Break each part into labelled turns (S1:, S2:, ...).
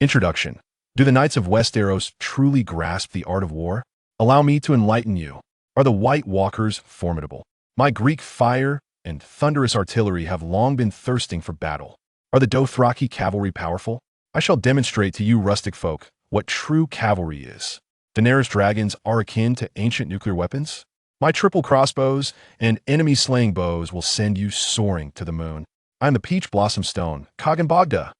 S1: Introduction. Do the Knights of Westeros truly grasp the art of war? Allow me to enlighten you. Are the White Walkers formidable? My Greek fire and thunderous artillery have long been thirsting for battle. Are the Dothraki cavalry powerful? I shall demonstrate to you rustic folk what true cavalry is. Daenerys dragons are akin to ancient nuclear weapons? My triple crossbows and enemy-slaying bows will send you soaring to the moon. I am the Peach Blossom Stone, Cog and Bogda.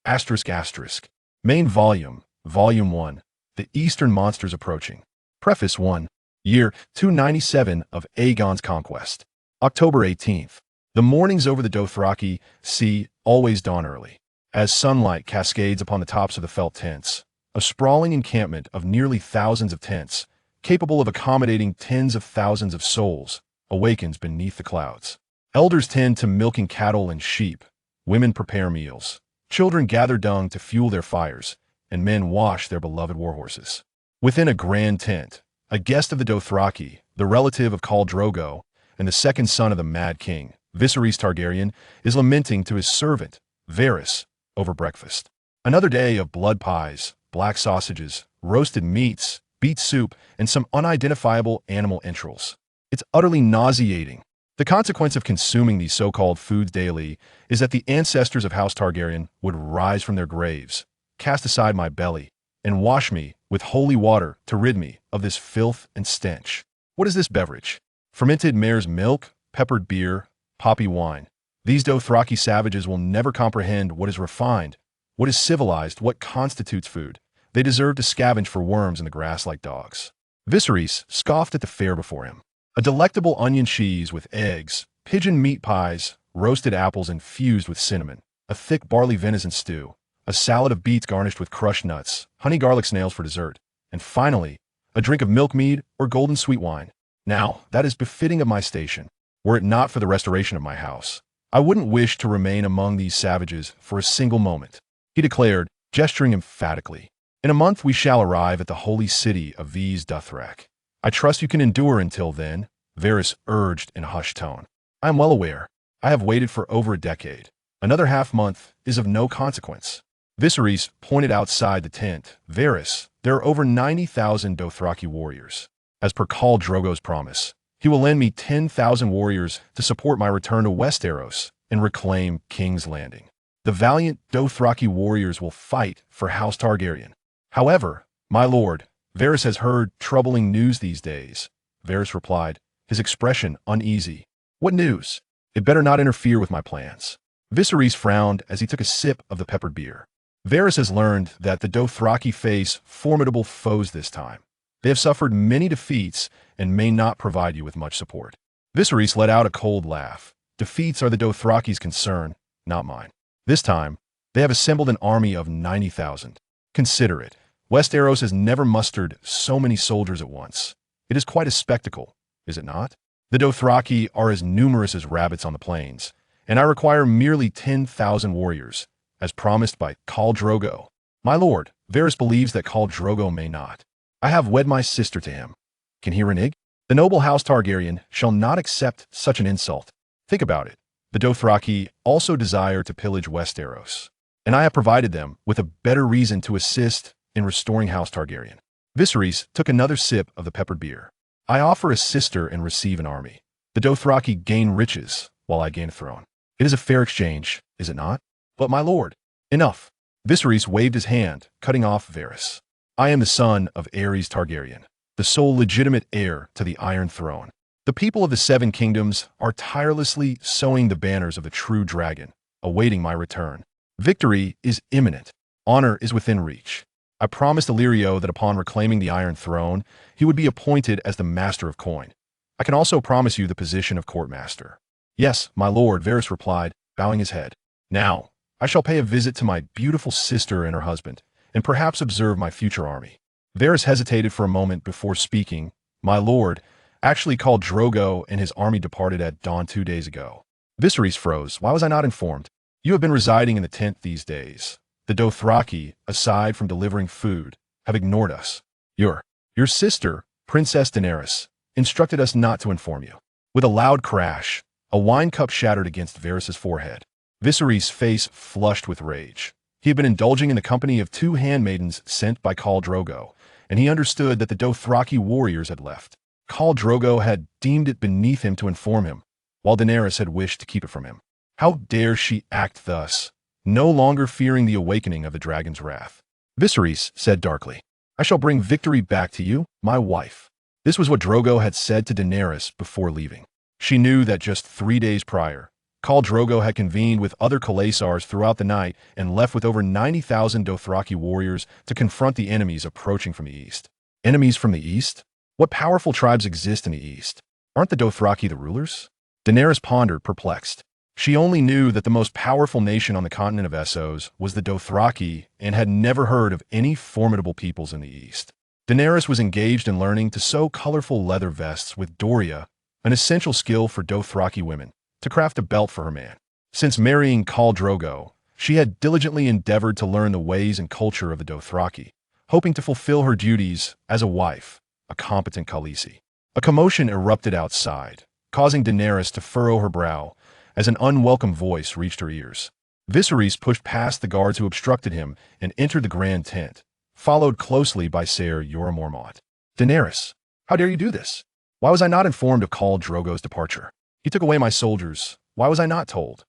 S1: ***. Main Volume, Volume 1. The Eastern Monsters Approaching. Preface 1. Year 297 of Aegon's Conquest. October 18th. The mornings over the Dothraki Sea always dawn early. As sunlight cascades upon the tops of the felt tents, a sprawling encampment of nearly thousands of tents, capable of accommodating tens of thousands of souls, awakens beneath the clouds. Elders tend to milking cattle and sheep, women prepare meals, children gather dung to fuel their fires, and men wash their beloved warhorses. Within a grand tent, a guest of the Dothraki, the relative of Khal Drogo, and the second son of the Mad King, Viserys Targaryen, is lamenting to his servant, Varys, over breakfast. Another day of blood pies, black sausages, roasted meats, beet soup, and some unidentifiable animal entrails. It's utterly nauseating. The consequence of consuming these so-called foods daily is that the ancestors of House Targaryen would rise from their graves, cast aside my belly, and wash me with holy water to rid me of this filth and stench. What is this beverage? Fermented mare's milk, peppered beer, poppy wine. These Dothraki savages will never comprehend what is refined, what is civilized, what constitutes food. They deserve to scavenge for worms in the grass like dogs. Viserys scoffed at the fare before him. A delectable onion cheese with eggs, pigeon meat pies, roasted apples infused with cinnamon, a thick barley venison stew, a salad of beets garnished with crushed nuts, honey garlic snails for dessert, and finally, a drink of milk mead or golden sweet wine. Now, that is befitting of my station. Were it not for the restoration of my house, I wouldn't wish to remain among these savages for a single moment, he declared, gesturing emphatically. In a month we shall arrive at the holy city of Ves Dothrak. I trust you can endure until then, Varys urged in a hushed tone. I am well aware. I have waited for over a decade. Another half-month is of no consequence. Viserys pointed outside the tent. Varys, there are over 90,000 Dothraki warriors. As per Khal Drogo's promise, he will lend me 10,000 warriors to support my return to Westeros and reclaim King's Landing. The valiant Dothraki warriors will fight for House Targaryen. However, my lord, Varys has heard troubling news these days. Varys replied, his expression uneasy. What news? It better not interfere with my plans. Viserys frowned as he took a sip of the peppered beer. Varys has learned that the Dothraki face formidable foes this time. They have suffered many defeats and may not provide you with much support. Viserys let out a cold laugh. Defeats are the Dothraki's concern, not mine. This time, they have assembled an army of 90,000. Consider it. Westeros has never mustered so many soldiers at once. It is quite a spectacle, is it not? The Dothraki are as numerous as rabbits on the plains, and I require merely 10,000 warriors, as promised by Khal Drogo. My lord, Varys believes that Khal Drogo may not. I have wed my sister to him. Can he renege? The noble House Targaryen shall not accept such an insult. Think about it. The Dothraki also desire to pillage Westeros, and I have provided them with a better reason to assist in restoring House Targaryen. Viserys took another sip of the peppered beer. I offer a sister and receive an army. The Dothraki gain riches, while I gain a throne. It is a fair exchange, is it not? But my lord, enough. Viserys waved his hand, cutting off Varys. I am the son of Aerys Targaryen, the sole legitimate heir to the Iron Throne. The people of the Seven Kingdoms are tirelessly sowing the banners of the true dragon, awaiting my return. Victory is imminent. Honor is within reach. I promised Illyrio that upon reclaiming the Iron Throne, he would be appointed as the Master of Coin. I can also promise you the position of Courtmaster. Yes, my lord, Varys replied, bowing his head. Now, I shall pay a visit to my beautiful sister and her husband, and perhaps observe my future army. Varys hesitated for a moment before speaking. My lord, actually Khal Drogo and his army departed at dawn 2 days ago. Viserys froze. Why was I not informed? You have been residing in the tent these days. The Dothraki, aside from delivering food, have ignored us. Your sister, Princess Daenerys, instructed us not to inform you. With a loud crash, a wine cup shattered against Varys' forehead. Viserys' face flushed with rage. He had been indulging in the company of two handmaidens sent by Khal Drogo, and he understood that the Dothraki warriors had left. Khal Drogo had deemed it beneath him to inform him, while Daenerys had wished to keep it from him. How dare she act thus, no longer fearing the awakening of the dragon's wrath? Viserys said darkly, "I shall bring victory back to you, my wife." This was what Drogo had said to Daenerys before leaving. She knew that just 3 days prior, Khal Drogo had convened with other Khalasars throughout the night and left with over 90,000 Dothraki warriors to confront the enemies approaching from the east. Enemies from the east? What powerful tribes exist in the east? Aren't the Dothraki the rulers? Daenerys pondered, perplexed. She only knew that the most powerful nation on the continent of Essos was the Dothraki and had never heard of any formidable peoples in the east. Daenerys was engaged in learning to sew colorful leather vests with Doria, an essential skill for Dothraki women, to craft a belt for her man. Since marrying Khal Drogo, she had diligently endeavored to learn the ways and culture of the Dothraki, hoping to fulfill her duties as a wife, a competent Khaleesi. A commotion erupted outside, causing Daenerys to furrow her brow as an unwelcome voice reached her ears. Viserys pushed past the guards who obstructed him and entered the grand tent, followed closely by Ser Jorah Mormont. "Daenerys, how dare you do this? Why was I not informed of Khal Drogo's departure? He took away my soldiers. Why was I not told?"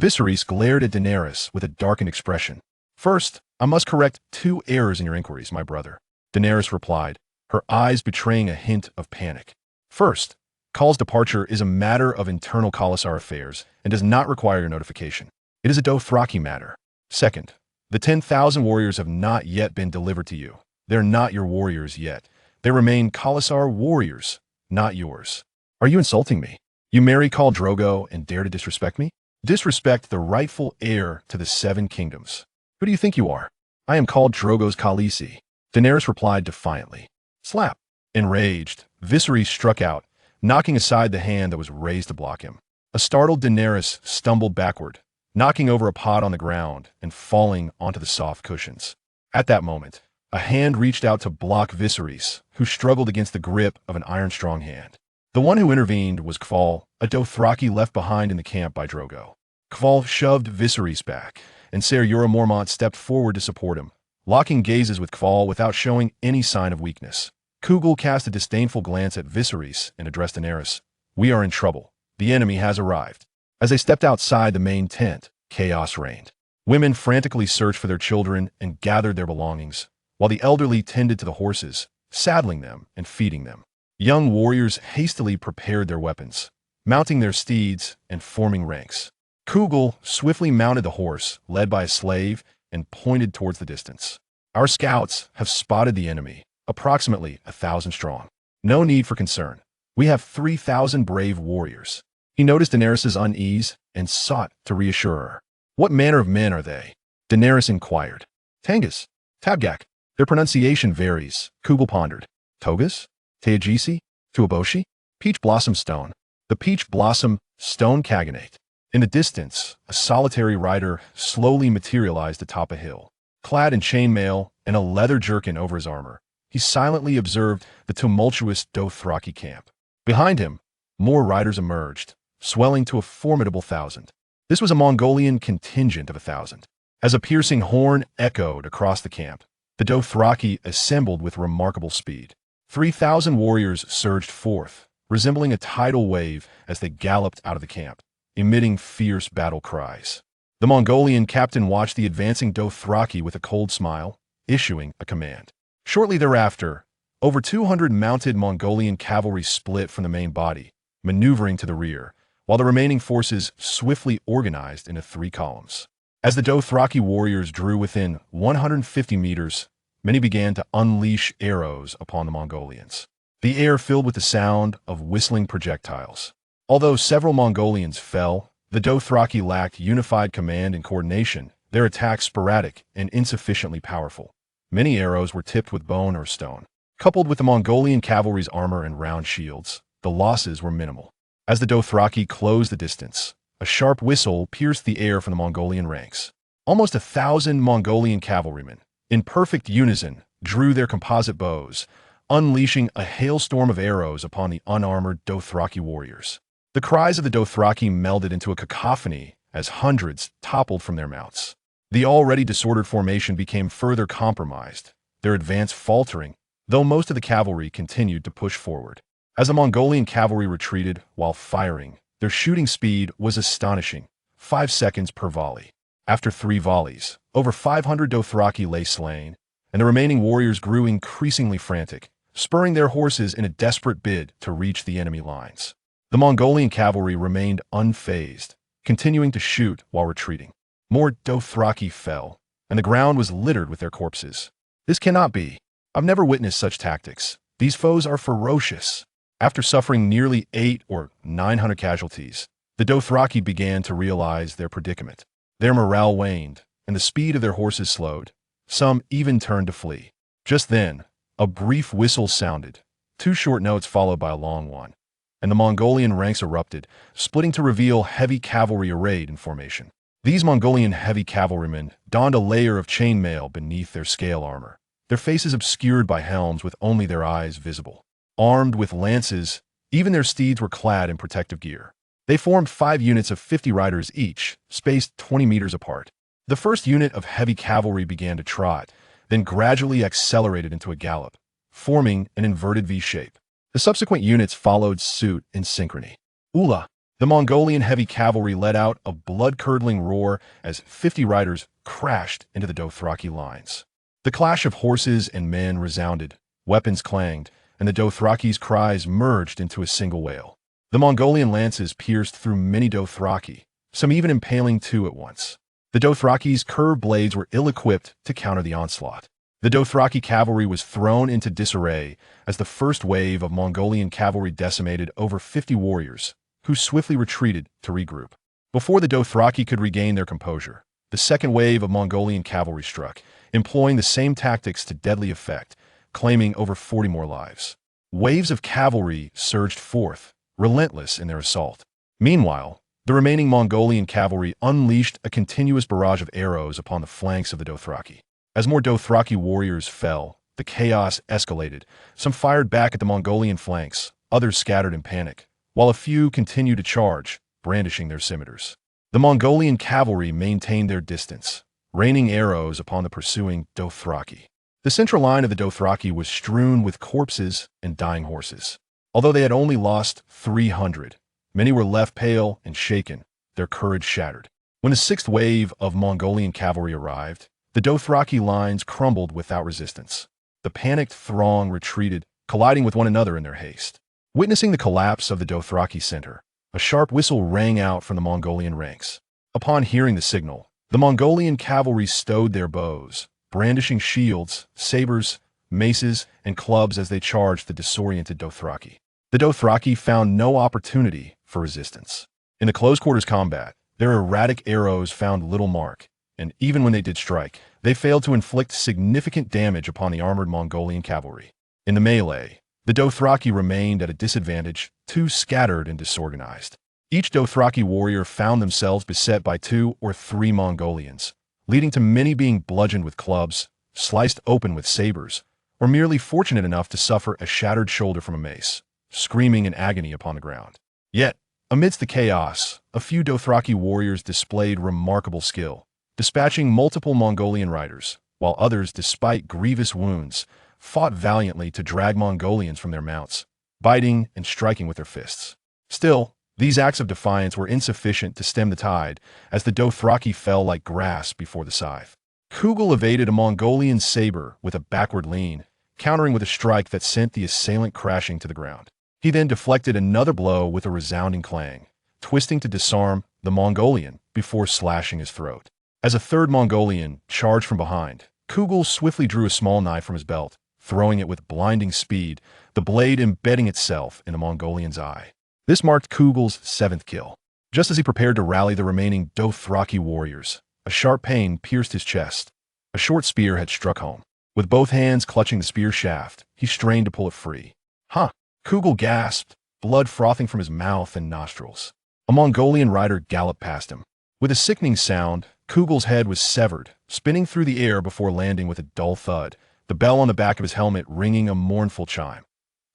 S1: Viserys glared at Daenerys with a darkened expression. "First, I must correct 2 errors in your inquiries, my brother," Daenerys replied, her eyes betraying a hint of panic. "First, Khal's departure is a matter of internal Khalasar affairs and does not require your notification. It is a Dothraki matter. Second, the 10,000 warriors have not yet been delivered to you. They're not your warriors yet. They remain Khalasar warriors, not yours." "Are you insulting me? You marry Khal Drogo and dare to disrespect me? Disrespect the rightful heir to the 7 kingdoms. Who do you think you are?" "I am Khal Drogo's Khaleesi," Daenerys replied defiantly. Slap. Enraged, Viserys struck out, knocking aside the hand that was raised to block him. A startled Daenerys stumbled backward, knocking over a pot on the ground and falling onto the soft cushions. At that moment, a hand reached out to block Viserys, who struggled against the grip of an iron-strong hand. The one who intervened was Khval, a Dothraki left behind in the camp by Drogo. Khval shoved Viserys back, and Ser Jorah Mormont stepped forward to support him, locking gazes with Khval without showing any sign of weakness. Kugel cast a disdainful glance at Viserys and addressed Daenerys. "We are in trouble. The enemy has arrived." As they stepped outside the main tent, chaos reigned. Women frantically searched for their children and gathered their belongings, while the elderly tended to the horses, saddling them and feeding them. Young warriors hastily prepared their weapons, mounting their steeds and forming ranks. Kugel swiftly mounted the horse, led by a slave, and pointed towards the distance. "Our scouts have spotted the enemy, approximately 1,000 strong. No need for concern. We have 3,000 brave warriors." He noticed Daenerys' unease and sought to reassure her. "What manner of men are they?" Daenerys inquired. "Tangas, Tabgak. Their pronunciation varies," Kugel pondered. "Togas? Teagisi? Tuaboshi? Peach Blossom Stone." The Peach Blossom Stone Kaganate. In the distance, a solitary rider slowly materialized atop a hill. Clad in chainmail and a leather jerkin over his armor, he silently observed the tumultuous Dothraki camp. Behind him, more riders emerged, swelling to a formidable 1,000. This was a Mongolian contingent of 1,000. As a piercing horn echoed across the camp, the Dothraki assembled with remarkable speed. 3,000 warriors surged forth, resembling a tidal wave as they galloped out of the camp, emitting fierce battle cries. The Mongolian captain watched the advancing Dothraki with a cold smile, issuing a command. Shortly thereafter, over 200 mounted Mongolian cavalry split from the main body, maneuvering to the rear, while the remaining forces swiftly organized into 3 columns. As the Dothraki warriors drew within 150 meters, many began to unleash arrows upon the Mongolians. The air filled with the sound of whistling projectiles. Although several Mongolians fell, the Dothraki lacked unified command and coordination, their attacks sporadic and insufficiently powerful. Many arrows were tipped with bone or stone. Coupled with the Mongolian cavalry's armor and round shields, the losses were minimal. As the Dothraki closed the distance, a sharp whistle pierced the air from the Mongolian ranks. Almost 1,000 Mongolian cavalrymen, in perfect unison, drew their composite bows, unleashing a hailstorm of arrows upon the unarmored Dothraki warriors. The cries of the Dothraki melded into a cacophony as hundreds toppled from their mounts. The already disordered formation became further compromised, their advance faltering, though most of the cavalry continued to push forward. As the Mongolian cavalry retreated while firing, their shooting speed was astonishing, 5 seconds per volley. After 3 volleys, over 500 Dothraki lay slain, and the remaining warriors grew increasingly frantic, spurring their horses in a desperate bid to reach the enemy lines. The Mongolian cavalry remained unfazed, continuing to shoot while retreating. More Dothraki fell, and the ground was littered with their corpses. This cannot be. I've never witnessed such tactics. These foes are ferocious. After suffering nearly 800 or 900 casualties, the Dothraki began to realize their predicament. Their morale waned, and the speed of their horses slowed. Some even turned to flee. Just then, a brief whistle sounded, 2 short notes followed by a long one, and the Mongolian ranks erupted, splitting to reveal heavy cavalry arrayed in formation. These Mongolian heavy cavalrymen donned a layer of chainmail beneath their scale armor, their faces obscured by helms with only their eyes visible. Armed with lances, even their steeds were clad in protective gear. They formed 5 units of 50 riders each, spaced 20 meters apart. The first unit of heavy cavalry began to trot, then gradually accelerated into a gallop, forming an inverted V shape. The subsequent units followed suit in synchrony. Ula! The Mongolian heavy cavalry let out a blood-curdling roar as 50 riders crashed into the Dothraki lines. The clash of horses and men resounded, weapons clanged, and the Dothraki's cries merged into a single wail. The Mongolian lances pierced through many Dothraki, some even impaling 2 at once. The Dothraki's curved blades were ill-equipped to counter the onslaught. The Dothraki cavalry was thrown into disarray as the first wave of Mongolian cavalry decimated over 50 warriors, who swiftly retreated to regroup. Before the Dothraki could regain their composure, the second wave of Mongolian cavalry struck, employing the same tactics to deadly effect, claiming over 40 more lives. Waves of cavalry surged forth, relentless in their assault. Meanwhile, the remaining Mongolian cavalry unleashed a continuous barrage of arrows upon the flanks of the Dothraki. As more Dothraki warriors fell, the chaos escalated. Some fired back at the Mongolian flanks, others scattered in panic, while a few continued to charge, brandishing their scimitars. The Mongolian cavalry maintained their distance, raining arrows upon the pursuing Dothraki. The central line of the Dothraki was strewn with corpses and dying horses. Although they had only lost 300, many were left pale and shaken, their courage shattered. When the 6th wave of Mongolian cavalry arrived, the Dothraki lines crumbled without resistance. The panicked throng retreated, colliding with one another in their haste. Witnessing the collapse of the Dothraki center, a sharp whistle rang out from the Mongolian ranks. Upon hearing the signal, the Mongolian cavalry stowed their bows, brandishing shields, sabers, maces, and clubs as they charged the disoriented Dothraki. The Dothraki found no opportunity for resistance. In the close-quarters combat, their erratic arrows found little mark, and even when they did strike, they failed to inflict significant damage upon the armored Mongolian cavalry. In the melee, the Dothraki remained at a disadvantage, too scattered and disorganized. Each Dothraki warrior found themselves beset by 2 or 3 Mongolians, leading to many being bludgeoned with clubs, sliced open with sabers, or merely fortunate enough to suffer a shattered shoulder from a mace, screaming in agony upon the ground. Yet, amidst the chaos, a few Dothraki warriors displayed remarkable skill, dispatching multiple Mongolian riders, while others, despite grievous wounds, fought valiantly to drag Mongolians from their mounts, biting and striking with their fists. Still, these acts of defiance were insufficient to stem the tide, as the Dothraki fell like grass before the scythe. Kugel evaded a Mongolian saber with a backward lean, countering with a strike that sent the assailant crashing to the ground. He then deflected another blow with a resounding clang, twisting to disarm the Mongolian before slashing his throat. As a third Mongolian charged from behind, Kugel swiftly drew a small knife from his belt, throwing it with blinding speed, the blade embedding itself in the Mongolian's eye. This marked Kugel's 7th kill. Just as he prepared to rally the remaining Dothraki warriors, a sharp pain pierced his chest. A short spear had struck home. With both hands clutching the spear shaft, he strained to pull it free. Huh! Kugel gasped, blood frothing from his mouth and nostrils. A Mongolian rider galloped past him. With a sickening sound, Kugel's head was severed, spinning through the air before landing with a dull thud, the bell on the back of his helmet ringing a mournful chime.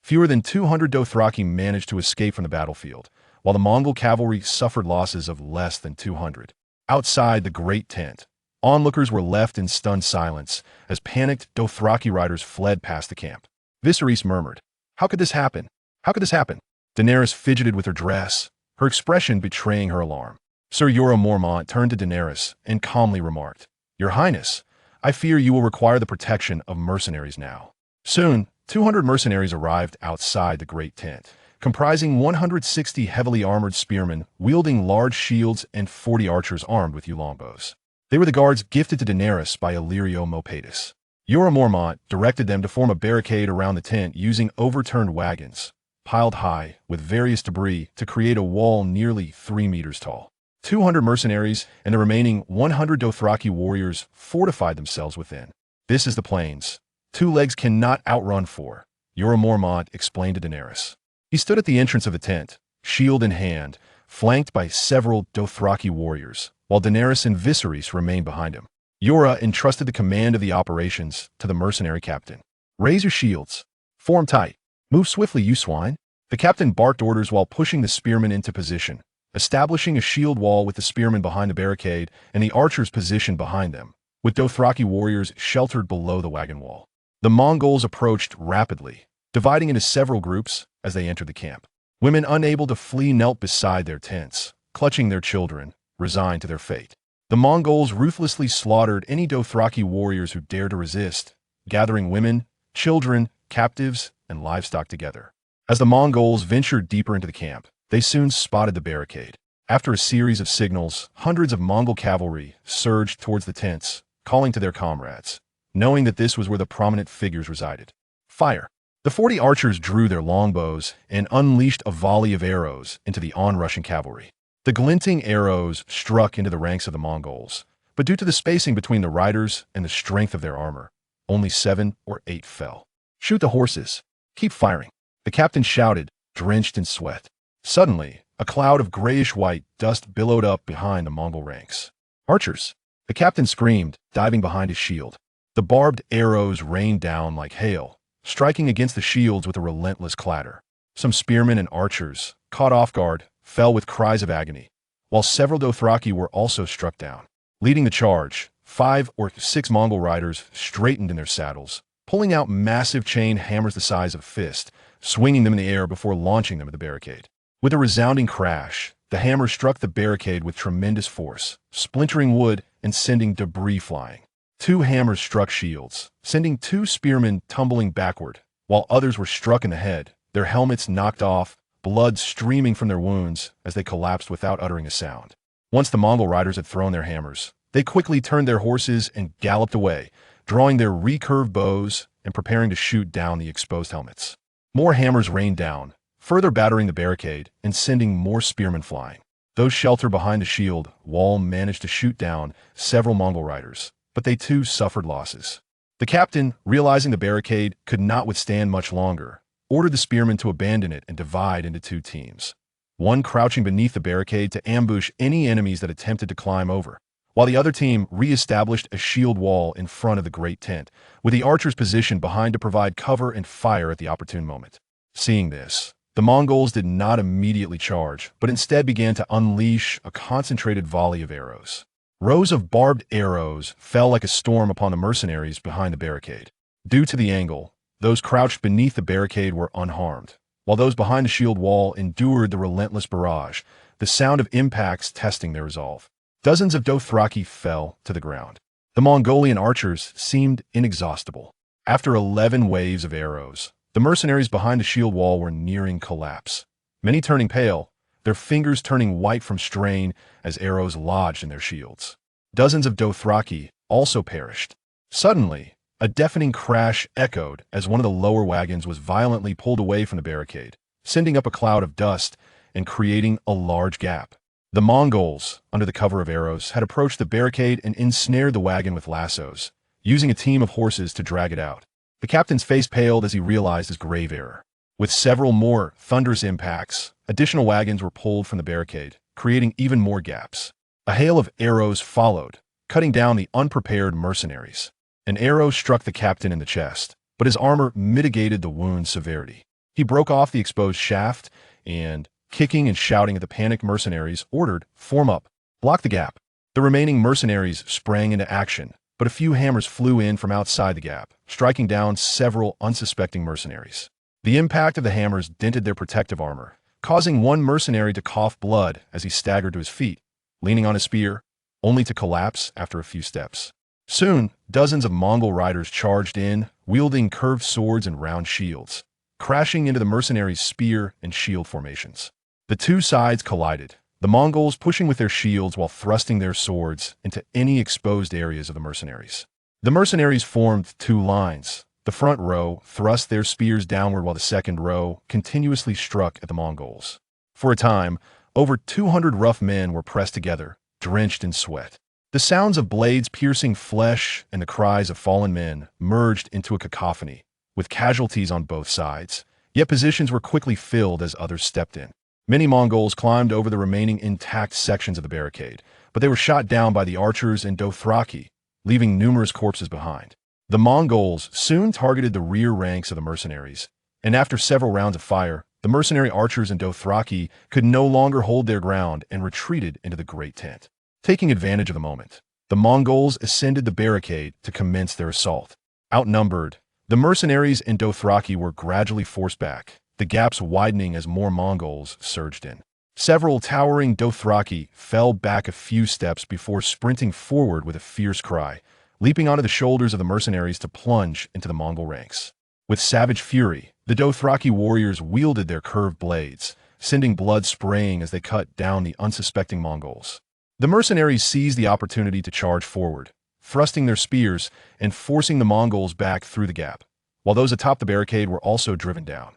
S1: Fewer than 200 Dothraki managed to escape from the battlefield, while the Mongol cavalry suffered losses of less than 200. Outside the great tent, Onlookers were left in stunned silence as panicked Dothraki riders fled past the camp. Viserys murmured, "How could this happen? How could this happen?" Daenerys fidgeted with her dress, her expression betraying her alarm. Sir Jorah Mormont turned to Daenerys and calmly remarked, "Your Highness, I fear you will require the protection of mercenaries now." Soon, 200 mercenaries arrived outside the great tent, comprising 160 heavily armored spearmen wielding large shields and 40 archers armed with yew longbows. They were the guards gifted to Daenerys by Illyrio Mopatis. Jorah Mormont directed them to form a barricade around the tent using overturned wagons, piled high with various debris to create a wall nearly 3 meters tall. 200 mercenaries and the remaining 100 Dothraki warriors fortified themselves within. "This is the plains. 2 legs cannot outrun 4, Jorah Mormont explained to Daenerys. He stood at the entrance of the tent, shield in hand, flanked by several Dothraki warriors, while Daenerys and Viserys remained behind him. Jorah entrusted the command of the operations to the mercenary captain. "Raise your shields. Form tight. Move swiftly, you swine." The captain barked orders while pushing the spearmen into position, establishing a shield wall with the spearmen behind the barricade and the archers positioned behind them, with Dothraki warriors sheltered below the wagon wall. The Mongols approached rapidly, dividing into several groups as they entered the camp. Women unable to flee knelt beside their tents, clutching their children, resigned to their fate. The Mongols ruthlessly slaughtered any Dothraki warriors who dared to resist, gathering women, children, captives, and livestock together. As the Mongols ventured deeper into the camp, they soon spotted the barricade. After a series of signals, hundreds of Mongol cavalry surged towards the tents, calling to their comrades, knowing that this was where the prominent figures resided. Fire! The 40 archers drew their longbows and unleashed a volley of arrows into the onrushing cavalry. The glinting arrows struck into the ranks of the Mongols, but due to the spacing between the riders and the strength of their armor, only 7 or 8 fell. "Shoot the horses. Keep firing," the captain shouted, drenched in sweat. Suddenly, a cloud of grayish-white dust billowed up behind the Mongol ranks. "Archers!" the captain screamed, diving behind his shield. The barbed arrows rained down like hail, striking against the shields with a relentless clatter. Some spearmen and archers, caught off guard, fell with cries of agony, while several Dothraki were also struck down. Leading the charge, 5 or 6 Mongol riders straightened in their saddles, pulling out massive chain hammers the size of a fist, swinging them in the air before launching them at the barricade. With a resounding crash, the hammers struck the barricade with tremendous force, splintering wood and sending debris flying. 2 hammers struck shields, sending 2 spearmen tumbling backward, while others were struck in the head, their helmets knocked off, blood streaming from their wounds as they collapsed without uttering a sound. Once the Mongol riders had thrown their hammers, they quickly turned their horses and galloped away, drawing their recurved bows and preparing to shoot down the exposed helmets. More hammers rained down, further battering the barricade and sending more spearmen flying. Those sheltered behind the shield wall managed to shoot down several Mongol riders, but they too suffered losses. The captain, realizing the barricade could not withstand much longer, ordered the spearmen to abandon it and divide into 2 teams. One crouching beneath the barricade to ambush any enemies that attempted to climb over, while the other team re-established a shield wall in front of the great tent, with the archers positioned behind to provide cover and fire at the opportune moment. Seeing this, the Mongols did not immediately charge, but instead began to unleash a concentrated volley of arrows. Rows of barbed arrows fell like a storm upon the mercenaries behind the barricade. Due to the angle, those crouched beneath the barricade were unharmed, while those behind the shield wall endured the relentless barrage, the sound of impacts testing their resolve. Dozens of Dothraki fell to the ground. The Mongolian archers seemed inexhaustible. After 11 waves of arrows, the mercenaries behind the shield wall were nearing collapse, many turning pale, their fingers turning white from strain as arrows lodged in their shields. Dozens of Dothraki also perished. Suddenly, a deafening crash echoed as one of the lower wagons was violently pulled away from the barricade, sending up a cloud of dust and creating a large gap. The Mongols, under the cover of arrows, had approached the barricade and ensnared the wagon with lassos, using a team of horses to drag it out. The captain's face paled as he realized his grave error. With several more thunderous impacts, additional wagons were pulled from the barricade, creating even more gaps. A hail of arrows followed, cutting down the unprepared mercenaries. An arrow struck the captain in the chest, but his armor mitigated the wound's severity. He broke off the exposed shaft and, kicking and shouting at the panicked mercenaries, ordered, "Form up, block the gap." The remaining mercenaries sprang into action, but a few hammers flew in from outside the gap, striking down several unsuspecting mercenaries. The impact of the hammers dented their protective armor, causing one mercenary to cough blood as he staggered to his feet, leaning on his spear, only to collapse after a few steps. Soon, dozens of Mongol riders charged in, wielding curved swords and round shields, crashing into the mercenaries' spear and shield formations. The two sides collided, the Mongols pushing with their shields while thrusting their swords into any exposed areas of the mercenaries. The mercenaries formed two lines. The front row thrust their spears downward while the second row continuously struck at the Mongols. For a time, over 200 rough men were pressed together, drenched in sweat. The sounds of blades piercing flesh and the cries of fallen men merged into a cacophony, with casualties on both sides, yet positions were quickly filled as others stepped in. Many Mongols climbed over the remaining intact sections of the barricade, but they were shot down by the archers and Dothraki, leaving numerous corpses behind. The Mongols soon targeted the rear ranks of the mercenaries, and after several rounds of fire, the mercenary archers and Dothraki could no longer hold their ground and retreated into the great tent. Taking advantage of the moment, the Mongols ascended the barricade to commence their assault. Outnumbered, the mercenaries and Dothraki were gradually forced back, the gaps widening as more Mongols surged in. Several towering Dothraki fell back a few steps before sprinting forward with a fierce cry, leaping onto the shoulders of the mercenaries to plunge into the Mongol ranks. With savage fury, the Dothraki warriors wielded their curved blades, sending blood spraying as they cut down the unsuspecting Mongols. The mercenaries seized the opportunity to charge forward, thrusting their spears and forcing the Mongols back through the gap, while those atop the barricade were also driven down.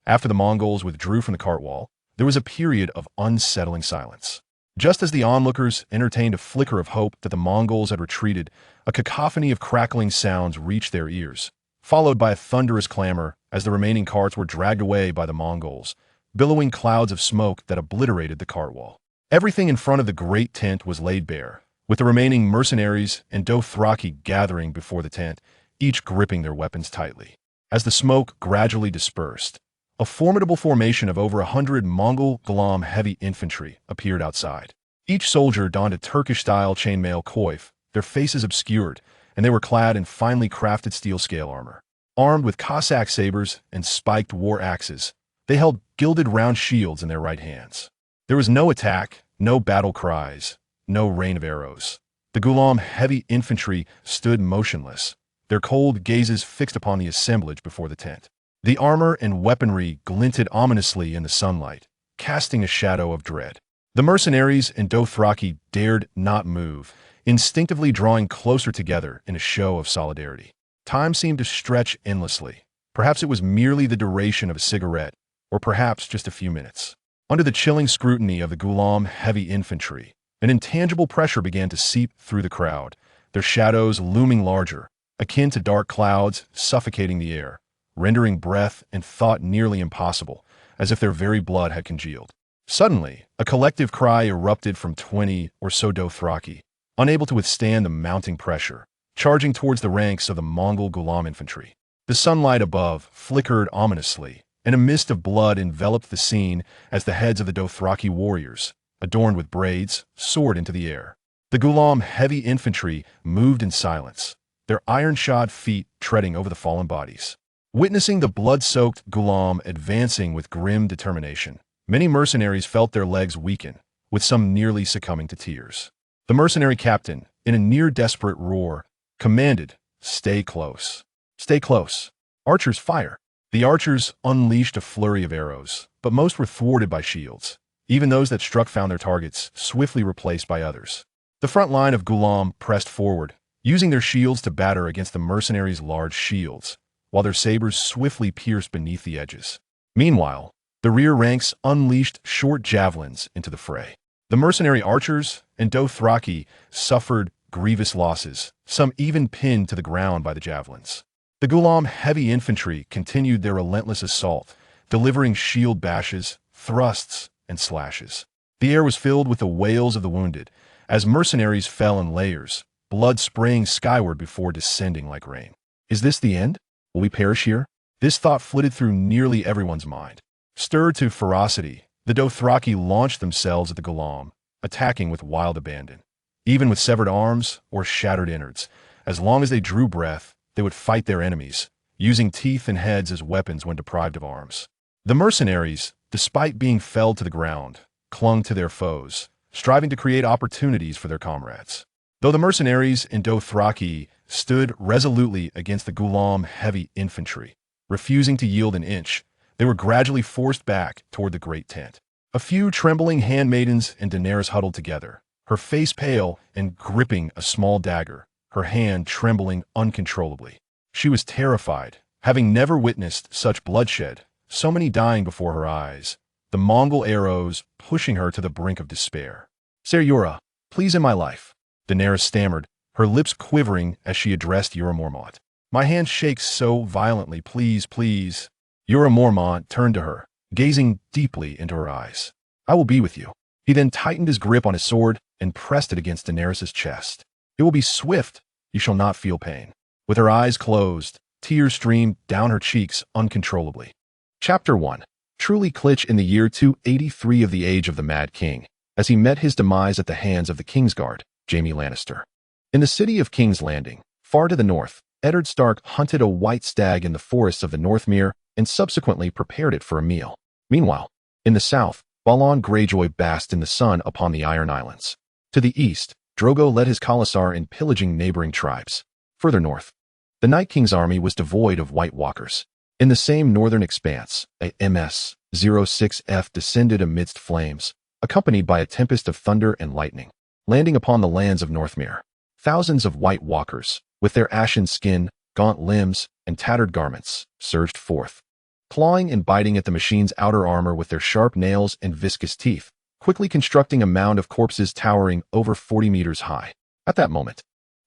S1: After the Mongols withdrew from the cartwall, there was a period of unsettling silence. Just as the onlookers entertained a flicker of hope that the Mongols had retreated, a cacophony of crackling sounds reached their ears, followed by a thunderous clamor as the remaining carts were dragged away by the Mongols, billowing clouds of smoke that obliterated the cartwall. Everything in front of the great tent was laid bare, with the remaining mercenaries and Dothraki gathering before the tent, each gripping their weapons tightly. As the smoke gradually dispersed, a formidable formation of over 100 Mongol Ghulam heavy infantry appeared outside. Each soldier donned a Turkish-style chainmail coif, their faces obscured, and they were clad in finely crafted steel scale armor. Armed with Cossack sabers and spiked war axes, they held gilded round shields in their right hands. There was no attack, no battle cries, no rain of arrows. The Ghulam heavy infantry stood motionless, their cold gazes fixed upon the assemblage before the tent. The armor and weaponry glinted ominously in the sunlight, casting a shadow of dread. The mercenaries and Dothraki dared not move, instinctively drawing closer together in a show of solidarity. Time seemed to stretch endlessly. Perhaps it was merely the duration of a cigarette, or perhaps just a few minutes. Under the chilling scrutiny of the Ghulam heavy infantry, an intangible pressure began to seep through the crowd, their shadows looming larger, akin to dark clouds suffocating the air, rendering breath and thought nearly impossible, as if their very blood had congealed. Suddenly, a collective cry erupted from 20 or so Dothraki, unable to withstand the mounting pressure, charging towards the ranks of the Mongol Ghulam infantry. The sunlight above flickered ominously, and a mist of blood enveloped the scene as the heads of the Dothraki warriors, adorned with braids, soared into the air. The Ghulam heavy infantry moved in silence, their iron-shod feet treading over the fallen bodies. Witnessing the blood-soaked Ghulam advancing with grim determination, many mercenaries felt their legs weaken, with some nearly succumbing to tears. The mercenary captain, in a near-desperate roar, commanded, "Stay close. Stay close. Archers, fire." The archers unleashed a flurry of arrows, but most were thwarted by shields. Even those that struck found their targets, swiftly replaced by others. The front line of Ghulam pressed forward, using their shields to batter against the mercenaries' large shields, while their sabers swiftly pierced beneath the edges. Meanwhile, the rear ranks unleashed short javelins into the fray. The mercenary archers and Dothraki suffered grievous losses, some even pinned to the ground by the javelins. The Ghulam heavy infantry continued their relentless assault, delivering shield bashes, thrusts, and slashes. The air was filled with the wails of the wounded, as mercenaries fell in layers, blood spraying skyward before descending like rain. Is this the end? Will we perish here? This thought flitted through nearly everyone's mind. Stirred to ferocity, the Dothraki launched themselves at the Ghulam, attacking with wild abandon. Even with severed arms or shattered innards, as long as they drew breath, they would fight their enemies, using teeth and heads as weapons when deprived of arms. The mercenaries, despite being felled to the ground, clung to their foes, striving to create opportunities for their comrades. Though the mercenaries in Dothraki stood resolutely against the Ghulam heavy infantry, refusing to yield an inch, they were gradually forced back toward the great tent. A few trembling handmaidens and Daenerys huddled together, her face pale and gripping a small dagger, her hand trembling uncontrollably. She was terrified, having never witnessed such bloodshed, so many dying before her eyes, the Mongol arrows pushing her to the brink of despair. "Ser Yura, please end my life," Daenerys stammered, her lips quivering as she addressed Yura Mormont. "My hand shakes so violently, please, please." Yura Mormont turned to her, gazing deeply into her eyes. "I will be with you." He then tightened his grip on his sword and pressed it against Daenerys' chest. "It will be swift. You shall not feel pain." With her eyes closed, tears streamed down her cheeks uncontrollably. Chapter 1. Truly Klitsch in the year 283 of the age of the Mad King, as he met his demise at the hands of the Kingsguard, Jaime Lannister. In the city of King's Landing, far to the north, Eddard Stark hunted a white stag in the forests of the Northmere and subsequently prepared it for a meal. Meanwhile, in the south, Balon Greyjoy basked in the sun upon the Iron Islands. To the east, Drogo led his Khalasar in pillaging neighboring tribes. Further north, the Night King's army was devoid of White Walkers. In the same northern expanse, a MS-06F descended amidst flames, accompanied by a tempest of thunder and lightning, landing upon the lands of Northmere. Thousands of White Walkers, with their ashen skin, gaunt limbs, and tattered garments, surged forth, clawing and biting at the machine's outer armor with their sharp nails and viscous teeth, quickly constructing a mound of corpses towering over 40 meters high. At that moment,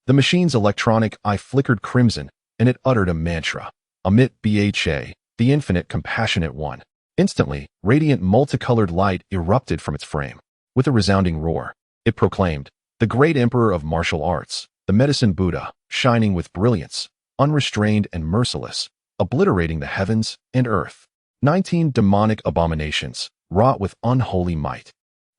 S1: the machine's electronic eye flickered crimson, and it uttered a mantra. Amit Bha, the infinite compassionate one. Instantly, radiant multicolored light erupted from its frame. With a resounding roar, it proclaimed, the great emperor of martial arts, the medicine Buddha, shining with brilliance, unrestrained and merciless, obliterating the heavens and earth. 19 demonic abominations, wrought with unholy might.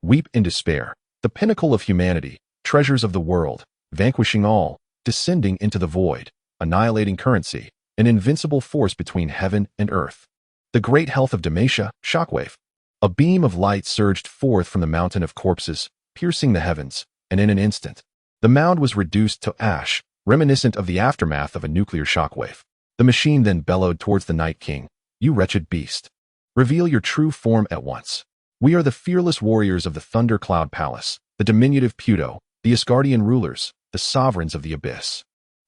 S1: Weep in despair, the pinnacle of humanity, treasures of the world, vanquishing all, descending into the void, annihilating currency, an invincible force between heaven and earth. The great health of Demacia, shockwave. A beam of light surged forth from the mountain of corpses, piercing the heavens, and in an instant, the mound was reduced to ash, reminiscent of the aftermath of a nuclear shockwave. The machine then bellowed towards the Night King, "You wretched beast. Reveal your true form at once. We are the fearless warriors of the Thunder Cloud Palace, the diminutive Puto, the Asgardian rulers, the sovereigns of the abyss.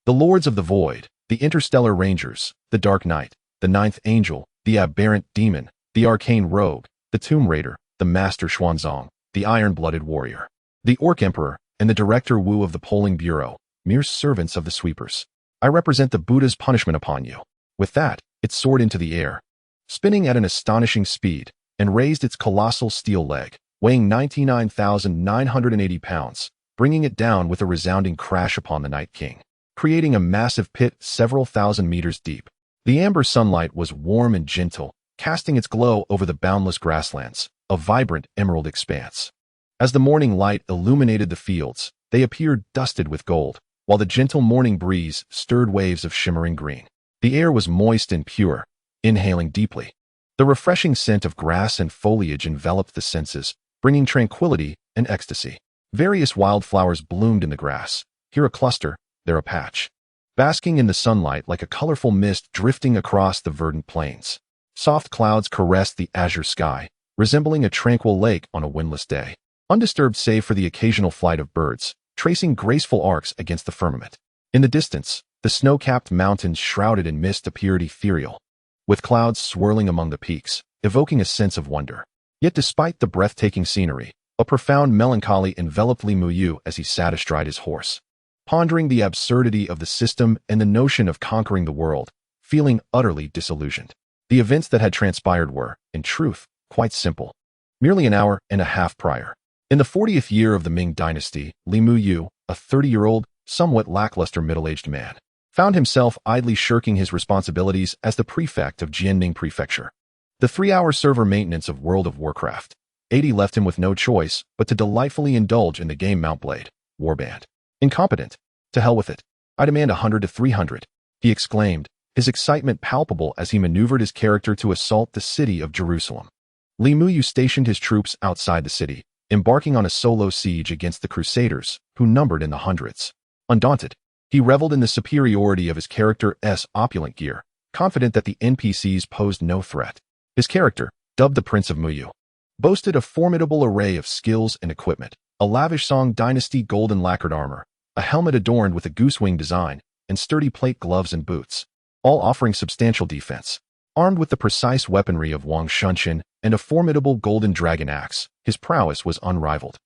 S1: The lords of the void, the interstellar rangers, the Dark Knight, the Ninth Angel, the aberrant demon, the arcane rogue, the Tomb Raider, the Master Xuanzong, the iron-blooded warrior, the Orc Emperor, and the Director Wu of the Polling Bureau, mere servants of the sweepers. I represent the Buddha's punishment upon you." With that, it soared into the air, spinning at an astonishing speed, and raised its colossal steel leg, weighing 99,980 pounds, bringing it down with a resounding crash upon the Night King, creating a massive pit several thousand meters deep. The amber sunlight was warm and gentle, casting its glow over the boundless grasslands, a vibrant emerald expanse. As the morning light illuminated the fields, they appeared dusted with gold, while the gentle morning breeze stirred waves of shimmering green. The air was moist and pure, inhaling deeply. The refreshing scent of grass and foliage enveloped the senses, bringing tranquility and ecstasy. Various wildflowers bloomed in the grass, here a cluster, there a patch, basking in the sunlight like a colorful mist drifting across the verdant plains. Soft clouds caressed the azure sky, resembling a tranquil lake on a windless day, undisturbed save for the occasional flight of birds, tracing graceful arcs against the firmament. In the distance, the snow-capped mountains shrouded in mist appeared ethereal, with clouds swirling among the peaks, evoking a sense of wonder. Yet despite the breathtaking scenery, a profound melancholy enveloped Li Muyu as he sat astride his horse, pondering the absurdity of the system and the notion of conquering the world, feeling utterly disillusioned. The events that had transpired were, in truth, quite simple. Merely an hour and a half prior, in the 40th year of the Ming dynasty, Li Muyu, a 30-year-old, somewhat lackluster middle-aged man, found himself idly shirking his responsibilities as the prefect of Jianning Prefecture. The 3-hour server maintenance of World of Warcraft 80 left him with no choice but to delightfully indulge in the game Mount Blade. warband. Incompetent. To hell with it. I demand 100 to 300, he exclaimed, his excitement palpable as he maneuvered his character to assault the city of Jerusalem. Li Muyu stationed his troops outside the city, embarking on a solo siege against the Crusaders, who numbered in the hundreds. Undaunted, he reveled in the superiority of his character's opulent gear, confident that the NPCs posed no threat. His character, dubbed the Prince of Muyu, boasted a formidable array of skills and equipment, a lavish Song Dynasty golden lacquered armor, a helmet adorned with a goosewing design, and sturdy plate gloves and boots, all offering substantial defense. Armed with the precise weaponry of Wang Shunshin and a formidable golden dragon axe, his prowess was unrivaled.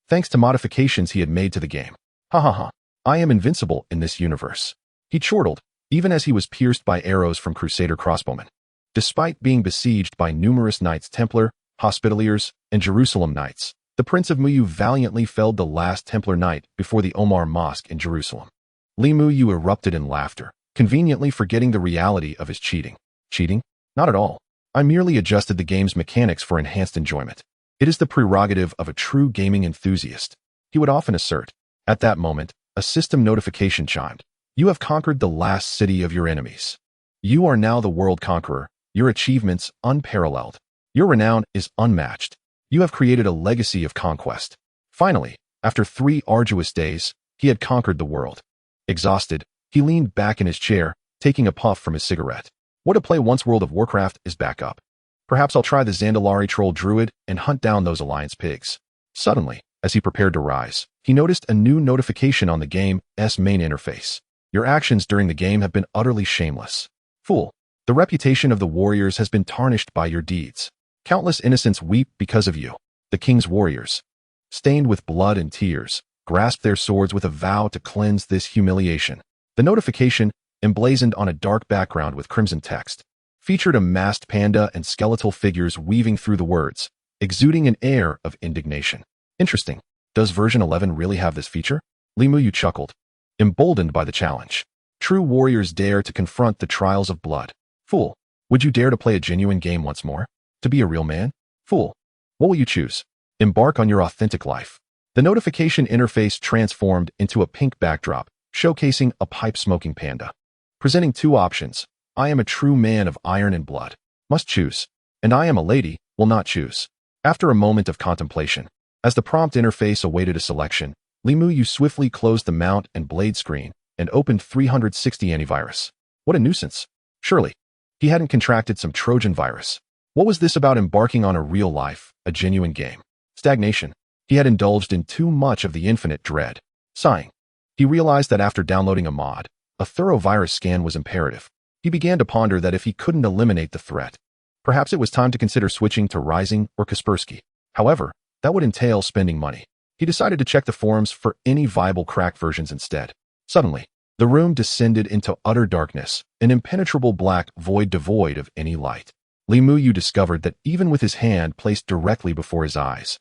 S1: Thanks to modifications he had made to the game. Ha ha ha. I am invincible in this universe. He chortled, even as he was pierced by arrows from Crusader crossbowmen. Despite being besieged by numerous Knights Templar, Hospitaliers, and Jerusalem Knights, the Prince of Muyu valiantly felled the last Templar Knight before the Omar Mosque in Jerusalem. Li Muyu erupted in laughter, conveniently forgetting the reality of his cheating. Cheating? Not at all. I merely adjusted the game's mechanics for enhanced enjoyment. It is the prerogative of a true gaming enthusiast, he would often assert. At that moment, a system notification chimed. You have conquered the last city of your enemies. You are now the world conqueror, your achievements unparalleled. Your renown is unmatched. You have created a legacy of conquest. Finally, after 3 arduous days, he had conquered the world. Exhausted, he leaned back in his chair, taking a puff from his cigarette. What a play once World of Warcraft is back up. Perhaps I'll try the Zandalari Troll Druid and hunt down those Alliance pigs. Suddenly, as he prepared to rise, he noticed a new notification on the game's main interface. Your actions during the game have been utterly shameless. Fool. The reputation of the warriors has been tarnished by your deeds. Countless innocents weep because of you. The king's warriors, stained with blood and tears, grasped their swords with a vow to cleanse this humiliation. The notification, emblazoned on a dark background with crimson text, featured a masked panda and skeletal figures weaving through the words, exuding an air of indignation. Interesting. Does version 11 really have this feature? Li Muyu chuckled, emboldened by the challenge. True warriors dare to confront the trials of blood. Fool. Would you dare to play a genuine game once more? To be a real man? Fool. What will you choose? Embark on your authentic life. The notification interface transformed into a pink backdrop, showcasing a pipe-smoking panda. Presenting 2 options. I am a true man of iron and blood. Must choose. And I am a lady, will not choose. After a moment of contemplation, as the prompt interface awaited a selection, Li Muyu swiftly closed the mount and blade screen and opened 360 antivirus. What a nuisance. Surely, he hadn't contracted some Trojan virus. What was this about embarking on a real life, a genuine game? Stagnation. He had indulged in too much of the infinite dread. Sighing, he realized that after downloading a mod, a thorough virus scan was imperative. He began to ponder that if he couldn't eliminate the threat, perhaps it was time to consider switching to Rising or Kaspersky. However, that would entail spending money. He decided to check the forums for any viable crack versions instead. Suddenly, the room descended into utter darkness, an impenetrable black void devoid of any light. Li Muyu discovered that even with his hand placed directly before his eyes,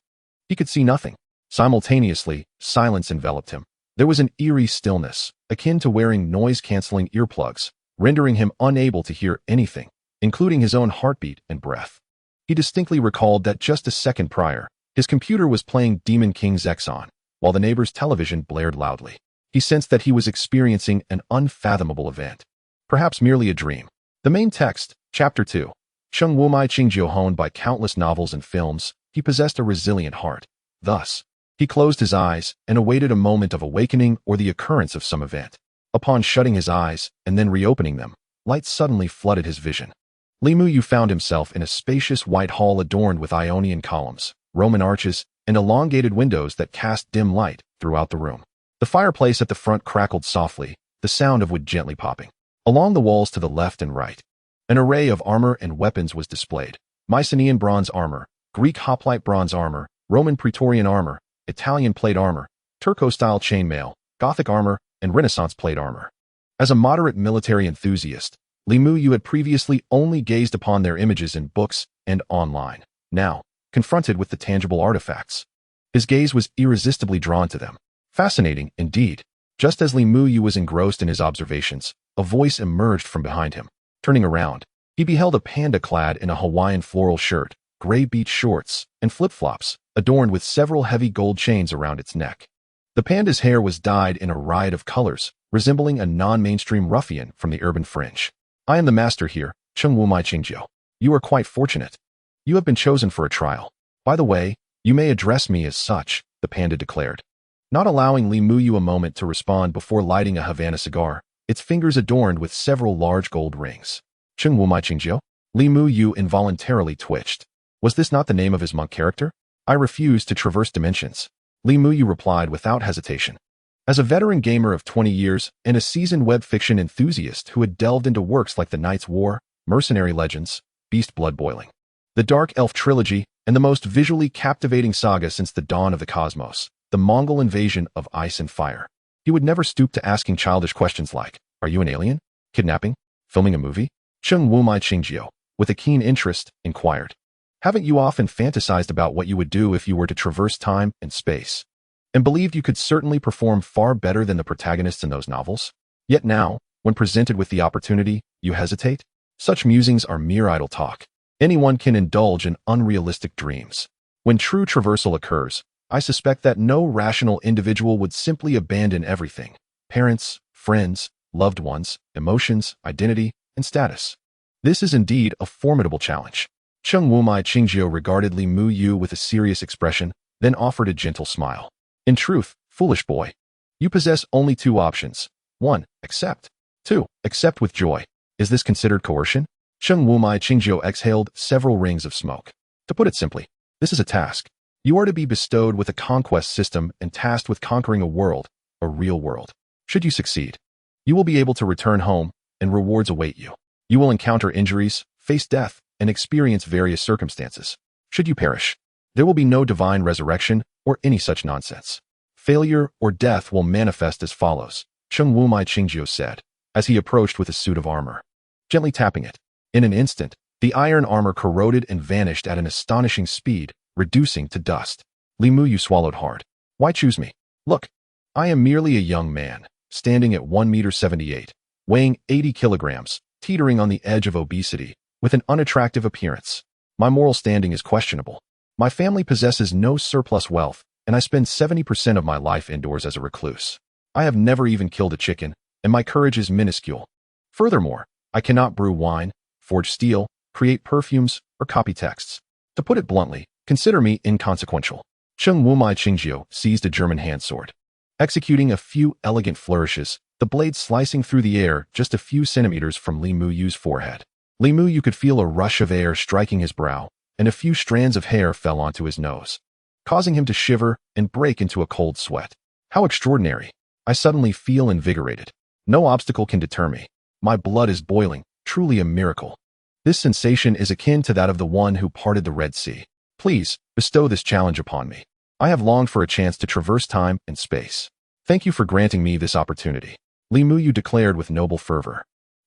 S1: he could see nothing. Simultaneously, silence enveloped him. There was an eerie stillness, akin to wearing noise-canceling earplugs, rendering him unable to hear anything, including his own heartbeat and breath. He distinctly recalled that just a second prior, his computer was playing Demon King's Exxon, while the neighbor's television blared loudly. He sensed that he was experiencing an unfathomable event. Perhaps merely a dream. The main text, Chapter 2. Chung Wumai Qingjiu honed by countless novels and films, he possessed a resilient heart. Thus, he closed his eyes and awaited a moment of awakening or the occurrence of some event. Upon shutting his eyes and then reopening them, light suddenly flooded his vision. Li Muyu found himself in a spacious white hall adorned with Ionian columns, Roman arches, and elongated windows that cast dim light throughout the room. The fireplace at the front crackled softly, the sound of wood gently popping. Along the walls to the left and right, an array of armor and weapons was displayed. Mycenaean bronze armor, Greek hoplite bronze armor, Roman Praetorian armor, Italian plate armor, Turco-style chainmail, Gothic armor, and Renaissance plate armor. As a moderate military enthusiast, Li Muyu had previously only gazed upon their images in books and online. Now, confronted with the tangible artifacts, his gaze was irresistibly drawn to them. Fascinating, indeed. Just as Li Muyu was engrossed in his observations, a voice emerged from behind him. Turning around, he beheld a panda clad in a Hawaiian floral shirt, gray beach shorts, and flip-flops, adorned with several heavy gold chains around its neck. The panda's hair was dyed in a riot of colors, resembling a non-mainstream ruffian from the urban fringe. I am the master here, Cheng Wu Mai Qingjiu. You are quite fortunate. You have been chosen for a trial. By the way, you may address me as such, the panda declared. Not allowing Li Muyu a moment to respond before lighting a Havana cigar, its fingers adorned with several large gold rings. Cheng Wu Mai Qingjiu? Li Muyu involuntarily twitched. Was this not the name of his monk character? I refuse to traverse dimensions. Li Muyu replied without hesitation. As a veteran gamer of 20 years and a seasoned web fiction enthusiast who had delved into works like The Night's War, Mercenary Legends, Beast Blood Boiling, the Dark Elf Trilogy, and the most visually captivating saga since the dawn of the cosmos, the Mongol invasion of ice and fire, he would never stoop to asking childish questions like, are you an alien? Kidnapping? Filming a movie? Cheng Wu Mai Qingjiu, with a keen interest, inquired. Haven't you often fantasized about what you would do if you were to traverse time and space, and believed you could certainly perform far better than the protagonists in those novels? Yet now, when presented with the opportunity, you hesitate? Such musings are mere idle talk. Anyone can indulge in unrealistic dreams. When true traversal occurs, I suspect that no rational individual would simply abandon everything: parents, friends, loved ones, emotions, identity, and status. This is indeed a formidable challenge. Cheng Wu Mai Qingjiu regarded Li Muyu with a serious expression, then offered a gentle smile. In truth, foolish boy, you possess only two options. 1. Accept. 2. Accept with joy. Is this considered coercion? Cheng Wu Mai Qingjiu exhaled several rings of smoke. To put it simply, this is a task. You are to be bestowed with a conquest system and tasked with conquering a world, a real world. Should you succeed, you will be able to return home, and rewards await you. You will encounter injuries, face death, and experience various circumstances. Should you perish, there will be no divine resurrection or any such nonsense. Failure or death will manifest as follows, Cheng Wu Mai Qingjiu said, as he approached with a suit of armor, gently tapping it. In an instant, the iron armor corroded and vanished at an astonishing speed, reducing to dust. Li Muyu swallowed hard. Why choose me? Look, I am merely a young man, standing at 1 m, weighing 80 kilograms, teetering on the edge of obesity, with an unattractive appearance. My moral standing is questionable. My family possesses no surplus wealth, and I spend 70% of my life indoors as a recluse. I have never even killed a chicken, and my courage is minuscule. Furthermore, I cannot brew wine, forge steel, create perfumes, or copy texts. To put it bluntly, consider me inconsequential. Cheng Wu Mai Qingjiu seized a German hand sword. Executing a few elegant flourishes, the blade slicing through the air just a few centimeters from Li Muyu's forehead. Li Muyu could feel a rush of air striking his brow, and a few strands of hair fell onto his nose, causing him to shiver and break into a cold sweat. How extraordinary! I suddenly feel invigorated. No obstacle can deter me. My blood is boiling, truly a miracle. This sensation is akin to that of the one who parted the Red Sea. Please, bestow this challenge upon me. I have longed for a chance to traverse time and space. Thank you for granting me this opportunity, Li Muyu declared with noble fervor.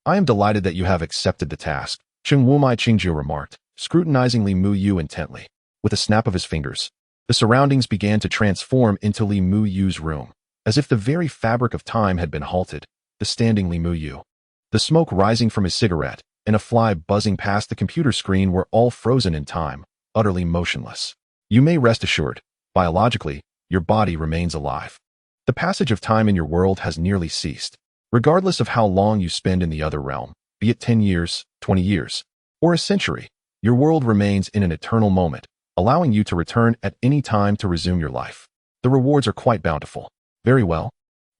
S1: I am delighted that you have accepted the task, Cheng Wu Mai Qingjiu remarked, scrutinizing Li Muyu intently. With a snap of his fingers, the surroundings began to transform into Li Muyu's room, as if the very fabric of time had been halted. The standing Li Muyu, the smoke rising from his cigarette, and a fly buzzing past the computer screen were all frozen in time, utterly motionless. You may rest assured, biologically, your body remains alive. The passage of time in your world has nearly ceased. Regardless of how long you spend in the other realm, be it 10 years, 20 years, or a century, your world remains in an eternal moment, allowing you to return at any time to resume your life. The rewards are quite bountiful. Very well,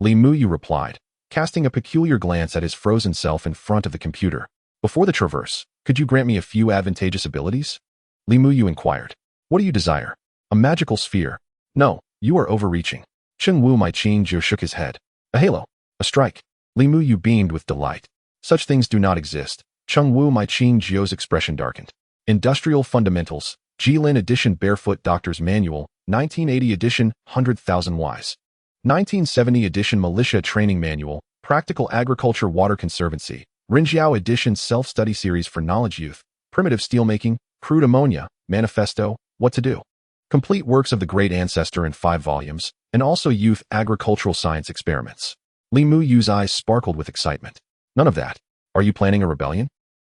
S1: Li Muyu replied, casting a peculiar glance at his frozen self in front of the computer. Before the traverse, could you grant me a few advantageous abilities? Li Muyu inquired. What do you desire? A magical sphere? No, you are overreaching. Cheng Wu Mai Qingjiu shook his head. A halo? A strike? Li Muyu beamed with delight. Such things do not exist. Cheng Wu Mai Qingjiu's expression darkened. Industrial Fundamentals, Jilin Edition Barefoot Doctor's Manual, 1980 edition, 100,000 Ys. 1970 edition Militia Training Manual, Practical Agriculture Water Conservancy, Rinjiao edition Self-Study Series for Knowledge Youth, Primitive Steelmaking, Crude Ammonia, Manifesto, What to Do. Complete works of the Great Ancestor in 5 volumes, and also Youth Agricultural Science Experiments. Li Muyu's eyes sparkled with excitement. None of that. Are you planning a rebellion?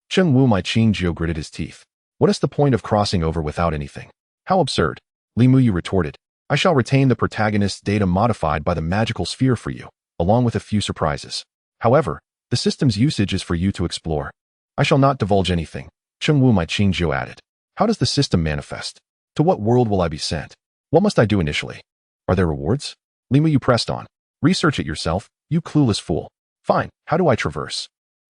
S1: Cheng Wu Mai Qingjiu gritted his teeth. What is the point of crossing over without anything? How absurd, Li Muyu retorted. I shall retain the protagonist's data modified by the magical sphere for you, along with a few surprises. However, the system's usage is for you to explore. I shall not divulge anything, Cheng-Wu-My-Qing added. How does the system manifest? To what world will I be sent? What must I do initially? Are there rewards? Li Muyu pressed on. Research it yourself, you clueless fool. Fine, how do I traverse?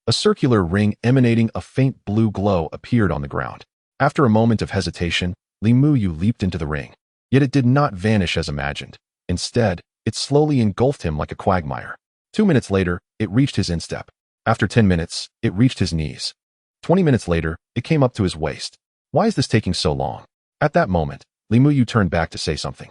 S1: A circular ring emanating a faint blue glow appeared on the ground. After a moment of hesitation, Li Muyu leaped into the ring. Yet it did not vanish as imagined. Instead, it slowly engulfed him like a quagmire. 2 minutes later, it reached his instep. After 10 minutes, it reached his knees. 20 minutes later, it came up to his waist. Why is this taking so long? At that moment, Li Muyu turned back to say something.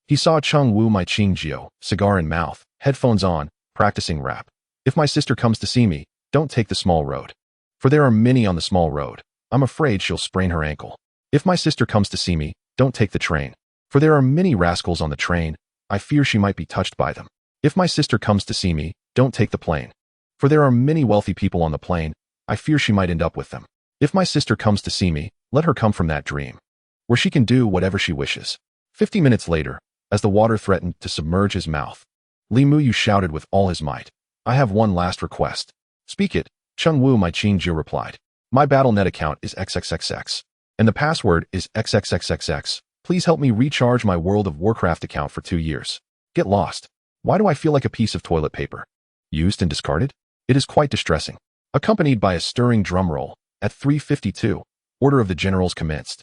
S1: He saw Cheng-Wu-My-Qing, cigar in mouth, headphones on, practicing rap. If my sister comes to see me, don't take the small road. For there are many on the small road. I'm afraid she'll sprain her ankle. If my sister comes to see me, don't take the train. For there are many rascals on the train. I fear she might be touched by them. If my sister comes to see me, don't take the plane. For there are many wealthy people on the plane. I fear she might end up with them. If my sister comes to see me, let her come from that dream, where she can do whatever she wishes. 50 minutes later, as the water threatened to submerge his mouth, Li Muyu shouted with all his might, I have one last request. Speak it, Cheng-Wu-My-Qing replied. My Battle.net account is XXXX, and the password is XXXXX. Please help me recharge my World of Warcraft account for 2 years. Get lost. Why do I feel like a piece of toilet paper? Used and discarded? It is quite distressing. Accompanied by a stirring drumroll, at 3:52, Order of the Generals commenced.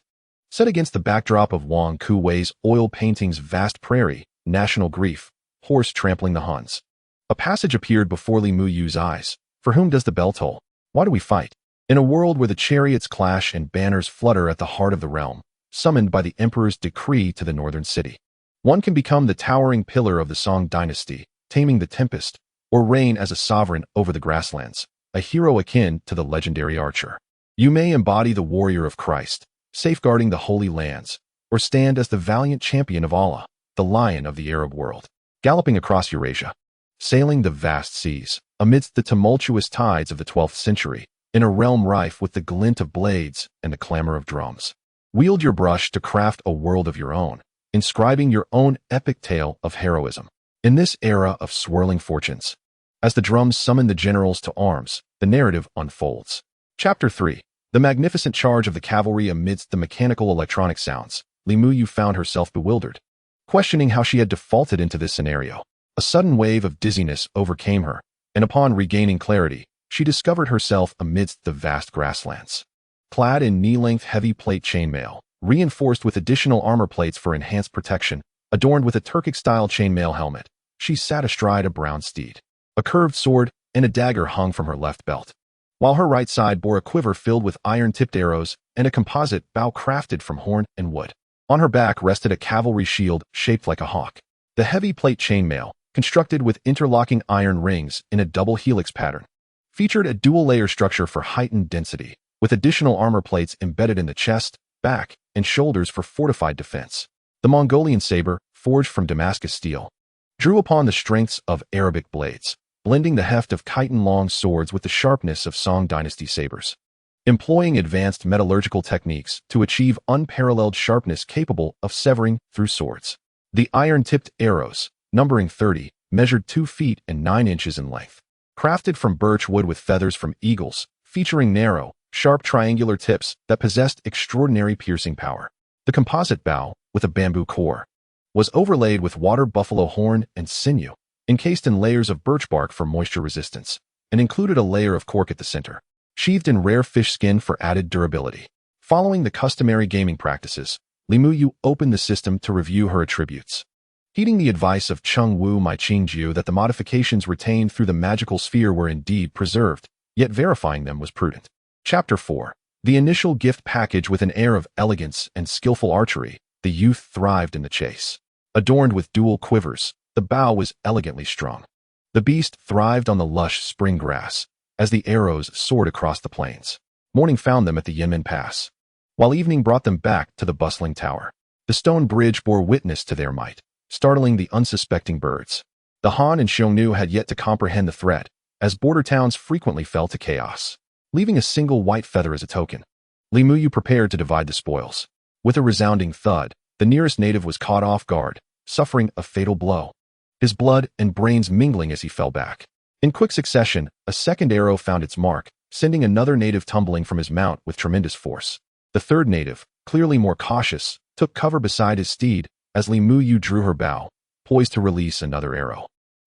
S1: Set against the backdrop of Wang Kuwei's oil painting's vast prairie, national grief, horse trampling the Huns. A passage appeared before Li Muyu's eyes. For whom does the bell toll? Why do we fight? In a world where the chariots clash and banners flutter at the heart of the realm, summoned by the Emperor's decree to the northern city, one can become the towering pillar of the Song dynasty, taming the tempest, or reign as a sovereign over the grasslands, a hero akin to the legendary archer. You may embody the warrior of Christ, safeguarding the holy lands, or stand as the valiant champion of Allah, the lion of the Arab world, galloping across Eurasia, sailing the vast seas, amidst the tumultuous tides of the 12th century, in a realm rife with the glint of blades and the clamor of drums. Wield your brush to craft a world of your own, inscribing your own epic tale of heroism. In this era of swirling fortunes, as the drums summon the generals to arms, the narrative unfolds. Chapter 3. The magnificent charge of the cavalry amidst the mechanical electronic sounds. Li Muyu found herself bewildered, questioning how she had defaulted into this scenario. A sudden wave of dizziness overcame her, and upon regaining clarity, she discovered herself amidst the vast grasslands. Clad in knee-length heavy plate chainmail, reinforced with additional armor plates for enhanced protection, adorned with a Turkic-style chainmail helmet, she sat astride a brown steed. A curved sword and a dagger hung from her left belt, while her right side bore a quiver filled with iron-tipped arrows and a composite bow crafted from horn and wood. On her back rested a cavalry shield shaped like a hawk. The heavy plate chainmail, constructed with interlocking iron rings in a double helix pattern, featured a dual-layer structure for heightened density, with additional armor plates embedded in the chest, back, and shoulders for fortified defense. The Mongolian saber, forged from Damascus steel, drew upon the strengths of Arabic blades, blending the heft of chitin-long swords with the sharpness of Song dynasty sabers. Employing advanced metallurgical techniques to achieve unparalleled sharpness capable of severing through swords. The iron-tipped arrows, numbering 30, measured 2 feet and 9 inches in length. Crafted from birch wood with feathers from eagles, featuring narrow, sharp triangular tips that possessed extraordinary piercing power. The composite bow, with a bamboo core, was overlaid with water buffalo horn and sinew, encased in layers of birch bark for moisture resistance, and included a layer of cork at the center, sheathed in rare fish skin for added durability. Following the customary gaming practices, Li Muyu opened the system to review her attributes. Heeding the advice of Cheng-Wu-My-Qing that the modifications retained through the magical sphere were indeed preserved, yet verifying them was prudent. Chapter 4. The initial gift package. With an air of elegance and skillful archery, the youth thrived in the chase. Adorned with dual quivers, the bow was elegantly strung. The beast thrived on the lush spring grass, as the arrows soared across the plains. Morning found them at the Yinmen Pass, while evening brought them back to the bustling tower. The stone bridge bore witness to their might, startling the unsuspecting birds. The Han and Xiongnu had yet to comprehend the threat, as border towns frequently fell to chaos, leaving a single white feather as a token. Li Muyu prepared to divide the spoils. With a resounding thud, the nearest native was caught off guard, suffering a fatal blow, his blood and brains mingling as he fell back. In quick succession, a second arrow found its mark, sending another native tumbling from his mount with tremendous force. The third native, clearly more cautious, took cover beside his steed as Li Muyu drew her bow, poised to release another arrow.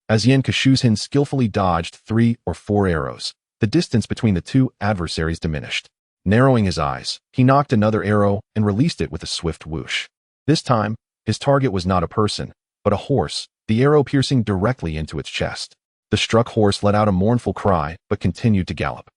S1: As Pincushion skillfully dodged 3 or 4 arrows, the distance between the two adversaries diminished. Narrowing his eyes, he nocked another arrow and released it with a swift whoosh. This time, his target was not a person, but a horse, the arrow piercing directly into its chest. The struck horse let out a mournful cry but continued to gallop,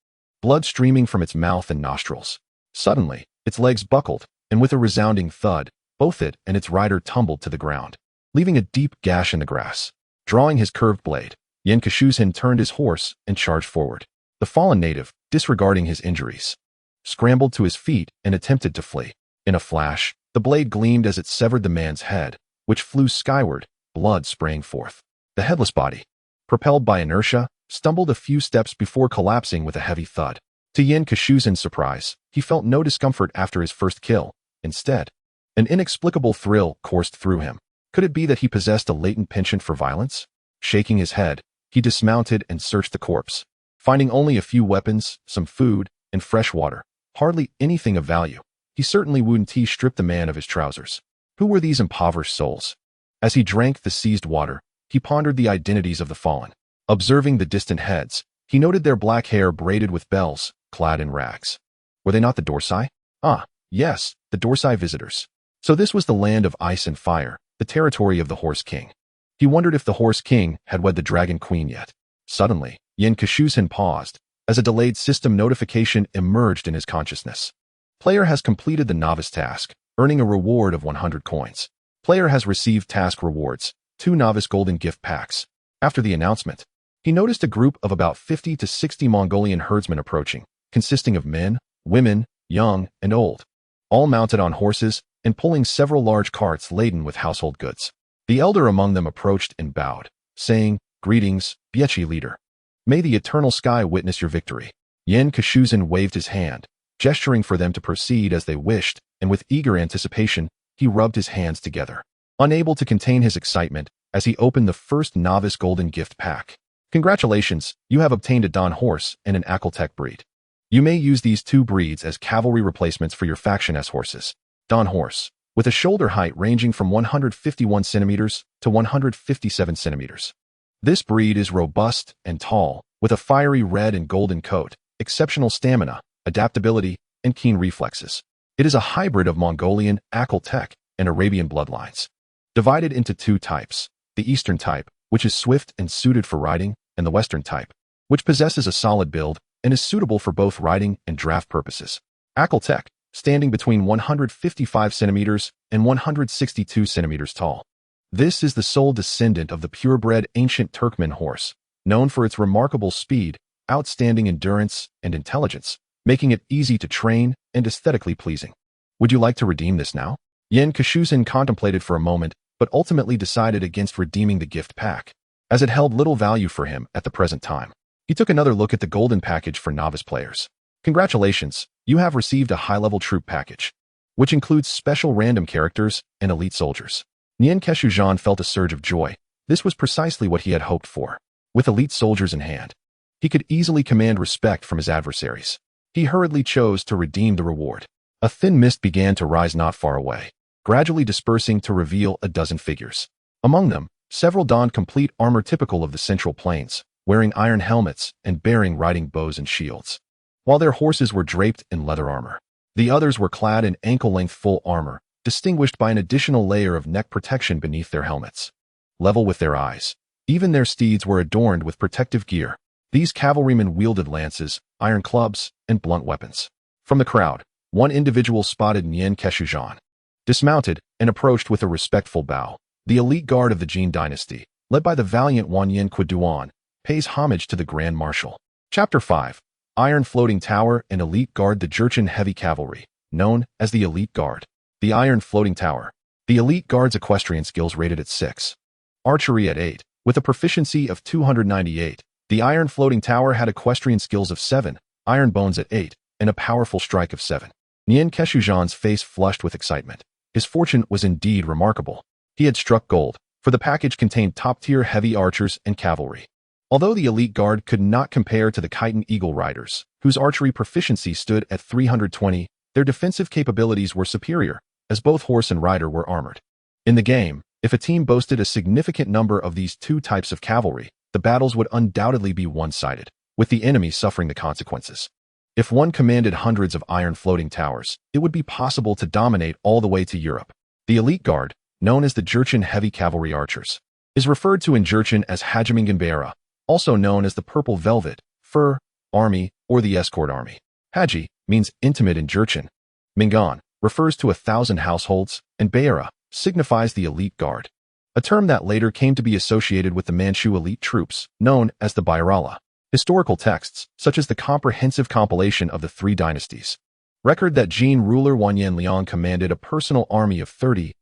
S1: blood streaming from its mouth and nostrils. Suddenly, its legs buckled, and with a resounding thud, both it and its rider tumbled to the ground, leaving a deep gash in the grass. Drawing his curved blade, Pincushion turned his horse and charged forward. The fallen native, disregarding his injuries, scrambled to his feet and attempted to flee. In a flash, the blade gleamed as it severed the man's head, which flew skyward, blood spraying forth. The headless body, propelled by inertia, stumbled a few steps before collapsing with a heavy thud. To Pincushion's surprise, he felt no discomfort after his first kill. Instead, an inexplicable thrill coursed through him. Could it be that he possessed a latent penchant for violence? Shaking his head, he dismounted and searched the corpse. Finding only a few weapons, some food, and fresh water, hardly anything of value, he certainly wouldn't strip the man of his trousers. Who were these impoverished souls? As he drank the seized water, he pondered the identities of the fallen. Observing the distant heads, he noted their black hair braided with bells, clad in rags. Were they not the Dorsai? Ah, yes, the Dorsai visitors. So this was the land of ice and fire, the territory of the Horse King. He wondered if the Horse King had wed the Dragon Queen yet. Suddenly, Pincushion paused, as a delayed system notification emerged in his consciousness. Player has completed the novice task, earning a reward of 100 coins. Player has received task rewards, 2 novice golden gift packs. After the announcement, he noticed a group of about 50 to 60 Mongolian herdsmen approaching, consisting of men, women, young, and old, all mounted on horses and pulling several large carts laden with household goods. The elder among them approached and bowed, saying, "Greetings, Biechi leader. May the eternal sky witness your victory." Pincushion waved his hand, gesturing for them to proceed as they wished, and with eager anticipation, he rubbed his hands together, unable to contain his excitement as he opened the first novice golden gift pack. "Congratulations, you have obtained a Don horse and an Akeltech breed. You may use these 2 breeds as cavalry replacements for your faction S horses. Don horse, with a shoulder height ranging from 151 centimeters to 157 centimeters. This breed is robust and tall, with a fiery red and golden coat, exceptional stamina, adaptability, and keen reflexes. It is a hybrid of Mongolian, Akeltech, and Arabian bloodlines. Divided into 2 types, the Eastern type, which is swift and suited for riding, and the Western type, which possesses a solid build and is suitable for both riding and draft purposes. Akeltech, standing between 155 centimeters and 162 centimeters tall. This is the sole descendant of the purebred ancient Turkmen horse, known for its remarkable speed, outstanding endurance, and intelligence, making it easy to train and aesthetically pleasing. Would you like to redeem this now? Pincushion contemplated for a moment, but ultimately decided against redeeming the gift pack, as it held little value for him at the present time. He took another look at the golden package for novice players. Congratulations, you have received a high-level troop package, which includes special random characters and elite soldiers. Pincushion felt a surge of joy. This was precisely what he had hoped for. With elite soldiers in hand, he could easily command respect from his adversaries. He hurriedly chose to redeem the reward. A thin mist began to rise not far away, gradually dispersing to reveal a dozen figures. Among them, several donned complete armor typical of the Central Plains, wearing iron helmets and bearing riding bows and shields, while their horses were draped in leather armor. The others were clad in ankle-length full armor, distinguished by an additional layer of neck protection beneath their helmets. Level with their eyes, even their steeds were adorned with protective gear. These cavalrymen wielded lances, iron clubs, and blunt weapons. From the crowd, one individual spotted Pincushion, dismounted, and approached with a respectful bow. The elite guard of the Jin dynasty, led by the valiant Wanyin, pays homage to the Grand Marshal. Chapter 5. Iron Floating Tower and Elite Guard. The Jurchen Heavy Cavalry, known as the Elite Guard. The Iron Floating Tower. The Elite Guard's equestrian skills rated at 6. Archery at 8. With a proficiency of 298, the Iron Floating Tower had equestrian skills of 7, iron bones at 8, and a powerful strike of 7. Pincushin's face flushed with excitement. His fortune was indeed remarkable. He had struck gold, for the package contained top-tier heavy archers and cavalry. Although the elite guard could not compare to the Khitan Eagle Riders, whose archery proficiency stood at 320, their defensive capabilities were superior, as both horse and rider were armored. In the game, if a team boasted a significant number of these two types of cavalry, the battles would undoubtedly be one-sided, with the enemy suffering the consequences. If one commanded hundreds of iron floating towers, it would be possible to dominate all the way to Europe. The elite guard, known as the Jurchen Heavy Cavalry Archers, is referred to in Jurchen as Hajiminganbera, also known as the Purple Velvet, Fur, Army, or the Escort Army. Haji means intimate in Jurchen. Mingan refers to 1,000 households, and Beara signifies the elite guard, a term that later came to be associated with the Manchu elite troops, known as the Bairala. Historical texts, such as the comprehensive compilation of the Three Dynasties, record that Jin ruler Wanyan Liang commanded a personal army of 30,000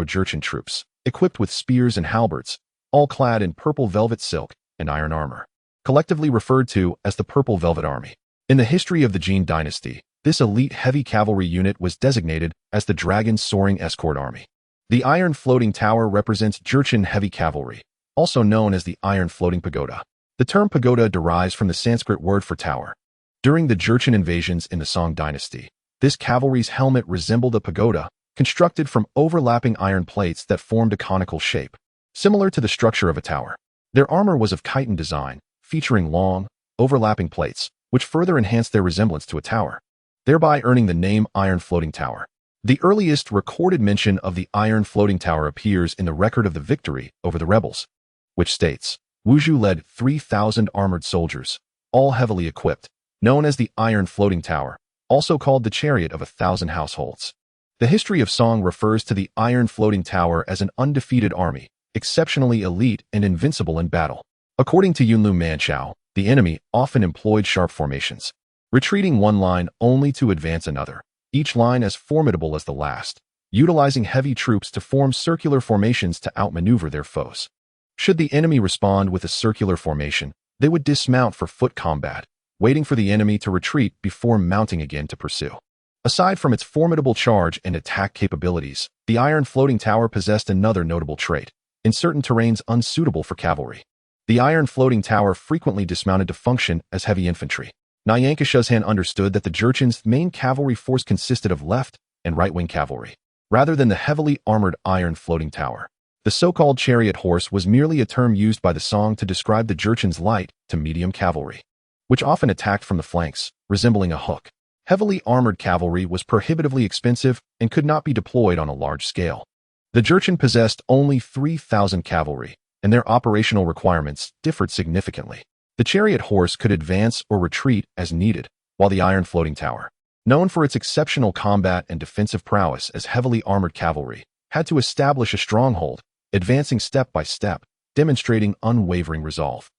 S1: Jurchen troops, equipped with spears and halberds, all clad in purple velvet silk and iron armor, collectively referred to as the Purple Velvet Army. In the history of the Jin dynasty, this elite heavy cavalry unit was designated as the Dragon Soaring Escort Army. The Iron Floating Tower represents Jurchen heavy cavalry, also known as the Iron Floating Pagoda. The term pagoda derives from the Sanskrit word for tower. During the Jurchen invasions in the Song dynasty, this cavalry's helmet resembled a pagoda, constructed from overlapping iron plates that formed a conical shape, similar to the structure of a tower. Their armor was of chitin design, featuring long, overlapping plates, which further enhanced their resemblance to a tower, thereby earning the name Iron Floating Tower. The earliest recorded mention of the Iron Floating Tower appears in the record of the victory over the rebels, which states, Wuju led 3,000 armored soldiers, all heavily equipped, known as the Iron Floating Tower, also called the Chariot of 1,000 Households. The history of Song refers to the Iron Floating Tower as an undefeated army, exceptionally elite and invincible in battle. According to Yunlu Manchao, the enemy often employed sharp formations, retreating one line only to advance another, each line as formidable as the last, utilizing heavy troops to form circular formations to outmaneuver their foes. Should the enemy respond with a circular formation, they would dismount for foot combat, waiting for the enemy to retreat before mounting again to pursue. Aside from its formidable charge and attack capabilities, the Iron Floating Tower possessed another notable trait: in certain terrains unsuitable for cavalry, the Iron Floating Tower frequently dismounted to function as heavy infantry. Nyankashuzhan understood that the Jurchen's main cavalry force consisted of left and right-wing cavalry, rather than the heavily armored Iron Floating Tower. The so-called chariot horse was merely a term used by the Song to describe the Jurchen's light to medium cavalry, which often attacked from the flanks, resembling a hook. Heavily armored cavalry was prohibitively expensive and could not be deployed on a large scale. The Jurchen possessed only 3,000 cavalry, and their operational requirements differed significantly. The chariot horse could advance or retreat as needed, while the Iron Floating Tower, known for its exceptional combat and defensive prowess as heavily armored cavalry, had to establish a stronghold, advancing step by step, demonstrating unwavering resolve,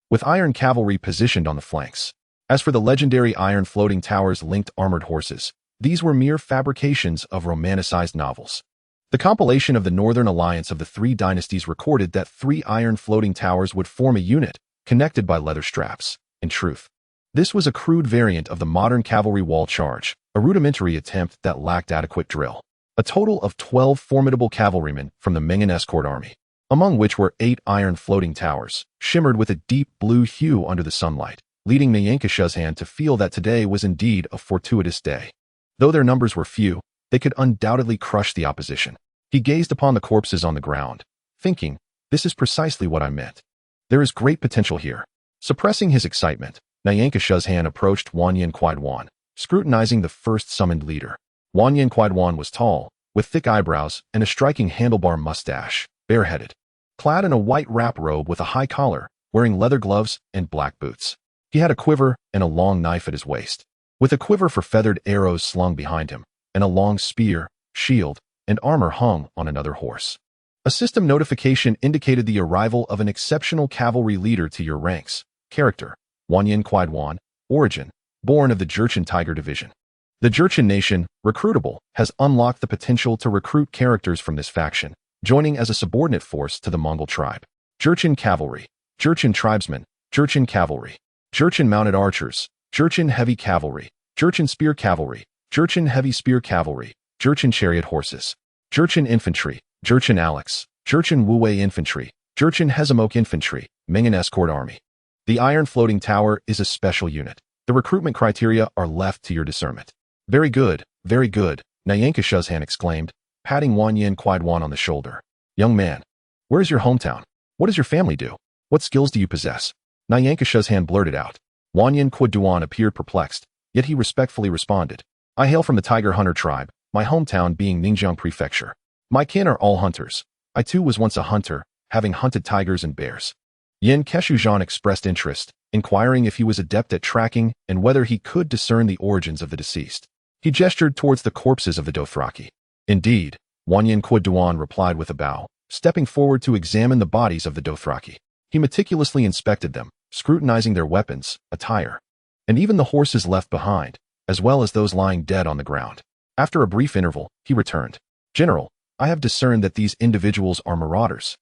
S1: with iron cavalry positioned on the flanks. As for the legendary Iron Floating Tower's linked armored horses, these were mere fabrications of romanticized novels. The compilation of the Northern Alliance of the Three Dynasties recorded that 3 iron floating towers would form a unit, connected by leather straps. In truth, this was a crude variant of the modern cavalry wall charge, a rudimentary attempt that lacked adequate drill. A total of 12 formidable cavalrymen from the Mengan escort army, among which were 8 iron floating towers, shimmered with a deep blue hue under the sunlight, leading Nyankashuzhan to feel that today was indeed a fortuitous day. Though their numbers were few, they could undoubtedly crush the opposition. He gazed upon the corpses on the ground, thinking, this is precisely what I meant. There is great potential here. Suppressing his excitement, Nyankashuzhan approached Wanyan Kwaidwan, scrutinizing the first summoned leader. Wanyan Kwaidwan was tall, with thick eyebrows and a striking handlebar mustache, bareheaded, clad in a white wrap robe with a high collar, wearing leather gloves and black boots. He had a quiver and a long knife at his waist, with a quiver for feathered arrows slung behind him, and a long spear, shield, and armor hung on another horse. A system notification indicated the arrival of an exceptional cavalry leader to your ranks. Character: Wanyan Kwaidwan. Origin: born of the Jurchen Tiger Division. The Jurchen nation, recruitable, has unlocked the potential to recruit characters from this faction, joining as a subordinate force to the Mongol tribe. Jurchen Cavalry, Jurchen Tribesmen, Jurchen Cavalry, Jurchen Mounted Archers, Jurchen Heavy Cavalry, Jurchen Spear Cavalry, Jurchen Heavy Spear Cavalry, Jurchen Chariot Horses, Jurchen Infantry, Jurchen Alex, Jurchen Wuwei Infantry, Jurchen Hezamok Infantry, Mingen Escort Army. The Iron Floating Tower is a special unit. The recruitment criteria are left to your discernment. Very good, Nyanka Shuzhan exclaimed, patting Wan Yin Quaidwan on the shoulder. Young man, where is your hometown? What does your family do? What skills do you possess? Nyanka Shuzhan blurted out. Wan Yin Quaidwan appeared perplexed, yet he respectfully responded. I hail from the Tiger Hunter tribe, my hometown being Ningjiang Prefecture. My kin are all hunters. I too was once a hunter, having hunted tigers and bears. Yin Keshujan expressed interest, inquiring if he was adept at tracking and whether he could discern the origins of the deceased. He gestured towards the corpses of the Dothraki. Indeed, Wan Yin Quaidwan replied with a bow, stepping forward to examine the bodies of the Dothraki. He meticulously inspected them, scrutinizing their weapons, attire, and even the horses left behind, as well as those lying dead on the ground. After a brief interval, he returned. General, I have discerned that these individuals are marauders.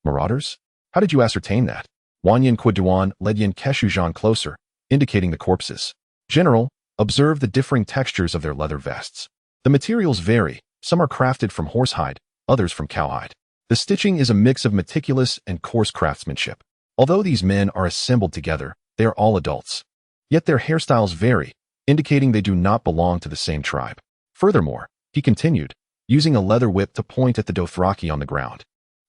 S1: Marauders? How did you ascertain that? Wan Yin Quaidwan led Yin Keshujan closer, indicating the corpses. General, observe the differing textures of their leather vests. The materials vary, some are crafted from horsehide, others from cowhide. The stitching is a mix of meticulous and coarse craftsmanship. Although these men are assembled together, they are all adults. Yet their hairstyles vary, indicating they do not belong to the same tribe. Furthermore, he continued, using a leather whip to point at the Dothraki on the ground.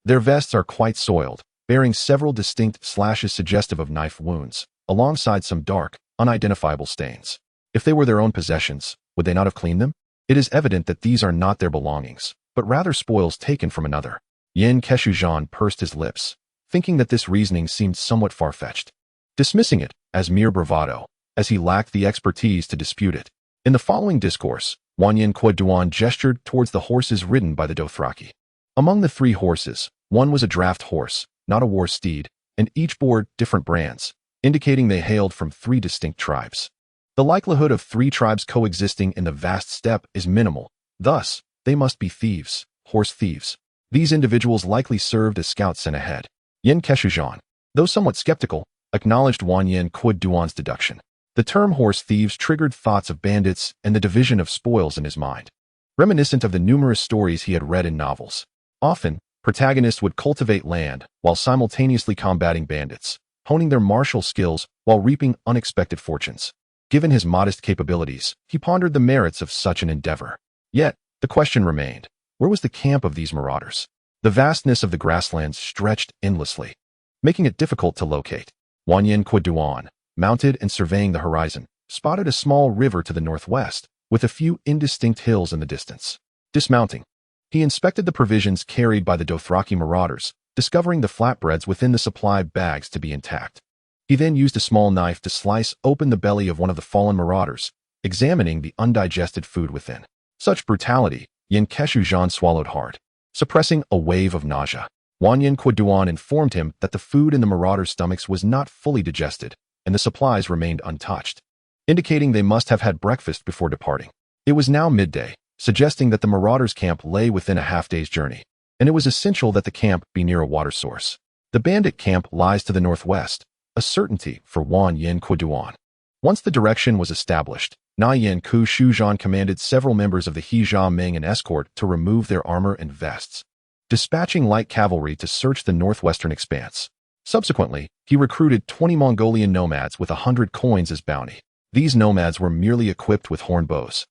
S1: Their vests are quite soiled, bearing several distinct slashes suggestive of knife wounds, alongside some dark, unidentifiable stains. If they were their own possessions, would they not have cleaned them? It is evident that these are not their belongings, but rather spoils taken from another. Yin Keshujan pursed his lips, thinking that this reasoning seemed somewhat far-fetched, dismissing it as mere bravado, as he lacked the expertise to dispute it. In the following discourse, Wan Yin Quaidwan gestured towards the horses ridden by the Dothraki. Among the 3 horses, one was a draft horse, not a war steed, and each bore different brands, indicating they hailed from 3 distinct tribes. The likelihood of 3 tribes coexisting in the vast steppe is minimal, thus, they must be thieves, horse thieves. These individuals likely served as scouts sent ahead. Yin Keshujan, though somewhat skeptical, acknowledged Wan Yin Quaidwan's deduction. The term horse thieves triggered thoughts of bandits and the division of spoils in his mind, reminiscent of the numerous stories he had read in novels. Often, protagonists would cultivate land while simultaneously combating bandits, honing their martial skills while reaping unexpected fortunes. Given his modest capabilities, he pondered the merits of such an endeavor. Yet, the question remained, where was the camp of these marauders? The vastness of the grasslands stretched endlessly, making it difficult to locate. Wan Yin Quaidwan, mounted and surveying the horizon, spotted a small river to the northwest, with a few indistinct hills in the distance. Dismounting, he inspected the provisions carried by the Dothraki marauders, discovering the flatbreads within the supply bags to be intact. He then used a small knife to slice open the belly of one of the fallen marauders, examining the undigested food within. Such brutality, Yin Keshujan swallowed hard, suppressing a wave of nausea. Wan Yin Quaidwan informed him that the food in the marauders' stomachs was not fully digested, and the supplies remained untouched, indicating they must have had breakfast before departing. It was now midday, suggesting that the marauders' camp lay within a half-day's journey, and it was essential that the camp be near a water source. The bandit camp lies to the northwest, a certainty for Wan Yin Quaidwan. Once the direction was established, Na Yin Keshujan commanded several members of the Hijia Ming and escort to remove their armor and vests, dispatching light cavalry to search the northwestern expanse. Subsequently, he recruited 20 Mongolian nomads with 100 coins as bounty. These nomads were merely equipped with horn bows,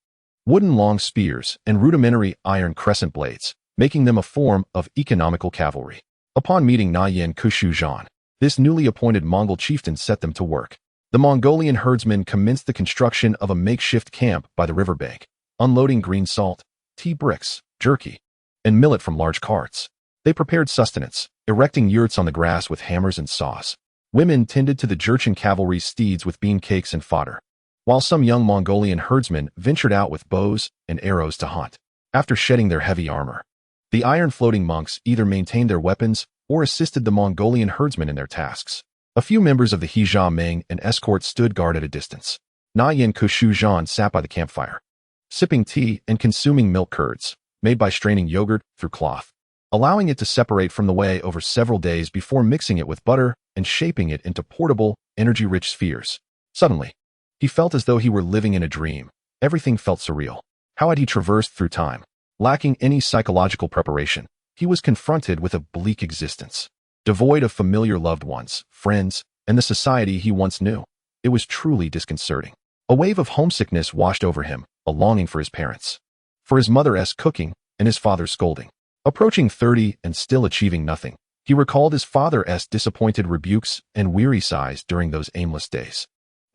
S1: wooden long spears, and rudimentary iron crescent blades, making them a form of economical cavalry. Upon meeting Na Yin Keshujan, this newly appointed Mongol chieftain set them to work. The Mongolian herdsmen commenced the construction of a makeshift camp by the riverbank, unloading green salt, tea bricks, jerky, and millet from large carts. They prepared sustenance, erecting yurts on the grass with hammers and saws. Women tended to the Jurchen cavalry's steeds with bean cakes and fodder, while some young Mongolian herdsmen ventured out with bows and arrows to hunt. After shedding their heavy armor, the iron-floating monks either maintained their weapons or assisted the Mongolian herdsmen in their tasks. A few members of the Hijia Ming and escort stood guard at a distance. Na Yin Keshujan sat by the campfire, sipping tea and consuming milk curds, made by straining yogurt through cloth, allowing it to separate from the whey over several days before mixing it with butter and shaping it into portable, energy-rich spheres. Suddenly, he felt as though he were living in a dream. Everything felt surreal. How had he traversed through time, lacking any psychological preparation, he was confronted with a bleak existence. Devoid of familiar loved ones, friends, and the society he once knew. It was truly disconcerting. A wave of homesickness washed over him, a longing for his parents, for his mother's cooking, and his father's scolding. Approaching 30 and still achieving nothing, he recalled his father's disappointed rebukes and weary sighs during those aimless days.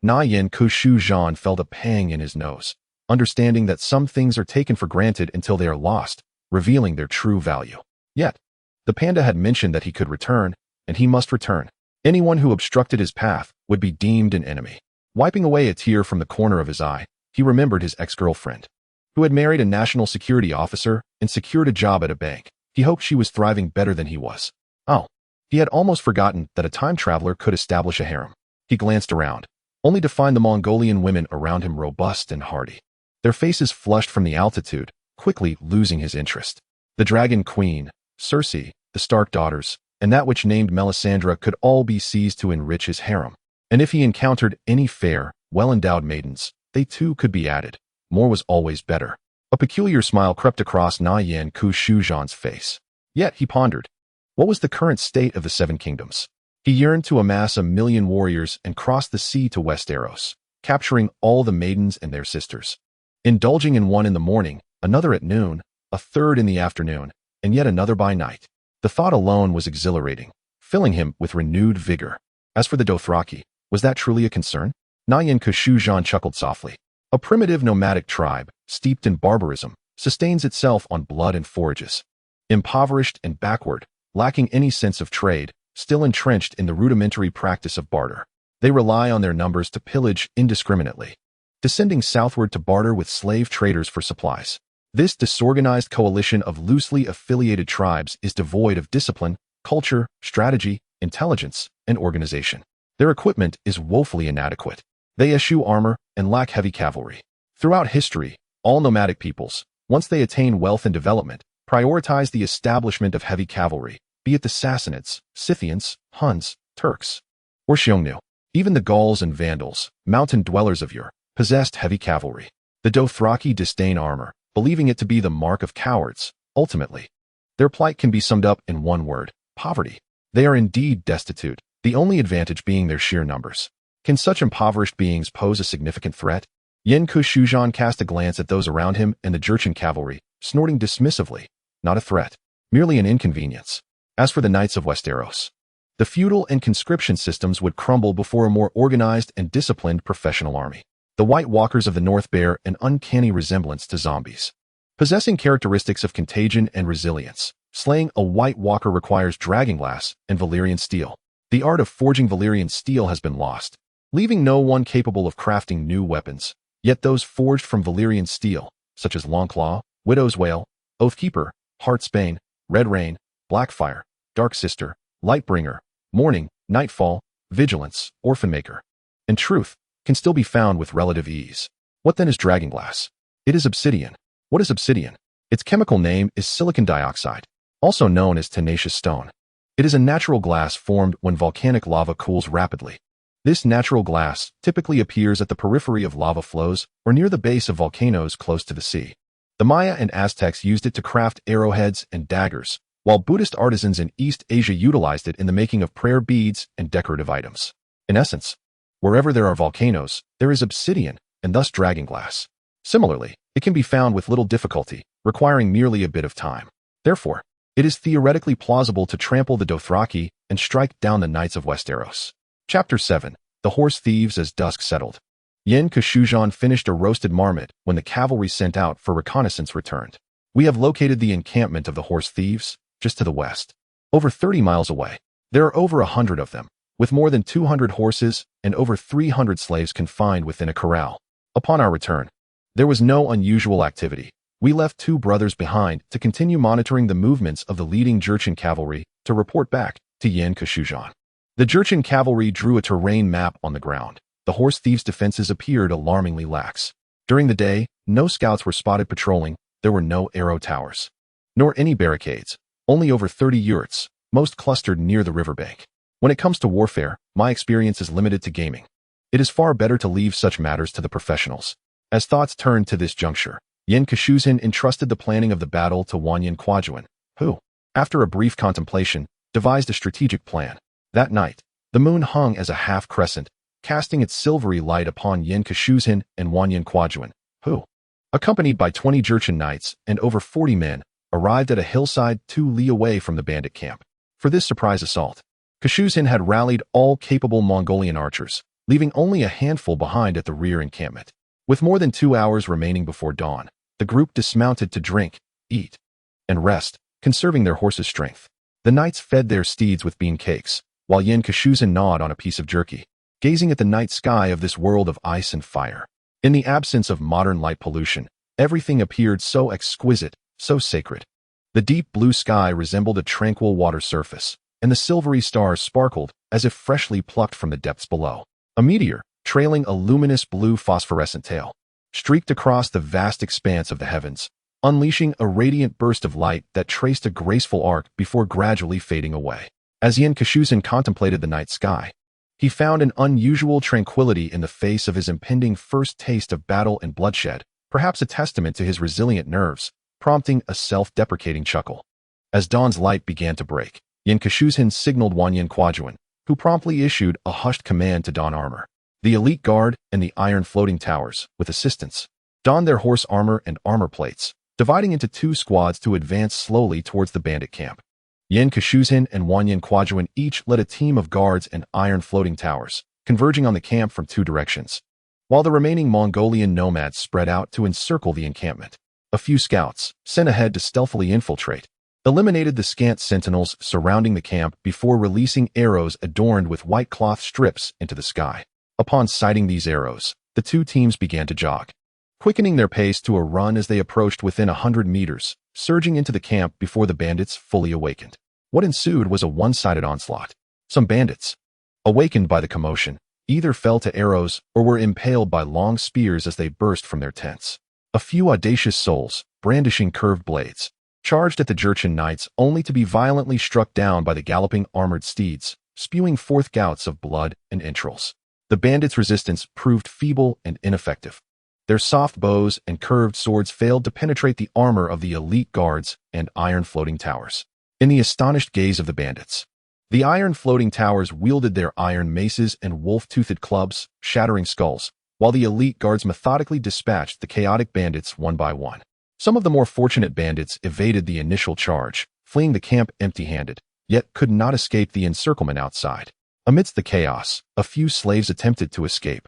S1: Kushu felt a pang in his nose, understanding that some things are taken for granted until they are lost, revealing their true value. Yet, the panda had mentioned that he could return, and he must return. Anyone who obstructed his path would be deemed an enemy. Wiping away a tear from the corner of his eye, he remembered his ex-girlfriend, who had married a national security officer and secured a job at a bank. He hoped she was thriving better than he was. Oh, he had almost forgotten that a time traveler could establish a harem. He glanced around, only to find the Mongolian women around him robust and hardy. Their faces flushed from the altitude, quickly losing his interest. The Dragon Queen, Cersei, the Stark daughters, and that which named Melisandre could all be seized to enrich his harem. And if he encountered any fair, well-endowed maidens, they too could be added. More was always better. A peculiar smile crept across Kushu's face. Yet he pondered. What was the current state of the Seven Kingdoms? He yearned to amass 1,000,000 warriors and cross the sea to Westeros, capturing all the maidens and their sisters. Indulging in one in the morning, another at noon, a third in the afternoon, and yet another by night. The thought alone was exhilarating, filling him with renewed vigor. As for the Dothraki, was that truly a concern? Kushu chuckled softly. A primitive nomadic tribe, steeped in barbarism, sustains itself on blood and forages. Impoverished and backward, lacking any sense of trade, still entrenched in the rudimentary practice of barter. They rely on their numbers to pillage indiscriminately, descending southward to barter with slave traders for supplies. This disorganized coalition of loosely affiliated tribes is devoid of discipline, culture, strategy, intelligence, and organization. Their equipment is woefully inadequate. They eschew armor and lack heavy cavalry. Throughout history, all nomadic peoples, once they attain wealth and development, prioritize the establishment of heavy cavalry, be it the Sassanids, Scythians, Huns, Turks, or Xiongnu. Even the Gauls and Vandals, mountain dwellers of Ur, possessed heavy cavalry. The Dothraki disdain armor, believing it to be the mark of cowards. Ultimately, their plight can be summed up in one word: poverty. They are indeed destitute, the only advantage being their sheer numbers. Can such impoverished beings pose a significant threat? Kushu cast a glance at those around him and the Jurchen cavalry, snorting dismissively. Not a threat, merely an inconvenience. As for the Knights of Westeros, the feudal and conscription systems would crumble before a more organized and disciplined professional army. The White Walkers of the North bear an uncanny resemblance to zombies. Possessing characteristics of contagion and resilience, slaying a White Walker requires dragonglass and Valyrian steel. The art of forging Valyrian steel has been lost, leaving no one capable of crafting new weapons. Yet those forged from Valyrian steel, such as Longclaw, Widow's Wail, Oathkeeper, Heartsbane, Red Rain, Blackfire, Dark Sister, Lightbringer, Morning, Nightfall, Vigilance, Orphanmaker, and Truth, can still be found with relative ease. What then is dragonglass? It is obsidian. What is obsidian? Its chemical name is silicon dioxide, also known as tenacious stone. It is a natural glass formed when volcanic lava cools rapidly. This natural glass typically appears at the periphery of lava flows or near the base of volcanoes close to the sea. The Maya and Aztecs used it to craft arrowheads and daggers, while Buddhist artisans in East Asia utilized it in the making of prayer beads and decorative items. In essence, wherever there are volcanoes, there is obsidian, and thus dragonglass. Similarly, it can be found with little difficulty, requiring merely a bit of time. Therefore, it is theoretically plausible to trample the Dothraki and strike down the Knights of Westeros. Chapter 7. The Horse Thieves as Dusk Settled. Kushu finished a roasted marmot when the cavalry sent out for reconnaissance returned. We have located the encampment of the Horse Thieves, just to the west. Over 30 miles away. There are over 100 of them, with more than 200 horses and over 300 slaves confined within a corral. Upon our return, there was no unusual activity. We left 2 brothers behind to continue monitoring the movements of the leading Jurchen cavalry to report back to Kushu. The Jurchen cavalry drew a terrain map on the ground. The Horse Thieves' defenses appeared alarmingly lax. During the day, no scouts were spotted patrolling. There were no arrow towers, nor any barricades, only over 30 yurts, most clustered near the riverbank. When it comes to warfare, my experience is limited to gaming. It is far better to leave such matters to the professionals. As thoughts turned to this juncture, Kushu entrusted the planning of the battle to Wanyan Kwajuan, who, After a brief contemplation, devised a strategic plan. That night, the moon hung as a half-crescent, casting its silvery light upon Pincushion and Westerosi, who, accompanied by 20 Jurchen knights and over 40 men, arrived at a hillside 2 li away from the bandit camp. For this surprise assault, Pincushion had rallied all capable Mongolian archers, leaving only a handful behind at the rear encampment. With more than 2 hours remaining before dawn, the group dismounted to drink, eat, and rest, conserving their horses' strength. The knights fed their steeds with bean cakes, while Pincushion gnawed on a piece of jerky, gazing at the night sky of this world of ice and fire. In the absence of modern light pollution, everything appeared so exquisite, so sacred. The deep blue sky resembled a tranquil water surface, and the silvery stars sparkled as if freshly plucked from the depths below. A meteor, trailing a luminous blue phosphorescent tail, streaked across the vast expanse of the heavens, unleashing a radiant burst of light that traced a graceful arc before gradually fading away. As Pincushion contemplated the night sky, he found an unusual tranquility in the face of his impending first taste of battle and bloodshed, perhaps a testament to his resilient nerves, prompting a self-deprecating chuckle. As dawn's light began to break, Pincushion signaled Westerosi, who promptly issued a hushed command to don armor. The elite guard and the iron floating towers, with assistants, donned their horse armor and armor plates, dividing into 2 squads to advance slowly towards the bandit camp. Pincushion and Westerosi each led a team of guards and iron floating towers, converging on the camp from 2 directions, while the remaining Mongolian nomads spread out to encircle the encampment. A few scouts, sent ahead to stealthily infiltrate, eliminated the scant sentinels surrounding the camp before releasing arrows adorned with white cloth strips into the sky. Upon sighting these arrows, the 2 teams began to jog, quickening their pace to a run as they approached within 100 meters, surging into the camp before the bandits fully awakened. What ensued was a one-sided onslaught. Some bandits, awakened by the commotion, either fell to arrows or were impaled by long spears as they burst from their tents. A few audacious souls, brandishing curved blades, charged at the Jurchen knights only to be violently struck down by the galloping armored steeds, spewing forth gouts of blood and entrails. The bandits' resistance proved feeble and ineffective. Their soft bows and curved swords failed to penetrate the armor of the elite guards and iron floating towers. In the astonished gaze of the bandits, the iron floating towers wielded their iron maces and wolf-toothed clubs, shattering skulls, while the elite guards methodically dispatched the chaotic bandits one by one. Some of the more fortunate bandits evaded the initial charge, fleeing the camp empty-handed, yet could not escape the encirclement outside. Amidst the chaos, a few slaves attempted to escape,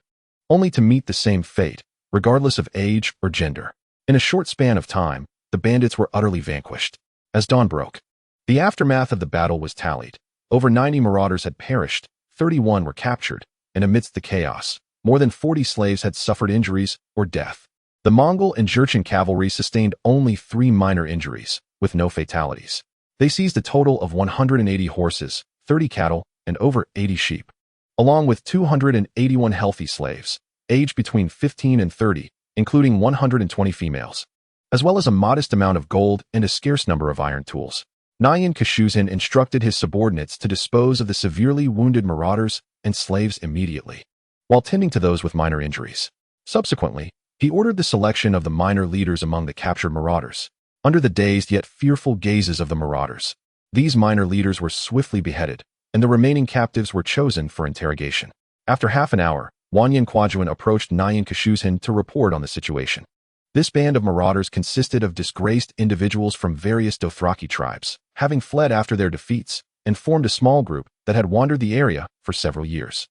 S1: only to meet the same fate, regardless of age or gender. In a short span of time, the bandits were utterly vanquished. As dawn broke, the aftermath of the battle was tallied. Over 90 marauders had perished, 31 were captured, and amidst the chaos, more than 40 slaves had suffered injuries or death. The Mongol and Jurchen cavalry sustained only 3 minor injuries, with no fatalities. They seized a total of 180 horses, 30 cattle, and over 80 sheep, along with 281 healthy slaves, aged between 15 and 30, including 120 females, as well as a modest amount of gold and a scarce number of iron tools. Pincushion instructed his subordinates to dispose of the severely wounded marauders and slaves immediately, while tending to those with minor injuries. Subsequently, he ordered the selection of the minor leaders among the captured marauders. Under the dazed yet fearful gazes of the marauders, these minor leaders were swiftly beheaded, and the remaining captives were chosen for interrogation. After half an hour, Westerosi approached Pincushion to report on the situation. This band of marauders consisted of disgraced individuals from various Dothraki tribes, having fled after their defeats, and formed a small group that had wandered the area for several years.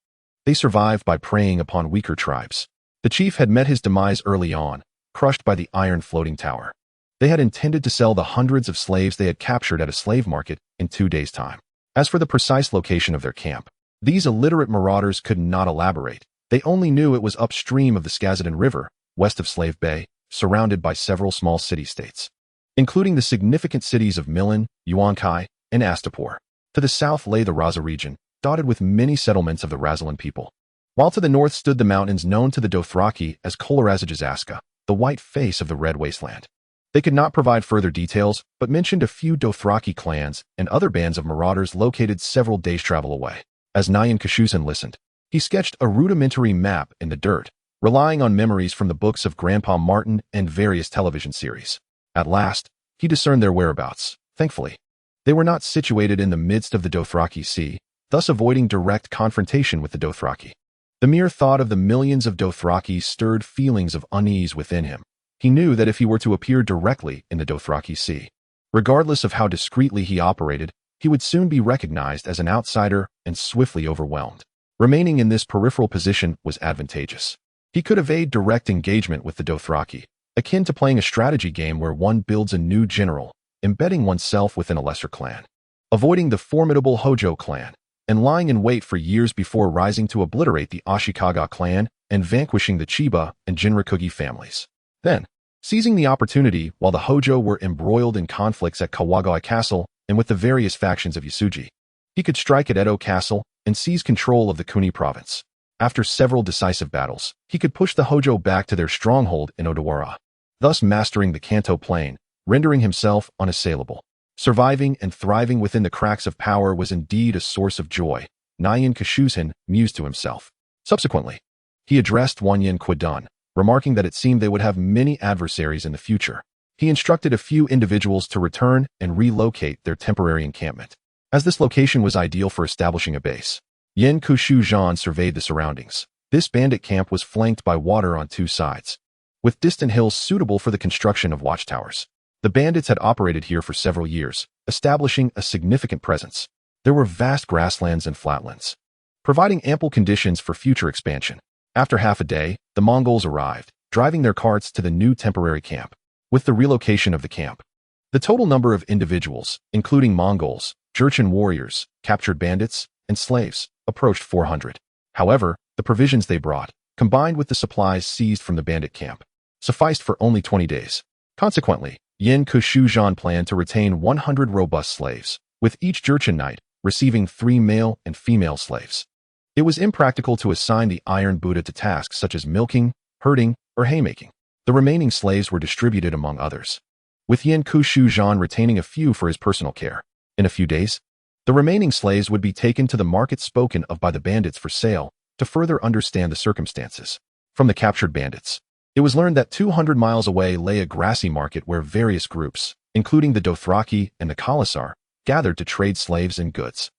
S1: They survived by preying upon weaker tribes. The chief had met his demise early on, crushed by the iron floating tower. They had intended to sell the hundreds of slaves they had captured at a slave market in 2 days' time. As for the precise location of their camp, these illiterate marauders could not elaborate. They only knew it was upstream of the Skazadin River, west of Slave Bay, surrounded by several small city-states, including the significant cities of Milan, Yuankai, and Astapor. To the south lay the Raza region, dotted with many settlements of the Razalan people, while to the north stood the mountains known to the Dothraki as Khalasaras, the white face of the Red Wasteland. They could not provide further details, but mentioned a few Dothraki clans and other bands of marauders located several days' travel away. As Pincushion listened, he sketched a rudimentary map in the dirt, relying on memories from the books of Grandpa Martin and various television series. At last, he discerned their whereabouts, thankfully. They were not situated in the midst of the Dothraki Sea, thus avoiding direct confrontation with the Dothraki. The mere thought of the millions of Dothraki stirred feelings of unease within him. He knew that if he were to appear directly in the Dothraki Sea, regardless of how discreetly he operated, he would soon be recognized as an outsider and swiftly overwhelmed. Remaining in this peripheral position was advantageous. He could evade direct engagement with the Dothraki, akin to playing a strategy game where one builds a new general, embedding oneself within a lesser clan, avoiding the formidable Hojo clan, and lying in wait for years before rising to obliterate the Ashikaga clan and vanquishing the Chiba and Jinrakugi families. Then, seizing the opportunity while the Hojo were embroiled in conflicts at Kawagai Castle and with the various factions of Yasuji, he could strike at Edo Castle and seize control of the Kuni province. After several decisive battles, he could push the Hojo back to their stronghold in Odawara, thus mastering the Kanto Plain, rendering himself unassailable. Surviving and thriving within the cracks of power was indeed a source of joy, Nyan Kashuzen mused to himself. Subsequently, he addressed Wanyan Quidun, remarking that it seemed they would have many adversaries in the future. He instructed a few individuals to return and relocate their temporary encampment, as this location was ideal for establishing a base. Yen Kushu-Zhan surveyed the surroundings. This bandit camp was flanked by water on two sides, with distant hills suitable for the construction of watchtowers. The bandits had operated here for several years, establishing a significant presence. There were vast grasslands and flatlands, providing ample conditions for future expansion. After half a day, the Mongols arrived, driving their carts to the new temporary camp. With the relocation of the camp, the total number of individuals, including Mongols, Jurchen warriors, captured bandits, and slaves, approached 400. However, the provisions they brought, combined with the supplies seized from the bandit camp, sufficed for only 20 days. Consequently, Yen Kushu-Zhan planned to retain 100 robust slaves, with each Jurchen knight receiving 3 male and female slaves. It was impractical to assign the Iron Buddha to tasks such as milking, herding, or haymaking. The remaining slaves were distributed among others, with Yen Kushu-Zhan retaining a few for his personal care. In a few days, the remaining slaves would be taken to the market spoken of by the bandits for sale to further understand the circumstances. From the captured bandits, it was learned that 200 miles away lay a grassy market where various groups, including the Dothraki and the Khalasar, gathered to trade slaves and goods.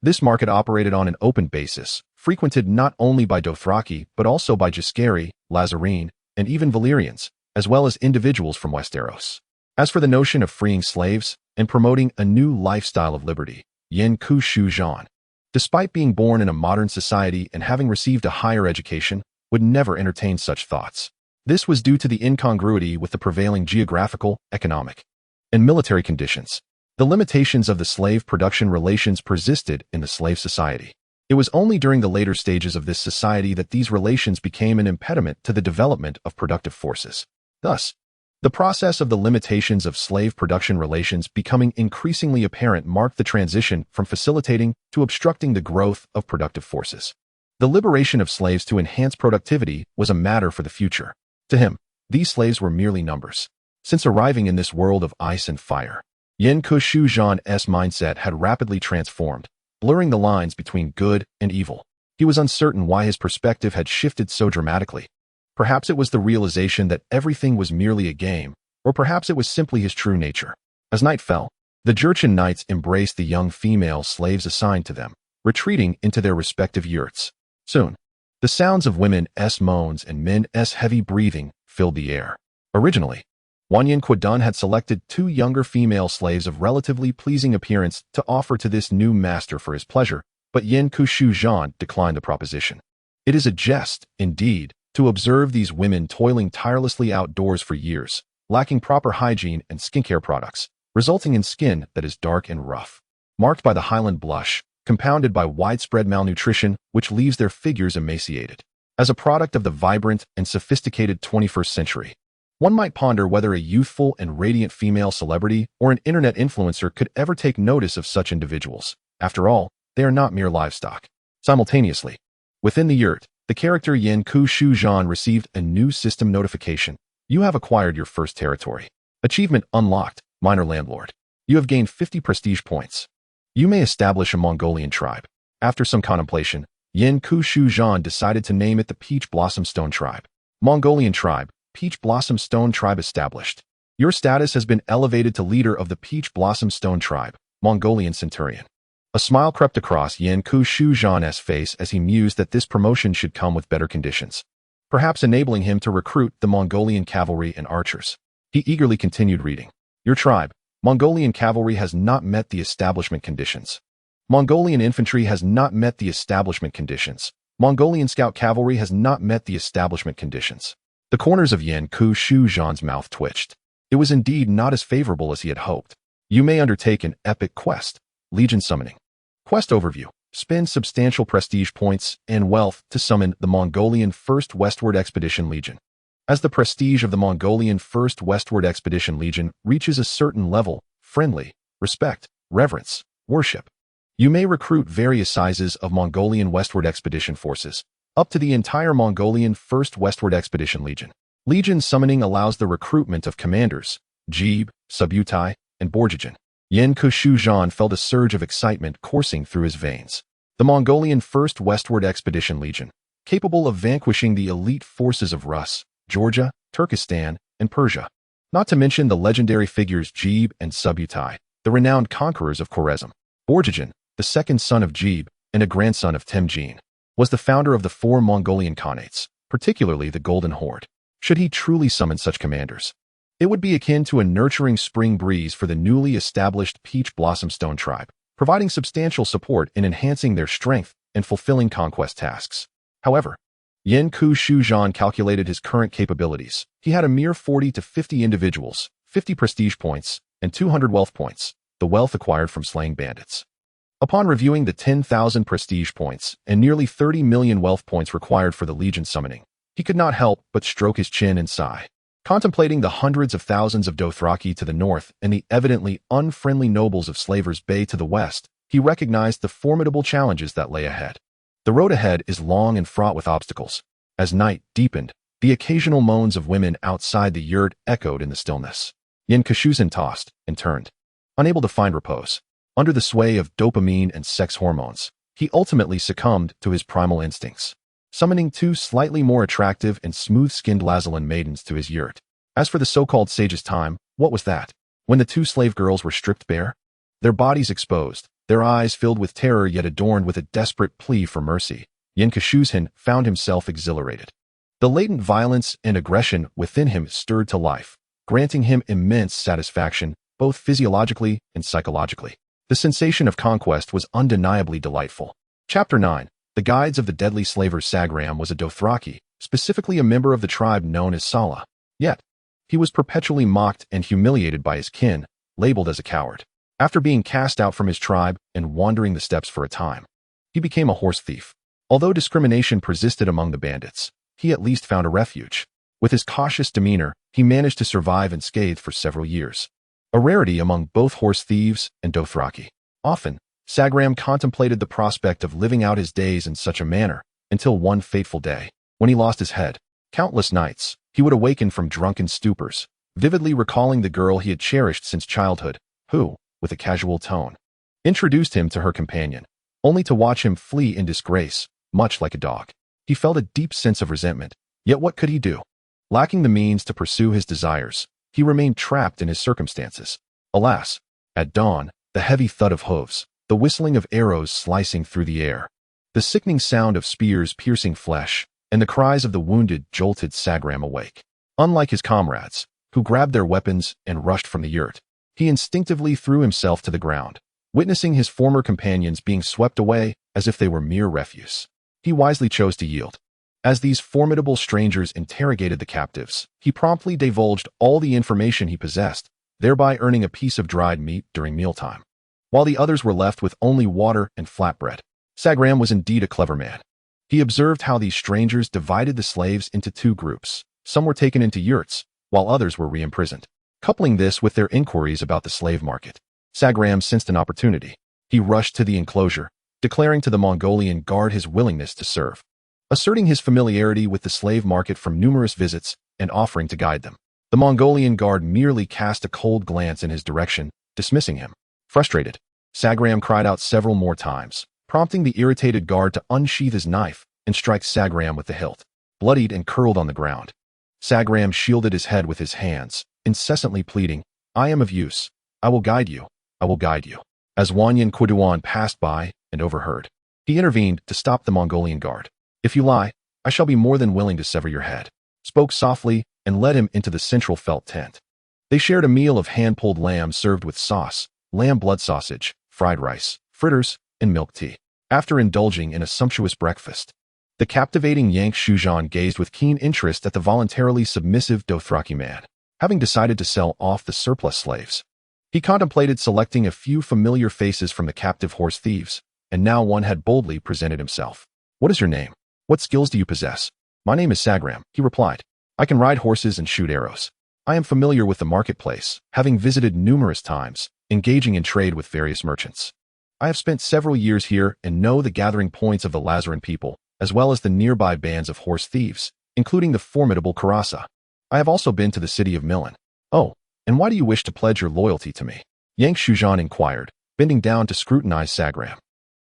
S1: This market operated on an open basis, frequented not only by Dothraki but also by Jaskari, Lazarene, and even Valyrians, as well as individuals from Westeros. As for the notion of freeing slaves and promoting a new lifestyle of liberty, Yen Kushu-Zhan, despite being born in a modern society and having received a higher education, would never entertain such thoughts. This was due to the incongruity with the prevailing geographical, economic, and military conditions. The limitations of the slave production relations persisted in the slave society. It was only during the later stages of this society that these relations became an impediment to the development of productive forces. Thus, the process of the limitations of slave production relations becoming increasingly apparent marked the transition from facilitating to obstructing the growth of productive forces. The liberation of slaves to enhance productivity was a matter for the future. To him, these slaves were merely numbers. Since arriving in this world of ice and fire, Yen Kushu-Zhan's mindset had rapidly transformed, blurring the lines between good and evil. He was uncertain why his perspective had shifted so dramatically. Perhaps it was the realization that everything was merely a game, or perhaps it was simply his true nature. As night fell, the Jurchen knights embraced the young female slaves assigned to them, retreating into their respective yurts. Soon, the sounds of women's moans and men's heavy breathing filled the air. Originally, Wanyan Quidun had selected 2 younger female slaves of relatively pleasing appearance to offer to this new master for his pleasure, but Yen Kushu-Zhan declined the proposition. It is a jest, indeed, to observe these women toiling tirelessly outdoors for years, lacking proper hygiene and skincare products, resulting in skin that is dark and rough, marked by the Highland blush, compounded by widespread malnutrition, which leaves their figures emaciated. As a product of the vibrant and sophisticated 21st century, one might ponder whether a youthful and radiant female celebrity or an internet influencer could ever take notice of such individuals. After all, they are not mere livestock. Simultaneously, within the yurt, the character Yen Kushu-Zhan received a new system notification. You have acquired your first territory. Achievement unlocked, minor landlord. You have gained 50 prestige points. You may establish a Mongolian tribe. After some contemplation, Yen Kushu-Zhan decided to name it the Peach Blossom Stone Tribe. Mongolian tribe, Peach Blossom Stone Tribe established. Your status has been elevated to leader of the Peach Blossom Stone Tribe. Mongolian centurion. A smile crept across Pincussion's face as he mused that this promotion should come with better conditions, perhaps enabling him to recruit the Mongolian cavalry and archers. He eagerly continued reading. Your tribe, Mongolian cavalry, has not met the establishment conditions. Mongolian infantry has not met the establishment conditions. Mongolian scout cavalry has not met the establishment conditions. The corners of Pincussion's mouth twitched. It was indeed not as favorable as he had hoped. You may undertake an epic quest. Legion summoning. Quest overview. Spend substantial prestige points and wealth to summon the Mongolian 1st Westward Expedition Legion. As the prestige of the Mongolian 1st Westward Expedition Legion reaches a certain level, friendly, respect, reverence, worship, you may recruit various sizes of Mongolian Westward Expedition forces, up to the entire Mongolian 1st Westward Expedition Legion. Legion summoning allows the recruitment of commanders, Jeeb, Subutai, and Borjigin. Pincushion felt a surge of excitement coursing through his veins. The Mongolian 1st Westward Expedition Legion, capable of vanquishing the elite forces of Rus, Georgia, Turkestan, and Persia. Not to mention the legendary figures Jeeb and Subutai, the renowned conquerors of Khwarezm. Borjigin, the second son of Jeeb and a grandson of Temujin, was the founder of the 4 Mongolian Khanates, particularly the Golden Horde. Should he truly summon such commanders, it would be akin to a nurturing spring breeze for the newly established Peach Blossomstone tribe, providing substantial support in enhancing their strength and fulfilling conquest tasks. However, Pincushion calculated his current capabilities. He had a mere 40 to 50 individuals, 50 prestige points, and 200 wealth points, the wealth acquired from slaying bandits. Upon reviewing the 10,000 prestige points and nearly 30 million wealth points required for the Legion summoning, he could not help but stroke his chin and sigh. Contemplating the hundreds of thousands of Dothraki to the north and the evidently unfriendly nobles of Slavers Bay to the west, he recognized the formidable challenges that lay ahead. The road ahead is long and fraught with obstacles. As night deepened, the occasional moans of women outside the yurt echoed in the stillness. Pincushion tossed and turned, unable to find repose. Under the sway of dopamine and sex hormones, he ultimately succumbed to his primal instincts, summoning 2 slightly more attractive and smooth-skinned Lazalan maidens to his yurt. As for the so-called sage's time, what was that? When the 2 slave girls were stripped bare, their bodies exposed, their eyes filled with terror yet adorned with a desperate plea for mercy, Pincushion found himself exhilarated. The latent violence and aggression within him stirred to life, granting him immense satisfaction, both physiologically and psychologically. The sensation of conquest was undeniably delightful. Chapter 9. The Guides of the Deadly Slaver. Sagram was a Dothraki, specifically a member of the tribe known as Sala. Yet, he was perpetually mocked and humiliated by his kin, labeled as a coward. After being cast out from his tribe and wandering the steppes for a time, he became a horse thief. Although discrimination persisted among the bandits, he at least found a refuge. With his cautious demeanor, he managed to survive unscathed for several years, a rarity among both horse thieves and Dothraki. Often, Sagram contemplated the prospect of living out his days in such a manner, until one fateful day, when he lost his head. Countless nights, he would awaken from drunken stupors, vividly recalling the girl he had cherished since childhood, who, with a casual tone, introduced him to her companion, only to watch him flee in disgrace, much like a dog. He felt a deep sense of resentment, yet what could he do? Lacking the means to pursue his desires, he remained trapped in his circumstances. Alas, at dawn, the heavy thud of hooves, the whistling of arrows slicing through the air, the sickening sound of spears piercing flesh, and the cries of the wounded jolted Sagram awake. Unlike his comrades, who grabbed their weapons and rushed from the yurt, he instinctively threw himself to the ground, witnessing his former companions being swept away as if they were mere refuse. He wisely chose to yield. As these formidable strangers interrogated the captives, he promptly divulged all the information he possessed, thereby earning a piece of dried meat during mealtime. While the others were left with only water and flatbread, Sagram was indeed a clever man. He observed how these strangers divided the slaves into 2 groups. Some were taken into yurts, while others were re-imprisoned. Coupling this with their inquiries about the slave market, Sagram sensed an opportunity. He rushed to the enclosure, declaring to the Mongolian guard his willingness to serve, asserting his familiarity with the slave market from numerous visits and offering to guide them. The Mongolian guard merely cast a cold glance in his direction, dismissing him. Frustrated, Sagram cried out several more times, prompting the irritated guard to unsheath his knife and strike Sagram with the hilt. Bloodied and curled on the ground, Sagram shielded his head with his hands, incessantly pleading, "I am of use. I will guide you. I will guide you." As Wanyan Kuduan passed by and overheard, he intervened to stop the Mongolian guard. "If you lie, I shall be more than willing to sever your head," spoke softly and led him into the central felt tent. They shared a meal of hand-pulled lamb served with sauce, lamb blood sausage, fried rice, fritters, and milk tea. After indulging in a sumptuous breakfast, the captivating Yank Shujan gazed with keen interest at the voluntarily submissive Dothraki man. Having decided to sell off the surplus slaves, he contemplated selecting a few familiar faces from the captive horse thieves, and now one had boldly presented himself. "What is your name? What skills do you possess?" "My name is Sagram," he replied. "I can ride horses and shoot arrows. I am familiar with the marketplace, having visited numerous times, engaging in trade with various merchants. I have spent several years here and know the gathering points of the Lazaran people, as well as the nearby bands of horse thieves, including the formidable Karasa. I have also been to the city of Milan." "Oh, and why do you wish to pledge your loyalty to me?" Yank Shujan inquired, bending down to scrutinize Sagram.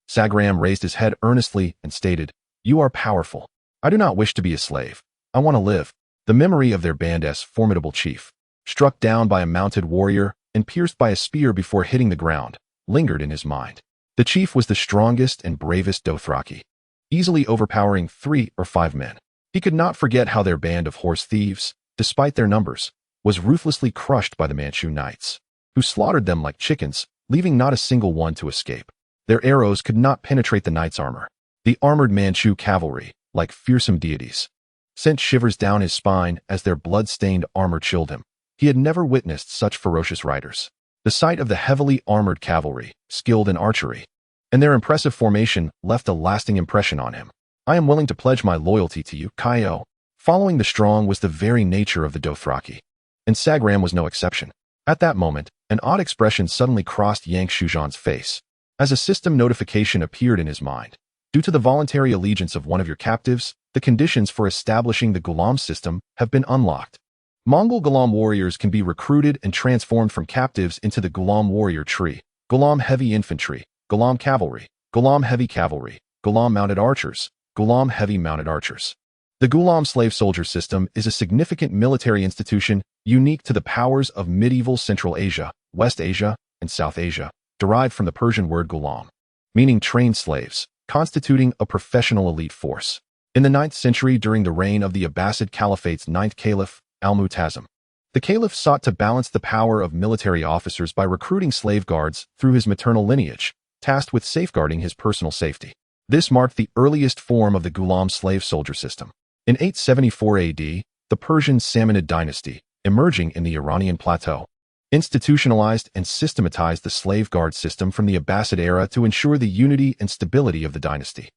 S1: Sagram raised his head earnestly and stated, "You are powerful. I do not wish to be a slave. I want to live." The memory of their band's formidable chief, struck down by a mounted warrior and pierced by a spear before hitting the ground, lingered in his mind. The chief was the strongest and bravest Dothraki, easily overpowering 3 or 5 men. He could not forget how their band of horse thieves, despite their numbers, was ruthlessly crushed by the Manchu knights, who slaughtered them like chickens, leaving not a single one to escape. Their arrows could not penetrate the knight's armor. The armored Manchu cavalry, like fearsome deities, sent shivers down his spine as their blood-stained armor chilled him. He had never witnessed such ferocious riders. The sight of the heavily armored cavalry, skilled in archery, and their impressive formation left a lasting impression on him. "I am willing to pledge my loyalty to you, Kaio." Following the strong was the very nature of the Dothraki, and Sagram was no exception. At that moment, an odd expression suddenly crossed Yank Shujan's face, as a system notification appeared in his mind. "Due to the voluntary allegiance of one of your captives, the conditions for establishing the Ghulam system have been unlocked. Mongol Ghulam warriors can be recruited and transformed from captives into the Ghulam warrior tree: Ghulam heavy infantry, Ghulam cavalry, Ghulam heavy cavalry, Ghulam mounted archers, Ghulam heavy mounted archers." The Ghulam slave soldier system is a significant military institution unique to the powers of medieval Central Asia, West Asia, and South Asia, derived from the Persian word ghulam, meaning trained slaves, constituting a professional elite force. In the 9th century, during the reign of the Abbasid Caliphate's 9th caliph, Al-Mu'tasim, the caliph sought to balance the power of military officers by recruiting slave guards through his maternal lineage, tasked with safeguarding his personal safety. This marked the earliest form of the Ghulam slave soldier system. In 874 AD, the Persian Samanid dynasty, emerging in the Iranian plateau, institutionalized and systematized the slave guard system from the Abbasid era to ensure the unity and stability of the dynasty,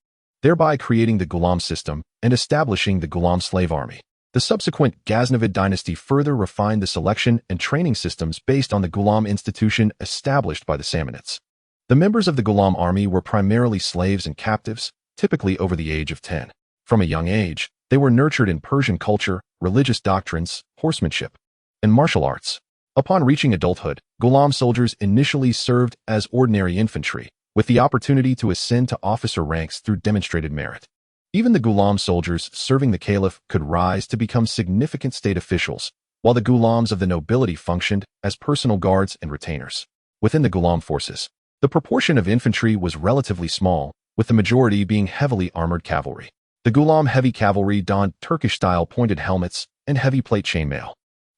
S1: thereby creating the Ghulam system and establishing the Ghulam slave army. The subsequent Ghaznavid dynasty further refined the selection and training systems based on the Ghulam institution established by the Samanids. The members of the Ghulam army were primarily slaves and captives, typically over the age of 10. From a young age, they were nurtured in Persian culture, religious doctrines, horsemanship, and martial arts. Upon reaching adulthood, Ghulam soldiers initially served as ordinary infantry, with the opportunity to ascend to officer ranks through demonstrated merit. Even the Ghulam soldiers serving the caliph could rise to become significant state officials, while the Ghulams of the nobility functioned as personal guards and retainers. Within the Ghulam forces, the proportion of infantry was relatively small, with the majority being heavily armored cavalry. The Ghulam heavy cavalry donned Turkish-style pointed helmets and heavy plate chainmail,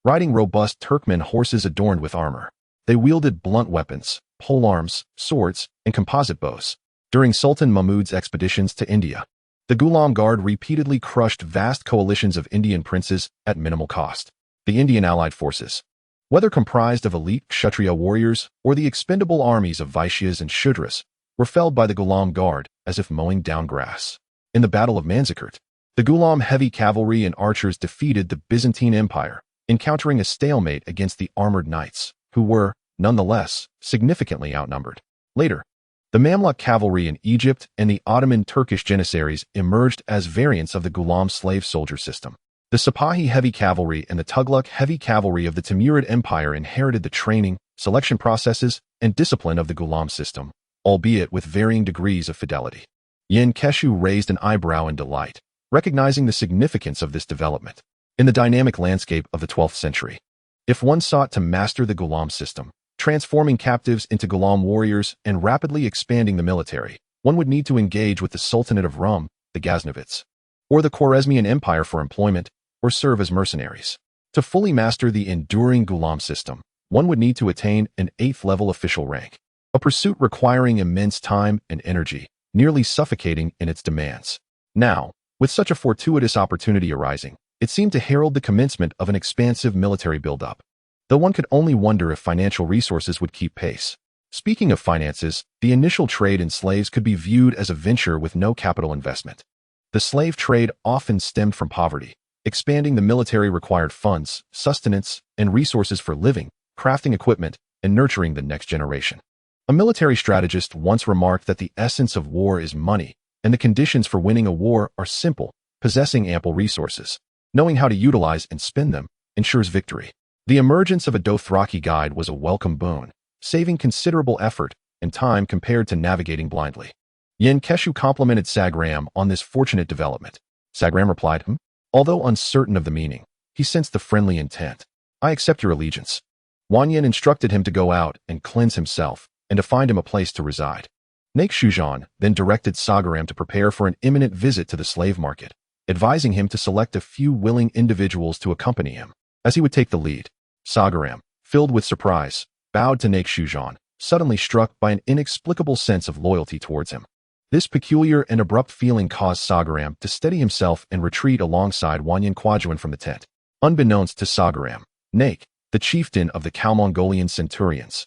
S1: riding robust Turkmen horses adorned with armor. They wielded blunt weapons, polearms, swords, and composite bows. During Sultan Mahmud's expeditions to India, the Ghulam Guard repeatedly crushed vast coalitions of Indian princes at minimal cost. The Indian allied forces, whether comprised of elite Kshatriya warriors or the expendable armies of Vaishyas and Shudras, were felled by the Ghulam Guard as if mowing down grass. In the Battle of Manzikert, the Ghulam heavy cavalry and archers defeated the Byzantine Empire, encountering a stalemate against the armored knights, who were, nonetheless, significantly outnumbered. Later, the Mamluk cavalry in Egypt and the Ottoman Turkish Janissaries emerged as variants of the Ghulam slave soldier system. The Sipahi heavy cavalry and the Tughlaq heavy cavalry of the Timurid Empire inherited the training, selection processes, and discipline of the Ghulam system, albeit with varying degrees of fidelity. Yen Keshu raised an eyebrow in delight, recognizing the significance of this development in the dynamic landscape of the 12th century. If one sought to master the Ghulam system, transforming captives into Ghulam warriors and rapidly expanding the military. One would need to engage with the Sultanate of Rum, the Ghaznavids, or the Khwarezmian Empire for employment, or serve as mercenaries. To fully master the enduring Ghulam system, one would need to attain an 8th-level official rank, a pursuit requiring immense time and energy, nearly suffocating in its demands. Now, with such a fortuitous opportunity arising, it seemed to herald the commencement of an expansive military buildup, though one could only wonder if financial resources would keep pace. Speaking of finances, the initial trade in slaves could be viewed as a venture with no capital investment. The slave trade often stemmed from poverty. Expanding the military required funds, sustenance, and resources for living, crafting equipment, and nurturing the next generation. A military strategist once remarked that the essence of war is money, and the conditions for winning a war are simple: possessing ample resources. Knowing how to utilize and spend them ensures victory. The emergence of a Dothraki guide was a welcome boon, saving considerable effort and time compared to navigating blindly. Yen Keshu complimented Sagram on this fortunate development. Sagram replied, Although uncertain of the meaning, he sensed the friendly intent. I accept your allegiance. Wanyan instructed him to go out and cleanse himself, and to find him a place to reside. Naik Shujan then directed Sagaram to prepare for an imminent visit to the slave market, advising him to select a few willing individuals to accompany him, as he would take the lead. Sagaram, filled with surprise, bowed to Naik Shujan, suddenly struck by an inexplicable sense of loyalty towards him. This peculiar and abrupt feeling caused Sagaram to steady himself and retreat alongside Wanyan Kwajuan from the tent. Unbeknownst to Sagaram, Naik, the chieftain of the Cal-Mongolian centurions,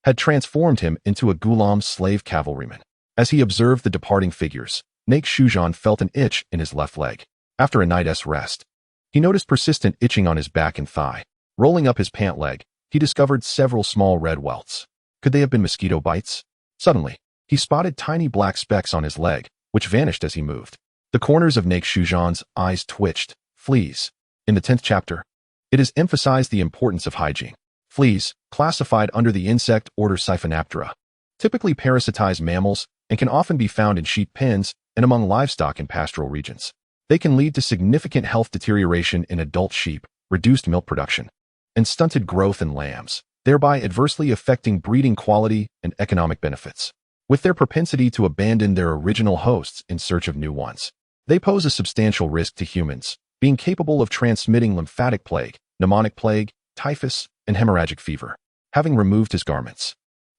S1: had transformed him into a Ghulam slave cavalryman. As he observed the departing figures, Naik Shujan felt an itch in his left leg. After a night's rest, he noticed persistent itching on his back and thigh. Rolling up his pant leg, he discovered several small red welts. Could they have been mosquito bites? Suddenly, he spotted tiny black specks on his leg, which vanished as he moved. The corners of Naik Shujan's eyes twitched. Fleas. In the 10th chapter, it is emphasized the importance of hygiene. Fleas, classified under the insect order Siphonaptera, typically parasitize mammals and can often be found in sheep pens and among livestock in pastoral regions. They can lead to significant health deterioration in adult sheep, reduced milk production, and stunted growth in lambs, thereby adversely affecting breeding quality and economic benefits. With their propensity to abandon their original hosts in search of new ones, they pose a substantial risk to humans, being capable of transmitting lymphatic plague, pneumonic plague, typhus, and hemorrhagic fever. Having removed his garments,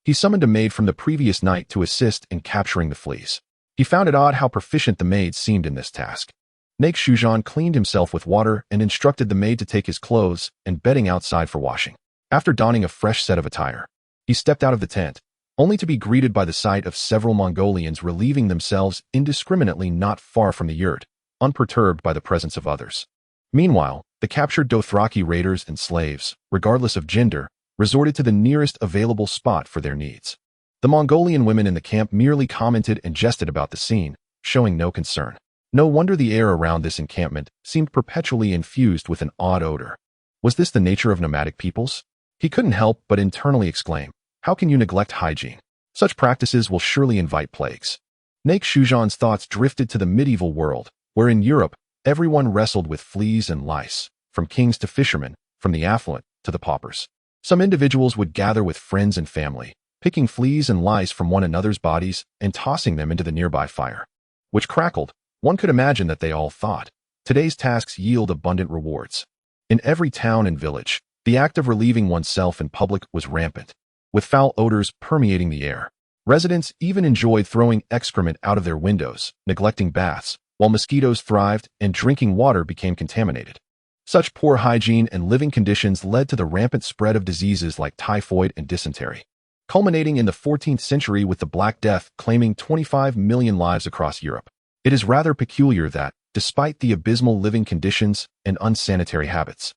S1: he summoned a maid from the previous night to assist in capturing the fleas. He found it odd how proficient the maid seemed in this task. Naik Shujan cleaned himself with water and instructed the maid to take his clothes and bedding outside for washing. After donning a fresh set of attire, he stepped out of the tent, only to be greeted by the sight of several Mongolians relieving themselves indiscriminately not far from the yurt, unperturbed by the presence of others. Meanwhile, the captured Dothraki raiders and slaves, regardless of gender, resorted to the nearest available spot for their needs. The Mongolian women in the camp merely commented and jested about the scene, showing no concern. No wonder the air around this encampment seemed perpetually infused with an odd odor. Was this the nature of nomadic peoples? He couldn't help but internally exclaim, how can you neglect hygiene? Such practices will surely invite plagues. Naik Shujan's thoughts drifted to the medieval world, where in Europe, everyone wrestled with fleas and lice, from kings to fishermen, from the affluent to the paupers. Some individuals would gather with friends and family, picking fleas and lice from one another's bodies and tossing them into the nearby fire, which crackled. One could imagine that they all thought, today's tasks yield abundant rewards. In every town and village, the act of relieving oneself in public was rampant, with foul odors permeating the air. Residents even enjoyed throwing excrement out of their windows, neglecting baths, while mosquitoes thrived and drinking water became contaminated. Such poor hygiene and living conditions led to the rampant spread of diseases like typhoid and dysentery, culminating in the 14th century with the Black Death claiming 25 million lives across Europe. It is rather peculiar that, despite the abysmal living conditions and unsanitary habits,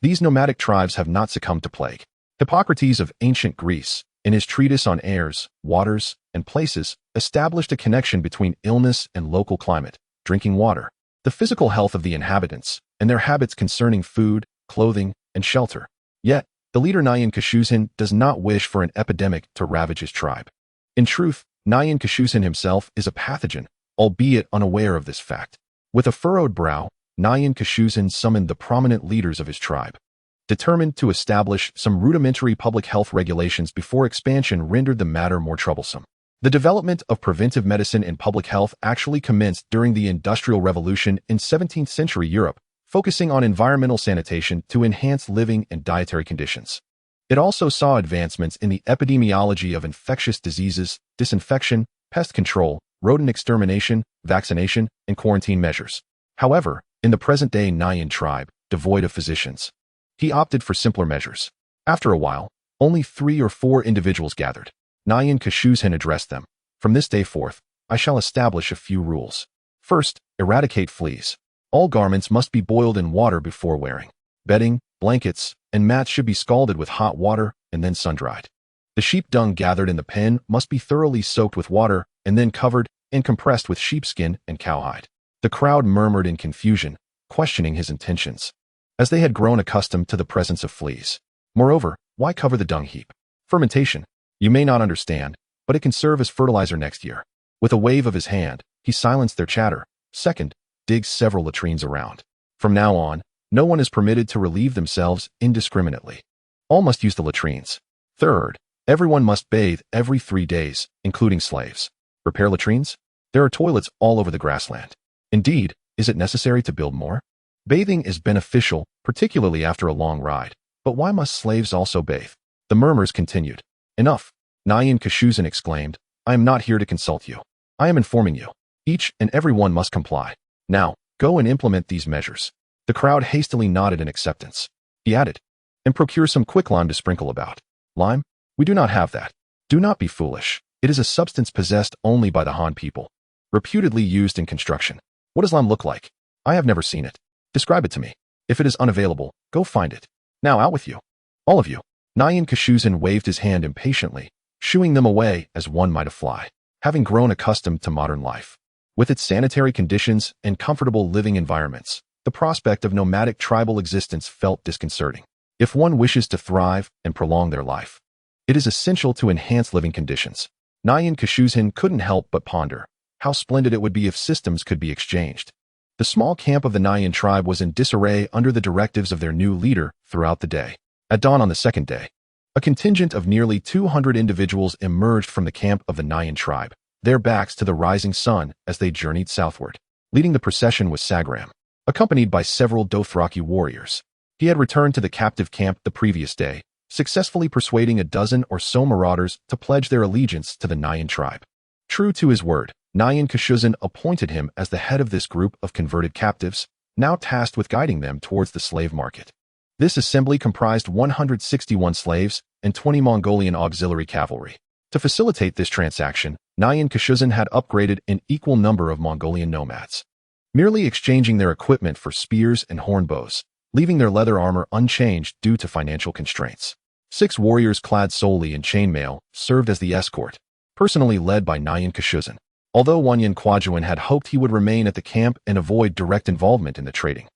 S1: these nomadic tribes have not succumbed to plague. Hippocrates of ancient Greece, in his treatise on airs, waters, and places, established a connection between illness and local climate, drinking water, the physical health of the inhabitants, and their habits concerning food, clothing, and shelter. Yet, the leader Nyan Kashuzin does not wish for an epidemic to ravage his tribe. In truth, Nyan Kashuzin himself is a pathogen, albeit unaware of this fact. With a furrowed brow, Nyan Kashuzin summoned the prominent leaders of his tribe. determined to establish some rudimentary public health regulations before expansion rendered the matter more troublesome. The development of preventive medicine and public health actually commenced during the Industrial Revolution in 17th century Europe, focusing on environmental sanitation to enhance living and dietary conditions. It also saw advancements in the epidemiology of infectious diseases, disinfection, pest control, rodent extermination, vaccination, and quarantine measures. However, in the present-day Nyan tribe, devoid of physicians, he opted for simpler measures. After a while, only 3 or 4 individuals gathered. Pincushion addressed them. From this day forth, I shall establish a few rules. First, eradicate fleas. All garments must be boiled in water before wearing. Bedding, blankets, and mats should be scalded with hot water and then sun-dried. The sheep dung gathered in the pen must be thoroughly soaked with water and then covered and compressed with sheepskin and cowhide. The crowd murmured in confusion, questioning his intentions, as they had grown accustomed to the presence of fleas. Moreover, why cover the dung heap? Fermentation. You may not understand, but it can serve as fertilizer next year. With a wave of his hand, he silenced their chatter. Second, dig several latrines around. From now on, no one is permitted to relieve themselves indiscriminately. All must use the latrines. Third, everyone must bathe every 3 days, including slaves. Repair latrines? There are toilets all over the grassland. Indeed, is it necessary to build more? Bathing is beneficial, particularly after a long ride. But why must slaves also bathe? The murmurs continued. Enough, Pincushion exclaimed. I am not here to consult you. I am informing you. Each and every one must comply. Now, go and implement these measures. The crowd hastily nodded in acceptance. He added, and procure some quicklime to sprinkle about. Lime? We do not have that. Do not be foolish. It is a substance possessed only by the Han people, reputedly used in construction. What does lime look like? I have never seen it. Describe it to me. If it is unavailable, go find it. Now out with you. All of you. Pincushion waved his hand impatiently, shooing them away as one might a fly. Having grown accustomed to modern life, with its sanitary conditions and comfortable living environments, the prospect of nomadic tribal existence felt disconcerting. If one wishes to thrive and prolong their life, it is essential to enhance living conditions. Pincushion couldn't help but ponder how splendid it would be if systems could be exchanged. The small camp of the Nyan tribe was in disarray under the directives of their new leader throughout the day. At dawn on the second day, a contingent of nearly 200 individuals emerged from the camp of the Nyan tribe, their backs to the rising sun as they journeyed southward. Leading the procession was Sagram, accompanied by several Dothraki warriors. He had returned to the captive camp the previous day, successfully persuading a dozen or so marauders to pledge their allegiance to the Nyan tribe. True to his word, Pincushion appointed him as the head of this group of converted captives, now tasked with guiding them towards the slave market. This assembly comprised 161 slaves and 20 Mongolian auxiliary cavalry. To facilitate this transaction, Pincushion had upgraded an equal number of Mongolian nomads, merely exchanging their equipment for spears and horn bows, leaving their leather armor unchanged due to financial constraints. 6 warriors clad solely in chainmail served as the escort, personally led by Pincushion, although Wanyan Kwajuan had hoped he would remain at the camp and avoid direct involvement in the trading.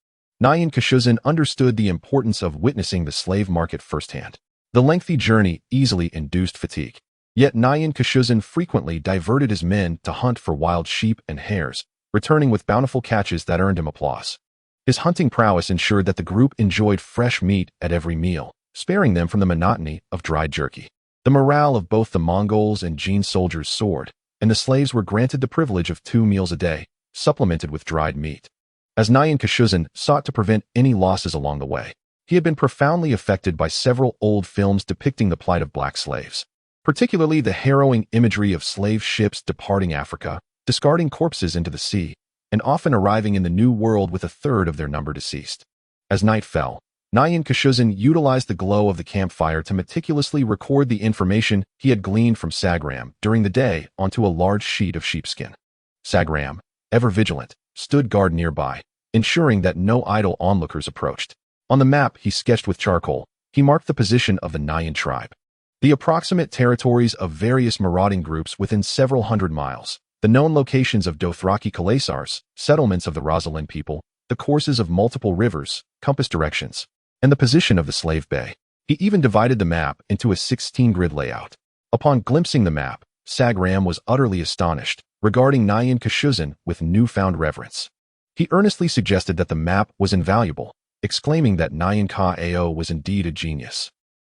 S1: Pincushion understood the importance of witnessing the slave market firsthand. The lengthy journey easily induced fatigue. Yet Pincushion frequently diverted his men to hunt for wild sheep and hares, returning with bountiful catches that earned him applause. His hunting prowess ensured that the group enjoyed fresh meat at every meal, sparing them from the monotony of dried jerky. The morale of both the Mongols and Jin soldiers soared, and the slaves were granted the privilege of 2 meals a day, supplemented with dried meat. As Pincushion sought to prevent any losses along the way, he had been profoundly affected by several old films depicting the plight of black slaves, particularly the harrowing imagery of slave ships departing Africa, discarding corpses into the sea, and often arriving in the New World with a third of their number deceased. As night fell, Pincushion utilized the glow of the campfire to meticulously record the information he had gleaned from Sagram during the day onto a large sheet of sheepskin. Sagram, ever vigilant, stood guard nearby, ensuring that no idle onlookers approached. On the map he sketched with charcoal, he marked the position of the Nyan tribe, the approximate territories of various marauding groups within several hundred miles, the known locations of Dothraki Khalasars, settlements of the Rosalind people, the courses of multiple rivers, compass directions, and the position of the slave bay. He even divided the map into a 16-grid layout. Upon glimpsing the map, Sagram was utterly astonished, regarding Pincushion with newfound reverence. He earnestly suggested that the map was invaluable, exclaiming that Nyan Ka-Ao was indeed a genius,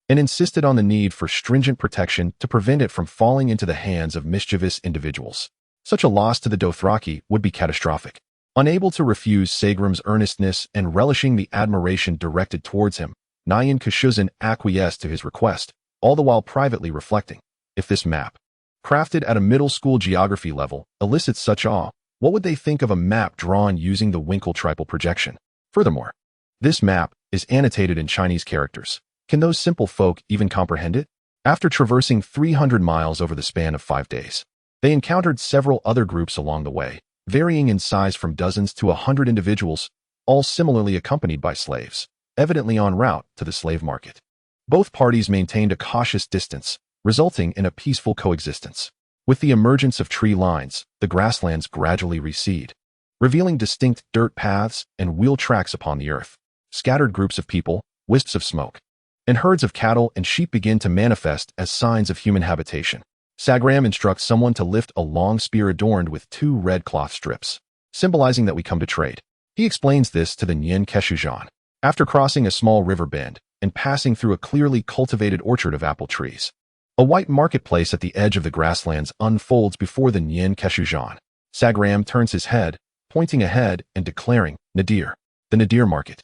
S1: and insisted on the need for stringent protection to prevent it from falling into the hands of mischievous individuals. Such a loss to the Dothraki would be catastrophic. Unable to refuse Sagram's earnestness and relishing the admiration directed towards him, Nyan Ka-Shuzhan acquiesced to his request, all the while privately reflecting, if this map, crafted at a middle school geography level, elicits such awe, what would they think of a map drawn using the Winkle triple projection? Furthermore, this map is annotated in Chinese characters. Can those simple folk even comprehend it? After traversing 300 miles over the span of 5 days, they encountered several other groups along the way, varying in size from dozens to 100 individuals, all similarly accompanied by slaves, evidently en route to the slave market. Both parties maintained a cautious distance, resulting in a peaceful coexistence. With the emergence of tree lines, the grasslands gradually recede, revealing distinct dirt paths and wheel tracks upon the earth. Scattered groups of people, wisps of smoke, and herds of cattle and sheep begin to manifest as signs of human habitation. Sagram instructs someone to lift a long spear adorned with 2 red cloth strips, symbolizing that we come to trade. He explains this to the Nyan Ka-Shuzhan. After crossing a small river bend and passing through a clearly cultivated orchard of apple trees, a white marketplace at the edge of the grasslands unfolds before the Nyan Ka-Shuzhan. Sagram turns his head, pointing ahead and declaring, Nadir. The Nadir market,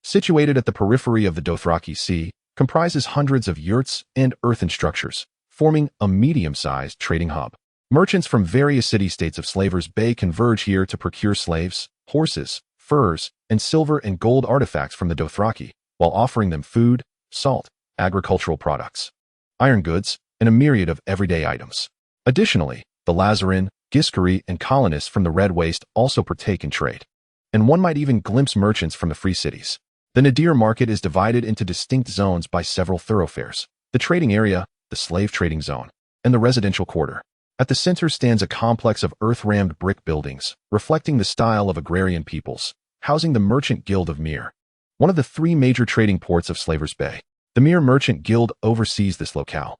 S1: situated at the periphery of the Dothraki Sea, comprises hundreds of yurts and earthen structures, forming a medium-sized trading hub. Merchants from various city-states of Slavers Bay converge here to procure slaves, horses, furs, and silver and gold artifacts from the Dothraki, while offering them food, salt, agricultural products, iron goods, and a myriad of everyday items. Additionally, the Lazarin, Giskari, and colonists from the Red Waste also partake in trade, and one might even glimpse merchants from the free cities. The Nadir market is divided into distinct zones by several thoroughfares: the trading area, the slave trading zone, and the residential quarter. At the center stands a complex of earth-rammed brick buildings, reflecting the style of agrarian peoples, housing the Merchant Guild of Myr, one of the 3 major trading ports of Slavers Bay. The Myr Merchant Guild oversees this locale,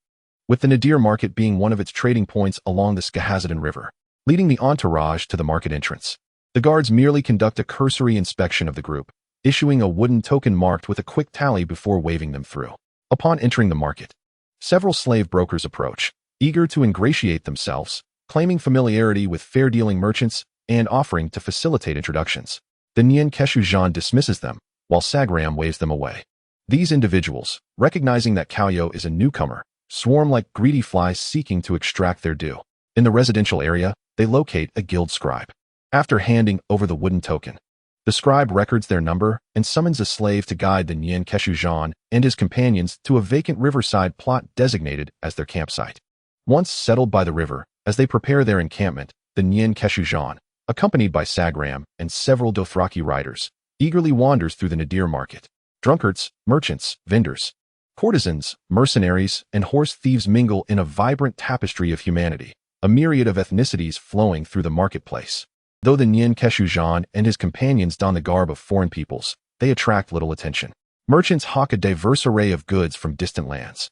S1: with the Nadir market being one of its trading points along the Skahazadin River, leading the entourage to the market entrance. The guards merely conduct a cursory inspection of the group, issuing a wooden token marked with a quick tally before waving them through. Upon entering the market, several slave brokers approach, eager to ingratiate themselves, claiming familiarity with fair-dealing merchants and offering to facilitate introductions. The Nyan Ka-Shuzhan dismisses them, while Sagram waves them away. These individuals, recognizing that Kaoyo is a newcomer, swarm like greedy flies seeking to extract their due. In the residential area, they locate a guild scribe. After handing over the wooden token, the scribe records their number and summons a slave to guide the Nyan Ka-Shuzhan and his companions to a vacant riverside plot designated as their campsite. Once settled by the river, as they prepare their encampment, the Nyan Ka-Shuzhan, accompanied by Sagram and several Dothraki riders, eagerly wanders through the Nadir market. Drunkards, merchants, vendors, courtesans, mercenaries, and horse thieves mingle in a vibrant tapestry of humanity, a myriad of ethnicities flowing through the marketplace. Though the Nyan Ka-Shuzhan and his companions don the garb of foreign peoples, they attract little attention. Merchants hawk a diverse array of goods from distant lands,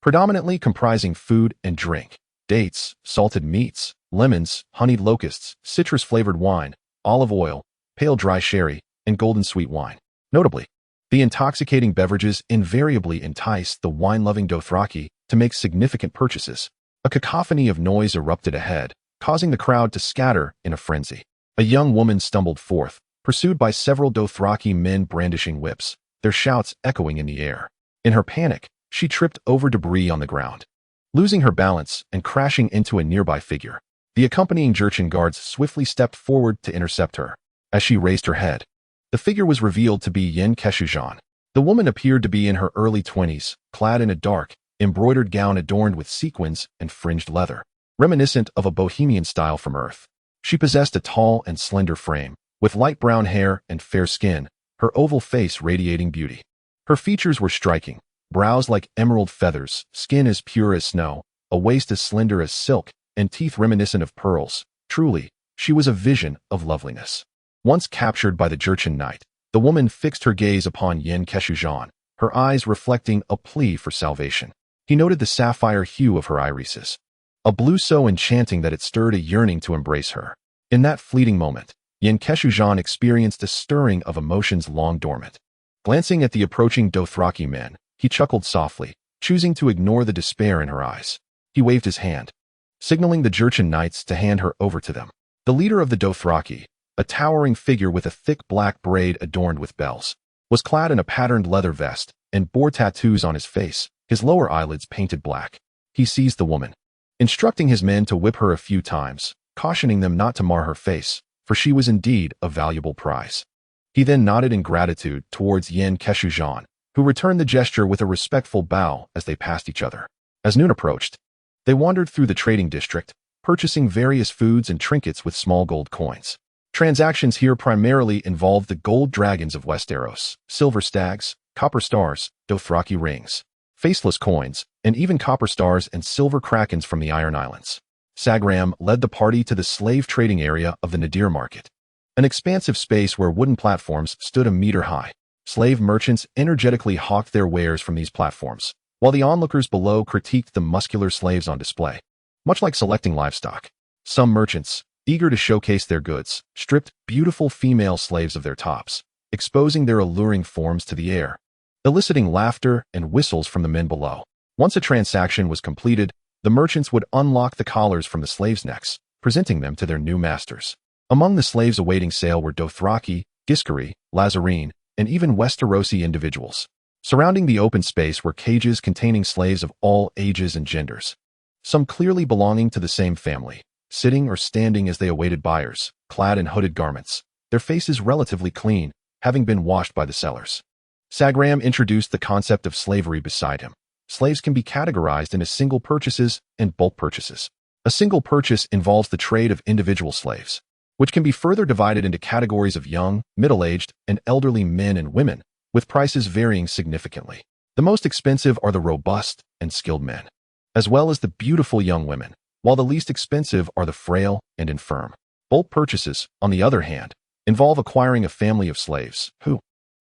S1: predominantly comprising food and drink: dates, salted meats, lemons, honeyed locusts, citrus-flavored wine, olive oil, pale dry sherry, and golden sweet wine. Notably, the intoxicating beverages invariably entice the wine-loving Dothraki to make significant purchases. A cacophony of noise erupted ahead, causing the crowd to scatter in a frenzy. A young woman stumbled forth, pursued by several Dothraki men brandishing whips, their shouts echoing in the air. In her panic, she tripped over debris on the ground, losing her balance and crashing into a nearby figure. The accompanying Jurchen guards swiftly stepped forward to intercept her. As she raised her head, the figure was revealed to be Nyan Ka-Shuzhan. The woman appeared to be in her early 20s, clad in a dark, embroidered gown adorned with sequins and fringed leather, reminiscent of a bohemian style from Earth. She possessed a tall and slender frame, with light brown hair and fair skin, her oval face radiating beauty. Her features were striking: brows like emerald feathers, skin as pure as snow, a waist as slender as silk, and teeth reminiscent of pearls. Truly, she was a vision of loveliness. Once captured by the Jurchen knight, the woman fixed her gaze upon Nyan Ka-Shuzhan, her eyes reflecting a plea for salvation. He noted the sapphire hue of her irises, a blue so enchanting that it stirred a yearning to embrace her. In that fleeting moment, Nyan Ka-Shuzhan experienced a stirring of emotions long dormant. Glancing at the approaching Dothraki men, he chuckled softly, choosing to ignore the despair in her eyes. He waved his hand, signaling the Jurchen knights to hand her over to them. The leader of the Dothraki, a towering figure with a thick black braid adorned with bells, was clad in a patterned leather vest and bore tattoos on his face, his lower eyelids painted black. He seized the woman, instructing his men to whip her a few times, cautioning them not to mar her face, for she was indeed a valuable prize. He then nodded in gratitude towards Yen Keshujan, who returned the gesture with a respectful bow as they passed each other. As noon approached, they wandered through the trading district, purchasing various foods and trinkets with small gold coins. Transactions here primarily involved the gold dragons of Westeros, silver stags, copper stars, Dothraki rings, faceless coins, and even copper stars and silver krakens from the Iron Islands. Sagram led the party to the slave trading area of the Nadir market, an expansive space where wooden platforms stood a meter high. Slave merchants energetically hawked their wares from these platforms, while the onlookers below critiqued the muscular slaves on display. Much like selecting livestock, some merchants, eager to showcase their goods, stripped beautiful female slaves of their tops, exposing their alluring forms to the air, eliciting laughter and whistles from the men below. Once a transaction was completed, the merchants would unlock the collars from the slaves' necks, presenting them to their new masters. Among the slaves awaiting sale were Dothraki, Giscari, Lazarene, and even Westerosi individuals. Surrounding the open space were cages containing slaves of all ages and genders, some clearly belonging to the same family, sitting or standing as they awaited buyers, clad in hooded garments, their faces relatively clean, having been washed by the sellers. Sagram introduced the concept of slavery beside him. Slaves can be categorized into single purchases and bulk purchases. A single purchase involves the trade of individual slaves, which can be further divided into categories of young, middle-aged, and elderly men and women, with prices varying significantly. The most expensive are the robust and skilled men, as well as the beautiful young women, while the least expensive are the frail and infirm. Bulk purchases, on the other hand, involve acquiring a family of slaves who,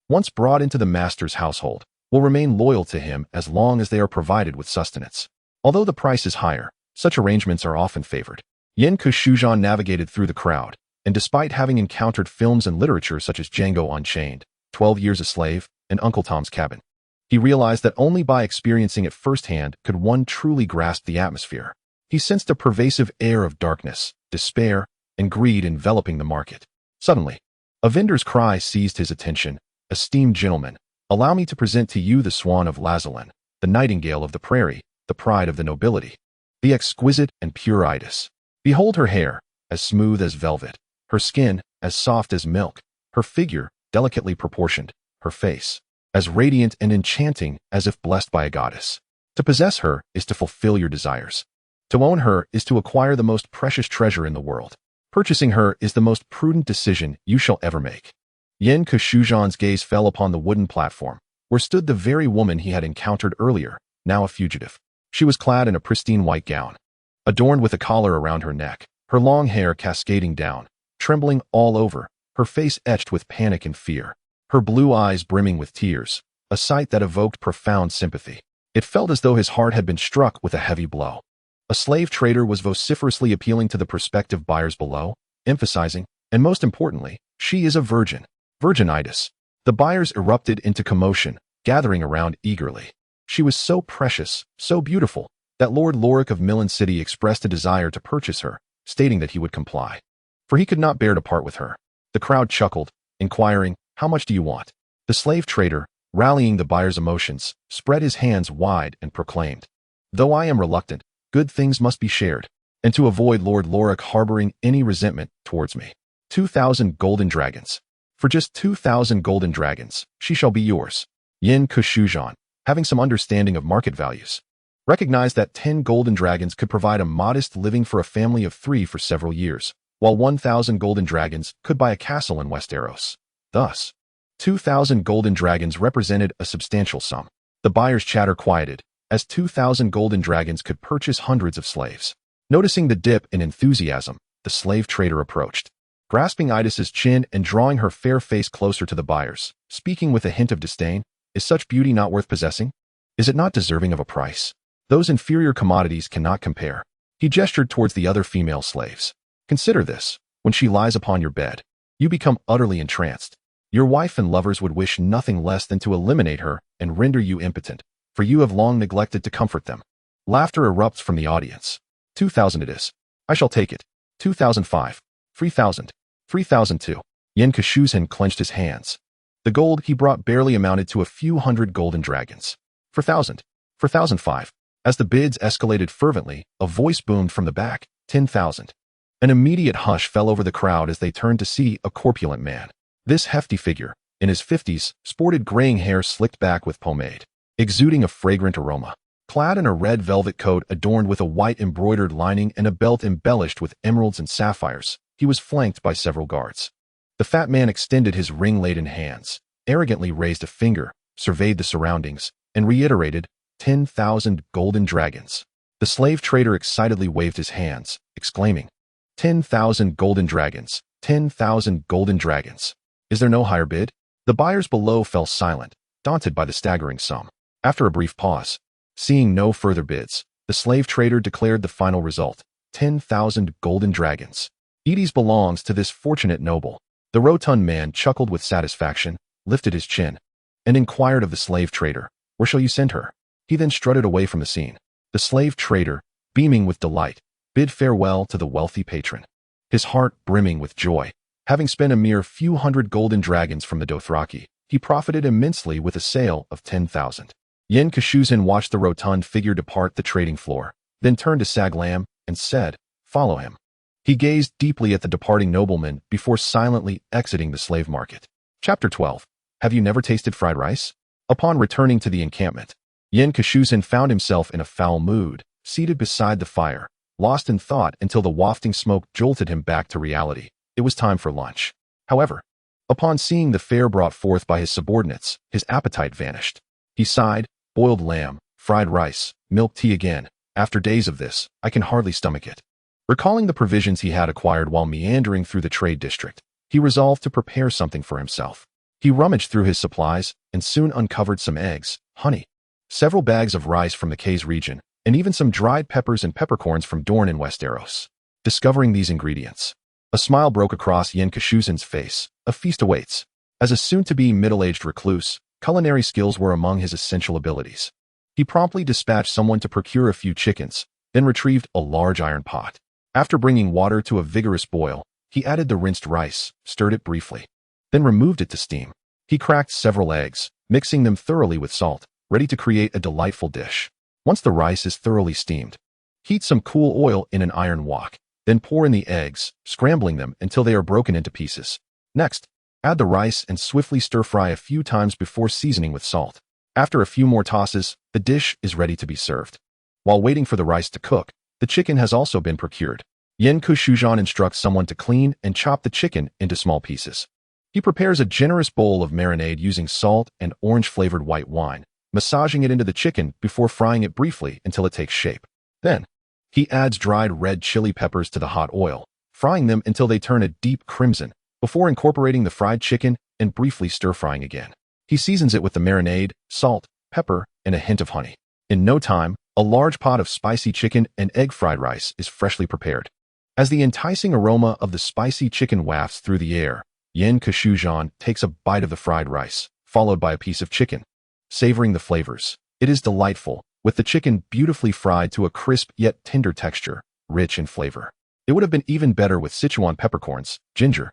S1: once brought into the master's household, will remain loyal to him as long as they are provided with sustenance. Although the price is higher, such arrangements are often favored. Yen Keshujan navigated through the crowd, and despite having encountered films and literature such as Django Unchained, 12 Years a Slave, and Uncle Tom's Cabin, he realized that only by experiencing it firsthand could one truly grasp the atmosphere. He sensed a pervasive air of darkness, despair, and greed enveloping the market. Suddenly, a vendor's cry seized his attention. "Esteemed gentlemen, allow me to present to you the swan of Lazalan, the nightingale of the prairie, the pride of the nobility, the exquisite and pure Itis. Behold her hair, as smooth as velvet, her skin, as soft as milk, her figure, delicately proportioned, her face, as radiant and enchanting as if blessed by a goddess. To possess her is to fulfill your desires. To own her is to acquire the most precious treasure in the world. Purchasing her is the most prudent decision you shall ever make." Yen Keshujan's gaze fell upon the wooden platform, where stood the very woman he had encountered earlier, now a fugitive. She was clad in a pristine white gown, adorned with a collar around her neck, her long hair cascading down, trembling all over, her face etched with panic and fear, her blue eyes brimming with tears, a sight that evoked profound sympathy. It felt as though his heart had been struck with a heavy blow. A slave trader was vociferously appealing to the prospective buyers below, emphasizing, and most importantly, she is a virgin. Virginitis. The buyers erupted into commotion, gathering around eagerly. She was so precious, so beautiful, that Lord Lorik of Millen City expressed a desire to purchase her, stating that he would comply, for he could not bear to part with her. The crowd chuckled, inquiring, "How much do you want?" The slave trader, rallying the buyer's emotions, spread his hands wide and proclaimed, "Though I am reluctant, good things must be shared, and to avoid Lord Lorik harboring any resentment towards me. 2,000 golden dragons. For just 2,000 golden dragons, she shall be yours." Yen Keshujan, having some understanding of market values, recognized that 10 golden dragons could provide a modest living for a family of 3 for several years, while 1,000 golden dragons could buy a castle in Westeros. Thus, 2,000 golden dragons represented a substantial sum. The buyer's chatter quieted, as 2,000 golden dragons could purchase hundreds of slaves. Noticing the dip in enthusiasm, the slave trader approached, grasping Itis's chin and drawing her fair face closer to the buyer's, speaking with a hint of disdain. "Is such beauty not worth possessing? Is it not deserving of a price? Those inferior commodities cannot compare." He gestured towards the other female slaves. "Consider this. When she lies upon your bed, you become utterly entranced. Your wife and lovers would wish nothing less than to eliminate her and render you impotent, for you have long neglected to comfort them. Laughter erupts from the audience. 2,000 it is. I shall take it. 2,005. 3,000. 3,002. Pincushion clenched his hands. The gold he brought barely amounted to a few hundred golden dragons. 4,000. 4,005. As the bids escalated fervently, a voice boomed from the back. 10,000. An immediate hush fell over the crowd as they turned to see a corpulent man. This hefty figure, in his 50s, sported graying hair slicked back with pomade, exuding a fragrant aroma. Clad in a red velvet coat adorned with a white embroidered lining and a belt embellished with emeralds and sapphires, he was flanked by several guards. The fat man extended his ring-laden hands, arrogantly raised a finger, surveyed the surroundings, and reiterated, 10,000 golden dragons. The slave trader excitedly waved his hands, exclaiming, 10,000 golden dragons, 10,000 golden dragons. Is there no higher bid? The buyers below fell silent, daunted by the staggering sum. After a brief pause, seeing no further bids, the slave trader declared the final result, 10,000 golden dragons. Edie's belongs to this fortunate noble. The rotund man chuckled with satisfaction, lifted his chin, and inquired of the slave trader, where shall you send her? He then strutted away from the scene. The slave trader, beaming with delight, bid farewell to the wealthy patron, his heart brimming with joy. Having spent a mere few hundred golden dragons from the Dothraki, he profited immensely with a sale of 10,000. Pincushion watched the rotund figure depart the trading floor, then turned to Saglam and said, follow him. He gazed deeply at the departing nobleman before silently exiting the slave market. Chapter 12. Have you never tasted fried rice? Upon returning to the encampment, Pincushion found himself in a foul mood, seated beside the fire, lost in thought until the wafting smoke jolted him back to reality. It was time for lunch. However, upon seeing the fare brought forth by his subordinates, his appetite vanished. He sighed, boiled lamb, fried rice, milk tea again. After days of this, I can hardly stomach it. Recalling the provisions he had acquired while meandering through the trade district, he resolved to prepare something for himself. He rummaged through his supplies and soon uncovered some eggs, honey, several bags of rice from the Kays region, and even some dried peppers and peppercorns from Dorne in Westeros. Discovering these ingredients, a smile broke across Pincushin's face. A feast awaits. As a soon-to-be middle-aged recluse, culinary skills were among his essential abilities. He promptly dispatched someone to procure a few chickens, then retrieved a large iron pot. After bringing water to a vigorous boil, he added the rinsed rice, stirred it briefly, then removed it to steam. He cracked several eggs, mixing them thoroughly with salt, ready to create a delightful dish. Once the rice is thoroughly steamed, heat some cool oil in an iron wok. Then pour in the eggs, scrambling them until they are broken into pieces. Next, add the rice and swiftly stir-fry a few times before seasoning with salt. After a few more tosses, the dish is ready to be served. While waiting for the rice to cook, the chicken has also been procured. Pincushion instructs someone to clean and chop the chicken into small pieces. He prepares a generous bowl of marinade using salt and orange-flavored white wine, massaging it into the chicken before frying it briefly until it takes shape. Then, he adds dried red chili peppers to the hot oil, frying them until they turn a deep crimson, before incorporating the fried chicken and briefly stir-frying again. He seasons it with the marinade, salt, pepper, and a hint of honey. In no time, a large pot of spicy chicken and egg fried rice is freshly prepared. As the enticing aroma of the spicy chicken wafts through the air, Pincushion takes a bite of the fried rice, followed by a piece of chicken. Savoring the flavors, it is delightful, with the chicken beautifully fried to a crisp yet tender texture, rich in flavor. It would have been even better with Sichuan peppercorns, ginger,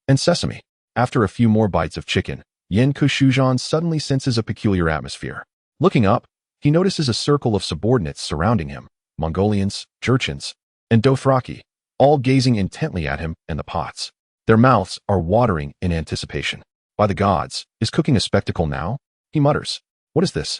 S1: and sesame. After a few more bites of chicken, Pincushion suddenly senses a peculiar atmosphere. Looking up, he notices a circle of subordinates surrounding him, Mongolians, Jurchens, and Dothraki, all gazing intently at him and the pots. Their mouths are watering in anticipation. By the gods, is cooking a spectacle now? He mutters. What is this?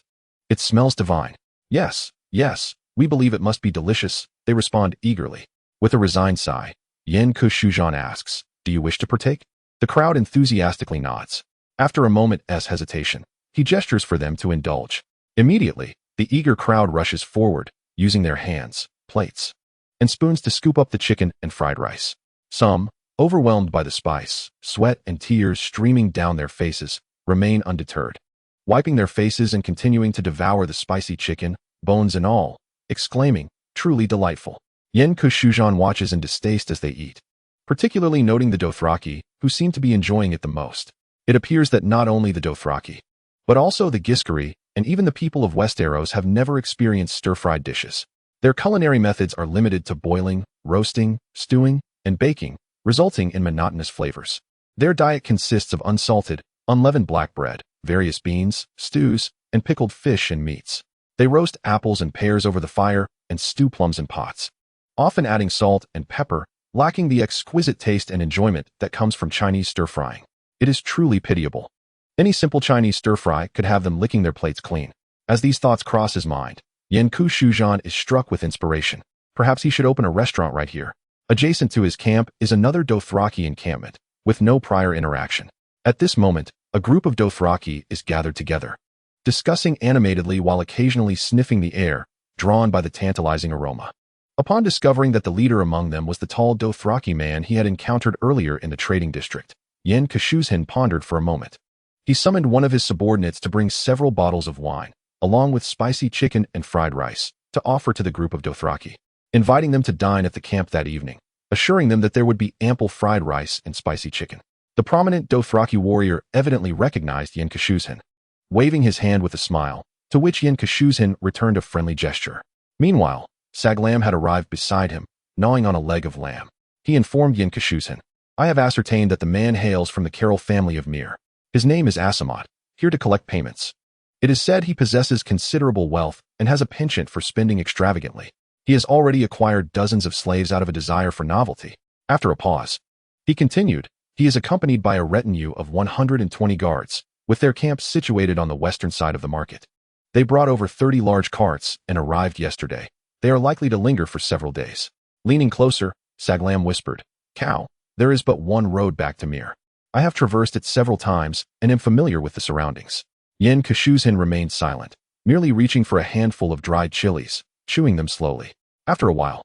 S1: It smells divine. Yes, yes, we believe it must be delicious, they respond eagerly. With a resigned sigh, Pincushion asks, do you wish to partake? The crowd enthusiastically nods. After a moment's hesitation, he gestures for them to indulge. Immediately, the eager crowd rushes forward, using their hands, plates, and spoons to scoop up the chicken and fried rice. Some, overwhelmed by the spice, sweat and tears streaming down their faces, remain undeterred, wiping their faces and continuing to devour the spicy chicken, bones and all, exclaiming, truly delightful. Pincushion watches in distaste as they eat, particularly noting the Dothraki, who seem to be enjoying it the most. It appears that not only the Dothraki, but also the Giscari and even the people of Westeros have never experienced stir-fried dishes. Their culinary methods are limited to boiling, roasting, stewing, and baking, resulting in monotonous flavors. Their diet consists of unsalted, unleavened black bread, various beans, stews, and pickled fish and meats. They roast apples and pears over the fire and stew plums in pots, often adding salt and pepper, lacking the exquisite taste and enjoyment that comes from Chinese stir-frying. It is truly pitiable. Any simple Chinese stir-fry could have them licking their plates clean. As these thoughts cross his mind, Pincushion is struck with inspiration. Perhaps he should open a restaurant right here. Adjacent to his camp is another Dothraki encampment, with no prior interaction. At this moment, a group of Dothraki is gathered together, discussing animatedly while occasionally sniffing the air, drawn by the tantalizing aroma. Upon discovering that the leader among them was the tall Dothraki man he had encountered earlier in the trading district, Pincushion pondered for a moment. He summoned one of his subordinates to bring several bottles of wine, along with spicy chicken and fried rice, to offer to the group of Dothraki, inviting them to dine at the camp that evening, assuring them that there would be ample fried rice and spicy chicken. The prominent Dothraki warrior evidently recognized Pincushion, waving his hand with a smile, to which Pincushion returned a friendly gesture. Meanwhile, Saglam had arrived beside him, gnawing on a leg of lamb. He informed Pincushion, "I have ascertained that the man hails from the Carroll family of Myr. His name is Asamot, here to collect payments. It is said he possesses considerable wealth and has a penchant for spending extravagantly. He has already acquired dozens of slaves out of a desire for novelty." After a pause, he continued, "He is accompanied by a retinue of 120 guards, with their camp situated on the western side of the market. They brought over 30 large carts and arrived yesterday. They are likely to linger for several days." Leaning closer, Saglam whispered, "Cow, there is but one road back to Myr. I have traversed it several times and am familiar with the surroundings." Pincushion remained silent, merely reaching for a handful of dried chilies, chewing them slowly. After a while,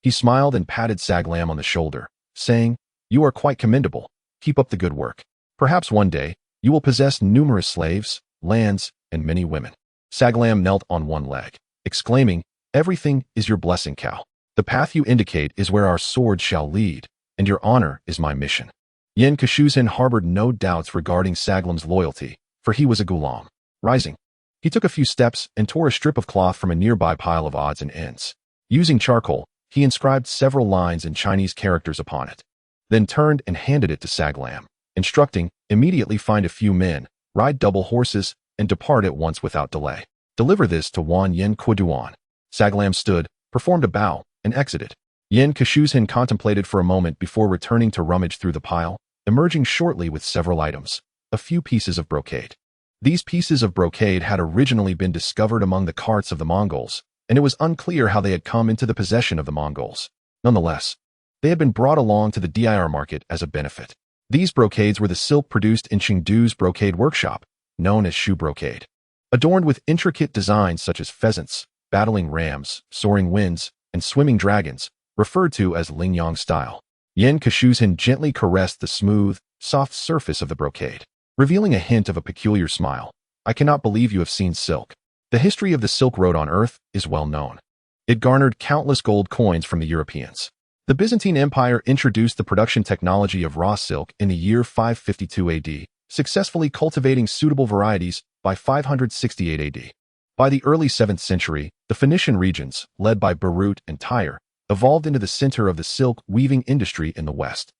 S1: he smiled and patted Saglam on the shoulder, saying, "You are quite commendable. Keep up the good work. Perhaps one day, you will possess numerous slaves, lands, and many women." Saglam knelt on one leg, exclaiming, "Everything is your blessing, Cow. The path you indicate is where our swords shall lead, and your honor is my mission." Pincushion harbored no doubts regarding Saglam's loyalty, for he was a Ghulam. Rising, he took a few steps and tore a strip of cloth from a nearby pile of odds and ends. Using charcoal, he inscribed several lines in Chinese characters upon it, then turned and handed it to Saglam, instructing, "Immediately find a few men, ride double horses, and depart at once without delay. Deliver this to Wan Yen Kuduan." Saglam stood, performed a bow, and exited. Pincushion contemplated for a moment before returning to rummage through the pile, emerging shortly with several items. A few pieces of brocade. These pieces of brocade had originally been discovered among the carts of the Mongols, and it was unclear how they had come into the possession of the Mongols. Nonetheless, they had been brought along to the Dir market as a benefit. These brocades were the silk produced in Chengdu's brocade workshop, known as shoe brocade, adorned with intricate designs such as pheasants, battling rams, soaring winds, and swimming dragons, referred to as Lingyang style. Pincushion gently caressed the smooth, soft surface of the brocade, revealing a hint of a peculiar smile. "I cannot believe you have seen silk. The history of the Silk Road on Earth is well known. It garnered countless gold coins from the Europeans. The Byzantine Empire introduced the production technology of raw silk in the year 552 AD, successfully cultivating suitable varieties by 568 AD. By the early 7th century, the Phoenician regions, led by Beirut and Tyre, evolved into the center of the silk weaving industry in the West.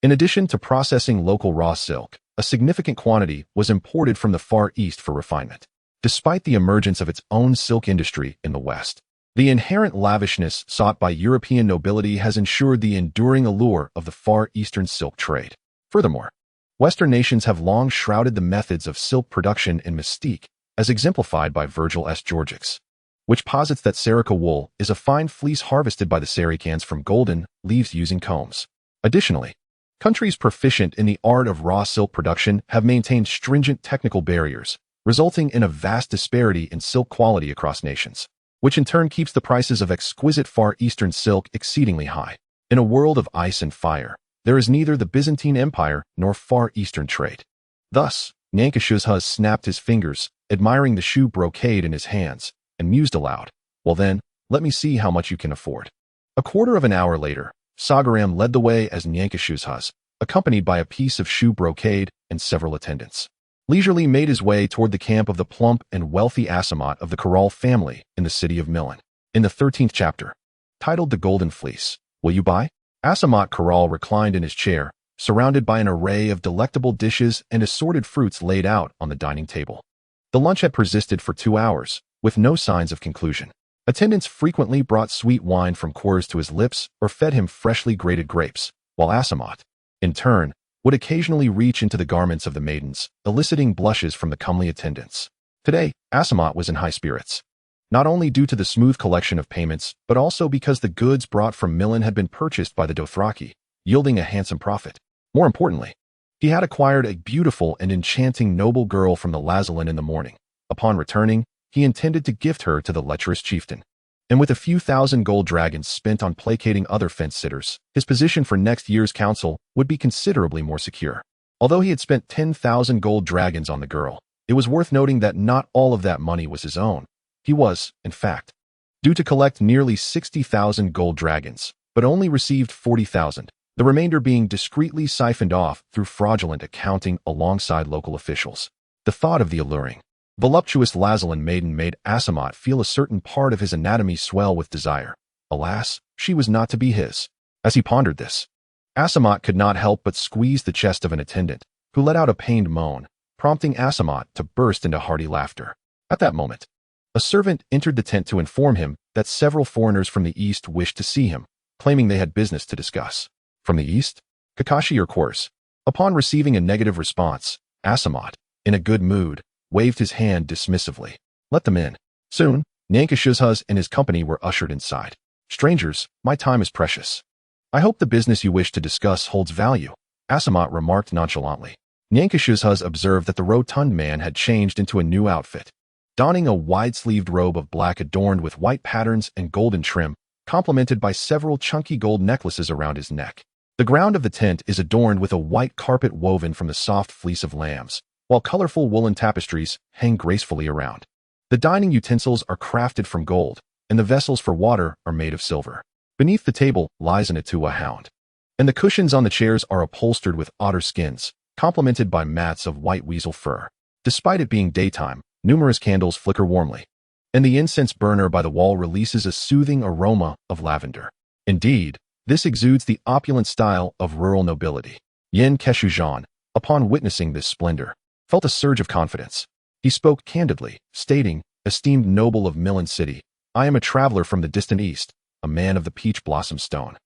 S1: In addition to processing local raw silk, a significant quantity was imported from the Far East for refinement. Despite the emergence of its own silk industry in the West, the inherent lavishness sought by European nobility has ensured the enduring allure of the Far Eastern silk trade. Furthermore, Western nations have long shrouded the methods of silk production in mystique, as exemplified by Virgil S. Georgics, which posits that Serica wool is a fine fleece harvested by the Saracens from golden leaves using combs. Additionally, countries proficient in the art of raw silk production have maintained stringent technical barriers, resulting in a vast disparity in silk quality across nations, which in turn keeps the prices of exquisite Far Eastern silk exceedingly high. In a world of ice and fire, there is neither the Byzantine Empire nor Far Eastern trade. Thus, Pincushion snapped his fingers, admiring the shoe brocade in his hands, and mused aloud, "Well then, let me see how much you can afford." A quarter of an hour later, Sagaram led the way as Pincushion accompanied by a piece of shoe brocade and several attendants. Leisurely made his way toward the camp of the plump and wealthy Asamot of the Corral family in the city of Milan. In the 13th chapter, titled The Golden Fleece, Will You Buy? Asamot Corral reclined in his chair, surrounded by an array of delectable dishes and assorted fruits laid out on the dining table. The lunch had persisted for 2 hours, with no signs of conclusion. Attendants frequently brought sweet wine from quires to his lips or fed him freshly grated grapes, while Asamot, in turn, would occasionally reach into the garments of the maidens, eliciting blushes from the comely attendants. Today, Asamot was in high spirits, not only due to the smooth collection of payments, but also because the goods brought from Milan had been purchased by the Dothraki, yielding a handsome profit. More importantly, he had acquired a beautiful and enchanting noble girl from the Lazaland in the morning. Upon returning, he intended to gift her to the lecherous chieftain. And with a few thousand gold dragons spent on placating other fence-sitters, his position for next year's council would be considerably more secure. Although he had spent 10,000 gold dragons on the girl, it was worth noting that not all of that money was his own. He was, in fact, due to collect nearly 60,000 gold dragons, but only received 40,000, the remainder being discreetly siphoned off through fraudulent accounting alongside local officials. The thought of the alluring, voluptuous Lazaland maiden made Asamot feel a certain part of his anatomy swell with desire. Alas, she was not to be his. As he pondered this, Asamot could not help but squeeze the chest of an attendant, who let out a pained moan, prompting Asamot to burst into hearty laughter. At that moment, a servant entered the tent to inform him that several foreigners from the east wished to see him, claiming they had business to discuss. From the east? Kakashi or Kors? Upon receiving a negative response, Asamot, in a good mood, waved his hand dismissively. Let them in. Soon, Nyankashuzhuz and his company were ushered inside. Strangers, my time is precious. I hope the business you wish to discuss holds value, Asamot remarked nonchalantly. Nyankashuzhuz observed that the rotund man had changed into a new outfit, donning a wide-sleeved robe of black adorned with white patterns and golden trim, complemented by several chunky gold necklaces around his neck. The ground of the tent is adorned with a white carpet woven from the soft fleece of lambs, while colorful woolen tapestries hang gracefully around. The dining utensils are crafted from gold, and the vessels for water are made of silver. Beneath the table lies an Tao-Hua-Hound, and the cushions on the chairs are upholstered with otter skins, complemented by mats of white weasel fur. Despite it being daytime, numerous candles flicker warmly, and the incense burner by the wall releases a soothing aroma of lavender. Indeed, this exudes the opulent style of rural nobility. Yen Keshujan, upon witnessing this splendor, felt a surge of confidence. He spoke candidly, stating, "Esteemed noble of Milan City, I am a traveler from the distant east, a man of the peach blossom stone,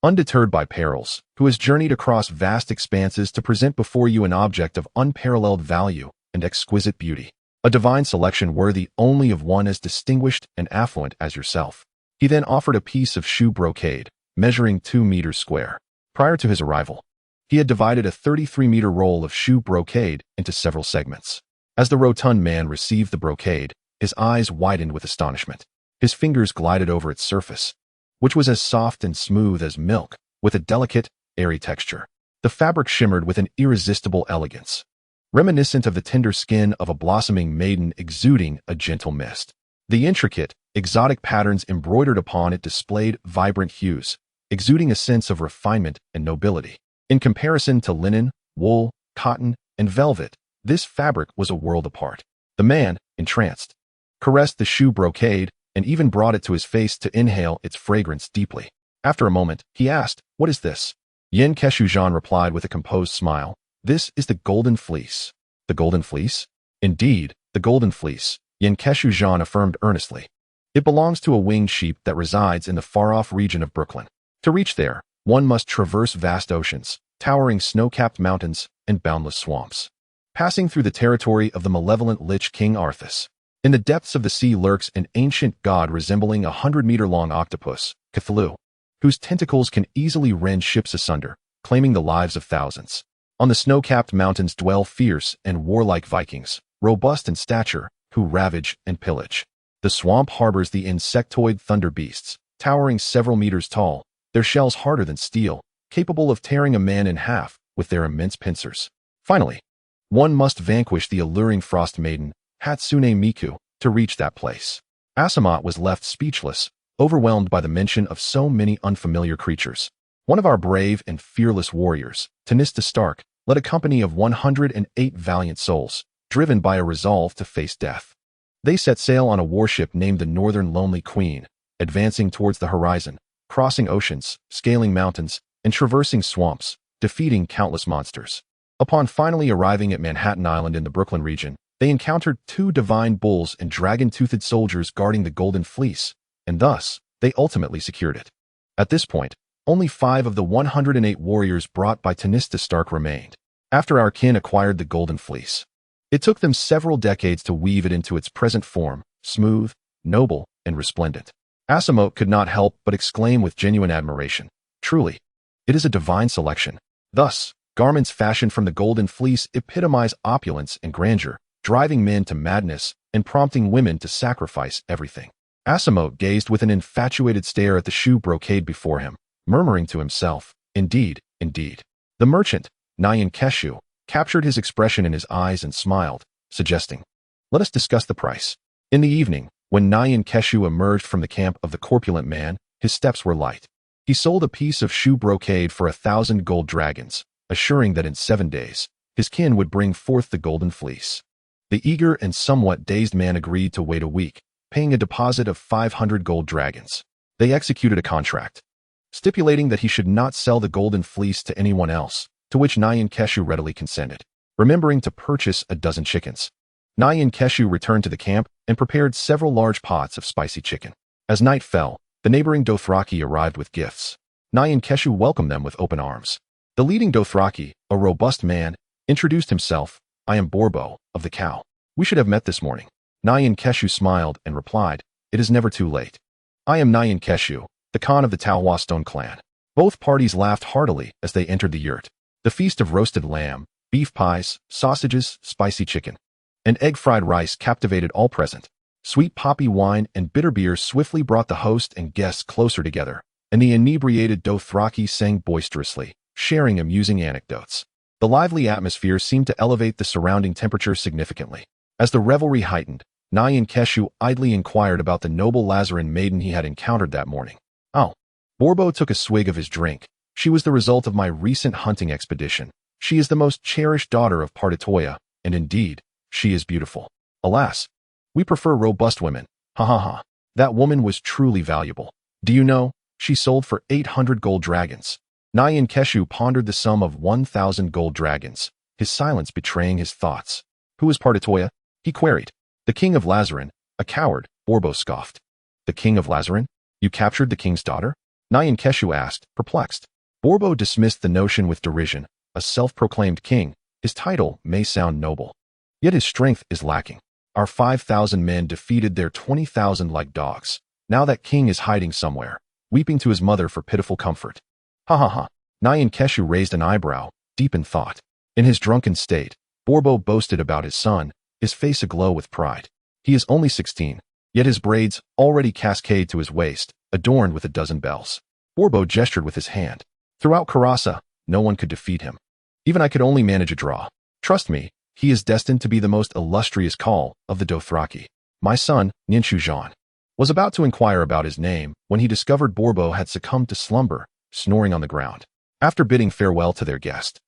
S1: undeterred by perils, who has journeyed across vast expanses to present before you an object of unparalleled value and exquisite beauty, a divine selection worthy only of one as distinguished and affluent as yourself." He then offered a piece of shoe brocade, measuring 2 meters square. Prior to his arrival, he had divided a 33-meter roll of shoe brocade into several segments. As the rotund man received the brocade, his eyes widened with astonishment. His fingers glided over its surface, which was as soft and smooth as milk, with a delicate, airy texture. The fabric shimmered with an irresistible elegance, reminiscent of the tender skin of a blossoming maiden exuding a gentle mist. The intricate, exotic patterns embroidered upon it displayed vibrant hues, exuding a sense of refinement and nobility. In comparison to linen, wool, cotton, and velvet, this fabric was a world apart. The man, entranced, caressed the shoe brocade and even brought it to his face to inhale its fragrance deeply. After a moment, he asked, "What is this?" Yen Keshujan replied with a composed smile, "This is the Golden Fleece." "The Golden Fleece?" "Indeed, the Golden Fleece," Yen Keshujan affirmed earnestly. "It belongs to a winged sheep that resides in the far-off region of Brooklyn. To reach there, one must traverse vast oceans, towering snow-capped mountains, and boundless swamps, passing through the territory of the malevolent Lich King Arthas. In the depths of the sea lurks an ancient god resembling a 100-meter-long octopus, Cthulhu, whose tentacles can easily rend ships asunder, claiming the lives of thousands. On the snow-capped mountains dwell fierce and warlike Vikings, robust in stature, who ravage and pillage. The swamp harbors the insectoid thunder beasts, towering several meters tall, their shells harder than steel, capable of tearing a man in half with their immense pincers. Finally, one must vanquish the alluring frost maiden, Hatsune Miku, to reach that place. Asamot was left speechless, overwhelmed by the mention of so many unfamiliar creatures. One of our brave and fearless warriors, Tynista Stark, led a company of 108 valiant souls, driven by a resolve to face death. They set sail on a warship named the Northern Lonely Queen, advancing towards the horizon, crossing oceans, scaling mountains, and traversing swamps, defeating countless monsters. Upon finally arriving at Manhattan Island in the Brooklyn region, they encountered 2 divine bulls and dragon-toothed soldiers guarding the Golden Fleece, and thus, they ultimately secured it. At this point, only 5 of the 108 warriors brought by Tynista Stark remained, after our kin acquired the Golden Fleece. It took them several decades to weave it into its present form, smooth, noble, and resplendent. Asimov could not help but exclaim with genuine admiration, "Truly, it is a divine selection." Thus, garments fashioned from the Golden Fleece epitomize opulence and grandeur, driving men to madness and prompting women to sacrifice everything. Asimov gazed with an infatuated stare at the shoe brocade before him, murmuring to himself, "Indeed, indeed." The merchant, Nyan Keshu, captured his expression in his eyes and smiled, suggesting, "Let us discuss the price." In the evening, when Nyan Keshu emerged from the camp of the corpulent man, his steps were light. He sold a piece of shoe brocade for 1,000 gold dragons, assuring that in 7 days, his kin would bring forth the Golden Fleece. The eager and somewhat dazed man agreed to wait a week, paying a deposit of 500 gold dragons. They executed a contract, stipulating that he should not sell the Golden Fleece to anyone else, to which Nyan Keshu readily consented, remembering to purchase a dozen chickens. Nyan Keshu returned to the camp and prepared several large pots of spicy chicken. As night fell, the neighboring Dothraki arrived with gifts. Nyan Keshu welcomed them with open arms. The leading Dothraki, a robust man, introduced himself, "I am Borbo, of the Cow. We should have met this morning." Nyan Keshu smiled and replied, "It is never too late. I am Nyan Keshu, the Khan of the Tao-Hua-Shih clan." Both parties laughed heartily as they entered the yurt. The feast of roasted lamb, beef pies, sausages, spicy chicken, and egg-fried rice captivated all present. Sweet poppy wine and bitter beer swiftly brought the host and guests closer together, and the inebriated Dothraki sang boisterously, sharing amusing anecdotes. The lively atmosphere seemed to elevate the surrounding temperature significantly. As the revelry heightened, Nyan Keshu idly inquired about the noble Lazaran maiden he had encountered that morning. "Oh." Borbo took a swig of his drink. "She was the result of my recent hunting expedition. She is the most cherished daughter of Partitoya, and indeed, she is beautiful. Alas, we prefer robust women. Ha ha ha. That woman was truly valuable. Do you know, she sold for 800 gold dragons." Nyan Keshu pondered the sum of 1,000 gold dragons, his silence betraying his thoughts. "Who is Partitoya?" he queried. "The king of Lazaran, a coward," Borbo scoffed. "The king of Lazaran? You captured the king's daughter?" Nyan Keshu asked, perplexed. Borbo dismissed the notion with derision. A self-proclaimed king, his title may sound noble, yet his strength is lacking. Our 5,000 men defeated their 20,000 like dogs. Now that king is hiding somewhere, weeping to his mother for pitiful comfort. Ha ha ha. Nyan Keshu raised an eyebrow, deep in thought. In his drunken state, Borbo boasted about his son, his face aglow with pride. He is only 16, yet his braids already cascade to his waist, adorned with a dozen bells. Borbo gestured with his hand. Throughout Karasa, no one could defeat him. Even I could only manage a draw. Trust me, he is destined to be the most illustrious Khal of the Dothraki. My son, Ninshu was about to inquire about his name when he discovered Borbo had succumbed to slumber, snoring on the ground. After bidding farewell to their guest,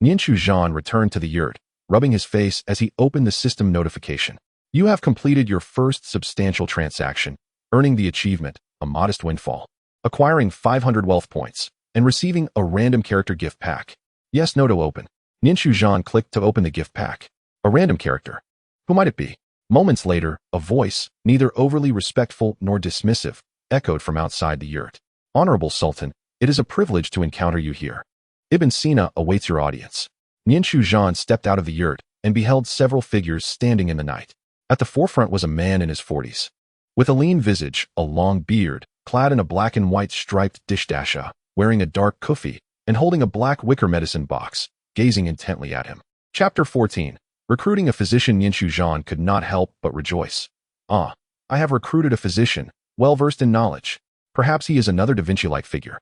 S1: Ninshu returned to the yurt, rubbing his face as he opened the system notification. "You have completed your first substantial transaction, earning the achievement, a modest windfall, acquiring 500 wealth points, and receiving a random character gift pack. Yes, no to open." Ninshu clicked to open the gift pack. A random character. Who might it be? Moments later, a voice, neither overly respectful nor dismissive, echoed from outside the yurt. "Honorable Sultan, it is a privilege to encounter you here. Ibn Sina awaits your audience." Ninshu stepped out of the yurt and beheld several figures standing in the night. At the forefront was a man in his 40s. With a lean visage, a long beard, clad in a black and white striped dishdasha, wearing a dark kufi, and holding a black wicker medicine box, gazing intently at him. Chapter 14. Recruiting a physician. Ninshu could not help but rejoice. "Ah, I have recruited a physician, well-versed in knowledge. Perhaps he is another Da Vinci-like figure.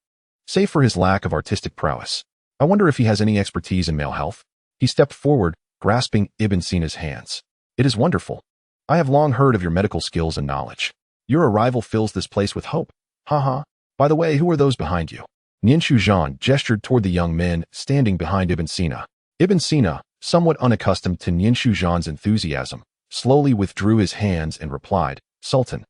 S1: Save for his lack of artistic prowess, I wonder if he has any expertise in male health." He stepped forward, grasping Ibn Sina's hands. "It is wonderful. I have long heard of your medical skills and knowledge. Your arrival fills this place with hope. Ha ha. By the way, who are those behind you?" Nianshu gestured toward the young men standing behind Ibn Sina. Ibn Sina, somewhat unaccustomed to Nianshu's enthusiasm, slowly withdrew his hands and replied, Sultan,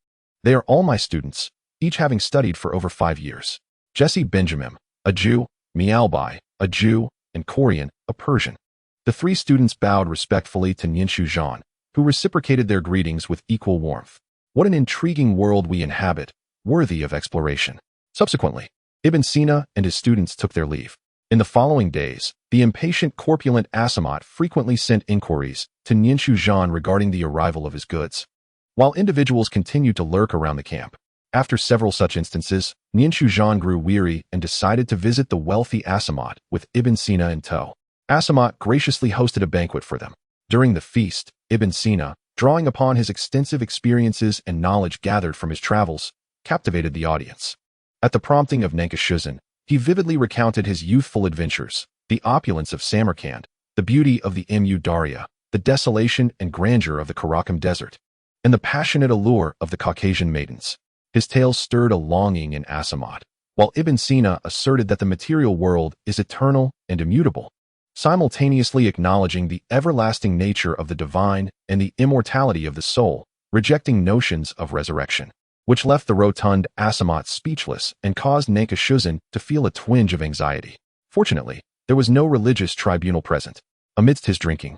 S1: they are all my students, each having studied for over 5 years. Jesse Benjamin, a Jew, Mialbai, a Jew, and Corian, a Persian. The 3 students bowed respectfully to Nianshu, who reciprocated their greetings with equal warmth. What an intriguing world we inhabit, worthy of exploration. Subsequently, Ibn Sina and his students took their leave. In the following days, the impatient corpulent Asamot frequently sent inquiries to Nianshu regarding the arrival of his goods. While individuals continued to lurk around the camp, after several such instances, Nianshu grew weary and decided to visit the wealthy Asamot with Ibn Sina in tow. Asamot graciously hosted a banquet for them. During the feast, Ibn Sina, drawing upon his extensive experiences and knowledge gathered from his travels, captivated the audience. At the prompting of Nankashuzan, he vividly recounted his youthful adventures, the opulence of Samarkand, the beauty of the Mu Darya, the desolation and grandeur of the Karakum Desert, and the passionate allure of the Caucasian maidens. His tales stirred a longing in Asamot, while Ibn Sina asserted that the material world is eternal and immutable, simultaneously acknowledging the everlasting nature of the divine and the immortality of the soul, rejecting notions of resurrection, which left the rotund Asamot speechless and caused Nankashuzan to feel a twinge of anxiety. Fortunately, there was no religious tribunal present. Amidst his drinking,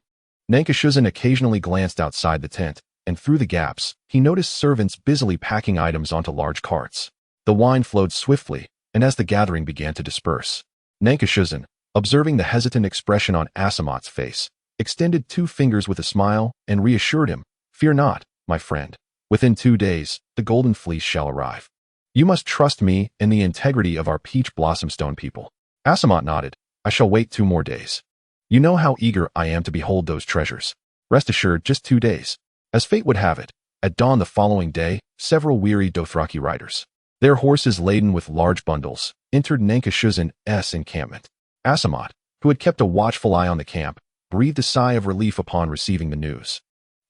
S1: Nankashuzan occasionally glanced outside the tent, and through the gaps, he noticed servants busily packing items onto large carts. The wine flowed swiftly, and as the gathering began to disperse, Nankashuzan, observing the hesitant expression on Asamot's face, extended 2 fingers with a smile and reassured him, Fear not, my friend. Within 2 days, the golden fleece shall arrive. You must trust me and the integrity of our peach blossomstone people. Asamot nodded, I shall wait 2 more days. You know how eager I am to behold those treasures. Rest assured, just 2 days. As fate would have it, at dawn the following day, several weary Dothraki riders, their horses laden with large bundles, entered Nankashuzan's encampment. Asamot, who had kept a watchful eye on the camp, breathed a sigh of relief upon receiving the news.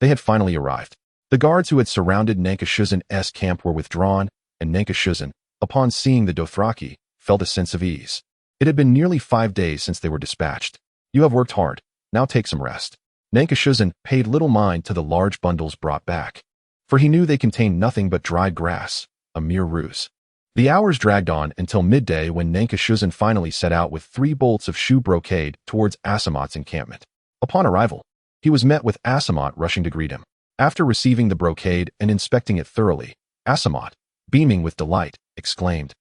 S1: They had finally arrived. The guards who had surrounded Nankashuzan's camp were withdrawn, and Nankashuzan, upon seeing the Dothraki, felt a sense of ease. It had been nearly 5 days since they were dispatched. You have worked hard, now take some rest. Nankashuzan paid little mind to the large bundles brought back, for he knew they contained nothing but dried grass, a mere ruse. The hours dragged on until midday when Nankashuzan finally set out with 3 bolts of shoe brocade towards Asamot's encampment. Upon arrival, he was met with Asamot rushing to greet him. After receiving the brocade and inspecting it thoroughly, Asamot, beaming with delight, exclaimed,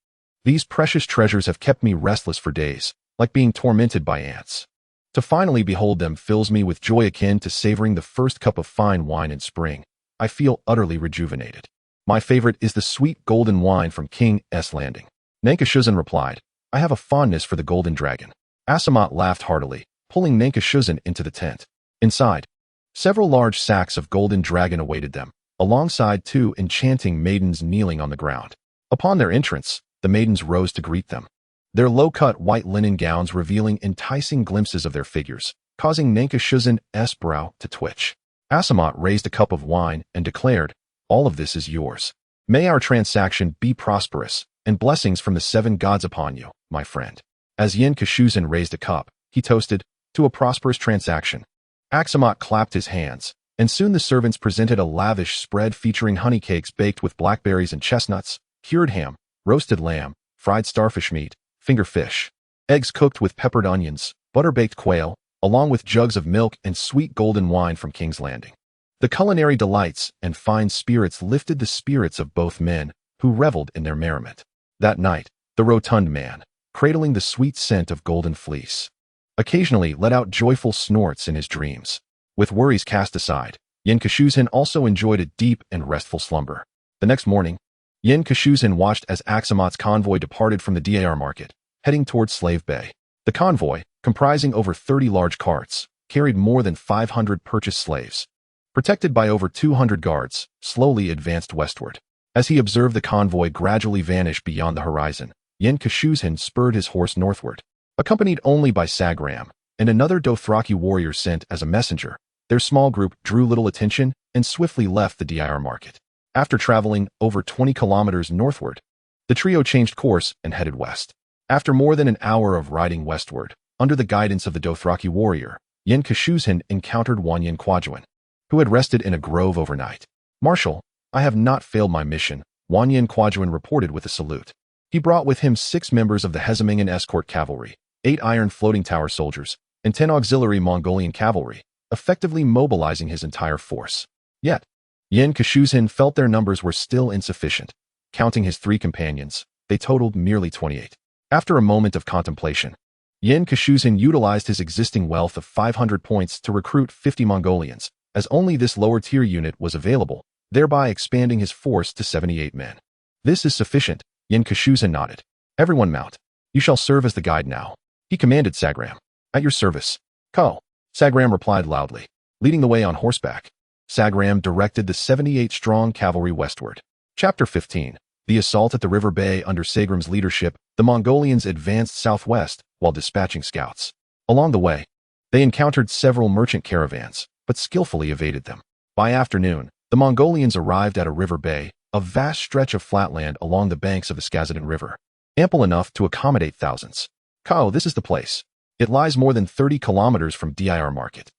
S1: These precious treasures have kept me restless for days, like being tormented by ants. To finally behold them fills me with joy akin to savoring the first cup of fine wine in spring. I feel utterly rejuvenated. My favorite is the sweet golden wine from King's Landing. Nankashuzan replied, I have a fondness for the golden dragon. Asamot laughed heartily, pulling Nankashuzan into the tent. Inside, several large sacks of golden dragon awaited them, alongside 2 enchanting maidens kneeling on the ground. Upon their entrance, the maidens rose to greet them, their low-cut white linen gowns revealing enticing glimpses of their figures, causing Nankashuzan's brow to twitch. Asamot raised a cup of wine and declared, All of this is yours. May our transaction be prosperous, and blessings from the 7 gods upon you, my friend. As Nianshu raised a cup, he toasted, To a prosperous transaction. Asamot clapped his hands, and soon the servants presented a lavish spread featuring honey cakes baked with blackberries and chestnuts, cured ham, roasted lamb, fried starfish meat, finger fish, eggs cooked with peppered onions, butter-baked quail, along with jugs of milk and sweet golden wine from King's Landing. The culinary delights and fine spirits lifted the spirits of both men, who reveled in their merriment. That night, the rotund man, cradling the sweet scent of golden fleece, occasionally let out joyful snorts in his dreams. With worries cast aside, Nianshu also enjoyed a deep and restful slumber. The next morning, Nianshu watched as Asamot's convoy departed from the Dar market, heading towards Slave Bay. The convoy, comprising over 30 large carts, carried more than 500 purchased slaves. Protected by over 200 guards, slowly advanced westward. As he observed the convoy gradually vanish beyond the horizon, Nianshu spurred his horse northward. Accompanied only by Sagram and another Dothraki warrior sent as a messenger, their small group drew little attention and swiftly left the Dar market. After traveling over 20 kilometers northward, the trio changed course and headed west. After more than an hour of riding westward, under the guidance of the Dothraki warrior, Pincushion encountered Pincushion, who had rested in a grove overnight. "Marshal, I have not failed my mission," Pincushion reported with a salute. He brought with him 6 members of the Hezimingen escort cavalry, 8 iron floating tower soldiers, and 10 auxiliary Mongolian cavalry, effectively mobilizing his entire force. Yet, Pincushion felt their numbers were still insufficient. Counting his 3 companions, they totaled merely 28. After a moment of contemplation, Pincushion utilized his existing wealth of 500 points to recruit 50 Mongolians, as only this lower-tier unit was available, thereby expanding his force to 78 men. "This is sufficient," Pincushion nodded. "Everyone mount. You shall serve as the guide now," he commanded Sagram. "At your service." "Ko," Sagram replied loudly, leading the way on horseback. Sagram directed the 78-strong cavalry westward. Chapter 15. The assault at the River Bay. Under Sagram's leadership, the Mongolians advanced southwest while dispatching scouts. Along the way, they encountered several merchant caravans, but skillfully evaded them. By afternoon, the Mongolians arrived at a river bay, a vast stretch of flatland along the banks of the Skazadin River, ample enough to accommodate thousands. "Ko, this is the place. It lies more than 30 kilometers from Dir Market.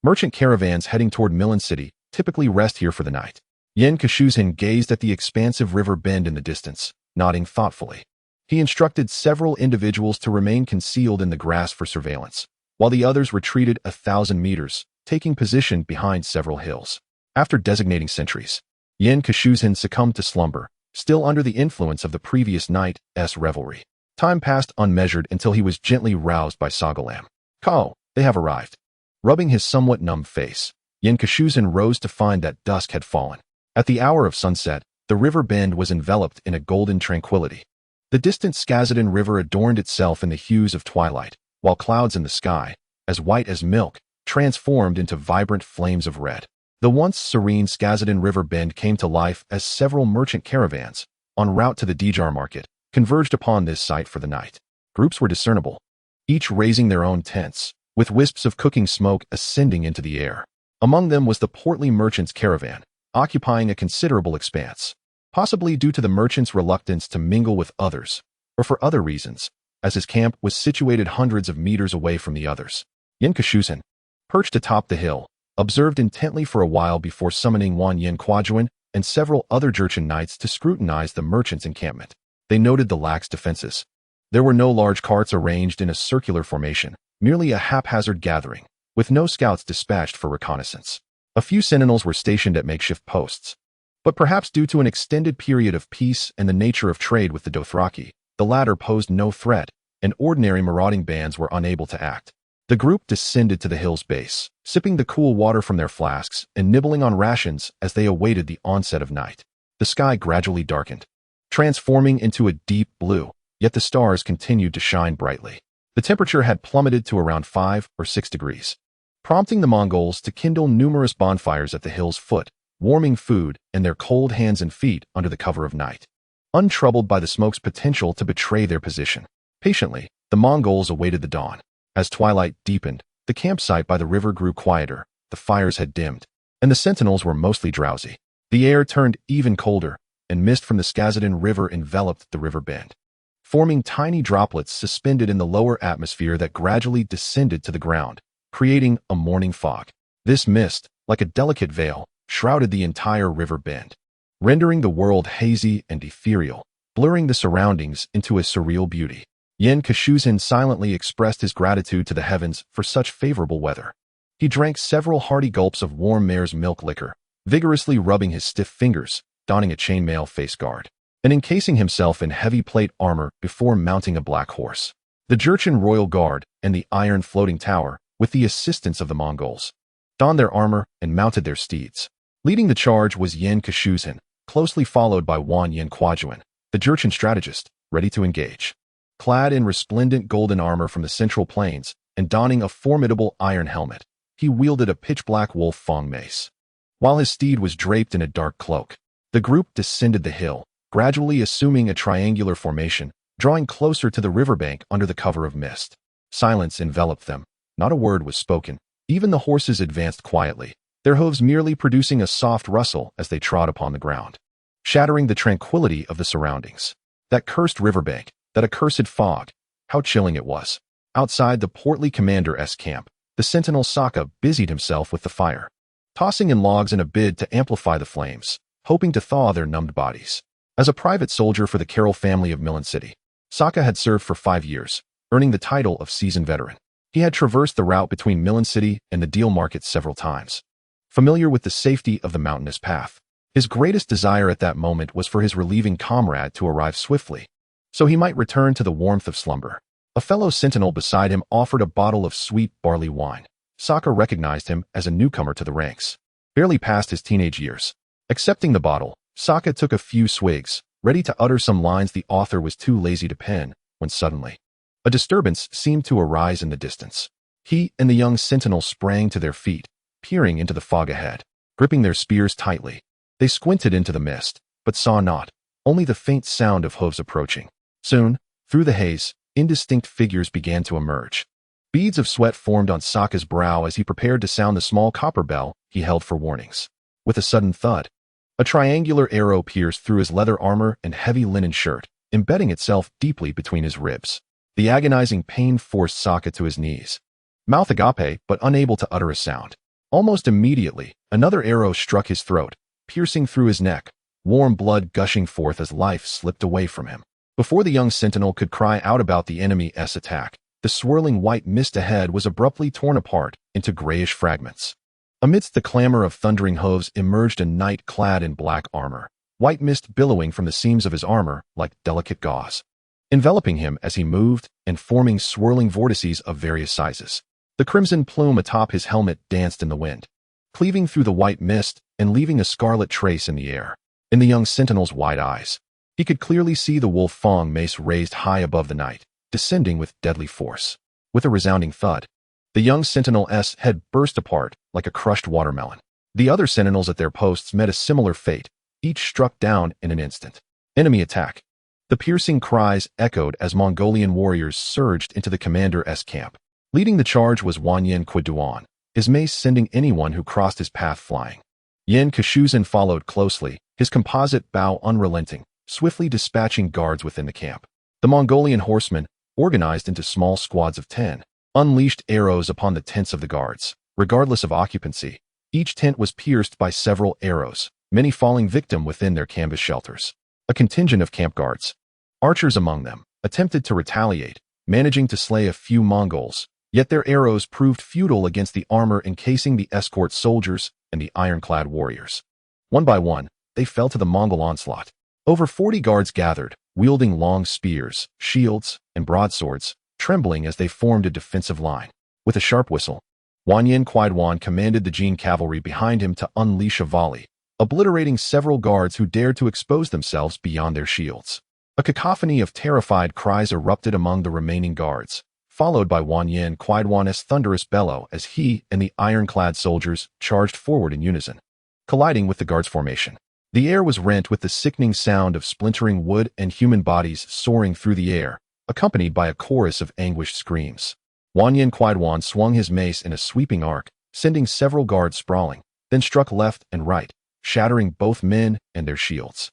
S1: Merchant caravans heading toward Milan City typically rest here for the night." Pincushion gazed at the expansive river bend in the distance, nodding thoughtfully. He instructed several individuals to remain concealed in the grass for surveillance, while the others retreated 1,000 meters, taking position behind several hills. After designating sentries, Pincushion succumbed to slumber, still under the influence of the previous night's revelry. Time passed unmeasured until he was gently roused by Sagalam. "Ko, they have arrived." Rubbing his somewhat numb face, Pincushion rose to find that dusk had fallen. At the hour of sunset, the river bend was enveloped in a golden tranquility. The distant Skazadin River adorned itself in the hues of twilight, while clouds in the sky, as white as milk, transformed into vibrant flames of red. The once serene Skazadin River bend came to life as several merchant caravans, en route to the Dir Market, converged upon this site for the night. Groups were discernible, each raising their own tents, with wisps of cooking smoke ascending into the air. Among them was the portly merchant's caravan, occupying a considerable expanse, possibly due to the merchant's reluctance to mingle with others, or for other reasons, as his camp was situated hundreds of meters away from the others. Pincushion, perched atop the hill, observed intently for a while before summoning Pincushion and several other Jurchen knights to scrutinize the merchant's encampment. They noted the lax defenses. There were no large carts arranged in a circular formation, merely a haphazard gathering, with no scouts dispatched for reconnaissance. A few sentinels were stationed at makeshift posts. But perhaps due to an extended period of peace and the nature of trade with the Dothraki, the latter posed no threat, and ordinary marauding bands were unable to act. The group descended to the hill's base, sipping the cool water from their flasks and nibbling on rations as they awaited the onset of night. The sky gradually darkened, transforming into a deep blue, yet the stars continued to shine brightly. The temperature had plummeted to around 5 or 6 degrees, prompting the Mongols to kindle numerous bonfires at the hill's foot, warming food and their cold hands and feet under the cover of night. Untroubled by the smoke's potential to betray their position, patiently, the Mongols awaited the dawn. As twilight deepened, the campsite by the river grew quieter, the fires had dimmed, and the sentinels were mostly drowsy. The air turned even colder, and mist from the Skazadin River enveloped the river bend, forming tiny droplets suspended in the lower atmosphere that gradually descended to the ground, creating a morning fog. This mist, like a delicate veil, shrouded the entire river bend, rendering the world hazy and ethereal, blurring the surroundings into a surreal beauty. Pincushion silently expressed his gratitude to the heavens for such favorable weather. He drank several hearty gulps of warm mare's milk liquor, vigorously rubbing his stiff fingers, donning a chainmail face guard, and encasing himself in heavy plate armor before mounting a black horse. The Jurchen Royal Guard and the Iron Floating Tower, with the assistance of the Mongols, donned their armor and mounted their steeds. Leading the charge was Pincushion, closely followed by Pincushion, the Jurchen strategist, ready to engage. Clad in resplendent golden armor from the Central Plains and donning a formidable iron helmet, he wielded a pitch-black wolf fang mace. While his steed was draped in a dark cloak, the group descended the hill, gradually assuming a triangular formation, drawing closer to the riverbank under the cover of mist. Silence enveloped them. Not a word was spoken. Even the horses advanced quietly, their hooves merely producing a soft rustle as they trod upon the ground, shattering the tranquility of the surroundings. That cursed riverbank, that accursed fog, How chilling it was. Outside the portly commander's camp, the sentinel Sokka busied himself with the fire, tossing in logs in a bid to amplify the flames, hoping to thaw their numbed bodies. As a private soldier for the Carroll family of Millen City, Sokka had served for 5 years, earning the title of seasoned veteran. He had traversed the route between Millen City and the Deal Market several times, familiar with the safety of the mountainous path. His greatest desire at that moment was for his relieving comrade to arrive swiftly, so he might return to the warmth of slumber. A fellow sentinel beside him offered a bottle of sweet barley wine. Sokka recognized him as a newcomer to the ranks, barely past his teenage years. Accepting the bottle, Sokka took a few swigs, ready to utter some lines the author was too lazy to pen, when suddenly a disturbance seemed to arise in the distance. He and the young sentinel sprang to their feet, peering into the fog ahead, gripping their spears tightly. They squinted into the mist, but saw naught, only the faint sound of hooves approaching. Soon, through the haze, indistinct figures began to emerge. Beads of sweat formed on Sokka's brow as he prepared to sound the small copper bell he held for warnings. With a sudden thud, a triangular arrow pierced through his leather armor and heavy linen shirt, embedding itself deeply between his ribs. The agonizing pain forced Sokka to his knees, mouth agape but unable to utter a sound. Almost immediately, another arrow struck his throat, piercing through his neck, warm blood gushing forth as life slipped away from him. Before the young sentinel could cry out about the enemy's attack, the swirling white mist ahead was abruptly torn apart into grayish fragments. Amidst the clamor of thundering hooves emerged a knight clad in black armor, white mist billowing from the seams of his armor like delicate gauze, enveloping him as he moved and forming swirling vortices of various sizes. The crimson plume atop his helmet danced in the wind, cleaving through the white mist and leaving a scarlet trace in the air. In the young sentinel's wide eyes, he could clearly see the wolf fang mace raised high above the knight, descending with deadly force. With a resounding thud, the young sentinel's head burst apart like a crushed watermelon. The other sentinels at their posts met a similar fate, each struck down in an instant. Enemy attack. The piercing cries echoed as Mongolian warriors surged into the commander's camp. Leading the charge was Wanyan Quiduan, his mace sending anyone who crossed his path flying. Yen Kashuzan followed closely, his composite bow unrelenting, swiftly dispatching guards within the camp. The Mongolian horsemen, organized into small squads of 10, unleashed arrows upon the tents of the guards. Regardless of occupancy, each tent was pierced by several arrows, many falling victim within their canvas shelters. A contingent of camp guards, archers among them, attempted to retaliate, managing to slay a few Mongols, yet their arrows proved futile against the armor encasing the escort soldiers and the ironclad warriors. One by one, they fell to the Mongol onslaught. Over 40 guards gathered, wielding long spears, shields, and broadswords, trembling as they formed a defensive line. With a sharp whistle, Wanyan Quiduan commanded the Jin cavalry behind him to unleash a volley, obliterating several guards who dared to expose themselves beyond their shields. A cacophony of terrified cries erupted among the remaining guards, followed by Wanyan Quiduan's thunderous bellow as he and the ironclad soldiers charged forward in unison, colliding with the guards' formation. The air was rent with the sickening sound of splintering wood and human bodies soaring through the air, accompanied by a chorus of anguished screams. Wanyan Quiduan swung his mace in a sweeping arc, sending several guards sprawling, then struck left and right, shattering both men and their shields.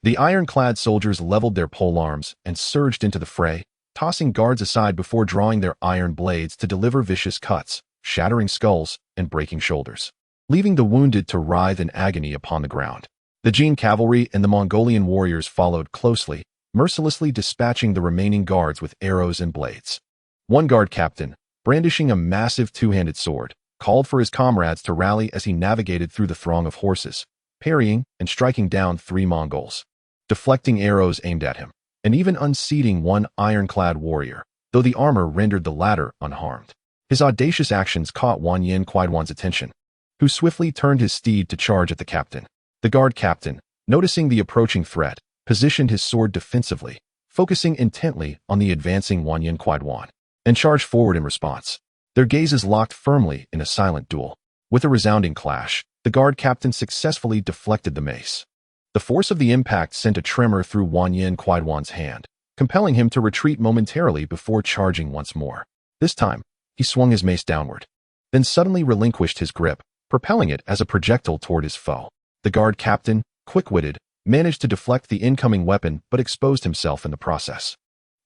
S1: The ironclad soldiers leveled their polearms and surged into the fray, tossing guards aside before drawing their iron blades to deliver vicious cuts, shattering skulls and breaking shoulders, leaving the wounded to writhe in agony upon the ground. The Jin cavalry and the Mongolian warriors followed closely, mercilessly dispatching the remaining guards with arrows and blades. One guard captain, brandishing a massive two-handed sword, called for his comrades to rally as he navigated through the throng of horses, parrying and striking down 3 Mongols, deflecting arrows aimed at him, and even unseating one ironclad warrior, though the armor rendered the latter unharmed. His audacious actions caught Wanyan Quiduan's attention, who swiftly turned his steed to charge at the captain. The guard captain, noticing the approaching threat, positioned his sword defensively, focusing intently on the advancing Wanyan Quiduan, and charged forward in response. Their gazes locked firmly in a silent duel. With a resounding clash, the guard captain successfully deflected the mace. The force of the impact sent a tremor through Wanyan Quiduan's hand, compelling him to retreat momentarily before charging once more. This time, he swung his mace downward, then suddenly relinquished his grip, propelling it as a projectile toward his foe. The guard captain, quick-witted, managed to deflect the incoming weapon but exposed himself in the process.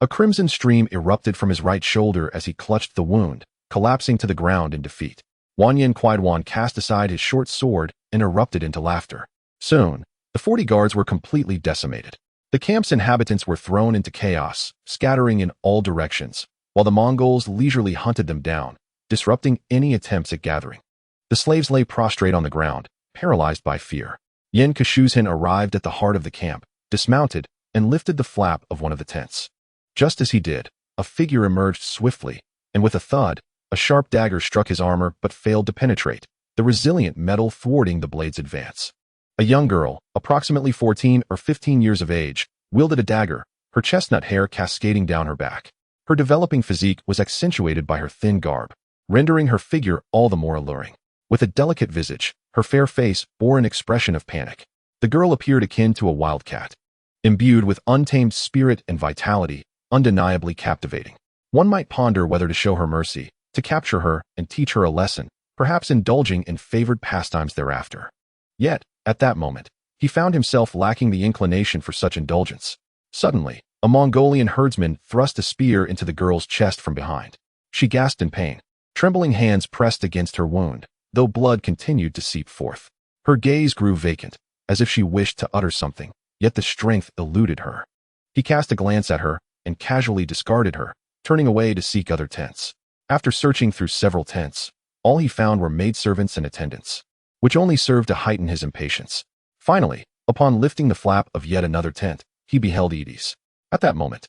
S1: A crimson stream erupted from his right shoulder as he clutched the wound, collapsing to the ground in defeat. Wanyan Quaidwan cast aside his short sword and erupted into laughter. Soon, the 40 guards were completely decimated. The camp's inhabitants were thrown into chaos, scattering in all directions, while the Mongols leisurely hunted them down, disrupting any attempts at gathering. The slaves lay prostrate on the ground, paralyzed by fear. Pincushion arrived at the heart of the camp, dismounted, and lifted the flap of one of the tents. Just as he did, a figure emerged swiftly, and with a thud, a sharp dagger struck his armor but failed to penetrate, the resilient metal thwarting the blade's advance. A young girl, approximately 14 or 15 years of age, wielded a dagger, her chestnut hair cascading down her back. Her developing physique was accentuated by her thin garb, rendering her figure all the more alluring. With a delicate visage, her fair face bore an expression of panic. The girl appeared akin to a wildcat, imbued with untamed spirit and vitality, undeniably captivating. One might ponder whether to show her mercy, to capture her and teach her a lesson, perhaps indulging in favored pastimes thereafter. Yet, at that moment, he found himself lacking the inclination for such indulgence. Suddenly, a Mongolian herdsman thrust a spear into the girl's chest from behind. She gasped in pain. Trembling hands pressed against her wound, though blood continued to seep forth. Her gaze grew vacant, as if she wished to utter something, yet the strength eluded her. He cast a glance at her and casually discarded her, turning away to seek other tents. After searching through several tents, all he found were maidservants and attendants, which only served to heighten his impatience. Finally, upon lifting the flap of yet another tent, he beheld Edis. At that moment,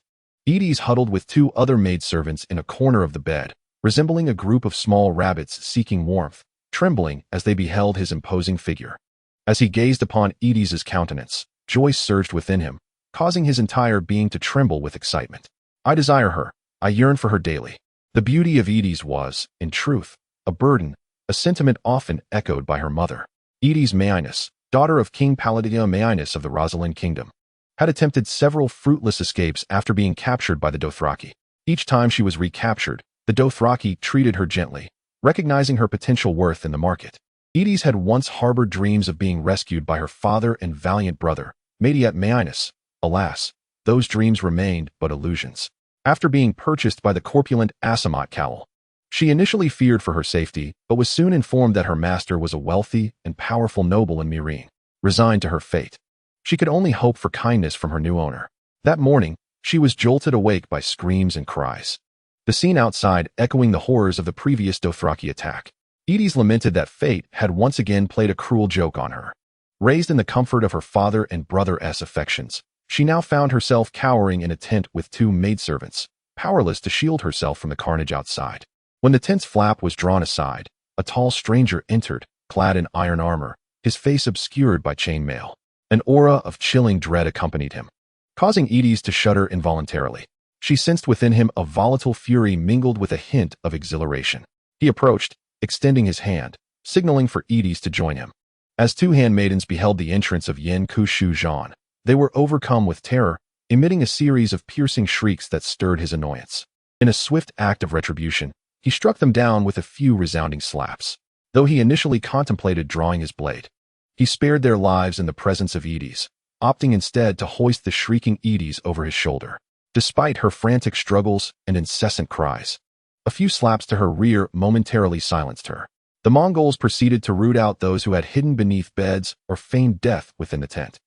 S1: Edis huddled with 2 other maidservants in a corner of the bed, resembling a group of small rabbits seeking warmth, trembling as they beheld his imposing figure. As he gazed upon Edis's countenance, joy surged within him, causing his entire being to tremble with excitement. I desire her. I yearn for her daily. The beauty of Edis was, in truth, a burden, a sentiment often echoed by her mother. Edis Maenus, daughter of King Palladia Maenus of the Rosalind Kingdom, had attempted several fruitless escapes after being captured by the Dothraki. Each time she was recaptured, the Dothraki treated her gently, recognizing her potential worth in the market. Edis had once harbored dreams of being rescued by her father and valiant brother, Mediat Maenus. Alas, those dreams remained but illusions. After being purchased by the corpulent Asamat Cowell, she initially feared for her safety, but was soon informed that her master was a wealthy and powerful noble in Meereen. Resigned to her fate, she could only hope for kindness from her new owner. That morning, she was jolted awake by screams and cries. The scene outside echoing the horrors of the previous Dothraki attack. Edis lamented that fate had once again played a cruel joke on her. Raised in the comfort of her father and brother's affections, she now found herself cowering in a tent with 2 maidservants, powerless to shield herself from the carnage outside. When the tent's flap was drawn aside, a tall stranger entered, clad in iron armor, his face obscured by chainmail. An aura of chilling dread accompanied him, causing Edis to shudder involuntarily. She sensed within him a volatile fury mingled with a hint of exhilaration. He approached, extending his hand, signaling for Edis to join him. As 2 handmaidens beheld the entrance of Pincushion, they were overcome with terror, emitting a series of piercing shrieks that stirred his annoyance. In a swift act of retribution, he struck them down with a few resounding slaps. Though he initially contemplated drawing his blade, he spared their lives in the presence of Edis, opting instead to hoist the shrieking Edis over his shoulder. Despite her frantic struggles and incessant cries, a few slaps to her rear momentarily silenced her. The Mongols proceeded to root out those who had hidden beneath beds or feigned death within the tent.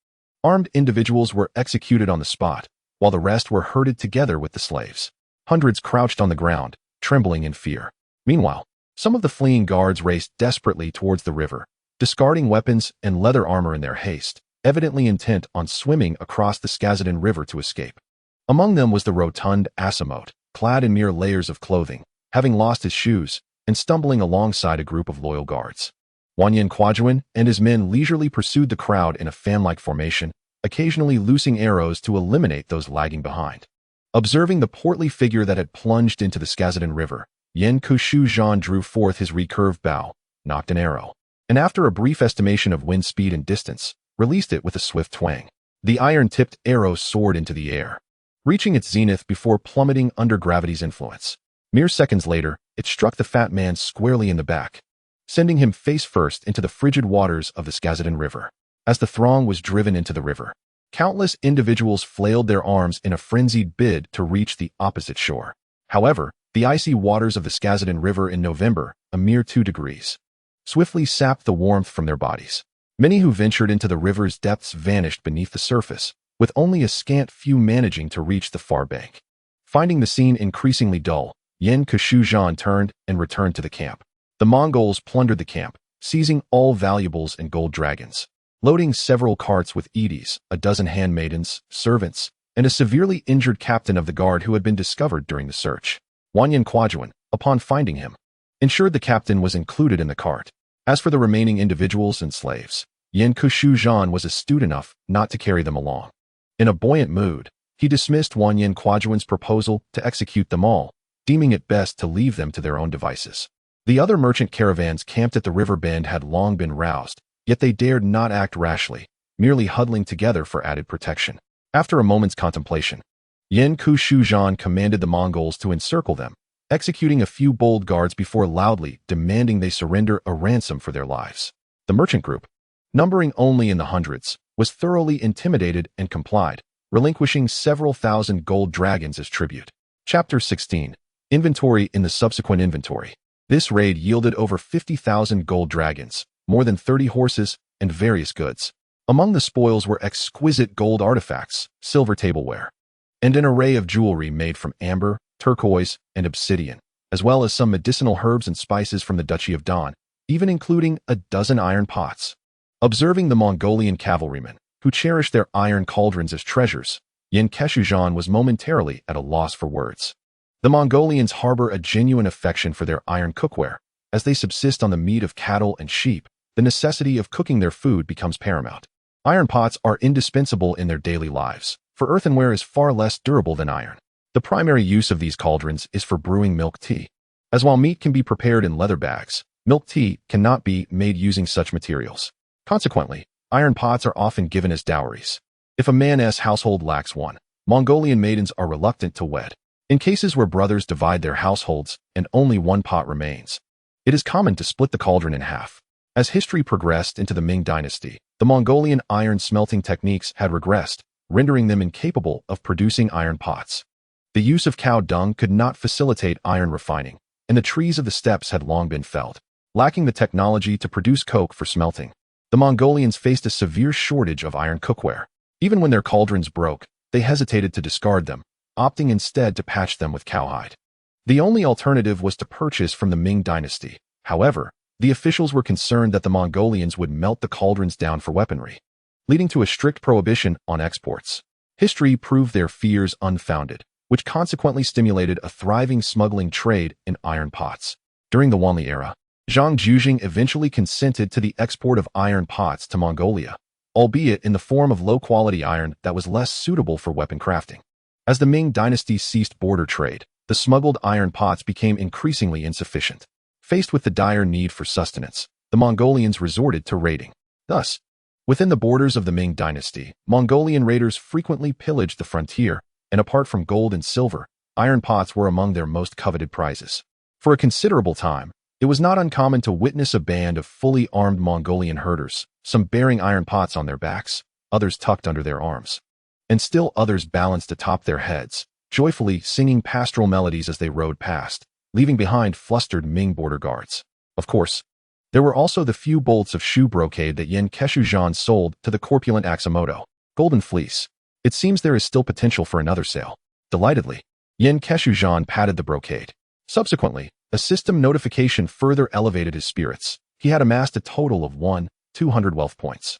S1: Armed individuals were executed on the spot, while the rest were herded together with the slaves. Hundreds crouched on the ground, trembling in fear. Meanwhile, some of the fleeing guards raced desperately towards the river, discarding weapons and leather armor in their haste, evidently intent on swimming across the Skazadin River to escape. Among them was the rotund Asamote, clad in mere layers of clothing, having lost his shoes, and stumbling alongside a group of loyal guards. Wanyan Quaidwan and his men leisurely pursued the crowd in a fan-like formation, occasionally loosing arrows to eliminate those lagging behind. Observing the portly figure that had plunged into the Skazadin River, Pincushion drew forth his recurved bow, nocked an arrow, and after a brief estimation of wind speed and distance, released it with a swift twang. The iron-tipped arrow soared into the air, reaching its zenith before plummeting under gravity's influence. Mere seconds later, it struck the fat man squarely in the back, sending him face first into the frigid waters of the Skazadin River. As the throng was driven into the river, Countless individuals flailed their arms in a frenzied bid to reach the opposite shore. However, the icy waters of the Skazadin River in November, a mere 2 degrees, swiftly sapped the warmth from their bodies. Many who ventured into the river's depths vanished beneath the surface, with only a scant few managing to reach the far bank. Finding the scene increasingly dull, Yen Keshuzhan turned and returned to the camp. The Mongols plundered the camp, seizing all valuables and gold dragons. Loading several carts with Edis, a dozen handmaidens, servants, and a severely injured captain of the guard who had been discovered during the search. Wanyan Kwajuan, upon finding him, ensured the captain was included in the cart. As for the remaining individuals and slaves, Yen Keshuzhan was astute enough not to carry them along. In a buoyant mood, he dismissed Wanyan Kwajuan's proposal to execute them all, deeming it best to leave them to their own devices. The other merchant caravans camped at the river bend had long been roused, yet they dared not act rashly, merely huddling together for added protection. After a moment's contemplation, Yen Keshuzhan commanded the Mongols to encircle them, executing a few bold guards before loudly demanding they surrender a ransom for their lives. The merchant group, numbering only in the hundreds, was thoroughly intimidated and complied, relinquishing several thousand gold dragons as tribute. Chapter 16. Inventory in the subsequent inventory. This raid yielded over 50,000 gold dragons, more than 30 horses, and various goods. Among the spoils were exquisite gold artifacts, silver tableware, and an array of jewelry made from amber, turquoise, and obsidian, as well as some medicinal herbs and spices from the Duchy of Don, even including a dozen iron pots. Observing the Mongolian cavalrymen, who cherished their iron cauldrons as treasures, Yen Keshuzhan was momentarily at a loss for words. The Mongolians harbor a genuine affection for their iron cookware. As they subsist on the meat of cattle and sheep, the necessity of cooking their food becomes paramount. Iron pots are indispensable in their daily lives, for earthenware is far less durable than iron. The primary use of these cauldrons is for brewing milk tea. As while meat can be prepared in leather bags, milk tea cannot be made using such materials. Consequently, iron pots are often given as dowries. If a man's household lacks one, Mongolian maidens are reluctant to wed. In cases where brothers divide their households and only one pot remains, it is common to split the cauldron in half. As history progressed into the Ming dynasty, the Mongolian iron smelting techniques had regressed, rendering them incapable of producing iron pots. The use of cow dung could not facilitate iron refining, and the trees of the steppes had long been felled. Lacking the technology to produce coke for smelting, the Mongolians faced a severe shortage of iron cookware. Even when their cauldrons broke, they hesitated to discard them, opting instead to patch them with cowhide. The only alternative was to purchase from the Ming dynasty. However, the officials were concerned that the Mongolians would melt the cauldrons down for weaponry, leading to a strict prohibition on exports. History proved their fears unfounded, which consequently stimulated a thriving smuggling trade in iron pots. During the Wanli era, Zhang Jujing eventually consented to the export of iron pots to Mongolia, albeit in the form of low-quality iron that was less suitable for weapon crafting. As the Ming dynasty ceased border trade, the smuggled iron pots became increasingly insufficient. Faced with the dire need for sustenance, the Mongolians resorted to raiding. Thus, within the borders of the Ming dynasty, Mongolian raiders frequently pillaged the frontier, and apart from gold and silver, iron pots were among their most coveted prizes. For a considerable time, it was not uncommon to witness a band of fully armed Mongolian herders, some bearing iron pots on their backs, others tucked under their arms, and still others balanced atop their heads, joyfully singing pastoral melodies as they rode past, leaving behind flustered Ming border guards. Of course, there were also the few bolts of shoe brocade that Yen Keshuzhan sold to the corpulent Aksamoto. Golden Fleece. It seems there is still potential for another sale. Delightedly, Yen Keshuzhan patted the brocade. Subsequently, a system notification further elevated his spirits. He had amassed a total of 200 wealth points.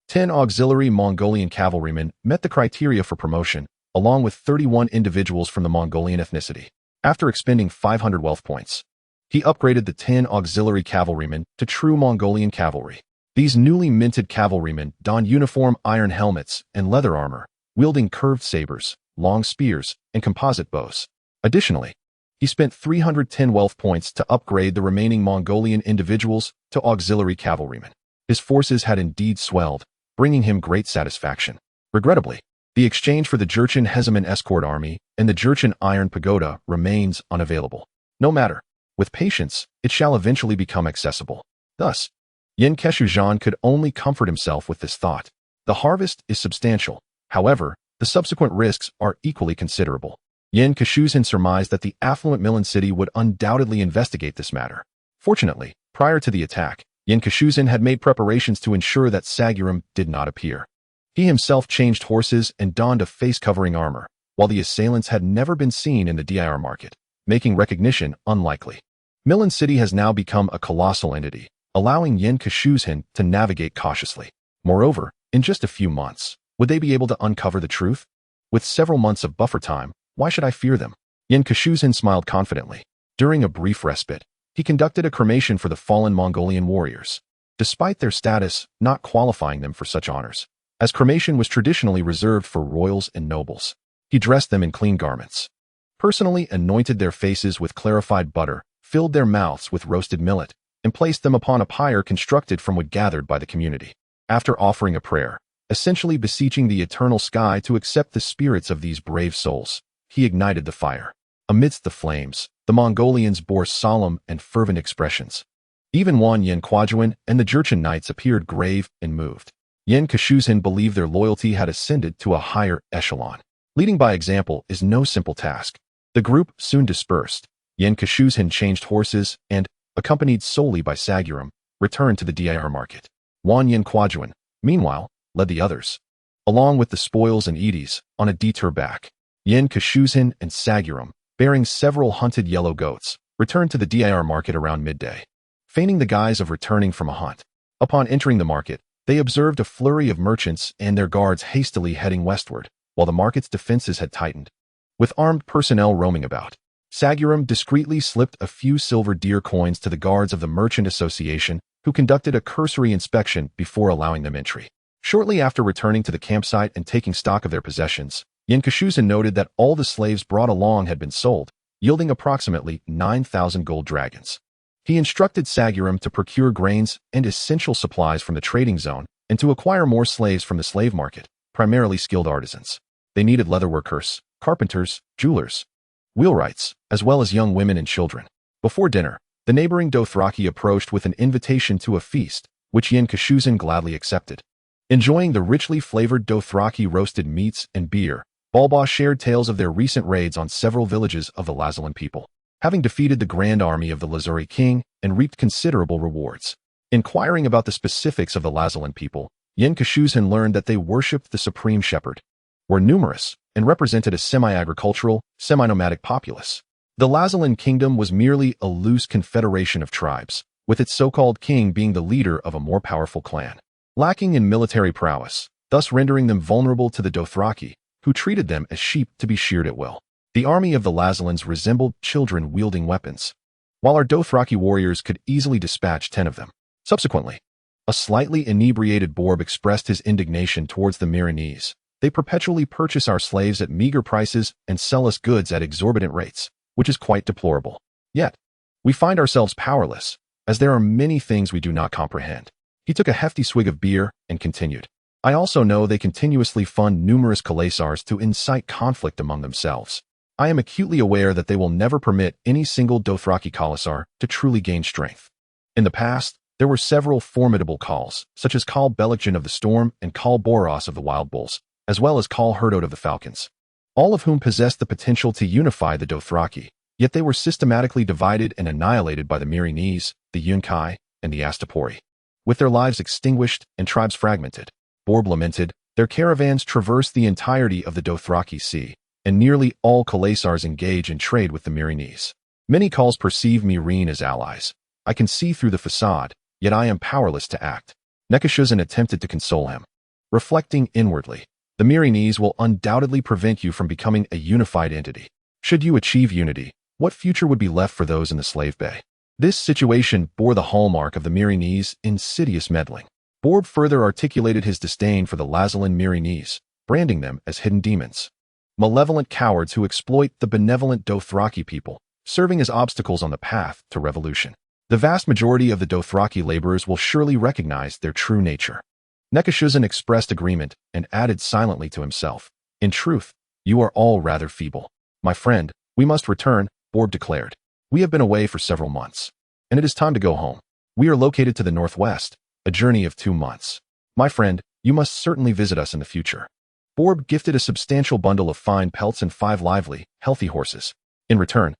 S1: 10 auxiliary Mongolian cavalrymen met the criteria for promotion, along with 31 individuals from the Mongolian ethnicity. After expending 500 wealth points, he upgraded the 10 auxiliary cavalrymen to true Mongolian cavalry. These newly minted cavalrymen donned uniform iron helmets and leather armor, wielding curved sabers, long spears, and composite bows. Additionally, he spent 310 wealth points to upgrade the remaining Mongolian individuals to auxiliary cavalrymen. His forces had indeed swelled, bringing him great satisfaction. Regrettably, the exchange for the Jurchen Hezeman escort army and the Jurchen Iron Pagoda remains unavailable. No matter, with patience, it shall eventually become accessible. Thus, Yen Keshuzhan could only comfort himself with this thought. The harvest is substantial. However, the subsequent risks are equally considerable. Pincushion surmised that the affluent Milan city would undoubtedly investigate this matter. Fortunately, prior to the attack, Pincushion had made preparations to ensure that Sagurum did not appear. He himself changed horses and donned a face-covering armor, while the assailants had never been seen in the dir market, making recognition unlikely. Milan City has now become a colossal entity, allowing Pincushion to navigate cautiously. Moreover, in just a few months, would they be able to uncover the truth? With several months of buffer time, why should I fear them? Pincushion smiled confidently. During a brief respite, he conducted a cremation for the fallen Mongolian warriors, despite their status not qualifying them for such honors, as cremation was traditionally reserved for royals and nobles. He dressed them in clean garments, personally anointed their faces with clarified butter, filled their mouths with roasted millet, and placed them upon a pyre constructed from wood gathered by the community. After offering a prayer, essentially beseeching the eternal sky to accept the spirits of these brave souls, he ignited the fire. Amidst the flames, the Mongolians bore solemn and fervent expressions. Even Wan Yianquajuan and the Jurchen knights appeared grave and moved. Pincushion believed their loyalty had ascended to a higher echelon. Leading by example is no simple task. The group soon dispersed. Pincushion changed horses and, accompanied solely by Sagurum, returned to the dir market. Wan Yianquajuan, meanwhile, led the others, along with the spoils and eddies, on a detour back. Pincushion and Sagurum, bearing several hunted yellow goats, returned to the dir market around midday, feigning the guise of returning from a hunt. Upon entering the market, they observed a flurry of merchants and their guards hastily heading westward, while the market's defenses had tightened, with armed personnel roaming about. Sagurum discreetly slipped a few silver deer coins to the guards of the Merchant Association, who conducted a cursory inspection before allowing them entry. Shortly after returning to the campsite and taking stock of their possessions, Pincushion noted that all the slaves brought along had been sold, yielding approximately 9,000 gold dragons. He instructed Sagurum to procure grains and essential supplies from the trading zone and to acquire more slaves from the slave market, primarily skilled artisans. They needed leatherworkers, carpenters, jewelers, wheelwrights, as well as young women and children. Before dinner, the neighboring Dothraki approached with an invitation to a feast, which Pincushion gladly accepted. Enjoying the richly flavored Dothraki roasted meats and beer, Balba shared tales of their recent raids on several villages of the Lazalan people, having defeated the grand army of the Lazuri king and reaped considerable rewards. Inquiring about the specifics of the Lazalan people, Pincushion learned that they worshipped the supreme shepherd, were numerous, and represented a semi-agricultural, semi-nomadic populace. The Lazalan kingdom was merely a loose confederation of tribes, with its so-called king being the leader of a more powerful clan, lacking in military prowess, thus rendering them vulnerable to the Dothraki, who treated them as sheep to be sheared at will. The army of the Lazalans resembled children wielding weapons, while our Dothraki warriors could easily dispatch 10 of them. Subsequently, a slightly inebriated Borb expressed his indignation towards the Milanese. They perpetually purchase our slaves at meager prices and sell us goods at exorbitant rates, which is quite deplorable. Yet, we find ourselves powerless, as there are many things we do not comprehend. He took a hefty swig of beer and continued. I also know they continuously fund numerous Khalasars to incite conflict among themselves. I am acutely aware that they will never permit any single Dothraki Khalasar to truly gain strength. In the past, there were several formidable Khals, such as Khal Belikjan of the Storm and Khal Boros of the Wild Bulls, as well as Khal Herdod of the Falcons, all of whom possessed the potential to unify the Dothraki, yet they were systematically divided and annihilated by the Milanese, the Yunkai, and the Astapori. With their lives extinguished and tribes fragmented, Borb lamented, their caravans traverse the entirety of the Dothraki Sea, and nearly all Khalasars engage in trade with the Milanese. Many Khals perceive Meereen as allies. I can see through the facade, yet I am powerless to act. Pincushion attempted to console him. Reflecting inwardly, the Milanese will undoubtedly prevent you from becoming a unified entity. Should you achieve unity, what future would be left for those in the slave bay? This situation bore the hallmark of the Milanese insidious meddling. Borb further articulated his disdain for the Lazalan Milanese, branding them as hidden demons, malevolent cowards who exploit the benevolent Dothraki people, serving as obstacles on the path to revolution. The vast majority of the Dothraki laborers will surely recognize their true nature. Pincushion expressed agreement and added silently to himself, in truth, you are all rather feeble. My friend, we must return, Borb declared. We have been away for several months, and it is time to go home. We are located to the northwest, a journey of 2 months. My friend, you must certainly visit us in the future. Borb gifted a substantial bundle of fine pelts and 5 lively, healthy horses. In return,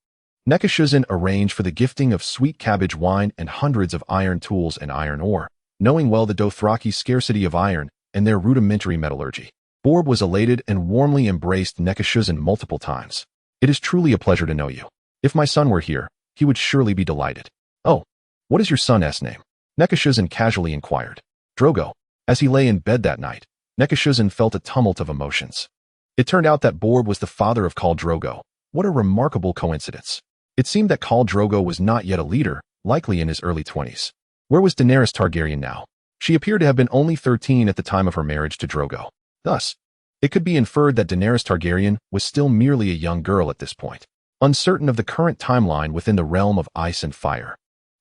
S1: Nekashuzin arranged for the gifting of sweet cabbage wine and hundreds of iron tools and iron ore, knowing well the Dothraki's scarcity of iron and their rudimentary metallurgy. Borb was elated and warmly embraced Nekashuzin multiple times. It is truly a pleasure to know you. If my son were here, he would surely be delighted. Oh, what is your son's name? Nekashuzin casually inquired. Drogo. As he lay in bed that night, Nekashuzin felt a tumult of emotions. It turned out that Borb was the father of Khal Drogo. What a remarkable coincidence. It seemed that Khal Drogo was not yet a leader, likely in his early 20s. Where was Daenerys Targaryen now? She appeared to have been only 13 at the time of her marriage to Drogo. Thus, it could be inferred that Daenerys Targaryen was still merely a young girl at this point, uncertain of the current timeline within the realm of ice and fire.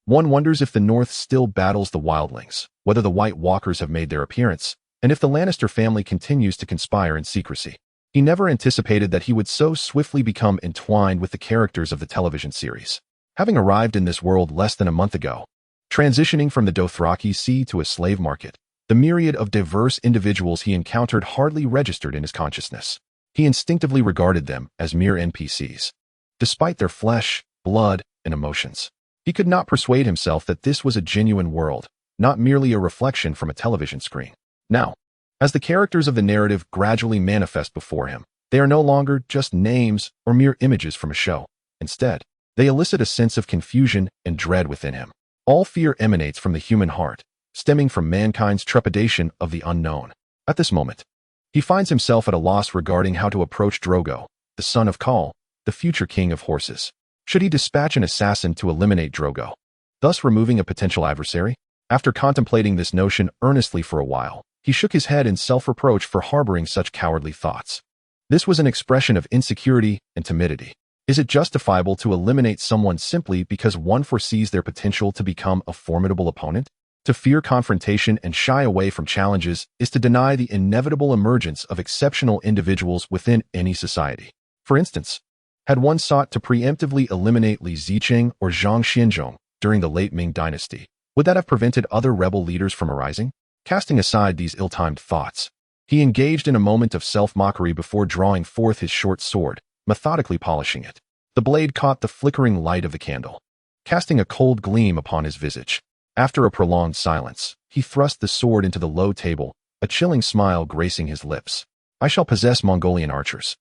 S1: One wonders if the North still battles the wildlings, whether the White Walkers have made their appearance, and if the Lannister family continues to conspire in secrecy. He never anticipated that he would so swiftly become entwined with the characters of the television series. Having arrived in this world less than a month ago, transitioning from the Dothraki Sea to a slave market, the myriad of diverse individuals he encountered hardly registered in his consciousness. He instinctively regarded them as mere NPCs. Despite their flesh, blood, and emotions, he could not persuade himself that this was a genuine world, not merely a reflection from a television screen. Now, as the characters of the narrative gradually manifest before him, they are no longer just names or mere images from a show. Instead, they elicit a sense of confusion and dread within him. All fear emanates from the human heart, stemming from mankind's trepidation of the unknown. At this moment, he finds himself at a loss regarding how to approach Drogo, the son of Khal, the future king of horses. Should he dispatch an assassin to eliminate Drogo, thus removing a potential adversary? After contemplating this notion earnestly for a while, he shook his head in self-reproach for harboring such cowardly thoughts. This was an expression of insecurity and timidity. Is it justifiable to eliminate someone simply because one foresees their potential to become a formidable opponent? To fear confrontation and shy away from challenges is to deny the inevitable emergence of exceptional individuals within any society. For instance, had one sought to preemptively eliminate Li Zicheng or Zhang Xianzhong during the late Ming dynasty, would that have prevented other rebel leaders from arising? Casting aside these ill-timed thoughts, he engaged in a moment of self-mockery before drawing forth his short sword, methodically polishing it. The blade caught the flickering light of the candle, casting a cold gleam upon his visage. After a prolonged silence, he thrust the sword into the low table, a chilling smile gracing his lips. I shall possess Mongolian archers.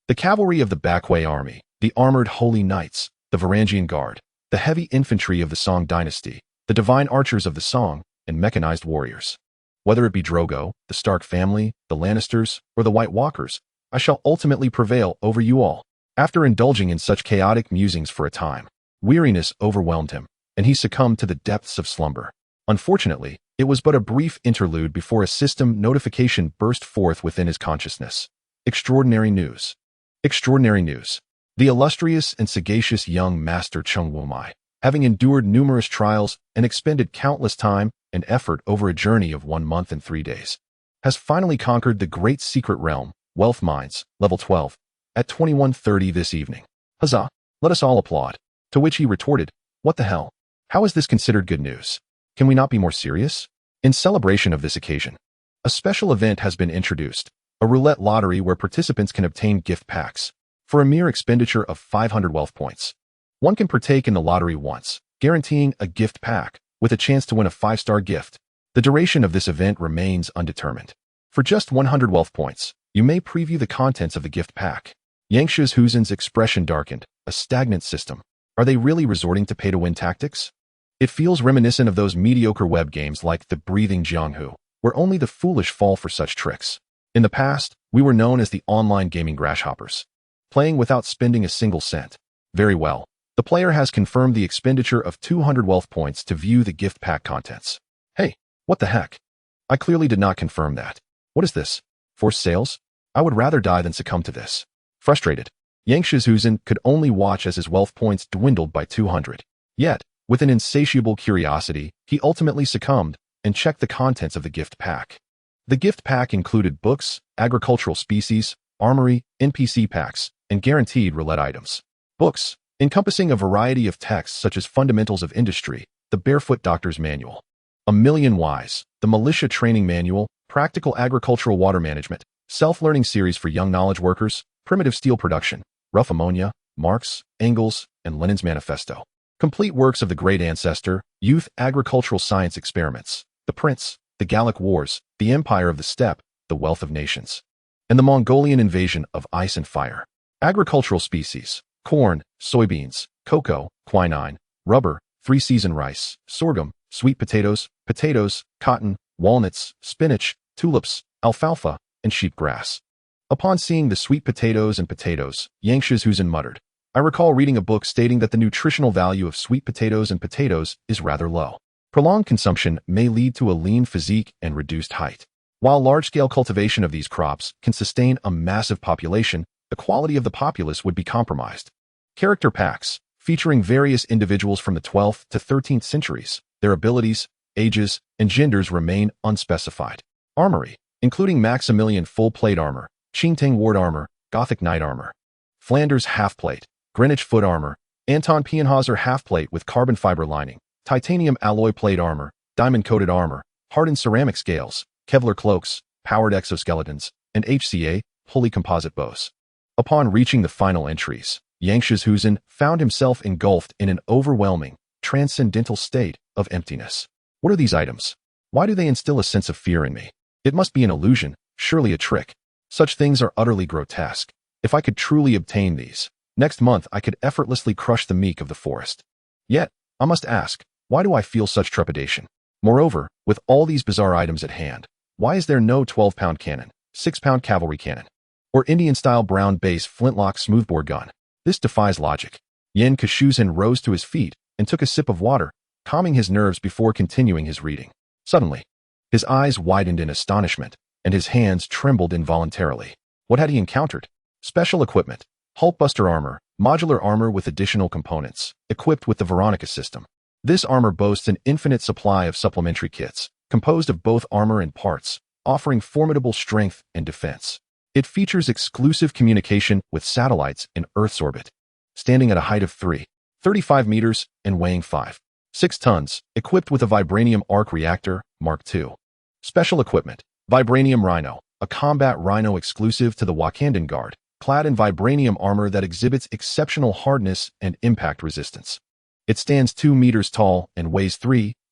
S1: The cavalry of the Bakway army, the armored holy knights, the Varangian guard, the heavy infantry of the Song dynasty, the divine archers of the Song, and mechanized warriors. Whether it be Drogo, the Stark family, the Lannisters, or the White Walkers, I shall ultimately prevail over you all. After indulging in such chaotic musings for a time, weariness overwhelmed him, and he succumbed to the depths of slumber. Unfortunately, it was but a brief interlude before a system notification burst forth within his consciousness. Extraordinary news. Extraordinary news. The illustrious and sagacious young master Chung Wumai, having endured numerous trials and expended countless time and effort over a journey of 1 month and 3 days, has finally conquered the great secret realm, Wealth Mines, level 12, at 21:30 this evening. Huzzah! Let us all applaud. To which he retorted, what the hell? How is this considered good news? Can we not be more serious? In celebration of this occasion, a special event has been introduced, a roulette lottery where participants can obtain gift packs. For a mere expenditure of 500 wealth points, one can partake in the lottery once, guaranteeing a gift pack, with a chance to win a 5-star gift. The duration of this event remains undetermined. For just 100 wealth points, you may preview the contents of the gift pack. Yangshi's Huzin's expression darkened. A stagnant system. Are they really resorting to pay-to-win tactics? It feels reminiscent of those mediocre web games like the Breathing Jianghu, where only the foolish fall for such tricks. In the past, we were known as the online gaming grasshoppers, playing without spending a single cent. Very well. The player has confirmed the expenditure of 200 wealth points to view the gift pack contents. Hey, what the heck? I clearly did not confirm that. What is this? Forced sales? I would rather die than succumb to this. Frustrated, Yang Shizhuzhen could only watch as his wealth points dwindled by 200. Yet, with an insatiable curiosity, he ultimately succumbed and checked the contents of the gift pack. The gift pack included books, agricultural species, armory, NPC packs, and guaranteed roulette items. Books, encompassing a variety of texts such as Fundamentals of Industry, the Barefoot Doctor's Manual, A Million Whys, the Militia Training Manual, Practical Agricultural Water Management, self-learning series for young knowledge workers, primitive steel production, rough ammonia, Marx, Engels, and Lenin's manifesto. Complete works of the great ancestor, youth agricultural science experiments, the Prince, the Gallic Wars, the Empire of the Steppe, the Wealth of Nations, and the Mongolian invasion of ice and fire. Agricultural species, corn, soybeans, cocoa, quinine, rubber, three-season rice, sorghum, sweet potatoes, cotton, walnuts, spinach, tulips, alfalfa, and sheepgrass. Upon seeing the sweet potatoes and potatoes, Yang Shizhusen muttered, "I recall reading a book stating that the nutritional value of sweet potatoes and potatoes is rather low. Prolonged consumption may lead to a lean physique and reduced height. While large-scale cultivation of these crops can sustain a massive population, the quality of the populace would be compromised." Character packs, featuring various individuals from the 12th to 13th centuries. Their abilities, ages, and genders remain unspecified. Armory, including Maximilian full-plate armor, Qingtang ward armor, Gothic knight armor, Flanders half-plate, Greenwich foot armor, Anton Pienhauser half-plate with carbon fiber lining, titanium alloy plate armor, diamond-coated armor, hardened ceramic scales, Kevlar cloaks, powered exoskeletons, and HCA, pulley composite bows. Upon reaching the final entries, Yang Shizhusen found himself engulfed in an overwhelming, transcendental state of emptiness. What are these items? Why do they instill a sense of fear in me? It must be an illusion, surely a trick. Such things are utterly grotesque. If I could truly obtain these, next month I could effortlessly crush the meek of the forest. Yet, I must ask, why do I feel such trepidation? Moreover, with all these bizarre items at hand, why is there no 12-pound cannon, 6-pound cavalry cannon, or Indian-style brown base flintlock smoothbore gun? This defies logic. Yen Kashuzin rose to his feet and took a sip of water, calming his nerves before continuing his reading. Suddenly, his eyes widened in astonishment, and his hands trembled involuntarily. What had he encountered? Special equipment, Hulkbuster armor, modular armor with additional components, equipped with the Veronica system. This armor boasts an infinite supply of supplementary kits, composed of both armor and parts, offering formidable strength and defense. It features exclusive communication with satellites in Earth's orbit. Standing at a height of 35 meters and weighing 5.6 tons, equipped with a vibranium arc reactor, Mark II. Special equipment, Vibranium Rhino, a combat rhino exclusive to the Wakandan Guard, clad in vibranium armor that exhibits exceptional hardness and impact resistance. It stands 2 meters tall and weighs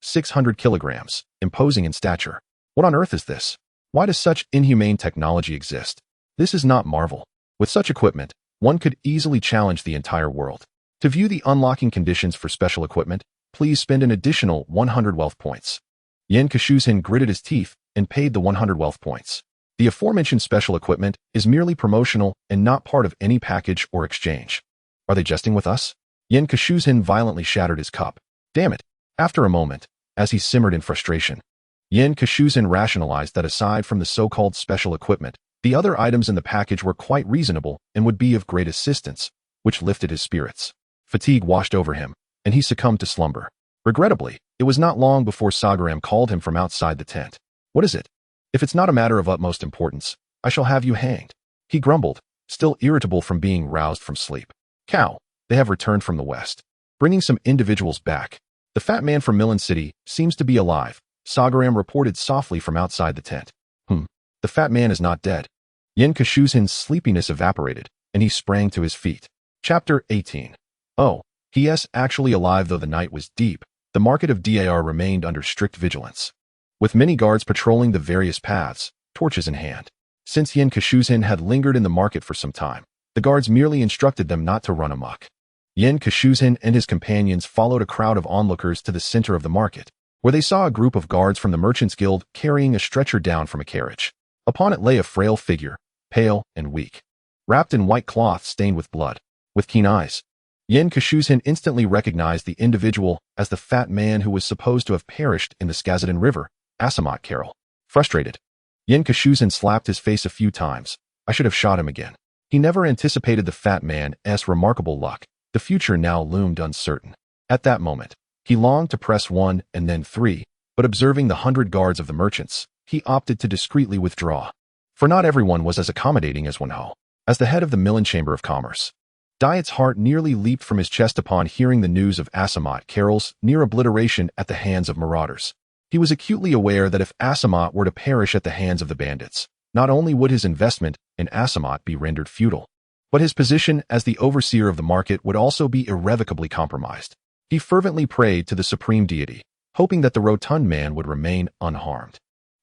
S1: 600 kilograms, imposing in stature. What on earth is this? Why does such inhumane technology exist? This is not Marvel. With such equipment, one could easily challenge the entire world. To view the unlocking conditions for special equipment, please spend an additional 100 wealth points. Yen Kashuzin gritted his teeth and paid the 100 wealth points. The aforementioned special equipment is merely promotional and not part of any package or exchange. Are they jesting with us? Yen Kashuzin violently shattered his cup. Damn it. After a moment, as he simmered in frustration, Yen Kashuzin rationalized that aside from the so-called special equipment, the other items in the package were quite reasonable and would be of great assistance, which lifted his spirits. Fatigue washed over him, and he succumbed to slumber. Regrettably, it was not long before Sagaram called him from outside the tent. What is it? If it's not a matter of utmost importance, I shall have you hanged. He grumbled, still irritable from being roused from sleep. Cow, they have returned from the west, bringing some individuals back. The fat man from Milan City seems to be alive, Sagaram reported softly from outside the tent. The fat man is not dead. Yen Kashuzin's sleepiness evaporated, and he sprang to his feet. Chapter 18. Oh, he is actually alive though the night was deep. The market of Dar remained under strict vigilance, with many guards patrolling the various paths, torches in hand. Since Yen Kashuzin had lingered in the market for some time, the guards merely instructed them not to run amok. Yen Kashuzin and his companions followed a crowd of onlookers to the center of the market, where they saw a group of guards from the Merchants Guild carrying a stretcher down from a carriage. Upon it lay a frail figure, pale and weak, wrapped in white cloth stained with blood, with keen eyes. Yen Kashuzin instantly recognized the individual as the fat man who was supposed to have perished in the Skazadin River, Asamat Carol. Frustrated, Yen Kashuzin slapped his face a few times. I should have shot him again. He never anticipated the fat man's remarkable luck. The future now loomed uncertain. At that moment, he longed to press 1 and then 3, but observing the 100 guards of the merchants, he opted to discreetly withdraw. For not everyone was as accommodating as Wenho. As the head of the Milan Chamber of Commerce, Diet's heart nearly leaped from his chest upon hearing the news of Asamat Carol's near obliteration at the hands of marauders. He was acutely aware that if Asamat were to perish at the hands of the bandits, Not only would his investment in Asamot be rendered futile, but his position as the overseer of the market would also be irrevocably compromised. He fervently prayed to the supreme deity, hoping that the rotund man would remain unharmed.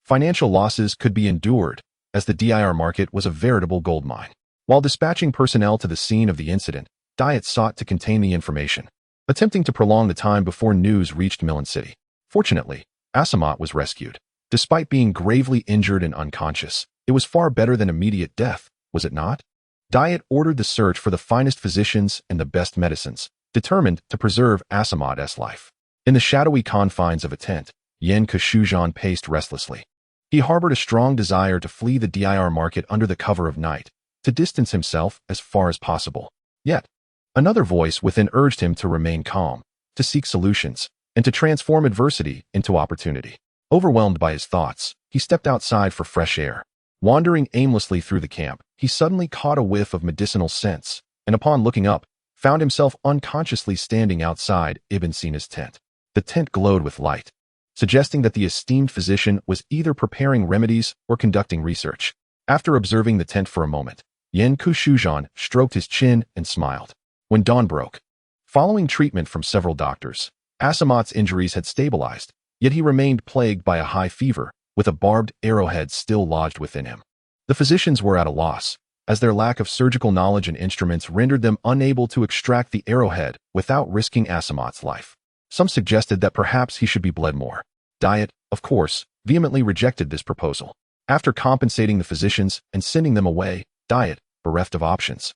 S1: Financial losses could be endured, as the dir market was a veritable goldmine. While dispatching personnel to the scene of the incident, Diet sought to contain the information, attempting to prolong the time before news reached Millen City. Fortunately, Asamot was rescued. Despite being gravely injured and unconscious, it was far better than immediate death, was it not? Diet ordered the search for the finest physicians and the best medicines, determined to preserve Asamot's life. In the shadowy confines of a tent, Pincushion paced restlessly. He harbored a strong desire to flee the dir market under the cover of night, to distance himself as far as possible. Yet, another voice within urged him to remain calm, to seek solutions, and to transform adversity into opportunity. Overwhelmed by his thoughts, he stepped outside for fresh air. Wandering aimlessly through the camp, he suddenly caught a whiff of medicinal scents, and upon looking up, found himself unconsciously standing outside Ibn Sina's tent. The tent glowed with light, suggesting that the esteemed physician was either preparing remedies or conducting research. After observing the tent for a moment, Pincushion stroked his chin and smiled. When dawn broke, following treatment from several doctors, Asamot's injuries had stabilized, yet he remained plagued by a high fever, with a barbed arrowhead still lodged within him. The physicians were at a loss, as their lack of surgical knowledge and instruments rendered them unable to extract the arrowhead without risking Asamot's life. Some suggested that perhaps he should be bled more. Diet, of course, vehemently rejected this proposal. After compensating the physicians and sending them away, Diet, bereft of options,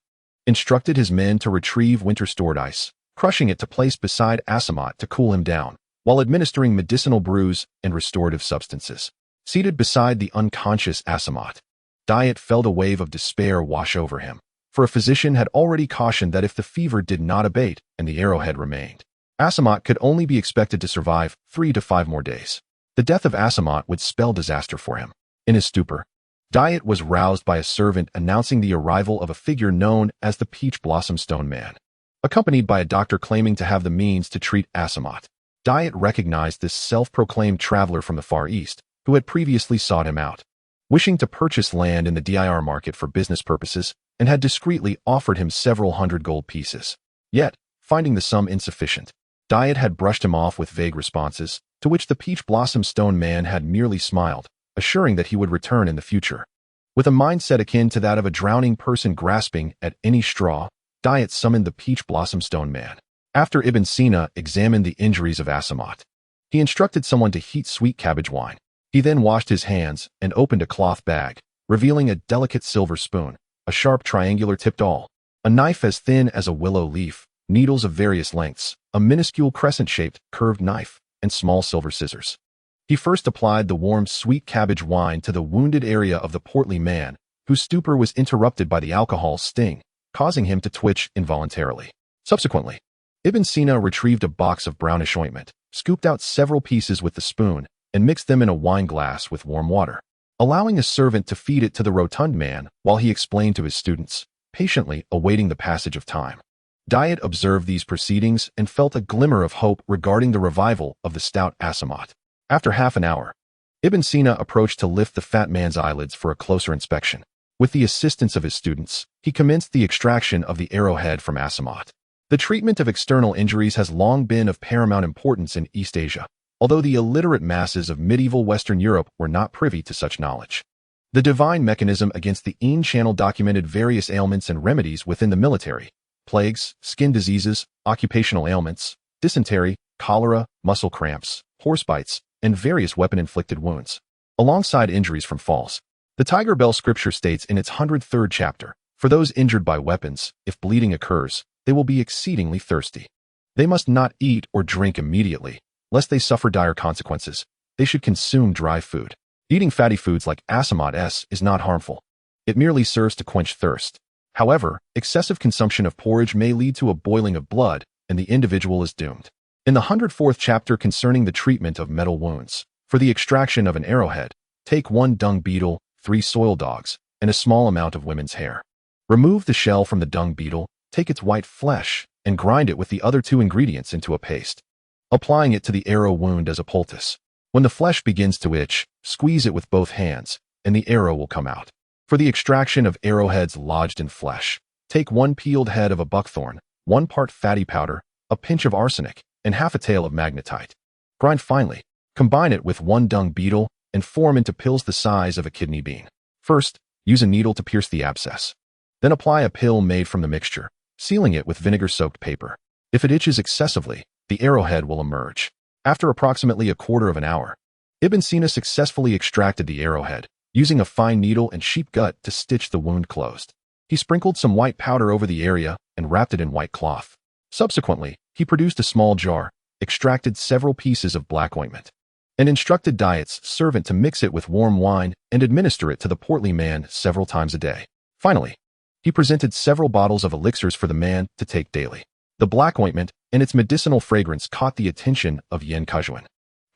S1: instructed his men to retrieve winter-stored ice, crushing it to place beside Asamot to cool him down, while administering medicinal brews and restorative substances. Seated beside the unconscious Asamot, Diet felt a wave of despair wash over him, for a physician had already cautioned that if the fever did not abate and the arrowhead remained, Asamot could only be expected to survive 3 to 5 more days. The death of Asamot would spell disaster for him. In his stupor, Diet was roused by a servant announcing the arrival of a figure known as the Peach Blossom Stone Man, accompanied by a doctor claiming to have the means to treat Asamot. Diet recognized this self-proclaimed traveler from the Far East, who had previously sought him out, wishing to purchase land in the dir market for business purposes, and had discreetly offered him several hundred gold pieces. Yet, finding the sum insufficient, Diet had brushed him off with vague responses, to which the Peach Blossom Stone Man had merely smiled, assuring that he would return in the future. With a mindset akin to that of a drowning person grasping at any straw, Diet summoned the Peach Blossom Stone Man. After Ibn Sina examined the injuries of Asamot, he instructed someone to heat sweet cabbage wine. He then washed his hands and opened a cloth bag, revealing a delicate silver spoon, a sharp triangular-tipped awl, a knife as thin as a willow leaf, needles of various lengths, a minuscule crescent-shaped, curved knife, and small silver scissors. He first applied the warm sweet cabbage wine to the wounded area of the portly man, whose stupor was interrupted by the alcohol's sting, causing him to twitch involuntarily. Subsequently, Ibn Sina retrieved a box of brownish ointment, scooped out several pieces with the spoon, and mixed them in a wine glass with warm water, allowing a servant to feed it to the rotund man while he explained to his students, patiently awaiting the passage of time. Diet observed these proceedings and felt a glimmer of hope regarding the revival of the stout Asamot. After half an hour, Ibn Sina approached to lift the fat man's eyelids for a closer inspection. With the assistance of his students, he commenced the extraction of the arrowhead from Asamot. The treatment of external injuries has long been of paramount importance in East Asia, although the illiterate masses of medieval Western Europe were not privy to such knowledge. The divine mechanism against the Aegon channel documented various ailments and remedies within the military: plagues, skin diseases, occupational ailments, dysentery, cholera, muscle cramps, horse bites, and various weapon-inflicted wounds, alongside injuries from falls. The Tiger Bell scripture states in its 103rd chapter, "For those injured by weapons, if bleeding occurs, they will be exceedingly thirsty. They must not eat or drink immediately, lest they suffer dire consequences. They should consume dry food." Eating fatty foods like Asamot is not harmful. It merely serves to quench thirst. However, excessive consumption of porridge may lead to a boiling of blood, and the individual is doomed. In the 104th chapter concerning the treatment of metal wounds, for the extraction of an arrowhead, take 1 dung beetle, 3 soil dogs, and a small amount of women's hair. Remove the shell from the dung beetle, take its white flesh, and grind it with the other 2 ingredients into a paste, applying it to the arrow wound as a poultice. When the flesh begins to itch, squeeze it with both hands, and the arrow will come out. For the extraction of arrowheads lodged in flesh, take 1 peeled head of a buckthorn, 1 part fatty powder, a pinch of arsenic, and half a tail of magnetite. Grind finely. Combine it with 1 dung beetle and form into pills the size of a kidney bean. First, use a needle to pierce the abscess. Then apply a pill made from the mixture, sealing it with vinegar-soaked paper. If it itches excessively, the arrowhead will emerge. After approximately a quarter of an hour, Ibn Sina successfully extracted the arrowhead, using a fine needle and sheep gut to stitch the wound closed. He sprinkled some white powder over the area and wrapped it in white cloth. Subsequently, he produced a small jar, extracted several pieces of black ointment, and instructed Diet's servant to mix it with warm wine and administer it to the portly man several times a day. Finally, he presented several bottles of elixirs for the man to take daily. The black ointment and its medicinal fragrance caught the attention of Yen Kujuan,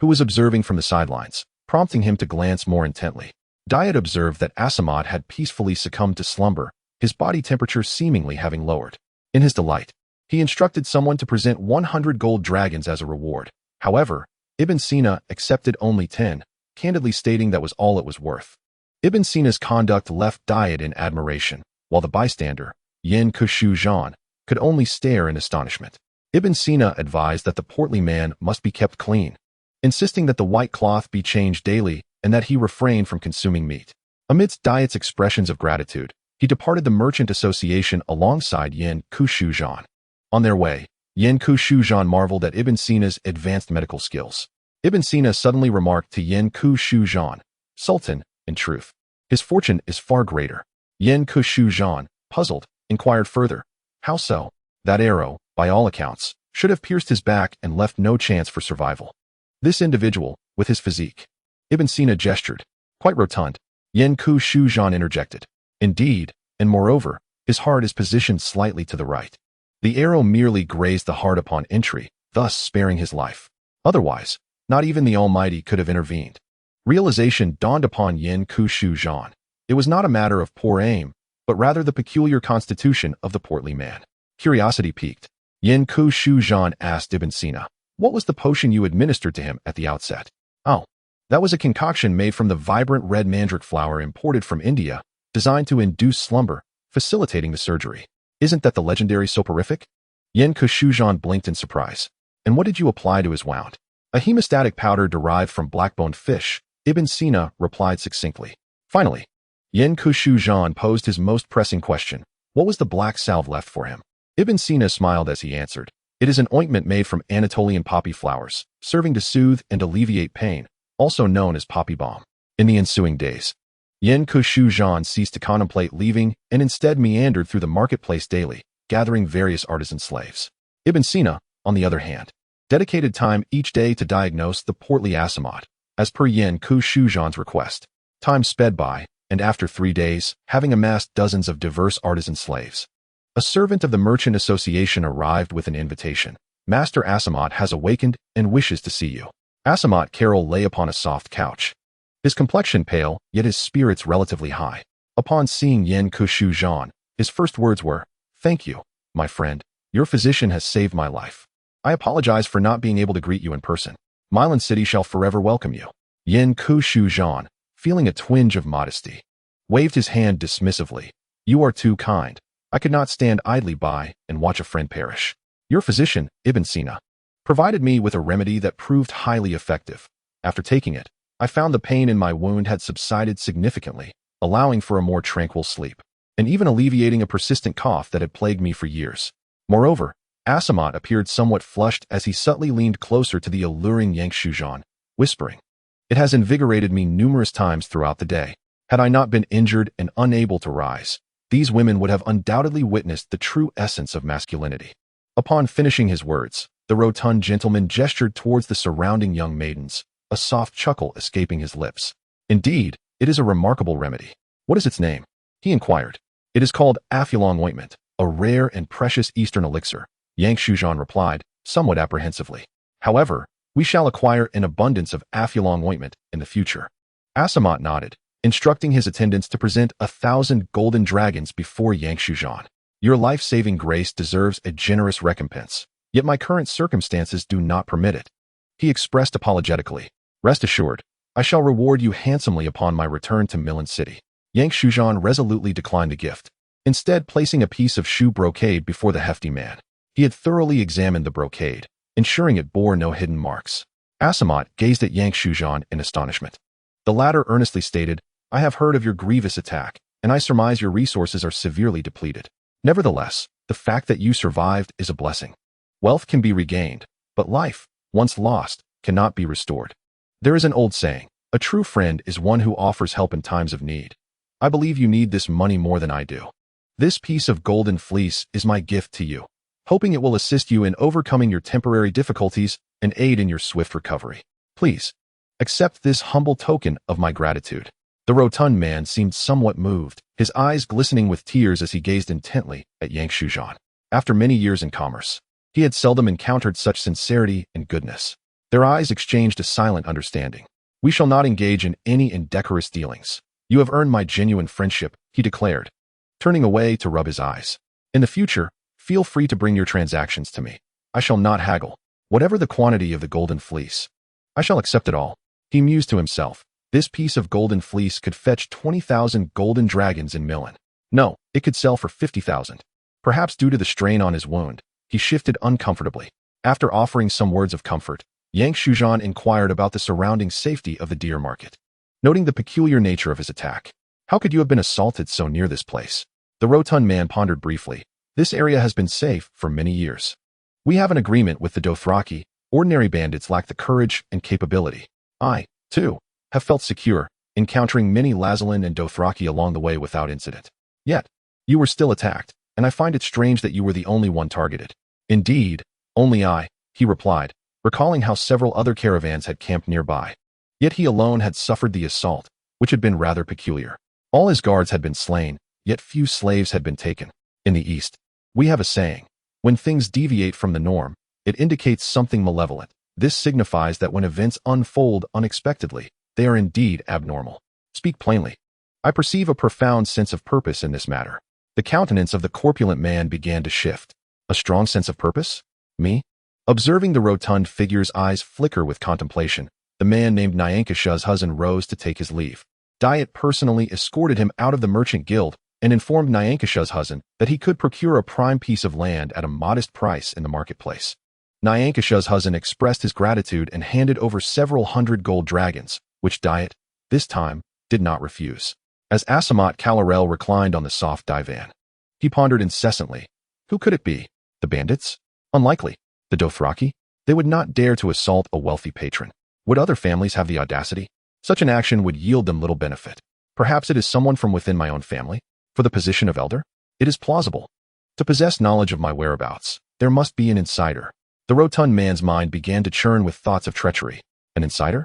S1: who was observing from the sidelines, prompting him to glance more intently. Diet observed that Asamot had peacefully succumbed to slumber, his body temperature seemingly having lowered. In his delight, he instructed someone to present 100 gold dragons as a reward. However, Ibn Sina accepted only 10, candidly stating that was all it was worth. Ibn Sina's conduct left Diet in admiration, while the bystander, Yen Kushu-Zhan, could only stare in astonishment. Ibn Sina advised that the portly man must be kept clean, insisting that the white cloth be changed daily and that he refrain from consuming meat. Amidst Diet's expressions of gratitude, he departed the merchant association alongside Yen Kushu-Zhan. On their way, Yen Kushu-Zhan marveled at Ibn Sina's advanced medical skills. Ibn Sina suddenly remarked to Yen Kushu-Zhan, "Sultan, in truth, his fortune is far greater." Yen Kushu-Zhan, puzzled, inquired further, "How so?" "That arrow, by all accounts, should have pierced his back and left no chance for survival. This individual, with his physique." Ibn Sina gestured. "Quite rotund." Yen Kushu-Zhan interjected. "Indeed, and moreover, his heart is positioned slightly to the right. The arrow merely grazed the heart upon entry, thus sparing his life. Otherwise, not even the Almighty could have intervened." Realization dawned upon Yen Kushu-Zhan. It was not a matter of poor aim, but rather the peculiar constitution of the portly man. Curiosity piqued. Yen Kushu-Zhan asked Ibn Sina, "What was the potion you administered to him at the outset?" "Oh, that was a concoction made from the vibrant red mandrake flower imported from India, designed to induce slumber, facilitating the surgery." "Isn't that the legendary soporific?" Yen Kushu-Zhan blinked in surprise. "And what did you apply to his wound?" "A hemostatic powder derived from black-boned fish," Ibn Sina replied succinctly. Finally, Yen Kushu-Zhan posed his most pressing question. What was the black salve left for him? Ibn Sina smiled as he answered, "It is an ointment made from Anatolian poppy flowers, serving to soothe and alleviate pain, also known as poppy balm." In the ensuing days, Yen Kushu-Zhan ceased to contemplate leaving and instead meandered through the marketplace daily, gathering various artisan slaves. Ibn Sina, on the other hand, dedicated time each day to diagnose the portly Asamot, as per Yen Kushu-Zhan's request. Time sped by, and after 3 days, having amassed dozens of diverse artisan slaves, a servant of the Merchant Association arrived with an invitation. "Master Asamot has awakened and wishes to see you." Asamot Carol lay upon a soft couch, his complexion pale, yet his spirits relatively high. Upon seeing Yen Kushu-Zhan, his first words were, "Thank you, my friend. Your physician has saved my life. I apologize for not being able to greet you in person. Milan City shall forever welcome you." Yen Kushu-Zhan, feeling a twinge of modesty, waved his hand dismissively. "You are too kind. I could not stand idly by and watch a friend perish. Your physician, Ibn Sina, provided me with a remedy that proved highly effective. After taking it, I found the pain in my wound had subsided significantly, allowing for a more tranquil sleep, and even alleviating a persistent cough that had plagued me for years." Moreover, Asamot appeared somewhat flushed as he subtly leaned closer to the alluring Yen Kushu-Zhan, whispering, "It has invigorated me numerous times throughout the day. Had I not been injured and unable to rise, these women would have undoubtedly witnessed the true essence of masculinity." Upon finishing his words, the rotund gentleman gestured towards the surrounding young maidens, a soft chuckle escaping his lips. "Indeed, it is a remarkable remedy. What is its name?" he inquired. "It is called Afulong ointment, a rare and precious Eastern elixir," Yen Kushu-Zhan replied, somewhat apprehensively. "However, we shall acquire an abundance of Afulong ointment in the future." Asamot nodded, instructing his attendants to present 1,000 golden dragons before Yen Kushu-Zhan. "Your life-saving grace deserves a generous recompense, yet my current circumstances do not permit it," he expressed apologetically. "Rest assured, I shall reward you handsomely upon my return to Milan City. Yang Shuzhan resolutely declined the gift, instead placing a piece of shoe brocade before the hefty man. He had thoroughly examined the brocade, ensuring it bore no hidden marks. Asamot gazed at Yang Shuzhan in astonishment. The latter earnestly stated, I have heard of your grievous attack, and I surmise your resources are severely depleted. Nevertheless, the fact that you survived is a blessing. Wealth can be regained, but life, once lost, cannot be restored. There is an old saying, a true friend is one who offers help in times of need. I believe you need this money more than I do. This piece of golden fleece is my gift to you, hoping it will assist you in overcoming your temporary difficulties and aid in your swift recovery. Please, accept this humble token of my gratitude. The rotund man seemed somewhat moved, his eyes glistening with tears as he gazed intently at Yang Shuzhan. After many years in commerce, he had seldom encountered such sincerity and goodness. Their eyes exchanged a silent understanding. We shall not engage in any indecorous dealings. You have earned my genuine friendship, he declared, turning away to rub his eyes. In the future, feel free to bring your transactions to me. I shall not haggle. Whatever the quantity of the golden fleece, I shall accept it all. He mused to himself. This piece of golden fleece could fetch 20,000 golden dragons in Milan. No, it could sell for 50,000. Perhaps due to the strain on his wound, he shifted uncomfortably. After offering some words of comfort, Yang Shuzhan inquired about the surrounding safety of the deer market, noting the peculiar nature of his attack. How could you have been assaulted so near this place? The rotund man pondered briefly. This area has been safe for many years. We have an agreement with the Dothraki. Ordinary bandits lack the courage and capability. I, too, have felt secure, encountering many Lazalan and Dothraki along the way without incident. Yet, you were still attacked, and I find it strange that you were the only one targeted. Indeed, only I, he replied, recalling how several other caravans had camped nearby. Yet he alone had suffered the assault, which had been rather peculiar. All his guards had been slain, yet few slaves had been taken. In the East, we have a saying, when things deviate from the norm, it indicates something malevolent. This signifies that when events unfold unexpectedly, they are indeed abnormal. Speak plainly. I perceive a profound sense of purpose in this matter. The countenance of the corpulent man began to shift. A strong sense of purpose? Me? Observing the rotund figure's eyes flicker with contemplation, the man named Nyankashuzhuzan rose to take his leave. Diet personally escorted him out of the merchant guild and informed Nyankashuzhuzan that he could procure a prime piece of land at a modest price in the marketplace. Nyankashuzhuzan expressed his gratitude and handed over several hundred gold dragons, which Diet, this time, did not refuse. As Asamot Kalarel reclined on the soft divan, he pondered incessantly. Who could it be? The bandits? Unlikely. The Dothraki? They would not dare to assault a wealthy patron. Would other families have the audacity? Such an action would yield them little benefit. Perhaps it is someone from within my own family? For the position of elder? It is plausible. To possess knowledge of my whereabouts, there must be an insider. The rotund man's mind began to churn with thoughts of treachery. An insider?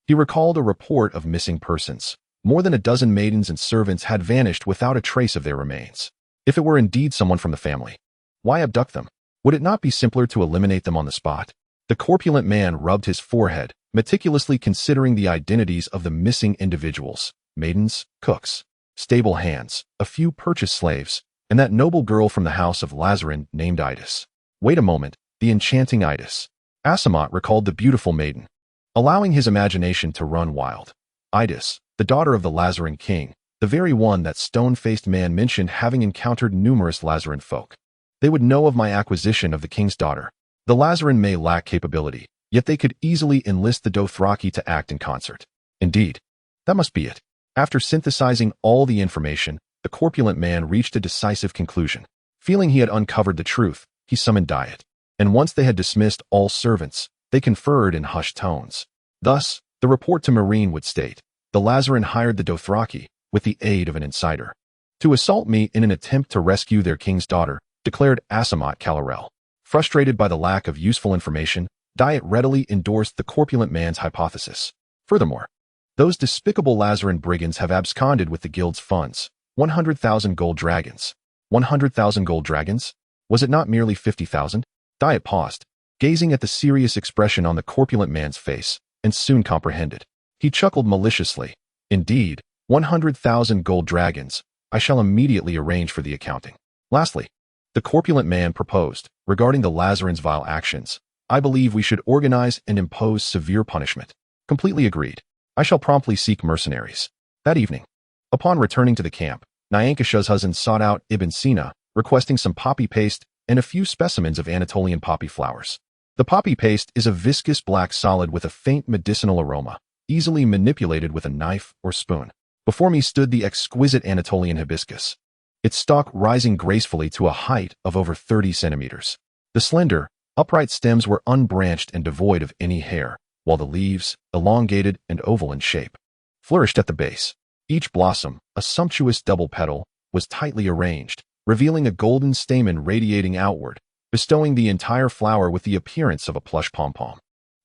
S1: He recalled a report of missing persons. More than a dozen maidens and servants had vanished without a trace of their remains. If it were indeed someone from the family, why abduct them? Would it not be simpler to eliminate them on the spot? The corpulent man rubbed his forehead, meticulously considering the identities of the missing individuals, maidens, cooks, stable hands, a few purchased slaves, and that noble girl from the house of Lazarin named Idas. Wait a moment, the enchanting Idas. Asamot recalled the beautiful maiden, allowing his imagination to run wild. Idas, the daughter of the Lazarin king, the very one that stone-faced man mentioned having encountered numerous Lazarin folk. They would know of my acquisition of the king's daughter. The Lazarin may lack capability, yet they could easily enlist the Dothraki to act in concert. Indeed, that must be it. After synthesizing all the information, the corpulent man reached a decisive conclusion. Feeling he had uncovered the truth, he summoned Diet. And once they had dismissed all servants, they conferred in hushed tones. Thus, the report to Marine would state, the Lazarin hired the Dothraki, with the aid of an insider, to assault me in an attempt to rescue their king's daughter, declared Asamot Kalarel. Frustrated by the lack of useful information, Diet readily endorsed the corpulent man's hypothesis. Furthermore, those despicable Lazarin brigands have absconded with the guild's funds, 100,000 gold dragons. 100,000 gold dragons? Was it not merely 50,000? Diet paused, gazing at the serious expression on the corpulent man's face, and soon comprehended. He chuckled maliciously. Indeed, 100,000 gold dragons. I shall immediately arrange for the accounting. Lastly, the corpulent man proposed, regarding the Lazarin's vile actions, I believe we should organize and impose severe punishment. Completely agreed. I shall promptly seek mercenaries. That evening, upon returning to the camp, Nyankasha's husband sought out Ibn Sina, requesting some poppy paste and a few specimens of Anatolian poppy flowers. The poppy paste is a viscous black solid with a faint medicinal aroma, easily manipulated with a knife or spoon. Before me stood the exquisite Anatolian hibiscus, its stalk rising gracefully to a height of over 30 centimeters. The slender, upright stems were unbranched and devoid of any hair, while the leaves, elongated and oval in shape, flourished at the base. Each blossom, a sumptuous double petal, was tightly arranged, revealing a golden stamen radiating outward, bestowing the entire flower with the appearance of a plush pom-pom.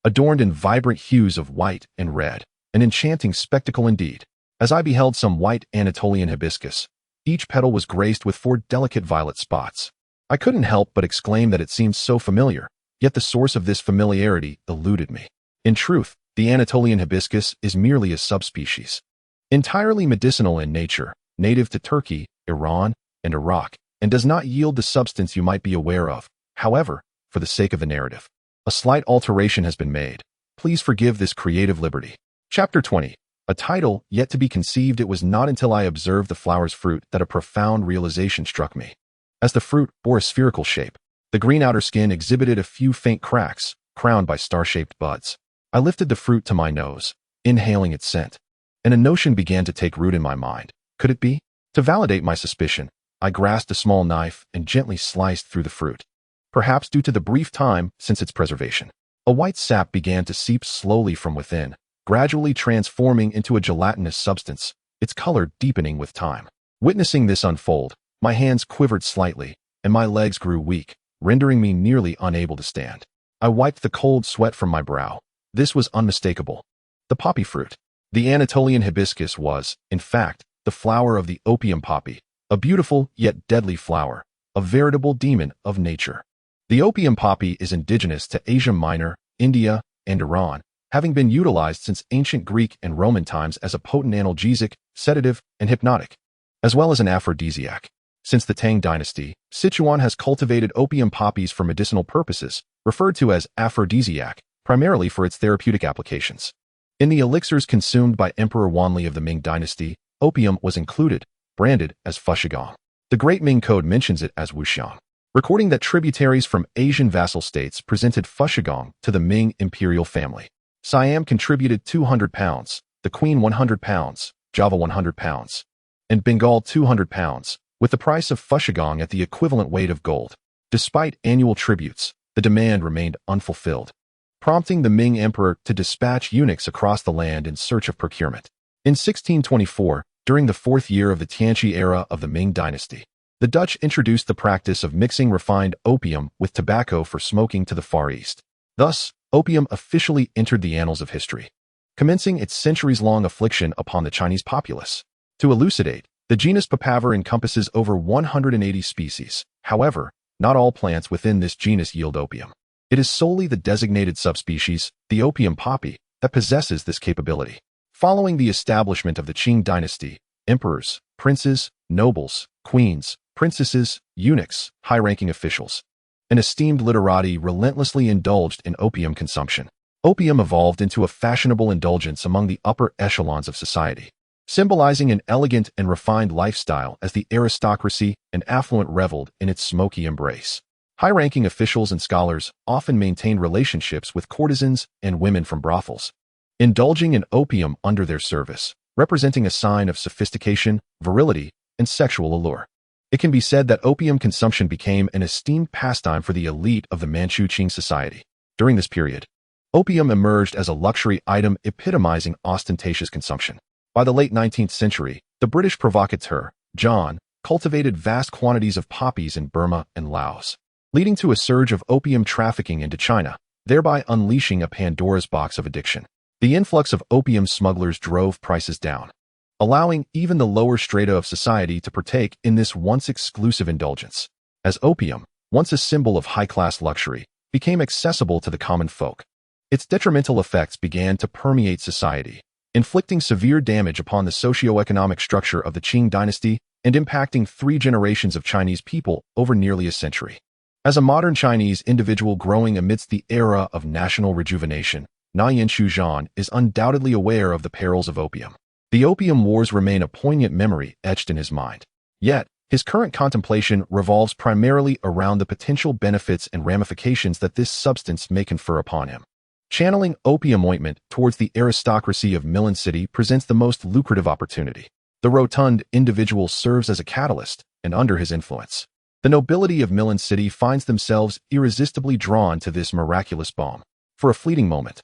S1: Adorned in vibrant hues of white and red, an enchanting spectacle indeed. As I beheld some white Anatolian hibiscus, each petal was graced with 4 delicate violet spots. I couldn't help but exclaim that it seemed so familiar, yet the source of this familiarity eluded me. In truth, the Anatolian hibiscus is merely a subspecies, entirely medicinal in nature, native to Turkey, Iran, and Iraq, and does not yield the substance you might be aware of. However, for the sake of the narrative, a slight alteration has been made. Please forgive this creative liberty. Chapter 20. A title yet to be conceived. It was not until I observed the flower's fruit that a profound realization struck me. As the fruit bore a spherical shape, the green outer skin exhibited a few faint cracks, crowned by star-shaped buds. I lifted the fruit to my nose, inhaling its scent, and a notion began to take root in my mind. Could it be? To validate my suspicion, I grasped a small knife and gently sliced through the fruit. Perhaps due to the brief time since its preservation, a white sap began to seep slowly from within, gradually transforming into a gelatinous substance, its color deepening with time. Witnessing this unfold, my hands quivered slightly, and my legs grew weak, rendering me nearly unable to stand. I wiped the cold sweat from my brow. This was unmistakable. The poppy fruit. The Anatolian hibiscus was, in fact, the flower of the opium poppy, a beautiful yet deadly flower, a veritable demon of nature. The opium poppy is indigenous to Asia Minor, India, and Iran, having been utilized since ancient Greek and Roman times as a potent analgesic, sedative, and hypnotic, as well as an aphrodisiac. Since the Tang dynasty, Sichuan has cultivated opium poppies for medicinal purposes, referred to as aphrodisiac, primarily for its therapeutic applications. In the elixirs consumed by Emperor Wanli of the Ming dynasty, opium was included, branded as Fushigong. The Great Ming Code mentions it as wuxiang, recording that tributaries from Asian vassal states presented Fushigong to the Ming imperial family. Siam contributed 200 pounds, the Queen 100 pounds, Java 100 pounds, and Bengal 200 pounds, with the price of Fushigong at the equivalent weight of gold. Despite annual tributes, the demand remained unfulfilled, prompting the Ming emperor to dispatch eunuchs across the land in search of procurement. In 1624, during the 4th year of the Tianqi era of the Ming dynasty, the Dutch introduced the practice of mixing refined opium with tobacco for smoking to the Far East. Thus, opium officially entered the annals of history, commencing its centuries-long affliction upon the Chinese populace. To elucidate, the genus Papaver encompasses over 180 species. However, not all plants within this genus yield opium. It is solely the designated subspecies, the opium poppy, that possesses this capability. Following the establishment of the Qing dynasty, emperors, princes, nobles, queens, princesses, eunuchs, high-ranking officials, and esteemed literati relentlessly indulged in opium consumption. Opium evolved into a fashionable indulgence among the upper echelons of society, symbolizing an elegant and refined lifestyle as the aristocracy and affluent reveled in its smoky embrace. High-ranking officials and scholars often maintained relationships with courtesans and women from brothels, indulging in opium under their service, representing a sign of sophistication, virility, and sexual allure. It can be said that opium consumption became an esteemed pastime for the elite of the Manchu Qing society. During this period, opium emerged as a luxury item epitomizing ostentatious consumption. By the late 19th century, the British provocateur, John, cultivated vast quantities of poppies in Burma and Laos, leading to a surge of opium trafficking into China, thereby unleashing a Pandora's box of addiction. The influx of opium smugglers drove prices down, allowing even the lower strata of society to partake in this once exclusive indulgence. As opium, once a symbol of high-class luxury, became accessible to the common folk, its detrimental effects began to permeate society, inflicting severe damage upon the socio-economic structure of the Qing dynasty and impacting 3 generations of Chinese people over nearly a century. As a modern Chinese individual growing amidst the era of national rejuvenation, Yin Shuzhan is undoubtedly aware of the perils of opium. The opium wars remain a poignant memory etched in his mind. Yet, his current contemplation revolves primarily around the potential benefits and ramifications that this substance may confer upon him. Channeling opium ointment towards the aristocracy of Millen City presents the most lucrative opportunity. The rotund individual serves as a catalyst, and under his influence, the nobility of Millen City finds themselves irresistibly drawn to this miraculous balm. For a fleeting moment,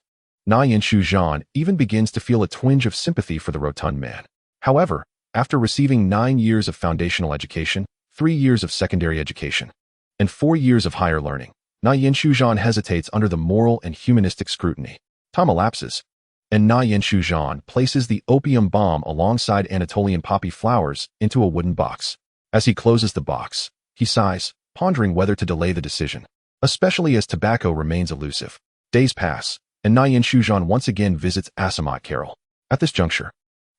S1: Yin Shuzhan even begins to feel a twinge of sympathy for the rotund man. However, after receiving 9 years of foundational education, 3 years of secondary education, and 4 years of higher learning, Yin Shuzhan hesitates under the moral and humanistic scrutiny. Time elapses, and Yin Shuzhan places the opium bomb alongside Anatolian poppy flowers into a wooden box. As he closes the box, he sighs, pondering whether to delay the decision, especially as tobacco remains elusive. Days pass, and Yin Shuzhan once again visits Asamat Carol. At this juncture,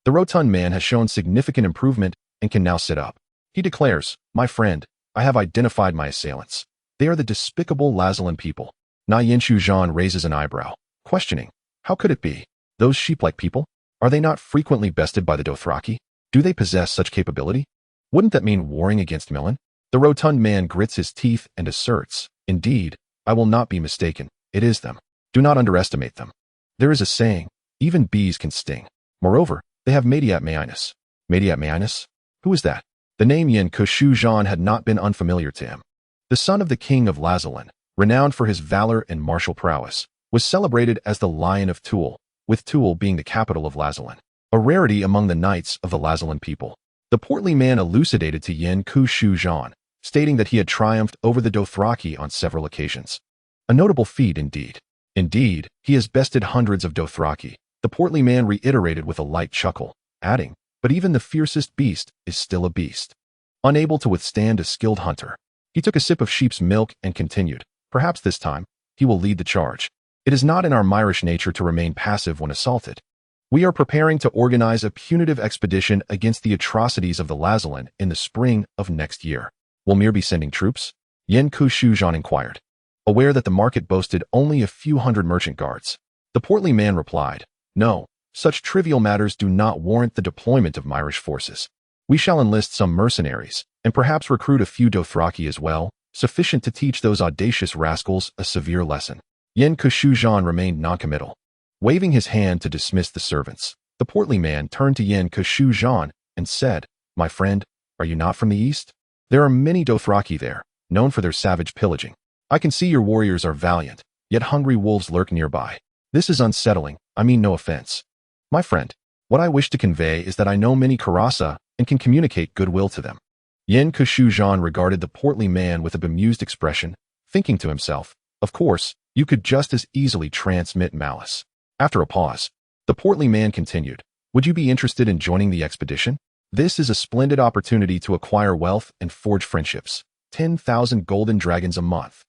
S1: the rotund man has shown significant improvement and can now sit up. He declares, "My friend, I have identified my assailants. They are the despicable Lazalan people." Yin Shuzhan raises an eyebrow, questioning, how could it be? Those sheep-like people? Are they not frequently bested by the Dothraki? Do they possess such capability? Wouldn't that mean warring against Millen? The rotund man grits his teeth and asserts, "Indeed, I will not be mistaken. It is them. Do not underestimate them. There is a saying, even bees can sting. Moreover, they have Mediat Mayinus." Mediat Mayinus? Who is that? The name Yin Shuzhan had not been unfamiliar to him. The son of the king of Lazalan, renowned for his valor and martial prowess, was celebrated as the Lion of Tuul, with Tuul being the capital of Lazalan, a rarity among the knights of the Lazalan people. The portly man elucidated to Yin Shuzhan, stating that he had triumphed over the Dothraki on several occasions. A notable feat indeed. Indeed, he has bested hundreds of Dothraki, the portly man reiterated with a light chuckle, adding, "But even the fiercest beast is still a beast." Unable to withstand a skilled hunter, he took a sip of sheep's milk and continued, "Perhaps this time, he will lead the charge. It is not in our Myrish nature to remain passive when assaulted. We are preparing to organize a punitive expedition against the atrocities of the Lazalan in the spring of next year." "Will Mir be sending troops?" Yin Shuzhan inquired, aware that the market boasted only a few hundred merchant guards. The portly man replied, "No, such trivial matters do not warrant the deployment of Myrish forces. We shall enlist some mercenaries, and perhaps recruit a few Dothraki as well, sufficient to teach those audacious rascals a severe lesson." Yin Shuzhan remained noncommittal. Waving his hand to dismiss the servants, the portly man turned to Yin Shuzhan and said, "My friend, are you not from the east? There are many Dothraki there, known for their savage pillaging. I can see your warriors are valiant, yet hungry wolves lurk nearby. This is unsettling, I mean no offense. My friend, what I wish to convey is that I know many Khalasars and can communicate goodwill to them." Yin Shuzhan regarded the portly man with a bemused expression, thinking to himself, "Of course, you could just as easily transmit malice." After a pause, the portly man continued, "Would you be interested in joining the expedition? This is a splendid opportunity to acquire wealth and forge friendships. 10,000 golden dragons a month.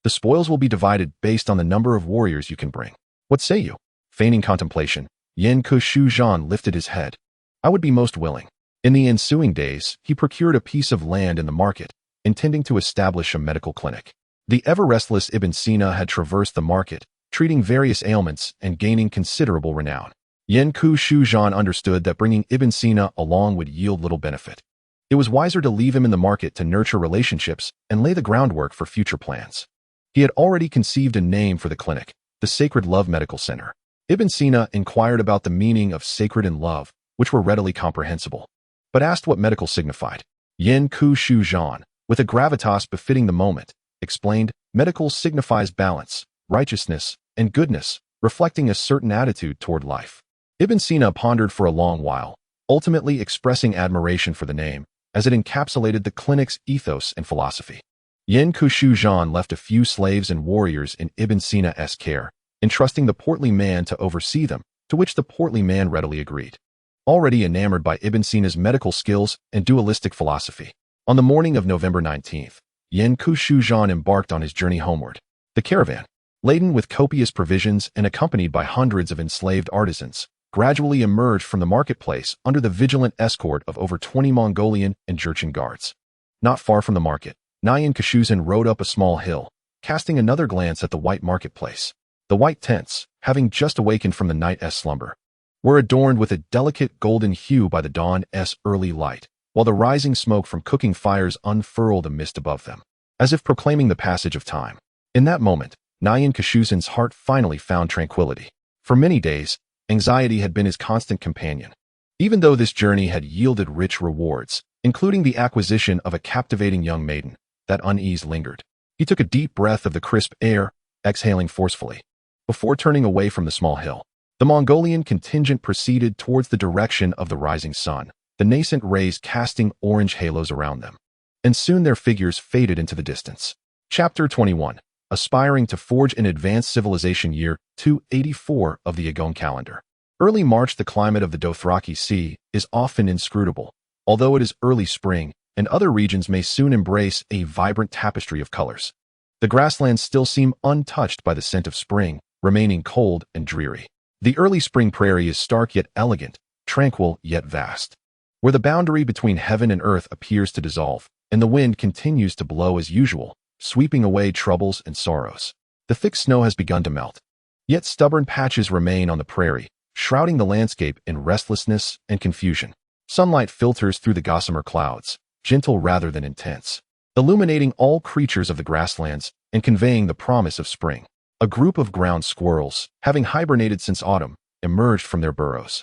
S1: The spoils will be divided based on the number of warriors you can bring. What say you?" Feigning contemplation, Yin Shuzhan lifted his head. "I would be most willing." In the ensuing days, he procured a piece of land in the market, intending to establish a medical clinic. The ever-restless Ibn Sina had traversed the market, treating various ailments and gaining considerable renown. Yin Shuzhan understood that bringing Ibn Sina along would yield little benefit. It was wiser to leave him in the market to nurture relationships and lay the groundwork for future plans. He had already conceived a name for the clinic, the Sacred Love Medical Center. Ibn Sina inquired about the meaning of sacred and love, which were readily comprehensible, but asked what medical signified. Yin Shuzhan, with a gravitas befitting the moment, explained, "Medical signifies balance, righteousness, and goodness, reflecting a certain attitude toward life." Ibn Sina pondered for a long while, ultimately expressing admiration for the name, as it encapsulated the clinic's ethos and philosophy. Yin Shuzhan left a few slaves and warriors in Ibn Sina's care, entrusting the portly man to oversee them, to which the portly man readily agreed. Already enamored by Ibn Sina's medical skills and dualistic philosophy, on the morning of November 19th, Yin Shuzhan embarked on his journey homeward. The caravan, laden with copious provisions and accompanied by hundreds of enslaved artisans, gradually emerged from the marketplace under the vigilant escort of over 20 Mongolian and Jurchen guards. Not far from the market, Yin Shuzhan rode up a small hill, casting another glance at the white marketplace. The white tents, having just awakened from the night's slumber, were adorned with a delicate golden hue by the dawn's early light, while the rising smoke from cooking fires unfurled a mist above them, as if proclaiming the passage of time. In that moment, Pincussion's heart finally found tranquility. For many days, anxiety had been his constant companion. Even though this journey had yielded rich rewards, including the acquisition of a captivating young maiden, that unease lingered. He took a deep breath of the crisp air, exhaling forcefully. Before turning away from the small hill, the Mongolian contingent proceeded towards the direction of the rising sun, the nascent rays casting orange halos around them. And soon their figures faded into the distance. Chapter 21. Aspiring to forge an advanced civilization, year 284 of the Aegon calendar. Early March. The climate of the Dothraki Sea is often inscrutable, although it is early spring, and other regions may soon embrace a vibrant tapestry of colors. The grasslands still seem untouched by the scent of spring, remaining cold and dreary. The early spring prairie is stark yet elegant, tranquil yet vast, where the boundary between heaven and earth appears to dissolve, and the wind continues to blow as usual, sweeping away troubles and sorrows. The thick snow has begun to melt, yet stubborn patches remain on the prairie, shrouding the landscape in restlessness and confusion. Sunlight filters through the gossamer clouds, gentle rather than intense, illuminating all creatures of the grasslands and conveying the promise of spring. A group of ground squirrels, having hibernated since autumn, emerged from their burrows,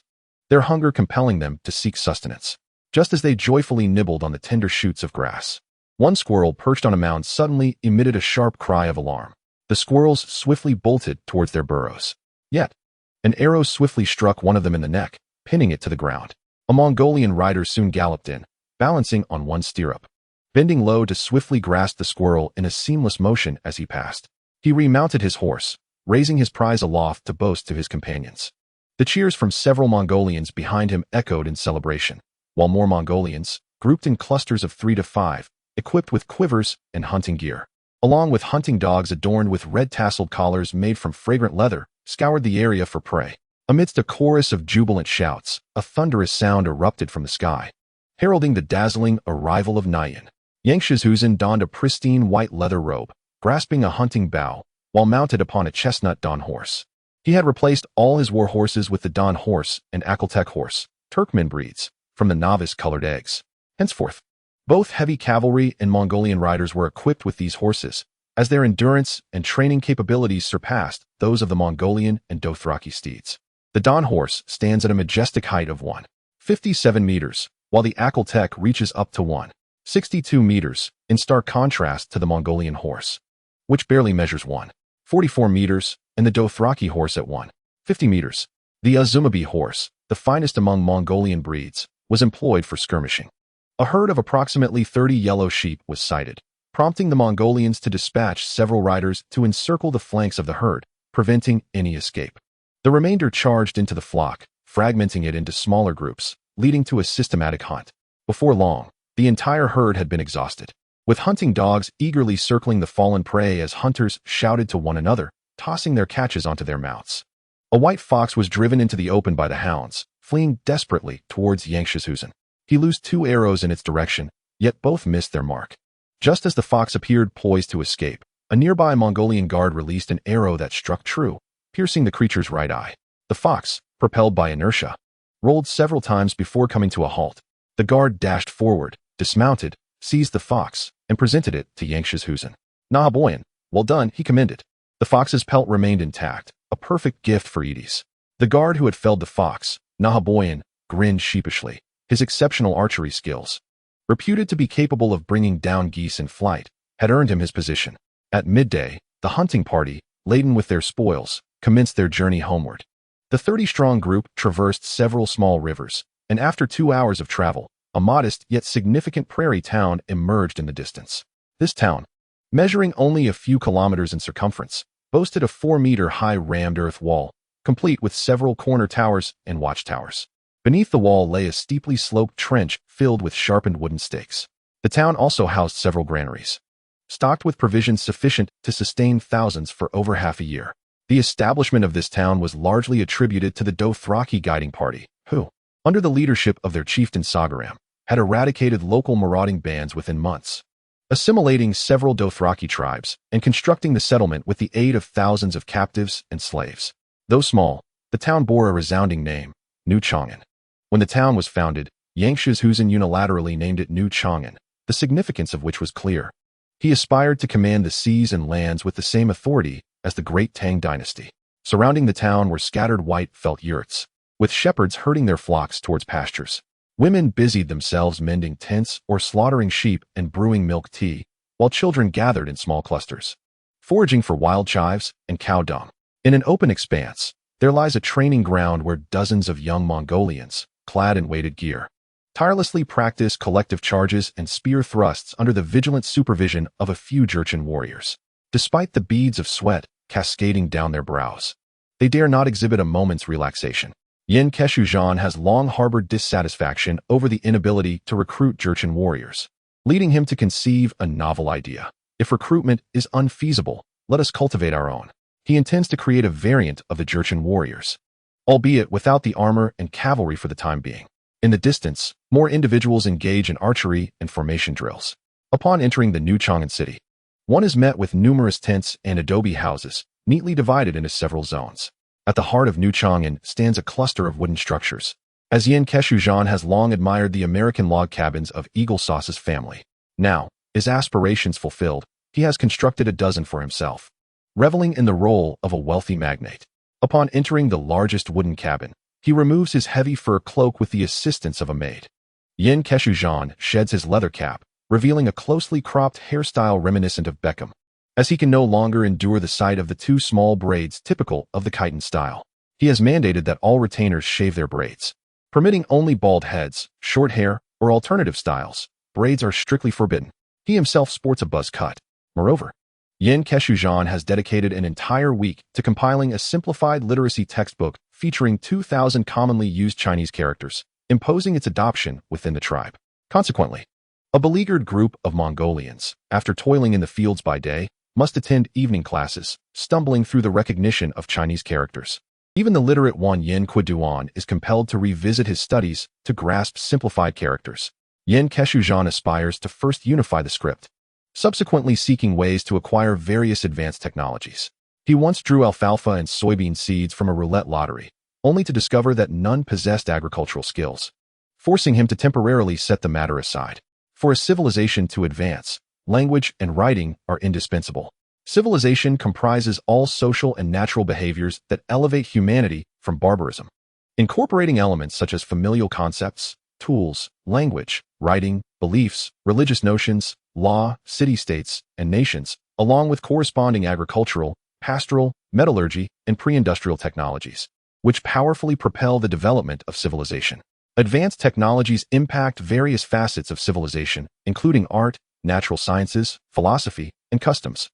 S1: their hunger compelling them to seek sustenance. Just as they joyfully nibbled on the tender shoots of grass, one squirrel perched on a mound suddenly emitted a sharp cry of alarm. The squirrels swiftly bolted towards their burrows. Yet, an arrow swiftly struck one of them in the neck, pinning it to the ground. A Mongolian rider soon galloped in, balancing on one stirrup, bending low to swiftly grasp the squirrel in a seamless motion as he passed. He remounted his horse, raising his prize aloft to boast to his companions. The cheers from several Mongolians behind him echoed in celebration, while more Mongolians, grouped in clusters of 3 to 5, equipped with quivers and hunting gear, along with hunting dogs adorned with red-tasseled collars made from fragrant leather, scoured the area for prey. Amidst a chorus of jubilant shouts, a thunderous sound erupted from the sky, heralding the dazzling arrival of Pincushion donned a pristine white leather robe, grasping a hunting bow, while mounted upon a chestnut Don horse. He had replaced all his war horses with the Don horse and Akaltek horse, Turkmen breeds, from the novice-colored eggs. Henceforth, both heavy cavalry and Mongolian riders were equipped with these horses, as their endurance and training capabilities surpassed those of the Mongolian and Dothraki steeds. The Don horse stands at a majestic height of 157 meters, while the Akaltek reaches up to 162 meters, in stark contrast to the Mongolian horse, which barely measures 144 meters, and the Dothraki horse at 150 meters. The Azumabi horse, the finest among Mongolian breeds, was employed for skirmishing. A herd of approximately 30 yellow sheep was sighted, prompting the Mongolians to dispatch several riders to encircle the flanks of the herd, preventing any escape. The remainder charged into the flock, fragmenting it into smaller groups, leading to a systematic hunt. Before long, the entire herd had been exhausted, with hunting dogs eagerly circling the fallen prey as hunters shouted to one another, tossing their catches onto their mounts. A white fox was driven into the open by the hounds, fleeing desperately towards Pincushion. He loosed 2 arrows in its direction, yet both missed their mark. Just as the fox appeared poised to escape, a nearby Mongolian guard released an arrow that struck true, piercing the creature's right eye. The fox, propelled by inertia, rolled several times before coming to a halt. The guard dashed forward, dismounted, seized the fox, and presented it to Pincushion. "Nahaboyan, well done," he commended. The fox's pelt remained intact, a perfect gift for Edis. The guard who had felled the fox, Nahaboyan, grinned sheepishly. His exceptional archery skills, reputed to be capable of bringing down geese in flight, had earned him his position. At midday, the hunting party, laden with their spoils, commenced their journey homeward. The 30-strong group traversed several small rivers, and after 2 hours of travel, a modest yet significant prairie town emerged in the distance. This town, measuring only a few kilometers in circumference, boasted a 4-meter-high rammed earth wall, complete with several corner towers and watchtowers. Beneath the wall lay a steeply sloped trench filled with sharpened wooden stakes. The town also housed several granaries, stocked with provisions sufficient to sustain thousands for over half a year. The establishment of this town was largely attributed to the Dothraki guiding party, who, under the leadership of their chieftain Sagaram, had eradicated local marauding bands within months. assimilating several Dothraki tribes and constructing the settlement with the aid of thousands of captives and slaves. Though small, the town bore a resounding name, New Chang'an. When the town was founded, Yangshi's Huzan unilaterally named it New Chang'an, the significance of which was clear. He aspired to command the seas and lands with the same authority as the great Tang dynasty. Surrounding the town were scattered white felt yurts, with shepherds herding their flocks towards pastures. Women busied themselves mending tents or slaughtering sheep and brewing milk tea, while children gathered in small clusters, foraging for wild chives and cow dung. In an open expanse, there lies a training ground where dozens of young Mongolians, clad in weighted gear, tirelessly practice collective charges and spear thrusts under the vigilant supervision of a few Jurchen warriors. Despite the beads of sweat cascading down their brows, they dare not exhibit a moment's relaxation. Yin Keshujan has long harbored dissatisfaction over the inability to recruit Jurchen warriors, leading him to conceive a novel idea. If recruitment is unfeasible, let us cultivate our own. He intends to create a variant of the Jurchen warriors, albeit without the armor and cavalry for the time being. In the distance, more individuals engage in archery and formation drills. Upon entering the New Chang'an city, one is met with numerous tents and adobe houses, neatly divided into several zones. At the heart of New Chang'an stands a cluster of wooden structures. As Yin Keshujan has long admired the American log cabins of Eagle-Sauce's family. Now, his aspirations fulfilled, he has constructed a dozen for himself, reveling in the role of a wealthy magnate. Upon entering the largest wooden cabin, he removes his heavy fur cloak with the assistance of a maid. Yin Keshujan sheds his leather cap, revealing a closely cropped hairstyle reminiscent of Beckham, as he can no longer endure the sight of the two small braids typical of the Khitan style. He has mandated that all retainers shave their braids, permitting only bald heads, short hair, or alternative styles. Braids are strictly forbidden. He himself sports a buzz cut. Moreover, Yin Keshujan has dedicated an entire week to compiling a simplified literacy textbook featuring 2,000 commonly used Chinese characters, imposing its adoption within the tribe. Consequently, a beleaguered group of Mongolians, after toiling in the fields by day, must attend evening classes, stumbling through the recognition of Chinese characters. Even the literate one Yin Kuduan is compelled to revisit his studies to grasp simplified characters. Yin Keshujan aspires to first unify the script, subsequently seeking ways to acquire various advanced technologies. He once drew alfalfa and soybean seeds from a roulette lottery, only to discover that none possessed agricultural skills, forcing him to temporarily set the matter aside. For a civilization to advance, language and writing are indispensable. Civilization comprises all social and natural behaviors that elevate humanity from barbarism, incorporating elements such as familial concepts, tools, language, writing, beliefs, religious notions, law, city-states, and nations, along with corresponding agricultural, pastoral, metallurgy, and pre-industrial technologies, which powerfully propel the development of civilization. Advanced technologies impact various facets of civilization, including art, natural sciences, philosophy, and customs.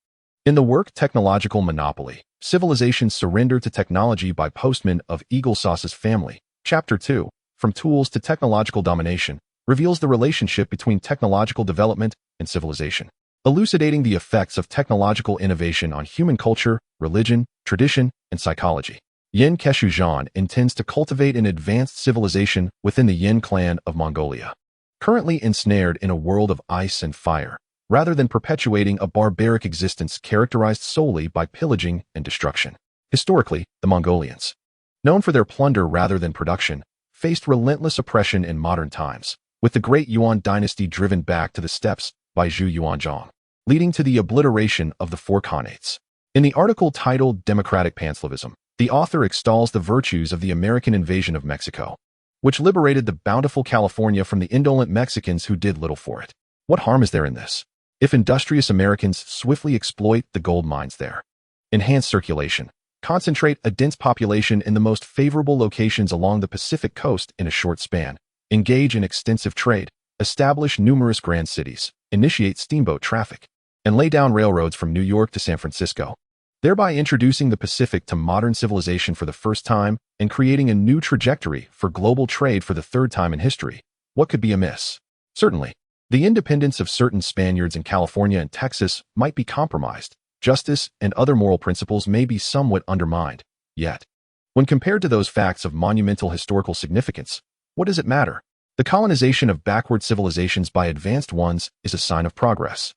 S1: In the work Technological Monopoly, Civilizations Surrender to Technology by Postman of Eagle-Sauce's Family, Chapter 2, From Tools to Technological Domination, reveals the relationship between technological development and civilization, elucidating the effects of technological innovation on human culture, religion, tradition, and psychology. Yin Keshujan intends to cultivate an advanced civilization within the Yin clan of Mongolia, currently ensnared in a world of ice and fire, rather than perpetuating a barbaric existence characterized solely by pillaging and destruction. Historically, the Mongolians, known for their plunder rather than production, faced relentless oppression in modern times, with the Great Yuan dynasty driven back to the steppes by Zhu Yuanzhang, leading to the obliteration of the four khanates. In the article titled Democratic Panslavism, the author extols the virtues of the American invasion of Mexico, which liberated the bountiful California from the indolent Mexicans who did little for it. What harm is there in this? If industrious Americans swiftly exploit the gold mines there, enhance circulation, concentrate a dense population in the most favorable locations along the Pacific coast in a short span, engage in extensive trade, establish numerous grand cities, initiate steamboat traffic, and lay down railroads from New York to San Francisco, thereby introducing the Pacific to modern civilization for the first time and creating a new trajectory for global trade for the third time in history, what could be amiss? Certainly, the independence of certain Spaniards in California and Texas might be compromised. Justice and other moral principles may be somewhat undermined. Yet, when compared to those facts of monumental historical significance, what does it matter? The colonization of backward civilizations by advanced ones is a sign of progress.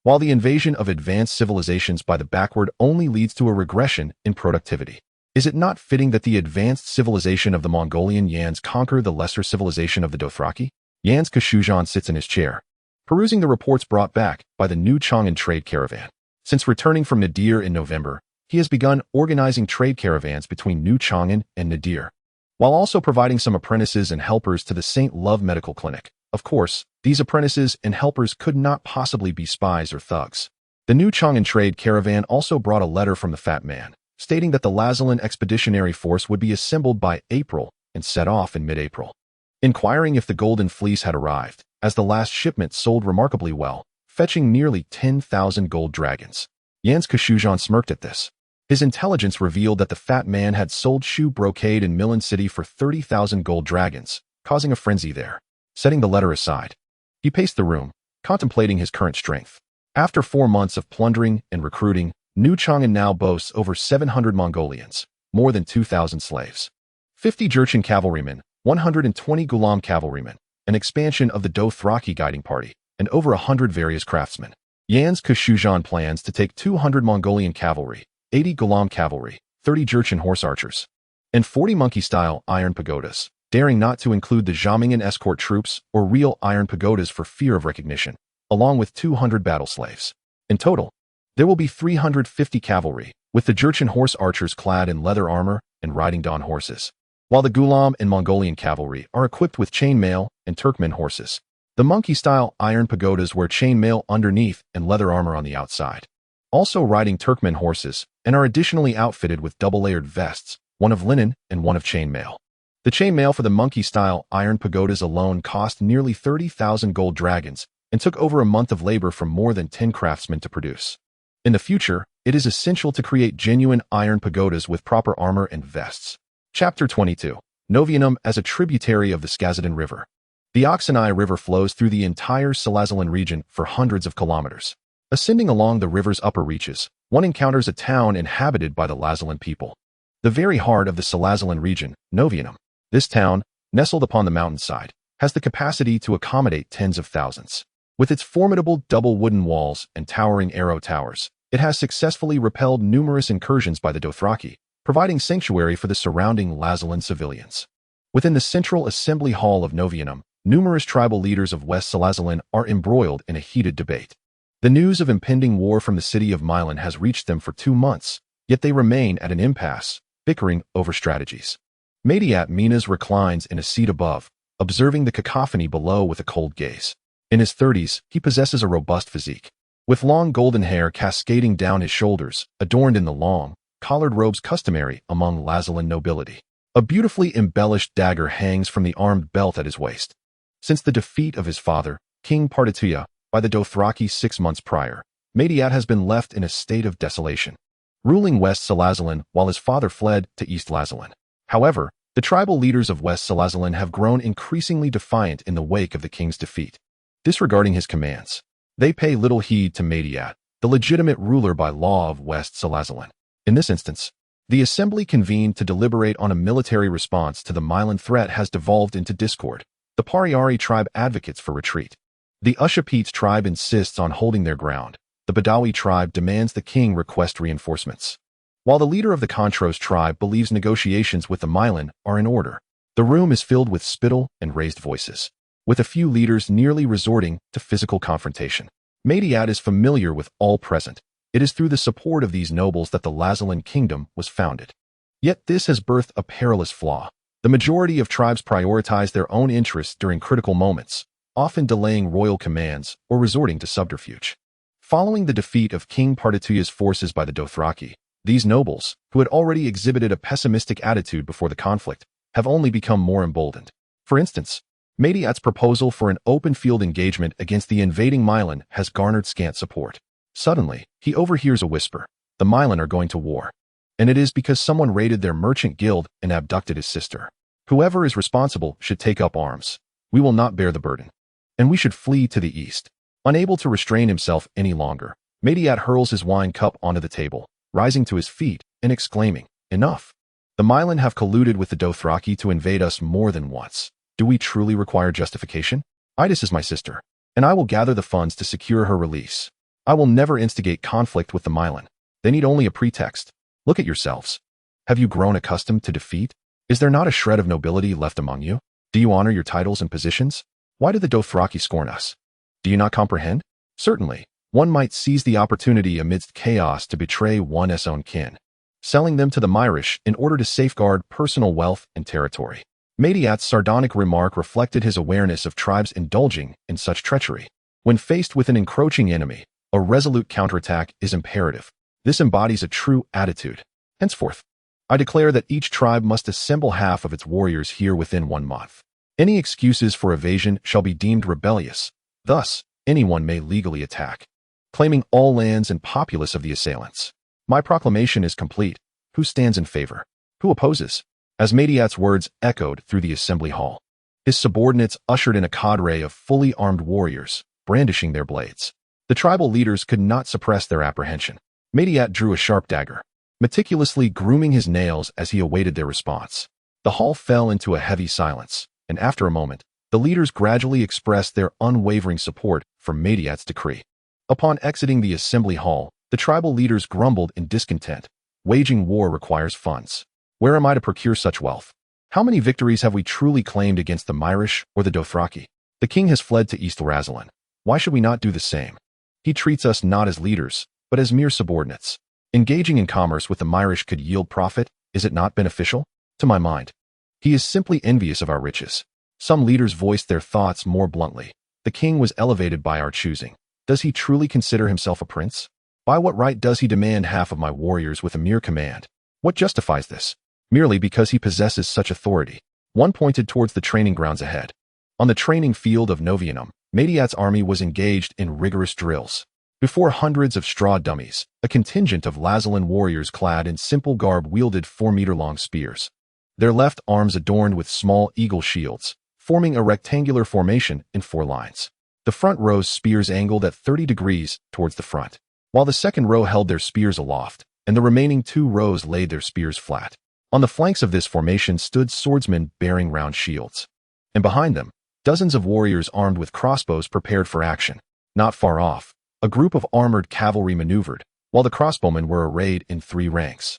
S1: while the invasion of advanced civilizations by the backward only leads to a regression in productivity. Is it not fitting that the advanced civilization of the Mongolian Yans conquer the lesser civilization of the Dothraki? Yans Kashujan sits in his chair, perusing the reports brought back by the new Chang'an trade caravan. Since returning from Nadir in November, he has begun organizing trade caravans between New Chang'an and Nadir, while also providing some apprentices and helpers to the St. Love Medical Clinic. Of course, these apprentices and helpers could not possibly be spies or thugs. The new Chang'an trade caravan also brought a letter from the Fat Man, stating that the Lazalan Expeditionary Force would be assembled by April and set off in mid-April. Inquiring if the Golden Fleece had arrived, as the last shipment sold remarkably well, fetching nearly 10,000 gold dragons. Yans Kashujan smirked at this. His intelligence revealed that the Fat Man had sold shoe brocade in Milan City for 30,000 gold dragons, causing a frenzy there. Setting the letter aside, he paced the room, contemplating his current strength. After 4 months of plundering and recruiting, New Chang'an now boasts over 700 Mongolians, more than 2,000 slaves, 50 Jurchen cavalrymen, 120 Ghulam cavalrymen, an expansion of the Dothraki guiding party, and over 100 various craftsmen. Yans Kashujan plans to take 200 Mongolian cavalry, 80 Ghulam cavalry, 30 Jurchen horse archers, and 40 monkey-style iron pagodas, daring not to include the Xiaomingyan escort troops or real iron pagodas for fear of recognition, along with 200 battle slaves. In total, there will be 350 cavalry, with the Jurchen horse archers clad in leather armor and riding dawn horses, while the Ghulam and Mongolian cavalry are equipped with chainmail and Turkmen horses. The monkey-style iron pagodas wear chainmail underneath and leather armor on the outside, also riding Turkmen horses, and are additionally outfitted with double-layered vests, one of linen and one of chainmail. The chainmail for the monkey-style iron pagodas alone cost nearly 30,000 gold dragons and took over a month of labor from more than 10 craftsmen to produce. In the future, it is essential to create genuine iron pagodas with proper armor and vests. Chapter 22. Novianum as a tributary of the Skazadin River. The Oxenai River flows through the entire Salazalan region for hundreds of kilometers. Ascending along the river's upper reaches, one encounters a town inhabited by the Lazalan people. The very heart of the Salazalan region, Novianum. This town, nestled upon the mountainside, has the capacity to accommodate tens of thousands. With its formidable double wooden walls and towering arrow towers, it has successfully repelled numerous incursions by the Dothraki, providing sanctuary for the surrounding Lazalan civilians. Within the central assembly hall of Novianum, numerous tribal leaders of West Salazalan are embroiled in a heated debate. The news of impending war from the city of Milan has reached them for 2 months, yet they remain at an impasse, bickering over strategies. Madiat Minas reclines in a seat above, observing the cacophony below with a cold gaze. In his 30s, he possesses a robust physique, with long golden hair cascading down his shoulders, adorned in the long, collared robes customary among Lazalan nobility. A beautifully embellished dagger hangs from the armed belt at his waist. Since the defeat of his father, King Pardituya, by the Dothraki 6 months prior, Madiat has been left in a state of desolation, ruling West Salazalan while his father fled to East Lazalan. However, the tribal leaders of West Salazalan have grown increasingly defiant in the wake of the king's defeat, disregarding his commands. They pay little heed to Madiat, the legitimate ruler by law of West Salazalan. In this instance, the assembly convened to deliberate on a military response to the Milan threat has devolved into discord. The Pariari tribe advocates for retreat. The Ushapete tribe insists on holding their ground. The Badawi tribe demands the king request reinforcements, while the leader of the Kontros tribe believes negotiations with the Milan are in order. The room is filled with spittle and raised voices, with a few leaders nearly resorting to physical confrontation. Madiat is familiar with all present. It is through the support of these nobles that the Lazalan kingdom was founded. Yet this has birthed a perilous flaw. The majority of tribes prioritize their own interests during critical moments, often delaying royal commands or resorting to subterfuge. Following the defeat of King Pardituya's forces by the Dothraki, these nobles, who had already exhibited a pessimistic attitude before the conflict, have only become more emboldened. For instance, Madiat's proposal for an open field engagement against the invading Milan has garnered scant support. Suddenly, he overhears a whisper. The Milan are going to war. And it is because someone raided their merchant guild and abducted his sister. Whoever is responsible should take up arms. We will not bear the burden. And we should flee to the east. Unable to restrain himself any longer, Madiat hurls his wine cup onto the table, rising to his feet and exclaiming, "Enough! The Milan have colluded with the Dothraki to invade us more than once. Do we truly require justification? Idis is my sister, and I will gather the funds to secure her release. I will never instigate conflict with the Mylan. They need only a pretext. Look at yourselves. Have you grown accustomed to defeat? Is there not a shred of nobility left among you? Do you honor your titles and positions? Why do the Dothraki scorn us? Do you not comprehend? Certainly, one might seize the opportunity amidst chaos to betray one's own kin, selling them to the Myrish in order to safeguard personal wealth and territory. Mediat's sardonic remark reflected his awareness of tribes indulging in such treachery. When faced with an encroaching enemy, a resolute counterattack is imperative. This embodies a true attitude. Henceforth, I declare that each tribe must assemble half of its warriors here within 1 month. Any excuses for evasion shall be deemed rebellious. Thus, anyone may legally attack, claiming all lands and populace of the assailants. My proclamation is complete. Who stands in favor? Who opposes? As Mediat's words echoed through the assembly hall, his subordinates ushered in a cadre of fully armed warriors, brandishing their blades. The tribal leaders could not suppress their apprehension. Mediat drew a sharp dagger, meticulously grooming his nails as he awaited their response. The hall fell into a heavy silence, and after a moment, the leaders gradually expressed their unwavering support for Mediat's decree. Upon exiting the assembly hall, the tribal leaders grumbled in discontent. Waging war requires funds. Where am I to procure such wealth? How many victories have we truly claimed against the Myrish or the Dothraki? The king has fled to East Rassilon. Why should we not do the same? He treats us not as leaders, but as mere subordinates. Engaging in commerce with the Myrish could yield profit. Is it not beneficial? To my mind, he is simply envious of our riches. Some leaders voiced their thoughts more bluntly. The king was elevated by our choosing. Does he truly consider himself a prince? By what right does he demand half of my warriors with a mere command? What justifies this? Merely because he possesses such authority. One pointed towards the training grounds ahead. On the training field of Novianum, Mediat's army was engaged in rigorous drills. Before hundreds of straw dummies, a contingent of Lazalan warriors clad in simple garb wielded 4-meter-long spears. Their left arms adorned with small eagle shields, forming a rectangular formation in 4 lines. The front row's spears angled at 30 degrees towards the front, while the second row held their spears aloft, and the remaining 2 rows laid their spears flat. On the flanks of this formation stood swordsmen bearing round shields, and behind them, dozens of warriors armed with crossbows prepared for action. Not far off, a group of armored cavalry maneuvered, while the crossbowmen were arrayed in 3 ranks.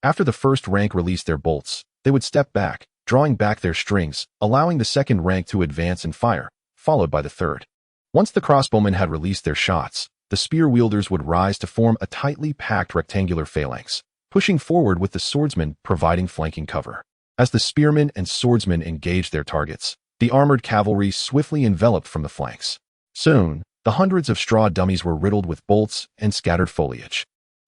S1: After the first rank released their bolts, they would step back, drawing back their strings, allowing the second rank to advance and fire, followed by the third. Once the crossbowmen had released their shots, the spear wielders would rise to form a tightly packed rectangular phalanx, pushing forward with the swordsmen providing flanking cover. As the spearmen and swordsmen engaged their targets, the armored cavalry swiftly enveloped from the flanks. Soon, the hundreds of straw dummies were riddled with bolts and scattered foliage.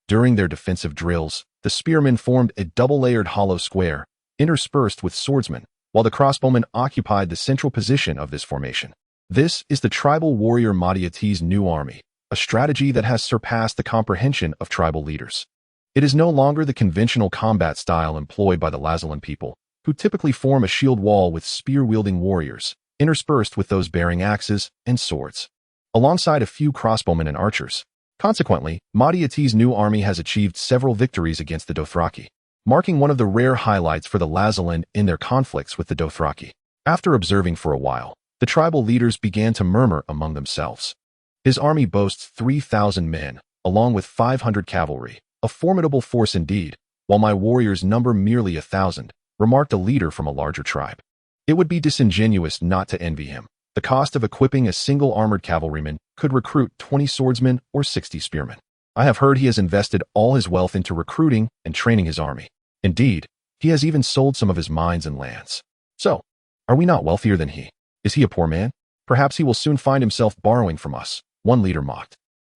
S1: During their defensive drills, the spearmen formed a double-layered hollow square, interspersed with swordsmen, while the crossbowmen occupied the central position of this formation. This is the tribal warrior Madiati's new army, a strategy that has surpassed the comprehension of tribal leaders. It is no longer the conventional combat style employed by the Lazalan people, who typically form a shield wall with spear-wielding warriors, interspersed with those bearing axes and swords, alongside a few crossbowmen and archers. Consequently, Madiati's new army has achieved several victories against the Dothraki, marking one of the rare highlights for the Lazalan in their conflicts with the Dothraki. After observing for a while, the tribal leaders began to murmur among themselves. His army boasts 3,000 men, along with 500 cavalry, a formidable force indeed, while my warriors number merely 1,000, remarked a leader from a larger tribe. It would be disingenuous not to envy him. The cost of equipping a single armored cavalryman could recruit 20 swordsmen or 60 spearmen. I have heard he has invested all his wealth into recruiting and training his army. Indeed, he has even sold some of his mines and lands. So, are we not wealthier than he? Is he a poor man? Perhaps he will soon find himself borrowing from us, one leader mocked.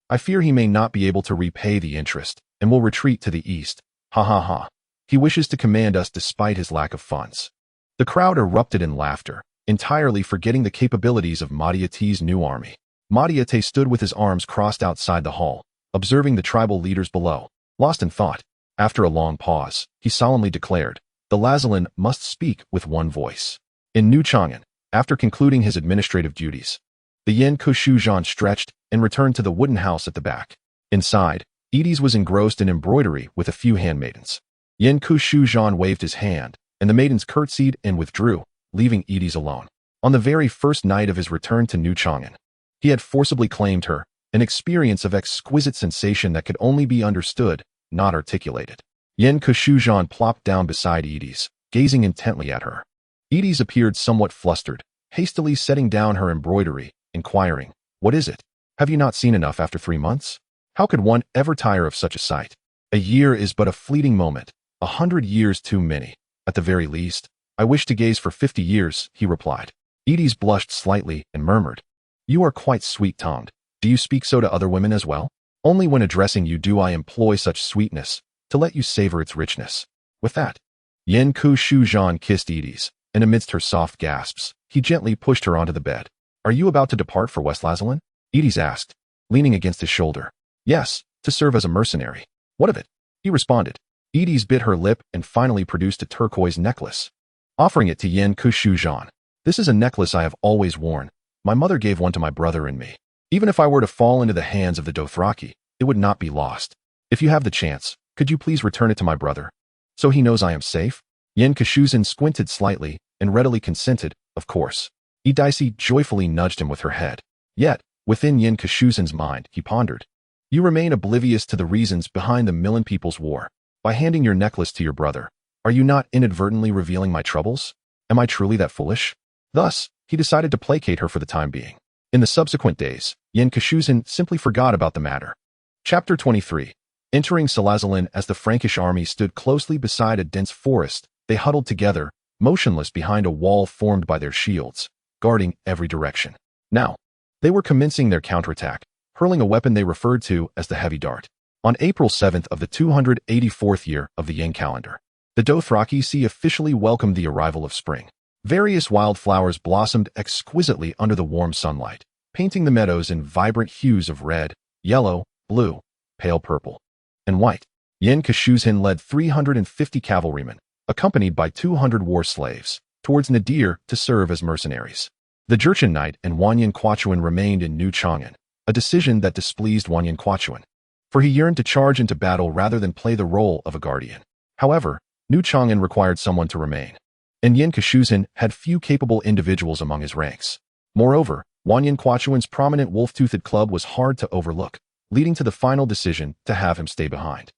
S1: I fear he may not be able to repay the interest, and will retreat to the east. Ha ha ha. He wishes to command us despite his lack of funds. The crowd erupted in laughter, entirely forgetting the capabilities of Madiati's new army. Madiate stood with his arms crossed outside the hall, observing the tribal leaders below, lost in thought. After a long pause, he solemnly declared, the Lazalan must speak with one voice. In New Chang'an, after concluding his administrative duties, the Yen Kushujan stretched and returned to the wooden house at the back. Inside, Edis was engrossed in embroidery with a few handmaidens. Yen Kushujan waved his hand, and the maidens curtsied and withdrew, leaving Edis alone. On the very first night of his return to New Chang'an, he had forcibly claimed her, an experience of exquisite sensation that could only be understood, not articulated. Pincushion plopped down beside Edie's, gazing intently at her. Edie's appeared somewhat flustered, hastily setting down her embroidery, inquiring, "What is it? Have you not seen enough after 3 months? How could one ever tire of such a sight? A year is but a fleeting moment, 100 years too many. At the very least, I wish to gaze for 50 years, he replied. Edie's blushed slightly and murmured, "You are quite sweet-tongued. Do you speak so to other women as well? Only when addressing you do I employ such sweetness, to let you savor its richness." With that, Pincushion kissed Edie's, and amidst her soft gasps, he gently pushed her onto the bed. "Are you about to depart for West Lazalan?" Edie's asked, leaning against his shoulder. "Yes, to serve as a mercenary." "What of it?" he responded. Edie's bit her lip and finally produced a turquoise necklace, offering it to Pincushion. "This is a necklace I have always worn. My mother gave one to my brother and me. Even if I were to fall into the hands of the Dothraki, it would not be lost. If you have the chance, could you please return it to my brother, so he knows I am safe?" Pincushion squinted slightly and readily consented, "Of course." Edie joyfully nudged him with her head. Yet, within Pincushion's mind, he pondered, "You remain oblivious to the reasons behind the Millen people's war. By handing your necklace to your brother, are you not inadvertently revealing my troubles? Am I truly that foolish?" Thus, he decided to placate her for the time being. In the subsequent days, Pincushion simply forgot about the matter. Chapter 23. Entering Salazalan as the Frankish army stood closely beside a dense forest, they huddled together, motionless behind a wall formed by their shields, guarding every direction. Now, they were commencing their counterattack, hurling a weapon they referred to as the heavy dart. On April 7th of the 284th year of the Yin calendar, the Dothraki Sea officially welcomed the arrival of spring. Various wildflowers blossomed exquisitely under the warm sunlight, painting the meadows in vibrant hues of red, yellow, blue, pale purple, and white. Pincushion led 350 cavalrymen, accompanied by 200 war slaves, towards Nadir to serve as mercenaries. The Jurchen Knight and Wanyan remained in New Chang'an, a decision that displeased Wanyan, for he yearned to charge into battle rather than play the role of a guardian. However, New Chang'an required someone to remain, and Pincushion had few capable individuals among his ranks. Moreover, Wanyan's prominent wolf-toothed club was hard to overlook, leading to the final decision to have him stay behind.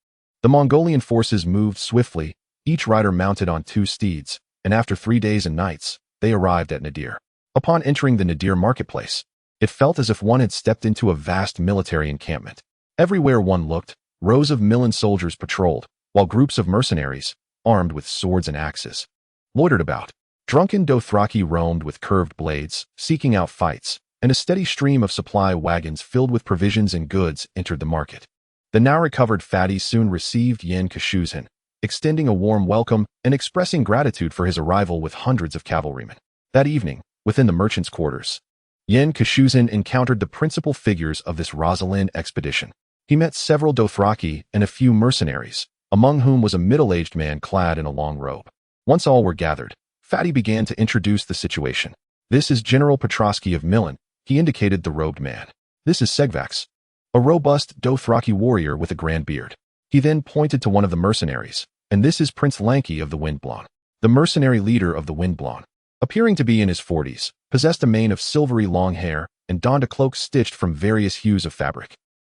S1: The Mongolian forces moved swiftly, each rider mounted on 2 steeds, and after 3 days and nights, they arrived at Nadir. Upon entering the Nadir marketplace, it felt as if one had stepped into a vast military encampment. Everywhere one looked, rows of Millen soldiers patrolled, while groups of mercenaries, armed with swords and axes, loitered about. Drunken Dothraki roamed with curved blades, seeking out fights, and a steady stream of supply wagons filled with provisions and goods entered the market. The now-recovered fatty soon received Pincushion, extending a warm welcome and expressing gratitude for his arrival with hundreds of cavalrymen. That evening, within the merchants' quarters, Pincushion encountered the principal figures of this Rosalyn expedition. He met several Dothraki and a few mercenaries, among whom was a middle-aged man clad in a long robe. Once all were gathered, Fatty began to introduce the situation. "This is General Petrosky of Millen," he indicated the robed man. "This is Segvax, a robust Dothraki warrior with a grand beard." He then pointed to one of the mercenaries, "And this is Prince Lanky of the Windblown." The mercenary leader of the Windblown, appearing to be in his 40s, possessed a mane of silvery long hair and donned a cloak stitched from various hues of fabric.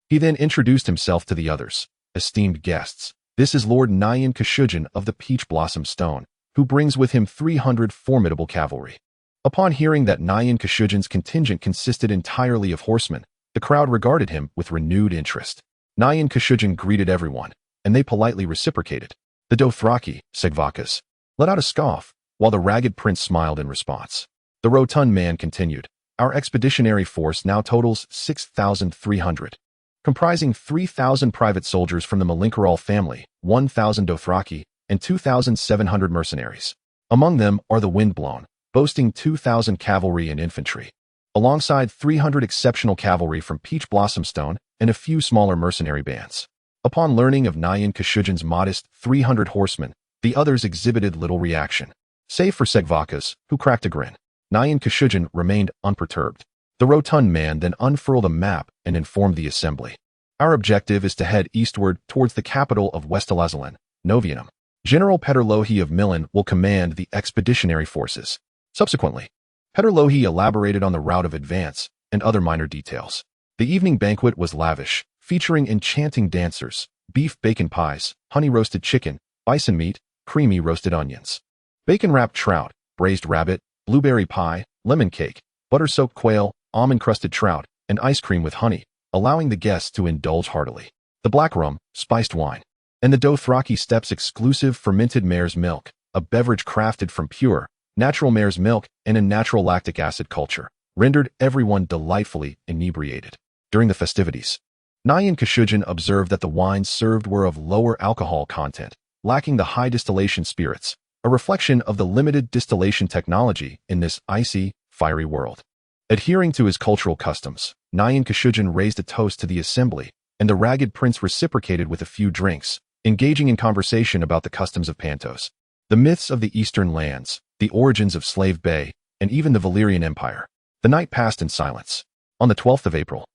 S1: He then introduced himself to the others. "Esteemed guests, this is Lord Pincushion of the Peach Blossom Stone, who brings with him 300 formidable cavalry." Upon hearing that Pincushion's contingent consisted entirely of horsemen, the crowd regarded him with renewed interest. Pincushion greeted everyone, and they politely reciprocated. The Dothraki, Segvakas, let out a scoff, while the ragged prince smiled in response. The rotund man continued, "Our expeditionary force now totals 6,300. Comprising 3,000 private soldiers from the Malinkaral family, 1,000 Dothraki, and 2,700 mercenaries. Among them are the Windblown, boasting 2,000 cavalry and infantry, alongside 300 exceptional cavalry from Peach Blossomstone and a few smaller mercenary bands." Upon learning of Pincushin's modest 300 horsemen, the others exhibited little reaction, save for Segvakas, who cracked a grin. Pincushion remained unperturbed. The rotund man then unfurled a map and informed the assembly. "Our objective is to head eastward towards the capital of Westelazalan, Novianum. General Peterlohi of Millen will command the expeditionary forces." Subsequently, Peterlohi elaborated on the route of advance and other minor details. The evening banquet was lavish, featuring enchanting dancers, beef bacon pies, honey-roasted chicken, bison meat, creamy roasted onions, bacon-wrapped trout, braised rabbit, blueberry pie, lemon cake, butter-soaked quail, almond-crusted trout, and ice cream with honey, allowing the guests to indulge heartily. The black rum, spiced wine, and the Dothraki Steppes exclusive fermented mare's milk, a beverage crafted from pure, natural mare's milk and a natural lactic acid culture, rendered everyone delightfully inebriated. During the festivities, Pincushion observed that the wines served were of lower alcohol content, lacking the high distillation spirits, a reflection of the limited distillation technology in this icy, fiery world. Adhering to his cultural customs, Pincushion raised a toast to the assembly, and the ragged prince reciprocated with a few drinks, engaging in conversation about the customs of Pantos, the myths of the eastern lands, the origins of Slave Bay, and even the Valyrian Empire. The night passed in silence. On the 12th of April,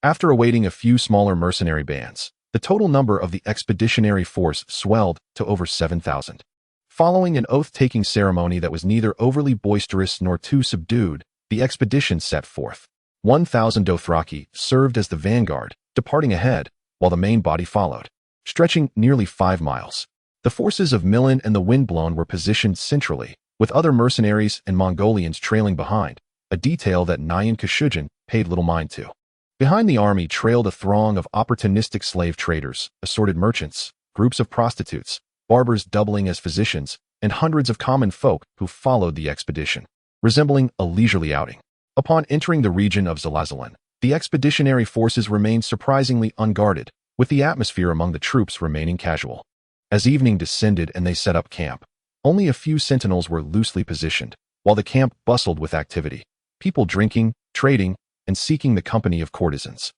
S1: after awaiting a few smaller mercenary bands, the total number of the expeditionary force swelled to over 7,000. Following an oath-taking ceremony that was neither overly boisterous nor too subdued, the expedition set forth. 1,000 Dothraki served as the vanguard, departing ahead, while the main body followed, stretching nearly 5 miles. The forces of Milan and the Windblown were positioned centrally, with other mercenaries and Mongolians trailing behind, a detail that Pincushion paid little mind to. Behind the army trailed a throng of opportunistic slave traders, assorted merchants, groups of prostitutes, barbers doubling as physicians, and hundreds of common folk who followed the expedition, resembling a leisurely outing. Upon entering the region of Zalazalan, the expeditionary forces remained surprisingly unguarded, with the atmosphere among the troops remaining casual. As evening descended and they set up camp, only a few sentinels were loosely positioned, while the camp bustled with activity, people drinking, trading, and seeking the company of courtesans.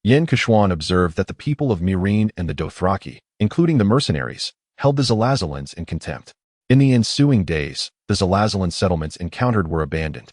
S1: Pincushion observed that the people of Meereen and the Dothraki, including the mercenaries, held the Zalazalans in contempt. In the ensuing days, the Zalazalan settlements encountered were abandoned.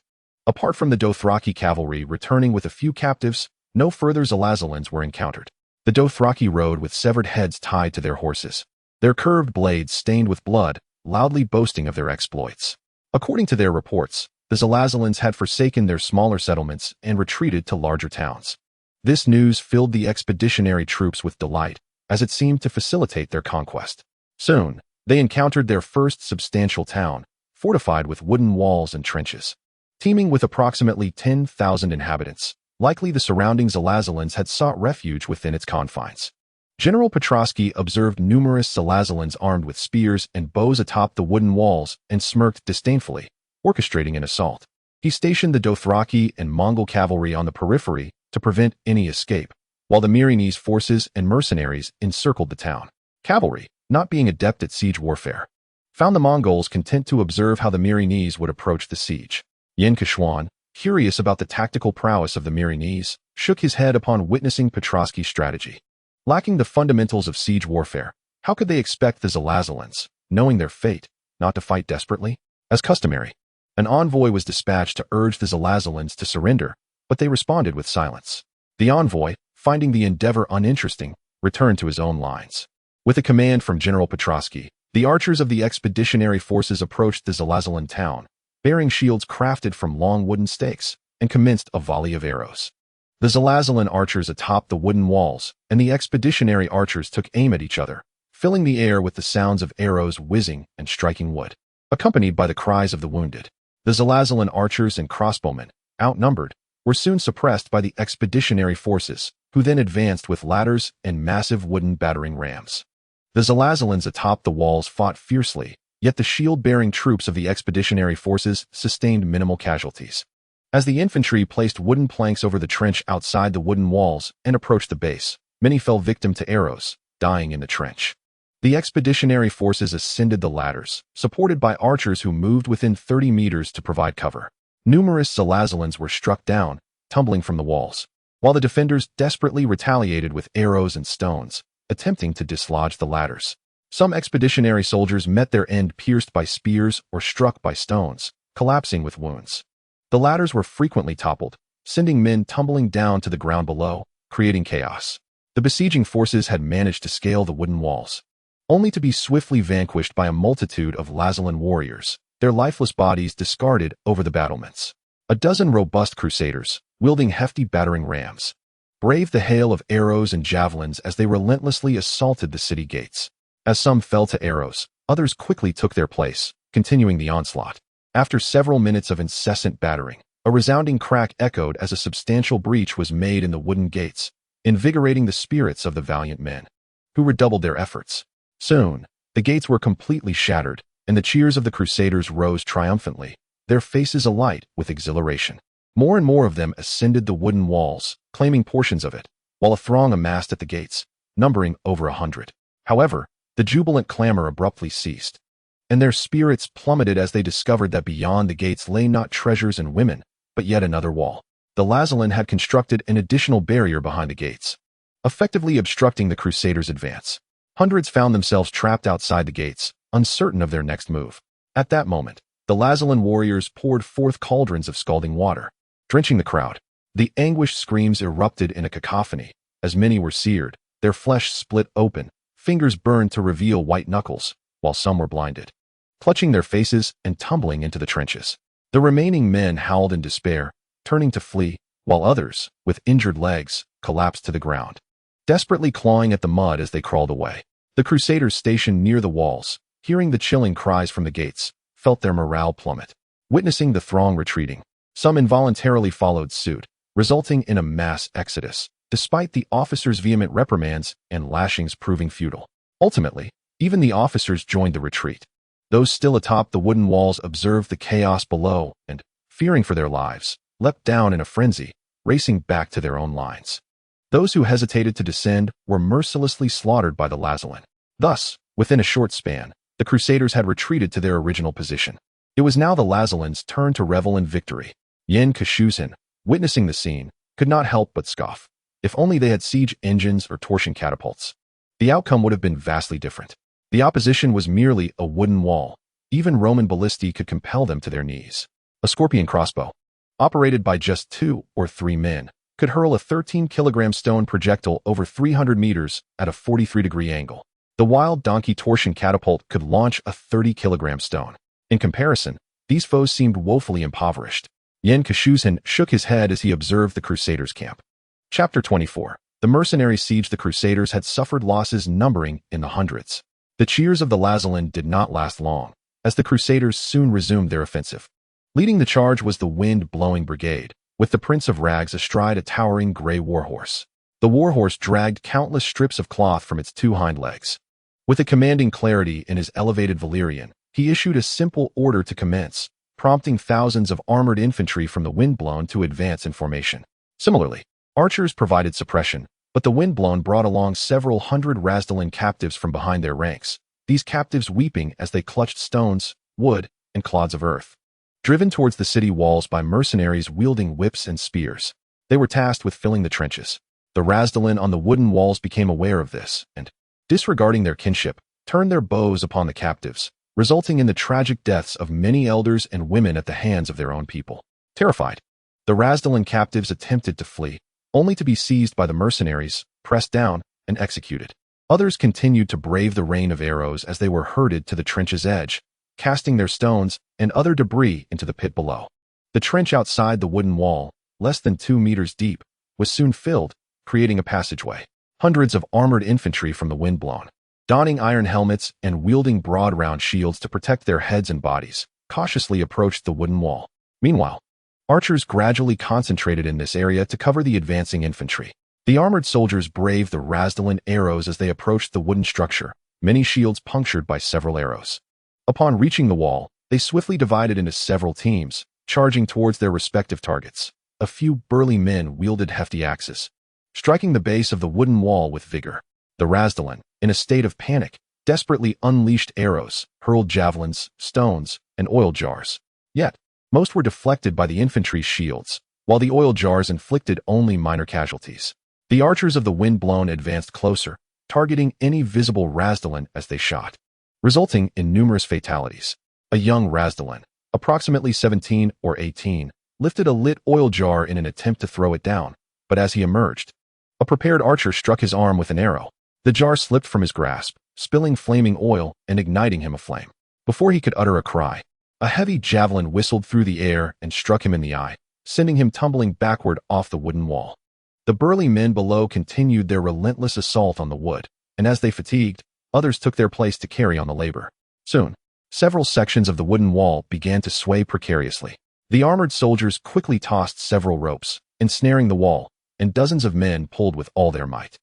S1: Apart from the Dothraki cavalry returning with a few captives, no further Zalazalans were encountered. The Dothraki rode with severed heads tied to their horses, their curved blades stained with blood, loudly boasting of their exploits. According to their reports, the Zalazalans had forsaken their smaller settlements and retreated to larger towns. This news filled the expeditionary troops with delight, as it seemed to facilitate their conquest. Soon, they encountered their first substantial town, fortified with wooden walls and trenches. Teeming with approximately 10,000 inhabitants, likely the surrounding Zalazalans had sought refuge within its confines. General Petrosky observed numerous Zalazalans armed with spears and bows atop the wooden walls and smirked disdainfully, orchestrating an assault. He stationed the Dothraki and Mongol cavalry on the periphery to prevent any escape, while the Meereenese forces and mercenaries encircled the town. Cavalry, not being adept at siege warfare, found the Mongols content to observe how the Meereenese would approach the siege. Pincushion, curious about the tactical prowess of the Meereenese, shook his head upon witnessing Petrosky's strategy. Lacking the fundamentals of siege warfare, how could they expect the Zalazalans, knowing their fate, not to fight desperately? As customary, an envoy was dispatched to urge the Zalazalans to surrender, but they responded with silence. The envoy, finding the endeavor uninteresting, returned to his own lines. With a command from General Petrosky, the archers of the expeditionary forces approached the Zalazalan town, bearing shields crafted from long wooden stakes, and commenced a volley of arrows. The Zalazalan archers atop the wooden walls, and the expeditionary archers took aim at each other, filling the air with the sounds of arrows whizzing and striking wood, accompanied by the cries of the wounded. The Zalazalan archers and crossbowmen, outnumbered, were soon suppressed by the expeditionary forces, who then advanced with ladders and massive wooden battering rams. The Zalazalans atop the walls fought fiercely, yet the shield-bearing troops of the expeditionary forces sustained minimal casualties. As the infantry placed wooden planks over the trench outside the wooden walls and approached the base, many fell victim to arrows, dying in the trench. The expeditionary forces ascended the ladders, supported by archers who moved within 30 meters to provide cover. Numerous Zalazalans were struck down, tumbling from the walls, while the defenders desperately retaliated with arrows and stones, attempting to dislodge the ladders. Some expeditionary soldiers met their end pierced by spears or struck by stones, collapsing with wounds. The ladders were frequently toppled, sending men tumbling down to the ground below, creating chaos. The besieging forces had managed to scale the wooden walls, only to be swiftly vanquished by a multitude of Lazalan warriors, their lifeless bodies discarded over the battlements. A dozen robust crusaders, wielding hefty battering rams, braved the hail of arrows and javelins as they relentlessly assaulted the city gates. As some fell to arrows, others quickly took their place, continuing the onslaught. After several minutes of incessant battering, a resounding crack echoed as a substantial breach was made in the wooden gates, invigorating the spirits of the valiant men, who redoubled their efforts. Soon, the gates were completely shattered, and the cheers of the Crusaders rose triumphantly, their faces alight with exhilaration. More and more of them ascended the wooden walls, claiming portions of it, while a throng amassed at the gates, numbering over 100. However, the jubilant clamor abruptly ceased, and their spirits plummeted as they discovered that beyond the gates lay not treasures and women, but yet another wall. The Lazalan had constructed an additional barrier behind the gates, effectively obstructing the Crusaders' advance. Hundreds found themselves trapped outside the gates, uncertain of their next move. At that moment, the Lazalan warriors poured forth cauldrons of scalding water, drenching the crowd. The anguished screams erupted in a cacophony, as many were seared, their flesh split open, fingers burned to reveal white knuckles, while some were blinded, clutching their faces and tumbling into the trenches. The remaining men howled in despair, turning to flee, while others, with injured legs, collapsed to the ground, desperately clawing at the mud as they crawled away. The Crusaders stationed near the walls, hearing the chilling cries from the gates, felt their morale plummet. Witnessing the throng retreating, some involuntarily followed suit, resulting in a mass exodus, despite the officers' vehement reprimands and lashings proving futile. Ultimately, even the officers joined the retreat. Those still atop the wooden walls observed the chaos below and, fearing for their lives, leapt down in a frenzy, racing back to their own lines. Those who hesitated to descend were mercilessly slaughtered by the Lazalan. Thus, within a short span, the Crusaders had retreated to their original position. It was now the Lazalan's turn to revel in victory. Pincushion, witnessing the scene, could not help but scoff. If only they had siege engines or torsion catapults, the outcome would have been vastly different. The opposition was merely a wooden wall. Even Roman ballistae could compel them to their knees. A scorpion crossbow, operated by just 2 or 3 men, could hurl a 13-kilogram stone projectile over 300 meters at a 43-degree angle. The wild donkey torsion catapult could launch a 30-kilogram stone. In comparison, these foes seemed woefully impoverished. Pincushion shook his head as he observed the Crusaders' camp. Chapter 24. The mercenary siege. The Crusaders had suffered losses numbering in the hundreds. The cheers of the Lazalan did not last long, as the Crusaders soon resumed their offensive. Leading the charge was the wind-blowing brigade, with the Prince of Rags astride a towering gray warhorse. The warhorse dragged countless strips of cloth from its 2 hind legs. With a commanding clarity in his elevated Valyrian, he issued a simple order to commence, prompting thousands of armored infantry from the windblown to advance in formation. Similarly, archers provided suppression, but the windblown brought along several hundred Razdalan captives from behind their ranks, these captives weeping as they clutched stones, wood, and clods of earth. Driven towards the city walls by mercenaries wielding whips and spears, they were tasked with filling the trenches. The Razdalan on the wooden walls became aware of this, and, disregarding their kinship, turned their bows upon the captives, resulting in the tragic deaths of many elders and women at the hands of their own people. Terrified, the Razdalan captives attempted to flee, only to be seized by the mercenaries, pressed down, and executed. Others continued to brave the rain of arrows as they were herded to the trench's edge, casting their stones and other debris into the pit below. The trench outside the wooden wall, less than 2 meters deep, was soon filled, creating a passageway. Hundreds of armored infantry from the windblown, donning iron helmets and wielding broad round shields to protect their heads and bodies, cautiously approached the wooden wall. Meanwhile, archers gradually concentrated in this area to cover the advancing infantry. The armored soldiers braved the Razdalan arrows as they approached the wooden structure, many shields punctured by several arrows. Upon reaching the wall, they swiftly divided into several teams, charging towards their respective targets. A few burly men wielded hefty axes, striking the base of the wooden wall with vigor. The Razdalan, in a state of panic, desperately unleashed arrows, hurled javelins, stones, and oil jars. Yet, most were deflected by the infantry's shields, while the oil jars inflicted only minor casualties. The archers of the windblown advanced closer, targeting any visible Razdalan as they shot, resulting in numerous fatalities. A young Razdalan, approximately 17 or 18, lifted a lit oil jar in an attempt to throw it down, but as he emerged, a prepared archer struck his arm with an arrow. The jar slipped from his grasp, spilling flaming oil and igniting him aflame. Before he could utter a cry, a heavy javelin whistled through the air and struck him in the eye, sending him tumbling backward off the wooden wall. The burly men below continued their relentless assault on the wood, and as they fatigued, others took their place to carry on the labor. Soon, several sections of the wooden wall began to sway precariously. The armored soldiers quickly tossed several ropes, ensnaring the wall, and dozens of men pulled with all their might.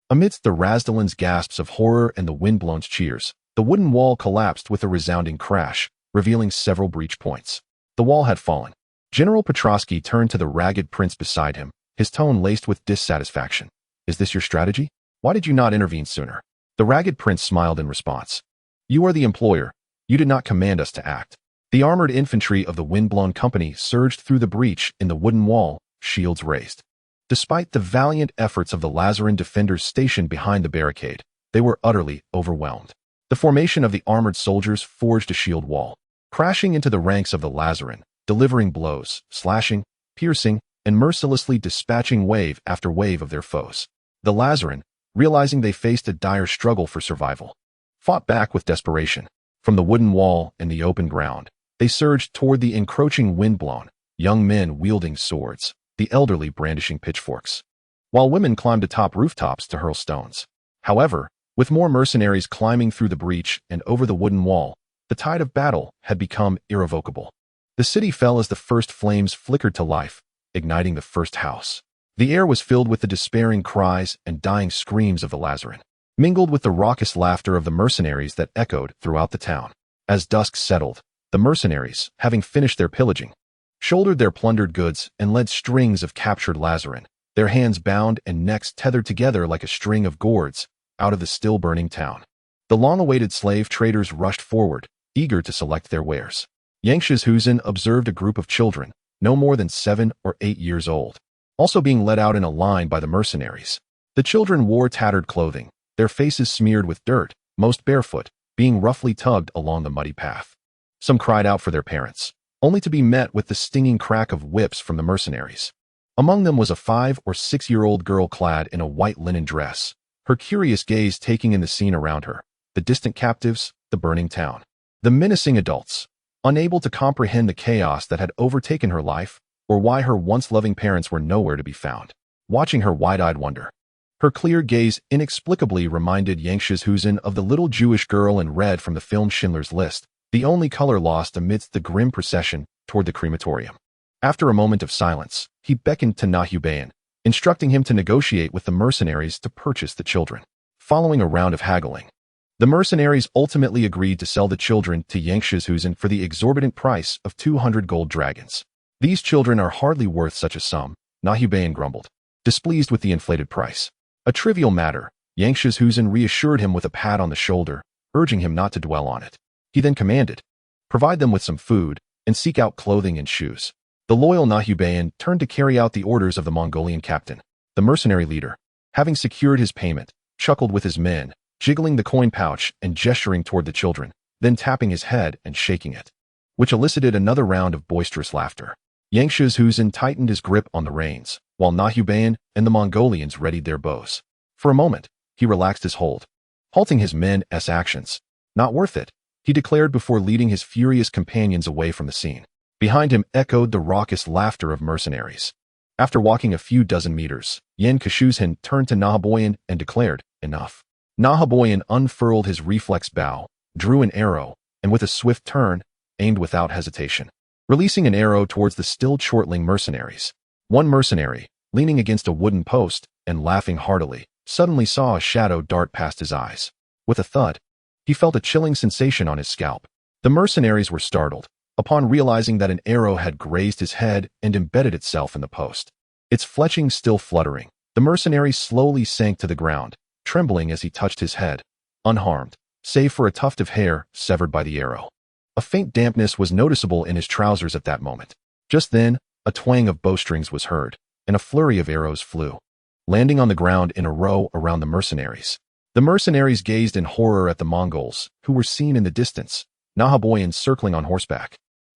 S1: Amidst the Razdalan's gasps of horror and the windblown's cheers, the wooden wall collapsed with a resounding crash, revealing several breach points. The wall had fallen. General Petrosky turned to the ragged prince beside him, his tone laced with dissatisfaction. "Is this your strategy? Why did you not intervene sooner?" The ragged prince smiled in response. "You are the employer. You did not command us to act." The armored infantry of the windblown company surged through the breach in the wooden wall, shields raised. Despite the valiant efforts of the Lazaran defenders stationed behind the barricade, they were utterly overwhelmed. The formation of the armored soldiers forged a shield wall, crashing into the ranks of the Lazaran, delivering blows, slashing, piercing, and mercilessly dispatching wave after wave of their foes. The Lazaran, realizing they faced a dire struggle for survival, fought back with desperation. From the wooden wall and the open ground, they surged toward the encroaching windblown, young men wielding swords, the elderly brandishing pitchforks, while women climbed atop rooftops to hurl stones. However, with more mercenaries climbing through the breach and over the wooden wall, the tide of battle had become irrevocable. The city fell as the first flames flickered to life, igniting the first house. The air was filled with the despairing cries and dying screams of the Lazaran, mingled with the raucous laughter of the mercenaries that echoed throughout the town. As dusk settled, the mercenaries, having finished their pillaging, shouldered their plundered goods and led strings of captured Lazaran, their hands bound and necks tethered together like a string of gourds, out of the still-burning town. The long-awaited slave traders rushed forward, eager to select their wares. Yangshi's observed a group of children, no more than 7 or 8 years old, also being led out in a line by the mercenaries. The children wore tattered clothing, their faces smeared with dirt, most barefoot, being roughly tugged along the muddy path. Some cried out for their parents, only to be met with the stinging crack of whips from the mercenaries. Among them was a 5 or 6-year-old girl clad in a white linen dress, her curious gaze taking in the scene around her, the distant captives, the burning town. The menacing adults, unable to comprehend the chaos that had overtaken her life, or why her once loving parents were nowhere to be found, watching her wide-eyed wonder. Her clear gaze inexplicably reminded Yangshi's of the little Jewish girl in red from the film Schindler's List, the only color lost amidst the grim procession toward the crematorium. After a moment of silence, he beckoned to Nahubayan, instructing him to negotiate with the mercenaries to purchase the children. Following a round of haggling, the mercenaries ultimately agreed to sell the children to Yangshi's for the exorbitant price of 200 gold dragons. "These children are hardly worth such a sum," Nahubayan grumbled, displeased with the inflated price. "A trivial matter," Yangshi's reassured him with a pat on the shoulder, urging him not to dwell on it. He then commanded, "Provide them with some food, and seek out clothing and shoes." The loyal Nahubayan turned to carry out the orders of the Mongolian captain. The mercenary leader, having secured his payment, chuckled with his men, jiggling the coin pouch and gesturing toward the children, then tapping his head and shaking it, which elicited another round of boisterous laughter. Yangshi's tightened his grip on the reins, while Nahubayan and the Mongolians readied their bows. For a moment, he relaxed his hold, halting his men's actions. "Not worth it," he declared before leading his furious companions away from the scene. Behind him echoed the raucous laughter of mercenaries. After walking a few dozen meters, Yangshi's turned to Nahubayan and declared, "Enough." Nahubayan unfurled his reflex bow, drew an arrow, and with a swift turn, aimed without hesitation, releasing an arrow towards the still chortling mercenaries. One mercenary, leaning against a wooden post and laughing heartily, suddenly saw a shadow dart past his eyes. With a thud, he felt a chilling sensation on his scalp. The mercenaries were startled upon realizing that an arrow had grazed his head and embedded itself in the post. Its fletching still fluttering, the mercenary slowly sank to the ground, trembling as he touched his head, unharmed, save for a tuft of hair severed by the arrow. A faint dampness was noticeable in his trousers at that moment. Just then, a twang of bowstrings was heard, and a flurry of arrows flew, landing on the ground in a row around the mercenaries. The mercenaries gazed in horror at the Mongols, who were seen in the distance, Nahubayan circling on horseback.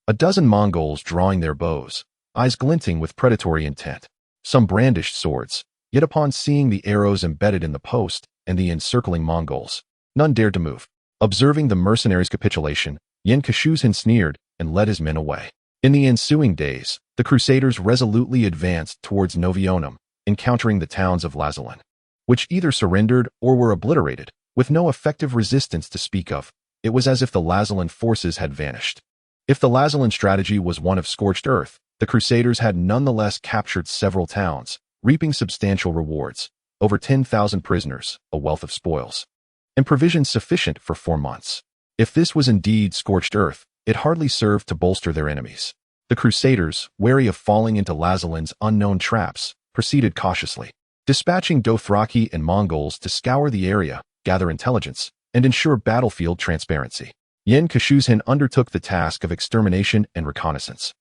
S1: A dozen Mongols drawing their bows, eyes glinting with predatory intent. Some brandished swords, yet upon seeing the arrows embedded in the post and the encircling Mongols, none dared to move. Observing the mercenaries' capitulation, Yangshi's sneered and led his men away. In the ensuing days, the Crusaders resolutely advanced towards Novionum, encountering the towns of Lazalan, which either surrendered or were obliterated, with no effective resistance to speak of. It was as if the Lazalan forces had vanished. If the Lazalan strategy was one of scorched earth, the Crusaders had nonetheless captured several towns, reaping substantial rewards, over 10,000 prisoners, a wealth of spoils, and provisions sufficient for 4 months. If this was indeed scorched earth, it hardly served to bolster their enemies. The Crusaders, wary of falling into Lazalan's unknown traps, proceeded cautiously, dispatching Dothraki and Mongols to scour the area, gather intelligence, and ensure battlefield transparency. Pincushion undertook the task of extermination and reconnaissance,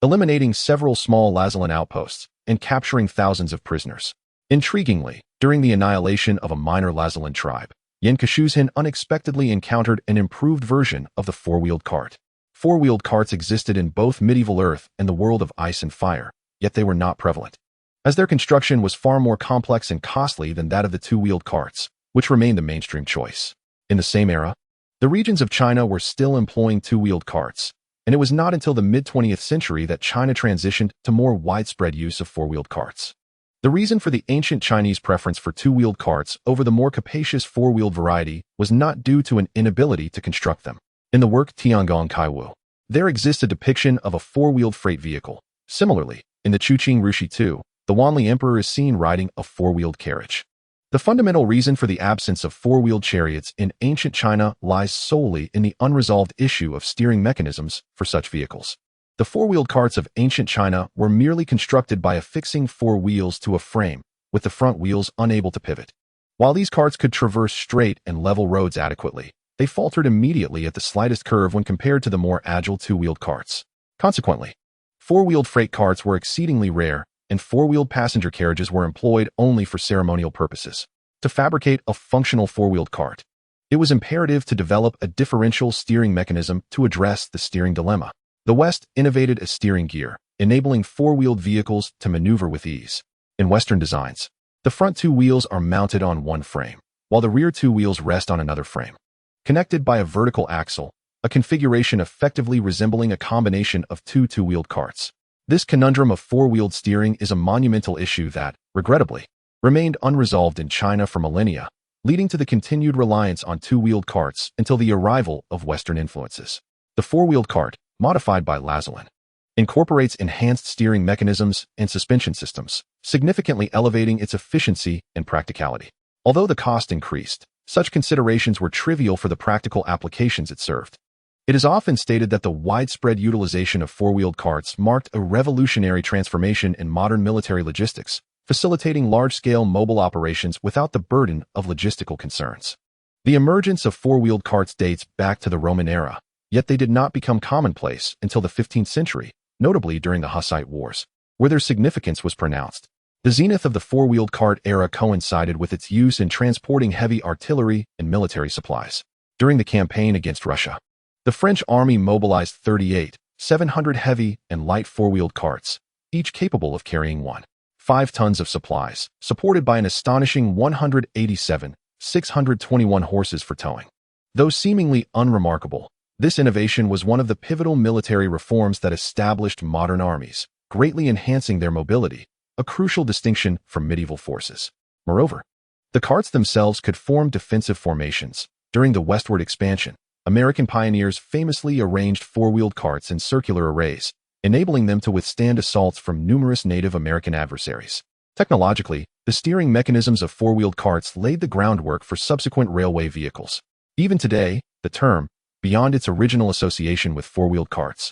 S1: eliminating several small Lazalan outposts and capturing thousands of prisoners. Intriguingly, during the annihilation of a minor Lazalan tribe, Pincushion unexpectedly encountered an improved version of the four-wheeled cart. Four-wheeled carts existed in both medieval Earth and the world of ice and fire, yet they were not prevalent, as their construction was far more complex and costly than that of the two-wheeled carts, which remained the mainstream choice. In the same era, the regions of China were still employing two-wheeled carts, and it was not until the mid-20th century that China transitioned to more widespread use of four-wheeled carts. The reason for the ancient Chinese preference for two-wheeled carts over the more capacious four-wheeled variety was not due to an inability to construct them. In the work Tiangong Kaiwu, there exists a depiction of a four-wheeled freight vehicle. Similarly, in the Chuqing Rushi II, the Wanli Emperor is seen riding a four-wheeled carriage. The fundamental reason for the absence of four-wheeled chariots in ancient China lies solely in the unresolved issue of steering mechanisms for such vehicles. The four-wheeled carts of ancient China were merely constructed by affixing 4 wheels to a frame, with the front wheels unable to pivot. While these carts could traverse straight and level roads adequately, they faltered immediately at the slightest curve when compared to the more agile two-wheeled carts. Consequently, four-wheeled freight carts were exceedingly rare, and four-wheeled passenger carriages were employed only for ceremonial purposes. To fabricate a functional four-wheeled cart, it was imperative to develop a differential steering mechanism to address the steering dilemma. The West innovated a steering gear, enabling four-wheeled vehicles to maneuver with ease. In Western designs, the front 2 wheels are mounted on one frame, while the rear 2 wheels rest on another frame, connected by a vertical axle, a configuration effectively resembling a combination of two-wheeled carts. This conundrum of four-wheeled steering is a monumental issue that, regrettably, remained unresolved in China for millennia, leading to the continued reliance on two-wheeled carts until the arrival of Western influences. The four-wheeled cart, modified by Lazalan, incorporates enhanced steering mechanisms and suspension systems, significantly elevating its efficiency and practicality. Although the cost increased, such considerations were trivial for the practical applications it served. It is often stated that the widespread utilization of four-wheeled carts marked a revolutionary transformation in modern military logistics, facilitating large-scale mobile operations without the burden of logistical concerns. The emergence of four-wheeled carts dates back to the Roman era, yet they did not become commonplace until the 15th century, notably during the Hussite Wars, where their significance was pronounced. The zenith of the four-wheeled cart era coincided with its use in transporting heavy artillery and military supplies. During the campaign against Russia, the French army mobilized 700 heavy and light four-wheeled carts, each capable of carrying 1.5 tons of supplies, supported by an astonishing 621 horses for towing. Though seemingly unremarkable, this innovation was one of the pivotal military reforms that established modern armies, greatly enhancing their mobility, a crucial distinction from medieval forces. Moreover, the carts themselves could form defensive formations. During the westward expansion, American pioneers famously arranged four-wheeled carts in circular arrays, enabling them to withstand assaults from numerous Native American adversaries. Technologically, the steering mechanisms of four-wheeled carts laid the groundwork for subsequent railway vehicles. Even today, the term, beyond its original association with four-wheeled carts,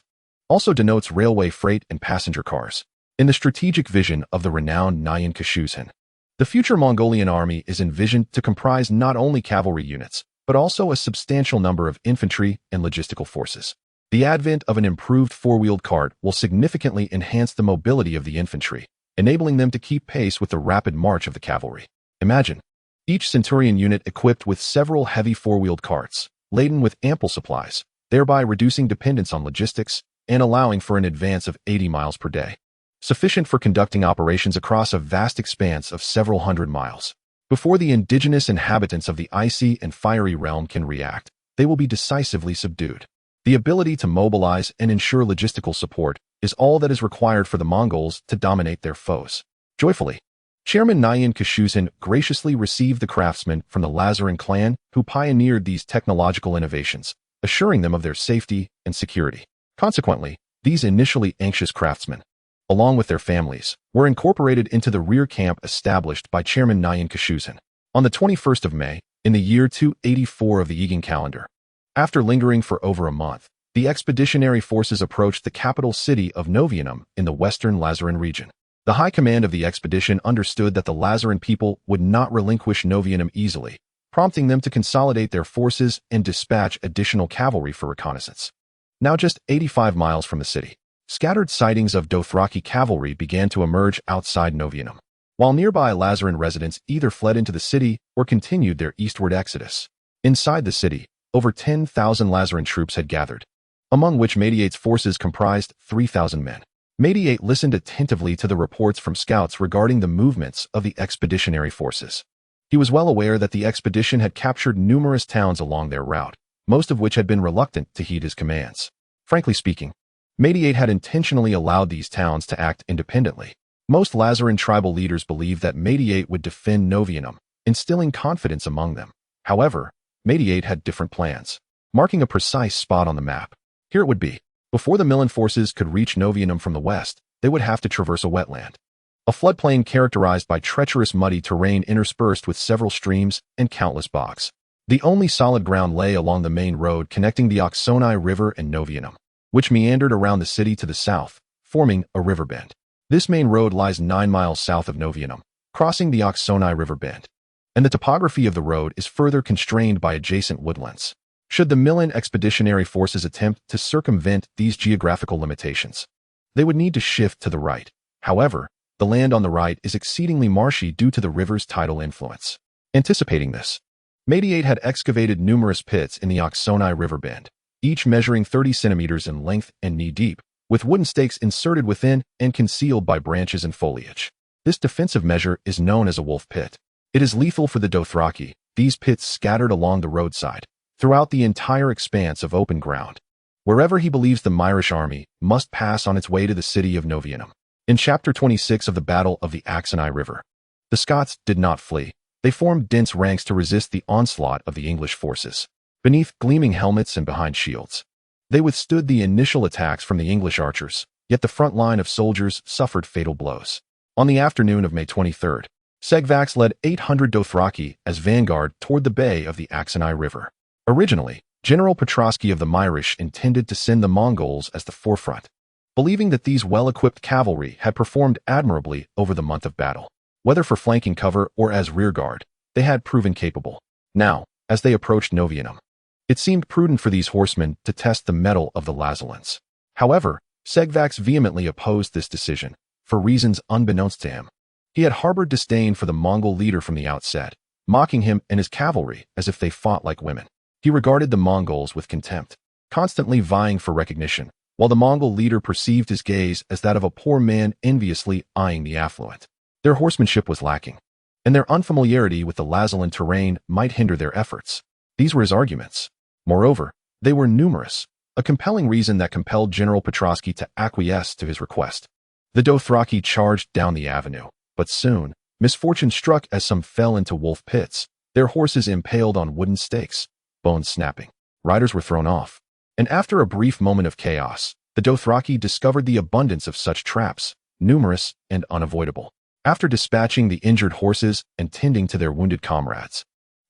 S1: also denotes railway freight and passenger cars. In the strategic vision of the renowned Pincushion, the future Mongolian army is envisioned to comprise not only cavalry units, but also a substantial number of infantry and logistical forces. The advent of an improved four-wheeled cart will significantly enhance the mobility of the infantry, enabling them to keep pace with the rapid march of the cavalry. Imagine each centurion unit equipped with several heavy four-wheeled carts, laden with ample supplies, thereby reducing dependence on logistics and allowing for an advance of 80 miles per day, sufficient for conducting operations across a vast expanse of several hundred miles. Before the indigenous inhabitants of the icy and fiery realm can react, they will be decisively subdued. The ability to mobilize and ensure logistical support is all that is required for the Mongols to dominate their foes. Joyfully, Chairman Pincushion graciously received the craftsmen from the Lazaran clan who pioneered these technological innovations, assuring them of their safety and security. Consequently, these initially anxious craftsmen, along with their families, were incorporated into the rear camp established by Chairman Pincushion on the 21st of May, in the year 284 of the Aegon calendar. After lingering for over a month, the expeditionary forces approached the capital city of Novianum in the western Lazaran region. The high command of the expedition understood that the Lazaran people would not relinquish Novianum easily, prompting them to consolidate their forces and dispatch additional cavalry for reconnaissance. Now just 85 miles from the city, scattered sightings of Dothraki cavalry began to emerge outside Novianum, while nearby Lazaran residents either fled into the city or continued their eastward exodus. Inside the city, over 10,000 Lazaran troops had gathered, among which Mediate's forces comprised 3,000 men. Mediate listened attentively to the reports from scouts regarding the movements of the expeditionary forces. He was well aware that the expedition had captured numerous towns along their route, most of which had been reluctant to heed his commands. Frankly speaking, Mediate had intentionally allowed these towns to act independently. Most Lazaran tribal leaders believed that Mediate would defend Novianum, instilling confidence among them. However, Mediate had different plans, marking a precise spot on the map. Here it would be. Before the Milan forces could reach Novianum from the west, they would have to traverse a wetland, a floodplain characterized by treacherous muddy terrain interspersed with several streams and countless bogs. The only solid ground lay along the main road connecting the Oxoni River and Novianum, which meandered around the city to the south, forming a river bend. This main road lies 9 miles south of Novianum, crossing the Oxoni River bend, and the topography of the road is further constrained by adjacent woodlands. Should the Milan expeditionary forces attempt to circumvent these geographical limitations, they would need to shift to the right. However, the land on the right is exceedingly marshy due to the river's tidal influence. Anticipating this, Mediate had excavated numerous pits in the Oxoni River bend, each measuring 30 centimeters in length and knee-deep, with wooden stakes inserted within and concealed by branches and foliage. This defensive measure is known as a wolf pit. It is lethal for the Dothraki, these pits scattered along the roadside, throughout the entire expanse of open ground, wherever he believes the Myrish army must pass on its way to the city of Novianum. In Chapter 26 of the Battle of the Oxoni River, the Scots did not flee. They formed dense ranks to resist the onslaught of the English forces. Beneath gleaming helmets and behind shields, they withstood the initial attacks from the English archers, yet the front line of soldiers suffered fatal blows. On the afternoon of May 23rd, Segvax led 800 Dothraki as vanguard toward the bay of the Oxoni River. Originally, General Petrosky of the Myrish intended to send the Mongols as the forefront, believing that these well-equipped cavalry had performed admirably over the month of battle. Whether for flanking cover or as rearguard, they had proven capable. Now, as they approached Novianum, it seemed prudent for these horsemen to test the mettle of the Lazalans. However, Segvax vehemently opposed this decision, for reasons unbeknownst to him. He had harbored disdain for the Mongol leader from the outset, mocking him and his cavalry as if they fought like women. He regarded the Mongols with contempt, constantly vying for recognition, while the Mongol leader perceived his gaze as that of a poor man enviously eyeing the affluent. Their horsemanship was lacking, and their unfamiliarity with the Lazalan terrain might hinder their efforts. These were his arguments. Moreover, they were numerous, a compelling reason that compelled General Petrosky to acquiesce to his request. The Dothraki charged down the avenue, but soon, misfortune struck as some fell into wolf pits, their horses impaled on wooden stakes, bones snapping. Riders were thrown off, and after a brief moment of chaos, the Dothraki discovered the abundance of such traps, numerous and unavoidable. After dispatching the injured horses and tending to their wounded comrades,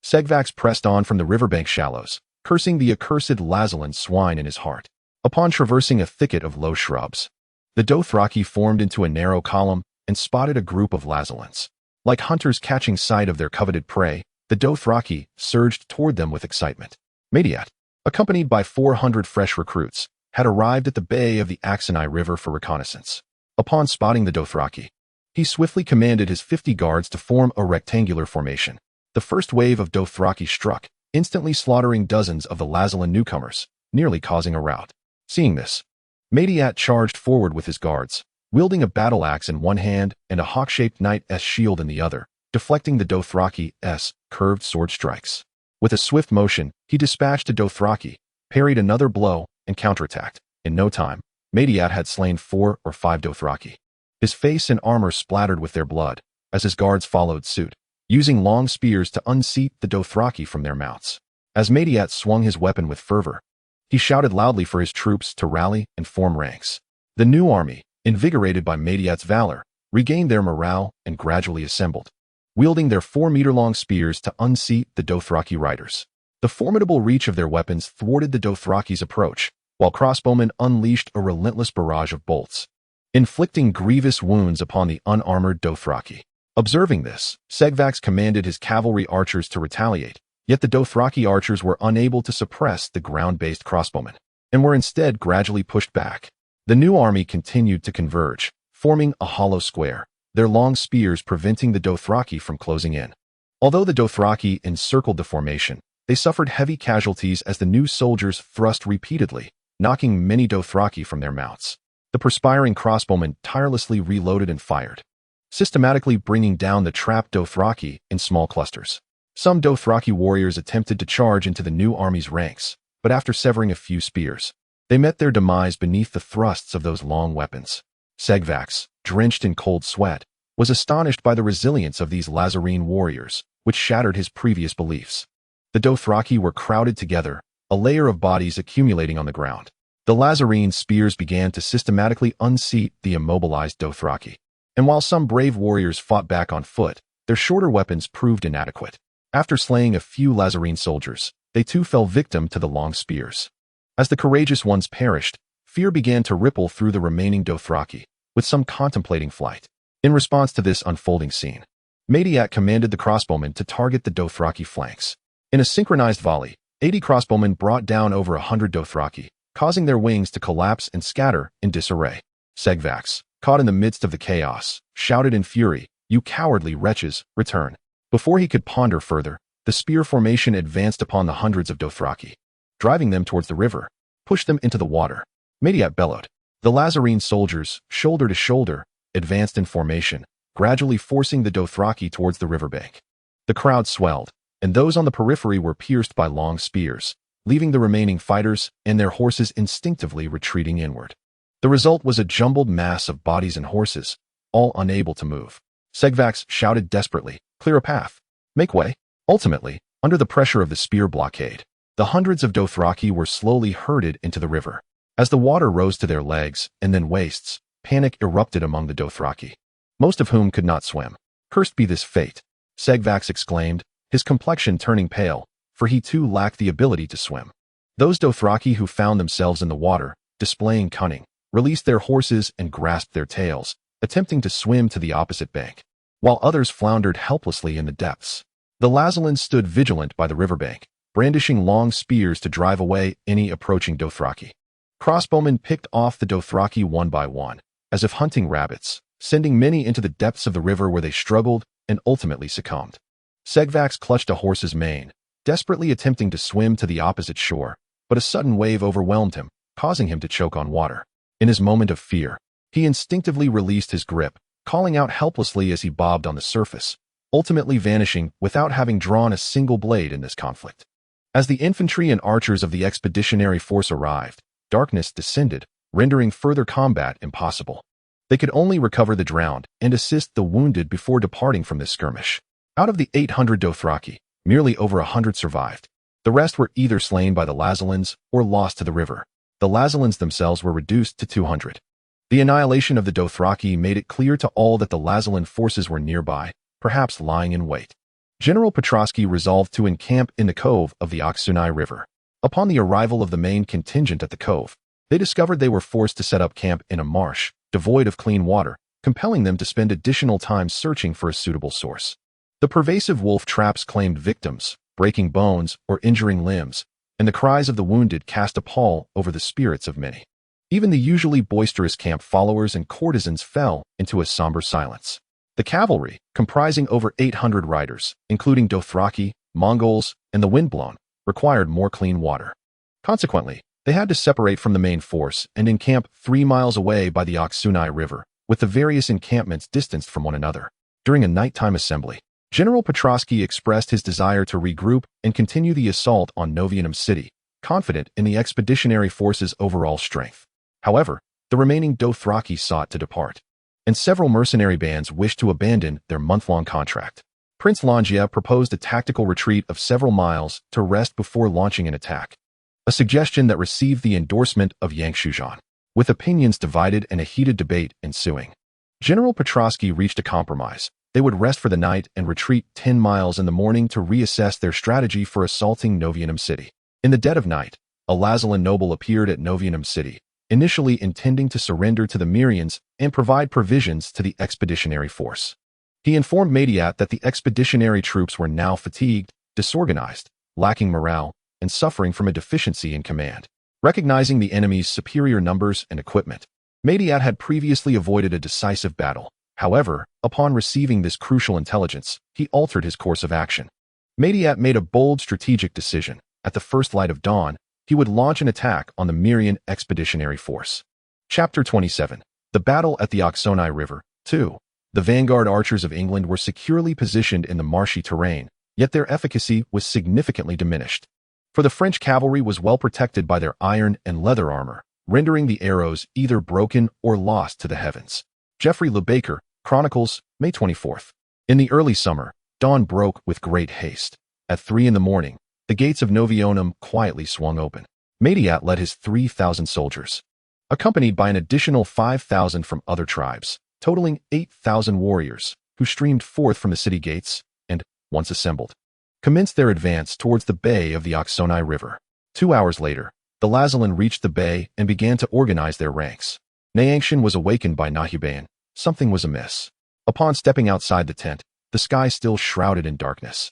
S1: Segvax pressed on from the riverbank shallows, cursing the accursed Lazalan swine in his heart. Upon traversing a thicket of low shrubs, the Dothraki formed into a narrow column and spotted a group of Lazalans. Like hunters catching sight of their coveted prey, the Dothraki surged toward them with excitement. Mediate, accompanied by 400 fresh recruits, had arrived at the bay of the Oxoni River for reconnaissance. Upon spotting the Dothraki, he swiftly commanded his 50 guards to form a rectangular formation. The first wave of Dothraki struck, instantly slaughtering dozens of the Lazalan newcomers, nearly causing a rout. Seeing this, Mediate charged forward with his guards, wielding a battle axe in one hand and a hawk-shaped knight's shield in the other, deflecting the Dothraki's curved sword strikes. With a swift motion, he dispatched a Dothraki, parried another blow, and counterattacked. In no time, Mediate had slain 4 or 5 Dothraki. His face and armor splattered with their blood, as his guards followed suit, using long spears to unseat the Dothraki from their mounts. As Maediat swung his weapon with fervor, he shouted loudly for his troops to rally and form ranks. The new army, invigorated by Maediat's valor, regained their morale and gradually assembled, wielding their 4-meter-long spears to unseat the Dothraki riders. The formidable reach of their weapons thwarted the Dothraki's approach, while crossbowmen unleashed a relentless barrage of bolts, inflicting grievous wounds upon the unarmored Dothraki. Observing this, Segvax commanded his cavalry archers to retaliate, yet the Dothraki archers were unable to suppress the ground-based crossbowmen, and were instead gradually pushed back. The new army continued to converge, forming a hollow square, their long spears preventing the Dothraki from closing in. Although the Dothraki encircled the formation, they suffered heavy casualties as the new soldiers thrust repeatedly, knocking many Dothraki from their mounts. The perspiring crossbowmen tirelessly reloaded and fired, systematically bringing down the trapped Dothraki in small clusters. Some Dothraki warriors attempted to charge into the new army's ranks, but after severing a few spears, they met their demise beneath the thrusts of those long weapons. Segvax, drenched in cold sweat, was astonished by the resilience of these Lazarene warriors, which shattered his previous beliefs. The Dothraki were crowded together, a layer of bodies accumulating on the ground. The Lazarene spears began to systematically unseat the immobilized Dothraki, and while some brave warriors fought back on foot, their shorter weapons proved inadequate. After slaying a few Lazarene soldiers, they too fell victim to the long spears. As the courageous ones perished, fear began to ripple through the remaining Dothraki, with some contemplating flight. In response to this unfolding scene, Maediat commanded the crossbowmen to target the Dothraki flanks. In a synchronized volley, 80 crossbowmen brought down over 100 Dothraki, causing their wings to collapse and scatter in disarray. Segvax, caught in the midst of the chaos, shouted in fury, "You cowardly wretches, return." Before he could ponder further, the spear formation advanced upon the hundreds of Dothraki, driving them towards the river, pushed them into the water. Maediat bellowed. The Lazarene soldiers, shoulder to shoulder, advanced in formation, gradually forcing the Dothraki towards the riverbank. The crowd swelled, and those on the periphery were pierced by long spears, leaving the remaining fighters and their horses instinctively retreating inward. The result was a jumbled mass of bodies and horses, all unable to move. Segvax shouted desperately, "Clear a path. Make way." Ultimately, under the pressure of the spear blockade, the hundreds of Dothraki were slowly herded into the river. As the water rose to their legs and then waists, panic erupted among the Dothraki, most of whom could not swim. "Cursed be this fate," Segvax exclaimed, his complexion turning pale, for he too lacked the ability to swim. Those Dothraki who found themselves in the water, displaying cunning, released their horses and grasped their tails, attempting to swim to the opposite bank, while others floundered helplessly in the depths. The Lazarens stood vigilant by the riverbank, brandishing long spears to drive away any approaching Dothraki. Crossbowmen picked off the Dothraki one by one, as if hunting rabbits, sending many into the depths of the river where they struggled and ultimately succumbed. Segvax clutched a horse's mane, desperately attempting to swim to the opposite shore, but a sudden wave overwhelmed him, causing him to choke on water. In his moment of fear, he instinctively released his grip, calling out helplessly as he bobbed on the surface, ultimately vanishing without having drawn a single blade in this conflict. As the infantry and archers of the expeditionary force arrived, darkness descended, rendering further combat impossible. They could only recover the drowned and assist the wounded before departing from this skirmish. Out of the 800 Dothraki, merely over 100 survived. The rest were either slain by the Lazarens or lost to the river. The Lazarens themselves were reduced to 200. The annihilation of the Dothraki made it clear to all that the Lazaren forces were nearby, perhaps lying in wait. General Petrosky resolved to encamp in the cove of the Oxunai River. Upon the arrival of the main contingent at the cove, they discovered they were forced to set up camp in a marsh, devoid of clean water, compelling them to spend additional time searching for a suitable source. The pervasive wolf traps claimed victims, breaking bones or injuring limbs, and the cries of the wounded cast a pall over the spirits of many. Even the usually boisterous camp followers and courtesans fell into a somber silence. The cavalry, comprising over 800 riders, including Dothraki, Mongols, and the Windblown, required more clean water. Consequently, they had to separate from the main force and encamp 3 miles away by the Oxunai River, with the various encampments distanced from one another. During a nighttime assembly, General Petrosky expressed his desire to regroup and continue the assault on Novianum City, confident in the expeditionary force's overall strength. However, the remaining Dothraki sought to depart. and several mercenary bands wished to abandon their month-long contract. Prince Langia proposed a tactical retreat of several miles to rest before launching an attack, a suggestion that received the endorsement of Yang Shuzhan, with opinions divided and a heated debate ensuing. General Petrosky reached a compromise. They would rest for the night and retreat 10 miles in the morning to reassess their strategy for assaulting Novianum City. In the dead of night, a Lazalan noble appeared at Novianum City, initially intending to surrender to the Mirians and provide provisions to the expeditionary force. He informed Madiat that the expeditionary troops were now fatigued, disorganized, lacking morale, and suffering from a deficiency in command. Recognizing the enemy's superior numbers and equipment, Madiat had previously avoided a decisive battle. However, upon receiving this crucial intelligence, he altered his course of action. Madiat made a bold strategic decision. At the first light of dawn, he would launch an attack on the Mirian expeditionary force. Chapter 27. The Battle at the Oxonai River. 2. The vanguard archers of England were securely positioned in the marshy terrain, yet their efficacy was significantly diminished. For the French cavalry was well protected by their iron and leather armor, rendering the arrows either broken or lost to the heavens. Geoffrey Le Baker, Chronicles, May 24th. In the early summer, dawn broke with great haste. At 3 in the morning, the gates of Novionum quietly swung open. Madiat led his 3,000 soldiers, accompanied by an additional 5,000 from other tribes, totaling 8,000 warriors, who streamed forth from the city gates and, once assembled, commenced their advance towards the bay of the Oxonai River. 2 hours later, the Lazalan reached the bay and began to organize their ranks. Nayangshan was awakened by Nahubayan. Something was amiss. Upon stepping outside the tent, the sky still shrouded in darkness.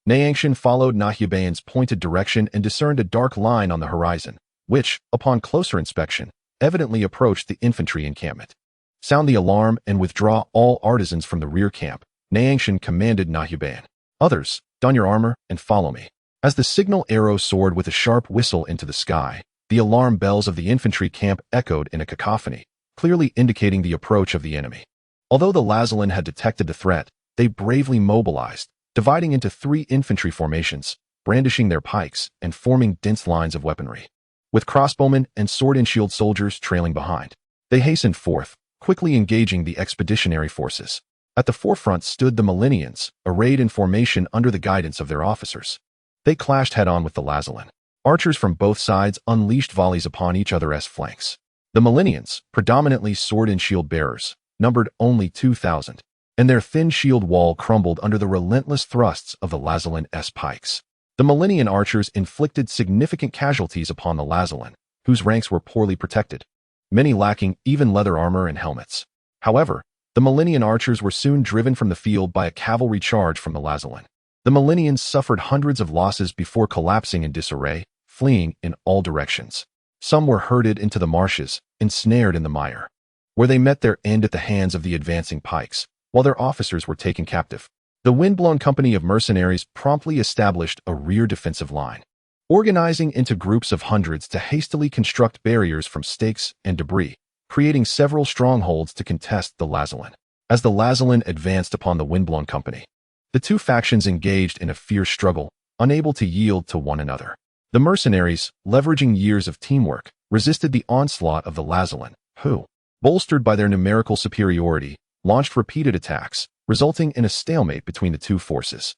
S1: Nayangshan followed Nahubayan's pointed direction and discerned a dark line on the horizon, which, upon closer inspection, evidently approached the infantry encampment. Sound the alarm and withdraw all artisans from the rear camp, Nayangshan commanded Nahubayan. Others, don your armor and follow me. As the signal arrow soared with a sharp whistle into the sky, the alarm bells of the infantry camp echoed in a cacophony, clearly indicating the approach of the enemy. Although the Lazalan had detected the threat, they bravely mobilized, dividing into 3 infantry formations, brandishing their pikes and forming dense lines of weaponry, with crossbowmen and sword-and-shield soldiers trailing behind. They hastened forth, quickly engaging the expeditionary forces. At the forefront stood the Millennians, arrayed in formation under the guidance of their officers. They clashed head-on with the Lazalan. Archers from both sides unleashed volleys upon each other's flanks. The Millennians, predominantly sword and shield bearers, numbered only 2,000, and their thin shield wall crumbled under the relentless thrusts of the Lazalan's pikes. The Millennian archers inflicted significant casualties upon the Lazalan, whose ranks were poorly protected, many lacking even leather armor and helmets. However, the Millennian archers were soon driven from the field by a cavalry charge from the Lazalan. The Millennians suffered hundreds of losses before collapsing in disarray, fleeing in all directions. Some were herded into the marshes, ensnared in the mire, where they met their end at the hands of the advancing pikes, while their officers were taken captive. The windblown company of mercenaries promptly established a rear defensive line, organizing into groups of hundreds to hastily construct barriers from stakes and debris, creating several strongholds to contest the Lazalan. As the Lazalan advanced upon the windblown company, the two factions engaged in a fierce struggle, unable to yield to one another. The mercenaries, leveraging years of teamwork, resisted the onslaught of the Lazalan, who, bolstered by their numerical superiority, launched repeated attacks, resulting in a stalemate between the two forces.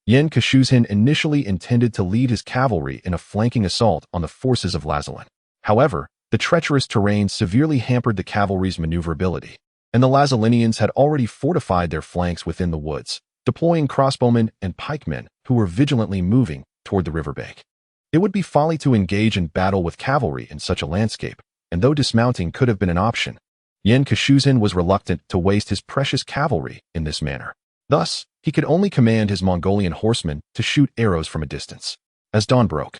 S1: Yen Kashuzhin initially intended to lead his cavalry in a flanking assault on the forces of Lazalan. However, the treacherous terrain severely hampered the cavalry's maneuverability, and the Lazalanians had already fortified their flanks within the woods, deploying crossbowmen and pikemen who were vigilantly moving toward the riverbank. It would be folly to engage in battle with cavalry in such a landscape, and though dismounting could have been an option, Yen Kashuzhin was reluctant to waste his precious cavalry in this manner. Thus, he could only command his Mongolian horsemen to shoot arrows from a distance. As dawn broke,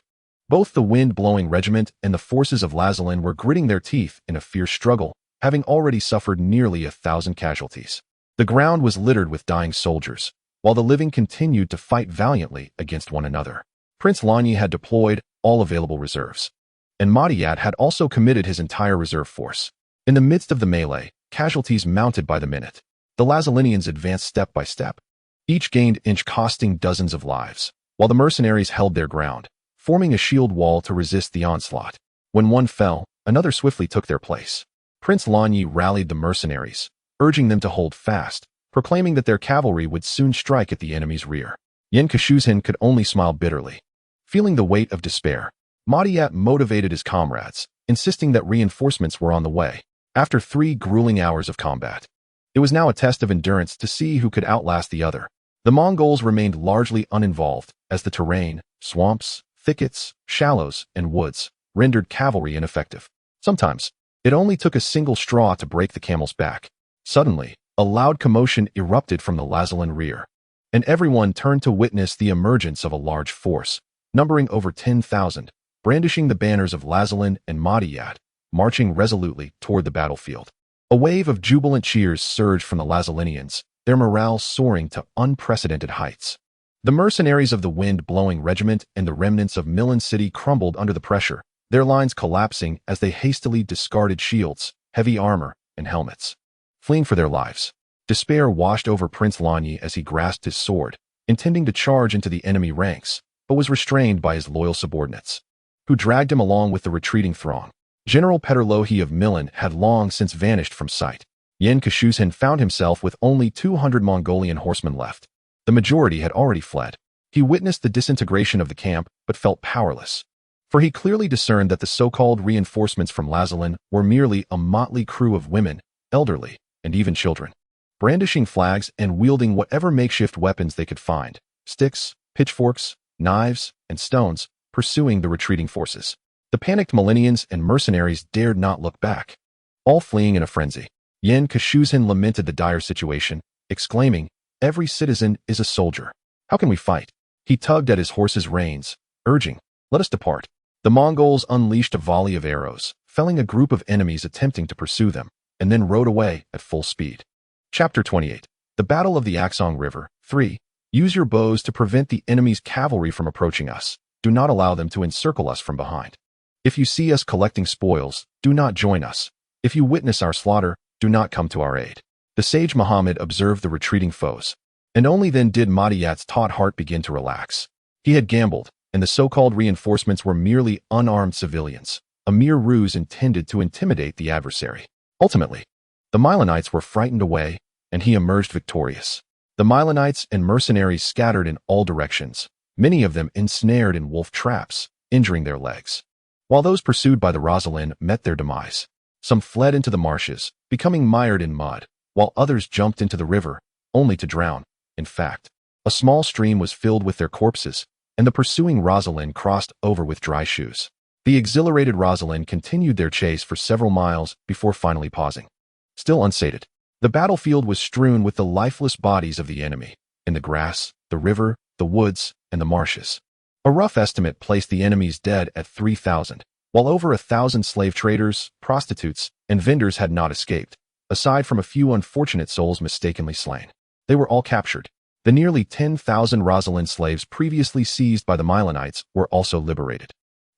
S1: both the wind-blowing regiment and the forces of Lazalan were gritting their teeth in a fierce struggle, having already suffered nearly 1,000 casualties. The ground was littered with dying soldiers, while the living continued to fight valiantly against one another. Prince Lanyi had deployed all available reserves, and Madiat had also committed his entire reserve force. In the midst of the melee, casualties mounted by the minute. The Lazalanians advanced step by step, each gained inch costing dozens of lives, while the mercenaries held their ground, forming a shield wall to resist the onslaught. When one fell, another swiftly took their place. Prince Lanyi rallied the mercenaries, urging them to hold fast, proclaiming that their cavalry would soon strike at the enemy's rear. Pincushion could only smile bitterly. Feeling the weight of despair, Maudiyat motivated his comrades, insisting that reinforcements were on the way. After 3 grueling hours of combat, it was now a test of endurance to see who could outlast the other. The Mongols remained largely uninvolved, as the terrain, swamps, thickets, shallows, and woods rendered cavalry ineffective. Sometimes, it only took a single straw to break the camel's back. Suddenly, a loud commotion erupted from the Lazalan rear, and everyone turned to witness the emergence of a large force, numbering over 10,000, brandishing the banners of Lazalan and Maudiyat, marching resolutely toward the battlefield. A wave of jubilant cheers surged from the Lazalinians, their morale soaring to unprecedented heights. The mercenaries of the wind-blowing regiment and the remnants of Milan City crumbled under the pressure, their lines collapsing as they hastily discarded shields, heavy armor, and helmets. Fleeing for their lives, despair washed over Prince Lanyi as he grasped his sword, intending to charge into the enemy ranks, but was restrained by his loyal subordinates, who dragged him along with the retreating throng. General Peterlohi of Milan had long since vanished from sight. Pincushion found himself with only 200 Mongolian horsemen left. The majority had already fled. He witnessed the disintegration of the camp, but felt powerless, for he clearly discerned that the so-called reinforcements from Lazalan were merely a motley crew of women, elderly, and even children, brandishing flags and wielding whatever makeshift weapons they could find, sticks, pitchforks, knives, and stones, pursuing the retreating forces. The panicked Millennians and mercenaries dared not look back, all fleeing in a frenzy. Pincushion lamented the dire situation, exclaiming, "Every citizen is a soldier. How can we fight?" He tugged at his horse's reins, urging, "Let us depart." The Mongols unleashed a volley of arrows, felling a group of enemies attempting to pursue them, and then rode away at full speed. Chapter 28. The Battle of the Aksong River. 3. Use your bows to prevent the enemy's cavalry from approaching us. Do not allow them to encircle us from behind. If you see us collecting spoils, do not join us. If you witness our slaughter, do not come to our aid. The sage Muhammad observed the retreating foes, and only then did Maudiyat's taut heart begin to relax. He had gambled, and the so-called reinforcements were merely unarmed civilians, a mere ruse intended to intimidate the adversary. Ultimately, the Milanites were frightened away, and he emerged victorious. The Milanites and mercenaries scattered in all directions, many of them ensnared in wolf traps, injuring their legs, while those pursued by the Rosalyn met their demise. Some fled into the marshes, becoming mired in mud, while others jumped into the river, only to drown. In fact, a small stream was filled with their corpses, and the pursuing Rosalyn crossed over with dry shoes. The exhilarated Rosalyn continued their chase for several miles before finally pausing. Still unsated, the battlefield was strewn with the lifeless bodies of the enemy, in the grass, the river, the woods, and the marshes. A rough estimate placed the enemy's dead at 3,000, while over 1,000 slave traders, prostitutes, and vendors had not escaped, aside from a few unfortunate souls mistakenly slain. They were all captured. The nearly 10,000 Rosalyn slaves previously seized by the Milanites were also liberated.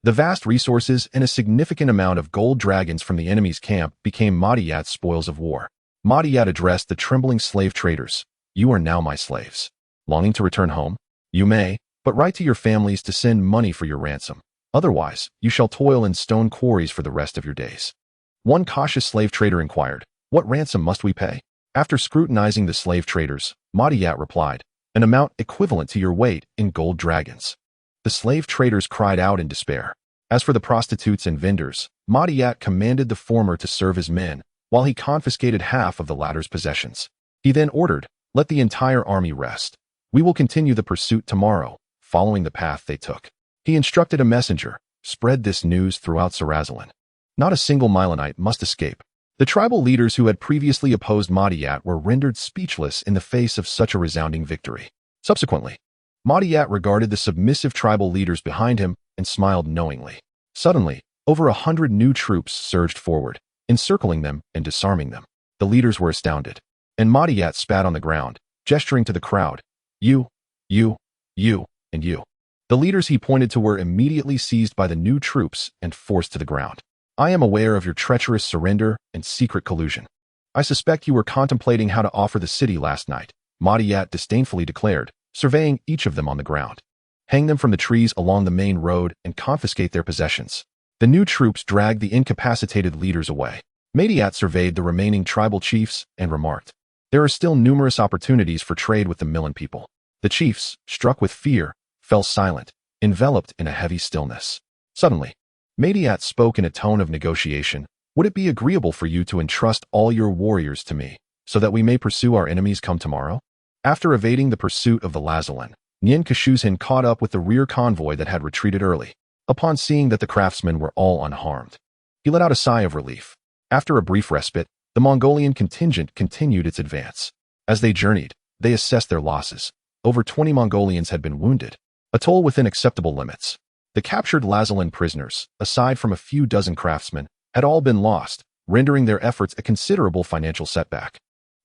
S1: The vast resources and a significant amount of gold dragons from the enemy's camp became Maudiyat's spoils of war. Maudiyat addressed the trembling slave traders, "You are now my slaves. Longing to return home? You may, but write to your families to send money for your ransom. Otherwise, you shall toil in stone quarries for the rest of your days." One cautious slave trader inquired, "What ransom must we pay?" After scrutinizing the slave traders, Maudiyat replied, "An amount equivalent to your weight in gold dragons." The slave traders cried out in despair. As for the prostitutes and vendors, Maudiyat commanded the former to serve as men, while he confiscated half of the latter's possessions. He then ordered, "Let the entire army rest. We will continue the pursuit tomorrow," following the path they took. He instructed a messenger, "Spread this news throughout Sarazalan. Not a single Milanite must escape." The tribal leaders who had previously opposed Maudiyat were rendered speechless in the face of such a resounding victory. Subsequently, Maudiyat regarded the submissive tribal leaders behind him and smiled knowingly. Suddenly, over 100 new troops surged forward, encircling them and disarming them. The leaders were astounded, and Maudiyat spat on the ground, gesturing to the crowd, you, and you." The leaders he pointed to were immediately seized by the new troops and forced to the ground. "I am aware of your treacherous surrender and secret collusion. I suspect you were contemplating how to offer the city last night," Maudiyat disdainfully declared, surveying each of them on the ground. "Hang them from the trees along the main road and confiscate their possessions." The new troops dragged the incapacitated leaders away. Mediat surveyed the remaining tribal chiefs and remarked, "There are still numerous opportunities for trade with the Millen people." The chiefs, struck with fear, fell silent, enveloped in a heavy stillness. Suddenly, Mediat spoke in a tone of negotiation. "Would it be agreeable for you to entrust all your warriors to me, so that we may pursue our enemies come tomorrow?" After evading the pursuit of the Lazalan, Pincushion caught up with the rear convoy that had retreated early. Upon seeing that the craftsmen were all unharmed, he let out a sigh of relief. After a brief respite, the Mongolian contingent continued its advance. As they journeyed, they assessed their losses. Over 20 Mongolians had been wounded, a toll within acceptable limits. The captured Lazalan prisoners, aside from a few dozen craftsmen, had all been lost, rendering their efforts a considerable financial setback,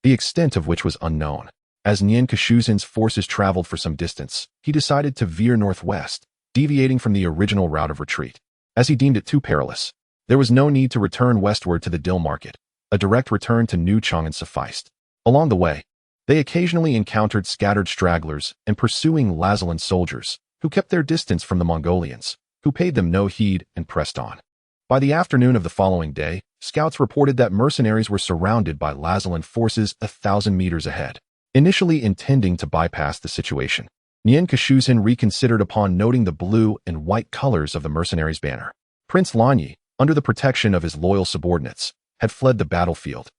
S1: the extent of which was unknown. As Pincussion's forces traveled for some distance, he decided to veer northwest, deviating from the original route of retreat. As he deemed it too perilous, there was no need to return westward to the Dill Market. A direct return to New Chang'an sufficed. Along the way, they occasionally encountered scattered stragglers and pursuing Lazalan soldiers, who kept their distance from the Mongolians, who paid them no heed and pressed on. By the afternoon of the following day, scouts reported that mercenaries were surrounded by Lazalan forces 1,000 meters ahead. Initially intending to bypass the situation, Pincushion reconsidered upon noting the blue and white colors of the mercenaries' banner. Prince Lanyi, under the protection of his loyal subordinates, had fled the battlefield,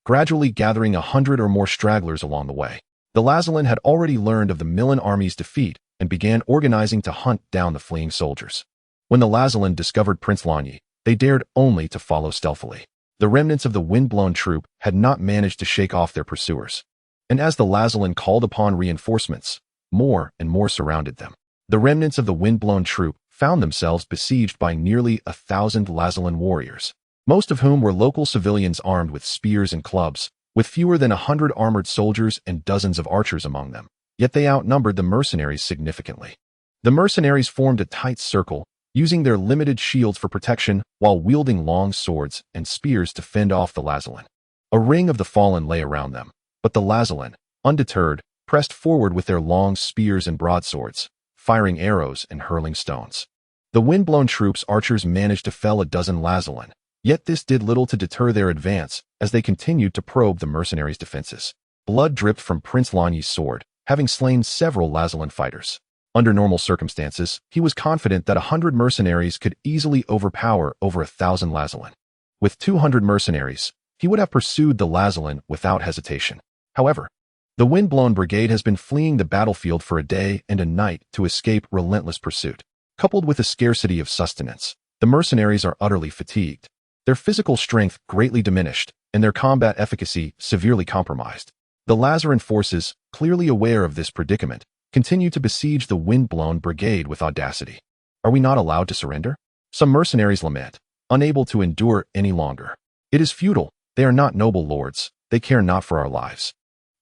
S1: gradually gathering 100 or more stragglers along the way. The Lazalan had already learned of the Millen army's defeat and began organizing to hunt down the fleeing soldiers. When the Lazalan discovered Prince Lanyi, they dared only to follow stealthily. The remnants of the windblown troop had not managed to shake off their pursuers, and as the Lazalan called upon reinforcements, more and more surrounded them. The remnants of the windblown troop found themselves besieged by nearly 1,000 Lazalan warriors, most of whom were local civilians armed with spears and clubs, with fewer than 100 armored soldiers and dozens of archers among them. Yet they outnumbered the mercenaries significantly. The mercenaries formed a tight circle, using their limited shields for protection while wielding long swords and spears to fend off the Lazalan. A ring of the fallen lay around them, but the Lazalan, undeterred, pressed forward with their long spears and broadswords, firing arrows and hurling stones. The windblown troops' archers managed to fell a dozen Lazalan, yet this did little to deter their advance as they continued to probe the mercenaries' defenses. Blood dripped from Prince Lanyi's sword, having slain several Lazalan fighters. Under normal circumstances, he was confident that 100 mercenaries could easily overpower over 1,000 Lazalan. With 200 mercenaries, he would have pursued the Lazalan without hesitation. However, the Windblown Brigade has been fleeing the battlefield for a day and a night to escape relentless pursuit. Coupled with a scarcity of sustenance, the mercenaries are utterly fatigued, their physical strength greatly diminished, and their combat efficacy severely compromised. The Lazaran forces, clearly aware of this predicament, continue to besiege the Windblown Brigade with audacity. Are we not allowed to surrender? Some mercenaries lament, unable to endure any longer. It is futile. They are not noble lords. They care not for our lives,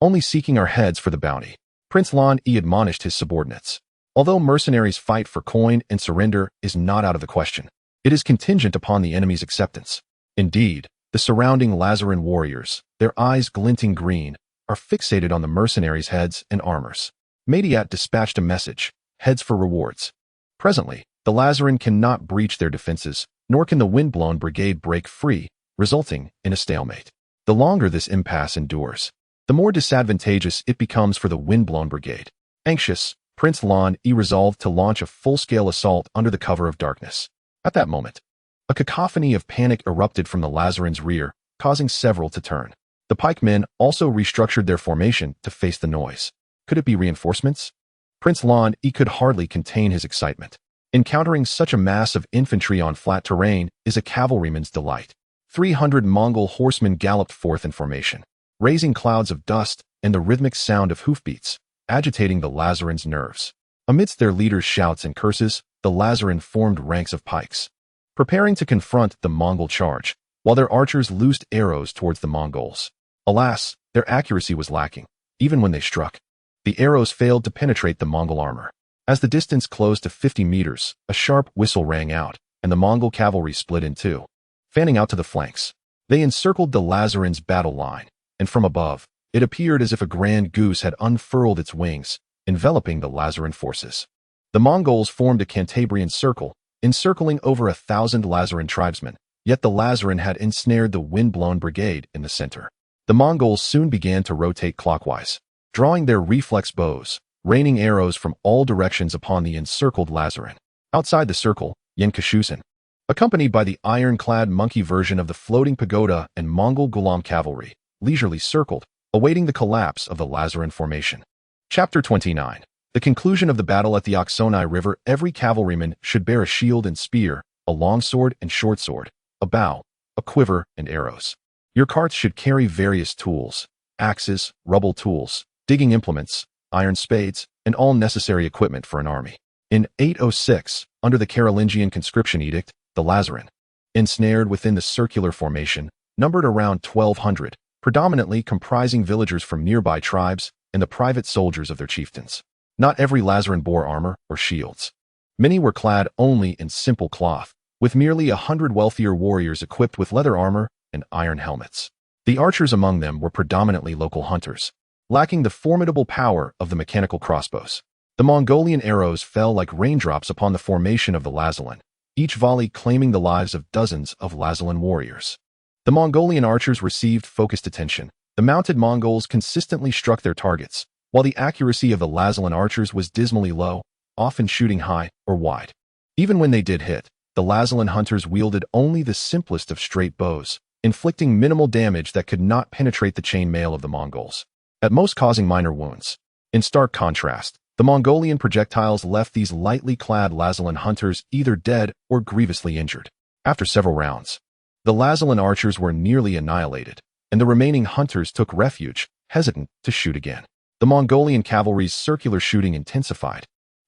S1: only seeking our heads for the bounty. Prince Lanyi admonished his subordinates. Although mercenaries fight for coin and surrender is not out of the question, it is contingent upon the enemy's acceptance. Indeed, the surrounding Lazaran warriors, their eyes glinting green, are fixated on the mercenaries' heads and armors. Mediat dispatched a message, heads for rewards. Presently, the Lazaran cannot breach their defenses, nor can the Windblown Brigade break free, resulting in a stalemate. The longer this impasse endures, the more disadvantageous it becomes for the Windblown Brigade. Anxious, Prince Lanyi resolved to launch a full-scale assault under the cover of darkness. At that moment, a cacophony of panic erupted from the Lazaran's rear, causing several to turn. The pikemen also restructured their formation to face the noise. Could it be reinforcements? Prince Lanyi could hardly contain his excitement. Encountering such a mass of infantry on flat terrain is a cavalryman's delight. 300 Mongol horsemen galloped forth in formation, raising clouds of dust and the rhythmic sound of hoofbeats, agitating the Lazaran's nerves. Amidst their leaders' shouts and curses, the Lazaran formed ranks of pikes, preparing to confront the Mongol charge, while their archers loosed arrows towards the Mongols. Alas, their accuracy was lacking. Even when they struck, the arrows failed to penetrate the Mongol armor. As the distance closed to 50 meters, a sharp whistle rang out, and the Mongol cavalry split in two. Fanning out to the flanks, they encircled the Lazaran's battle line, and from above, it appeared as if a grand goose had unfurled its wings, enveloping the Lazaran forces. The Mongols formed a Cantabrian circle, encircling over 1,000 Lazaran tribesmen, Yet the Lazaran had ensnared the wind-blown brigade in the center. The Mongols soon began to rotate clockwise, drawing their reflex bows, raining arrows from all directions upon the encircled Lazaran. Outside the circle, Pincushion, accompanied by the ironclad monkey version of the floating pagoda and Mongol Ghulam cavalry, leisurely circled, awaiting the collapse of the Lazaran formation. Chapter 29. The conclusion of the battle at the Oksonai River. Every cavalryman should bear a shield and spear, a longsword and short sword, a bow, a quiver, and arrows. Your carts should carry various tools, axes, rubble tools, digging implements, iron spades, and all necessary equipment for an army. In 806, under the Carolingian conscription edict, the Lazaran, ensnared within the circular formation, numbered around 1,200, predominantly comprising villagers from nearby tribes and the private soldiers of their chieftains. Not every Lazaran bore armor or shields. Many were clad only in simple cloth, with merely 100 wealthier warriors equipped with leather armor and iron helmets. The archers among them were predominantly local hunters, lacking the formidable power of the mechanical crossbows. The Mongolian arrows fell like raindrops upon the formation of the Lazalan, each volley claiming the lives of dozens of Lazalan warriors. The Mongolian archers received focused attention. The mounted Mongols consistently struck their targets, while the accuracy of the Lazalan archers was dismally low, often shooting high or wide. Even when they did hit, the Lazalan hunters wielded only the simplest of straight bows, inflicting minimal damage that could not penetrate the chain mail of the Mongols, at most causing minor wounds. In stark contrast, the Mongolian projectiles left these lightly clad Lazalan hunters either dead or grievously injured. After several rounds, the Lazalan archers were nearly annihilated, and the remaining hunters took refuge, hesitant to shoot again. The Mongolian cavalry's circular shooting intensified,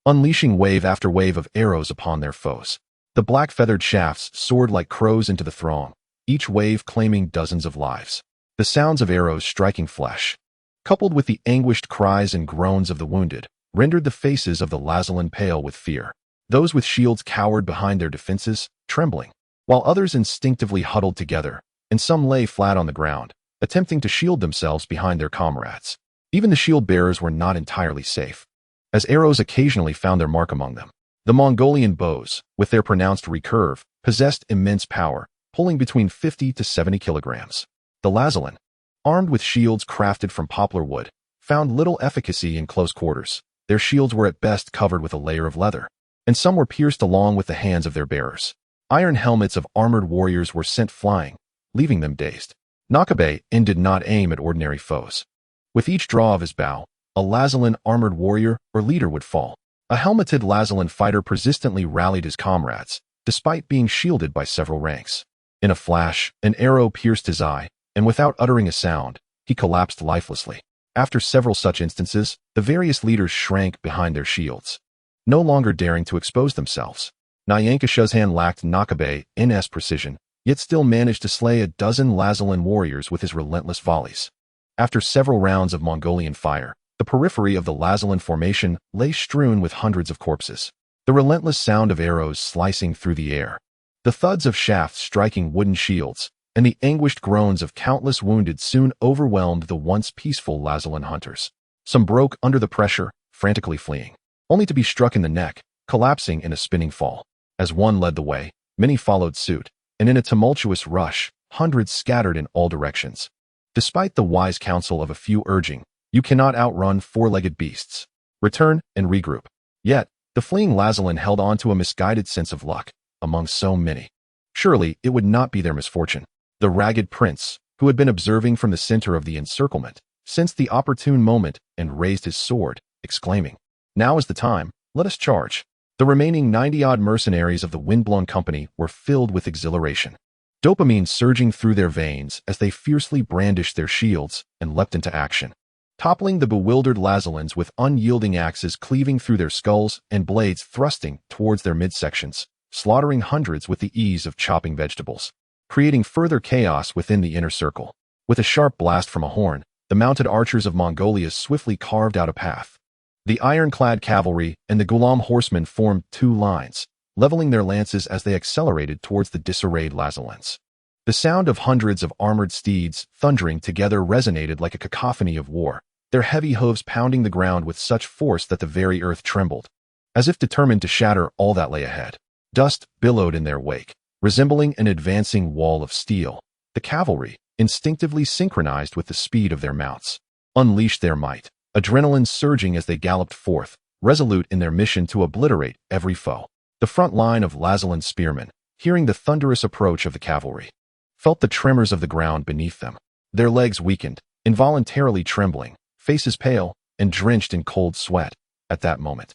S1: unleashing wave after wave of arrows upon their foes. The black-feathered shafts soared like crows into the throng, each wave claiming dozens of lives. The sounds of arrows striking flesh, coupled with the anguished cries and groans of the wounded, rendered the faces of the Lazalan pale with fear. Those with shields cowered behind their defenses, trembling, while others instinctively huddled together, and some lay flat on the ground, attempting to shield themselves behind their comrades. Even the shield bearers were not entirely safe, as arrows occasionally found their mark among them. The Mongolian bows, with their pronounced recurve, possessed immense power, pulling between 50 to 70 kilograms. The Lazalan, armed with shields crafted from poplar wood, found little efficacy in close quarters. Their shields were at best covered with a layer of leather, and some were pierced along with the hands of their bearers. Iron helmets of armored warriors were sent flying, leaving them dazed. Nakabe did not aim at ordinary foes. With each draw of his bow, a Lazalan armored warrior or leader would fall. A helmeted Lazalan fighter persistently rallied his comrades, despite being shielded by several ranks. In a flash, an arrow pierced his eye, and without uttering a sound, he collapsed lifelessly. After several such instances, the various leaders shrank behind their shields, no longer daring to expose themselves. Nyankashuzhan lacked Nakabe's precision, yet still managed to slay a dozen Lazalan warriors with his relentless volleys. After several rounds of Mongolian fire, the periphery of the Lazalan formation lay strewn with hundreds of corpses. The relentless sound of arrows slicing through the air, the thuds of shafts striking wooden shields, and the anguished groans of countless wounded soon overwhelmed the once peaceful Lazalan hunters. Some broke under the pressure, frantically fleeing, only to be struck in the neck, collapsing in a spinning fall. As one led the way, many followed suit, and in a tumultuous rush, hundreds scattered in all directions. Despite the wise counsel of a few urging, "You cannot outrun four-legged beasts. Return and regroup." Yet, the fleeing Lazalan held on to a misguided sense of luck, among so many. Surely it would not be their misfortune. The ragged prince, who had been observing from the center of the encirclement, sensed the opportune moment and raised his sword, exclaiming, "Now is the time, let us charge." The remaining 90-odd mercenaries of the Windblown Company were filled with exhilaration, dopamine surging through their veins as they fiercely brandished their shields and leapt into action, toppling the bewildered Lazalans with unyielding axes cleaving through their skulls and blades thrusting towards their midsections, slaughtering hundreds with the ease of chopping vegetables, creating further chaos within the inner circle. With a sharp blast from a horn, the mounted archers of Mongolia swiftly carved out a path. The ironclad cavalry and the Ghulam horsemen formed two lines, leveling their lances as they accelerated towards the disarrayed Lazalans. The sound of hundreds of armored steeds thundering together resonated like a cacophony of war, their heavy hooves pounding the ground with such force that the very earth trembled, as if determined to shatter all that lay ahead. Dust billowed in their wake, Resembling an advancing wall of steel, the cavalry, instinctively synchronized with the speed of their mounts, unleashed their might, adrenaline surging as they galloped forth, resolute in their mission to obliterate every foe. The front line of Lazalan spearmen, hearing the thunderous approach of the cavalry, felt the tremors of the ground beneath them. Their legs weakened, involuntarily trembling, faces pale, and drenched in cold sweat. At that moment,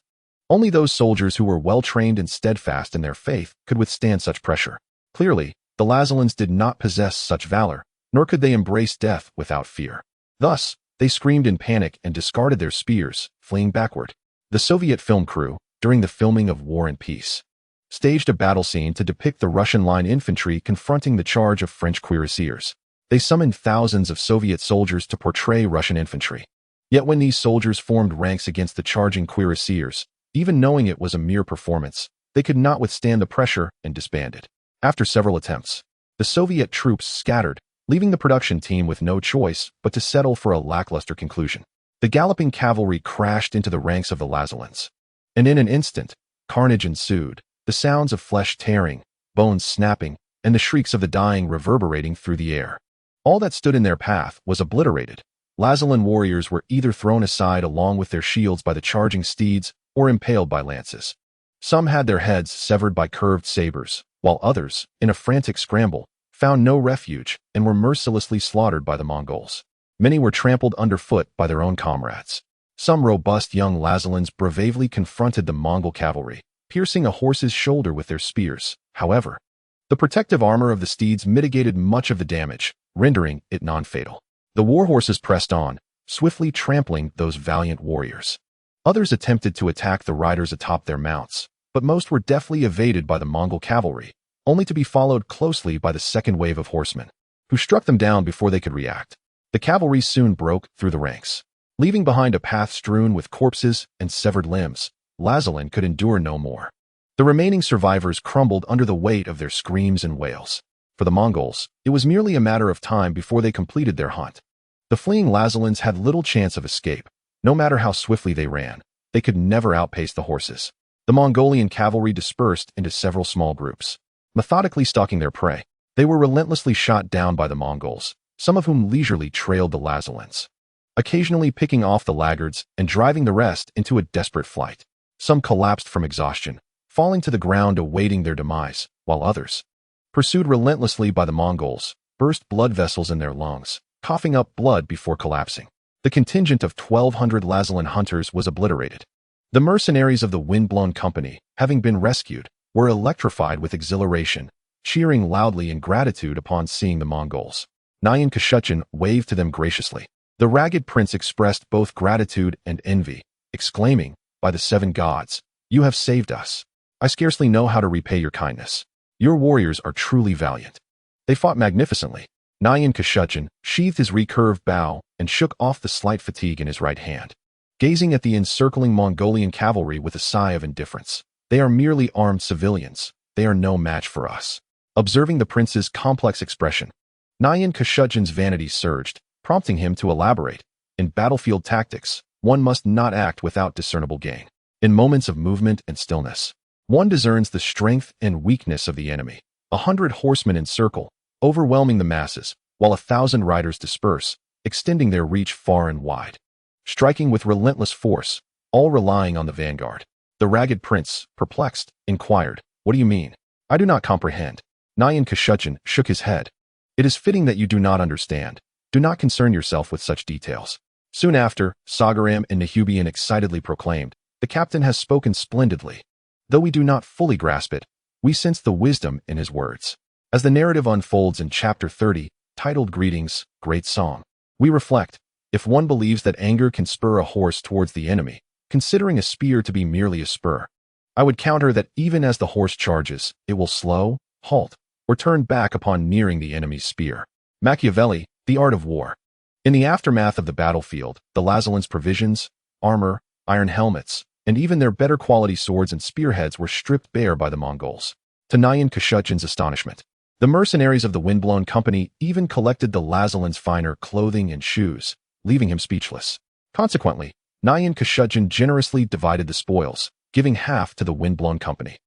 S1: only those soldiers who were well-trained and steadfast in their faith could withstand such pressure. Clearly, the Lazalans did not possess such valor, nor could they embrace death without fear. Thus, they screamed in panic and discarded their spears, fleeing backward. The Soviet film crew, during the filming of War and Peace, staged a battle scene to depict the Russian line infantry confronting the charge of French cuirassiers. They summoned thousands of Soviet soldiers to portray Russian infantry. Yet when these soldiers formed ranks against the charging cuirassiers, even knowing it was a mere performance, they could not withstand the pressure and disbanded. After several attempts, the Soviet troops scattered, leaving the production team with no choice but to settle for a lackluster conclusion. The galloping cavalry crashed into the ranks of the Lazalans, and in an instant, carnage ensued, the sounds of flesh tearing, bones snapping, and the shrieks of the dying reverberating through the air. All that stood in their path was obliterated. Lazalan warriors were either thrown aside along with their shields by the charging steeds or impaled by lances. Some had their heads severed by curved sabers, while others, in a frantic scramble, found no refuge and were mercilessly slaughtered by the Mongols. Many were trampled underfoot by their own comrades. Some robust young Lazalans bravely confronted the Mongol cavalry, piercing a horse's shoulder with their spears. However, the protective armor of the steeds mitigated much of the damage, rendering it non-fatal. The war horses pressed on, swiftly trampling those valiant warriors. Others attempted to attack the riders atop their mounts, but most were deftly evaded by the Mongol cavalry, only to be followed closely by the second wave of horsemen, who struck them down before they could react. The cavalry soon broke through the ranks, leaving behind a path strewn with corpses and severed limbs. Lazalan could endure no more. The remaining survivors crumbled under the weight of their screams and wails. For the Mongols, it was merely a matter of time before they completed their hunt. The fleeing Lazalans had little chance of escape. No matter how swiftly they ran, they could never outpace the horses. The Mongolian cavalry dispersed into several small groups, methodically stalking their prey. They were relentlessly shot down by the Mongols, some of whom leisurely trailed the Lazalans, occasionally picking off the laggards and driving the rest into a desperate flight. Some collapsed from exhaustion, falling to the ground awaiting their demise, while others, pursued relentlessly by the Mongols, burst blood vessels in their lungs, coughing up blood before collapsing. The contingent of 1,200 Lazalan hunters was obliterated. The mercenaries of the Windblown Company, having been rescued, were electrified with exhilaration, cheering loudly in gratitude upon seeing the Mongols. Nyan Khashoggi waved to them graciously. The ragged prince expressed both gratitude and envy, exclaiming, "By the seven gods, you have saved us. I scarcely know how to repay your kindness. Your warriors are truly valiant." They fought magnificently. Nyan Khashoggi sheathed his recurved bow and shook off the slight fatigue in his right hand, gazing at the encircling Mongolian cavalry with a sigh of indifference. "They are merely armed civilians. They are no match for us." Observing the prince's complex expression, Nyan Khashoggi's vanity surged, prompting him to elaborate. In battlefield tactics, one must not act without discernible gain. In moments of movement and stillness, one discerns the strength and weakness of the enemy. 100 horsemen encircle, overwhelming the masses, while 1,000 riders disperse, extending their reach far and wide, striking with relentless force, all relying on the vanguard. The ragged prince, perplexed, inquired, "What do you mean? I do not comprehend." Nyan Khashoggi shook his head. "It is fitting that you do not understand. Do not concern yourself with such details." Soon after, Sagaram and Nehubian excitedly proclaimed, "The captain has spoken splendidly. Though we do not fully grasp it, we sense the wisdom in his words." As the narrative unfolds in Chapter 30, titled Greetings, Great Song, we reflect, if one believes that anger can spur a horse towards the enemy, considering a spear to be merely a spur, I would counter that even as the horse charges, it will slow, halt, or turn back upon nearing the enemy's spear. Machiavelli, The Art of War. In the aftermath of the battlefield, the Lazalans' provisions, armor, iron helmets, and even their better quality swords and spearheads were stripped bare by the Mongols. To Nyan Khashoggi's astonishment, the mercenaries of the Windblown Company even collected the Lazalans' finer clothing and shoes, leaving him speechless. Consequently, Nyan Khashoggi generously divided the spoils, giving half to the Windblown Company.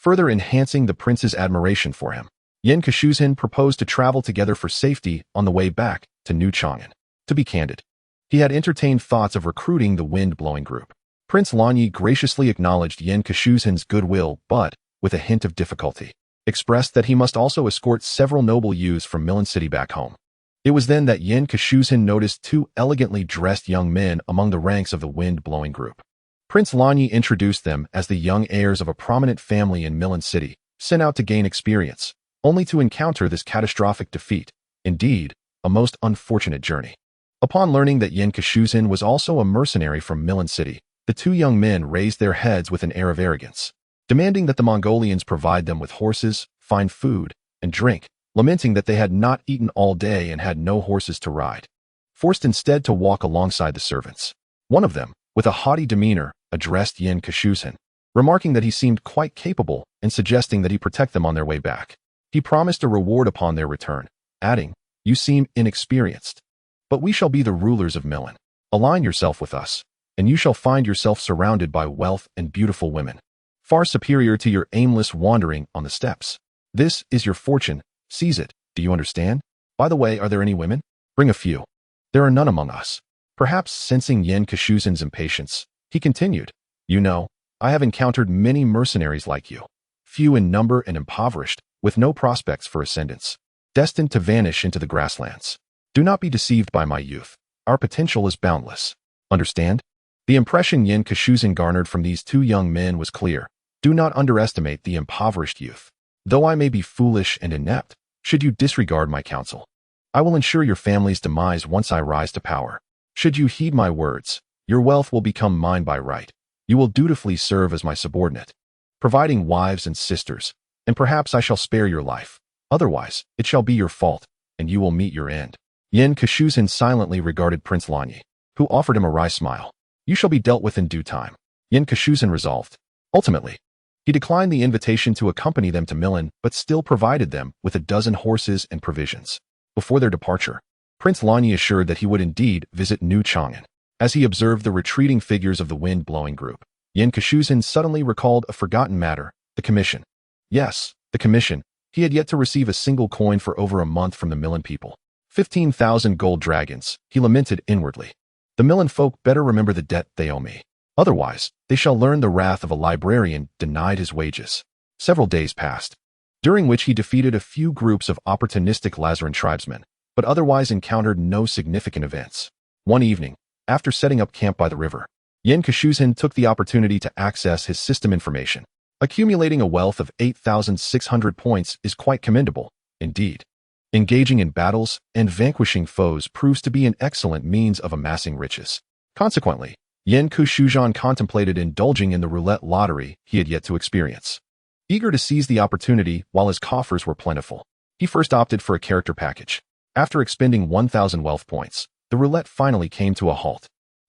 S1: further enhancing the prince's admiration for him. Pincushion proposed to travel together for safety on the way back to New Chang'an. To be candid, he had entertained thoughts of recruiting the wind-blowing group. Prince Lanyi graciously acknowledged Pincushin's goodwill, but, with a hint of difficulty, expressed that he must also escort several noble youths from Milan City back home. It was then that Pincushion noticed two elegantly dressed young men among the ranks of the wind-blowing group. Prince Lanyi introduced them as the young heirs of a prominent family in Milan City, sent out to gain experience, only to encounter this catastrophic defeat. Indeed, a most unfortunate journey. Upon learning that Pincushion was also a mercenary from Milan City, the two young men raised their heads with an air of arrogance, demanding that the Mongolians provide them with horses, fine food, and drink, lamenting that they had not eaten all day and had no horses to ride, forced instead to walk alongside the servants. One of them, with a haughty demeanor, addressed Pincushion, remarking that he seemed quite capable and suggesting that he protect them on their way back. He promised a reward upon their return, adding, "You seem inexperienced, but we shall be the rulers of Milan. Align yourself with us, and you shall find yourself surrounded by wealth and beautiful women, far superior to your aimless wandering on the steppes. This is your fortune, seize it, do you understand? By the way, are there any women? Bring a few. There are none among us." Perhaps sensing Pincushin's impatience, he continued, "You know, I have encountered many mercenaries like you, few in number and impoverished, with no prospects for ascendance, destined to vanish into the grasslands. Do not be deceived by my youth. Our potential is boundless. Understand?" The impression Pincushion garnered from these two young men was clear. Do not underestimate the impoverished youth. Though I may be foolish and inept, should you disregard my counsel, I will ensure your family's demise once I rise to power. Should you heed my words, your wealth will become mine by right. You will dutifully serve as my subordinate, providing wives and sisters, and perhaps I shall spare your life. Otherwise, it shall be your fault, and you will meet your end. Pincushion silently regarded Prince Lanyi, who offered him a wry smile. "You shall be dealt with in due time," Pincushion resolved. Ultimately, he declined the invitation to accompany them to Milan, but still provided them with a dozen horses and provisions. Before their departure, Prince Lanyi assured that he would indeed visit New Chang'an. As he observed the retreating figures of the wind-blowing group, Pincushion suddenly recalled a forgotten matter, the commission. Yes, the commission. He had yet to receive a single coin for over a month from the Milan people. 15,000 gold dragons, he lamented inwardly. The Milan folk better remember the debt they owe me. Otherwise, they shall learn the wrath of a librarian denied his wages. Several days passed, during which he defeated a few groups of opportunistic Lazaran tribesmen, but otherwise encountered no significant events. One evening, after setting up camp by the river, Pincushion took the opportunity to access his system information. Accumulating a wealth of 8,600 points is quite commendable, indeed. Engaging in battles and vanquishing foes proves to be an excellent means of amassing riches. Consequently, Pincushion contemplated indulging in the roulette lottery he had yet to experience. Eager to seize the opportunity while his coffers were plentiful, he first opted for a character package. After expending 1,000 wealth points, the roulette finally came to a halt.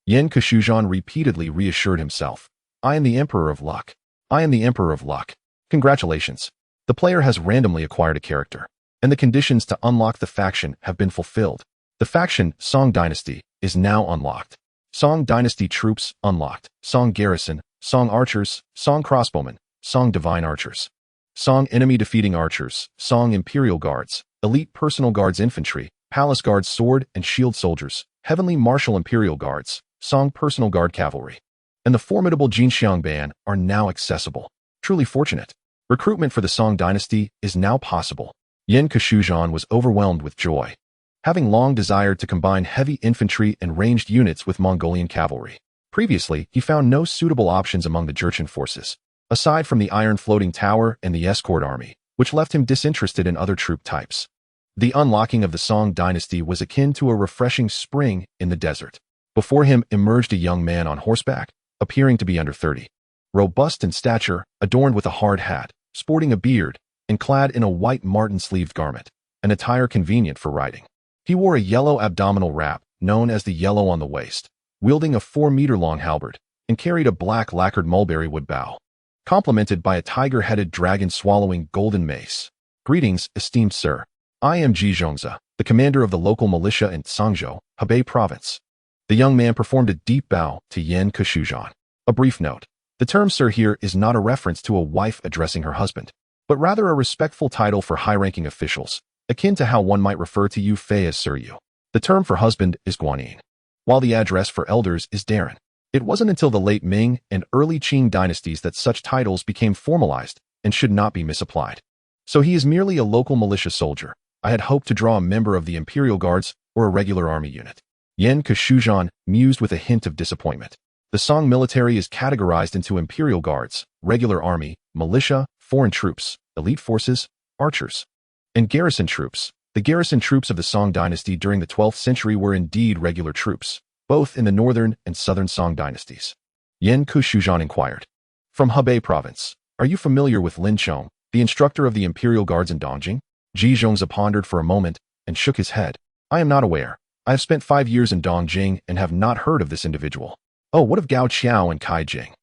S1: Pincushion repeatedly reassured himself, "I am the Emperor of Luck. I am the Emperor of Luck. Congratulations. The player has randomly acquired a character, and the conditions to unlock the faction have been fulfilled. The faction, Song Dynasty, is now unlocked. Song Dynasty troops, unlocked. Song Garrison, Song Archers, Song Crossbowmen, Song Divine Archers. Song Enemy Defeating Archers, Song Imperial Guards, Elite Personal Guards Infantry, Palace Guards Sword and Shield Soldiers, Heavenly Martial Imperial Guards, Song Personal Guard Cavalry, and the formidable Jinxiang Band are now accessible. Truly fortunate. Recruitment for the Song Dynasty is now possible." Pincushion was overwhelmed with joy. Having long desired to combine heavy infantry and ranged units with Mongolian cavalry, previously he found no suitable options among the Jurchen forces, aside from the Iron Floating Tower and the Escort Army, which left him disinterested in other troop types. The unlocking of the Song Dynasty was akin to a refreshing spring in the desert. Before him emerged a young man on horseback, appearing to be under 30. Robust in stature, adorned with a hard hat, sporting a beard, and clad in a white marten-sleeved garment, an attire convenient for riding. He wore a yellow abdominal wrap, known as the yellow on the waist, wielding a 4-meter-long halberd, and carried a black lacquered mulberry wood bow, complemented by a tiger-headed dragon-swallowing golden mace. "Greetings, esteemed sir. I am Ji Zhongza, the commander of the local militia in Sangzhou, Hebei province." The young man performed a deep bow to Pincushion. A brief note. The term sir here is not a reference to a wife addressing her husband, but rather a respectful title for high-ranking officials, akin to how one might refer to Yu Fei as Sir Yu. The term for husband is Guanyin, while the address for elders is Darren. It wasn't until the late Ming and early Qing dynasties that such titles became formalized and should not be misapplied. So he is merely a local militia soldier. I had hoped to draw a member of the Imperial Guards or a regular army unit. Yan Keshuzhan mused with a hint of disappointment. The Song military is categorized into Imperial Guards, regular army, militia, foreign troops, elite forces, archers, and garrison troops. The garrison troops of the Song dynasty during the 12th century were indeed regular troops, both in the northern and southern Song dynasties. Yan Keshuzhan inquired. From Hebei province, are you familiar with Lin Chong, the instructor of the Imperial Guards in Dongjing? Ji Zhongzi pondered for a moment and shook his head. I am not aware. I have spent 5 years in Dongjing and have not heard of this individual. Oh, what of Gao Qiao and Kai Jing?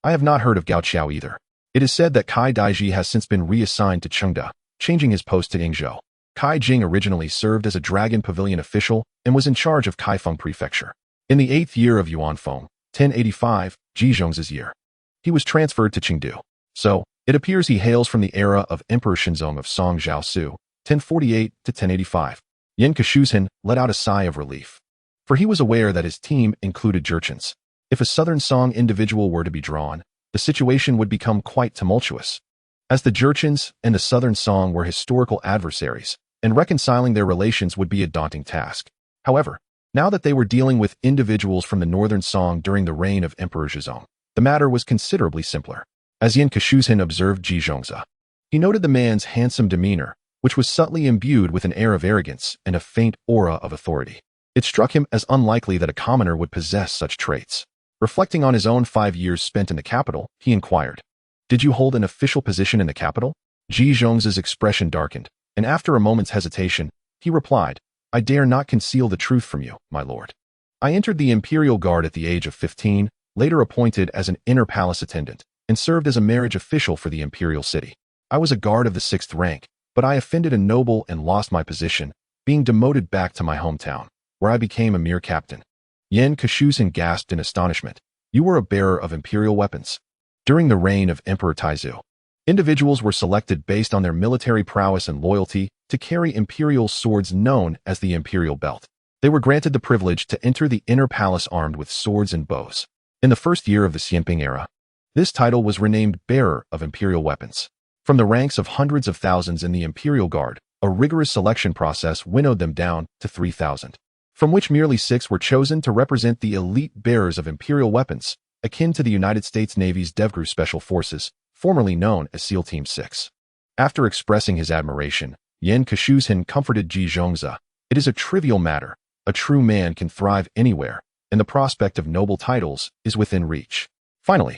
S1: I have not heard of Gao Qiao either. It is said that Kai Daiji has since been reassigned to Chengda, changing his post to Yingzhou. Kai Jing originally served as a Dragon Pavilion official and was in charge of Kaifeng Prefecture. In the 8th year of Yuanfeng, 1085, Ji Zhongzi's year, he was transferred to Chengdu. So, it appears he hails from the era of Emperor Shenzong of Song Jiaosu, 1048 to 1085. Yan Keshuzhan let out a sigh of relief, for he was aware that his team included Jurchens. If a Southern Song individual were to be drawn, the situation would become quite tumultuous, as the Jurchens and the Southern Song were historical adversaries, and reconciling their relations would be a daunting task. However, now that they were dealing with individuals from the Northern Song during the reign of Emperor Zhizong, the matter was considerably simpler. As Yan Keshuzhan observed Ji Zhongzi, he noted the man's handsome demeanor, which was subtly imbued with an air of arrogance and a faint aura of authority. It struck him as unlikely that a commoner would possess such traits. Reflecting on his own 5 years spent in the capital, he inquired, "Did you hold an official position in the capital?" Ji Zhongzi's expression darkened, and after a moment's hesitation, he replied, "I dare not conceal the truth from you, my lord. I entered the Imperial Guard at the age of 15, later appointed as an inner palace attendant, and served as a marriage official for the imperial city. I was a guard of the 6th rank, but I offended a noble and lost my position, being demoted back to my hometown, where I became a mere captain." Yan Keshuzhan gasped in astonishment. "You were a bearer of imperial weapons." During the reign of Emperor Taizu, individuals were selected based on their military prowess and loyalty to carry imperial swords known as the imperial belt. They were granted the privilege to enter the inner palace armed with swords and bows. In the first year of the Xianping era, this title was renamed Bearer of Imperial Weapons. From the ranks of hundreds of thousands in the Imperial Guard, a rigorous selection process winnowed them down to 3,000, from which merely 6 were chosen to represent the elite bearers of imperial weapons, akin to the United States Navy's DevGru Special Forces, formerly known as SEAL Team 6. After expressing his admiration, Yan Keshuzhan comforted Ji Zhongzi. "It is a trivial matter. A true man can thrive anywhere, and the prospect of noble titles is within reach." Finally,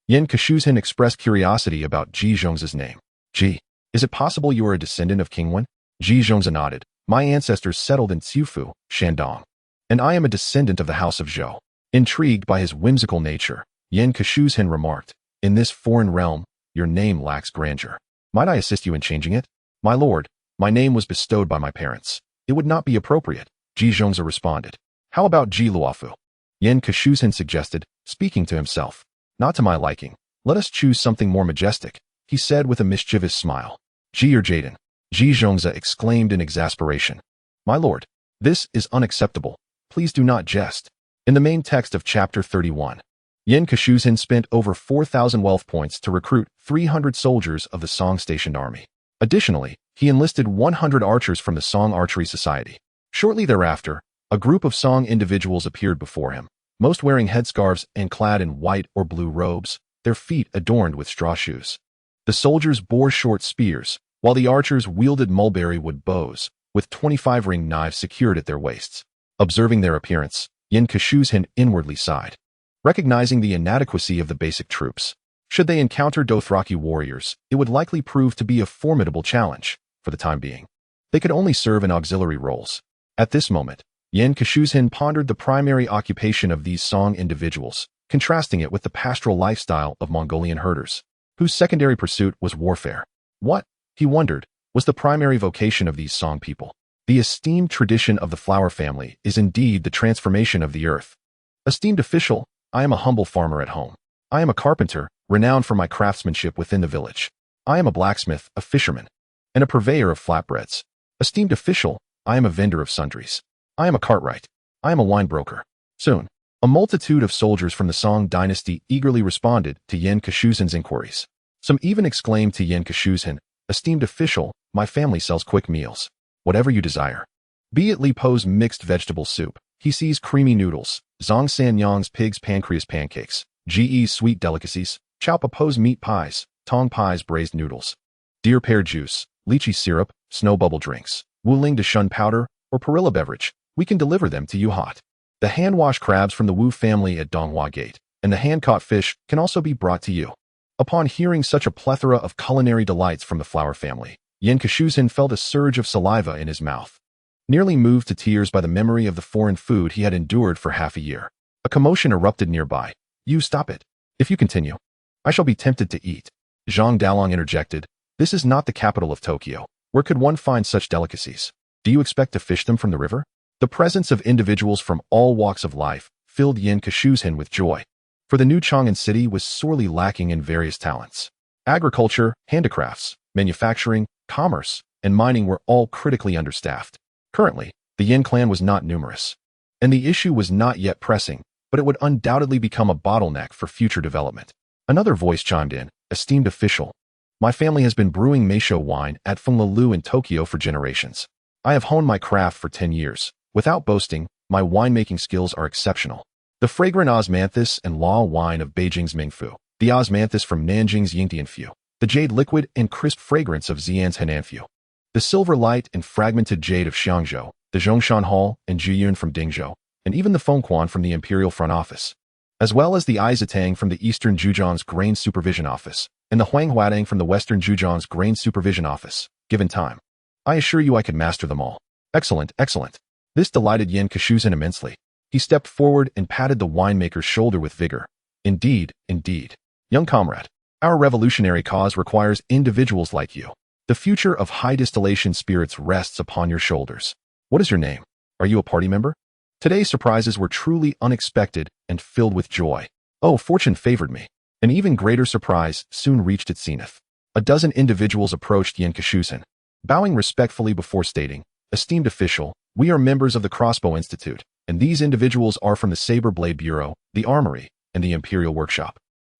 S1: Yan Keshuzhan expressed curiosity about Ji Zhongzi's name. "Ji, is it possible you are a descendant of King Wen?" Ji Zhongzi nodded. "My ancestors settled in Xiufu, Shandong, and I am a descendant of the House of Zhou." Intrigued by his whimsical nature, Yan Keshuzhan remarked, "In this foreign realm, your name lacks grandeur. Might I assist you in changing it?" "My lord, my name was bestowed by my parents. It would not be appropriate," Ji Zhongzi responded. "How about Ji Luofu?" Yan Keshuzhan suggested, speaking to himself. "Not to my liking. Let us choose something more majestic," he said with a mischievous smile. "Ji or Jaden?" Ji Zhongzi exclaimed in exasperation. "My lord, this is unacceptable. Please do not jest." In the main text of Chapter 31, Yan Keshuzhan spent over 4,000 wealth points to recruit 300 soldiers of the Song stationed army. Additionally, he enlisted 100 archers from the Song Archery Society. Shortly thereafter, a group of Song individuals appeared before him, most wearing headscarves and clad in white or blue robes, their feet adorned with straw shoes. The soldiers bore short spears, while the archers wielded mulberry wood bows, with 25-ring knives secured at their waists. Observing their appearance, Yan Keshuzhan inwardly sighed, recognizing the inadequacy of the basic troops. Should they encounter Dothraki warriors, it would likely prove to be a formidable challenge. For the time being, they could only serve in auxiliary roles. At this moment, Yan Keshuzhan pondered the primary occupation of these Song individuals, contrasting it with the pastoral lifestyle of Mongolian herders, whose secondary pursuit was warfare. What, he wondered, was the primary vocation of these Song people? The esteemed tradition of the flower family is indeed the transformation of the earth. Esteemed official, I am a humble farmer at home. I am a carpenter, renowned for my craftsmanship within the village. I am a blacksmith, a fisherman, and a purveyor of flatbreads. Esteemed official, I am a vendor of sundries. I am a cartwright. I am a wine broker. Soon, a multitude of soldiers from the Song dynasty eagerly responded to Yen Kashuzhan's inquiries. Some even exclaimed to Yen Kashuzhan, esteemed official, my family sells quick meals. Whatever you desire. Be it Li Po's mixed vegetable soup, He See's creamy noodles, Zhang San Yang's pig's pancreas pancakes, Ge's sweet delicacies, Chao Po's meat pies, Tong Pai's braised noodles, deer pear juice, lychee syrup, snow bubble drinks, Wuling de Shun powder, or perilla beverage, we can deliver them to you hot. The hand-washed crabs from the Wu family at Donghua Gate, and the hand-caught fish can also be brought to you. Upon hearing such a plethora of culinary delights from the Flower family, Yen Kashuzhan felt a surge of saliva in his mouth. Nearly moved to tears by the memory of the foreign food he had endured for half a year. A commotion erupted nearby. You stop it. If you continue, I shall be tempted to eat. Zhang Dalong interjected. This is not the capital of Tokyo. Where could one find such delicacies? Do you expect to fish them from the river? The presence of individuals from all walks of life filled Yen Kashuzhan with joy. For the new Chang'an city was sorely lacking in various talents. Agriculture, handicrafts, manufacturing, commerce, and mining were all critically understaffed. Currently, the Yen clan was not numerous, and the issue was not yet pressing, but it would undoubtedly become a bottleneck for future development. Another voice chimed in, esteemed official. My family has been brewing Meisho wine at Fenglalu in Tokyo for generations. I have honed my craft for 10 years. Without boasting, my winemaking skills are exceptional. The fragrant osmanthus and law wine of Beijing's Mingfu, the osmanthus from Nanjing's Yingtianfu, the jade liquid and crisp fragrance of Xi'an's Henanfu, the silver light and fragmented jade of Xiangzhou, the Zhongshan Hall and Juyun from Dingzhou, and even the Fengquan from the Imperial Front Office, as well as the Aizatang from the Eastern Zhujiang's Grain Supervision Office, and the Huanghuadang from the Western Zhujiang's Grain Supervision Office, given time. I assure you I could master them all. Excellent, excellent. This delighted Yen Kashuzhan immensely. He stepped forward and patted the winemaker's shoulder with vigor. Indeed, indeed. Young comrade, our revolutionary cause requires individuals like you. The future of high distillation spirits rests upon your shoulders. What is your name? Are you a party member? Today's surprises were truly unexpected and filled with joy. Oh, fortune favored me. An even greater surprise soon reached its zenith. A dozen individuals approached Yen Kashuzhan, bowing respectfully before stating, esteemed official, we are members of the Crossbow Institute, and these individuals are from the Saber Blade Bureau, the Armory, and the Imperial Workshop.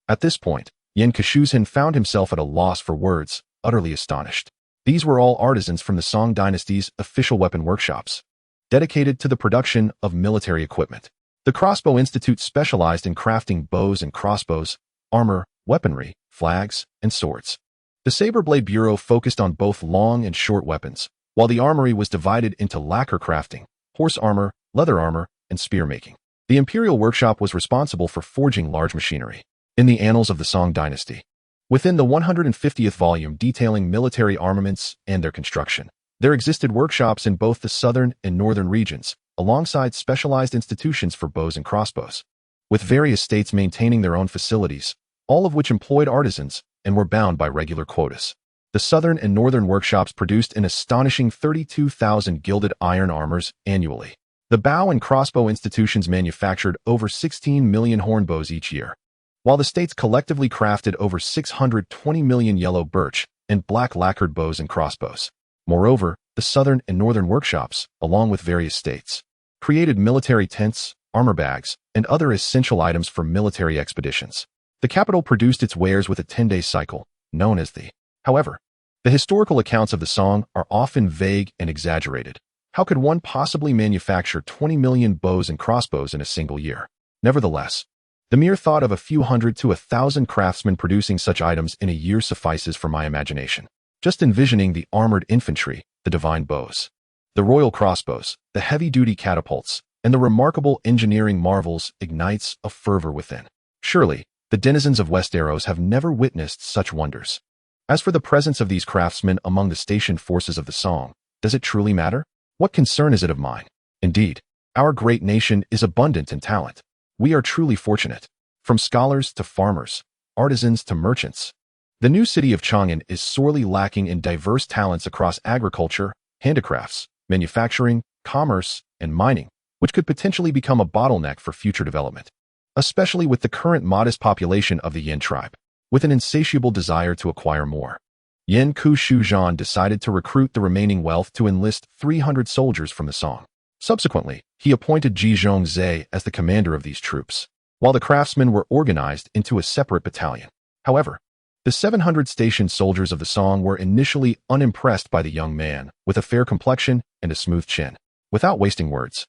S1: At this point, Yen Kashuzhan found himself at a loss for words, utterly astonished. These were all artisans from the Song dynasty's official weapon workshops, dedicated to the production of military equipment. The Crossbow Institute specialized in crafting bows and crossbows, armor, weaponry, flags, and swords. The Saber Blade Bureau focused on both long and short weapons, while the armory was divided into lacquer crafting, horse armor, leather armor, and spear making. The Imperial Workshop was responsible for forging large machinery. In the annals of the Song dynasty, within the 150th volume detailing military armaments and their construction, there existed workshops in both the southern and northern regions, alongside specialized institutions for bows and crossbows, with various states maintaining their own facilities, all of which employed artisans and were bound by regular quotas. The southern and northern workshops produced an astonishing 32,000 gilded iron armors annually. The bow and crossbow institutions manufactured over 16 million hornbows each year, while the states collectively crafted over 620 million yellow birch and black lacquered bows and crossbows. Moreover, the southern and northern workshops, along with various states, created military tents, armor bags, and other essential items for military expeditions. The capital produced its wares with a 10-day cycle, known as the. However, the historical accounts of the Song are often vague and exaggerated. How could one possibly manufacture 20 million bows and crossbows in a single year? Nevertheless, the mere thought of a few hundred to 1,000 craftsmen producing such items in a year suffices for my imagination. Just envisioning the armored infantry, the divine bows, the royal crossbows, the heavy-duty catapults, and the remarkable engineering marvels ignites a fervor within. Surely, the denizens of Westeros have never witnessed such wonders. As for the presence of these craftsmen among the stationed forces of the Song, does it truly matter? What concern is it of mine? Indeed, our great nation is abundant in talent. We are truly fortunate. From scholars to farmers, artisans to merchants. The new city of Chang'an is sorely lacking in diverse talents across agriculture, handicrafts, manufacturing, commerce, and mining, which could potentially become a bottleneck for future development. especially with the current modest population of the Yin tribe. With an insatiable desire to acquire more, Yin Ku-Shu-Zhan decided to recruit the remaining wealth to enlist 300 soldiers from the Song. Subsequently, he appointed Ji Zhongzhe as the commander of these troops, while the craftsmen were organized into a separate battalion. However, the 700 stationed soldiers of the Song were initially unimpressed by the young man with a fair complexion and a smooth chin. Without wasting words,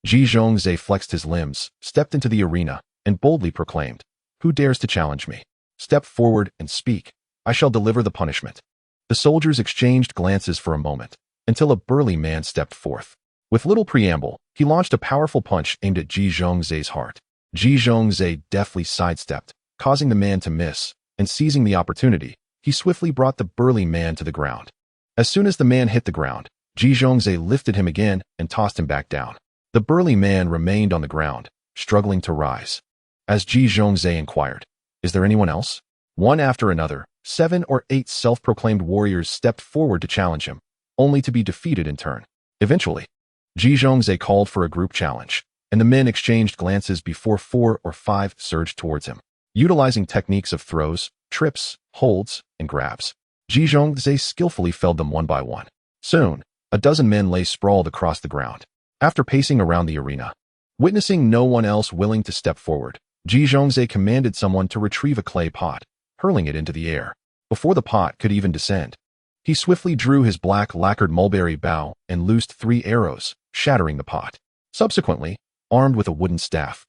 S1: Ji Zhongzhe flexed his limbs, stepped into the arena, and boldly proclaimed, "Who dares to challenge me? Step forward and speak. I shall deliver the punishment." The soldiers exchanged glances for a moment, until a burly man stepped forth. With little preamble, he launched a powerful punch aimed at Ji Zhongzhe's heart. Ji Zhongzhe deftly sidestepped, causing the man to miss, and seizing the opportunity, he swiftly brought the burly man to the ground. As soon as the man hit the ground, Ji Zhongzhe lifted him again and tossed him back down. The burly man remained on the ground, struggling to rise. As Ji Zhongzhe inquired, "Is there anyone else?" One after another, 7 or 8 self-proclaimed warriors stepped forward to challenge him, only to be defeated in turn. Eventually, Ji Zhongzhe called for a group challenge, and the men exchanged glances before 4 or 5 surged towards him. Utilizing techniques of throws, trips, holds, and grabs, Ji Zhongzhe skillfully felled them one by one. Soon, a dozen men lay sprawled across the ground. After pacing around the arena, witnessing no one else willing to step forward, Ji Zhongzhe commanded someone to retrieve a clay pot, hurling it into the air. Before the pot could even descend, he swiftly drew his black lacquered mulberry bow and loosed 3 arrows, shattering the pot. Subsequently, armed with a wooden staff,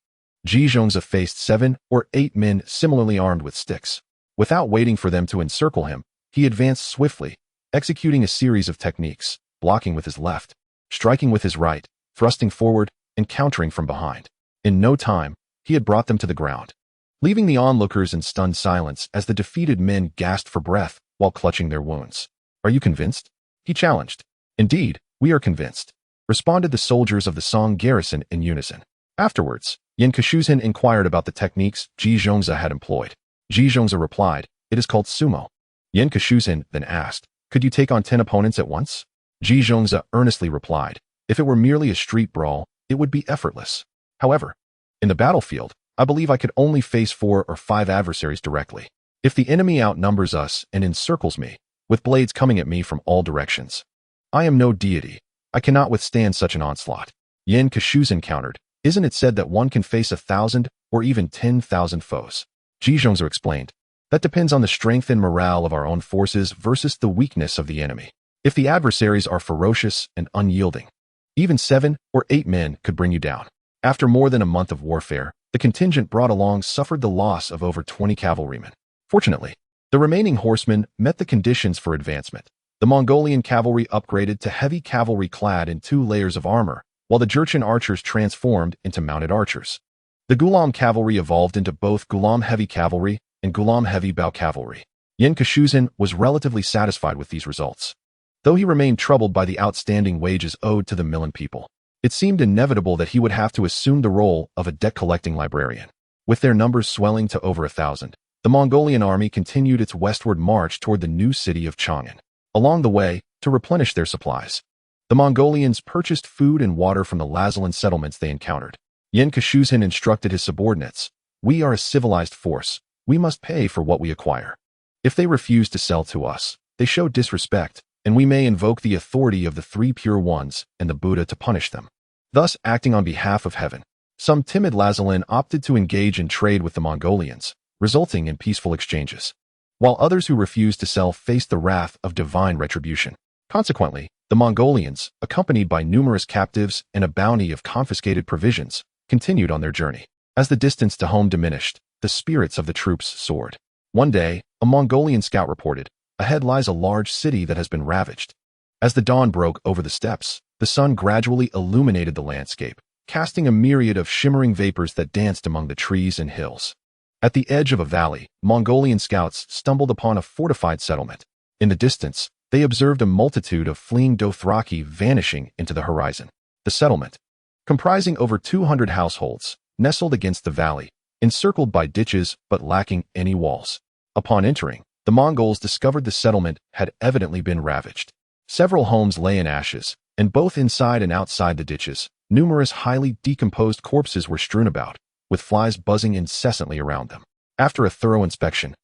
S1: Ji Zhongzhe faced 7 or 8 men similarly armed with sticks. Without waiting for them to encircle him, he advanced swiftly, executing a series of techniques, blocking with his left, striking with his right, thrusting forward, and countering from behind. In no time, he had brought them to the ground, leaving the onlookers in stunned silence as the defeated men gasped for breath while clutching their wounds. "Are you convinced?" he challenged. "Indeed, we are convinced," responded the soldiers of the Song garrison in unison. Afterwards, Yin Ku-Shu-Zhan inquired about the techniques Ji Zhongzhe had employed. Ji Zhongzhe replied, "It is called sumo." Yin Ku-Shu-Zhan then asked, "Could you take on 10 opponents at once?" Ji Zhongzhe earnestly replied, "If it were merely a street brawl, it would be effortless. However, in the battlefield, I believe I could only face 4 or 5 adversaries directly. If the enemy outnumbers us and encircles me, with blades coming at me from all directions, I am no deity. I cannot withstand such an onslaught." Yin Ku-Shu-Zhan countered, "Isn't it said that one can face 1,000 or even 10,000 foes?" Ji Zhongzhe explained, "That depends on the strength and morale of our own forces versus the weakness of the enemy. If the adversaries are ferocious and unyielding, even 7 or 8 men could bring you down." After more than a month of warfare, the contingent brought along suffered the loss of over 20 cavalrymen. Fortunately, the remaining horsemen met the conditions for advancement. The Mongolian cavalry upgraded to heavy cavalry clad in 2 layers of armor, while the Jurchen archers transformed into mounted archers. The Gulam cavalry evolved into both Gulam heavy cavalry and Gulam heavy bow cavalry. Yin Ku-Shu-Zhan was relatively satisfied with these results, though he remained troubled by the outstanding wages owed to the Milan people. It seemed inevitable that he would have to assume the role of a debt-collecting librarian. With their numbers swelling to over 1,000, the Mongolian army continued its westward march toward the new city of Chang'an. Along the way, to replenish their supplies, the Mongolians purchased food and water from the Lazalan settlements they encountered. Yin Ku-Shu-Zhan instructed his subordinates, "We are a civilized force. We must pay for what we acquire. If they refuse to sell to us, they show disrespect, and we may invoke the authority of the 3 pure ones and the Buddha to punish them." Thus, acting on behalf of heaven, some timid Lazalan opted to engage in trade with the Mongolians, resulting in peaceful exchanges, while others who refused to sell faced the wrath of divine retribution. Consequently, the Mongolians, accompanied by numerous captives and a bounty of confiscated provisions, continued on their journey. As the distance to home diminished, the spirits of the troops soared. One day, a Mongolian scout reported, "Ahead lies a large city that has been ravaged." As the dawn broke over the steppes, the sun gradually illuminated the landscape, casting a myriad of shimmering vapors that danced among the trees and hills. At the edge of a valley, Mongolian scouts stumbled upon a fortified settlement. In the distance, they observed a multitude of fleeing Dothraki vanishing into the horizon. The settlement, comprising over 200 households, nestled against the valley, encircled by ditches but lacking any walls. Upon entering, the Mongols discovered the settlement had evidently been ravaged. Several homes lay in ashes, and both inside and outside the ditches, numerous highly decomposed corpses were strewn about. with flies buzzing incessantly around them. After a thorough inspection,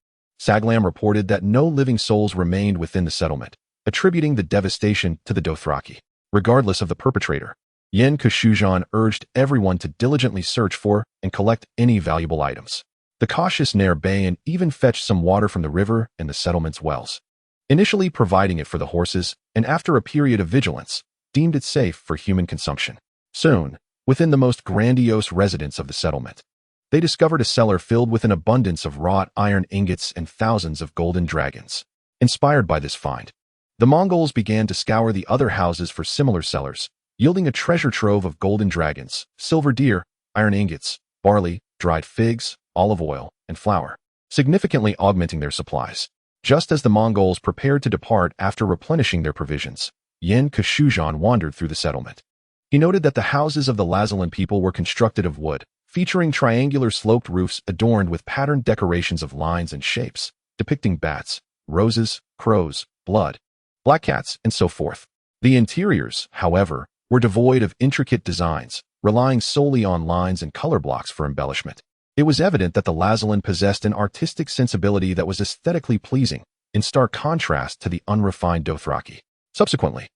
S1: Saglam reported that no living souls remained within the settlement, attributing the devastation to the Dothraki. Regardless of the perpetrator, Pincushion urged everyone to diligently search for and collect any valuable items. The cautious Targaryen even fetched some water from the river and the settlement's wells, initially providing it for the horses, and after a period of vigilance, deemed it safe for human consumption. Soon, within the most grandiose residence of the settlement, they discovered a cellar filled with an abundance of wrought iron ingots and thousands of golden dragons. Inspired by this find, the Mongols began to scour the other houses for similar cellars, yielding a treasure trove of golden dragons, silver deer, iron ingots, barley, dried figs, olive oil, and flour, significantly augmenting their supplies. Just as the Mongols prepared to depart after replenishing their provisions, Pincushion wandered through the settlement. He noted that the houses of the Lazalan people were constructed of wood, featuring triangular sloped roofs adorned with patterned decorations of lines and shapes, depicting bats, roses, crows, blood, black cats, and so forth. The interiors, however, were devoid of intricate designs, relying solely on lines and color blocks for embellishment. It was evident that the Lazalan possessed an artistic sensibility that was aesthetically pleasing, in stark contrast to the unrefined Dothraki. Subsequently,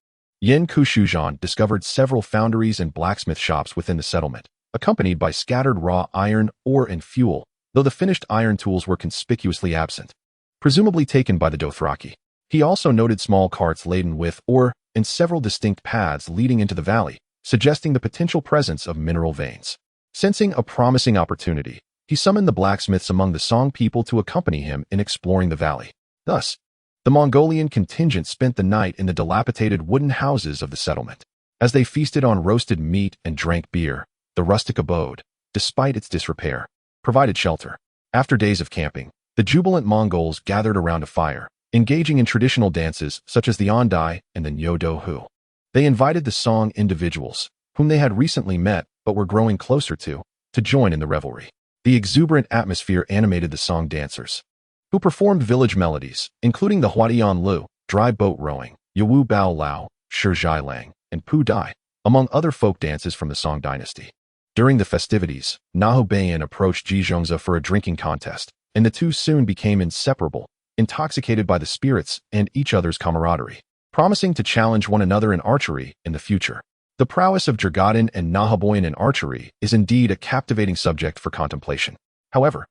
S1: Pincushion discovered several foundries and blacksmith shops within the settlement, accompanied by scattered raw iron, ore, and fuel, though the finished iron tools were conspicuously absent, presumably taken by the Dothraki. He also noted small carts laden with ore and several distinct paths leading into the valley, suggesting the potential presence of mineral veins. Sensing a promising opportunity, he summoned the blacksmiths among the Song people to accompany him in exploring the valley. Thus, the Mongolian contingent spent the night in the dilapidated wooden houses of the settlement. As they feasted on roasted meat and drank beer, the rustic abode, despite its disrepair, provided shelter. After days of camping, the jubilant Mongols gathered around a fire, engaging in traditional dances such as the Ondai and the Nyodo-Hu. They invited the Song individuals, whom they had recently met but were growing closer to join in the revelry. The exuberant atmosphere animated the Song dancers, who performed village melodies, including the Huadian Lu, dry boat rowing, Yawu Bao Lao, Shizhai Lang, and Pu Dai, among other folk dances from the Song dynasty. During the festivities, Nahu Bayan approached Jizhongza for a drinking contest, and the two soon became inseparable, intoxicated by the spirits and each other's camaraderie, promising to challenge one another in archery in the future. The prowess of Jergadin and Nahaboyan in archery is indeed a captivating subject for contemplation. However,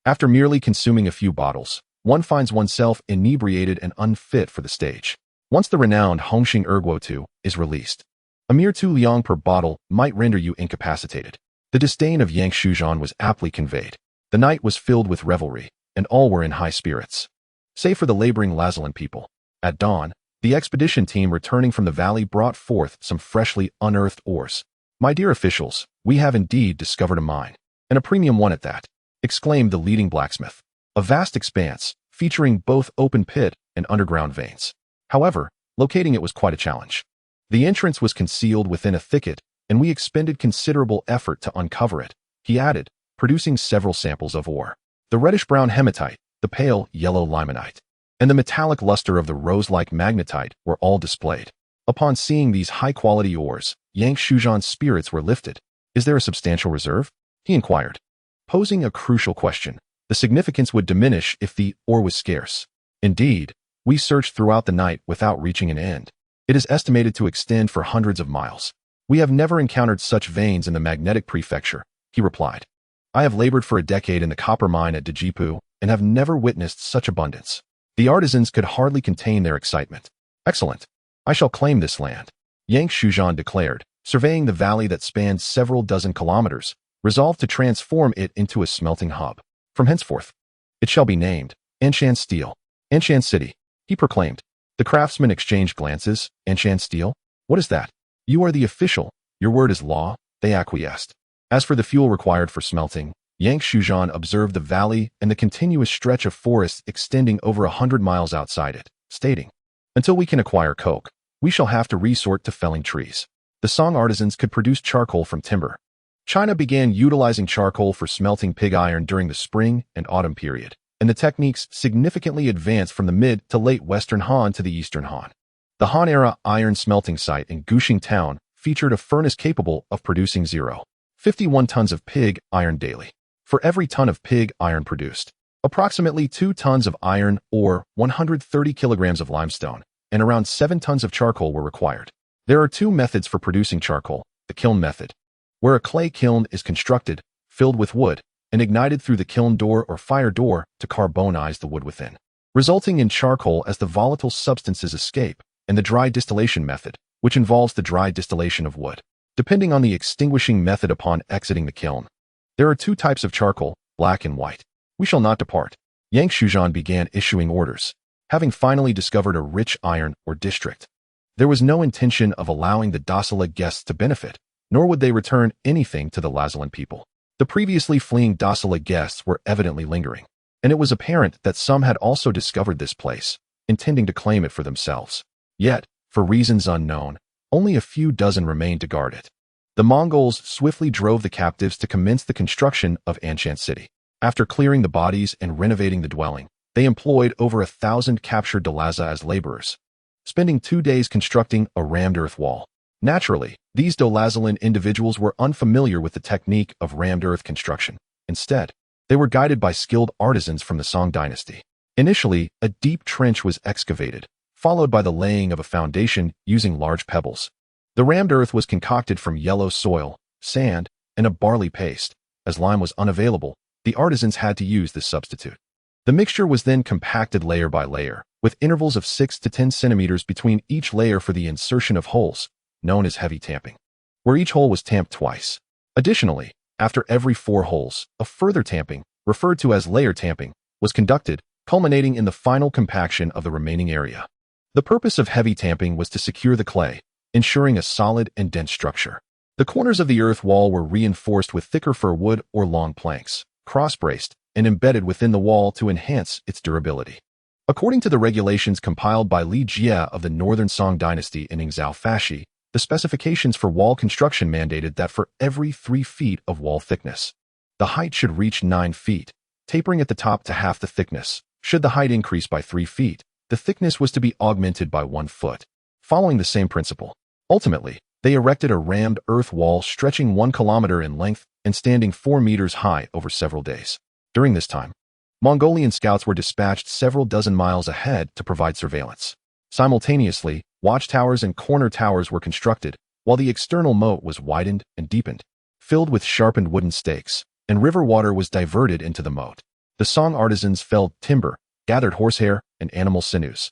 S1: after merely consuming a few bottles, one finds oneself inebriated and unfit for the stage. Once the renowned Hongxing Erguo is released, a mere 2 liang per bottle might render you incapacitated. The disdain of Pincushion was aptly conveyed. The night was filled with revelry, and all were in high spirits, save for the laboring Lazalan people. At dawn, the expedition team returning from the valley brought forth some freshly unearthed ores. "My dear officials, we have indeed discovered a mine, and a premium one at that," exclaimed the leading blacksmith. A vast expanse, featuring both open pit and underground veins. However, locating it was quite a challenge. The entrance was concealed within a thicket, and we expended considerable effort to uncover it, he added, producing several samples of ore. The reddish-brown hematite, the pale yellow limonite, and the metallic luster of the rose-like magnetite were all displayed. Upon seeing these high-quality ores, Pincushin's spirits were lifted. "Is there a substantial reserve?" he inquired, posing a crucial question. The significance would diminish if the ore was scarce. "Indeed, we searched throughout the night without reaching an end. It is estimated to extend for hundreds of miles. We have never encountered such veins in the magnetic prefecture," he replied. "I have labored for a decade in the copper mine at Dajipu and have never witnessed such abundance." The artisans could hardly contain their excitement. "Excellent. I shall claim this land," Pincushion declared, surveying the valley that spanned several dozen kilometers, resolved to transform it into a smelting hub. "From henceforth, it shall be named Anshan Steel, Anshan City," he proclaimed. The craftsmen exchanged glances. "Anshan Steel? What is that?" "You are the official. Your word is law," they acquiesced. As for the fuel required for smelting, Pincushion observed the valley and the continuous stretch of forest extending over 100 miles outside it, stating, "Until we can acquire coke, we shall have to resort to felling trees." The Song artisans could produce charcoal from timber. China began utilizing charcoal for smelting pig iron during the spring and autumn period, and the techniques significantly advanced from the mid to late Western Han to the Eastern Han. The Han-era iron smelting site in Guxing Town featured a furnace capable of producing 0. 51 tons of pig iron daily. For every ton of pig iron produced, approximately 2 tons of iron ore, 130 kilograms of limestone, and around 7 tons of charcoal were required. There are 2 methods for producing charcoal: the kiln method, where a clay kiln is constructed, filled with wood, and ignited through the kiln door or fire door to carbonize the wood within, resulting in charcoal as the volatile substances escape, and the dry distillation method, which involves the dry distillation of wood, depending on the extinguishing method upon exiting the kiln. There are 2 types of charcoal, black and white. We shall not depart. Yang Shuzhan began issuing orders, having finally discovered a rich iron ore district. There was no intention of allowing the Dothraki guests to benefit, nor would they return anything to the Lazalan people. The previously fleeing Dothraki guests were evidently lingering, and it was apparent that some had also discovered this place, intending to claim it for themselves. Yet, for reasons unknown, only a few dozen remained to guard it. The Mongols swiftly drove the captives to commence the construction of Anshan City. After clearing the bodies and renovating the dwelling, they employed over 1,000 captured Dolaza as laborers, spending 2 days constructing a rammed earth wall. Naturally, these Dolazalan individuals were unfamiliar with the technique of rammed earth construction. Instead, they were guided by skilled artisans from the Song dynasty. Initially, a deep trench was excavated, followed by the laying of a foundation using large pebbles. The rammed earth was concocted from yellow soil, sand, and a barley paste. As lime was unavailable, the artisans had to use this substitute. The mixture was then compacted layer by layer, with intervals of 6 to 10 centimeters between each layer for the insertion of holes, known as heavy tamping, where each hole was tamped twice. Additionally, after every 4 holes, a further tamping, referred to as layer tamping, was conducted, culminating in the final compaction of the remaining area. The purpose of heavy tamping was to secure the clay, ensuring a solid and dense structure. The corners of the earth wall were reinforced with thicker fir wood or long planks, cross-braced, and embedded within the wall to enhance its durability. According to the regulations compiled by Li Jie of the Northern Song dynasty in Tao-Hua-Shih, the specifications for wall construction mandated that for every 3 feet of wall thickness, the height should reach 9 feet, tapering at the top to half the thickness. Should the height increase by 3 feet, the thickness was to be augmented by 1 foot. Following the same principle, ultimately, they erected a rammed earth wall stretching 1 kilometer in length and standing 4 meters high over several days. During this time, Mongolian scouts were dispatched several dozen miles ahead to provide surveillance. Simultaneously, watchtowers and corner towers were constructed, while the external moat was widened and deepened, filled with sharpened wooden stakes, and river water was diverted into the moat. The Song artisans felled timber, gathered horsehair, and animal sinews,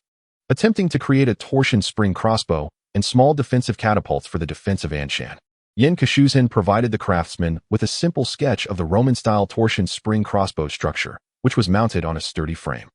S1: attempting to create a torsion spring crossbow and small defensive catapults for the defense of Anshan. Yen Kashuzhin provided the craftsmen with a simple sketch of the Roman-style torsion spring crossbow structure, which was mounted on a sturdy frame.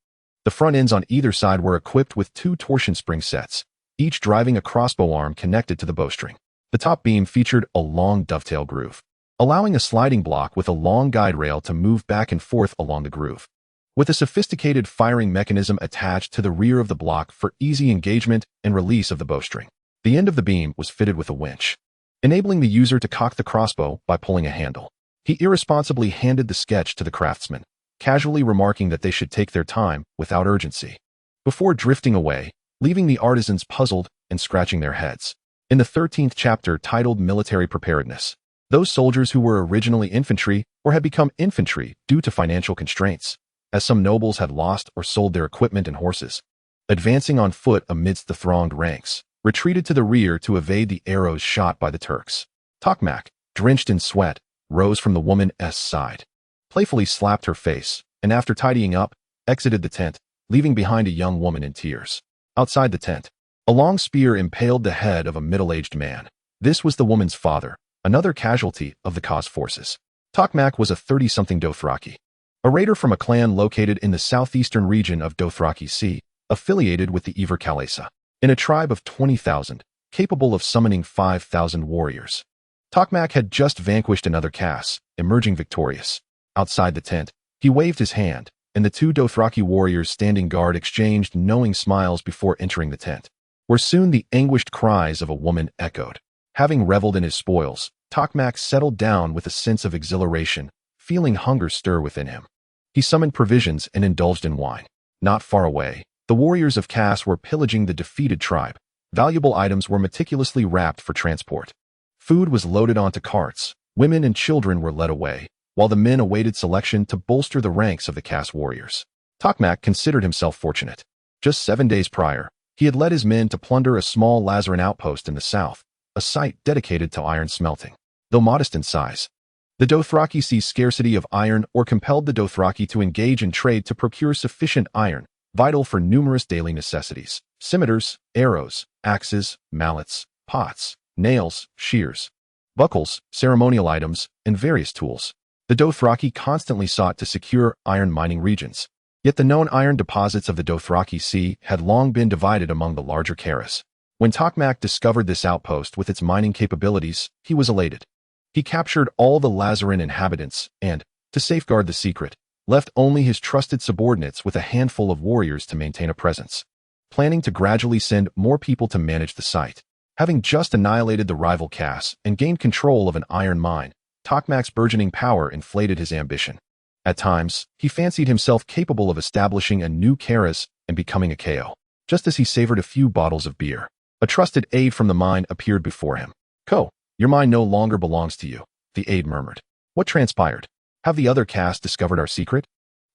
S1: The front ends on either side were equipped with 2 torsion spring sets, each driving a crossbow arm connected to the bowstring. The top beam featured a long dovetail groove, allowing a sliding block with a long guide rail to move back and forth along the groove, with a sophisticated firing mechanism attached to the rear of the block for easy engagement and release of the bowstring. The end of the beam was fitted with a winch, enabling the user to cock the crossbow by pulling a handle. He irresponsibly handed the sketch to the craftsman, casually remarking that they should take their time without urgency, before drifting away, leaving the artisans puzzled and scratching their heads. In the 13th chapter titled Military Preparedness, those soldiers who were originally infantry or had become infantry due to financial constraints, as some nobles had lost or sold their equipment and horses, advancing on foot amidst the thronged ranks, retreated to the rear to evade the arrows shot by the Turks. Tokmak, drenched in sweat, rose from the woman's side, playfully slapped her face, and after tidying up, exited the tent, leaving behind a young woman in tears. Outside the tent, a long spear impaled the head of a middle-aged man. This was the woman's father, another casualty of the Khas forces. Tokmak was a 30-something Dothraki, a raider from a clan located in the southeastern region of Dothraki Sea, affiliated with the Khalasars, in a tribe of 20,000, capable of summoning 5,000 warriors. Tokmak had just vanquished another Khas, emerging victorious. Outside the tent, he waved his hand, and the 2 Dothraki warriors standing guard exchanged knowing smiles before entering the tent, where soon the anguished cries of a woman echoed. Having reveled in his spoils, Tokmak settled down with a sense of exhilaration, feeling hunger stir within him. He summoned provisions and indulged in wine. Not far away, the warriors of Khas were pillaging the defeated tribe. Valuable items were meticulously wrapped for transport. Food was loaded onto carts, Women and children were led away, while the men awaited selection to bolster the ranks of the caste warriors. Tokmak considered himself fortunate. Just 7 days prior, he had led his men to plunder a small Lazaran outpost in the south, a site dedicated to iron smelting. Though modest in size, the Dothraki Sea's scarcity of iron ore compelled the Dothraki to engage in trade to procure sufficient iron, vital for numerous daily necessities: scimitars, arrows, axes, mallets, pots, nails, shears, buckles, ceremonial items, and various tools. The Dothraki constantly sought to secure iron mining regions. Yet the known iron deposits of the Dothraki Sea had long been divided among the larger Kharas. When Tokmak discovered this outpost with its mining capabilities, he was elated. He captured all the Lazaran inhabitants and, to safeguard the secret, left only his trusted subordinates with a handful of warriors to maintain a presence, planning to gradually send more people to manage the site. Having just annihilated the rival castes and gained control of an iron mine, Tokmak's burgeoning power inflated his ambition. At times, he fancied himself capable of establishing a new Kharas and becoming a KO. Just as he savored a few bottles of beer, a trusted aide from the mine appeared before him. "Ko, your mine no longer belongs to you," the aide murmured. "What transpired? Have the other caste discovered our secret?"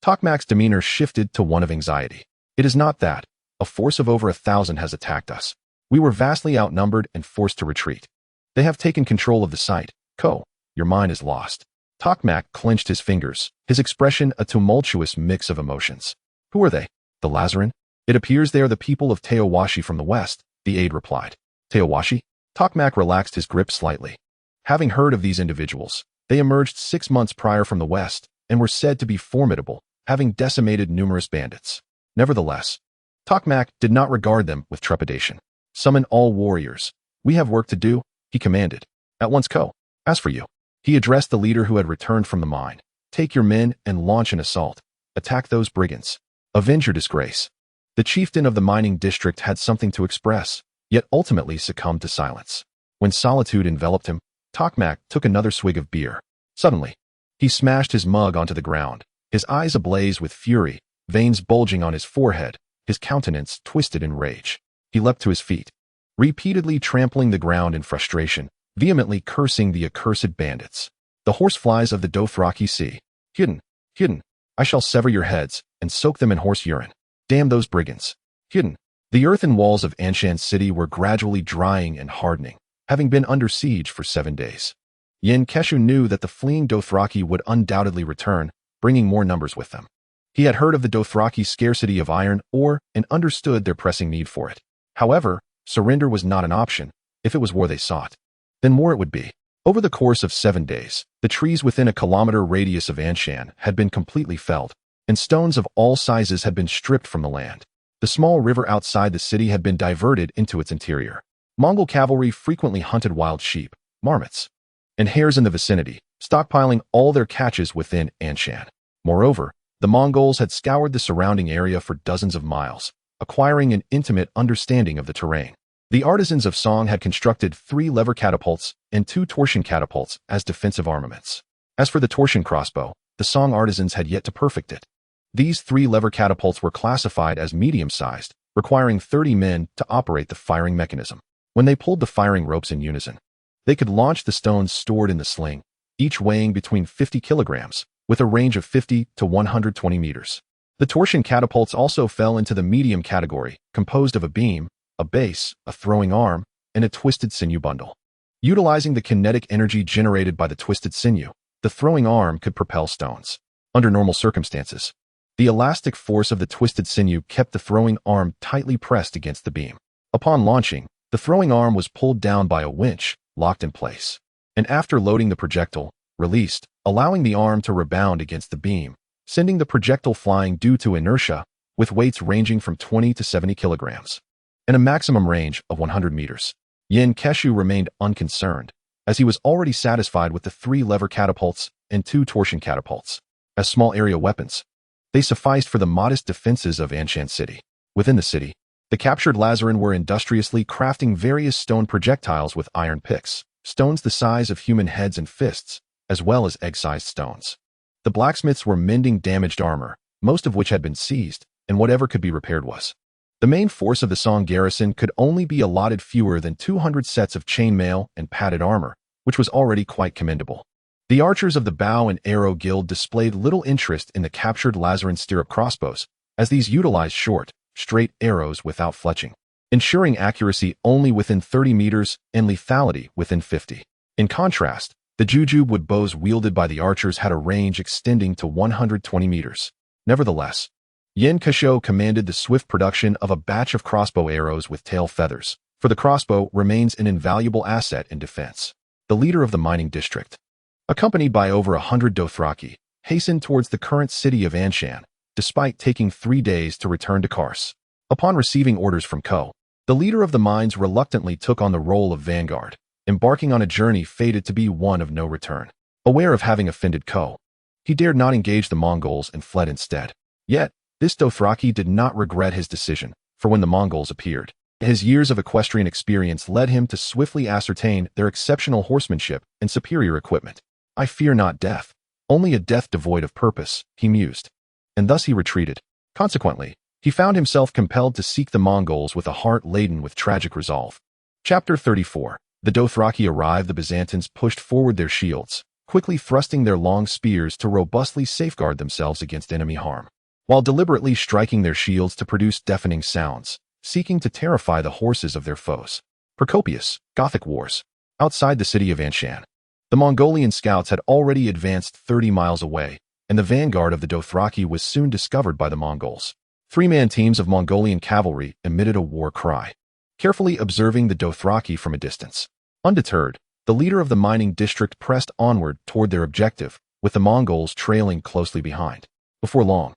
S1: Tokmak's demeanor shifted to one of anxiety. "It is not that. A force of over 1,000 has attacked us. We were vastly outnumbered and forced to retreat. They have taken control of the site. Ko, your mine is lost." Tokmak clenched his fingers, his expression a tumultuous mix of emotions. "Who are they? The Lazaran? It appears they are the people of Tao-Hua-Shih from the west," the aide replied. "Tao-Hua-Shih?" Tokmak relaxed his grip slightly. Having heard of these individuals, they emerged 6 months prior from the west and were said to be formidable, having decimated numerous bandits. Nevertheless, Tokmak did not regard them with trepidation. "Summon all warriors. We have work to do," he commanded. "At once, Ko. As for you," he addressed the leader who had returned from the mine, "take your men and launch an assault. Attack those brigands. Avenge your disgrace." The chieftain of the mining district had something to express, yet ultimately succumbed to silence. When solitude enveloped him, Tokmak took another swig of beer. Suddenly, he smashed his mug onto the ground, his eyes ablaze with fury, veins bulging on his forehead, his countenance twisted in rage. He leapt to his feet, repeatedly trampling the ground in frustration, vehemently cursing the accursed bandits. "The horseflies of the Dothraki Sea. Hidden, hidden. I shall sever your heads and soak them in horse urine. Damn those brigands. Hidden." The earthen walls of Anshan City were gradually drying and hardening, having been under siege for 7 days. Yen Keshu knew that the fleeing Dothraki would undoubtedly return, bringing more numbers with them. He had heard of the Dothraki's scarcity of iron ore and understood their pressing need for it. However, surrender was not an option, if it was war they sought. Then war it would be. Over the course of 7 days, the trees within a kilometer radius of Anshan had been completely felled, and stones of all sizes had been stripped from the land. The small river outside the city had been diverted into its interior. Mongol cavalry frequently hunted wild sheep, marmots, and hares in the vicinity, stockpiling all their catches within Anshan. Moreover, the Mongols had scoured the surrounding area for dozens of miles, acquiring an intimate understanding of the terrain. The artisans of Song had constructed 3 lever catapults and 2 torsion catapults as defensive armaments. As for the torsion crossbow, the Song artisans had yet to perfect it. These 3 lever catapults were classified as medium-sized, requiring 30 men to operate the firing mechanism. When they pulled the firing ropes in unison, they could launch the stones stored in the sling, each weighing between 50 kilograms, with a range of 50 to 120 meters. The torsion catapults also fell into the medium category, composed of a beam, a base, a throwing arm, and a twisted sinew bundle. Utilizing the kinetic energy generated by the twisted sinew, the throwing arm could propel stones. Under normal circumstances, the elastic force of the twisted sinew kept the throwing arm tightly pressed against the beam. Upon launching, the throwing arm was pulled down by a winch, locked in place, and after loading the projectile, released, allowing the arm to rebound against the beam, sending the projectile flying due to inertia, with weights ranging from 20 to 70 kilograms, and a maximum range of 100 meters. Yen Keshu remained unconcerned, as he was already satisfied with the 3 lever catapults and 2 torsion catapults. As small area weapons, they sufficed for the modest defenses of Anshan City. Within the city, the captured Lazaran were industriously crafting various stone projectiles with iron picks, stones the size of human heads and fists, as well as egg-sized stones. The blacksmiths were mending damaged armor, most of which had been seized, and whatever could be repaired was. The main force of the Song garrison could only be allotted fewer than 200 sets of chainmail and padded armor, which was already quite commendable. The archers of the Bow and Arrow Guild displayed little interest in the captured Lazaran stirrup crossbows, as these utilized short, straight arrows without fletching, ensuring accuracy only within 30 meters and lethality within 50. In contrast, the Jujube bows wielded by the archers had a range extending to 120 meters. Nevertheless, Yen Kasho commanded the swift production of a batch of crossbow arrows with tail feathers, for the crossbow remains an invaluable asset in defense. The leader of the mining district, accompanied by over 100 Dothraki, hastened towards the current city of Anshan, despite taking 3 days to return to Kars. Upon receiving orders from Ko, the leader of the mines reluctantly took on the role of vanguard, embarking on a journey fated to be one of no return. Aware of having offended Ko, he dared not engage the Mongols and fled instead. Yet, this Dothraki did not regret his decision, for when the Mongols appeared, his years of equestrian experience led him to swiftly ascertain their exceptional horsemanship and superior equipment. I fear not death, only a death devoid of purpose, he mused. And thus he retreated. Consequently, he found himself compelled to seek the Mongols with a heart laden with tragic resolve. Chapter 34. The Dothraki arrived. The Byzantines pushed forward their shields, quickly thrusting their long spears to robustly safeguard themselves against enemy harm, while deliberately striking their shields to produce deafening sounds, seeking to terrify the horses of their foes. Procopius, Gothic Wars. Outside the city of Anshan, the Mongolian scouts had already advanced 30 miles away, and the vanguard of the Dothraki was soon discovered by the Mongols. 3-man teams of Mongolian cavalry emitted a war cry, carefully observing the Dothraki from a distance. Undeterred, the leader of the mining district pressed onward toward their objective, with the Mongols trailing closely behind. Before long,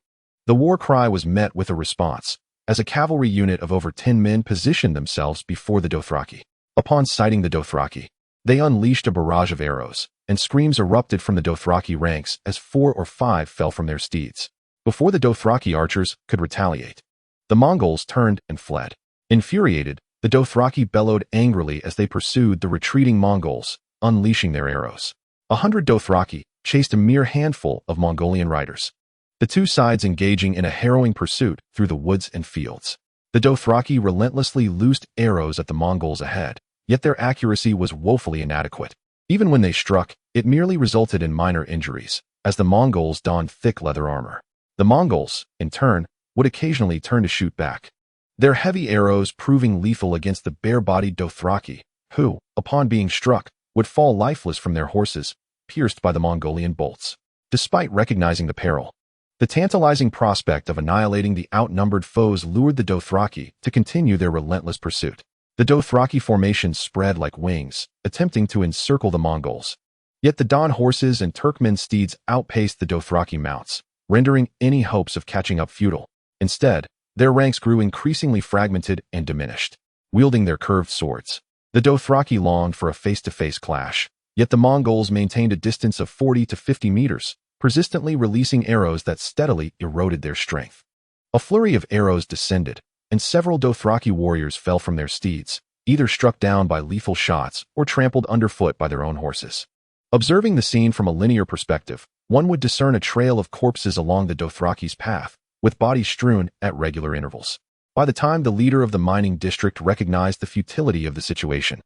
S1: the war cry was met with a response, as a cavalry unit of over 10 men positioned themselves before the Dothraki. Upon sighting the Dothraki, they unleashed a barrage of arrows, and screams erupted from the Dothraki ranks as 4 or 5 fell from their steeds. Before the Dothraki archers could retaliate, the Mongols turned and fled. Infuriated, the Dothraki bellowed angrily as they pursued the retreating Mongols, unleashing their arrows. 100 Dothraki chased a mere handful of Mongolian riders, the two sides engaging in a harrowing pursuit through the woods and fields. The Dothraki relentlessly loosed arrows at the Mongols ahead, yet their accuracy was woefully inadequate. Even when they struck, it merely resulted in minor injuries, as the Mongols donned thick leather armor. The Mongols, in turn, would occasionally turn to shoot back, their heavy arrows proving lethal against the bare-bodied Dothraki, who, upon being struck, would fall lifeless from their horses, pierced by the Mongolian bolts. Despite recognizing the peril, the tantalizing prospect of annihilating the outnumbered foes lured the Dothraki to continue their relentless pursuit. The Dothraki formation spread like wings, attempting to encircle the Mongols. Yet the Don horses and Turkmen steeds outpaced the Dothraki mounts, rendering any hopes of catching up futile. Instead, their ranks grew increasingly fragmented and diminished. Wielding their curved swords, the Dothraki longed for a face-to-face clash, yet the Mongols maintained a distance of 40 to 50 meters, persistently releasing arrows that steadily eroded their strength. A flurry of arrows descended, and several Dothraki warriors fell from their steeds, either struck down by lethal shots or trampled underfoot by their own horses. Observing the scene from a linear perspective, one would discern a trail of corpses along the Dothraki's path, with bodies strewn at regular intervals. By the time the leader of the mining district recognized the futility of the situation,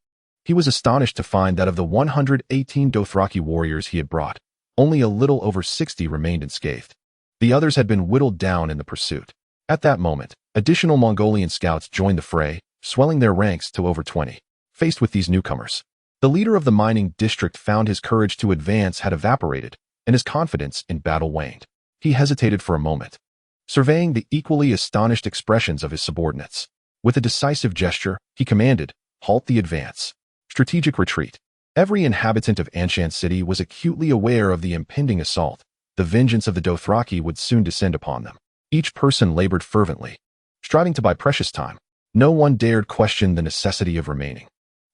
S1: he was astonished to find that of the 118 Dothraki warriors he had brought, only a little over 60 remained unscathed. The others had been whittled down in the pursuit. At that moment, additional Mongolian scouts joined the fray, swelling their ranks to over 20. Faced with these newcomers, the leader of the mining district found his courage to advance had evaporated, and his confidence in battle waned. He hesitated for a moment, surveying the equally astonished expressions of his subordinates. With a decisive gesture, he commanded, "Halt the advance. Strategic retreat." Every inhabitant of Anshan City was acutely aware of the impending assault. The vengeance of the Dothraki would soon descend upon them. Each person labored fervently, striving to buy precious time. No one dared question the necessity of remaining.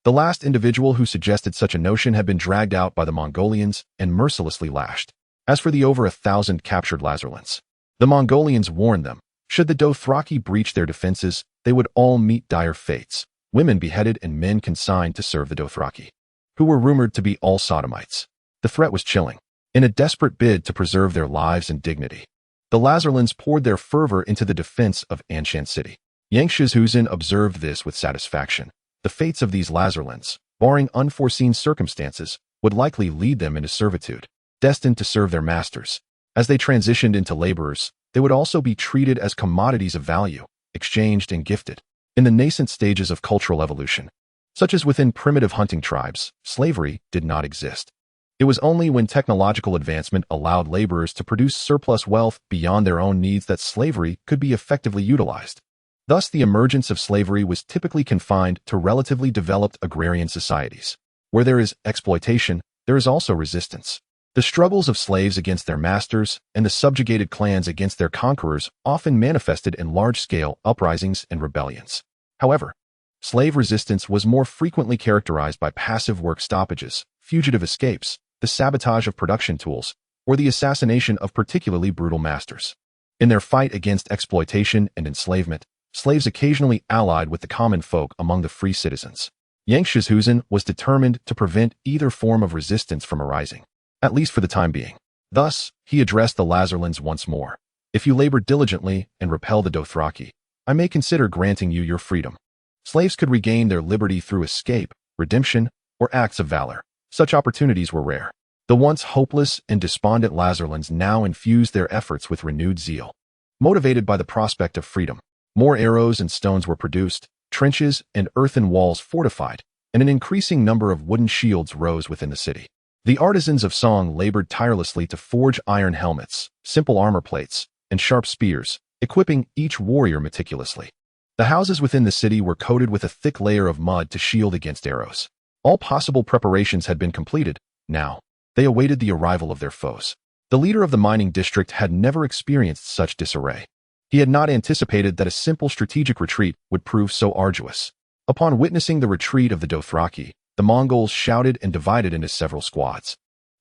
S1: The last individual who suggested such a notion had been dragged out by the Mongolians and mercilessly lashed. As for the over 1,000 captured Lazarlans, the Mongolians warned them, should the Dothraki breach their defenses, they would all meet dire fates, women beheaded and men consigned to serve the Dothraki, who were rumored to be all sodomites. The threat was chilling. In a desperate bid to preserve their lives and dignity, the Lazarlans poured their fervor into the defense of Anshan City. Yangshizuzen observed this with satisfaction. The fates of these Lazarlans, barring unforeseen circumstances, would likely lead them into servitude, destined to serve their masters. As they transitioned into laborers, they would also be treated as commodities of value, exchanged and gifted. In the nascent stages of cultural evolution, such as within primitive hunting tribes, slavery did not exist. It was only when technological advancement allowed laborers to produce surplus wealth beyond their own needs that slavery could be effectively utilized. Thus, the emergence of slavery was typically confined to relatively developed agrarian societies. Where there is exploitation, there is also resistance. The struggles of slaves against their masters and the subjugated clans against their conquerors often manifested in large-scale uprisings and rebellions. However, slave resistance was more frequently characterized by passive work stoppages, fugitive escapes, the sabotage of production tools, or the assassination of particularly brutal masters. In their fight against exploitation and enslavement, slaves occasionally allied with the common folk among the free citizens. Yangshizuzen was determined to prevent either form of resistance from arising, at least for the time being. Thus, he addressed the Lazarlands once more. If you labor diligently and repel the Dothraki, I may consider granting you your freedom. Slaves could regain their liberty through escape, redemption, or acts of valor. Such opportunities were rare. The once hopeless and despondent Lazarlands now infused their efforts with renewed zeal. Motivated by the prospect of freedom, more arrows and stones were produced, trenches and earthen walls fortified, and an increasing number of wooden shields rose within the city. The artisans of song labored tirelessly to forge iron helmets, simple armor plates, and sharp spears, equipping each warrior meticulously. The houses within the city were coated with a thick layer of mud to shield against arrows. All possible preparations had been completed. Now, they awaited the arrival of their foes. The leader of the mining district had never experienced such disarray. He had not anticipated that a simple strategic retreat would prove so arduous. Upon witnessing the retreat of the Dothraki, the Mongols shouted and divided into several squads,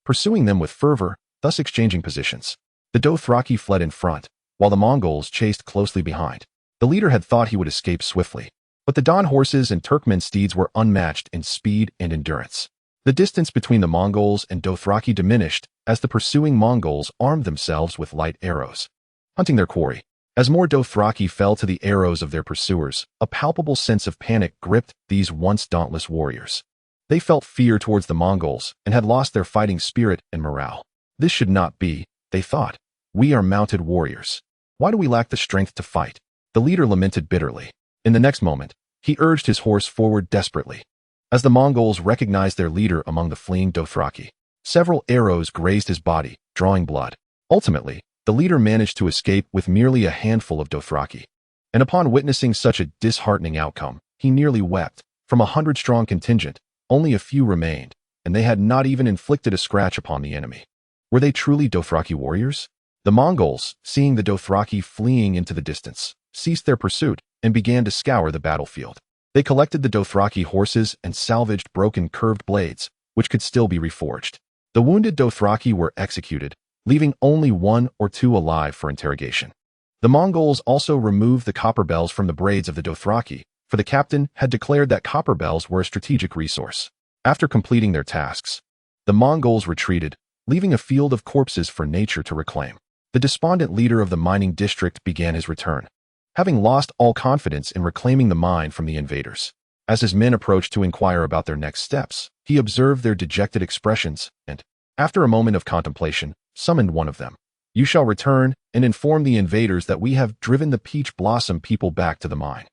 S1: pursuing them with fervor, thus exchanging positions. The Dothraki fled in front, while the Mongols chased closely behind. The leader had thought he would escape swiftly, but the Don horses and Turkmen steeds were unmatched in speed and endurance. The distance between the Mongols and Dothraki diminished as the pursuing Mongols armed themselves with light arrows, hunting their quarry. As more Dothraki fell to the arrows of their pursuers, a palpable sense of panic gripped these once dauntless warriors. They felt fear towards the Mongols and had lost their fighting spirit and morale. This should not be, they thought. We are mounted warriors. Why do we lack the strength to fight? The leader lamented bitterly. In the next moment, he urged his horse forward desperately. As the Mongols recognized their leader among the fleeing Dothraki, several arrows grazed his body, drawing blood. Ultimately, the leader managed to escape with merely a handful of Dothraki. And upon witnessing such a disheartening outcome, he nearly wept. From 100-strong contingent, only a few remained, and they had not even inflicted a scratch upon the enemy. Were they truly Dothraki warriors? The Mongols, seeing the Dothraki fleeing into the distance, ceased their pursuit and began to scour the battlefield. They collected the Dothraki horses and salvaged broken curved blades, which could still be reforged. The wounded Dothraki were executed, leaving only one or two alive for interrogation. The Mongols also removed the copper bells from the braids of the Dothraki, for the captain had declared that copper bells were a strategic resource. After completing their tasks, the Mongols retreated, leaving a field of corpses for nature to reclaim. The despondent leader of the mining district began his return, having lost all confidence in reclaiming the mine from the invaders. As his men approached to inquire about their next steps, he observed their dejected expressions and, after a moment of contemplation, summoned one of them. You shall return and inform the invaders that we have driven the Peach Blossom people back to the mine.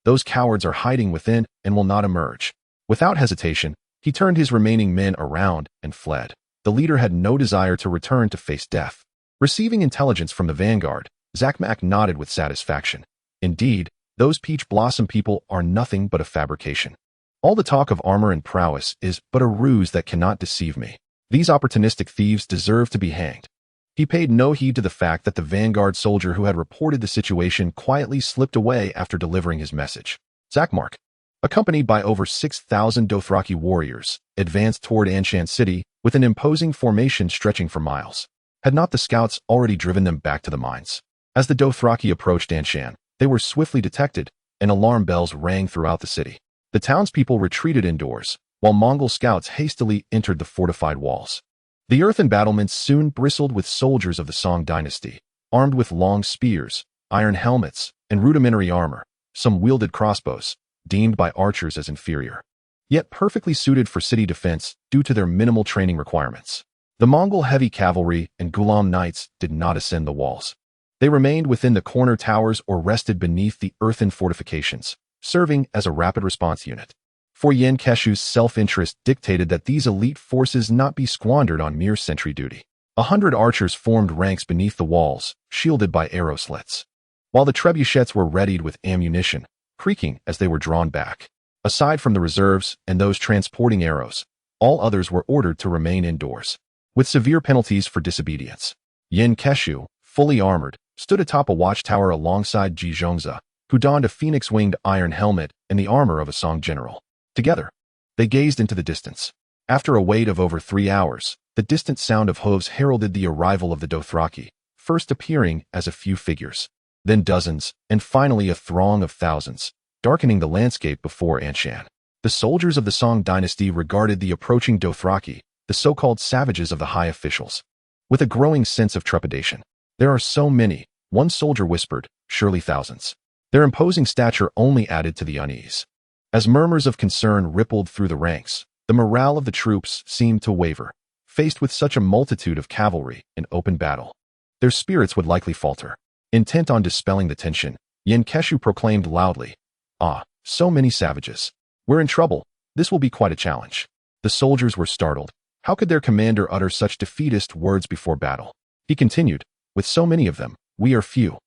S1: Those cowards are hiding within and will not emerge. Without hesitation, he turned his remaining men around and fled. The leader had no desire to return to face death. Receiving intelligence from the vanguard, Zakmak nodded with satisfaction. Indeed, those Peach Blossom people are nothing but a fabrication. All the talk of armor and prowess is but a ruse that cannot deceive me. These opportunistic thieves deserve to be hanged. He paid no heed to the fact that the vanguard soldier who had reported the situation quietly slipped away after delivering his message. Zakmark, accompanied by over 6,000 Dothraki warriors, advanced toward Anshan City with an imposing formation stretching for miles. Had not the scouts already driven them back to the mines? As the Dothraki approached Anshan, they were swiftly detected, and alarm bells rang throughout the city. The townspeople retreated indoors, while Mongol scouts hastily entered the fortified walls. The earthen battlements soon bristled with soldiers of the Song dynasty, armed with long spears, iron helmets, and rudimentary armor. Some wielded crossbows, deemed by archers as inferior. yet perfectly suited for city defense due to their minimal training requirements. The Mongol heavy cavalry and Ghulam knights did not ascend the walls. They remained within the corner towers or rested beneath the earthen fortifications, serving as a rapid response unit. For Yen Keshu's self-interest dictated that these elite forces not be squandered on mere sentry duty. 100 archers formed ranks beneath the walls, shielded by arrow slits, while the trebuchets were readied with ammunition, creaking as they were drawn back. Aside from the reserves and those transporting arrows, all others were ordered to remain indoors, with severe penalties for disobedience. Yen Keshu, fully armored, stood atop a watchtower alongside Ji Zhongzi, who donned a phoenix-winged iron helmet and the armor of a Song general. Together, they gazed into the distance. After a wait of over 3 hours, the distant sound of hooves heralded the arrival of the Dothraki, first appearing as a few figures, then dozens, and finally a throng of thousands, darkening the landscape before Anshan. The soldiers of the Song dynasty regarded the approaching Dothraki, the so-called savages of the high officials, with a growing sense of trepidation. There are so many, one soldier whispered, surely thousands. Their imposing stature only added to the unease. As murmurs of concern rippled through the ranks, the morale of the troops seemed to waver. Faced with such a multitude of cavalry in open battle, their spirits would likely falter. Intent on dispelling the tension, Yen Keshu proclaimed loudly, "Ah, so many savages. We're in trouble. This will be quite a challenge." The soldiers were startled. How could their commander utter such defeatist words before battle? He continued, "With so many of them, we are few.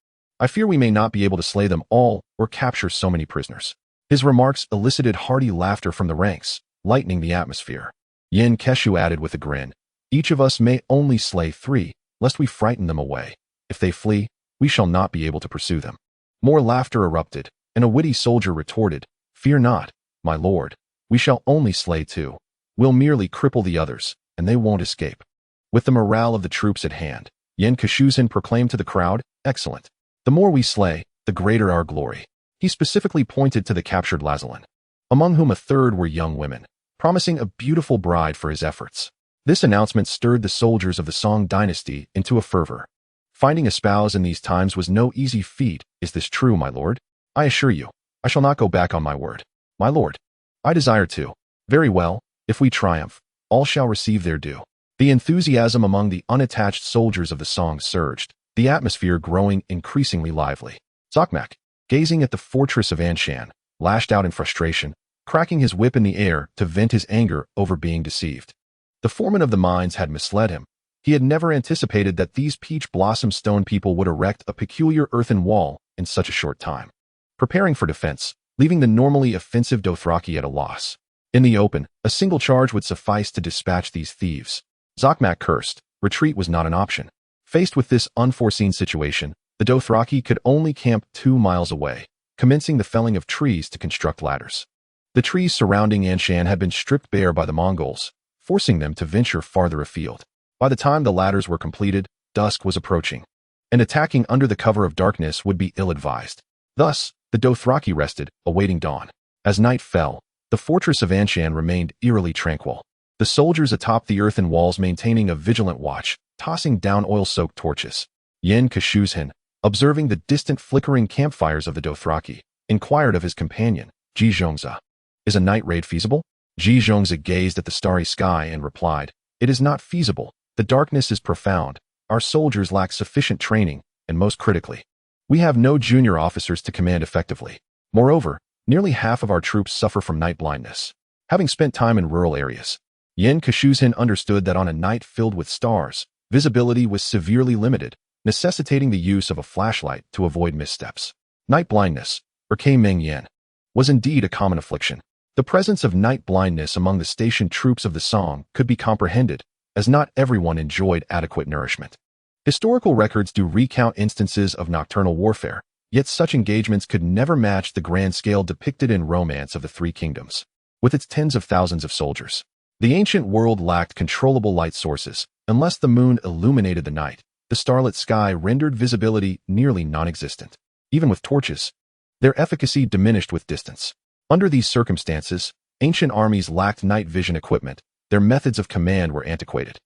S1: I fear we may not be able to slay them all or capture so many prisoners." His remarks elicited hearty laughter from the ranks, lightening the atmosphere. Yen Keshu added with a grin, "Each of us may only slay 3, lest we frighten them away. If they flee, we shall not be able to pursue them." More laughter erupted, and a witty soldier retorted, "Fear not, my lord. We shall only slay 2. We'll merely cripple the others, and they won't escape." With the morale of the troops at hand, Yen Keshu proclaimed to the crowd, "Excellent. The more we slay, the greater our glory." He specifically pointed to the captured Lazalan, among whom a third were young women, promising a beautiful bride for his efforts. This announcement stirred the soldiers of the Song dynasty into a fervor. Finding a spouse in these times was no easy feat. "Is this true, my lord? I assure you, I shall not go back on my word. My lord, I desire to." "Very well, if we triumph, all shall receive their due." The enthusiasm among the unattached soldiers of the Song surged, the atmosphere growing increasingly lively. Zokmak, gazing at the fortress of Anshan, lashed out in frustration, cracking his whip in the air to vent his anger over being deceived. The foreman of the mines had misled him. He had never anticipated that these peach blossom stone people would erect a peculiar earthen wall in such a short time, preparing for defense, leaving the normally offensive Dothraki at a loss. In the open, a single charge would suffice to dispatch these thieves. Zokmak cursed. Retreat was not an option. Faced with this unforeseen situation, the Dothraki could only camp 2 miles away, commencing the felling of trees to construct ladders. The trees surrounding Anshan had been stripped bare by the Mongols, forcing them to venture farther afield. By the time the ladders were completed, dusk was approaching, and attacking under the cover of darkness would be ill-advised. Thus, the Dothraki rested, awaiting dawn. As night fell, the fortress of Anshan remained eerily tranquil. The soldiers atop the earthen walls maintaining a vigilant watch, tossing down oil-soaked torches. Yen Keshu, observing the distant flickering campfires of the Dothraki, inquired of his companion, Ji Zhongzi, "Is a night raid feasible?" Ji Zhongzi gazed at the starry sky and replied, "It is not feasible. The darkness is profound. Our soldiers lack sufficient training, and most critically, we have no junior officers to command effectively. Moreover, nearly half of our troops suffer from night blindness." Having spent time in rural areas, Yen Keshu understood that on a night filled with stars, visibility was severely limited, necessitating the use of a flashlight to avoid missteps. Night blindness, or Meng Yen, was indeed a common affliction. The presence of night blindness among the stationed troops of the Song could be comprehended, as not everyone enjoyed adequate nourishment. Historical records do recount instances of nocturnal warfare, yet such engagements could never match the grand scale depicted in Romance of the Three Kingdoms, with its tens of thousands of soldiers. The ancient world lacked controllable light sources. Unless the moon illuminated the night, the starlit sky rendered visibility nearly non-existent. Even with torches, their efficacy diminished with distance. Under these circumstances, ancient armies lacked night vision equipment, their methods of command were antiquated,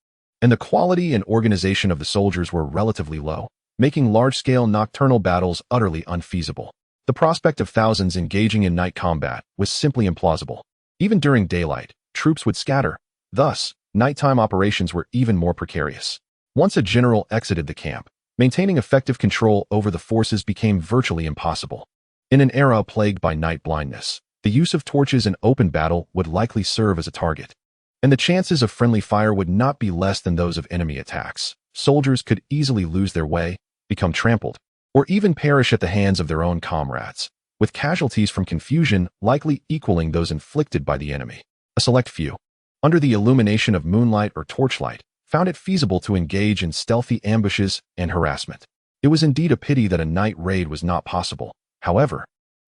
S1: and the quality and organization of the soldiers were relatively low, making large-scale nocturnal battles utterly unfeasible. The prospect of thousands engaging in night combat was simply implausible. Even during daylight, troops would scatter. Thus, nighttime operations were even more precarious. Once a general exited the camp, maintaining effective control over the forces became virtually impossible. In an era plagued by night blindness, the use of torches in open battle would likely serve as a target, and the chances of friendly fire would not be less than those of enemy attacks. Soldiers could easily lose their way, become trampled, or even perish at the hands of their own comrades, with casualties from confusion likely equaling those inflicted by the enemy. A select few, under the illumination of moonlight or torchlight, found it feasible to engage in stealthy ambushes and harassment. It was indeed a pity that a night raid was not possible. However,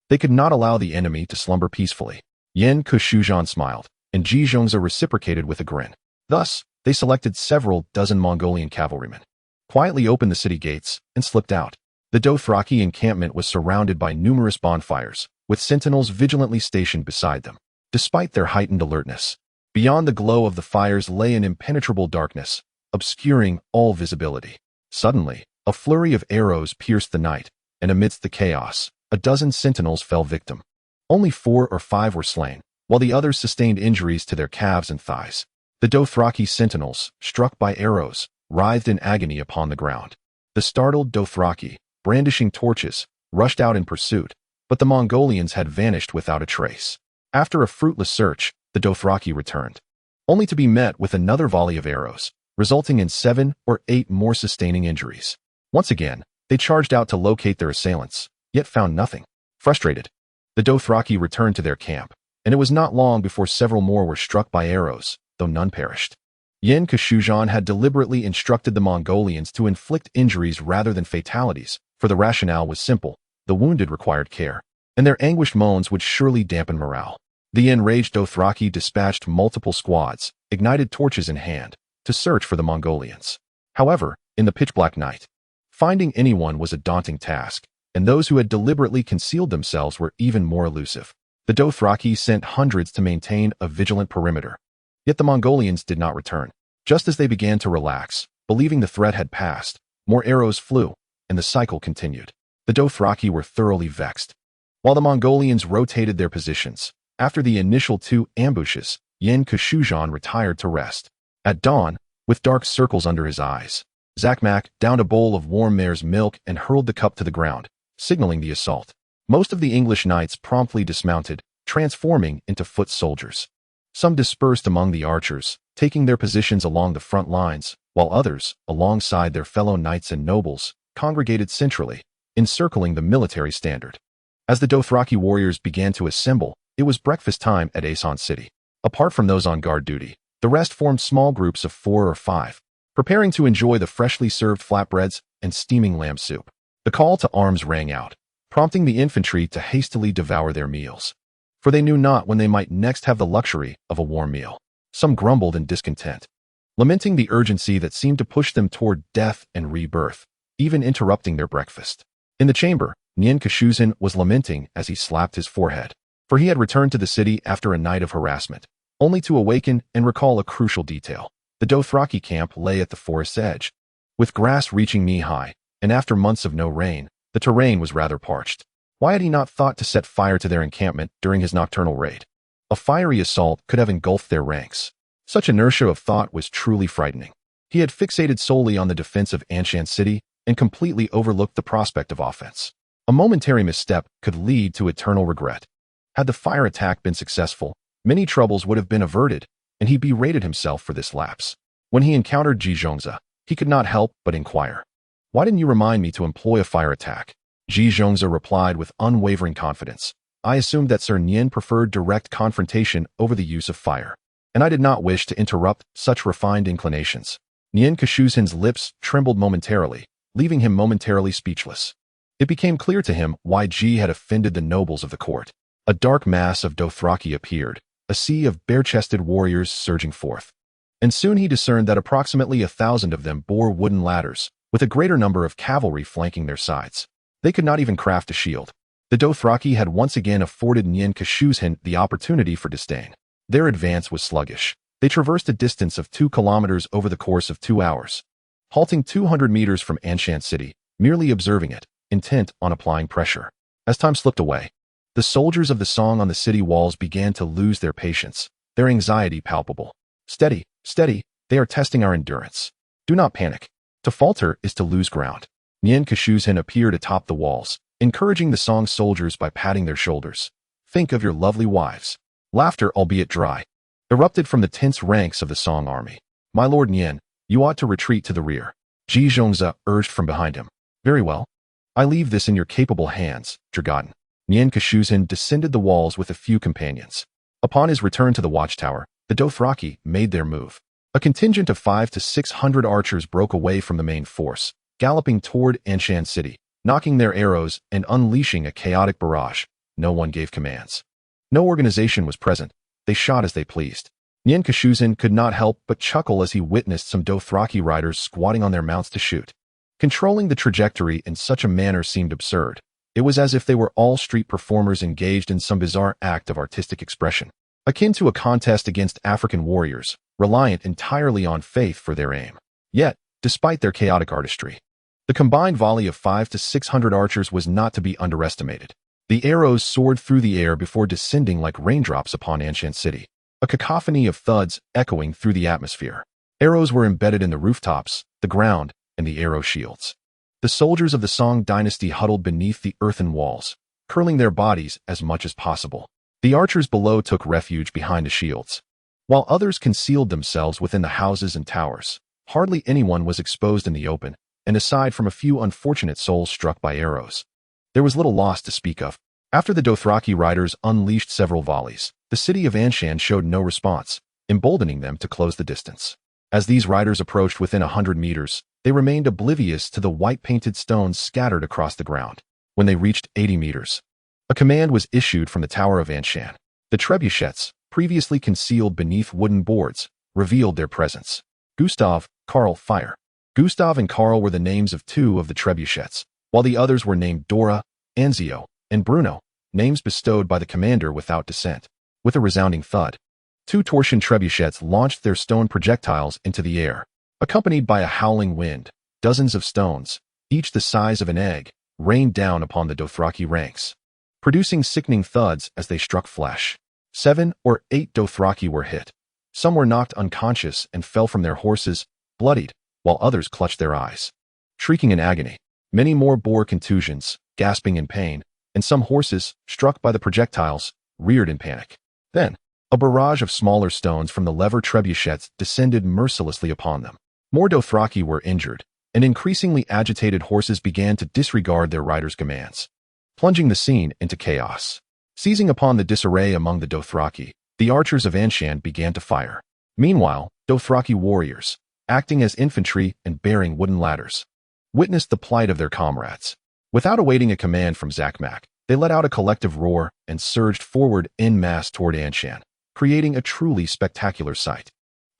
S1: they could not allow the enemy to slumber peacefully. Pincushion smiled, and Zhizhongza reciprocated with a grin. Thus, they selected several dozen Mongolian cavalrymen, quietly opened the city gates, and slipped out. The Dothraki encampment was surrounded by numerous bonfires, with sentinels vigilantly stationed beside them. Despite their heightened alertness, beyond the glow of the fires lay an impenetrable darkness, obscuring all visibility. Suddenly, a flurry of arrows pierced the night, and amidst the chaos, a dozen sentinels fell victim. Only 4 or 5 were slain, while the others sustained injuries to their calves and thighs. The Dothraki sentinels, struck by arrows, writhed in agony upon the ground. The startled Dothraki, brandishing torches, rushed out in pursuit, but the Mongolians had vanished without a trace. After a fruitless search, the Dothraki returned, only to be met with another volley of arrows, resulting in 7 or 8 more sustaining injuries. Once again, they charged out to locate their assailants, yet found nothing. Frustrated, the Dothraki returned to their camp, and it was not long before several more were struck by arrows, though none perished. Pincushion had deliberately instructed the Mongolians to inflict injuries rather than fatalities, for the rationale was simple: the wounded required care, and their anguished moans would surely dampen morale. The enraged Dothraki dispatched multiple squads, ignited torches in hand, to search for the Mongolians. However, in the pitch-black night, finding anyone was a daunting task, and those who had deliberately concealed themselves were even more elusive. The Dothraki sent hundreds to maintain a vigilant perimeter. Yet the Mongolians did not return. Just as they began to relax, believing the threat had passed, more arrows flew, and the cycle continued. The Dothraki were thoroughly vexed. While the Mongolians rotated their positions, after the initial 2 ambushes, Pincushion retired to rest. At dawn, with dark circles under his eyes, Zakmak downed a bowl of warm mare's milk and hurled the cup to the ground, signaling the assault. Most of the English knights promptly dismounted, transforming into foot soldiers. Some dispersed among the archers, taking their positions along the front lines, while others, alongside their fellow knights and nobles, congregated centrally, encircling the military standard. As the Dothraki warriors began to assemble, it was breakfast time at Aegon City. Apart from those on guard duty, the rest formed small groups of 4 or 5, preparing to enjoy the freshly served flatbreads and steaming lamb soup. The call to arms rang out, prompting the infantry to hastily devour their meals, for they knew not when they might next have the luxury of a warm meal. Some grumbled in discontent, lamenting the urgency that seemed to push them toward death and rebirth, even interrupting their breakfast. In the chamber, Pincushion was lamenting as he slapped his forehead, for he had returned to the city after a night of harassment, only to awaken and recall a crucial detail. The Dothraki camp lay at the forest's edge, with grass reaching knee-high, and after months of no rain, the terrain was rather parched. Why had he not thought to set fire to their encampment during his nocturnal raid? A fiery assault could have engulfed their ranks. Such inertia of thought was truly frightening. He had fixated solely on the defense of Anshan City and completely overlooked the prospect of offense. A momentary misstep could lead to eternal regret. Had the fire attack been successful, many troubles would have been averted, and he berated himself for this lapse. When he encountered Zhizhongza, he could not help but inquire, "Why didn't you remind me to employ a fire attack?" Zhizhongza replied with unwavering confidence, "I assumed that Sir Nian preferred direct confrontation over the use of fire, and I did not wish to interrupt such refined inclinations." Pincushin's lips trembled momentarily, leaving him momentarily speechless. It became clear to him why Ji had offended the nobles of the court. A dark mass of Dothraki appeared, a sea of bare-chested warriors surging forth. And soon he discerned that approximately 1,000 of them bore wooden ladders, with a greater number of cavalry flanking their sides. They could not even craft a shield. The Dothraki had once again afforded Pincushion the opportunity for disdain. Their advance was sluggish. They traversed a distance of 2 kilometers over the course of 2 hours, halting 200 meters from Anshan City, merely observing it, intent on applying pressure. As time slipped away, The soldiers of the song on the city walls began to lose their patience, their anxiety palpable. Steady, steady, they are testing our endurance. Do not panic. To falter is to lose ground. Pincushion appeared atop the walls, encouraging the song soldiers by patting their shoulders. Think of your lovely wives. Laughter, albeit dry, erupted from the tense ranks of the song army. My lord Nian, you ought to retreat to the rear. Ji Zhongzi urged from behind him. Very well. I leave this in your capable hands, Dragon. Pincushion descended the walls with a few companions. Upon his return to the watchtower, the Dothraki made their move. A contingent of 500 to 600 archers broke away from the main force, galloping toward Anshan City, knocking their arrows and unleashing a chaotic barrage. No one gave commands. No organization was present. They shot as they pleased. Pincushion could not help but chuckle as he witnessed some Dothraki riders squatting on their mounts to shoot. Controlling the trajectory in such a manner seemed absurd. It was as if they were all street performers engaged in some bizarre act of artistic expression, akin to a contest against African warriors, reliant entirely on faith for their aim. Yet, despite their chaotic artistry, the combined volley of 500 to 600 archers was not to be underestimated. The arrows soared through the air before descending like raindrops upon Anshan City, a cacophony of thuds echoing through the atmosphere. Arrows were embedded in the rooftops, the ground, and the arrow shields. The soldiers of the Song dynasty huddled beneath the earthen walls, curling their bodies as much as possible. The archers below took refuge behind the shields, while others concealed themselves within the houses and towers. Hardly anyone was exposed in the open, and aside from a few unfortunate souls struck by arrows, there was little loss to speak of. After the Dothraki riders unleashed several volleys, the city of Anshan showed no response, emboldening them to close the distance. As these riders approached within 100 meters, they remained oblivious to the white-painted stones scattered across the ground. When they reached 80 meters, a command was issued from the Tower of Anshan. The trebuchets, previously concealed beneath wooden boards, revealed their presence. Gustav, Karl, fire. Gustav and Karl were the names of 2 of the trebuchets, while the others were named Dora, Anzio, and Bruno, names bestowed by the commander without dissent. With a resounding thud, 2 torsion trebuchets launched their stone projectiles into the air. Accompanied by a howling wind, dozens of stones, each the size of an egg, rained down upon the Dothraki ranks, producing sickening thuds as they struck flesh. 7 or 8 Dothraki were hit. Some were knocked unconscious and fell from their horses, bloodied, while others clutched their eyes, shrieking in agony. Many more bore contusions, gasping in pain, and some horses, struck by the projectiles, reared in panic. Then, a barrage of smaller stones from the lever trebuchets descended mercilessly upon them. More Dothraki were injured, and increasingly agitated horses began to disregard their riders' commands, plunging the scene into chaos. Seizing upon the disarray among the Dothraki, the archers of Anshan began to fire. Meanwhile, Dothraki warriors, acting as infantry and bearing wooden ladders, witnessed the plight of their comrades. Without awaiting a command from Zakmak, they let out a collective roar and surged forward en masse toward Anshan, creating a truly spectacular sight.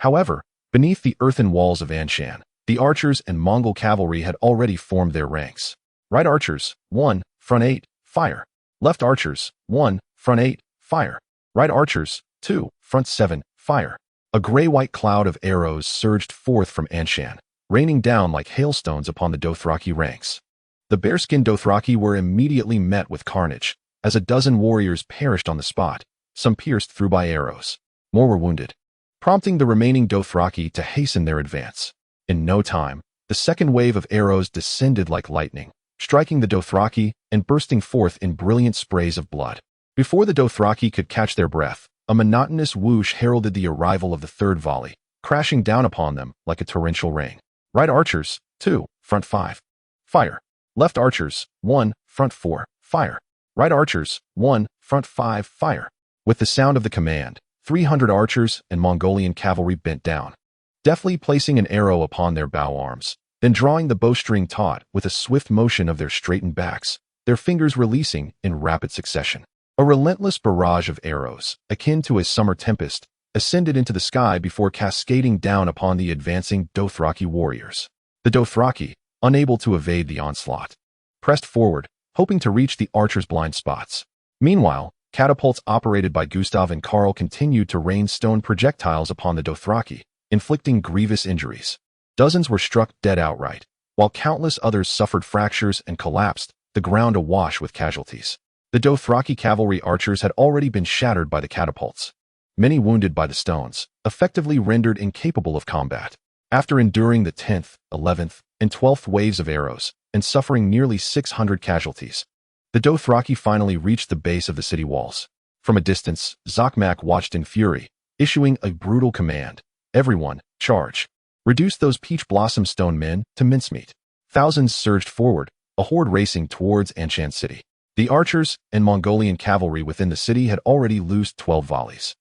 S1: However, beneath the earthen walls of Anshan, the archers and Mongol cavalry had already formed their ranks. Right archers, 1, front 8, fire. Left archers, 1, front 8, fire. Right archers, 2, front 7, fire. A gray-white cloud of arrows surged forth from Anshan, raining down like hailstones upon the Dothraki ranks. The bearskin Dothraki were immediately met with carnage, as a dozen warriors perished on the spot, some pierced through by arrows. More were wounded, prompting the remaining Dothraki to hasten their advance. In no time, the second wave of arrows descended like lightning, striking the Dothraki and bursting forth in brilliant sprays of blood. Before the Dothraki could catch their breath, a monotonous whoosh heralded the arrival of the third volley, crashing down upon them like a torrential rain. Right archers, 2, front 5, fire. Left archers, 1, front 4, fire. Right archers, 1, front 5, fire. With the sound of the command, 300 archers and Mongolian cavalry bent down, deftly placing an arrow upon their bow arms, then drawing the bowstring taut with a swift motion of their straightened backs, their fingers releasing in rapid succession. A relentless barrage of arrows, akin to a summer tempest, ascended into the sky before cascading down upon the advancing Dothraki warriors. The Dothraki, unable to evade the onslaught, pressed forward, hoping to reach the archers' blind spots. Meanwhile, catapults operated by Gustav and Karl continued to rain stone projectiles upon the Dothraki, inflicting grievous injuries. Dozens were struck dead outright, while countless others suffered fractures and collapsed, the ground awash with casualties. The Dothraki cavalry archers had already been shattered by the catapults, many wounded by the stones, effectively rendered incapable of combat. After enduring the 10th, 11th, and 12th waves of arrows, and suffering nearly 600 casualties, the Dothraki finally reached the base of the city walls. From a distance, Zokmak watched in fury, issuing a brutal command. Everyone, charge. Reduce those peach blossom stone men to mincemeat. Thousands surged forward, a horde racing towards Anshan city. The archers and Mongolian cavalry within the city had already loosed 12 volleys,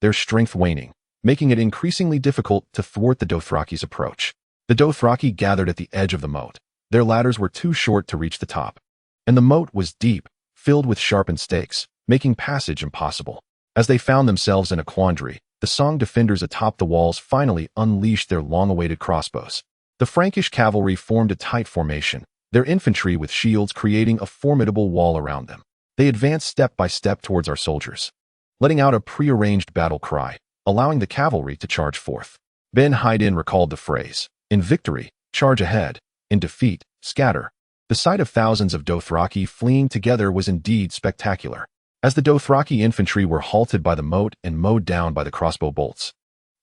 S1: their strength waning, making it increasingly difficult to thwart the Dothraki's approach. The Dothraki gathered at the edge of the moat. Their ladders were too short to reach the top, and the moat was deep, filled with sharpened stakes, making passage impossible. As they found themselves in a quandary, the Song defenders atop the walls finally unleashed their long-awaited crossbows. The Frankish cavalry formed a tight formation, their infantry with shields creating a formidable wall around them. They advanced step by step towards our soldiers, letting out a prearranged battle cry, allowing the cavalry to charge forth. Ben Haiden recalled the phrase, "In victory, charge ahead. In defeat, scatter." The sight of thousands of Dothraki fleeing together was indeed spectacular. As the Dothraki infantry were halted by the moat and mowed down by the crossbow bolts,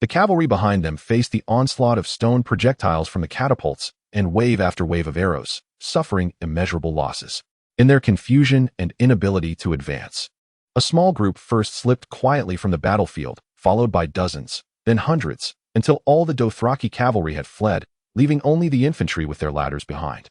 S1: the cavalry behind them faced the onslaught of stone projectiles from the catapults and wave after wave of arrows, suffering immeasurable losses. In their confusion and inability to advance, a small group first slipped quietly from the battlefield, followed by dozens, then hundreds, until all the Dothraki cavalry had fled, leaving only the infantry with their ladders behind.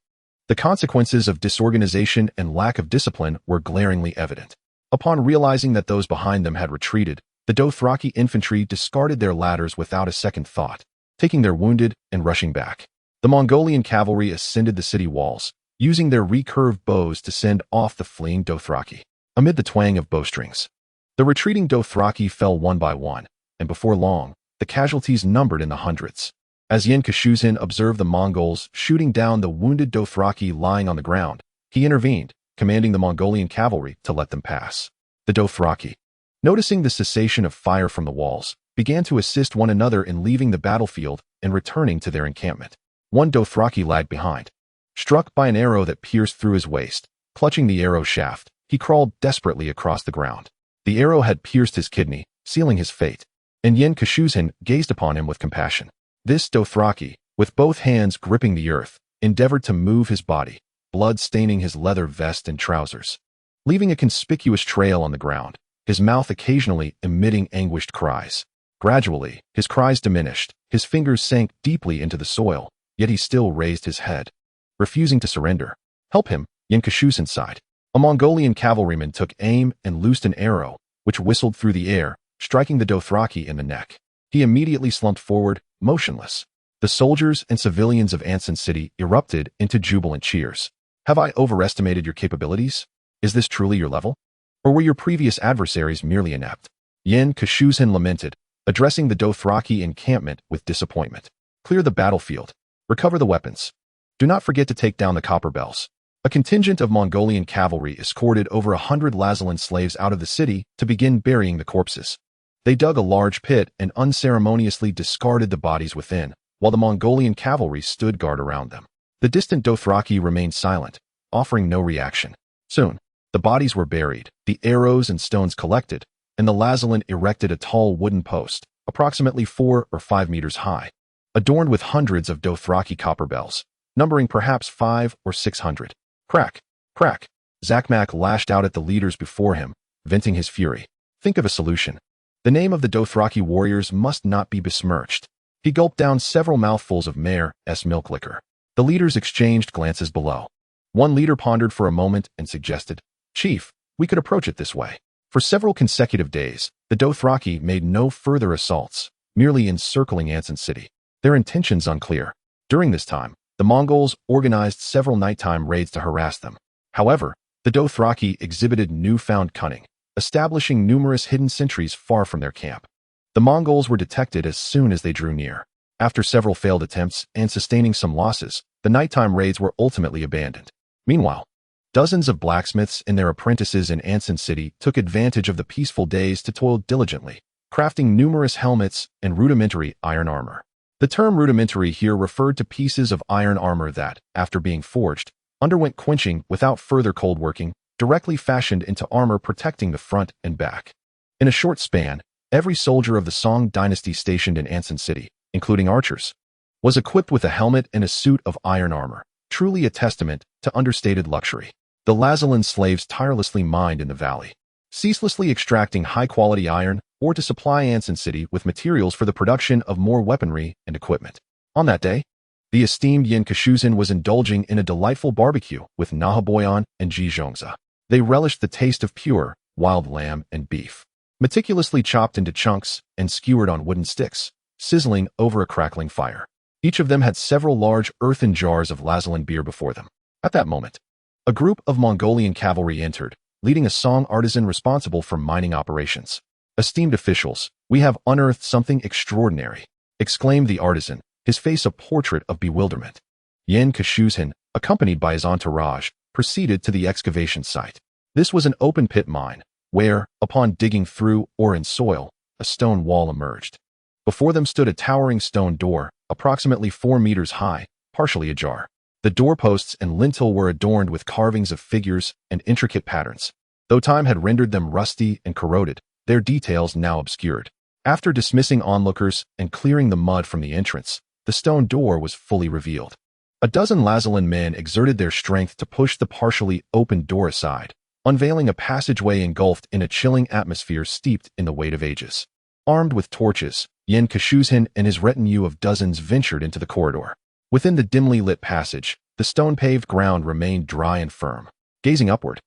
S1: The consequences of disorganization and lack of discipline were glaringly evident. Upon realizing that those behind them had retreated, the Dothraki infantry discarded their ladders without a second thought, taking their wounded and rushing back. The Mongolian cavalry ascended the city walls, using their recurved bows to send off the fleeing Dothraki. Amid the twang of bowstrings, the retreating Dothraki fell one by one, and before long, the casualties numbered in the hundreds. As Pincushion observed the Mongols shooting down the wounded Dothraki lying on the ground, he intervened, commanding the Mongolian cavalry to let them pass. The Dothraki, noticing the cessation of fire from the walls, began to assist one another in leaving the battlefield and returning to their encampment. One Dothraki lagged behind. Struck by an arrow that pierced through his waist, clutching the arrow shaft, he crawled desperately across the ground. The arrow had pierced his kidney, sealing his fate, and Pincushion gazed upon him with compassion. This Dothraki, with both hands gripping the earth, endeavored to move his body, blood staining his leather vest and trousers, leaving a conspicuous trail on the ground, his mouth occasionally emitting anguished cries. Gradually, his cries diminished, his fingers sank deeply into the soil, yet he still raised his head, refusing to surrender. "Help him," Pincushion sighed. A Mongolian cavalryman took aim and loosed an arrow, which whistled through the air, striking the Dothraki in the neck. He immediately slumped forward, motionless. The soldiers and civilians of Anshan City erupted into jubilant cheers. "Have I overestimated your capabilities? Is this truly your level? Or were your previous adversaries merely inept?" Pincushion lamented, addressing the Dothraki encampment with disappointment. "Clear the battlefield. Recover the weapons. Do not forget to take down the copper bells." A contingent of Mongolian cavalry escorted over 100 Lazalan slaves out of the city to begin burying the corpses. They dug a large pit and unceremoniously discarded the bodies within, while the Mongolian cavalry stood guard around them. The distant Dothraki remained silent, offering no reaction. Soon, the bodies were buried, the arrows and stones collected, and the Lazalan erected a tall wooden post, approximately 4 or 5 meters high, adorned with hundreds of Dothraki copper bells, numbering perhaps 500 or 600. Crack! Crack! Zokmak lashed out at the leaders before him, venting his fury. Think of a solution. The name of the Dothraki warriors must not be besmirched. He gulped down several mouthfuls of mare's milk liquor. The leaders exchanged glances below. One leader pondered for a moment and suggested, "Chief, we could approach it this way." For several consecutive days, the Dothraki made no further assaults, merely encircling Anshan City, their intentions unclear. During this time, the Mongols organized several nighttime raids to harass them. However, the Dothraki exhibited newfound cunning, establishing numerous hidden sentries far from their camp. The Mongols were detected as soon as they drew near. After several failed attempts and sustaining some losses, the nighttime raids were ultimately abandoned. Meanwhile, dozens of blacksmiths and their apprentices in Anshan City took advantage of the peaceful days to toil diligently, crafting numerous helmets and rudimentary iron armor. The term rudimentary here referred to pieces of iron armor that, after being forged, underwent quenching without further cold working, directly fashioned into armor protecting the front and back. In a short span, every soldier of the Song dynasty stationed in Anson City, including archers, was equipped with a helmet and a suit of iron armor, truly a testament to understated luxury. The Lazalan slaves tirelessly mined in the valley, ceaselessly extracting high-quality iron or to supply Anson City with materials for the production of more weaponry and equipment. On that day, the esteemed Pincushion was indulging in a delightful barbecue with Nahaboyan and Jizhongza. They relished the taste of pure, wild lamb and beef, meticulously chopped into chunks and skewered on wooden sticks, sizzling over a crackling fire. Each of them had several large earthen jars of Lazalan beer before them. At that moment, a group of Mongolian cavalry entered, leading a Song artisan responsible for mining operations. "Esteemed officials, we have unearthed something extraordinary," exclaimed the artisan, his face a portrait of bewilderment. Pincushion, accompanied by his entourage, proceeded to the excavation site. This was an open-pit mine, where, upon digging through or in soil, a stone wall emerged. Before them stood a towering stone door, approximately 4 meters high, partially ajar. The doorposts and lintel were adorned with carvings of figures and intricate patterns. Though time had rendered them rusty and corroded, their details now obscured. After dismissing onlookers and clearing the mud from the entrance, the stone door was fully revealed. A dozen Lazalan men exerted their strength to push the partially opened door aside, unveiling a passageway engulfed in a chilling atmosphere steeped in the weight of ages. Armed with torches, Pincushion and his retinue of dozens ventured into the corridor. Within the dimly lit passage, the stone-paved ground remained dry and firm. Gazing upward,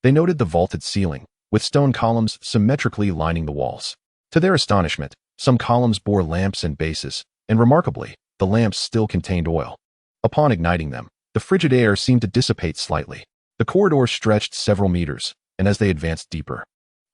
S1: they noted the vaulted ceiling, with stone columns symmetrically lining the walls. To their astonishment, some columns bore lamps and bases, and remarkably, the lamps still contained oil. Upon igniting them, the frigid air seemed to dissipate slightly. The corridor stretched several meters, and as they advanced deeper,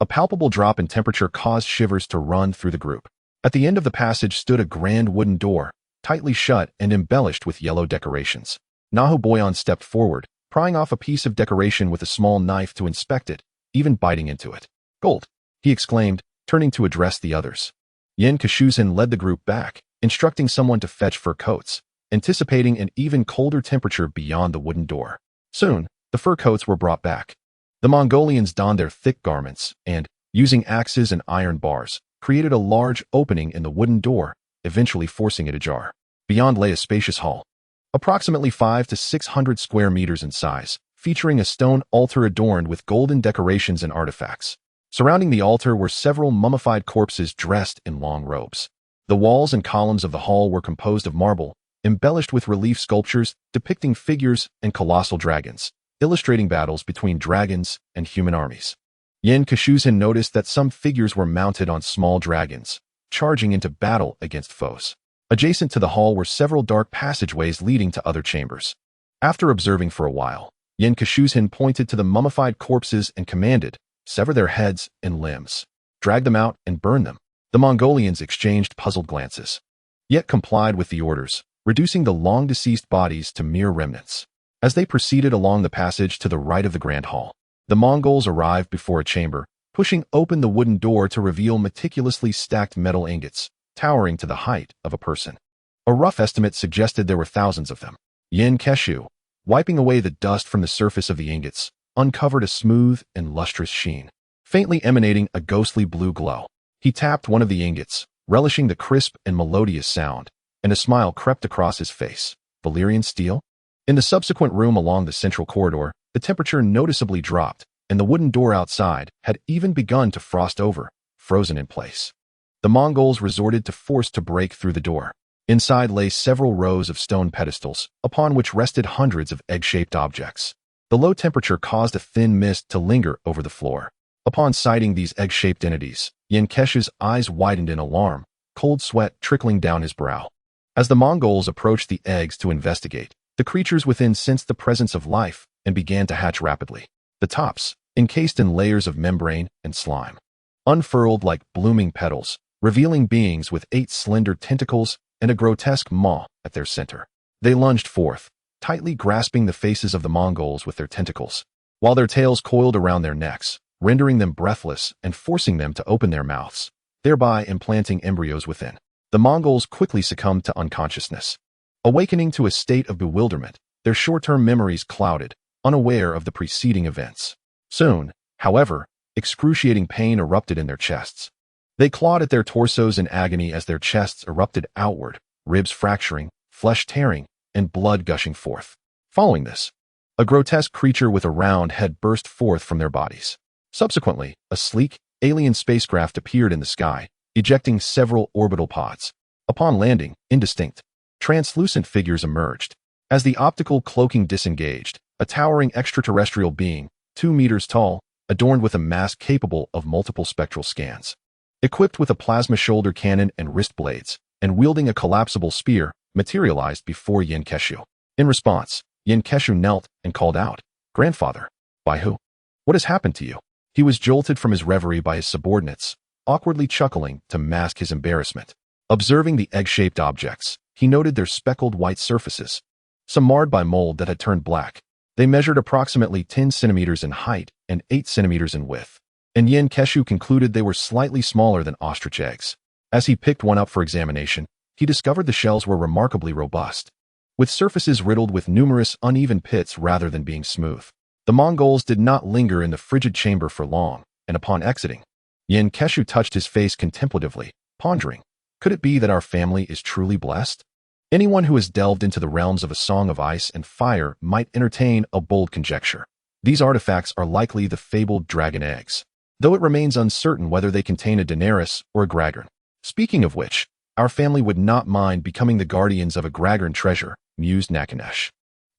S1: a palpable drop in temperature caused shivers to run through the group. At the end of the passage stood a grand wooden door, tightly shut and embellished with yellow decorations. Nahaboyan stepped forward, prying off a piece of decoration with a small knife to inspect it, even biting into it. "Gold," he exclaimed, turning to address the others. Pincushion led the group back, instructing someone to fetch fur coats, anticipating an even colder temperature beyond the wooden door. Soon, the fur coats were brought back. The Mongolians donned their thick garments and, using axes and iron bars, created a large opening in the wooden door, eventually forcing it ajar. Beyond lay a spacious hall, approximately 500 to 600 square meters in size, featuring a stone altar adorned with golden decorations and artifacts. Surrounding the altar were several mummified corpses dressed in long robes. The walls and columns of the hall were composed of marble, embellished with relief sculptures depicting figures and colossal dragons, illustrating battles between dragons and human armies. Pincushion noticed that some figures were mounted on small dragons, charging into battle against foes. Adjacent to the hall were several dark passageways leading to other chambers. After observing for a while, Pincushion pointed to the mummified corpses and commanded, "Sever their heads and limbs. Drag them out and burn them." The Mongolians exchanged puzzled glances, yet complied with the orders, reducing the long-deceased bodies to mere remnants. As they proceeded along the passage to the right of the grand hall, the Mongols arrived before a chamber, pushing open the wooden door to reveal meticulously stacked metal ingots, towering to the height of a person. A rough estimate suggested there were thousands of them. Pincushion, wiping away the dust from the surface of the ingots, uncovered a smooth and lustrous sheen, faintly emanating a ghostly blue glow. He tapped one of the ingots, relishing the crisp and melodious sound, and a smile crept across his face. Valyrian steel? In the subsequent room along the central corridor, the temperature noticeably dropped, and the wooden door outside had even begun to frost over, frozen in place. The Mongols resorted to force to break through the door. Inside lay several rows of stone pedestals, upon which rested hundreds of egg-shaped objects. The low temperature caused a thin mist to linger over the floor. Upon sighting these egg-shaped entities, Pincussion's eyes widened in alarm, cold sweat trickling down his brow. As the Mongols approached the eggs to investigate, the creatures within sensed the presence of life and began to hatch rapidly. The tops, encased in layers of membrane and slime, unfurled like blooming petals, revealing beings with 8 slender tentacles and a grotesque maw at their center. They lunged forth, tightly grasping the faces of the Mongols with their tentacles, while their tails coiled around their necks, rendering them breathless and forcing them to open their mouths, thereby implanting embryos within. The Mongols quickly succumbed to unconsciousness. Awakening to a state of bewilderment, their short-term memories clouded, unaware of the preceding events. Soon, however, excruciating pain erupted in their chests. They clawed at their torsos in agony as their chests erupted outward, ribs fracturing, flesh tearing, and blood gushing forth. Following this, a grotesque creature with a round head burst forth from their bodies. Subsequently, a sleek, alien spacecraft appeared in the sky, ejecting several orbital pods. Upon landing, indistinct, translucent figures emerged. As the optical cloaking disengaged, a towering extraterrestrial being, 2 meters tall, adorned with a mask capable of multiple spectral scans. Equipped with a plasma shoulder cannon and wrist blades, and wielding a collapsible spear, materialized before Yenkeshu. In response, Yenkeshu knelt and called out, "Grandfather." "By who? What has happened to you?" He was jolted from his reverie by his subordinates, awkwardly chuckling to mask his embarrassment. Observing the egg-shaped objects, he noted their speckled white surfaces, some marred by mold that had turned black. They measured approximately 10 centimeters in height and 8 centimeters in width, and Yenkeshu concluded they were slightly smaller than ostrich eggs. As he picked one up for examination, he discovered the shells were remarkably robust, with surfaces riddled with numerous uneven pits rather than being smooth. The Mongols did not linger in the frigid chamber for long, and upon exiting, Yenkeshu touched his face contemplatively, pondering, could it be that our family is truly blessed? Anyone who has delved into the realms of A Song of Ice and Fire might entertain a bold conjecture. These artifacts are likely the fabled dragon eggs, though it remains uncertain whether they contain a Daenerys or a Graggern. Speaking of which, our family would not mind becoming the guardians of a Graggern treasure, mused Nakanesh.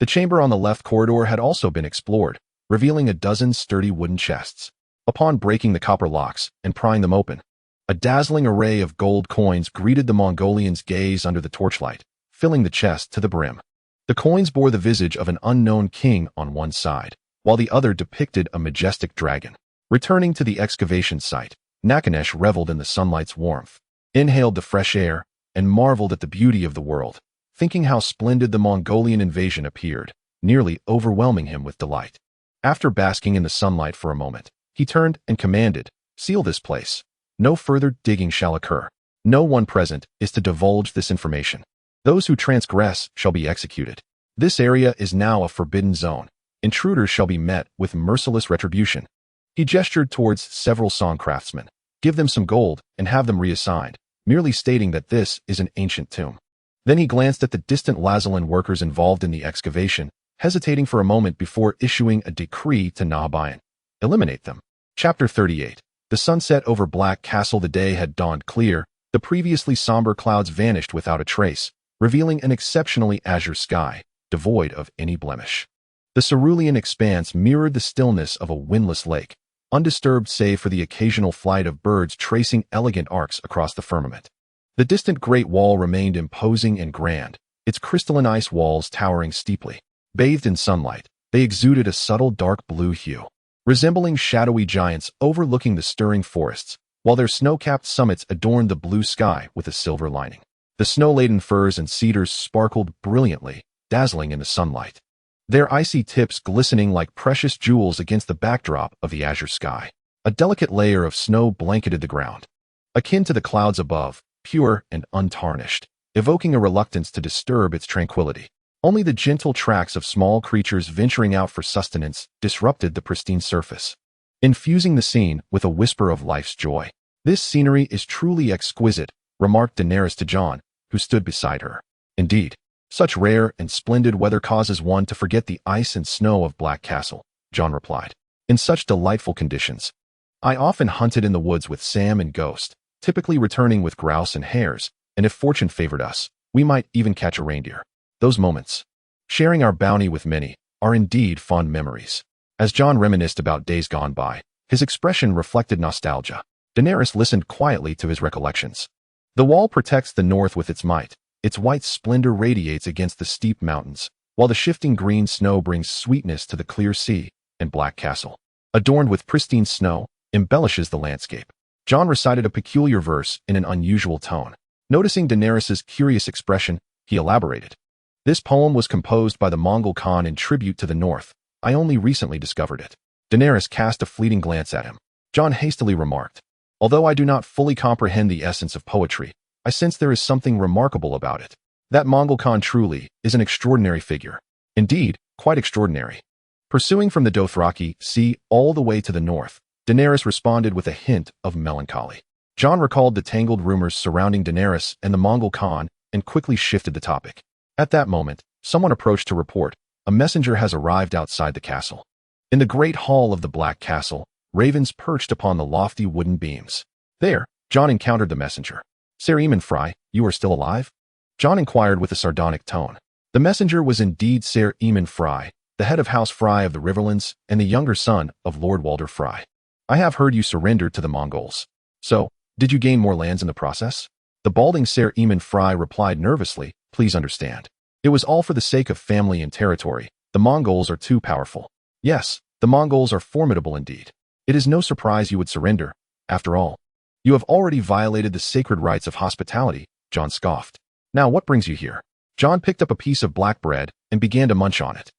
S1: The chamber on the left corridor had also been explored, revealing a dozen sturdy wooden chests. Upon breaking the copper locks and prying them open, a dazzling array of gold coins greeted the Mongolians' gaze under the torchlight, filling the chest to the brim. The coins bore the visage of an unknown king on one side, while the other depicted a majestic dragon. Returning to the excavation site, Nakanesh reveled in the sunlight's warmth, inhaled the fresh air, and marveled at the beauty of the world, thinking how splendid the Mongolian invasion appeared, nearly overwhelming him with delight. After basking in the sunlight for a moment, he turned and commanded, "Seal this place. No further digging shall occur. No one present is to divulge this information. Those who transgress shall be executed. This area is now a forbidden zone. Intruders shall be met with merciless retribution." He gestured towards several song craftsmen. "Give them some gold and have them reassigned," merely stating that this is an ancient tomb. Then he glanced at the distant Lazalan workers involved in the excavation, hesitating for a moment before issuing a decree to Nahabayan. Eliminate them. Chapter 38. The sunset over Black Castle. The day had dawned clear. The previously somber clouds vanished without a trace, revealing an exceptionally azure sky, devoid of any blemish. The cerulean expanse mirrored the stillness of a windless lake, undisturbed save for the occasional flight of birds tracing elegant arcs across the firmament. The distant Great Wall remained imposing and grand, its crystalline ice walls towering steeply. Bathed in sunlight, they exuded a subtle dark blue hue, resembling shadowy giants overlooking the stirring forests, while their snow-capped summits adorned the blue sky with a silver lining. The snow-laden firs and cedars sparkled brilliantly, dazzling in the sunlight, their icy tips glistening like precious jewels against the backdrop of the azure sky. A delicate layer of snow blanketed the ground, akin to the clouds above, pure and untarnished, evoking a reluctance to disturb its tranquility. Only the gentle tracks of small creatures venturing out for sustenance disrupted the pristine surface, infusing the scene with a whisper of life's joy. "This scenery is truly exquisite," remarked Daenerys to Jon, who stood beside her. "Indeed, such rare and splendid weather causes one to forget the ice and snow of Black Castle," Jon replied. "In such delightful conditions, I often hunted in the woods with Sam and Ghost, typically returning with grouse and hares, and if fortune favored us, we might even catch a reindeer. Those moments, sharing our bounty with many, are indeed fond memories." As Jon reminisced about days gone by, his expression reflected nostalgia. Daenerys listened quietly to his recollections. The wall protects the north with its might. Its white splendor radiates against the steep mountains, while the shifting green snow brings sweetness to the clear sea, and Black Castle, adorned with pristine snow, embellishes the landscape. Jon recited a peculiar verse in an unusual tone. Noticing Daenerys's curious expression, he elaborated. "This poem was composed by the Mongol Khan in tribute to the north. I only recently discovered it." Daenerys cast a fleeting glance at him. Jon hastily remarked, "Although I do not fully comprehend the essence of poetry, I sense there is something remarkable about it. That Mongol Khan truly is an extraordinary figure. Indeed, quite extraordinary." Pursuing from the Dothraki Sea all the way to the north, Daenerys responded with a hint of melancholy. Jon recalled the tangled rumors surrounding Daenerys and the Mongol Khan and quickly shifted the topic. At that moment, someone approached to report, "A messenger has arrived outside the castle." In the great hall of the Black Castle, ravens perched upon the lofty wooden beams. There, Jon encountered the messenger. "Ser Aemon Fry, you are still alive?" Jon inquired with a sardonic tone. The messenger was indeed Ser Aemon Fry, the head of House Fry of the Riverlands and the younger son of Lord Walder Fry. "I have heard you surrendered to the Mongols. So, did you gain more lands in the process?" The balding Ser Aemon Fry replied nervously, "Please understand. It was all for the sake of family and territory. The Mongols are too powerful." "Yes, the Mongols are formidable indeed. It is no surprise you would surrender. After all, you have already violated the sacred rites of hospitality," Jon scoffed. "Now what brings you here?" Jon picked up a piece of black bread and began to munch on it.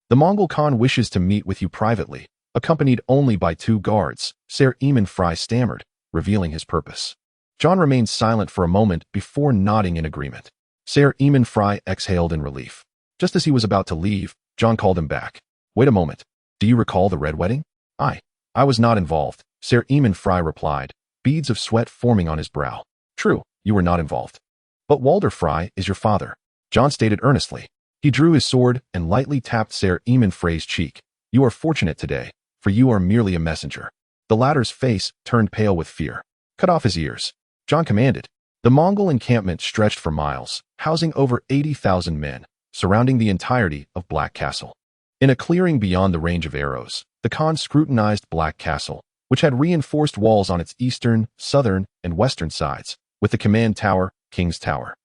S1: "The Mongol Khan wishes to meet with you privately, accompanied only by 2 guards," Ser Aemon Fry stammered, revealing his purpose. Jon remained silent for a moment before nodding in agreement. Ser Aemon Fry exhaled in relief. Just as he was about to leave, Jon called him back. "Wait a moment. Do you recall the Red Wedding?" I was not involved," Ser Aemon Fry replied, beads of sweat forming on his brow. "True, you were not involved. But Walder Fry is your father," Jon stated earnestly. He drew his sword and lightly tapped Ser Aemon Fray's cheek. "You are fortunate today, for you are merely a messenger." The latter's face turned pale with fear. "Cut off his ears," Jon commanded. The Mongol encampment stretched for miles, housing over 80,000 men, surrounding the entirety of Black Castle. In a clearing beyond the range of arrows, the Khan scrutinized Black Castle, which had reinforced walls on its eastern, southern, and western sides, with the Command Tower, King's Tower,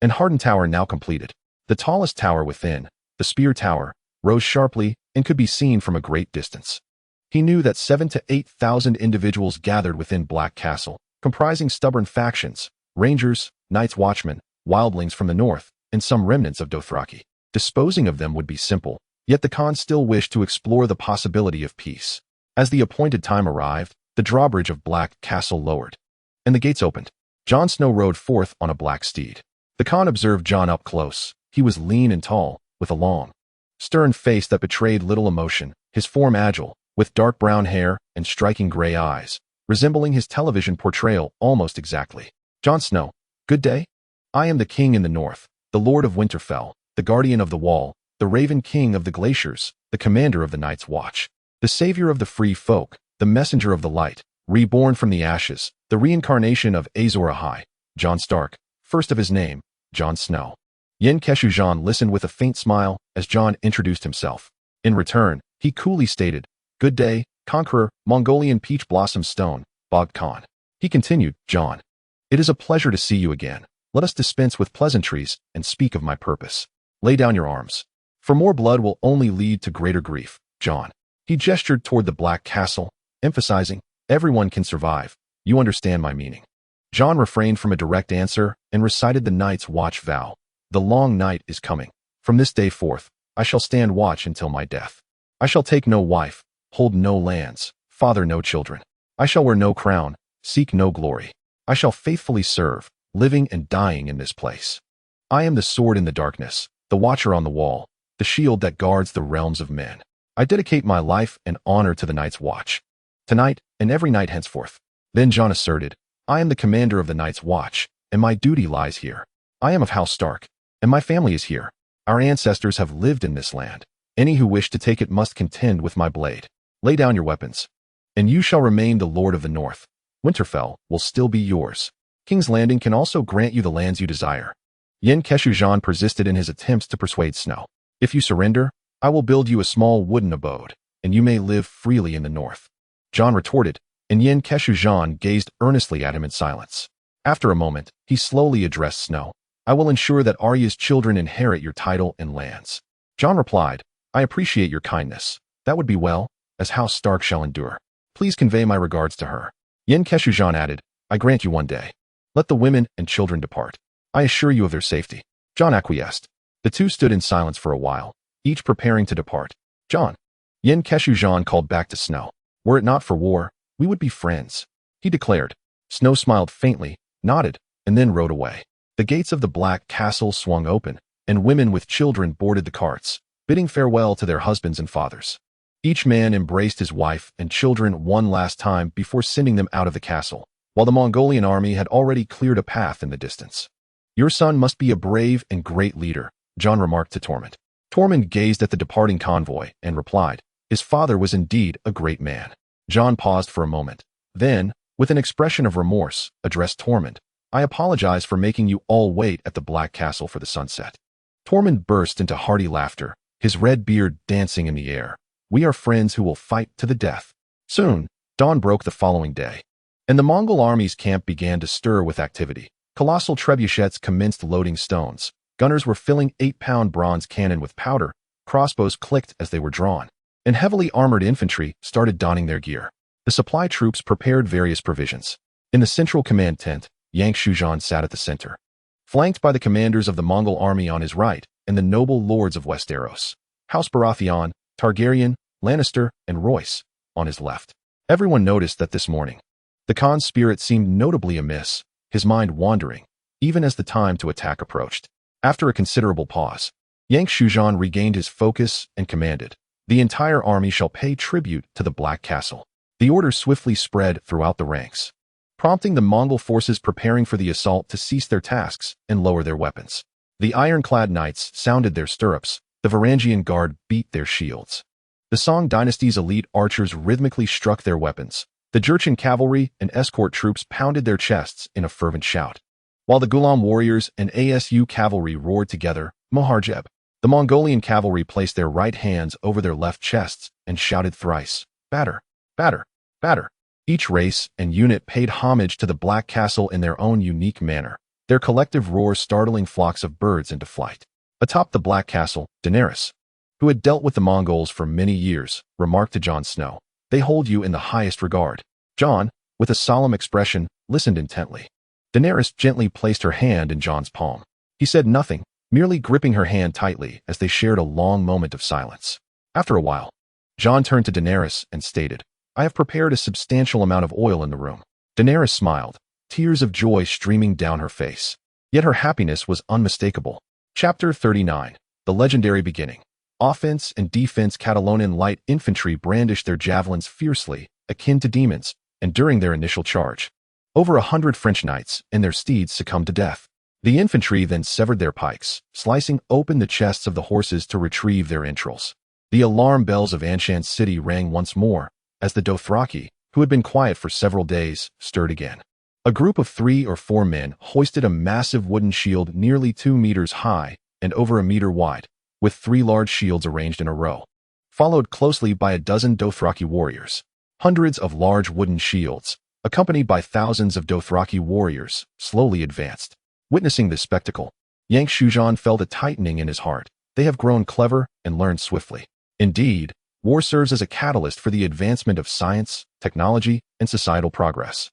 S1: and Hardened Tower now completed. The tallest tower within, the Spear Tower, rose sharply and could be seen from a great distance. He knew that 7,000 to 8,000 individuals gathered within Black Castle, comprising stubborn factions, rangers, Night's Watchmen, wildlings from the north, and some remnants of Dothraki. Disposing of them would be simple, yet the Khan still wished to explore the possibility of peace. As the appointed time arrived, the drawbridge of Black Castle lowered, and the gates opened. Jon Snow rode forth on a black steed. The Khan observed Jon up close. He was lean and tall, with a long, stern face that betrayed little emotion, his form agile, with dark brown hair and striking gray eyes, resembling his television portrayal almost exactly. "Jon Snow, good day. I am the king in the north, the Lord of Winterfell, the guardian of the wall, the Raven King of the glaciers, the commander of the Night's Watch, the savior of the free folk, the messenger of the light, reborn from the ashes, the reincarnation of Azor Ahai, Jon Stark, first of his name, Jon Snow." Yen Keshujan listened with a faint smile as Jon introduced himself. In return, he coolly stated, "Good day, Conqueror, Mongolian Peach Blossom Stone, Bogda Khan." He continued, "Jon, it is a pleasure to see you again. Let us dispense with pleasantries and speak of my purpose. Lay down your arms. For more blood will only lead to greater grief, Jon." He gestured toward the Black Castle, emphasizing, "Everyone can survive. You understand my meaning." Jon refrained from a direct answer and recited the Night's Watch vow. "The long night is coming. From this day forth, I shall stand watch until my death. I shall take no wife, hold no lands, father no children. I shall wear no crown, seek no glory. I shall faithfully serve, living and dying in this place. I am the sword in the darkness, the watcher on the wall, the shield that guards the realms of men. I dedicate my life and honor to the Night's Watch. Tonight and every night henceforth." Then Jon asserted, "I am the commander of the Night's Watch, and my duty lies here. I am of House Stark, and my family is here. Our ancestors have lived in this land. Any who wish to take it must contend with my blade. Lay down your weapons, and you shall remain the Lord of the North. Winterfell will still be yours. King's Landing can also grant you the lands you desire." Yen Keshujan persisted in his attempts to persuade Snow. "If you surrender, I will build you a small wooden abode, and you may live freely in the north." Jon retorted, and Yen Keshujan gazed earnestly at him in silence. After a moment, he slowly addressed Snow. "I will ensure that Arya's children inherit your title and lands." Jon replied, "I appreciate your kindness. That would be well, as House Stark shall endure. Please convey my regards to her." Yen Keshujan added, "I grant you one day. Let the women and children depart. I assure you of their safety." Jon acquiesced. The two stood in silence for a while, each preparing to depart. "Jon," Yen Keshujan called back to Snow, "were it not for war, we would be friends," he declared. Snow smiled faintly, nodded, and then rode away. The gates of the Black Castle swung open, and women with children boarded the carts, bidding farewell to their husbands and fathers. Each man embraced his wife and children one last time before sending them out of the castle, while the Mongolian army had already cleared a path in the distance. "Your son must be a brave and great leader," Jon remarked to Tormund. Tormund gazed at the departing convoy and replied, "His father was indeed a great man." Jon paused for a moment. Then, with an expression of remorse, addressed Tormund, "I apologize for making you all wait at the Black Castle for the sunset." Tormund burst into hearty laughter, his red beard dancing in the air. "We are friends who will fight to the death." Soon, dawn broke the following day, and the Mongol army's camp began to stir with activity. Colossal trebuchets commenced loading stones. Gunners were filling 8-pound bronze cannon with powder, crossbows clicked as they were drawn, and heavily armored infantry started donning their gear. The supply troops prepared various provisions. In the central command tent, Yang Shuzhan sat at the center, flanked by the commanders of the Mongol army on his right and the noble lords of Westeros, House Baratheon, Targaryen, Lannister, and Royce, on his left. Everyone noticed that this morning, the Khan's spirit seemed notably amiss, his mind wandering, even as the time to attack approached. After a considerable pause, Yang Shuzhan regained his focus and commanded, "The entire army shall pay tribute to the Black Castle." The order swiftly spread throughout the ranks, prompting the Mongol forces preparing for the assault to cease their tasks and lower their weapons. The ironclad knights sounded their stirrups, the Varangian guard beat their shields. The Song Dynasty's elite archers rhythmically struck their weapons. The Jurchen cavalry and escort troops pounded their chests in a fervent shout, while the Gulam warriors and ASU cavalry roared together, Moharjeb. The Mongolian cavalry placed their right hands over their left chests and shouted thrice, "Batter, batter, batter." Each race and unit paid homage to the Black Castle in their own unique manner, their collective roar startling flocks of birds into flight. Atop the Black Castle, Daenerys, who had dealt with the Mongols for many years, remarked to Jon Snow, "They hold you in the highest regard." Jon, with a solemn expression, listened intently. Daenerys gently placed her hand in Jon's palm. He said nothing, merely gripping her hand tightly as they shared a long moment of silence. After a while, Jon turned to Daenerys and stated, "I have prepared a substantial amount of oil in the room." Daenerys smiled, tears of joy streaming down her face. Yet her happiness was unmistakable. Chapter 39, The Legendary Beginning. Offense and defense. Catalonian light infantry brandished their javelins fiercely, akin to demons, and during their initial charge, over 100 French knights and their steeds succumbed to death. The infantry then severed their pikes, slicing open the chests of the horses to retrieve their entrails. The alarm bells of Anshan city rang once more, as the Dothraki, who had been quiet for several days, stirred again. A group of 3 or 4 men hoisted a massive wooden shield nearly 2 meters high and over a meter wide, with 3 large shields arranged in a row, followed closely by a dozen Dothraki warriors. Hundreds of large wooden shields, accompanied by thousands of Dothraki warriors, slowly advanced. Witnessing this spectacle, Yang Shuzhan felt a tightening in his heart. They have grown clever and learned swiftly. Indeed, war serves as a catalyst for the advancement of science, technology, and societal progress.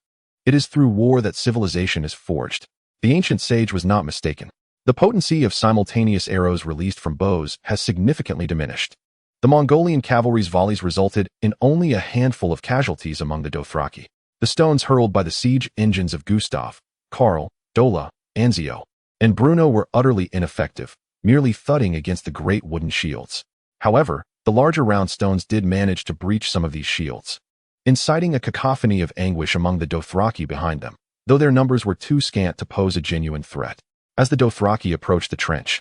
S1: It is through war that civilization is forged. The ancient sage was not mistaken. The potency of simultaneous arrows released from bows has significantly diminished. The Mongolian cavalry's volleys resulted in only a handful of casualties among the Dothraki. The stones hurled by the siege engines of Gustav, Karl, Dola, Anzio, and Bruno were utterly ineffective, merely thudding against the great wooden shields. However, the larger round stones did manage to breach some of these shields, inciting a cacophony of anguish among the Dothraki behind them, though their numbers were too scant to pose a genuine threat. As the Dothraki approached the trench,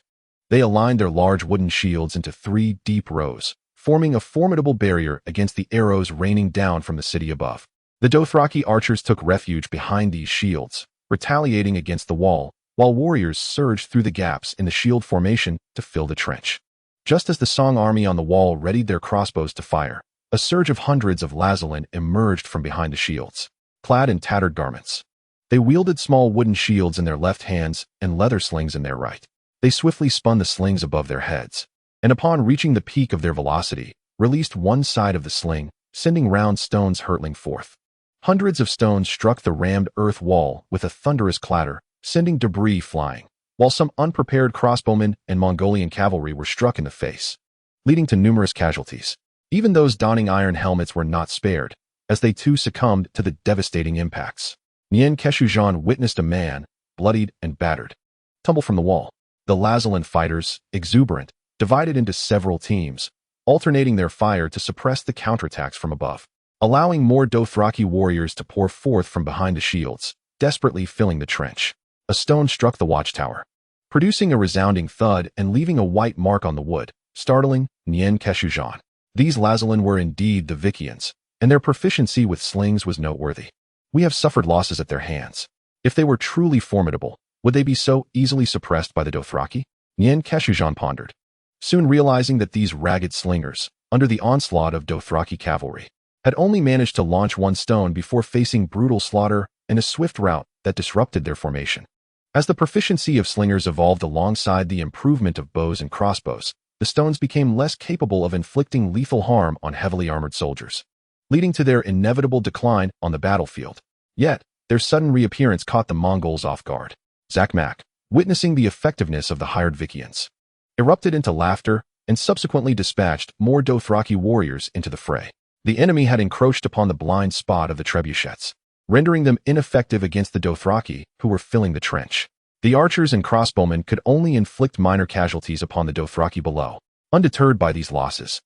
S1: they aligned their large wooden shields into 3 deep rows, forming a formidable barrier against the arrows raining down from the city above. The Dothraki archers took refuge behind these shields, retaliating against the wall, while warriors surged through the gaps in the shield formation to fill the trench. Just as the Song army on the wall readied their crossbows to fire, a surge of hundreds of Lazalan emerged from behind the shields, clad in tattered garments. They wielded small wooden shields in their left hands and leather slings in their right. They swiftly spun the slings above their heads, and upon reaching the peak of their velocity, released one side of the sling, sending round stones hurtling forth. Hundreds of stones struck the rammed earth wall with a thunderous clatter, sending debris flying, while some unprepared crossbowmen and Mongolian cavalry were struck in the face, leading to numerous casualties. Even those donning iron helmets were not spared, as they too succumbed to the devastating impacts. Nien Keshujan witnessed a man, bloodied and battered, tumble from the wall. The Lazalan fighters, exuberant, divided into several teams, alternating their fire to suppress the counterattacks from above, allowing more Dothraki warriors to pour forth from behind the shields, desperately filling the trench. A stone struck the watchtower, producing a resounding thud and leaving a white mark on the wood, startling Nien Keshujan. These Lazalan were indeed the Vikians, and their proficiency with slings was noteworthy. We have suffered losses at their hands. If they were truly formidable, would they be so easily suppressed by the Dothraki? Nien Keshujan pondered, soon realizing that these ragged slingers, under the onslaught of Dothraki cavalry, had only managed to launch one stone before facing brutal slaughter and a swift rout that disrupted their formation. As the proficiency of slingers evolved alongside the improvement of bows and crossbows, the stones became less capable of inflicting lethal harm on heavily armored soldiers, leading to their inevitable decline on the battlefield. Yet, their sudden reappearance caught the Mongols off guard. Zakmak, witnessing the effectiveness of the hired Vikians, erupted into laughter and subsequently dispatched more Dothraki warriors into the fray. The enemy had encroached upon the blind spot of the trebuchets, rendering them ineffective against the Dothraki who were filling the trench. The archers and crossbowmen could only inflict minor casualties upon the Dothraki below. Undeterred by these losses,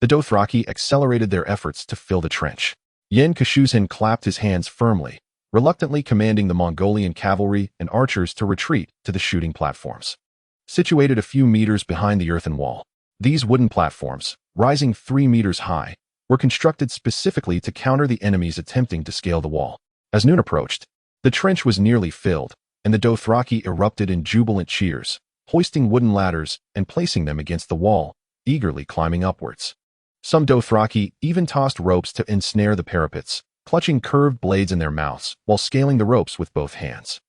S1: the Dothraki accelerated their efforts to fill the trench. Yen Kashuzhin clapped his hands firmly, reluctantly commanding the Mongolian cavalry and archers to retreat to the shooting platforms, situated a few meters behind the earthen wall. These wooden platforms, rising 3 meters high, were constructed specifically to counter the enemies attempting to scale the wall. As noon approached, the trench was nearly filled, and the Dothraki erupted in jubilant cheers, hoisting wooden ladders and placing them against the wall, eagerly climbing upwards. Some Dothraki even tossed ropes to ensnare the parapets, clutching curved blades in their mouths while scaling the ropes with both hands.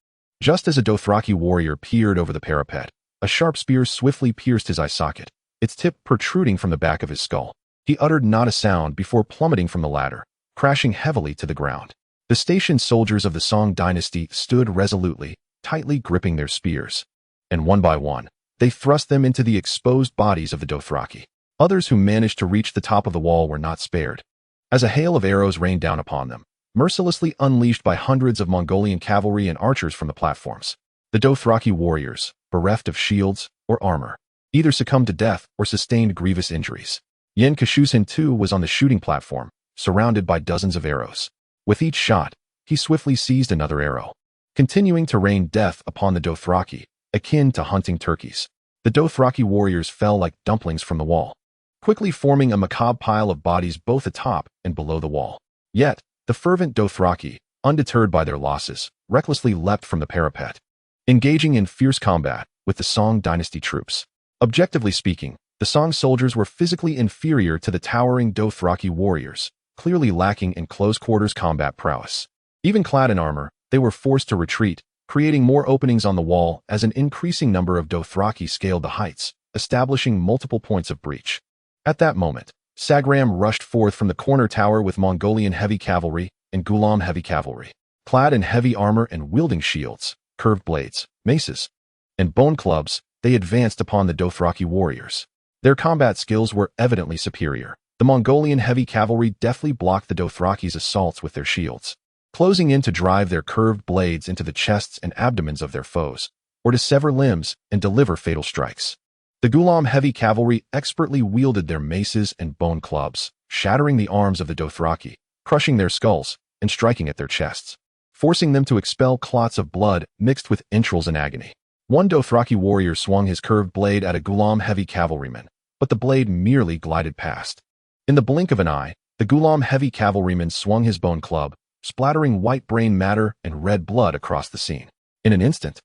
S1: Just as a Dothraki warrior peered over the parapet, a sharp spear swiftly pierced his eye socket, its tip protruding from the back of his skull. He uttered not a sound before plummeting from the ladder, crashing heavily to the ground. The stationed soldiers of the Song dynasty stood resolutely, tightly gripping their spears, and one by one, they thrust them into the exposed bodies of the Dothraki. Others who managed to reach the top of the wall were not spared, as a hail of arrows rained down upon them, mercilessly unleashed by hundreds of Mongolian cavalry and archers from the platforms. The Dothraki warriors, bereft of shields or armor, either succumbed to death or sustained grievous injuries. Yen Kashuzhin too was on the shooting platform, surrounded by dozens of arrows. With each shot, he swiftly seized another arrow, continuing to rain death upon the Dothraki, akin to hunting turkeys. The Dothraki warriors fell like dumplings from the wall, quickly forming a macabre pile of bodies both atop and below the wall. Yet, the fervent Dothraki, undeterred by their losses, recklessly leapt from the parapet, engaging in fierce combat with the Song dynasty troops. Objectively speaking, the Song soldiers were physically inferior to the towering Dothraki warriors, clearly lacking in close-quarters combat prowess. Even clad in armor, they were forced to retreat, creating more openings on the wall as an increasing number of Dothraki scaled the heights, establishing multiple points of breach. At that moment, Sagram rushed forth from the corner tower with Mongolian heavy cavalry and Ghulam heavy cavalry. Clad in heavy armor and wielding shields, curved blades, maces, and bone clubs, they advanced upon the Dothraki warriors. Their combat skills were evidently superior. The Mongolian heavy cavalry deftly blocked the Dothraki's assaults with their shields, closing in to drive their curved blades into the chests and abdomens of their foes, or to sever limbs and deliver fatal strikes. The Ghulam heavy cavalry expertly wielded their maces and bone clubs, shattering the arms of the Dothraki, crushing their skulls, and striking at their chests, forcing them to expel clots of blood mixed with entrails in agony. One Dothraki warrior swung his curved blade at a Ghulam heavy cavalryman, but the blade merely glided past. In the blink of an eye, the Ghulam heavy cavalryman swung his bone club, splattering white brain matter and red blood across the scene. In an instant,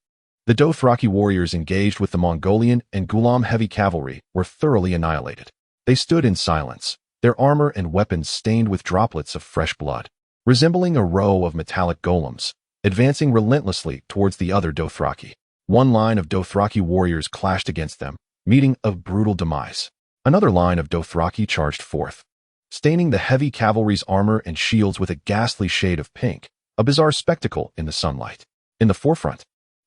S1: the Dothraki warriors engaged with the Mongolian and Ghulam heavy cavalry were thoroughly annihilated. They stood in silence, their armor and weapons stained with droplets of fresh blood, resembling a row of metallic golems, advancing relentlessly towards the other Dothraki. One line of Dothraki warriors clashed against them, meeting a brutal demise. Another line of Dothraki charged forth, staining the heavy cavalry's armor and shields with a ghastly shade of pink, a bizarre spectacle in the sunlight. In the forefront,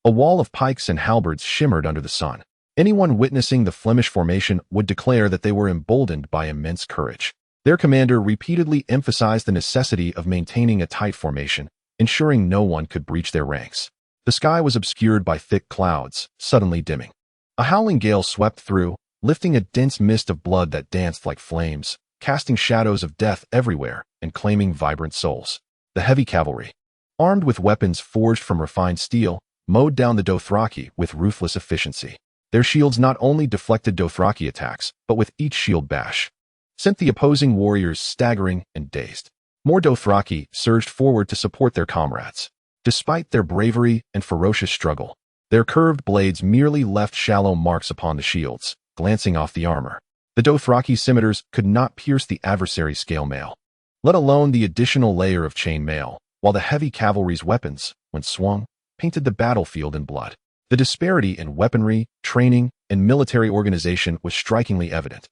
S1: a wall of pikes and halberds shimmered under the sun. Anyone witnessing the Flemish formation would declare that they were emboldened by immense courage. Their commander repeatedly emphasized the necessity of maintaining a tight formation, ensuring no one could breach their ranks. The sky was obscured by thick clouds, suddenly dimming. A howling gale swept through, lifting a dense mist of blood that danced like flames, casting shadows of death everywhere and claiming vibrant souls. The heavy cavalry, armed with weapons forged from refined steel, mowed down the Dothraki with ruthless efficiency. Their shields not only deflected Dothraki attacks, but with each shield bash, sent the opposing warriors staggering and dazed. More Dothraki surged forward to support their comrades. Despite their bravery and ferocious struggle, their curved blades merely left shallow marks upon the shields, glancing off the armor. The Dothraki scimitars could not pierce the adversary's scale mail, let alone the additional layer of chain mail, while the heavy cavalry's weapons, when swung, painted the battlefield in blood. The disparity in weaponry, training, and military organization was strikingly evident.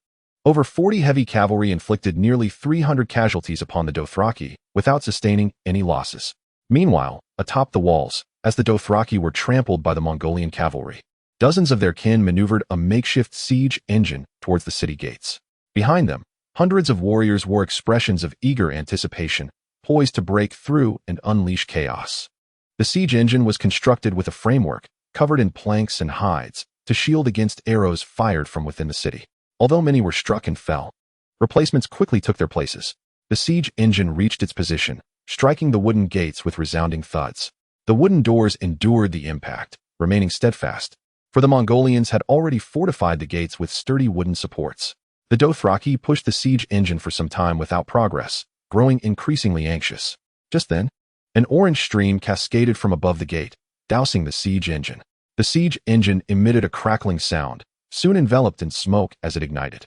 S1: Over 40 heavy cavalry inflicted nearly 300 casualties upon the Dothraki without sustaining any losses. Meanwhile, atop the walls, as the Dothraki were trampled by the Mongolian cavalry, dozens of their kin maneuvered a makeshift siege engine towards the city gates. Behind them, hundreds of warriors wore expressions of eager anticipation, poised to break through and unleash chaos. The siege engine was constructed with a framework covered in planks and hides to shield against arrows fired from within the city. Although many were struck and fell, replacements quickly took their places. The siege engine reached its position, striking the wooden gates with resounding thuds. The wooden doors endured the impact, remaining steadfast, for the Mongolians had already fortified the gates with sturdy wooden supports. The Dothraki pushed the siege engine for some time without progress, growing increasingly anxious. Just then, an orange stream cascaded from above the gate, dousing the siege engine. The siege engine emitted a crackling sound, soon enveloped in smoke as it ignited.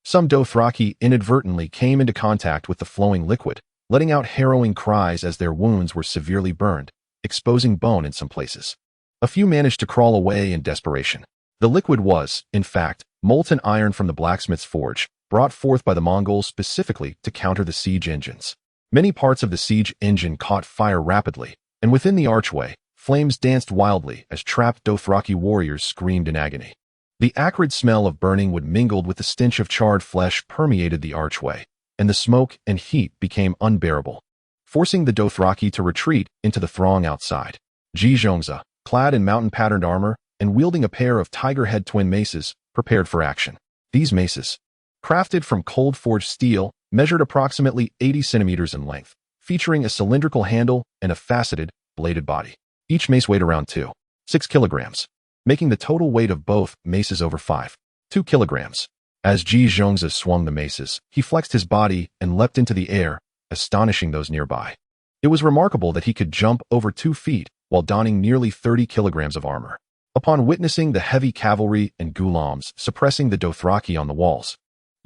S1: Some Dothraki inadvertently came into contact with the flowing liquid, letting out harrowing cries as their wounds were severely burned, exposing bone in some places. A few managed to crawl away in desperation. The liquid was, in fact, molten iron from the blacksmith's forge, brought forth by the Mongols specifically to counter the siege engines. Many parts of the siege engine caught fire rapidly, and within the archway, flames danced wildly as trapped Dothraki warriors screamed in agony. The acrid smell of burning wood mingled with the stench of charred flesh permeated the archway, and the smoke and heat became unbearable, forcing the Dothraki to retreat into the throng outside. Zhizhongza, clad in mountain-patterned armor and wielding a pair of tiger-head twin maces, prepared for action. These maces, crafted from cold-forged steel, measured approximately 80 centimeters in length, featuring a cylindrical handle and a faceted, bladed body. Each mace weighed around 2.6 kilograms, making the total weight of both maces over 5.2 kilograms. As Zhizhongza swung the maces, he flexed his body and leapt into the air, astonishing those nearby. It was remarkable that he could jump over 2 feet while donning nearly 30 kilograms of armor. Upon witnessing the heavy cavalry and ghulams suppressing the Dothraki on the walls,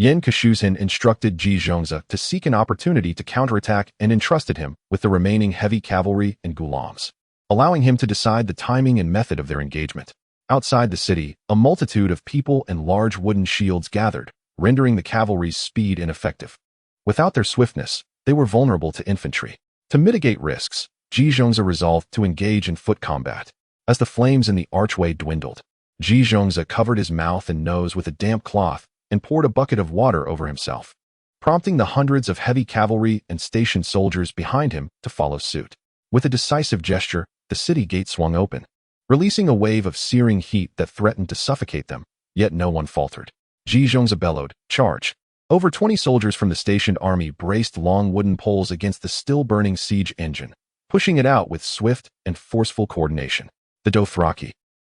S1: Pincushion instructed Zhizhongza to seek an opportunity to counterattack and entrusted him with the remaining heavy cavalry and ghulams, allowing him to decide the timing and method of their engagement. Outside the city, a multitude of people and large wooden shields gathered, rendering the cavalry's speed ineffective. Without their swiftness, they were vulnerable to infantry. To mitigate risks, Zhizhongza resolved to engage in foot combat. As the flames in the archway dwindled, Zhizhongza covered his mouth and nose with a damp cloth and poured a bucket of water over himself, prompting the hundreds of heavy cavalry and stationed soldiers behind him to follow suit. With a decisive gesture, the city gate swung open, releasing a wave of searing heat that threatened to suffocate them, yet no one faltered. Zhizhongza bellowed, "Charge!" Over 20 soldiers from the stationed army braced long wooden poles against the still-burning siege engine, pushing it out with swift and forceful coordination. The Dothraki,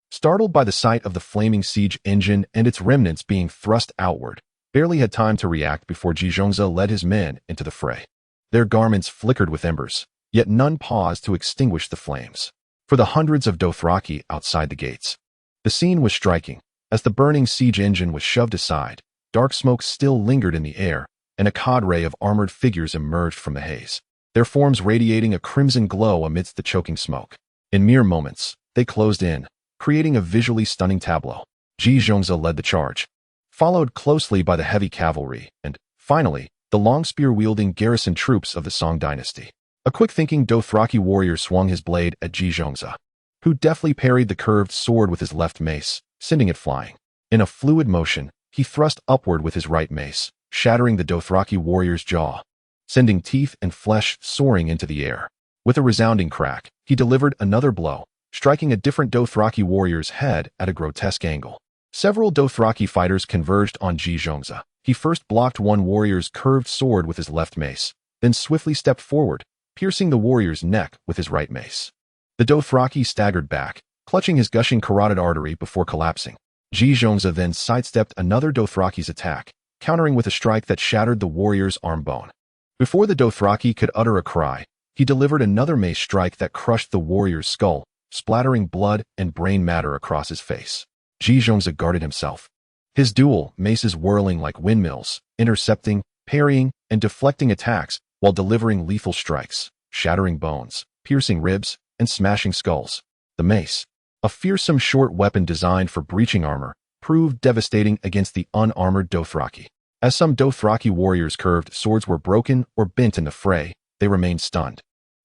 S1: startled by the sight of the flaming siege engine and its remnants being thrust outward, barely had time to react before Zhizhongza led his men into the fray. Their garments flickered with embers, yet none paused to extinguish the flames. For the hundreds of Dothraki outside the gates, the scene was striking. As the burning siege engine was shoved aside, dark smoke still lingered in the air, and a cadre of armored figures emerged from the haze, their forms radiating a crimson glow amidst the choking smoke. In mere moments, they closed in, creating a visually stunning tableau. Zhizhongza led the charge, followed closely by the heavy cavalry, and, finally, the long spear-wielding garrison troops of the Song dynasty. A quick-thinking Dothraki warrior swung his blade at Zhizhongza, who deftly parried the curved sword with his left mace, sending it flying. In a fluid motion, he thrust upward with his right mace, shattering the Dothraki warrior's jaw, sending teeth and flesh soaring into the air. With a resounding crack, he delivered another blow, striking a different Dothraki warrior's head at a grotesque angle. Several Dothraki fighters converged on Zhongza. He first blocked one warrior's curved sword with his left mace, then swiftly stepped forward, piercing the warrior's neck with his right mace. The Dothraki staggered back, clutching his gushing carotid artery before collapsing. Zhongza then sidestepped another Dothraki's attack, countering with a strike that shattered the warrior's arm bone. Before the Dothraki could utter a cry, he delivered another mace strike that crushed the warrior's skull, splattering blood and brain matter across his face. Zhongza guarded himself, his dual maces whirling like windmills, intercepting, parrying, and deflecting attacks while delivering lethal strikes, shattering bones, piercing ribs, and smashing skulls. The mace, a fearsome short weapon designed for breaching armor, proved devastating against the unarmored Dothraki. As some Dothraki warriors' curved swords were broken or bent in the fray, they remained stunned,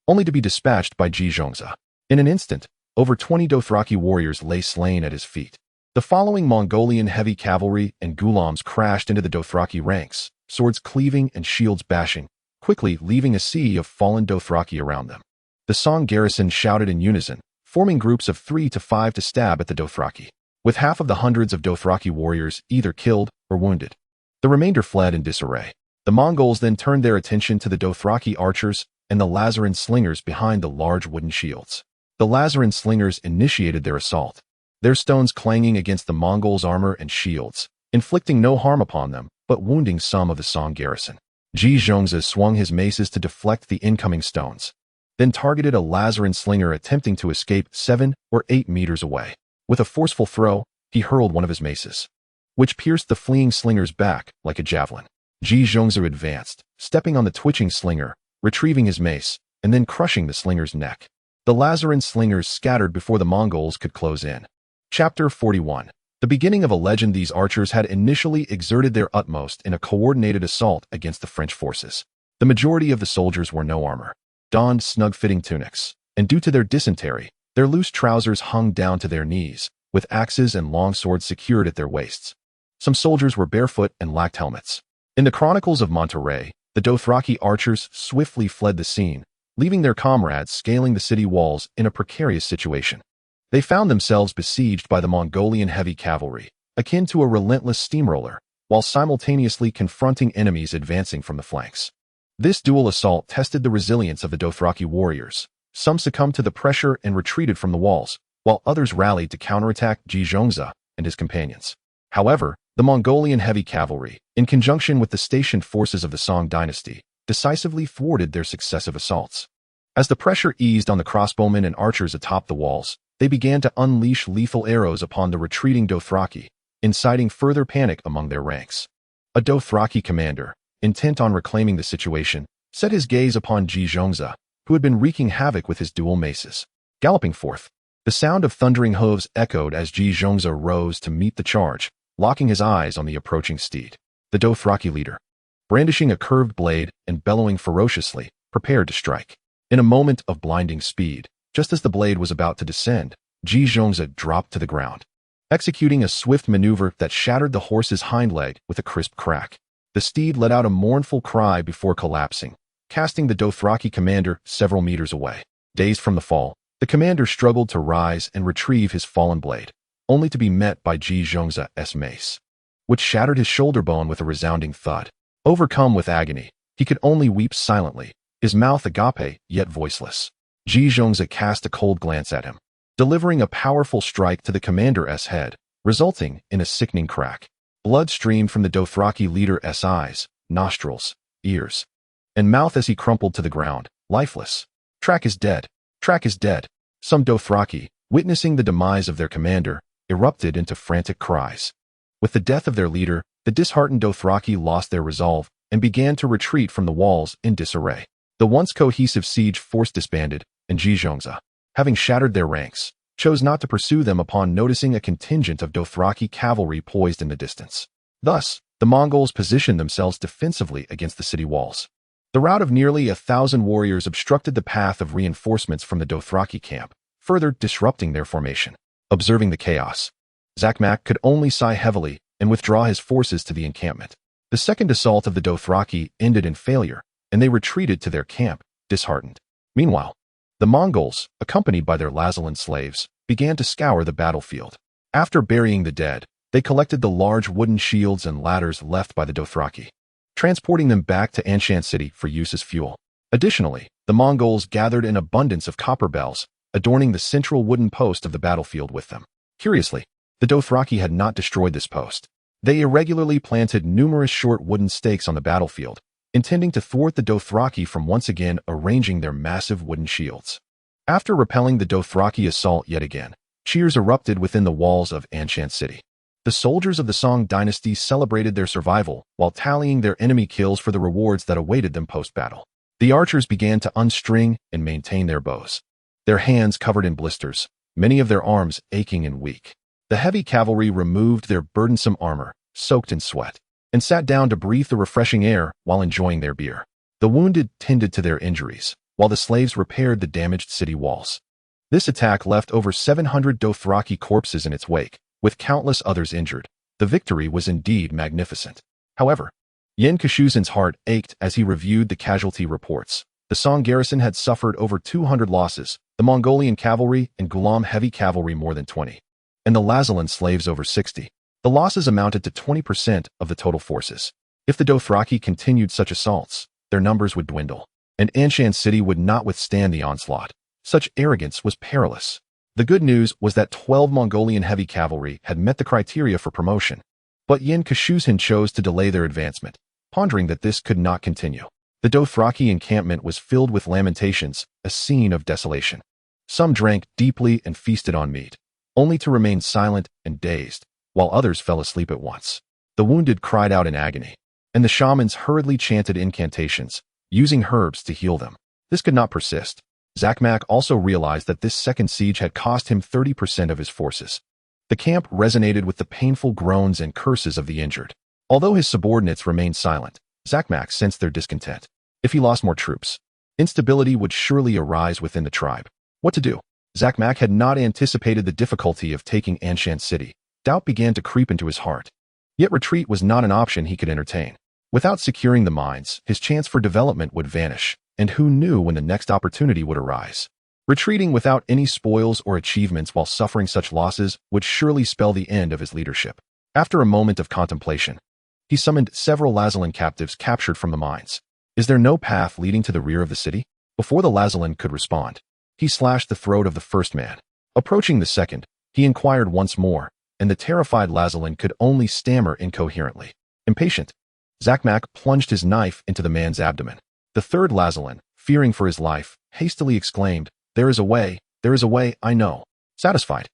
S1: only to be dispatched by Zhongza. In an instant, over 20 Dothraki warriors lay slain at his feet. The following Mongolian heavy cavalry and ghulams crashed into the Dothraki ranks, swords cleaving and shields bashing, quickly leaving a sea of fallen Dothraki around them. The Song garrison shouted in unison, forming groups of 3 to 5 to stab at the Dothraki, with half of the hundreds of Dothraki warriors either killed or wounded. The remainder fled in disarray. The Mongols then turned their attention to the Dothraki archers and the Lazaran slingers behind the large wooden shields. The Lazaran slingers initiated their assault, their stones clanging against the Mongols' armor and shields, inflicting no harm upon them, but wounding some of the Song garrison. Zhongza swung his maces to deflect the incoming stones, then targeted a Lazaran slinger attempting to escape 7 or 8 meters away. With a forceful throw, he hurled one of his maces, which pierced the fleeing slinger's back like a javelin. Zhongza advanced, stepping on the twitching slinger, retrieving his mace, and then crushing the slinger's neck. The Lazaran slingers scattered before the Mongols could close in. Chapter 41. The beginning of a legend. These archers had initially exerted their utmost in a coordinated assault against the French forces. The majority of the soldiers wore no armor, donned snug-fitting tunics, and due to their dysentery, their loose trousers hung down to their knees, with axes and long swords secured at their waists. Some soldiers were barefoot and lacked helmets. In the Chronicles of Monterey, the Dothraki archers swiftly fled the scene, leaving their comrades scaling the city walls in a precarious situation. They found themselves besieged by the Mongolian heavy cavalry, akin to a relentless steamroller, while simultaneously confronting enemies advancing from the flanks. This dual assault tested the resilience of the Dothraki warriors. Some succumbed to the pressure and retreated from the walls, while others rallied to counterattack Zhongza and his companions. However, the Mongolian heavy cavalry, in conjunction with the stationed forces of the Song dynasty, decisively thwarted their successive assaults. As the pressure eased on the crossbowmen and archers atop the walls, they began to unleash lethal arrows upon the retreating Dothraki, inciting further panic among their ranks. A Dothraki commander, intent on reclaiming the situation, set his gaze upon Zhongza, who had been wreaking havoc with his dual maces. Galloping forth, the sound of thundering hooves echoed as Zhongza rose to meet the charge, locking his eyes on the approaching steed. The Dothraki leader, brandishing a curved blade and bellowing ferociously, prepared to strike. In a moment of blinding speed, just as the blade was about to descend, Zhongza dropped to the ground, executing a swift maneuver that shattered the horse's hind leg with a crisp crack. The steed let out a mournful cry before collapsing, casting the Dothraki commander several meters away. Dazed from the fall, the commander struggled to rise and retrieve his fallen blade, only to be met by Zhongza's mace, which shattered his shoulder bone with a resounding thud. Overcome with agony, he could only weep silently, his mouth agape yet voiceless. Zhongza cast a cold glance at him, delivering a powerful strike to the commander's head, resulting in a sickening crack. Blood streamed from the Dothraki leader's eyes, nostrils, ears, and mouth as he crumpled to the ground, lifeless. Track is dead. Track is dead. Some Dothraki, witnessing the demise of their commander, erupted into frantic cries. With the death of their leader, the disheartened Dothraki lost their resolve and began to retreat from the walls in disarray. The once cohesive siege force disbanded, and Zhongza, having shattered their ranks, chose not to pursue them upon noticing a contingent of Dothraki cavalry poised in the distance. Thus, the Mongols positioned themselves defensively against the city walls. The rout of nearly 1,000 warriors obstructed the path of reinforcements from the Dothraki camp, further disrupting their formation. Observing the chaos, Zakmak could only sigh heavily and withdraw his forces to the encampment. The second assault of the Dothraki ended in failure, and they retreated to their camp, disheartened. Meanwhile, the Mongols, accompanied by their Lazalan slaves, began to scour the battlefield. After burying the dead, They collected the large wooden shields and ladders left by the Dothraki, transporting them back to Anshan City for use as fuel. Additionally, the Mongols gathered an abundance of copper bells, adorning the central wooden post of the battlefield with them. Curiously, the Dothraki had not destroyed this post. They irregularly planted numerous short wooden stakes on the battlefield, intending to thwart the Dothraki from once again arranging their massive wooden shields. After repelling the Dothraki assault yet again, cheers erupted within the walls of Anshan City. The soldiers of the Song dynasty celebrated their survival while tallying their enemy kills for the rewards that awaited them post-battle. The archers began to unstring and maintain their bows, their hands covered in blisters, many of their arms aching and weak. The heavy cavalry removed their burdensome armor, soaked in sweat, and sat down to breathe the refreshing air while enjoying their beer. The wounded tended to their injuries, while the slaves repaired the damaged city walls. This attack left over 700 Dothraki corpses in its wake, with countless others injured. The victory was indeed magnificent. However, Yen Kashuzin's heart ached as he reviewed the casualty reports. The Song garrison had suffered over 200 losses, the Mongolian cavalry and Ghulam heavy cavalry more than 20, and the Lazalan slaves over 60. The losses amounted to 20% of the total forces. If the Dothraki continued such assaults, their numbers would dwindle, and Anshan City would not withstand the onslaught. Such arrogance was perilous. The good news was that 12 Mongolian heavy cavalry had met the criteria for promotion, but Yen Kashuzhin chose to delay their advancement, pondering that this could not continue. The Dothraki encampment was filled with lamentations, a scene of desolation. Some drank deeply and feasted on meat, only to remain silent and dazed, while others fell asleep at once. The wounded cried out in agony, and the shamans hurriedly chanted incantations, using herbs to heal them. This could not persist. Zakmak also realized that this second siege had cost him 30% of his forces. The camp resonated with the painful groans and curses of the injured. Although his subordinates remained silent, Zakmak sensed their discontent. If he lost more troops, instability would surely arise within the tribe. What to do? Zakmak had not anticipated the difficulty of taking Anshan City. Doubt began to creep into his heart. Yet retreat was not an option he could entertain. Without securing the mines, his chance for development would vanish, and who knew when the next opportunity would arise. Retreating without any spoils or achievements while suffering such losses would surely spell the end of his leadership. After a moment of contemplation, he summoned several Lazalan captives captured from the mines. Is there no path leading to the rear of the city? Before the Lazalan could respond, he slashed the throat of the first man. Approaching the second, he inquired once more, and the terrified Lazalan could only stammer incoherently. Impatient, Zakmak plunged his knife into the man's abdomen. The third Lazalan, fearing for his life, hastily exclaimed, there is a way, I know. Satisfied,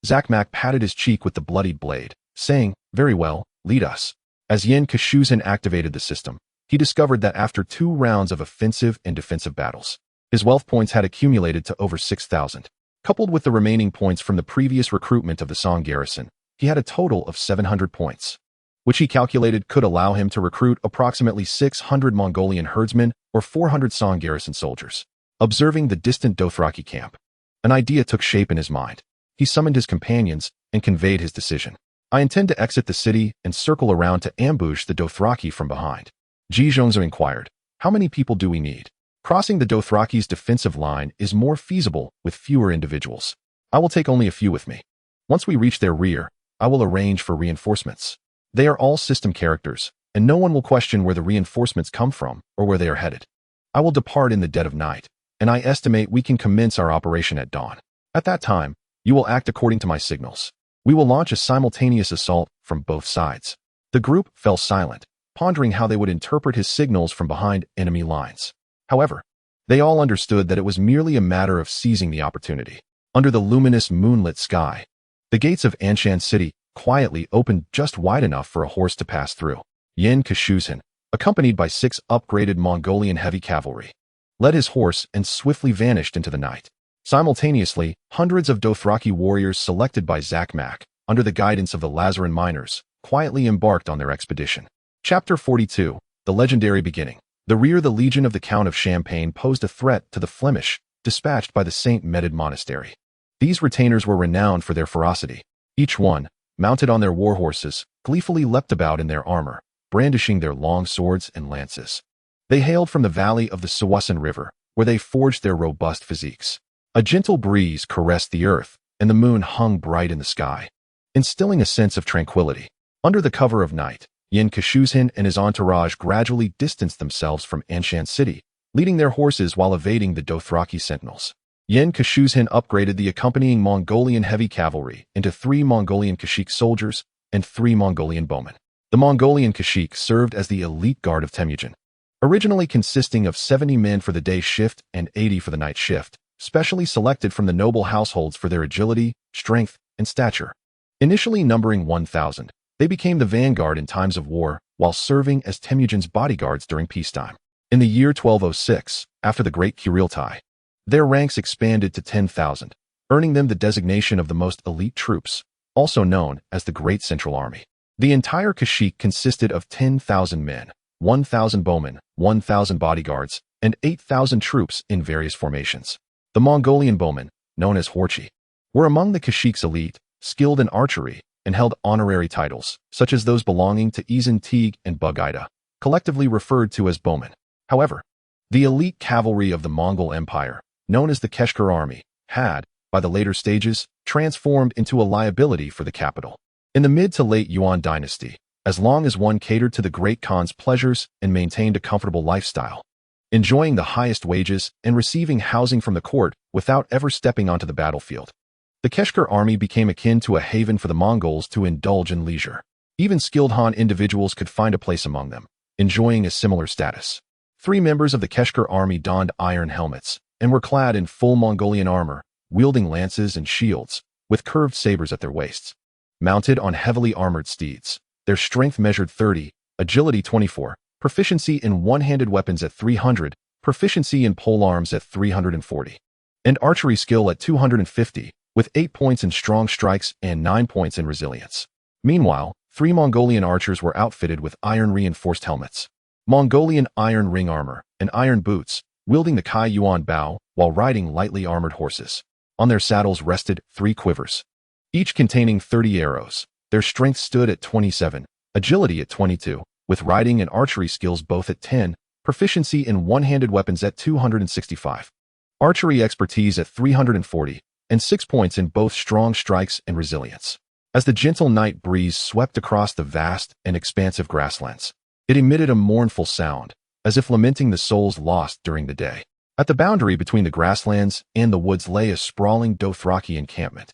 S1: Zakmak patted his cheek with the bloodied blade, saying, very well, lead us. As Yen Kashuzhin activated the system, he discovered that after 2 rounds of offensive and defensive battles, his wealth points had accumulated to over 6,000. Coupled with the remaining points from the previous recruitment of the Song garrison, he had a total of 700 points, which he calculated could allow him to recruit approximately 600 Mongolian herdsmen or 400 Song garrison soldiers. Observing the distant Dothraki camp, an idea took shape in his mind. He summoned his companions and conveyed his decision. I intend to exit the city and circle around to ambush the Dothraki from behind. Ji Zhongzhou inquired, how many people do we need? Crossing the Dothraki's defensive line is more feasible with fewer individuals. I will take only a few with me. Once we reach their rear, I will arrange for reinforcements. They are all system characters, and no one will question where the reinforcements come from or where they are headed. I will depart in the dead of night, and I estimate we can commence our operation at dawn. At that time, you will act according to my signals. We will launch a simultaneous assault from both sides. The group fell silent, pondering how they would interpret his signals from behind enemy lines. However, they all understood that it was merely a matter of seizing the opportunity. Under the luminous moonlit sky, the gates of Anshan City quietly opened just wide enough for a horse to pass through. Yen Kashuzhin, accompanied by 6 upgraded Mongolian heavy cavalry, led his horse and swiftly vanished into the night. Simultaneously, hundreds of Dothraki warriors selected by Zakmak, under the guidance of the Lazaran miners, quietly embarked on their expedition. Chapter 42, The Legendary Beginning. The Legion of the Count of Champagne posed a threat to the Flemish, dispatched by the St. Medard Monastery. These retainers were renowned for their ferocity. Each one, mounted on their war horses, gleefully leapt about in their armor, brandishing their long swords and lances. They hailed from the valley of the Sawasan River, where they forged their robust physiques. A gentle breeze caressed the earth, and the moon hung bright in the sky. instilling a sense of tranquility. Under the cover of night, Pincushion and his entourage gradually distanced themselves from Anshan City, leading their horses while evading the Dothraki sentinels. Pincushion upgraded the accompanying Mongolian heavy cavalry into 3 Mongolian Kashik soldiers and 3 Mongolian bowmen. The Mongolian Kashik served as the elite guard of Temujin, originally consisting of 70 men for the day shift and 80 for the night shift, specially selected from the noble households for their agility, strength, and stature. Initially numbering 1,000, they became the vanguard in times of war while serving as Temujin's bodyguards during peacetime. In the year 1206, after the Great Kuriltai, their ranks expanded to 10,000, earning them the designation of the most elite troops, also known as the Great Central Army. The entire Kashik consisted of 10,000 men, 1,000 bowmen, 1,000 bodyguards, and 8,000 troops in various formations. The Mongolian bowmen, known as Horchi, were among the Kashik's elite, skilled in archery, and held honorary titles, such as those belonging to Izan Teague and Bugida, collectively referred to as bowmen. However, the elite cavalry of the Mongol Empire, known as the Keshkar army, had, by the later stages, transformed into a liability for the capital. In the mid to late Yuan dynasty, as long as one catered to the Great Khan's pleasures and maintained a comfortable lifestyle, enjoying the highest wages and receiving housing from the court without ever stepping onto the battlefield, the Keshkar army became akin to a haven for the Mongols to indulge in leisure. Even skilled Han individuals could find a place among them, enjoying a similar status. 3 members of the Keshkar army donned iron helmets and were clad in full Mongolian armor, wielding lances and shields, with curved sabers at their waists. Mounted on heavily armored steeds, their strength measured 30, agility 24, proficiency in one-handed weapons at 300, proficiency in polearms at 340, and archery skill at 250, with 8 points in strong strikes and 9 points in resilience. Meanwhile, 3 Mongolian archers were outfitted with iron-reinforced helmets, Mongolian iron ring armor, and iron boots, wielding the Kai Yuan bow while riding lightly armored horses. On their saddles rested 3 quivers, each containing 30 arrows. Their strength stood at 27, agility at 22, with riding and archery skills both at 10, proficiency in one-handed weapons at 265, archery expertise at 340, and 6 points in both strong strikes and resilience. As the gentle night breeze swept across the vast and expansive grasslands, it emitted a mournful sound, as if lamenting the souls lost during the day. At the boundary between the grasslands and the woods lay a sprawling Dothraki encampment,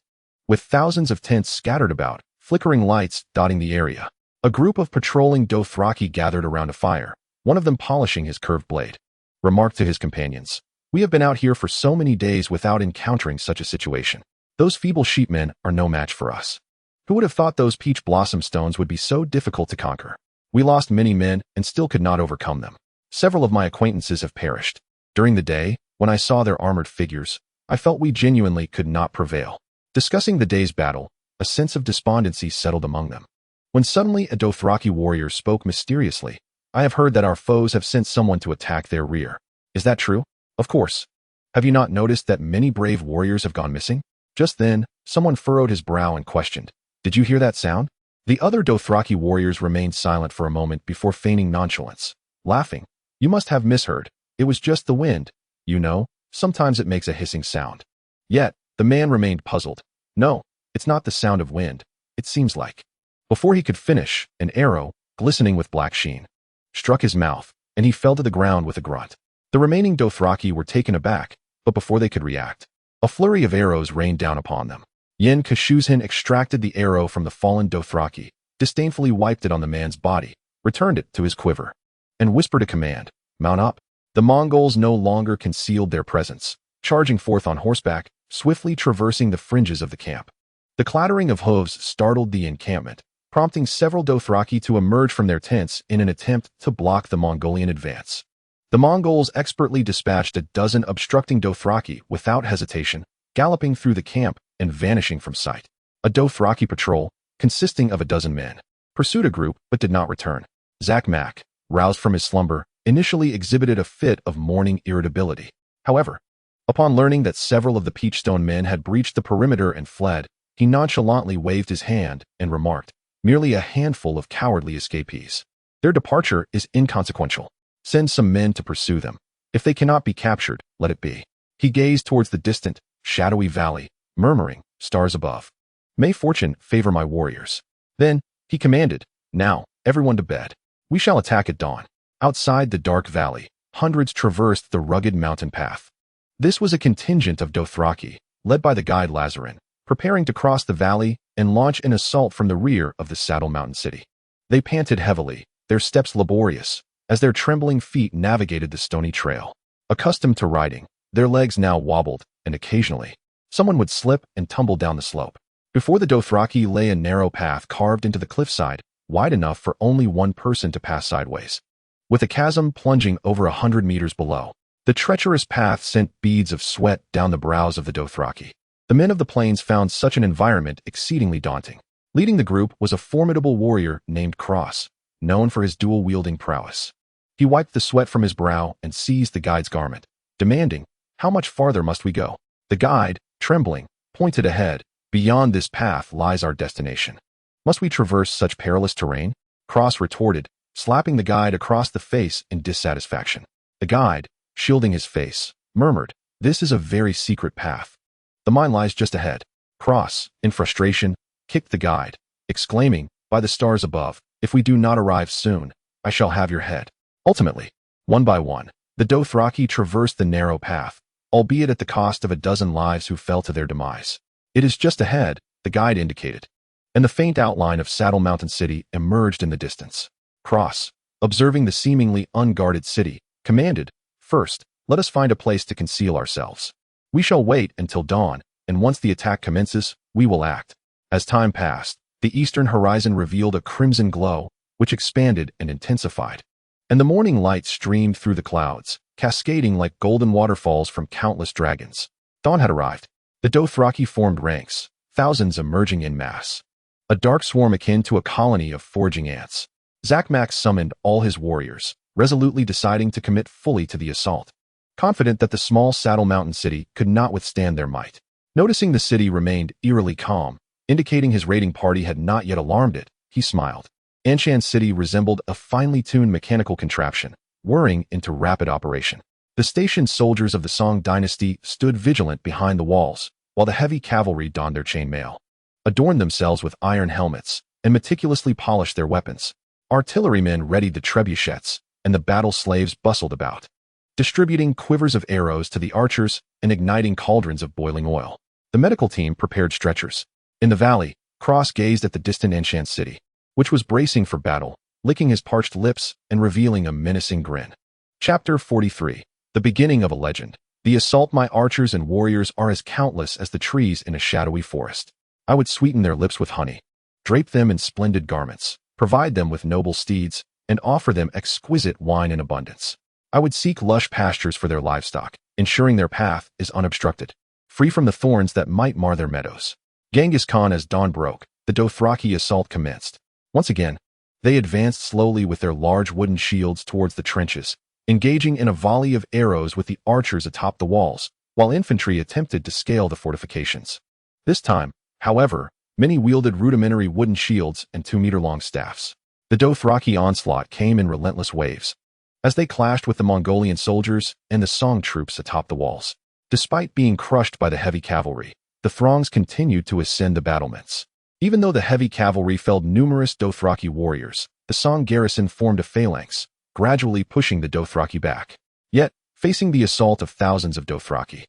S1: with thousands of tents scattered about, flickering lights dotting the area. A group of patrolling Dothraki gathered around a fire, one of them polishing his curved blade. Remarked to his companions, "We have been out here for so many days without encountering such a situation. Those feeble sheepmen are no match for us. Who would have thought those peach blossom stones would be so difficult to conquer? We lost many men and still could not overcome them. Several of my acquaintances have perished. During the day, when I saw their armored figures, I felt we genuinely could not prevail." Discussing the day's battle, a sense of despondency settled among them, when suddenly a Dothraki warrior spoke mysteriously. "I have heard that our foes have sent someone to attack their rear. Is that true?" "Of course. Have you not noticed that many brave warriors have gone missing?" Just then, someone furrowed his brow and questioned, "Did you hear that sound?" The other Dothraki warriors remained silent for a moment before feigning nonchalance, laughing. "You must have misheard. It was just the wind. You know, sometimes it makes a hissing sound." Yet, the man remained puzzled. "No, it's not the sound of wind, it seems like." Before he could finish, an arrow, glistening with black sheen, struck his mouth, and he fell to the ground with a grunt. The remaining Dothraki were taken aback, but before they could react, a flurry of arrows rained down upon them. Pincushion extracted the arrow from the fallen Dothraki, disdainfully wiped it on the man's body, returned it to his quiver, and whispered a command, "Mount up." The Mongols no longer concealed their presence, charging forth on horseback, swiftly traversing the fringes of the camp. The clattering of hooves startled the encampment, prompting several Dothraki to emerge from their tents in an attempt to block the Mongolian advance. The Mongols expertly dispatched a dozen obstructing Dothraki without hesitation, galloping through the camp and vanishing from sight. A Dothraki patrol, consisting of a dozen men, pursued a group but did not return. Zakmak, roused from his slumber, initially exhibited a fit of morning irritability. However, upon learning that several of the Peachstone men had breached the perimeter and fled, he nonchalantly waved his hand and remarked, "Merely a handful of cowardly escapees. Their departure is inconsequential. Send some men to pursue them. If they cannot be captured, let it be." He gazed towards the distant, shadowy valley, murmuring, "Stars above. May fortune favor my warriors. Then, he commanded, now, everyone to bed. We shall attack at dawn. Outside the dark valley, hundreds traversed the rugged mountain path. This was a contingent of Dothraki, led by the guide Lazarin, preparing to cross the valley and launch an assault from the rear of the Saddle Mountain city. They panted heavily, their steps laborious, as their trembling feet navigated the stony trail. Accustomed to riding, their legs now wobbled, and occasionally, someone would slip and tumble down the slope. Before the Dothraki lay a narrow path carved into the cliffside, wide enough for only one person to pass sideways. With a chasm plunging over 100 meters below, the treacherous path sent beads of sweat down the brows of the Dothraki. The men of the plains found such an environment exceedingly daunting. Leading the group was a formidable warrior named Cross, known for his dual-wielding prowess. He wiped the sweat from his brow and seized the guide's garment, demanding, "How much farther must we go?" The guide, trembling, pointed ahead. "Beyond this path lies our destination." "Must we traverse such perilous terrain?" Cross retorted, slapping the guide across the face in dissatisfaction. The guide, shielding his face, murmured, "This is a very secret path. The mine lies just ahead." Cross, in frustration, kicked the guide, exclaiming, "By the stars above, if we do not arrive soon, I shall have your head." Ultimately, one by one, the Dothraki traversed the narrow path, albeit at the cost of a dozen lives who fell to their demise. "It is just ahead," the guide indicated, and the faint outline of Saddle Mountain City emerged in the distance. Cross, observing the seemingly unguarded city, commanded, "First, let us find a place to conceal ourselves. We shall wait until dawn, and once the attack commences, we will act." As time passed, the eastern horizon revealed a crimson glow, which expanded and intensified, and the morning light streamed through the clouds, cascading like golden waterfalls from countless dragons. Dawn had arrived. The Dothraki formed ranks, thousands emerging en masse. A dark swarm akin to a colony of foraging ants. Zakmak summoned all his warriors, resolutely deciding to commit fully to the assault, confident that the small Saddle Mountain city could not withstand their might. Noticing the city remained eerily calm, indicating his raiding party had not yet alarmed it, he smiled. Anshan City resembled a finely tuned mechanical contraption, whirring into rapid operation. The stationed soldiers of the Song dynasty stood vigilant behind the walls, while the heavy cavalry donned their chainmail, adorned themselves with iron helmets, and meticulously polished their weapons. Artillerymen readied the trebuchets, and the battle slaves bustled about, distributing quivers of arrows to the archers and igniting cauldrons of boiling oil. The medical team prepared stretchers. In the valley, Cross gazed at the distant Anshan City, which was bracing for battle, licking his parched lips and revealing a menacing grin. Chapter 43. The beginning of a legend. The assault. My archers and warriors are as countless as the trees in a shadowy forest. I would sweeten their lips with honey, drape them in splendid garments, provide them with noble steeds, and offer them exquisite wine in abundance. I would seek lush pastures for their livestock, ensuring their path is unobstructed, free from the thorns that might mar their meadows. Genghis Khan. As dawn broke, the Dothraki assault commenced. Once again, they advanced slowly with their large wooden shields towards the trenches, engaging in a volley of arrows with the archers atop the walls, while infantry attempted to scale the fortifications. This time, however, many wielded rudimentary wooden shields and 2-meter-long staffs. The Dothraki onslaught came in relentless waves, as they clashed with the Mongolian soldiers and the Song troops atop the walls. Despite being crushed by the heavy cavalry, the throngs continued to ascend the battlements. Even though the heavy cavalry felled numerous Dothraki warriors, the Song garrison formed a phalanx, gradually pushing the Dothraki back. Yet, facing the assault of thousands of Dothraki,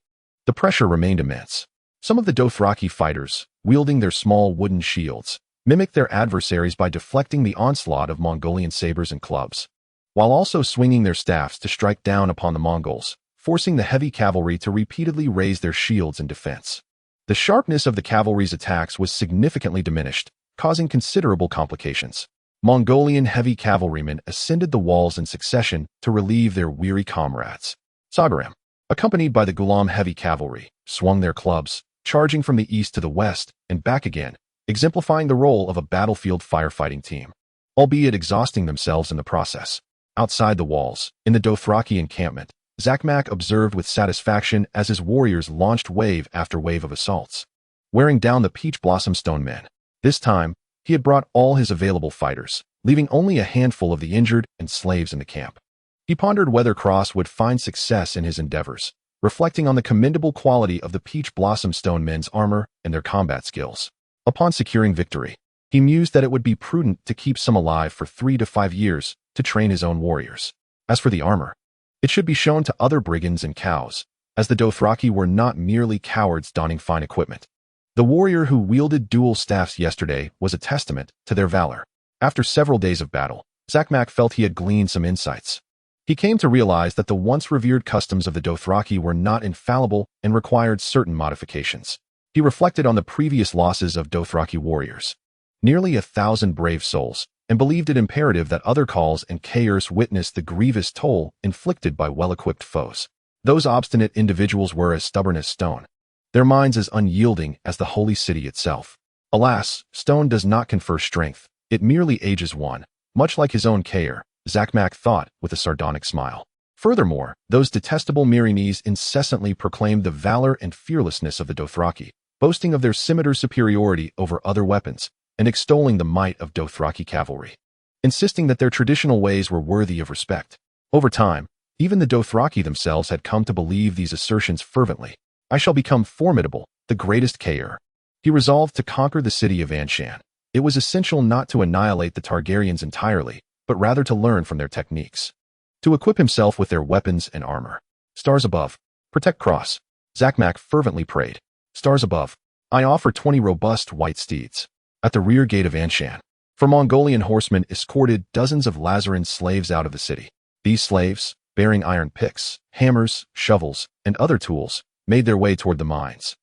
S1: the pressure remained immense. Some of the Dothraki fighters, wielding their small wooden shields, mimicked their adversaries by deflecting the onslaught of Mongolian sabers and clubs, while also swinging their staffs to strike down upon the Mongols, forcing the heavy cavalry to repeatedly raise their shields in defense. The sharpness of the cavalry's attacks was significantly diminished, causing considerable complications. Mongolian heavy cavalrymen ascended the walls in succession to relieve their weary comrades. Sagaram, accompanied by the Ghulam heavy cavalry, swung their clubs, charging from the east to the west and back again, exemplifying the role of a battlefield firefighting team, albeit exhausting themselves in the process. Outside the walls, in the Dothraki encampment, Zakmak observed with satisfaction as his warriors launched wave after wave of assaults, wearing down the Peach Blossom Stone men. This time, he had brought all his available fighters, leaving only a handful of the injured and slaves in the camp. He pondered whether Cross would find success in his endeavors, reflecting on the commendable quality of the Peach Blossom Stone men's armor and their combat skills. Upon securing victory, he mused that it would be prudent to keep some alive for 3 to 5 years to train his own warriors. As for the armor, it should be shown to other brigands and cows, as the Dothraki were not merely cowards donning fine equipment. The warrior who wielded dual staffs yesterday was a testament to their valor. After several days of battle, Zakmak felt he had gleaned some insights. He came to realize that the once revered customs of the Dothraki were not infallible and required certain modifications. He reflected on the previous losses of Dothraki warriors, nearly 1,000 brave souls, and believed it imperative that other Khals and Khayers witness the grievous toll inflicted by well-equipped foes. Those obstinate individuals were as stubborn as stone, their minds as unyielding as the holy city itself. Alas, stone does not confer strength, it merely ages one, much like his own Khayer, Zakmak thought with a sardonic smile. Furthermore, those detestable Myrinis incessantly proclaimed the valor and fearlessness of the Dothraki, boasting of their scimitar superiority over other weapons, and extolling the might of Dothraki cavalry, insisting that their traditional ways were worthy of respect. Over time, even the Dothraki themselves had come to believe these assertions fervently. I shall become formidable, the greatest Khayer. He resolved to conquer the city of Anshan. It was essential not to annihilate the Targaryens entirely, but rather to learn from their techniques, to equip himself with their weapons and armor. Stars above, protect Cross. Zakmak fervently prayed. Stars above, I offer 20 robust white steeds. At the rear gate of Anshan, for Mongolian horsemen escorted dozens of Lazaran slaves out of the city. These slaves, bearing iron picks, hammers, shovels, and other tools, made their way toward the mines.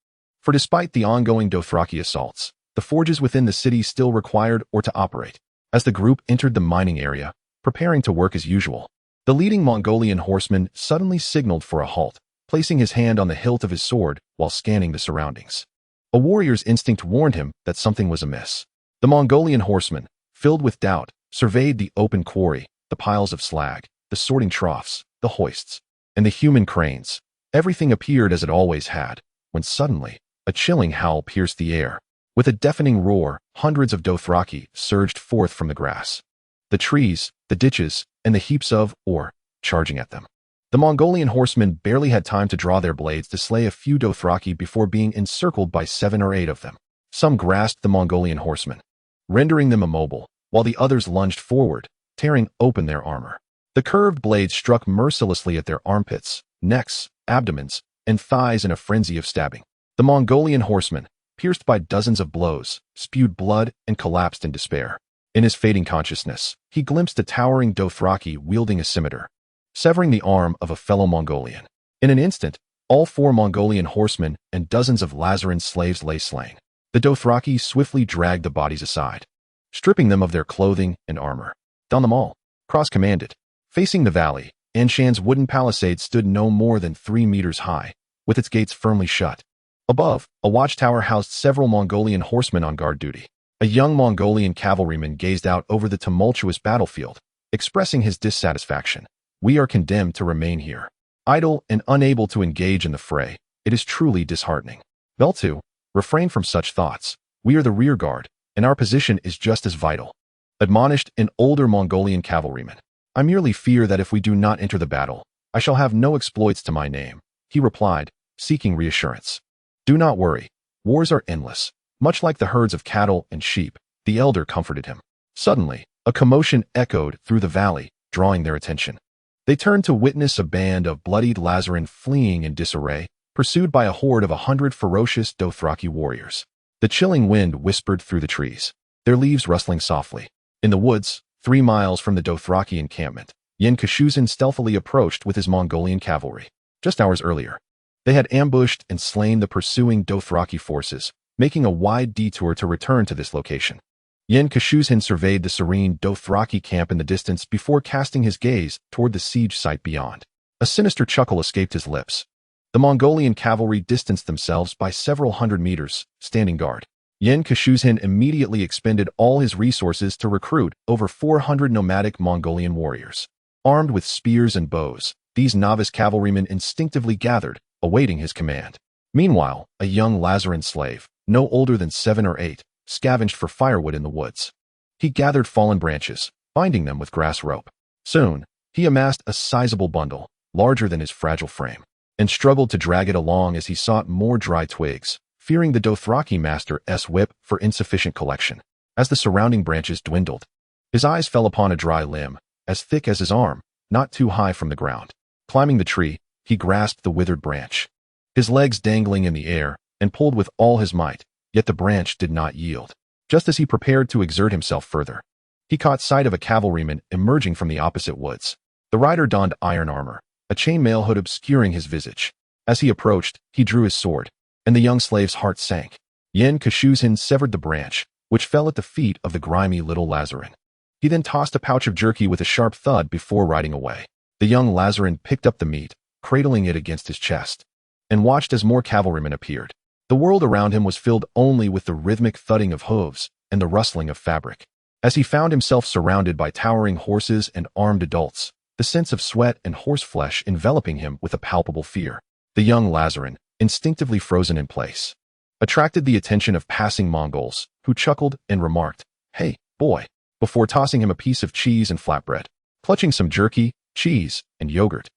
S1: For despite the ongoing Dothraki assaults, the forges within the city still required or to operate. As the group entered the mining area, preparing to work as usual, the leading Mongolian horseman suddenly signaled for a halt, placing his hand on the hilt of his sword while scanning the surroundings. A warrior's instinct warned him that something was amiss. The Mongolian horseman, filled with doubt, surveyed the open quarry, the piles of slag, the sorting troughs, the hoists, and the human cranes. Everything appeared as it always had, when suddenly, a chilling howl pierced the air. With a deafening roar, hundreds of Dothraki surged forth from the grass, the trees, the ditches, and the heaps of ore, charging at them. The Mongolian horsemen barely had time to draw their blades to slay a few Dothraki before being encircled by 7 or 8 of them. Some grasped the Mongolian horsemen, rendering them immobile, while the others lunged forward, tearing open their armor. The curved blades struck mercilessly at their armpits, necks, abdomens, and thighs in a frenzy of stabbing. The Mongolian horseman, pierced by dozens of blows, spewed blood and collapsed in despair. In his fading consciousness, he glimpsed a towering Dothraki wielding a scimitar, severing the arm of a fellow Mongolian. In an instant, all 4 Mongolian horsemen and dozens of Lazaran slaves lay slain. The Dothraki swiftly dragged the bodies aside, stripping them of their clothing and armor. Down them all, Cross commanded. Facing the valley, Anshan's wooden palisade stood no more than 3 meters high, with its gates firmly shut. Above, a watchtower housed several Mongolian horsemen on guard duty. A young Mongolian cavalryman gazed out over the tumultuous battlefield, expressing his dissatisfaction. We are condemned to remain here, idle and unable to engage in the fray. It is truly disheartening. Beltu, refrain from such thoughts. We are the rear guard, and our position is just as vital, admonished an older Mongolian cavalryman. I merely fear that if we do not enter the battle, I shall have no exploits to my name, he replied, seeking reassurance. Do not worry. Wars are endless. Much like the herds of cattle and sheep, the elder comforted him. Suddenly, a commotion echoed through the valley, drawing their attention. They turned to witness a band of bloodied Lazaran fleeing in disarray, pursued by a horde of 100 ferocious Dothraki warriors. The chilling wind whispered through the trees, their leaves rustling softly. In the woods, 3 miles from the Dothraki encampment, Pincushion stealthily approached with his Mongolian cavalry. Just hours earlier, they had ambushed and slain the pursuing Dothraki forces, making a wide detour to return to this location. Pincushion surveyed the serene Dothraki camp in the distance before casting his gaze toward the siege site beyond. A sinister chuckle escaped his lips. The Mongolian cavalry distanced themselves by several hundred meters, standing guard. Pincushion immediately expended all his resources to recruit over 400 nomadic Mongolian warriors. Armed with spears and bows, these novice cavalrymen instinctively gathered, awaiting his command. Meanwhile, a young Lazaran slave, no older than 7 or 8, scavenged for firewood in the woods. He gathered fallen branches, binding them with grass rope. Soon, he amassed a sizable bundle, larger than his fragile frame, and struggled to drag it along as he sought more dry twigs, fearing the Dothraki master's whip for insufficient collection. As the surrounding branches dwindled, his eyes fell upon a dry limb, as thick as his arm, not too high from the ground. Climbing the tree, he grasped the withered branch, his legs dangling in the air, and pulled with all his might, yet the branch did not yield. Just as he prepared to exert himself further, he caught sight of a cavalryman emerging from the opposite woods. The rider donned iron armor, a chainmail hood obscuring his visage. As he approached, he drew his sword, and the young slave's heart sank. Pincushion severed the branch, which fell at the feet of the grimy little Lazarin. He then tossed a pouch of jerky with a sharp thud before riding away. The young Lazarin picked up the meat, cradling it against his chest, and watched as more cavalrymen appeared. The world around him was filled only with the rhythmic thudding of hooves and the rustling of fabric. As he found himself surrounded by towering horses and armed adults, the sense of sweat and horseflesh enveloping him with a palpable fear, the young Lazarin, instinctively frozen in place, attracted the attention of passing Mongols, who chuckled and remarked, "Hey, boy," before tossing him a piece of cheese and flatbread. Clutching some jerky, cheese, and yogurt,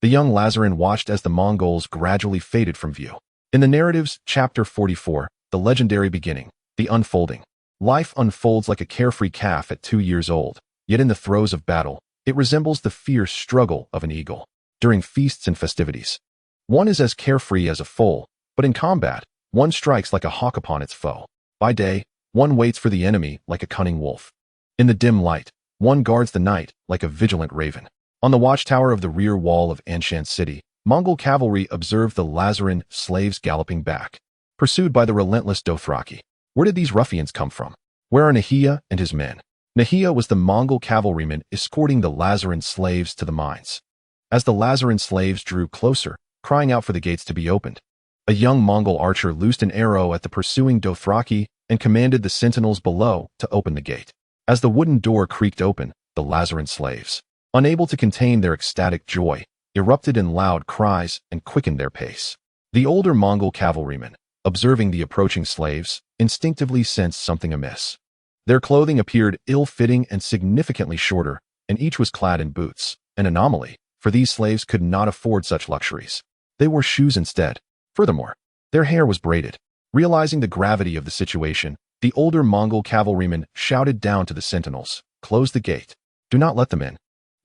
S1: the young Lazarin watched as the Mongols gradually faded from view. In the narrative's Chapter 44, the legendary beginning, the unfolding. Life unfolds like a carefree calf at 2 years old, yet in the throes of battle, it resembles the fierce struggle of an eagle. During feasts and festivities, one is as carefree as a foal, but in combat, one strikes like a hawk upon its foe. By day, one waits for the enemy like a cunning wolf. In the dim light, one guards the night like a vigilant raven. On the watchtower of the rear wall of Anshan City, Mongol cavalry observed the Lazarin slaves galloping back, pursued by the relentless Dothraki. Where did these ruffians come from? Where are Nahia and his men? Nahia was the Mongol cavalryman escorting the Lazarin slaves to the mines. As the Lazarin slaves drew closer, crying out for the gates to be opened, a young Mongol archer loosed an arrow at the pursuing Dothraki and commanded the sentinels below to open the gate. As the wooden door creaked open, the Lazarin slaves, unable to contain their ecstatic joy, erupted in loud cries and quickened their pace. The older Mongol cavalrymen, observing the approaching slaves, instinctively sensed something amiss. Their clothing appeared ill-fitting and significantly shorter, and each was clad in boots, an anomaly, for these slaves could not afford such luxuries. They wore shoes instead. Furthermore, their hair was braided. Realizing the gravity of the situation, the older Mongol cavalryman shouted down to the sentinels, "Close the gate. Do not let them in.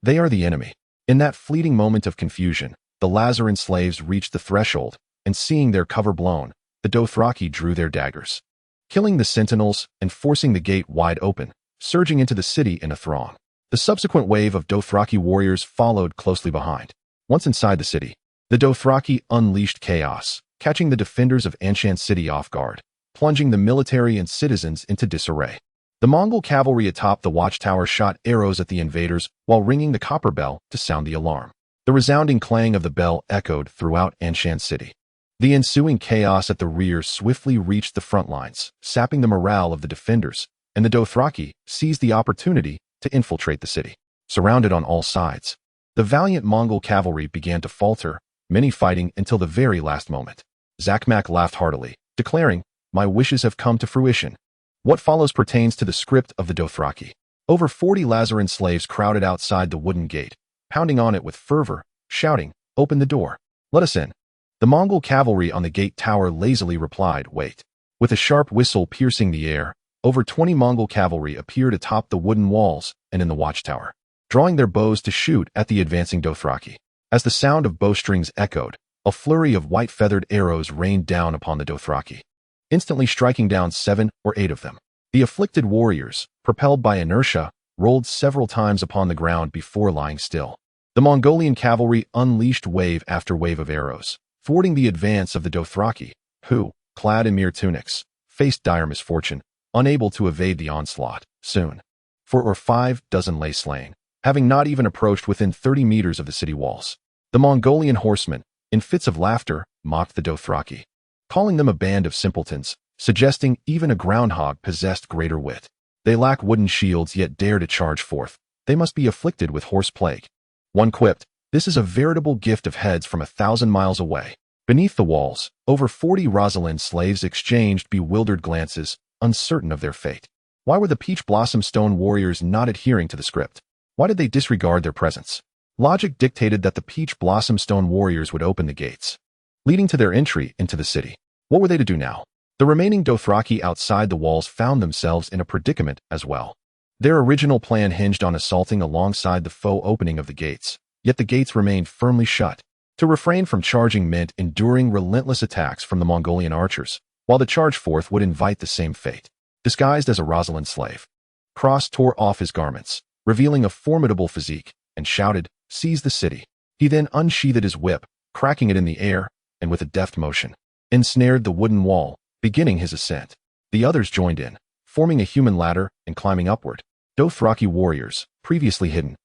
S1: They are the enemy." In that fleeting moment of confusion, the Lazarin slaves reached the threshold, and seeing their cover blown, the Dothraki drew their daggers, killing the sentinels and forcing the gate wide open, surging into the city in a throng. The subsequent wave of Dothraki warriors followed closely behind. Once inside the city, the Dothraki unleashed chaos, catching the defenders of Anshan City off guard, plunging the military and citizens into disarray. The Mongol cavalry atop the watchtower shot arrows at the invaders while ringing the copper bell to sound the alarm. The resounding clang of the bell echoed throughout Anshan City. The ensuing chaos at the rear swiftly reached the front lines, sapping the morale of the defenders, and the Dothraki seized the opportunity to infiltrate the city. Surrounded on all sides, the valiant Mongol cavalry began to falter, many fighting until the very last moment. Zakmak laughed heartily, declaring, "My wishes have come to fruition." What follows pertains to the script of the Dothraki. Over 40 Lazarin slaves crowded outside the wooden gate, pounding on it with fervor, shouting, "Open the door. Let us in." The Mongol cavalry on the gate tower lazily replied, "Wait." With a sharp whistle piercing the air, over 20 Mongol cavalry appeared atop the wooden walls and in the watchtower, drawing their bows to shoot at the advancing Dothraki. As the sound of bowstrings echoed, a flurry of white-feathered arrows rained down upon the Dothraki, instantly striking down 7 or 8 of them. The afflicted warriors, propelled by inertia, rolled several times upon the ground before lying still. The Mongolian cavalry unleashed wave after wave of arrows, thwarting the advance of the Dothraki, who, clad in mere tunics, faced dire misfortune, unable to evade the onslaught. Soon, 4 or 5 dozen lay slain, having not even approached within 30 meters of the city walls. The Mongolian horsemen, in fits of laughter, mocked the Dothraki, calling them a band of simpletons, suggesting even a groundhog possessed greater wit. They lack wooden shields yet dare to charge forth. They must be afflicted with horse plague. One quipped, "This is a veritable gift of heads from 1,000 miles away." Beneath the walls, over 40 Rosalind slaves exchanged bewildered glances, uncertain of their fate. Why were the Peach Blossom Stone warriors not adhering to the script? Why did they disregard their presence? Logic dictated that the Peach Blossom Stone warriors would open the gates, leading to their entry into the city. What were they to do now? The remaining Dothraki outside the walls found themselves in a predicament as well. Their original plan hinged on assaulting alongside the foe opening of the gates, yet the gates remained firmly shut. To refrain from charging meant enduring relentless attacks from the Mongolian archers, while the charge forth would invite the same fate. Disguised as a Rosalind slave, Cross tore off his garments, revealing a formidable physique, and shouted, "Seize the city." He then unsheathed his whip, cracking it in the air, and with a deft motion, ensnared the wooden wall, beginning his ascent. The others joined in, forming a human ladder and climbing upward. Dothraki warriors, previously hidden,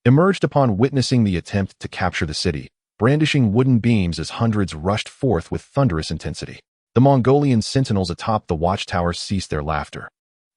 S1: emerged upon witnessing the attempt to capture the city, brandishing wooden beams as hundreds rushed forth with thunderous intensity. The Mongolian sentinels atop the watchtower ceased their laughter,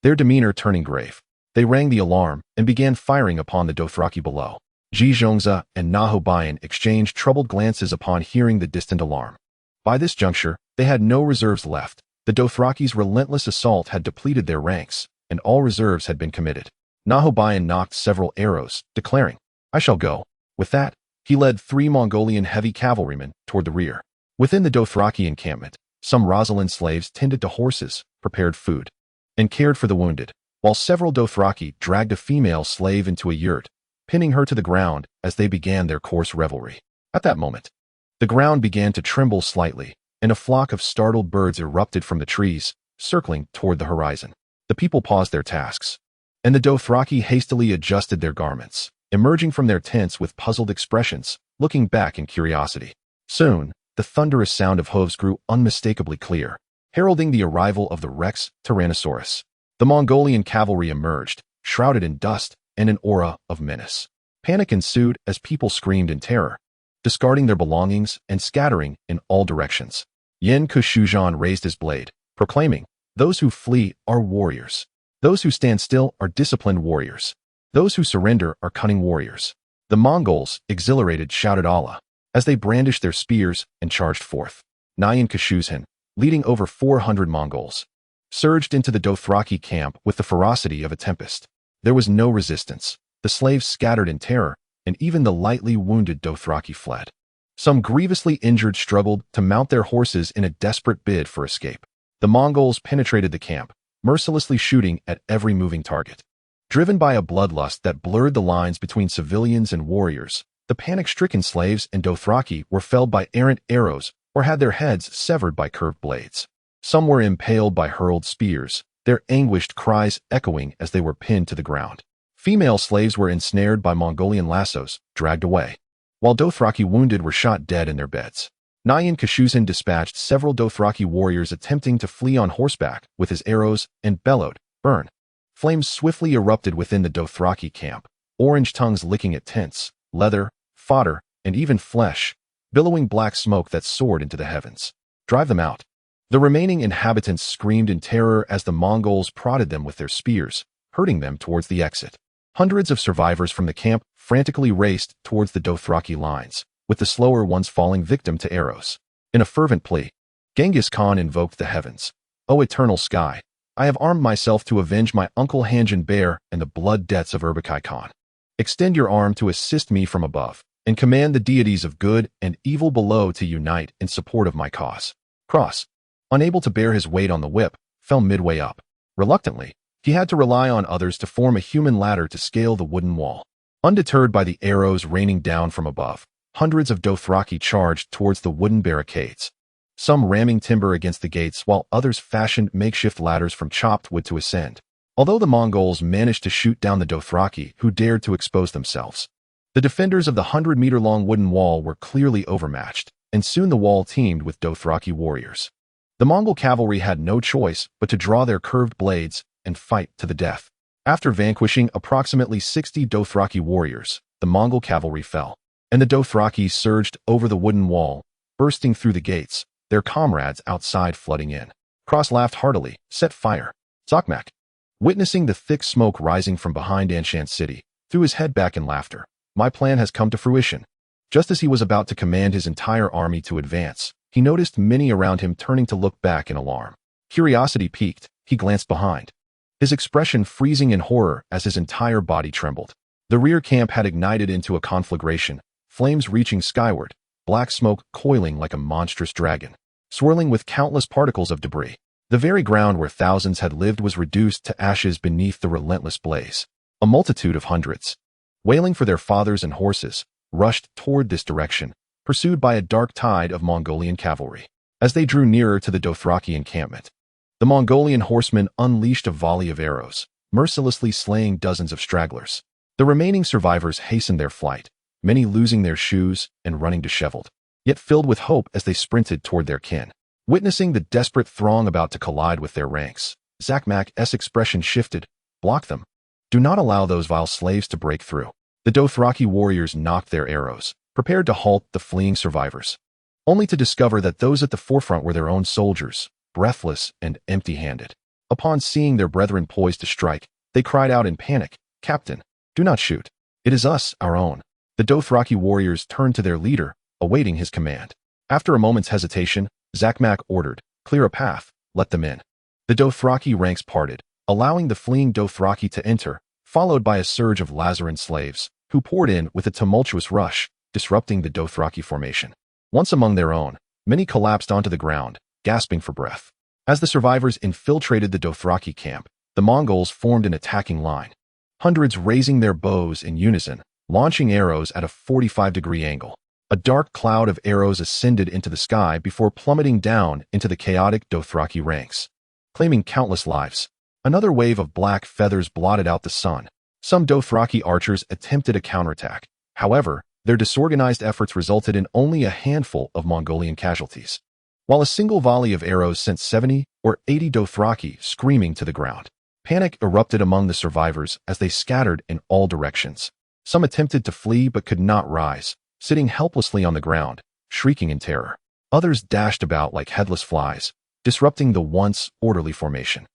S1: their demeanor turning grave. They rang the alarm and began firing upon the Dothraki below. Zhizhongza and Nahobayan exchanged troubled glances upon hearing the distant alarm. By this juncture, they had no reserves left. The Dothraki's relentless assault had depleted their ranks, and all reserves had been committed. Nahobayan knocked several arrows, declaring, "I shall go." With that, he led 3 Mongolian heavy cavalrymen toward the rear. Within the Dothraki encampment, some Rosalind slaves tended to horses, prepared food, and cared for the wounded, while several Dothraki dragged a female slave into a yurt, pinning her to the ground as they began their coarse revelry. At that moment, the ground began to tremble slightly, and a flock of startled birds erupted from the trees, circling toward the horizon. The people paused their tasks, and the Dothraki hastily adjusted their garments, emerging from their tents with puzzled expressions, looking back in curiosity. Soon, the thunderous sound of hooves grew unmistakably clear, heralding the arrival of the Rex Tyrannosaurus. The Mongolian cavalry emerged, shrouded in dust and an aura of menace. Panic ensued as people screamed in terror, discarding their belongings and scattering in all directions. Yen Kushujan raised his blade, proclaiming, "Those who flee are warriors. Those who stand still are disciplined warriors. Those who surrender are cunning warriors." The Mongols, exhilarated, shouted Allah as they brandished their spears and charged forth. Nyan Kashuzhan, leading over 400 Mongols, surged into the Dothraki camp with the ferocity of a tempest. There was no resistance. The slaves scattered in terror, and even the lightly wounded Dothraki fled. Some grievously injured struggled to mount their horses in a desperate bid for escape. The Mongols penetrated the camp, mercilessly shooting at every moving target. Driven by a bloodlust that blurred the lines between civilians and warriors, the panic-stricken slaves and Dothraki were felled by errant arrows or had their heads severed by curved blades. Some were impaled by hurled spears, their anguished cries echoing as they were pinned to the ground. Female slaves were ensnared by Mongolian lassos, dragged away, while Dothraki wounded were shot dead in their beds. Nyan Kashuzhan dispatched several Dothraki warriors attempting to flee on horseback with his arrows and bellowed, "Burn!" Flames swiftly erupted within the Dothraki camp, orange tongues licking at tents, leather, fodder, and even flesh, billowing black smoke that soared into the heavens. "Drive them out." The remaining inhabitants screamed in terror as the Mongols prodded them with their spears, hurting them towards the exit. Hundreds of survivors from the camp frantically raced towards the Dothraki lines, with the slower ones falling victim to arrows. In a fervent plea, Genghis Khan invoked the heavens. "O eternal sky, I have armed myself to avenge my uncle Hanjin Bear and the blood debts of Urbakai Khan. Extend your arm to assist me from above, and command the deities of good and evil below to unite in support of my cause." Cross, unable to bear his weight on the whip, fell midway up. Reluctantly, he had to rely on others to form a human ladder to scale the wooden wall. Undeterred by the arrows raining down from above, hundreds of Dothraki charged towards the wooden barricades, some ramming timber against the gates while others fashioned makeshift ladders from chopped wood to ascend. Although the Mongols managed to shoot down the Dothraki who dared to expose themselves, the defenders of the 100-meter-long wooden wall were clearly overmatched, and soon the wall teemed with Dothraki warriors. The Mongol cavalry had no choice but to draw their curved blades and fight to the death. After vanquishing approximately 60 Dothraki warriors, the Mongol cavalry fell, and the Dothraki surged over the wooden wall, bursting through the gates, their comrades outside flooding in. Cross laughed heartily, set fire. Zokmak, witnessing the thick smoke rising from behind Anshan City, threw his head back in laughter. My plan has come to fruition. Just as he was about to command his entire army to advance, he noticed many around him turning to look back in alarm. Curiosity piqued, he glanced behind, his expression freezing in horror as his entire body trembled. The rear camp had ignited into a conflagration, flames reaching skyward, black smoke coiling like a monstrous dragon, swirling with countless particles of debris. The very ground where thousands had lived was reduced to ashes beneath the relentless blaze. A multitude of hundreds, wailing for their fathers and horses, rushed toward this direction, pursued by a dark tide of Mongolian cavalry. As they drew nearer to the Dothraki encampment, the Mongolian horsemen unleashed a volley of arrows, mercilessly slaying dozens of stragglers. The remaining survivors hastened their flight, many losing their shoes and running disheveled, yet filled with hope as they sprinted toward their kin. Witnessing the desperate throng about to collide with their ranks, Zakmak's expression shifted. Block them. Do not allow those vile slaves to break through. The Dothraki warriors knocked their arrows, prepared to halt the fleeing survivors, only to discover that those at the forefront were their own soldiers, breathless and empty-handed. Upon seeing their brethren poised to strike, they cried out in panic, "Captain, do not shoot. It is us, our own." The Dothraki warriors turned to their leader, awaiting his command. After a moment's hesitation, Zakmak ordered, "Clear a path, let them in." The Dothraki ranks parted, allowing the fleeing Dothraki to enter, followed by a surge of Lazaran slaves, who poured in with a tumultuous rush, disrupting the Dothraki formation. Once among their own, many collapsed onto the ground, gasping for breath. As the survivors infiltrated the Dothraki camp, the Mongols formed an attacking line, hundreds raising their bows in unison, launching arrows at a 45-degree angle. A dark cloud of arrows ascended into the sky before plummeting down into the chaotic Dothraki ranks, claiming countless lives. Another wave of black feathers blotted out the sun. Some Dothraki archers attempted a counterattack. However, their disorganized efforts resulted in only a handful of Mongolian casualties, while a single volley of arrows sent 70 or 80 Dothraki screaming to the ground. Panic erupted among the survivors as they scattered in all directions. Some attempted to flee but could not rise, sitting helplessly on the ground, shrieking in terror. Others dashed about like headless flies, disrupting the once orderly formation.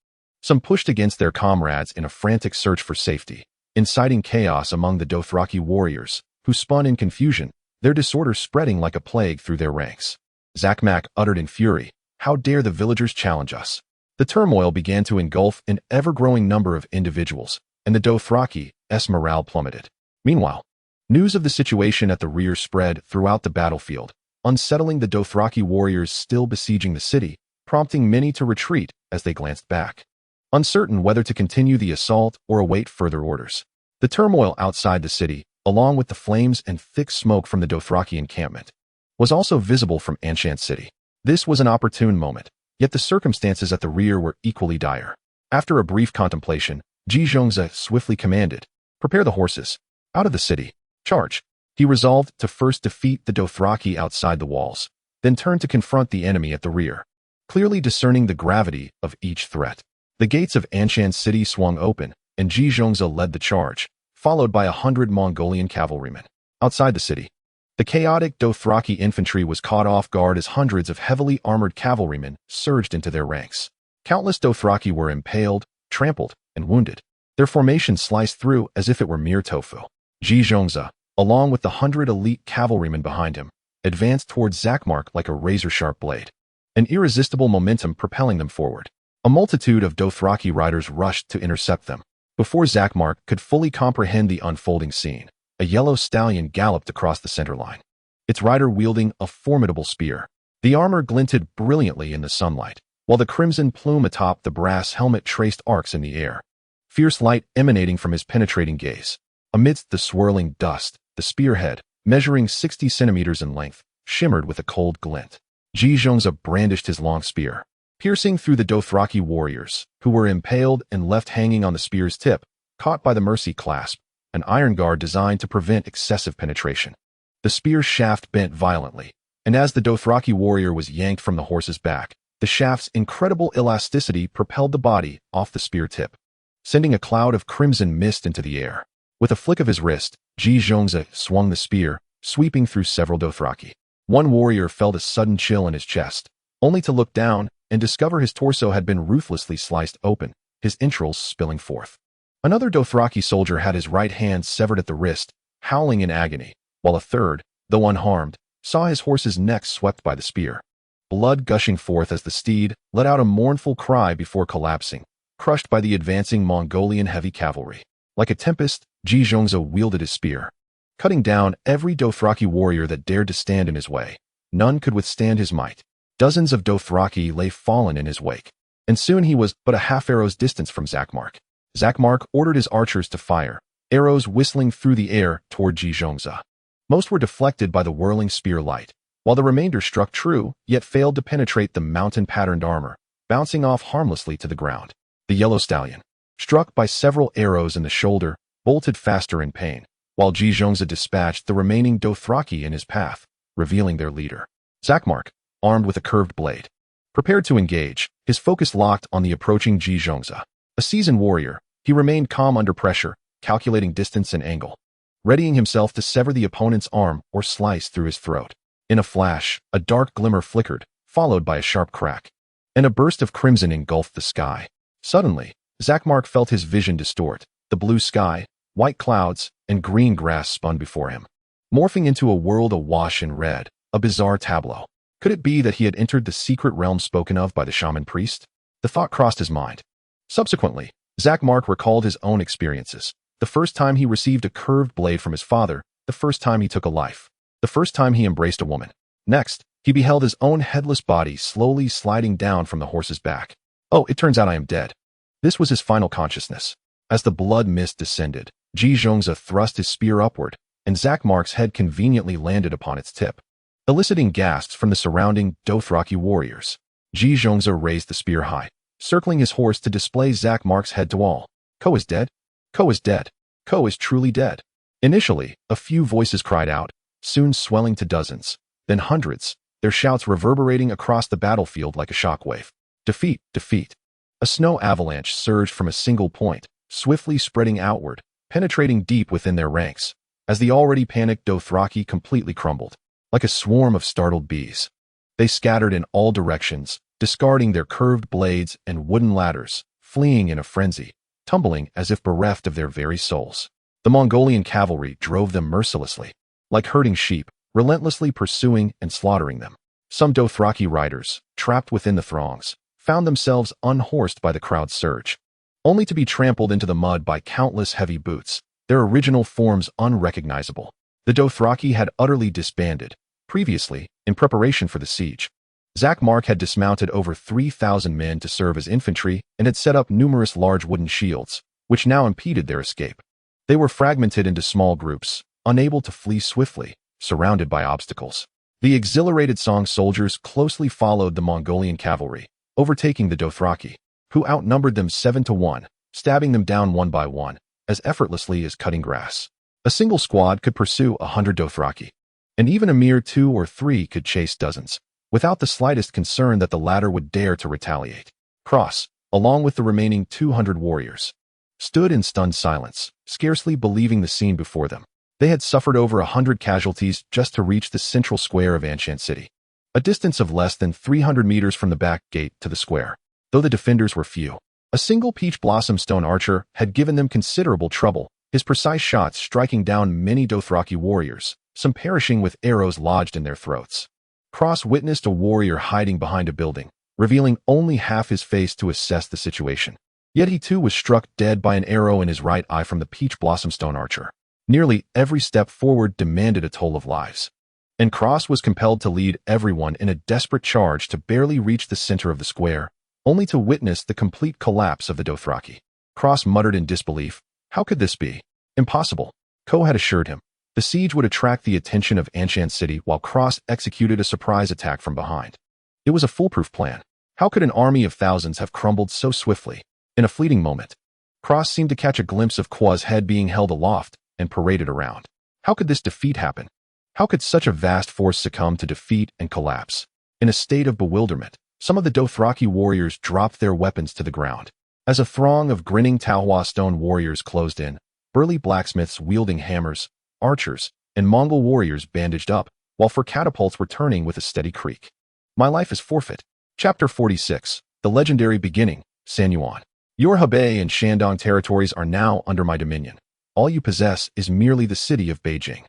S1: Some pushed against their comrades in a frantic search for safety, inciting chaos among the Dothraki warriors, who spun in confusion, their disorder spreading like a plague through their ranks. Zakmak uttered in fury, "How dare the villagers challenge us?" The turmoil began to engulf an ever-growing number of individuals, and the Dothraki's morale plummeted. Meanwhile, news of the situation at the rear spread throughout the battlefield, unsettling the Dothraki warriors still besieging the city, prompting many to retreat as they glanced back, uncertain whether to continue the assault or await further orders. The turmoil outside the city, along with the flames and thick smoke from the Dothraki encampment, was also visible from Anshan City. This was an opportune moment, yet the circumstances at the rear were equally dire. After a brief contemplation, Ji Zhongzi swiftly commanded, "Prepare the horses. Out of the city. Charge." He resolved to first defeat the Dothraki outside the walls, then turn to confront the enemy at the rear, clearly discerning the gravity of each threat. The gates of Anshan City swung open, and Ji Zhongzi led the charge, followed by 100 Mongolian cavalrymen. Outside the city, the chaotic Dothraki infantry was caught off guard as hundreds of heavily armored cavalrymen surged into their ranks. Countless Dothraki were impaled, trampled, and wounded, their formation sliced through as if it were mere tofu. Ji Zhongzi, along with the 100 elite cavalrymen behind him, advanced towards Zakmak like a razor-sharp blade, an irresistible momentum propelling them forward. A multitude of Dothraki riders rushed to intercept them. Before Zakmak could fully comprehend the unfolding scene, a yellow stallion galloped across the center line, its rider wielding a formidable spear. The armor glinted brilliantly in the sunlight, while the crimson plume atop the brass helmet traced arcs in the air, fierce light emanating from his penetrating gaze. Amidst the swirling dust, the spearhead, measuring 60 centimeters in length, shimmered with a cold glint. Ji Zhongzi brandished his long spear, piercing through the Dothraki warriors, who were impaled and left hanging on the spear's tip, caught by the mercy clasp, an iron guard designed to prevent excessive penetration. The spear shaft bent violently, and as the Dothraki warrior was yanked from the horse's back, the shaft's incredible elasticity propelled the body off the spear tip, sending a cloud of crimson mist into the air. With a flick of his wrist, Ji Zhongzi swung the spear, sweeping through several Dothraki. One warrior felt a sudden chill in his chest, only to look down and discover his torso had been ruthlessly sliced open, his entrails spilling forth. Another Dothraki soldier had his right hand severed at the wrist, howling in agony, while a third, though unharmed, saw his horse's neck swept by the spear, blood gushing forth as the steed let out a mournful cry before collapsing, crushed by the advancing Mongolian heavy cavalry. Like a tempest, Ji Zhongzi wielded his spear, cutting down every Dothraki warrior that dared to stand in his way. None could withstand his might. Dozens of Dothraki lay fallen in his wake, and soon he was but a half-arrow's distance from Zakmark. Zakmark ordered his archers to fire, arrows whistling through the air toward Zhizhongza. Most were deflected by the whirling spear light, while the remainder struck true, yet failed to penetrate the mountain-patterned armor, bouncing off harmlessly to the ground. The yellow stallion, struck by several arrows in the shoulder, bolted faster in pain, while Zhizhongza dispatched the remaining Dothraki in his path, revealing their leader. Zakmark, armed with a curved blade, prepared to engage, his focus locked on the approaching Zhizhongza. A seasoned warrior, he remained calm under pressure, calculating distance and angle, readying himself to sever the opponent's arm or slice through his throat. In a flash, a dark glimmer flickered, followed by a sharp crack, and a burst of crimson engulfed the sky. Suddenly, Zakmark felt his vision distort. The blue sky, white clouds, and green grass spun before him, morphing into a world awash in red, a bizarre tableau. Could it be that he had entered the secret realm spoken of by the shaman priest? The thought crossed his mind. Subsequently, Zakmark recalled his own experiences. The first time he received a curved blade from his father, the first time he took a life, the first time he embraced a woman. Next, he beheld his own headless body slowly sliding down from the horse's back. Oh, it turns out I am dead. This was his final consciousness. As the blood mist descended, Zhizhongza thrust his spear upward, and Zakmark's head conveniently landed upon its tip, eliciting gasps from the surrounding Dothraki warriors. Zhizhongza raised the spear high, circling his horse to display Zakmark's head to all. Ko is dead. Ko is dead. Ko is truly dead. Initially, a few voices cried out, soon swelling to dozens, then hundreds, their shouts reverberating across the battlefield like a shockwave. Defeat, defeat. A snow avalanche surged from a single point, swiftly spreading outward, penetrating deep within their ranks, as the already panicked Dothraki completely crumbled. Like a swarm of startled bees, they scattered in all directions, discarding their curved blades and wooden ladders, fleeing in a frenzy, tumbling as if bereft of their very souls. The Mongolian cavalry drove them mercilessly, like herding sheep, relentlessly pursuing and slaughtering them. Some Dothraki riders, trapped within the throngs, found themselves unhorsed by the crowd's surge, only to be trampled into the mud by countless heavy boots, their original forms unrecognizable. The Dothraki had utterly disbanded. Previously, in preparation for the siege, Zakmark had dismounted over 3,000 men to serve as infantry and had set up numerous large wooden shields, which now impeded their escape. They were fragmented into small groups, unable to flee swiftly, surrounded by obstacles. The exhilarated Song soldiers closely followed the Mongolian cavalry, overtaking the Dothraki, who outnumbered them 7-1, stabbing them down one by one, as effortlessly as cutting grass. A single squad could pursue 100 Dothraki, and even a mere 2 or 3 could chase dozens, without the slightest concern that the latter would dare to retaliate. Cross, along with the remaining 200 warriors, stood in stunned silence, scarcely believing the scene before them. They had suffered over 100 casualties just to reach the central square of Anshan City, a distance of less than 300 meters from the back gate to the square. Though the defenders were few, a single peach blossom stone archer had given them considerable trouble, his precise shots striking down many Dothraki warriors, some perishing with arrows lodged in their throats. Cross witnessed a warrior hiding behind a building, revealing only half his face to assess the situation. Yet he too was struck dead by an arrow in his right eye from the peach blossom stone archer. Nearly every step forward demanded a toll of lives, and Cross was compelled to lead everyone in a desperate charge to barely reach the center of the square, only to witness the complete collapse of the Dothraki. Cross muttered in disbelief. How could this be? Impossible. Ko had assured him. The siege would attract the attention of Anshan City while Cross executed a surprise attack from behind. It was a foolproof plan. How could an army of thousands have crumbled so swiftly? In a fleeting moment, Cross seemed to catch a glimpse of Kwa's head being held aloft and paraded around. How could this defeat happen? How could such a vast force succumb to defeat and collapse? In a state of bewilderment, some of the Dothraki warriors dropped their weapons to the ground. As a throng of grinning Tao-Hua stone warriors closed in, burly blacksmiths wielding hammers, archers, and Mongol warriors bandaged up, while four catapults were turning with a steady creak. My life is forfeit. Chapter 46, The Legendary Beginning, San Yuan. Your Hebei and Shandong territories are now under my dominion. All you possess is merely the city of Beijing.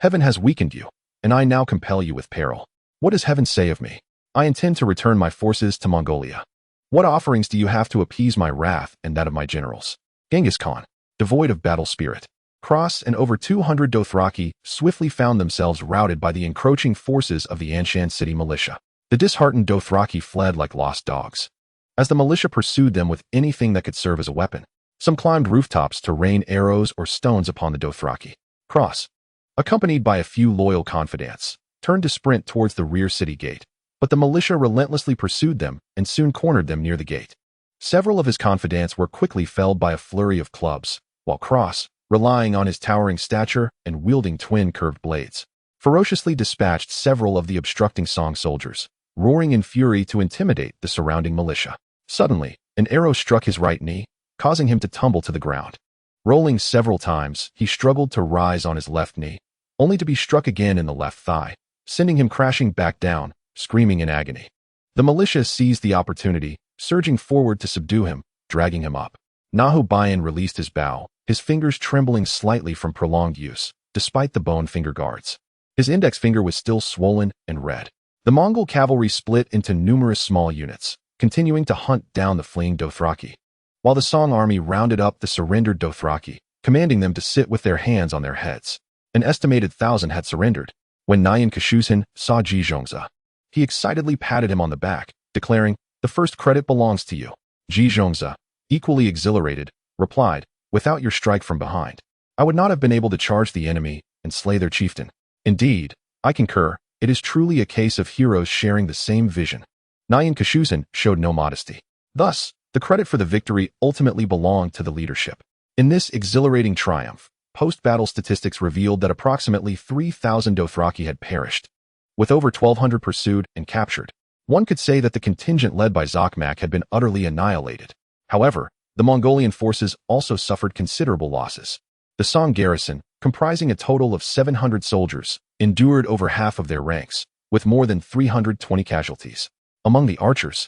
S1: Heaven has weakened you, and I now compel you with peril. What does heaven say of me? I intend to return my forces to Mongolia. What offerings do you have to appease my wrath and that of my generals? Genghis Khan, devoid of battle spirit. Cross and over 200 Dothraki swiftly found themselves routed by the encroaching forces of the Anshan City militia. The disheartened Dothraki fled like lost dogs, as the militia pursued them with anything that could serve as a weapon. Some climbed rooftops to rain arrows or stones upon the Dothraki. Cross, accompanied by a few loyal confidants, turned to sprint towards the rear city gate, but the militia relentlessly pursued them and soon cornered them near the gate. Several of his confidants were quickly felled by a flurry of clubs, while Cross, relying on his towering stature and wielding twin curved blades, ferociously dispatched several of the obstructing Song soldiers, roaring in fury to intimidate the surrounding militia. Suddenly, an arrow struck his right knee, causing him to tumble to the ground. Rolling several times, he struggled to rise on his left knee, only to be struck again in the left thigh, sending him crashing back down, screaming in agony. The militia seized the opportunity, surging forward to subdue him, dragging him up. Nahu-Bayan released his bow, his fingers trembling slightly from prolonged use, despite the bone finger guards. His index finger was still swollen and red. The Mongol cavalry split into numerous small units, continuing to hunt down the fleeing Dothraki, while the Song army rounded up the surrendered Dothraki, commanding them to sit with their hands on their heads. An estimated 1,000 had surrendered. When Pincushion saw Zhongza, he excitedly patted him on the back, declaring, "The first credit belongs to you." Zhongza, equally exhilarated, replied, "Without your strike from behind, I would not have been able to charge the enemy and slay their chieftain." Indeed, I concur, it is truly a case of heroes sharing the same vision. Pincushion showed no modesty. Thus, the credit for the victory ultimately belonged to the leadership. In this exhilarating triumph, post-battle statistics revealed that approximately 3,000 Dothraki had perished, with over 1,200 pursued and captured. One could say that the contingent led by Zokmak had been utterly annihilated. However, the Mongolian forces also suffered considerable losses. The Song garrison, comprising a total of 700 soldiers, endured over half of their ranks, with more than 320 casualties. Among the archers,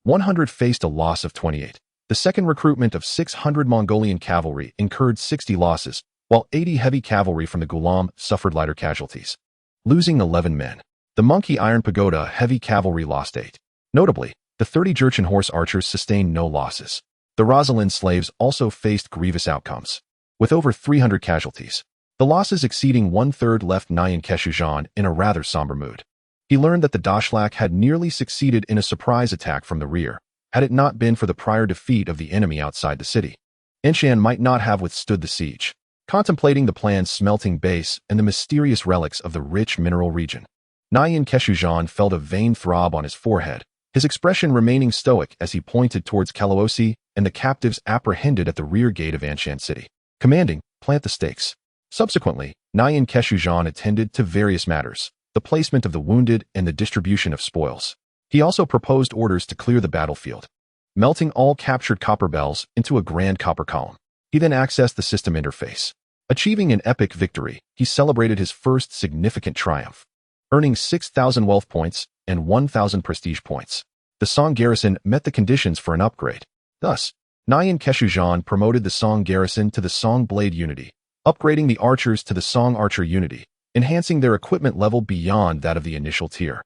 S1: 100 faced a loss of 28. The second recruitment of 600 Mongolian cavalry incurred 60 losses, while 80 heavy cavalry from the Ghulam suffered lighter casualties, losing 11 men. The Monkey Iron Pagoda heavy cavalry lost 8. Notably, the 30 Jurchen horse archers sustained no losses. The Rosalind slaves also faced grievous outcomes, with over 300 casualties. The losses exceeding one-third left Pincushion in a rather somber mood. He learned that the Dothraki had nearly succeeded in a surprise attack from the rear, had it not been for the prior defeat of the enemy outside the city. Anshan might not have withstood the siege. Contemplating the planned smelting base and the mysterious relics of the rich mineral region, Pincushion felt a vain throb on his forehead, his expression remaining stoic as he pointed towards Khalasars and the captives apprehended at the rear gate of Anshan city, commanding, "Plant the stakes." Subsequently, Pincushion attended to various matters, the placement of the wounded and the distribution of spoils. He also proposed orders to clear the battlefield, melting all captured copper bells into a grand copper column. He then accessed the system interface. Achieving an epic victory, he celebrated his first significant triumph, earning 6,000 wealth points and 1,000 prestige points. The Song garrison met the conditions for an upgrade. Thus, Pincushion promoted the Song garrison to the Song Blade Unity, upgrading the archers to the Song Archer Unity, enhancing their equipment level beyond that of the initial tier,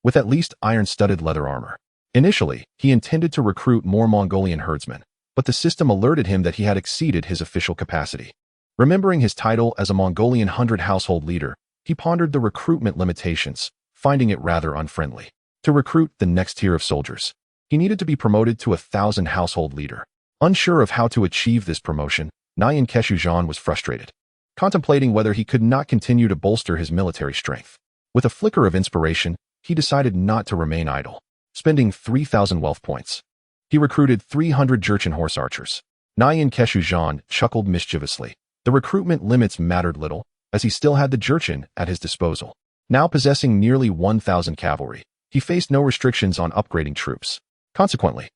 S1: with at least iron-studded leather armor. Initially, he intended to recruit more Mongolian herdsmen, but the system alerted him that he had exceeded his official capacity. Remembering his title as a Mongolian 100 household leader, he pondered the recruitment limitations, finding it rather unfriendly. To recruit the next tier of soldiers, he needed to be promoted to 1,000 household leader. Unsure of how to achieve this promotion, Pincushion was frustrated, contemplating whether he could not continue to bolster his military strength. With a flicker of inspiration, he decided not to remain idle. Spending 3,000 wealth points, he recruited 300 Jurchen horse archers. Pincushion chuckled mischievously. The recruitment limits mattered little, as he still had the Jurchen at his disposal. Now possessing nearly 1,000 cavalry, he faced no restrictions on upgrading troops. Consequently,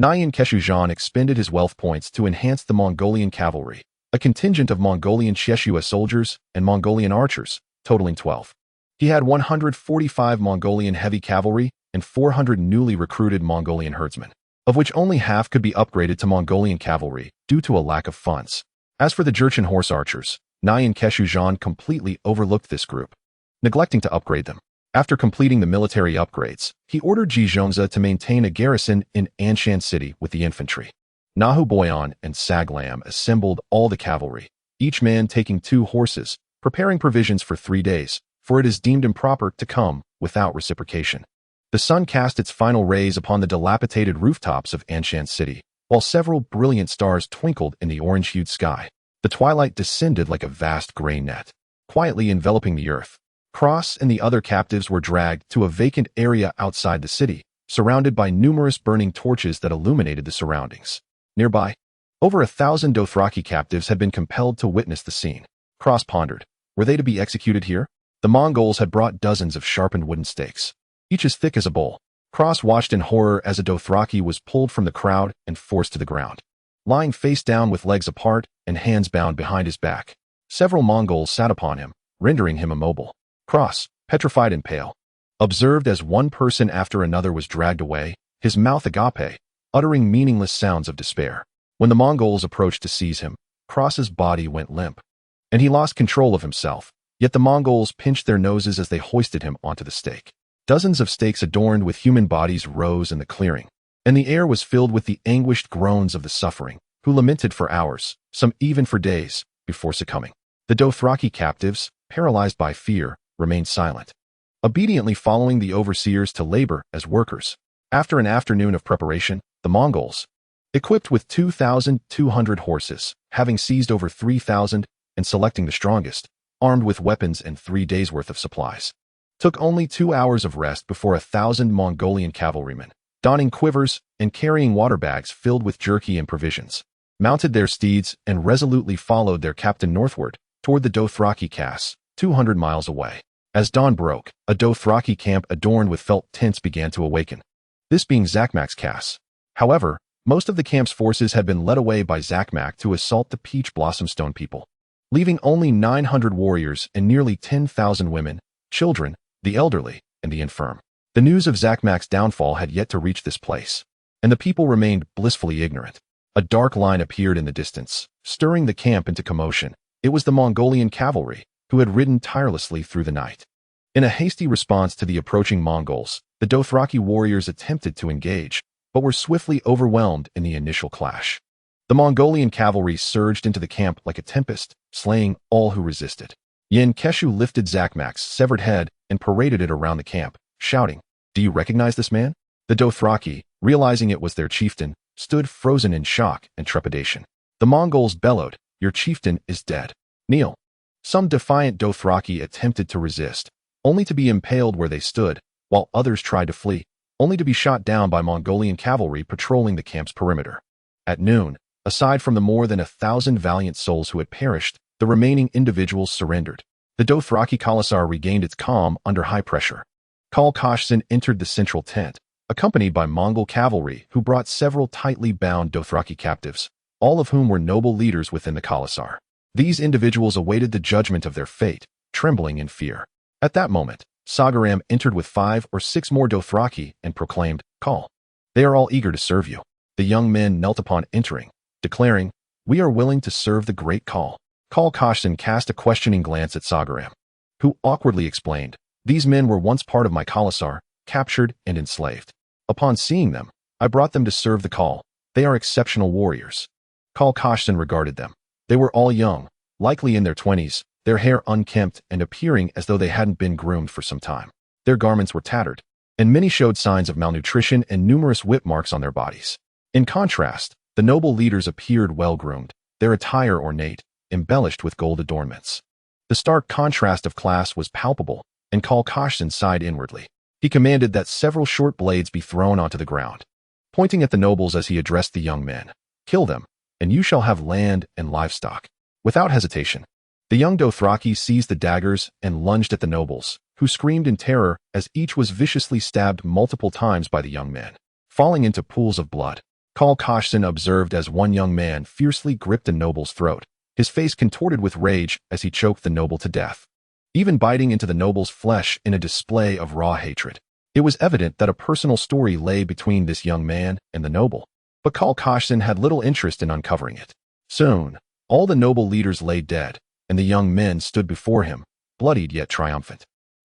S1: Pincushion expended his wealth points to enhance the Mongolian cavalry, a contingent of Mongolian Sheshua soldiers and Mongolian archers, totaling 12. He had 145 Mongolian heavy cavalry and 400 newly recruited Mongolian herdsmen, of which only half could be upgraded to Mongolian cavalry due to a lack of funds. As for the Jurchen horse archers, Pincushion completely overlooked this group, neglecting to upgrade them. After completing the military upgrades, he ordered Zhongza to maintain a garrison in Anshan city with the infantry. Nahu-Bayan and Saglam assembled all the cavalry, each man taking 2 horses, preparing provisions for 3 days, for it is deemed improper to come without reciprocation. The sun cast its final rays upon the dilapidated rooftops of Anshan City, while several brilliant stars twinkled in the orange-hued sky. The twilight descended like a vast gray net, quietly enveloping the earth. Cross and the other captives were dragged to a vacant area outside the city, surrounded by numerous burning torches that illuminated the surroundings. Nearby, over 1,000 Dothraki captives had been compelled to witness the scene. Cross pondered. Were they to be executed here? The Mongols had brought dozens of sharpened wooden stakes, each as thick as a bowl. Cross watched in horror as a Dothraki was pulled from the crowd and forced to the ground, lying face down with legs apart and hands bound behind his back. Several Mongols sat upon him, rendering him immobile. Cross, petrified and pale, observed as one person after another was dragged away, his mouth agape, uttering meaningless sounds of despair. When the Mongols approached to seize him, Cross's body went limp, and he lost control of himself. Yet the Mongols pinched their noses as they hoisted him onto the stake. Dozens of stakes adorned with human bodies rose in the clearing, and the air was filled with the anguished groans of the suffering, who lamented for hours, some even for days, before succumbing. The Dothraki captives, paralyzed by fear, remained silent, obediently following the overseers to labor as workers. After an afternoon of preparation, the Mongols, equipped with 2,200 horses, having seized over 3,000 and selecting the strongest, armed with weapons and 3 days' worth of supplies, took only 2 hours of rest before 1,000 Mongolian cavalrymen, donning quivers and carrying water bags filled with jerky and provisions, mounted their steeds and resolutely followed their captain northward toward the Dothraki Pass, 200 miles away. As dawn broke, a Dothraki camp adorned with felt tents began to awaken, this being Zakmak's Pass. However, most of the camp's forces had been led away by Zakmak to assault the Peach Blossom Stone people, leaving only 900 warriors and nearly 10,000 women, children, the elderly, and the infirm. The news of Zakmak's downfall had yet to reach this place, and the people remained blissfully ignorant. A dark line appeared in the distance, stirring the camp into commotion. It was the Mongolian cavalry, who had ridden tirelessly through the night. In a hasty response to the approaching Mongols, the Dothraki warriors attempted to engage, but were swiftly overwhelmed in the initial clash. The Mongolian cavalry surged into the camp like a tempest, slaying all who resisted. Yin Keshu lifted Zakmak's severed head and paraded it around the camp, shouting, "Do you recognize this man?" The Dothraki, realizing it was their chieftain, stood frozen in shock and trepidation. The Mongols bellowed, "Your chieftain is dead. Kneel." Some defiant Dothraki attempted to resist, only to be impaled where they stood, while others tried to flee, only to be shot down by Mongolian cavalry patrolling the camp's perimeter. At noon, aside from the more than 1,000 valiant souls who had perished, the remaining individuals surrendered. The Dothraki Khalasar regained its calm under high pressure. Khal-Koshsin entered the central tent, accompanied by Mongol cavalry who brought several tightly bound Dothraki captives, all of whom were noble leaders within the Khalasar. These individuals awaited the judgment of their fate, trembling in fear. At that moment, Sagaram entered with 5 or 6 more Dothraki and proclaimed, "Call. They are all eager to serve you." The young men knelt upon entering, declaring, "We are willing to serve the great Khal." Khal-Koshsin cast a questioning glance at Sagaram, who awkwardly explained, "These men were once part of my Khalasar, captured and enslaved. Upon seeing them, I brought them to serve the Khal. They are exceptional warriors." Khal-Koshsin regarded them. They were all young, likely in their 20s, their hair unkempt and appearing as though they hadn't been groomed for some time. Their garments were tattered, and many showed signs of malnutrition and numerous whip marks on their bodies. In contrast, the noble leaders appeared well-groomed, their attire ornate, embellished with gold adornments. The stark contrast of class was palpable, and Khal-Koshsin sighed inwardly. He commanded that several short blades be thrown onto the ground, pointing at the nobles as he addressed the young men. "Kill them, and you shall have land and livestock." Without hesitation, the young Dothraki seized the daggers and lunged at the nobles, who screamed in terror as each was viciously stabbed multiple times by the young men, falling into pools of blood. Khal-Koshsin observed as one young man fiercely gripped a noble's throat, his face contorted with rage as he choked the noble to death, even biting into the noble's flesh in a display of raw hatred. It was evident that a personal story lay between this young man and the noble, but Khal-Koshsin had little interest in uncovering it. Soon, all the noble leaders lay dead, and the young men stood before him, bloodied yet triumphant.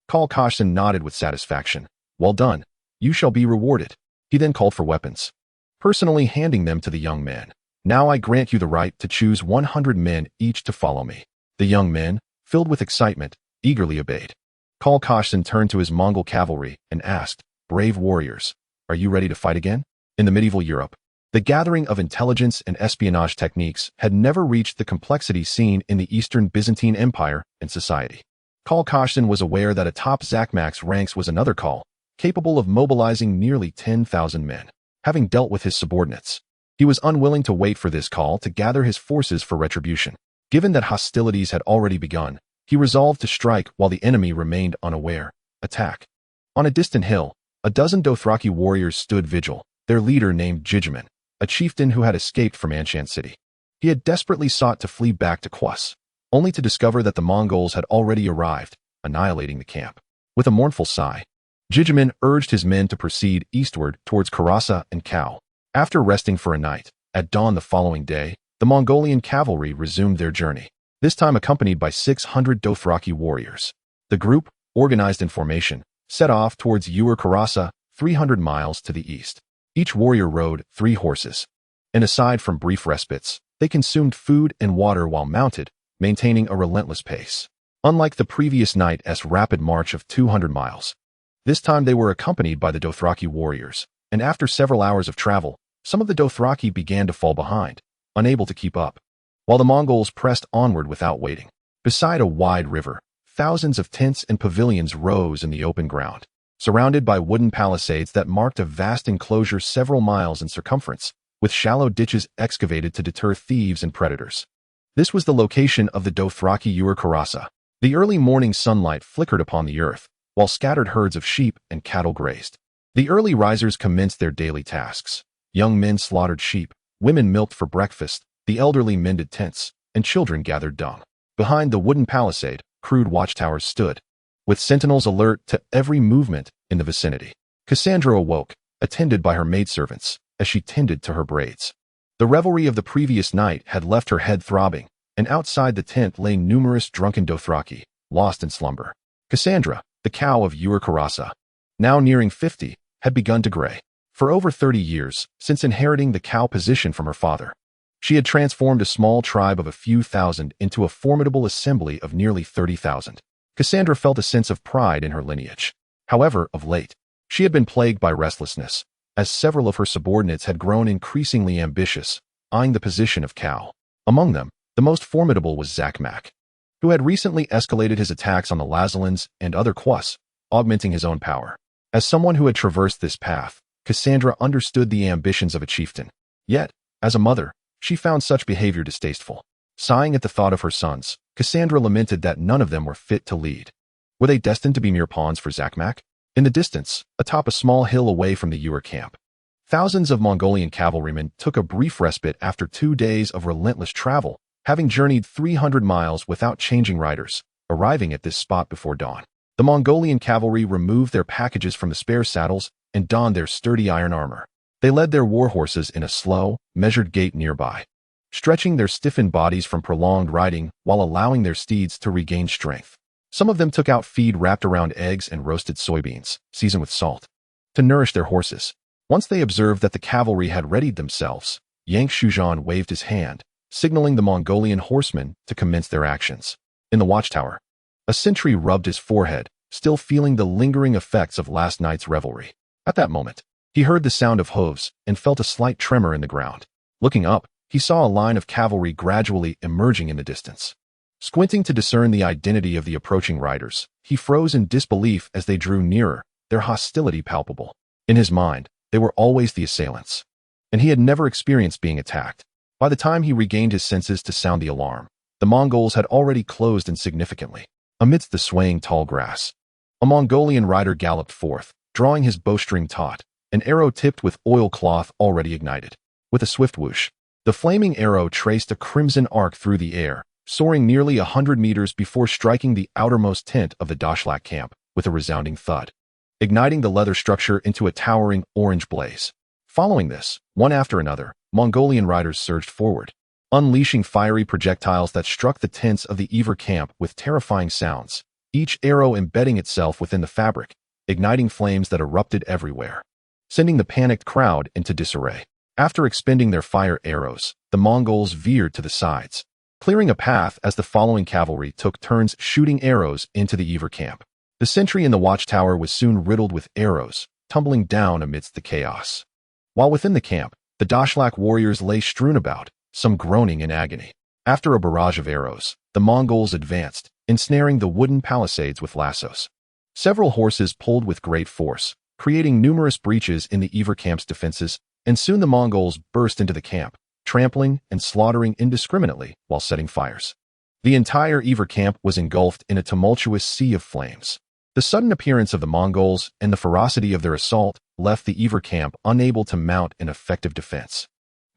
S1: Khal-Koshsin nodded with satisfaction. "Well done. You shall be rewarded." He then called for weapons, personally handing them to the young men. "Now I grant you the right to choose 100 men each to follow me." The young men, filled with excitement, eagerly obeyed. Khal-Koshsin turned to his Mongol cavalry and asked, brave warriors, are you ready to fight again? In the medieval Europe, the gathering of intelligence and espionage techniques had never reached the complexity seen in the Eastern Byzantine Empire and society. Khalasars was aware that atop Zakmak's ranks was another Khal, capable of mobilizing nearly 10,000 men. Having dealt with his subordinates, he was unwilling to wait for this Khal to gather his forces for retribution. Given that hostilities had already begun, he resolved to strike while the enemy remained unaware. Attack. On a distant hill, a dozen Dothraki warriors stood vigil, their leader named Jijiman, a chieftain who had escaped from Anshan City. He had desperately sought to flee back to Conquest, only to discover that the Mongols had already arrived, annihilating the camp. With a mournful sigh, Jijiman urged his men to proceed eastward towards Khalasars and Khal. After resting for a night, at dawn the following day, the Mongolian cavalry resumed their journey, this time accompanied by 600 Dothraki warriors. The group, organized in formation, set off towards Khalasars, 300 miles to the east. Each warrior rode 3 horses, and aside from brief respites, they consumed food and water while mounted, maintaining a relentless pace. Unlike the previous night's rapid march of 200 miles, this time they were accompanied by the Dothraki warriors, and after several hours of travel, some of the Dothraki began to fall behind, unable to keep up, while the Mongols pressed onward without waiting. Beside a wide river, thousands of tents and pavilions rose in the open ground, surrounded by wooden palisades that marked a vast enclosure several miles in circumference, with shallow ditches excavated to deter thieves and predators. This was the location of the Dothraki Khalasars. The early morning sunlight flickered upon the earth, while scattered herds of sheep and cattle grazed. The early risers commenced their daily tasks. Young men slaughtered sheep, women milked for breakfast, the elderly mended tents, and children gathered dung. Behind the wooden palisade, crude watchtowers stood, with sentinels alert to every movement in the vicinity. Cassandra awoke, attended by her maidservants, as she tended to her braids. The revelry of the previous night had left her head throbbing, and outside the tent lay numerous drunken Dothraki, lost in slumber. Cassandra, the cow of Khalasars, now nearing 50, had begun to gray. For over 30 years, since inheriting the cow position from her father, she had transformed a small tribe of a few thousand into a formidable assembly of nearly 30,000. Cassandra felt a sense of pride in her lineage. However, of late, she had been plagued by restlessness, as several of her subordinates had grown increasingly ambitious, eyeing the position of cow. Among them, the most formidable was Zakmak, who had recently escalated his attacks on the Lazalans and other Quas, augmenting his own power. As someone who had traversed this path, Cassandra understood the ambitions of a chieftain. Yet, as a mother, she found such behavior distasteful. Sighing at the thought of her sons, Cassandra lamented that none of them were fit to lead. Were they destined to be mere pawns for Zakmak? In the distance, atop a small hill away from the Ur camp, thousands of Mongolian cavalrymen took a brief respite after 2 days of relentless travel, having journeyed 300 miles without changing riders, arriving at this spot before dawn. The Mongolian cavalry removed their packages from the spare saddles and donned their sturdy iron armor. They led their war horses in a slow, measured gait nearby, stretching their stiffened bodies from prolonged riding while allowing their steeds to regain strength. Some of them took out feed wrapped around eggs and roasted soybeans, seasoned with salt, to nourish their horses. Once they observed that the cavalry had readied themselves, Yank Shujan waved his hand, signaling the Mongolian horsemen to commence their actions. In the watchtower, a sentry rubbed his forehead, still feeling the lingering effects of last night's revelry. At that moment, he heard the sound of hooves and felt a slight tremor in the ground. Looking up, he saw a line of cavalry gradually emerging in the distance. Squinting to discern the identity of the approaching riders, he froze in disbelief as they drew nearer, their hostility palpable. In his mind, they were always the assailants, and he had never experienced being attacked. By the time he regained his senses to sound the alarm, the Mongols had already closed in significantly. Amidst the swaying tall grass, a Mongolian rider galloped forth, drawing his bowstring taut, an arrow tipped with oilcloth already ignited. With a swift whoosh, the flaming arrow traced a crimson arc through the air, soaring nearly 100 meters before striking the outermost tent of the Dothraki camp with a resounding thud, igniting the leather structure into a towering orange blaze. Following this, one after another, Mongolian riders surged forward, unleashing fiery projectiles that struck the tents of the Ever camp with terrifying sounds, each arrow embedding itself within the fabric, igniting flames that erupted everywhere, sending the panicked crowd into disarray. After expending their fire arrows, the Mongols veered to the sides, clearing a path as the following cavalry took turns shooting arrows into the Ever camp. The sentry in the watchtower was soon riddled with arrows, tumbling down amidst the chaos. While within the camp, the Dothraki warriors lay strewn about, some groaning in agony. After a barrage of arrows, the Mongols advanced, ensnaring the wooden palisades with lassos. Several horses pulled with great force, creating numerous breaches in the Ever camp's defenses, and soon the Mongols burst into the camp, trampling and slaughtering indiscriminately while setting fires. The entire Ever camp was engulfed in a tumultuous sea of flames. The sudden appearance of the Mongols and the ferocity of their assault left the Ever camp unable to mount an effective defense.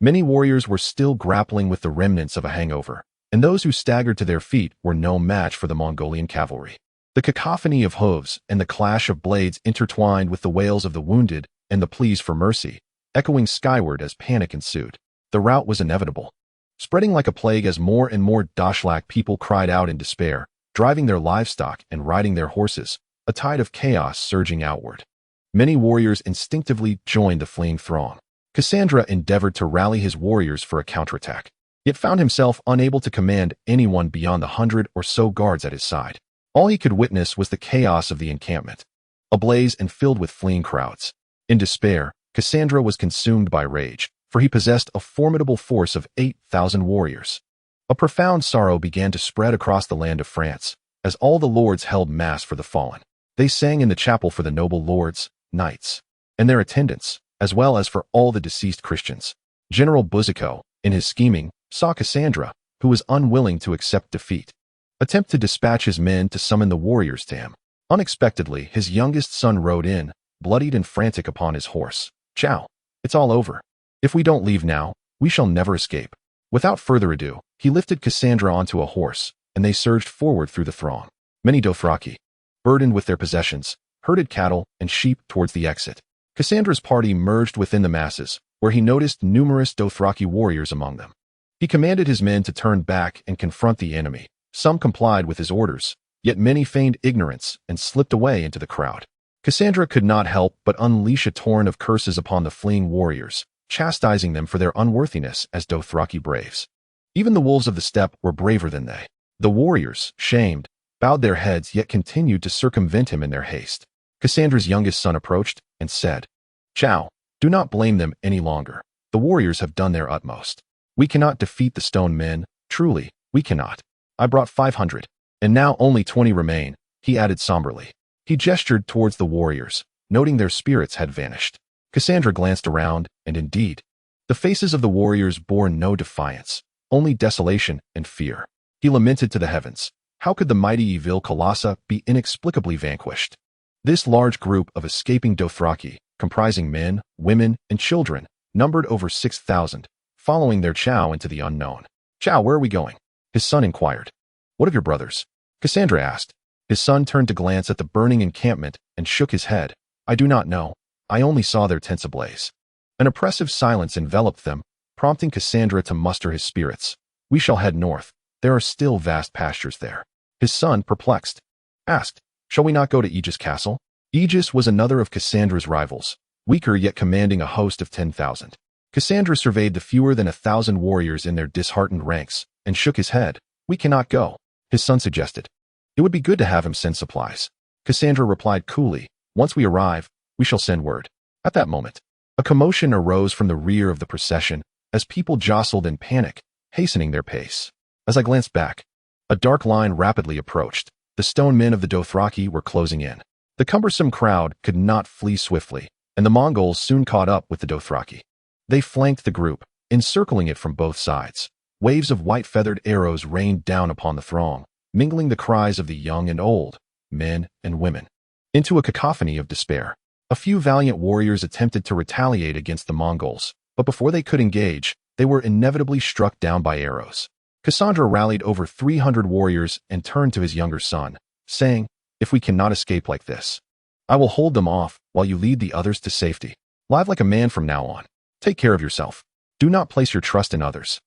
S1: Many warriors were still grappling with the remnants of a hangover, and those who staggered to their feet were no match for the Mongolian cavalry. The cacophony of hooves and the clash of blades intertwined with the wails of the wounded and the pleas for mercy, echoing skyward as panic ensued. The rout was inevitable, spreading like a plague as more and more Dothraki people cried out in despair, driving their livestock and riding their horses, a tide of chaos surging outward. Many warriors instinctively joined the fleeing throng. Cassandra endeavored to rally his warriors for a counterattack, yet found himself unable to command anyone beyond the 100 or so guards at his side. All he could witness was the chaos of the encampment, ablaze and filled with fleeing crowds. In despair, Cassandra was consumed by rage, for he possessed a formidable force of 8,000 warriors. A profound sorrow began to spread across the land of France, as all the lords held mass for the fallen. They sang in the chapel for the noble lords, knights, and their attendants, as well as for all the deceased Christians. General Boucicaut, in his scheming, saw Cassandra, who was unwilling to accept defeat, attempt to dispatch his men to summon the warriors to him. Unexpectedly, his youngest son rode in, bloodied and frantic upon his horse. "Chow, it's all over. If we don't leave now, we shall never escape." Without further ado, he lifted Cassandra onto a horse, and they surged forward through the throng. Many Dothraki, burdened with their possessions, herded cattle and sheep towards the exit. Cassandra's party merged within the masses, where he noticed numerous Dothraki warriors among them. He commanded his men to turn back and confront the enemy. Some complied with his orders, yet many feigned ignorance and slipped away into the crowd. Cassandra could not help but unleash a torrent of curses upon the fleeing warriors, chastising them for their unworthiness as Dothraki braves. Even the wolves of the steppe were braver than they. The warriors, shamed, bowed their heads yet continued to circumvent him in their haste. Cassandra's youngest son approached and said, "Chow, do not blame them any longer. The warriors have done their utmost. We cannot defeat the stone men, truly, we cannot. I brought 500, and now only 20 remain," he added somberly. He gestured towards the warriors, noting their spirits had vanished. Cassandra glanced around, and indeed, the faces of the warriors bore no defiance, only desolation and fear. He lamented to the heavens, how could the mighty Evil Khalasars be inexplicably vanquished? This large group of escaping Dothraki, comprising men, women, and children, numbered over 6,000, following their Chow into the unknown. "Chow, where are we going?" his son inquired. "What of your brothers?" Cassandra asked. His son turned to glance at the burning encampment and shook his head. "I do not know. I only saw their tents ablaze." An oppressive silence enveloped them, prompting Cassandra to muster his spirits. "We shall head north. There are still vast pastures there." His son, perplexed, asked, "Shall we not go to Aegis Castle?" Aegis was another of Cassandra's rivals, weaker yet commanding a host of 10,000. Cassandra surveyed the fewer than 1,000 warriors in their disheartened ranks and shook his head. "We cannot go," his son suggested. "It would be good to have him send supplies." Cassandra replied coolly, "Once we arrive, we shall send word." At that moment, a commotion arose from the rear of the procession as people jostled in panic, hastening their pace. As I glanced back, a dark line rapidly approached. The stone men of the Dothraki were closing in. The cumbersome crowd could not flee swiftly, and the Mongols soon caught up with the Dothraki. They flanked the group, encircling it from both sides. Waves of white-feathered arrows rained down upon the throng, mingling the cries of the young and old, men and women, into a cacophony of despair. A few valiant warriors attempted to retaliate against the Mongols, but before they could engage, they were inevitably struck down by arrows. Cassandra rallied over 300 warriors and turned to his younger son, saying, "If we cannot escape like this, I will hold them off while you lead the others to safety. Live like a man from now on. Take care of yourself. Do not place your trust in others."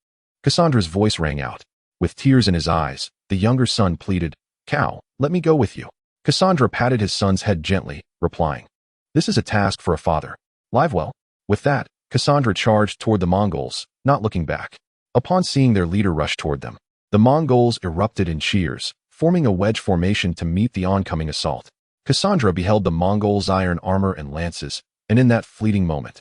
S1: Cassandra's voice rang out. With tears in his eyes, the younger son pleaded, "Cow, let me go with you." Cassandra patted his son's head gently, replying, "This is a task for a father. Live well." With that, Cassandra charged toward the Mongols, not looking back. Upon seeing their leader rush toward them, the Mongols erupted in cheers, forming a wedge formation to meet the oncoming assault. Cassandra beheld the Mongols' iron armor and lances, and in that fleeting moment,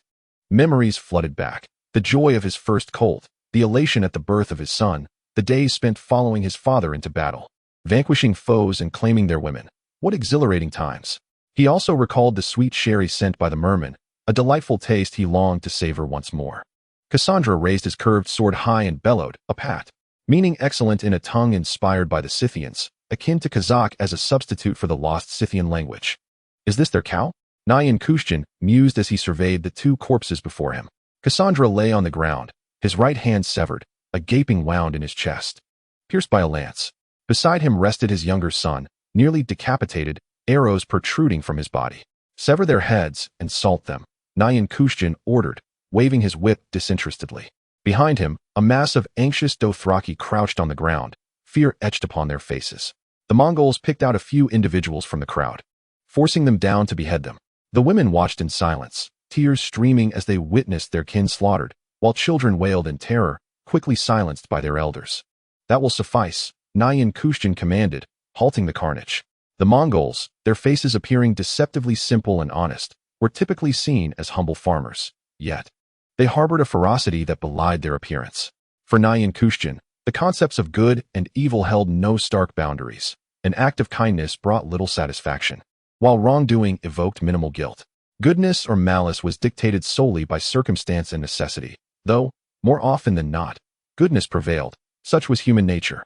S1: memories flooded back. The joy of his first colt, the elation at the birth of his son, the days spent following his father into battle, vanquishing foes and claiming their women. What exhilarating times! He also recalled the sweet sherry sent by the merman, a delightful taste he longed to savor once more. Cassandra raised his curved sword high and bellowed, a pat, meaning excellent in a tongue inspired by the Scythians, akin to Kazakh as a substitute for the lost Scythian language. Is this their cow? Pincushion mused as he surveyed the two corpses before him. Cassandra lay on the ground, his right hand severed, a gaping wound in his chest, pierced by a lance. Beside him rested his younger son, nearly decapitated, arrows protruding from his body. Sever their heads and salt them, Pincushion ordered, waving his whip disinterestedly. Behind him, a mass of anxious Dothraki crouched on the ground, fear etched upon their faces. The Mongols picked out a few individuals from the crowd, forcing them down to behead them. The women watched in silence, tears streaming as they witnessed their kin slaughtered, while children wailed in terror, quickly silenced by their elders. That will suffice, Pincushion commanded, halting the carnage. The Mongols, their faces appearing deceptively simple and honest, were typically seen as humble farmers. Yet, they harbored a ferocity that belied their appearance. For Pincushion, the concepts of good and evil held no stark boundaries. An act of kindness brought little satisfaction, while wrongdoing evoked minimal guilt. Goodness or malice was dictated solely by circumstance and necessity, though, more often than not, goodness prevailed. Such was human nature,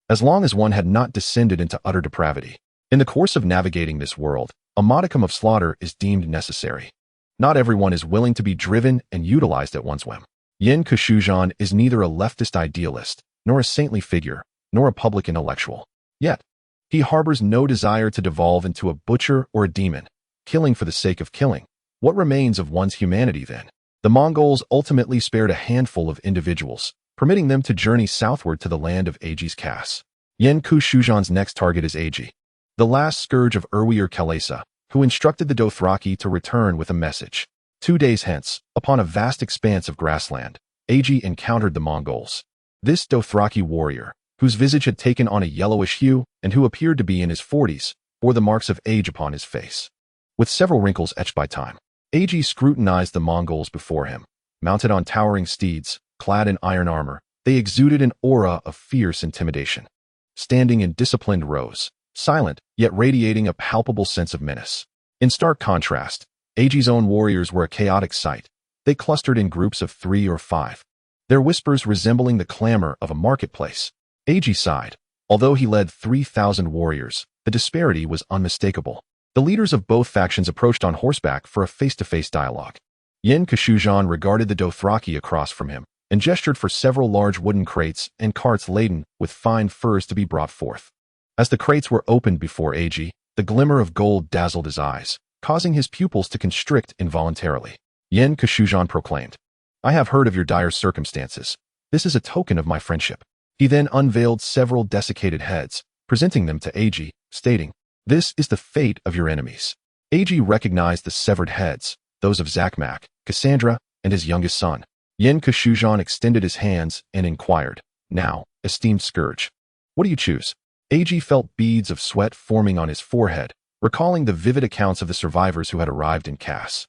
S1: as long as one had not descended into utter depravity. In the course of navigating this world, a modicum of slaughter is deemed necessary. Not everyone is willing to be driven and utilized at one's whim. Pincushion is neither a leftist idealist, nor a saintly figure, nor a public intellectual. Yet, he harbors no desire to devolve into a butcher or a demon, killing for the sake of killing. What remains of one's humanity then? The Mongols ultimately spared a handful of individuals, permitting them to journey southward to the land of Aegon's Cass. Pincushion's next target is Aegon, the last scourge of Khalasars, who instructed the Dothraki to return with a message. 2 days hence, upon a vast expanse of grassland, Aegon encountered the Mongols. This Dothraki warrior, whose visage had taken on a yellowish hue and who appeared to be in his 40s, bore the marks of age upon his face, with several wrinkles etched by time. Aegon scrutinized the Mongols before him. Mounted on towering steeds, clad in iron armor, they exuded an aura of fierce intimidation. Standing in disciplined rows, silent, yet radiating a palpable sense of menace. In stark contrast, Aegon's own warriors were a chaotic sight. They clustered in groups of 3 or 5, their whispers resembling the clamor of a marketplace. Aegon sighed. Although he led 3,000 warriors, the disparity was unmistakable. The leaders of both factions approached on horseback for a face-to-face dialogue. Pincushion regarded the Dothraki across from him, and gestured for several large wooden crates and carts laden with fine furs to be brought forth. As the crates were opened before Aegon, the glimmer of gold dazzled his eyes, causing his pupils to constrict involuntarily. Pincushion proclaimed, "I have heard of your dire circumstances. This is a token of my friendship." He then unveiled several desiccated heads, presenting them to Aegon, stating, "This is the fate of your enemies." Aegon recognized the severed heads, those of Zakmak, Cassandra, and his youngest son. Pincushion extended his hands and inquired, "Now, esteemed scourge, what do you choose?" Aegon felt beads of sweat forming on his forehead, recalling the vivid accounts of the survivors who had arrived in Cass.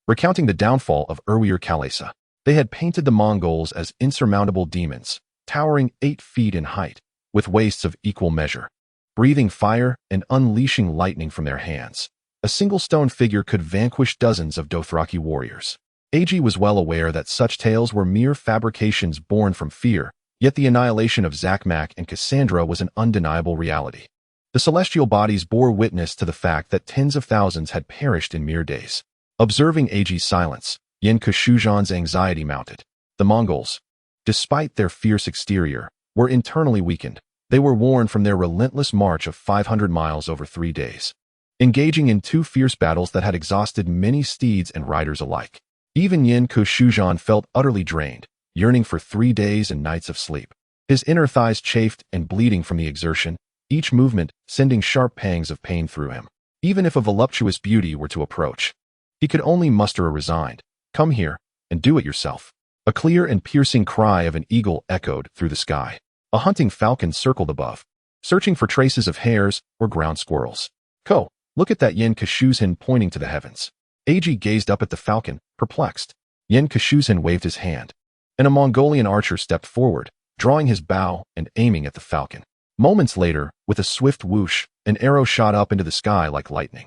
S1: Recounting the downfall of Khalasars, they had painted the Mongols as insurmountable demons, towering 8 feet in height, with waists of equal measure, breathing fire and unleashing lightning from their hands. A single stone figure could vanquish dozens of Dothraki warriors. Aegon was well aware that such tales were mere fabrications born from fear, yet the annihilation of Zakmak and Cassandra was an undeniable reality. The celestial bodies bore witness to the fact that tens of thousands had perished in mere days. Observing Aegon's silence, Pincushion's anxiety mounted. The Mongols, despite their fierce exterior, were internally weakened. They were worn from their relentless march of 500 miles over 3 days, engaging in 2 fierce battles that had exhausted many steeds and riders alike. Even Pincushion felt utterly drained, yearning for 3 days and nights of sleep. His inner thighs chafed and bleeding from the exertion, each movement sending sharp pangs of pain through him. Even if a voluptuous beauty were to approach, he could only muster a resigned, "Come here, and do it yourself." A clear and piercing cry of an eagle echoed through the sky. A hunting falcon circled above, searching for traces of hares or ground squirrels. "Ko, Look at that, Yen Kashuzhin pointing to the heavens. Ag gazed up at the falcon, perplexed. Yen Kashuzhin waved his hand, and a Mongolian archer stepped forward, drawing his bow and aiming at the falcon. Moments later, with a swift whoosh, an arrow shot up into the sky like lightning.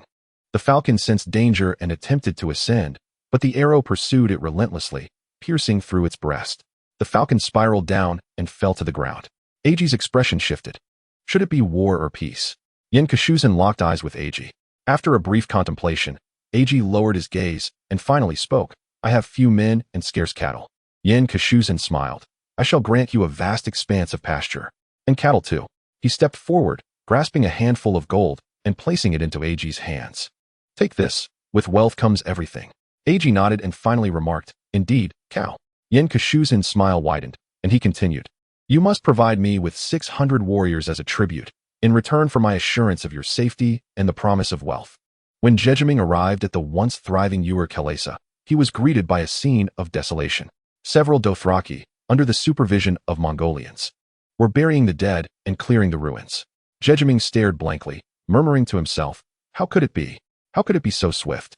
S1: The falcon sensed danger and attempted to ascend, but the arrow pursued it relentlessly, piercing through its breast. The falcon spiraled down and fell to the ground. Ag's expression shifted. Should it be war or peace? Yen Kashuzhin locked eyes with Ag. After a brief contemplation, Ag lowered his gaze and finally spoke. I have few men and scarce cattle. Yen Kashuzhin smiled. I shall grant you a vast expanse of pasture. And cattle too. He stepped forward, grasping a handful of gold and placing it into Ag's hands. Take this. With wealth comes everything. Ag nodded and finally remarked, Indeed, cow. Yen Kashuzhin's smile widened, and he continued. You must provide me with 600 warriors as a tribute, in return for my assurance of your safety and the promise of wealth. When Jejiming arrived at the once thriving Khalasa, he was greeted by a scene of desolation. Several Dothraki, under the supervision of Mongolians, were burying the dead and clearing the ruins. Jejiming stared blankly, murmuring to himself, How could it be? How could it be so swift?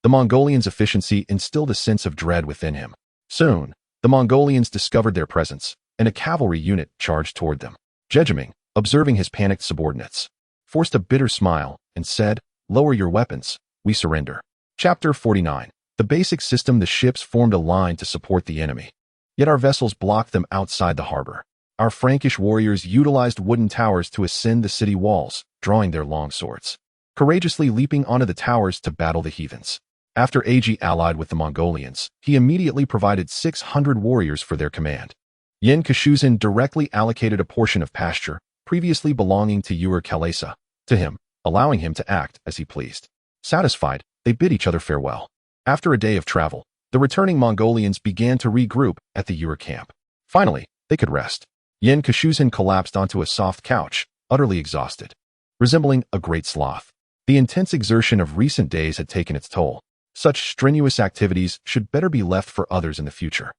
S1: The Mongolians' efficiency instilled a sense of dread within him. Soon, the Mongolians discovered their presence, and a cavalry unit charged toward them. Jejiming, observing his panicked subordinates, forced a bitter smile and said, Lower your weapons, we surrender. Chapter 49. The basic system. The ships formed a line to support the enemy. Yet our vessels blocked them outside the harbor. Our Frankish warriors utilized wooden towers to ascend the city walls, drawing their long swords, courageously leaping onto the towers to battle the heathens. After Ag allied with the Mongolians, he immediately provided 600 warriors for their command. Yen Kashuzhin directly allocated a portion of pasture, previously belonging to Khalasa, to him, allowing him to act as he pleased. Satisfied, they bid each other farewell. After a day of travel, the returning Mongolians began to regroup at the camp. Finally, they could rest. Yen Kashuzhin collapsed onto a soft couch, utterly exhausted, resembling a great sloth. The intense exertion of recent days had taken its toll. Such strenuous activities should better be left for others in the future.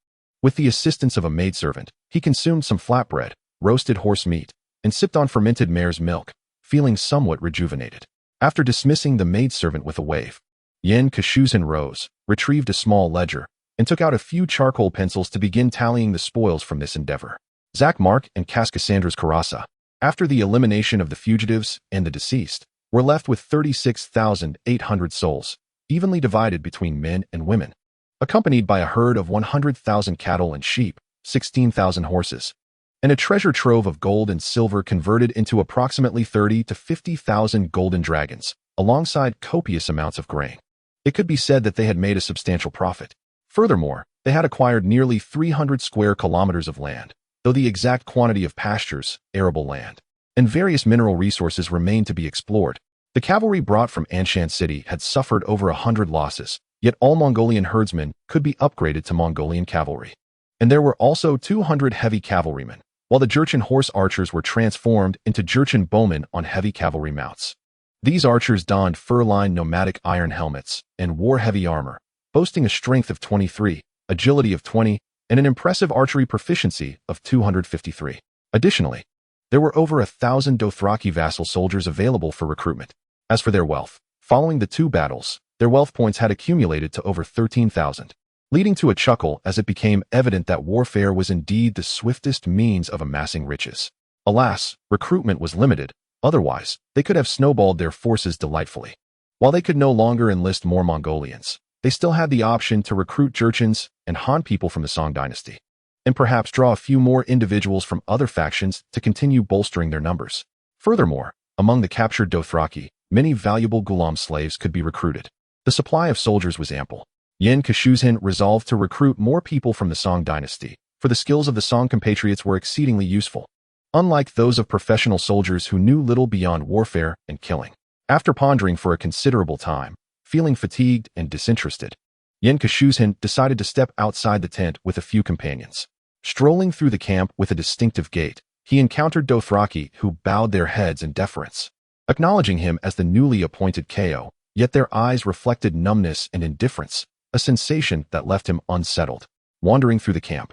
S1: With the assistance of a maidservant, he consumed some flatbread, roasted horse meat, and sipped on fermented mare's milk, feeling somewhat rejuvenated. After dismissing the maidservant with a wave, Yen Kashuzhin rose, retrieved a small ledger, and took out a few charcoal pencils to begin tallying the spoils from this endeavor. Zakmark and Cassandra's Karasa, after the elimination of the fugitives and the deceased, were left with 36,800 souls, evenly divided between men and women, accompanied by a herd of 100,000 cattle and sheep, 16,000 horses, and a treasure trove of gold and silver converted into approximately 30 to 50,000 golden dragons, alongside copious amounts of grain. It could be said that they had made a substantial profit. Furthermore, they had acquired nearly 300 square kilometers of land, though the exact quantity of pastures, arable land, and various mineral resources remained to be explored. The cavalry brought from Anshan City had suffered over 100 losses, yet all Mongolian herdsmen could be upgraded to Mongolian cavalry. And there were also 200 heavy cavalrymen, while the Jurchen horse archers were transformed into Jurchen bowmen on heavy cavalry mounts. These archers donned fur-lined nomadic iron helmets and wore heavy armor, boasting a strength of 23, agility of 20, and an impressive archery proficiency of 253. Additionally, there were over 1,000 Dothraki vassal soldiers available for recruitment. As for their wealth, following the 2 battles, their wealth points had accumulated to over 13,000, leading to a chuckle as it became evident that warfare was indeed the swiftest means of amassing riches. Alas, recruitment was limited, otherwise, they could have snowballed their forces delightfully. While they could no longer enlist more Mongolians, they still had the option to recruit Jurchens and Han people from the Song dynasty, and perhaps draw a few more individuals from other factions to continue bolstering their numbers. Furthermore, among the captured Dothraki, many valuable Ghulam slaves could be recruited. The supply of soldiers was ample. Yen Kashuzhin resolved to recruit more people from the Song dynasty, for the skills of the Song compatriots were exceedingly useful, unlike those of professional soldiers who knew little beyond warfare and killing. After pondering for a considerable time, feeling fatigued and disinterested, Yen Kashuzhin decided to step outside the tent with a few companions. Strolling through the camp with a distinctive gait, he encountered Dothraki who bowed their heads in deference, acknowledging him as the newly appointed KO, yet their eyes reflected numbness and indifference, a sensation that left him unsettled. Wandering through the camp,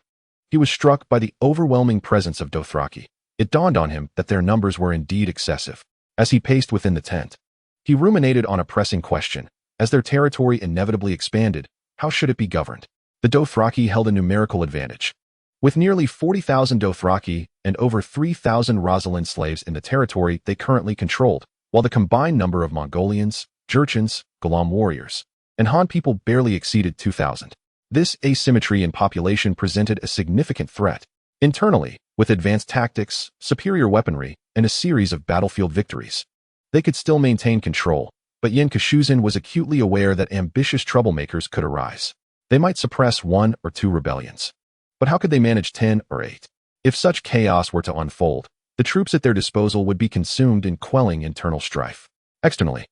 S1: he was struck by the overwhelming presence of Dothraki. It dawned on him that their numbers were indeed excessive. As he paced within the tent, He ruminated on a pressing question. As their territory inevitably expanded, how should it be governed? The Dothraki held a numerical advantage. With nearly 40,000 Dothraki and over 3,000 Rosalind slaves in the territory they currently controlled, while the combined number of Mongolians, Jurchens, Golem warriors, and Han people barely exceeded 2,000. This asymmetry in population presented a significant threat. Internally, with advanced tactics, superior weaponry, and a series of battlefield victories, they could still maintain control, but Pincushion was acutely aware that ambitious troublemakers could arise. They might suppress 1 or 2 rebellions. But how could they manage 10 or 8? If such chaos were to unfold, the troops at their disposal would be consumed in quelling internal strife. Externally,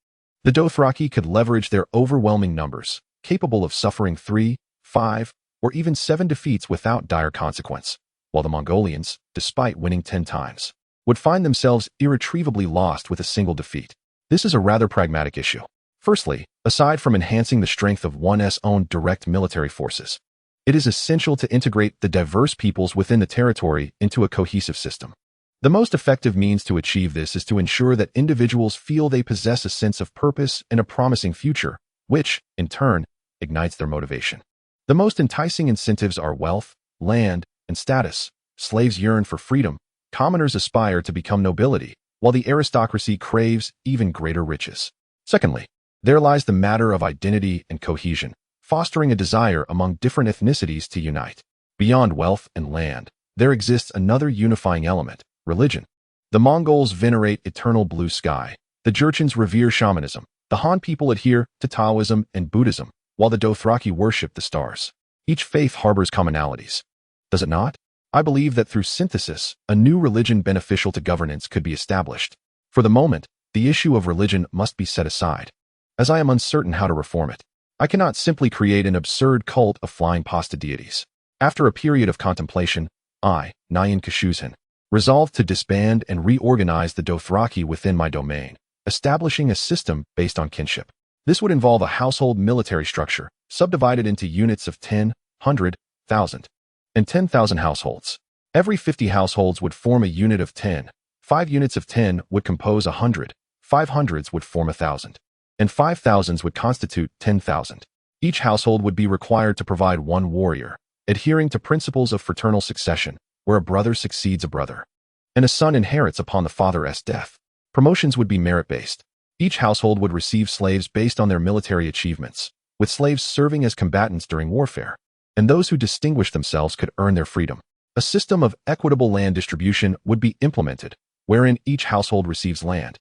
S1: the Dothraki could leverage their overwhelming numbers, capable of suffering 3, 5, or even 7 defeats without dire consequence, while the Mongolians, despite winning 10 times, would find themselves irretrievably lost with a single defeat. This is a rather pragmatic issue. Firstly, aside from enhancing the strength of one's own direct military forces, it is essential to integrate the diverse peoples within the territory into a cohesive system. The most effective means to achieve this is to ensure that individuals feel they possess a sense of purpose and a promising future, which, in turn, ignites their motivation. The most enticing incentives are wealth, land, and status. Slaves yearn for freedom, commoners aspire to become nobility, while the aristocracy craves even greater riches. Secondly, there lies the matter of identity and cohesion, fostering a desire among different ethnicities to unite. Beyond wealth and land, there exists another unifying element: religion. The Mongols venerate eternal blue sky, the Jurchens revere shamanism, the Han people adhere to Taoism and Buddhism, while the Dothraki worship the stars. Each faith harbors commonalities. Does it not? I believe that through synthesis, a new religion beneficial to governance could be established. For the moment, the issue of religion must be set aside, as I am uncertain how to reform it. I cannot simply create an absurd cult of flying pasta deities. After a period of contemplation, I, Pincushion, resolved to disband and reorganize the Dothraki within my domain, establishing a system based on kinship. This would involve a household military structure, subdivided into units of 10, 100, 1,000, and 10,000 households. Every 50 households would form a unit of 10, 5 units of 10 would compose 100, 500s would form 1,000, and 5,000s would constitute 10,000. Each household would be required to provide 1 warrior, adhering to principles of fraternal succession, where a brother succeeds a brother, and a son inherits upon the father's death. Promotions would be merit-based. Each household would receive slaves based on their military achievements, with slaves serving as combatants during warfare, and those who distinguished themselves could earn their freedom. A system of equitable land distribution would be implemented, wherein each household receives land,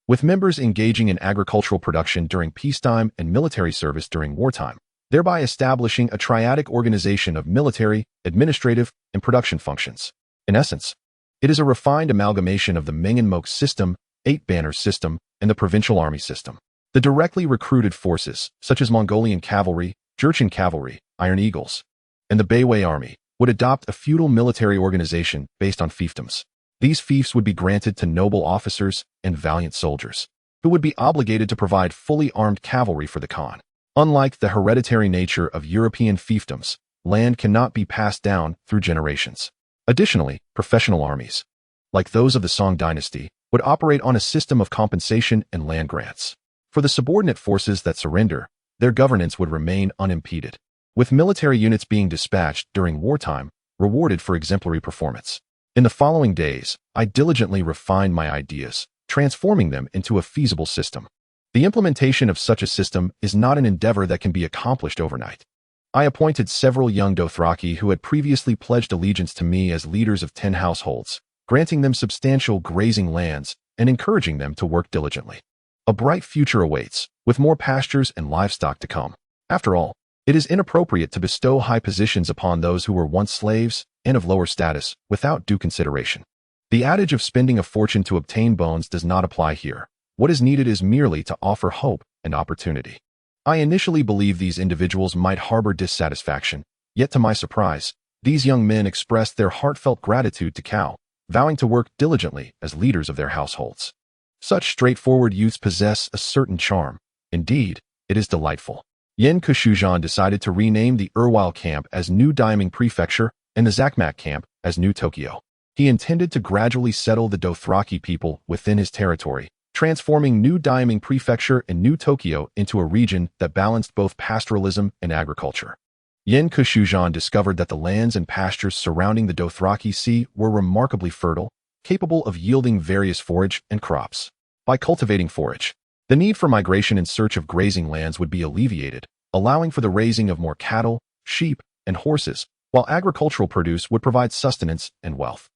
S1: with members engaging in agricultural production during peacetime and military service during wartime, thereby establishing a triadic organization of military, administrative, and production functions. In essence, it is a refined amalgamation of the Mengenmoke system, 8-banner system, and the provincial army system. The directly recruited forces, such as Mongolian cavalry, Jurchen cavalry, Iron Eagles, and the Bayway army, would adopt a feudal military organization based on fiefdoms. These fiefs would be granted to noble officers and valiant soldiers, who would be obligated to provide fully armed cavalry for the Khan. Unlike the hereditary nature of European fiefdoms, land cannot be passed down through generations. Additionally, professional armies, like those of the Song dynasty, would operate on a system of compensation and land grants. For the subordinate forces that surrender, their governance would remain unimpeded, with military units being dispatched during wartime, rewarded for exemplary performance. In the following days, I diligently refined my ideas, transforming them into a feasible system. The implementation of such a system is not an endeavor that can be accomplished overnight. I appointed several young Dothraki who had previously pledged allegiance to me as leaders of 10 households, granting them substantial grazing lands and encouraging them to work diligently. A bright future awaits, with more pastures and livestock to come. After all, it is inappropriate to bestow high positions upon those who were once slaves and of lower status without due consideration. The adage of spending a fortune to obtain bones does not apply here. What is needed is merely to offer hope and opportunity. I initially believed these individuals might harbor dissatisfaction, yet to my surprise, these young men expressed their heartfelt gratitude to Cao, vowing to work diligently as leaders of their households. Such straightforward youths possess a certain charm. Indeed, it is delightful. Pincushion decided to rename the Erwal camp as New Daiming Prefecture and the Zakmak camp as New Tokyo. He intended to gradually settle the Dothraki people within his territory, transforming New Daiming Prefecture and New Tokyo into a region that balanced both pastoralism and agriculture. Yen Kushujan discovered that the lands and pastures surrounding the Dothraki Sea were remarkably fertile, capable of yielding various forage and crops. By cultivating forage, the need for migration in search of grazing lands would be alleviated, allowing for the raising of more cattle, sheep, and horses, while agricultural produce would provide sustenance and wealth.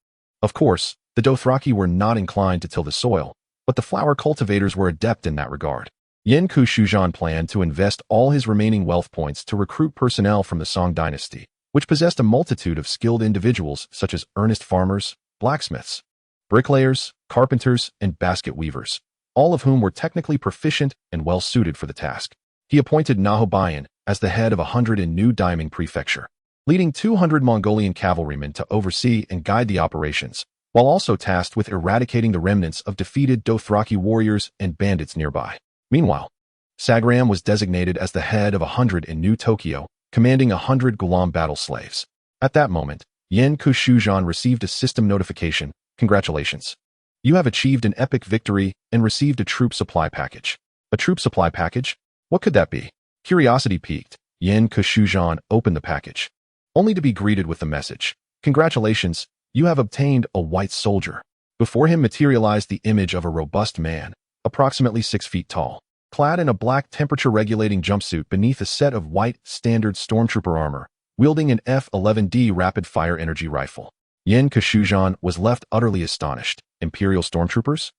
S1: Of course, the Dothraki were not inclined to till the soil, but the flower cultivators were adept in that regard. Yen Kushujan planned to invest all his remaining wealth points to recruit personnel from the Song dynasty, which possessed a multitude of skilled individuals such as earnest farmers, blacksmiths, bricklayers, carpenters, and basket weavers, all of whom were technically proficient and well-suited for the task. He appointed Nahobayan as the head of 100 in New Daiming Prefecture, leading 200 Mongolian cavalrymen to oversee and guide the operations, while also tasked with eradicating the remnants of defeated Dothraki warriors and bandits nearby. Meanwhile, Sagram was designated as the head of 100 in New Tokyo, commanding 100 Gulam battle slaves. At that moment, Yen Kushujan received a system notification. Congratulations. You have achieved an epic victory and received a troop supply package. A troop supply package? What could that be? Curiosity piqued, Yen Kushujan opened the package, only to be greeted with the message. Congratulations, you have obtained a white soldier. Before him materialized the image of a robust man, approximately 6 feet tall, clad in a black temperature-regulating jumpsuit beneath a set of white, standard stormtrooper armor, wielding an F-11D rapid-fire energy rifle. Yen Kushujan was left utterly astonished. Imperial stormtroopers?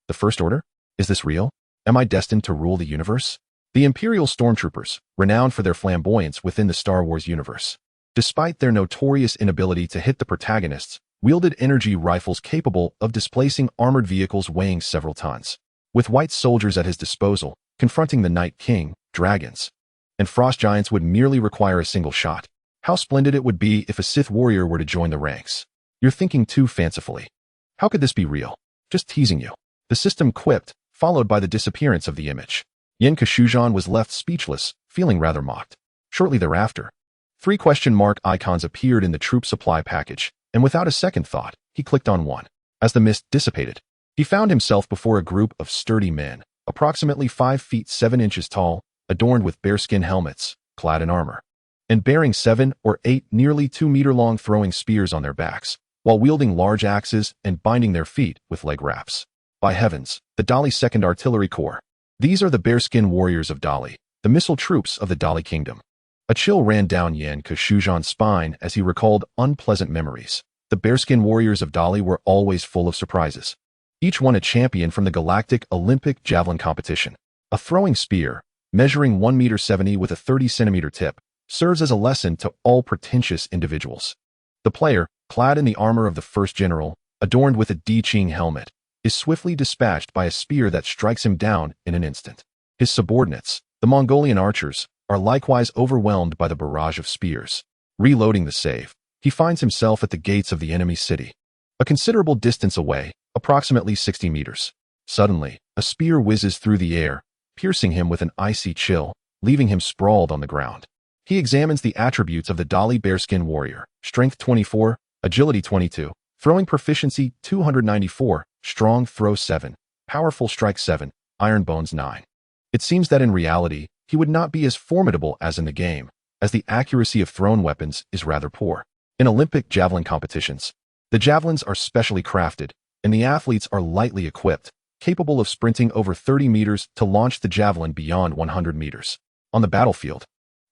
S1: The First Order? Is this real? Am I destined to rule the universe? The Imperial stormtroopers, renowned for their flamboyance within the Star Wars universe, despite their notorious inability to hit the protagonists, wielded energy rifles capable of displacing armored vehicles weighing several tons. With white soldiers at his disposal, confronting the Night King, dragons, and frost giants would merely require a single shot. How splendid it would be if a Sith warrior were to join the ranks. You're thinking too fancifully. How could this be real? Just teasing you. The system quipped, followed by the disappearance of the image. Yen Kushujan was left speechless, feeling rather mocked. Shortly thereafter, 3 question mark icons appeared in the troop supply package, and without a second thought, he clicked on one. As the mist dissipated, he found himself before a group of sturdy men, approximately 5 feet 7 inches tall, adorned with bearskin helmets, clad in armor, and bearing 7 or 8 nearly 2-meter-long throwing spears on their backs, while wielding large axes and binding their feet with leg wraps. By heavens, the Dali 2nd Artillery Corps. These are the bearskin warriors of Dali, the missile troops of the Dali Kingdom. A chill ran down Yen Kushujan's spine as he recalled unpleasant memories. The bearskin warriors of Dali were always full of surprises. Each one a champion from the Galactic Olympic Javelin Competition. A throwing spear, measuring 1.70 meters with a 30-centimeter tip, serves as a lesson to all pretentious individuals. The player, clad in the armor of the first general, adorned with a Di Ching helmet, is swiftly dispatched by a spear that strikes him down in an instant. His subordinates, the Mongolian archers, are likewise overwhelmed by the barrage of spears. Reloading the save, he finds himself at the gates of the enemy city. A considerable distance away, approximately 60 meters. Suddenly, a spear whizzes through the air, piercing him with an icy chill, leaving him sprawled on the ground. He examines the attributes of the Dali bearskin warrior: strength 24, agility 22, throwing proficiency 294, strong throw 7, powerful strike 7, iron bones 9. It seems that in reality, he would not be as formidable as in the game, as the accuracy of thrown weapons is rather poor. In Olympic javelin competitions, the javelins are specially crafted, and the athletes are lightly equipped, capable of sprinting over 30 meters to launch the javelin beyond 100 meters. On the battlefield,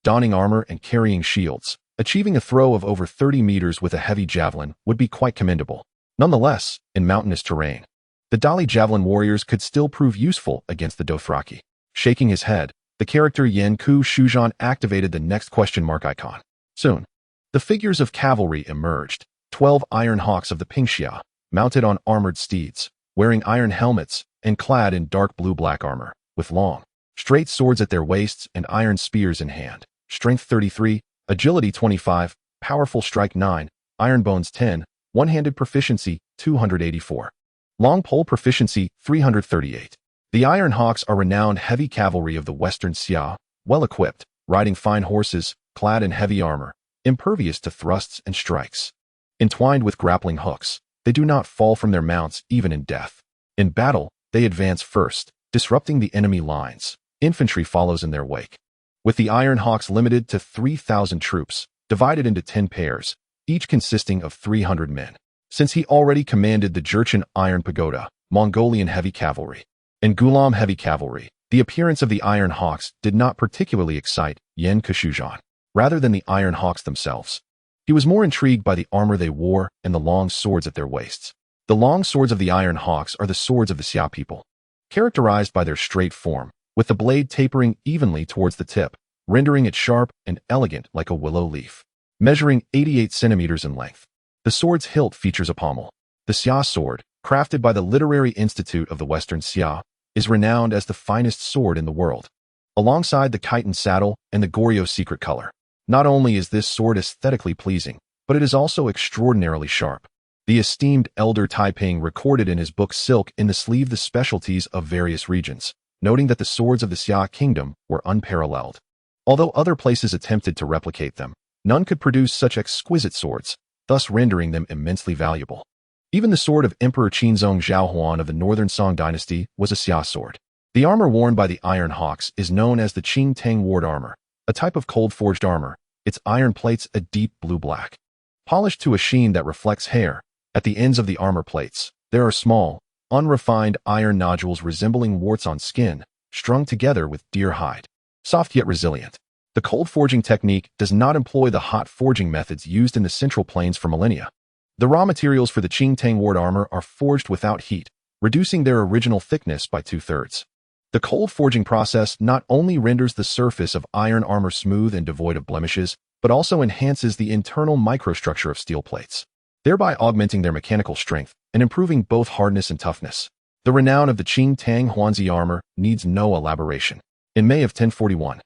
S1: donning armor and carrying shields, achieving a throw of over 30 meters with a heavy javelin would be quite commendable. Nonetheless, in mountainous terrain, the Dali javelin warriors could still prove useful against the Dothraki. Shaking his head, the character Yen Kushujan activated the next question mark icon. Soon, the figures of cavalry emerged, 12 iron hawks of the Pincushion, mounted on armored steeds, wearing iron helmets and clad in dark blue-black armor, with long, straight swords at their waists and iron spears in hand. Strength 33, agility 25, powerful strike 9, iron bones 10, one-handed proficiency 284, long pole proficiency 338. The Iron Hawks are renowned heavy cavalry of the Western Xia, well-equipped, riding fine horses, clad in heavy armor, impervious to thrusts and strikes. Entwined with grappling hooks, they do not fall from their mounts even in death. In battle, They advance first, disrupting the enemy lines. Infantry follows in their wake. With the Iron Hawks limited to 3,000 troops, divided into 10 pairs, each consisting of 300 men. Since he already commanded the Jurchen Iron Pagoda, Mongolian heavy cavalry, and Gulam heavy cavalry, the appearance of the Iron Hawks did not particularly excite Yen Kashuzhan, rather than the Iron Hawks themselves. He was more intrigued by the armor they wore and the long swords at their waists. The long swords of the Iron Hawks are the swords of the Xia people, characterized by their straight form, with the blade tapering evenly towards the tip, rendering it sharp and elegant like a willow leaf. Measuring 88 centimeters in length, the sword's hilt features a pommel. The Xia sword, crafted by the Literary Institute of the Western Xia, is renowned as the finest sword in the world. Alongside the chitin saddle and the Goryeo secret color, not only is this sword aesthetically pleasing, but it is also extraordinarily sharp. The esteemed Elder Taiping recorded in his book Silk in the Sleeve the specialties of various regions, noting that the swords of the Xia kingdom were unparalleled. Although other places attempted to replicate them, none could produce such exquisite swords, thus rendering them immensely valuable. Even the sword of Emperor Qinzong Zhaohuan of the Northern Song dynasty was a Xia sword. The armor worn by the Iron Hawks is known as the Qing Tang Ward armor, a type of cold-forged armor, its iron plates a deep blue-black. Polished to a sheen that reflects hair, at the ends of the armor plates, there are small, unrefined iron nodules resembling warts on skin, strung together with deer hide. Soft yet resilient. The cold forging technique does not employ the hot forging methods used in the Central Plains for millennia. The raw materials for the Qing Tang Ward armor are forged without heat, reducing their original thickness by 2/3. The cold forging process not only renders the surface of iron armor smooth and devoid of blemishes, but also enhances the internal microstructure of steel plates, thereby augmenting their mechanical strength and improving both hardness and toughness. The renown of the Qing Tang Huanzi armor needs no elaboration. In May of 1041,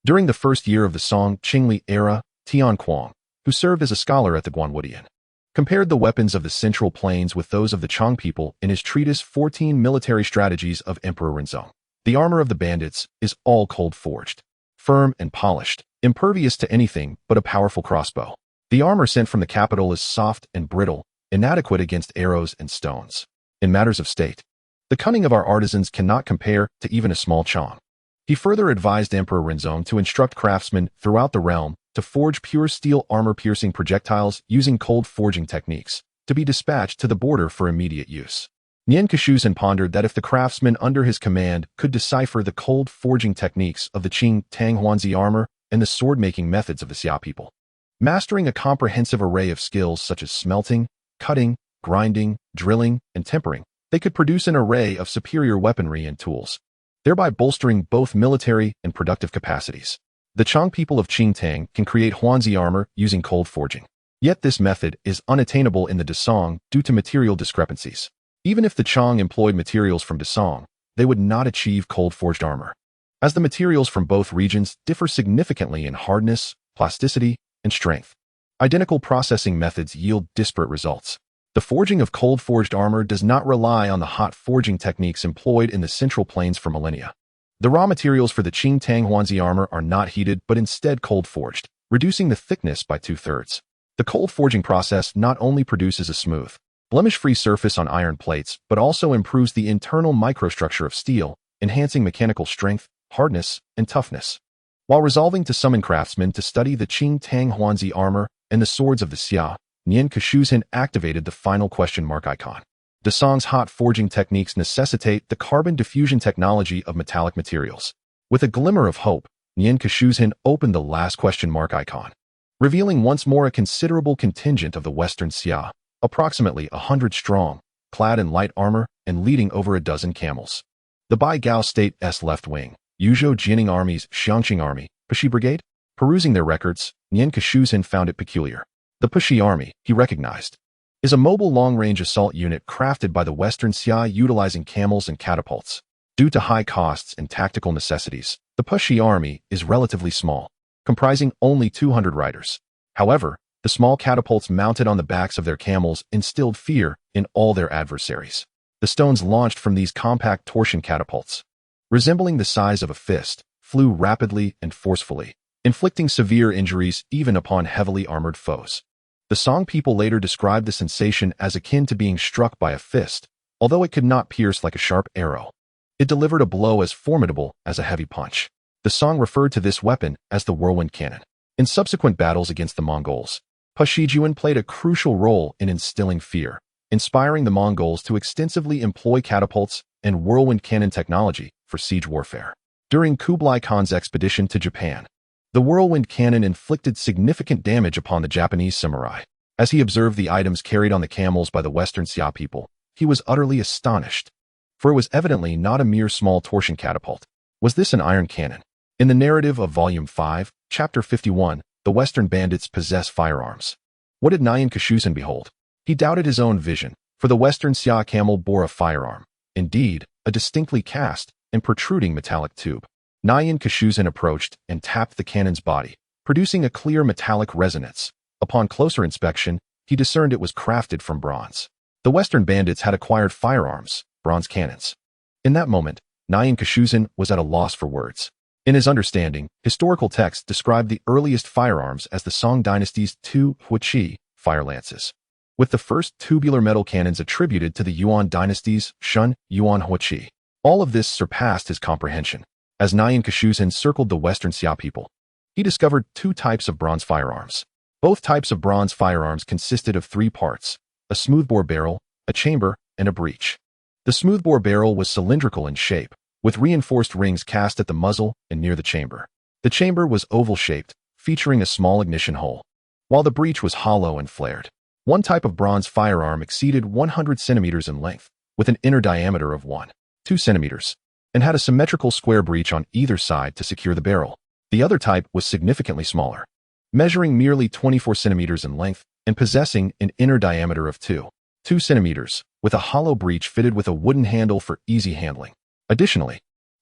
S1: during the first year of the Song Qingli era, Tian Kuang, who served as a scholar at the Guanwudian, compared the weapons of the Central Plains with those of the Chang people in his treatise 14 Military Strategies of Emperor Renzong. The armor of the bandits is all cold-forged, firm and polished, impervious to anything but a powerful crossbow. The armor sent from the capital is soft and brittle, inadequate against arrows and stones. In matters of state, the cunning of our artisans cannot compare to even a small Chang. He further advised Emperor Renzong to instruct craftsmen throughout the realm to forge pure steel armor-piercing projectiles using cold forging techniques, to be dispatched to the border for immediate use. Nian Kashuzhan pondered that if the craftsmen under his command could decipher the cold forging techniques of the Qing Tang Huanzi armor and the sword-making methods of the Xia people, mastering a comprehensive array of skills such as smelting, cutting, grinding, drilling, and tempering, they could produce an array of superior weaponry and tools, thereby bolstering both military and productive capacities. The Chang people of Qingtang can create Huanzi armor using cold forging. Yet this method is unattainable in the Desong due to material discrepancies. Even if the Chang employed materials from Desong, they would not achieve cold-forged armor, as the materials from both regions differ significantly in hardness, plasticity, and strength. Identical processing methods yield disparate results. The forging of cold-forged armor does not rely on the hot forging techniques employed in the Central Plains for millennia. The raw materials for the Qing Tang Huanzi armor are not heated but instead cold-forged, reducing the thickness by 2/3. The cold forging process not only produces a smooth, blemish-free surface on iron plates but also improves the internal microstructure of steel, enhancing mechanical strength, hardness, and toughness. While resolving to summon craftsmen to study the Qing Tang Huanzi armor and the swords of the Xia, Nian Kashuzhan activated the final question mark icon. Desong's hot forging techniques necessitate the carbon diffusion technology of metallic materials. With a glimmer of hope, Nian Kashuzhan opened the last question mark icon, revealing once more a considerable contingent of the Western Xia, approximately 100 strong, clad in light armor and leading over a dozen camels. The Bai Gao State's left wing, Yuzhou Jining Army's Xiangqing Army, Puxi Brigade. Perusing their records, Nian Kashuzhan found it peculiar. The Puxi Army, he recognized, is a mobile long-range assault unit crafted by the Western Xia utilizing camels and catapults. Due to high costs and tactical necessities, the Puxi Army is relatively small, comprising only 200 riders. However, the small catapults mounted on the backs of their camels instilled fear in all their adversaries. The stones launched from these compact torsion catapults, resembling the size of a fist, flew rapidly and forcefully, inflicting severe injuries even upon heavily armored foes. The Song people later described the sensation as akin to being struck by a fist, Although it could not pierce like a sharp arrow, it delivered a blow as formidable as a heavy punch. The song referred to this weapon as the whirlwind cannon. In subsequent battles against the Mongols, Pashijuan played a crucial role in instilling fear, inspiring the Mongols to extensively employ catapults and whirlwind cannon technology for siege warfare. During Kublai Khan's expedition to Japan, the whirlwind cannon inflicted significant damage upon the Japanese samurai. As he observed the items carried on the camels by the Western Xia people, he was utterly astonished, for it was evidently not a mere small torsion catapult. Was this an iron cannon? In the narrative of Volume 5, Chapter 51, the Western bandits possess firearms. What did Nyan Kashuzin behold? He doubted his own vision, for the Western Xia camel bore a firearm, indeed, a distinctly cast and protruding metallic tube. Nyan Kashuzin approached and tapped the cannon's body, producing a clear metallic resonance. Upon closer inspection, he discerned it was crafted from bronze. The Western bandits had acquired firearms, bronze cannons. In that moment, Nyan Kashuzin was at a loss for words. In his understanding, historical texts described the earliest firearms as the Song dynasty's Tao-Hua-Shih fire lances, with the first tubular metal cannons attributed to the Yuan dynasty's Shun Yuan-Hua-Shih. All of this surpassed his comprehension. As Nyan Kashuzin circled the Western Xia people, he discovered two types of bronze firearms. Both types of bronze firearms consisted of three parts: a smoothbore barrel, a chamber, and a breech. The smoothbore barrel was cylindrical in shape, with reinforced rings cast at the muzzle and near the chamber. The chamber was oval-shaped, featuring a small ignition hole, while the breech was hollow and flared. One type of bronze firearm exceeded 100 centimeters in length, with an inner diameter of 1.2 centimeters, and had a symmetrical square breech on either side to secure the barrel. The other type was significantly smaller, measuring merely 24 centimeters in length and possessing an inner diameter of 2.2 centimeters, with a hollow breech fitted with a wooden handle for easy handling. Additionally,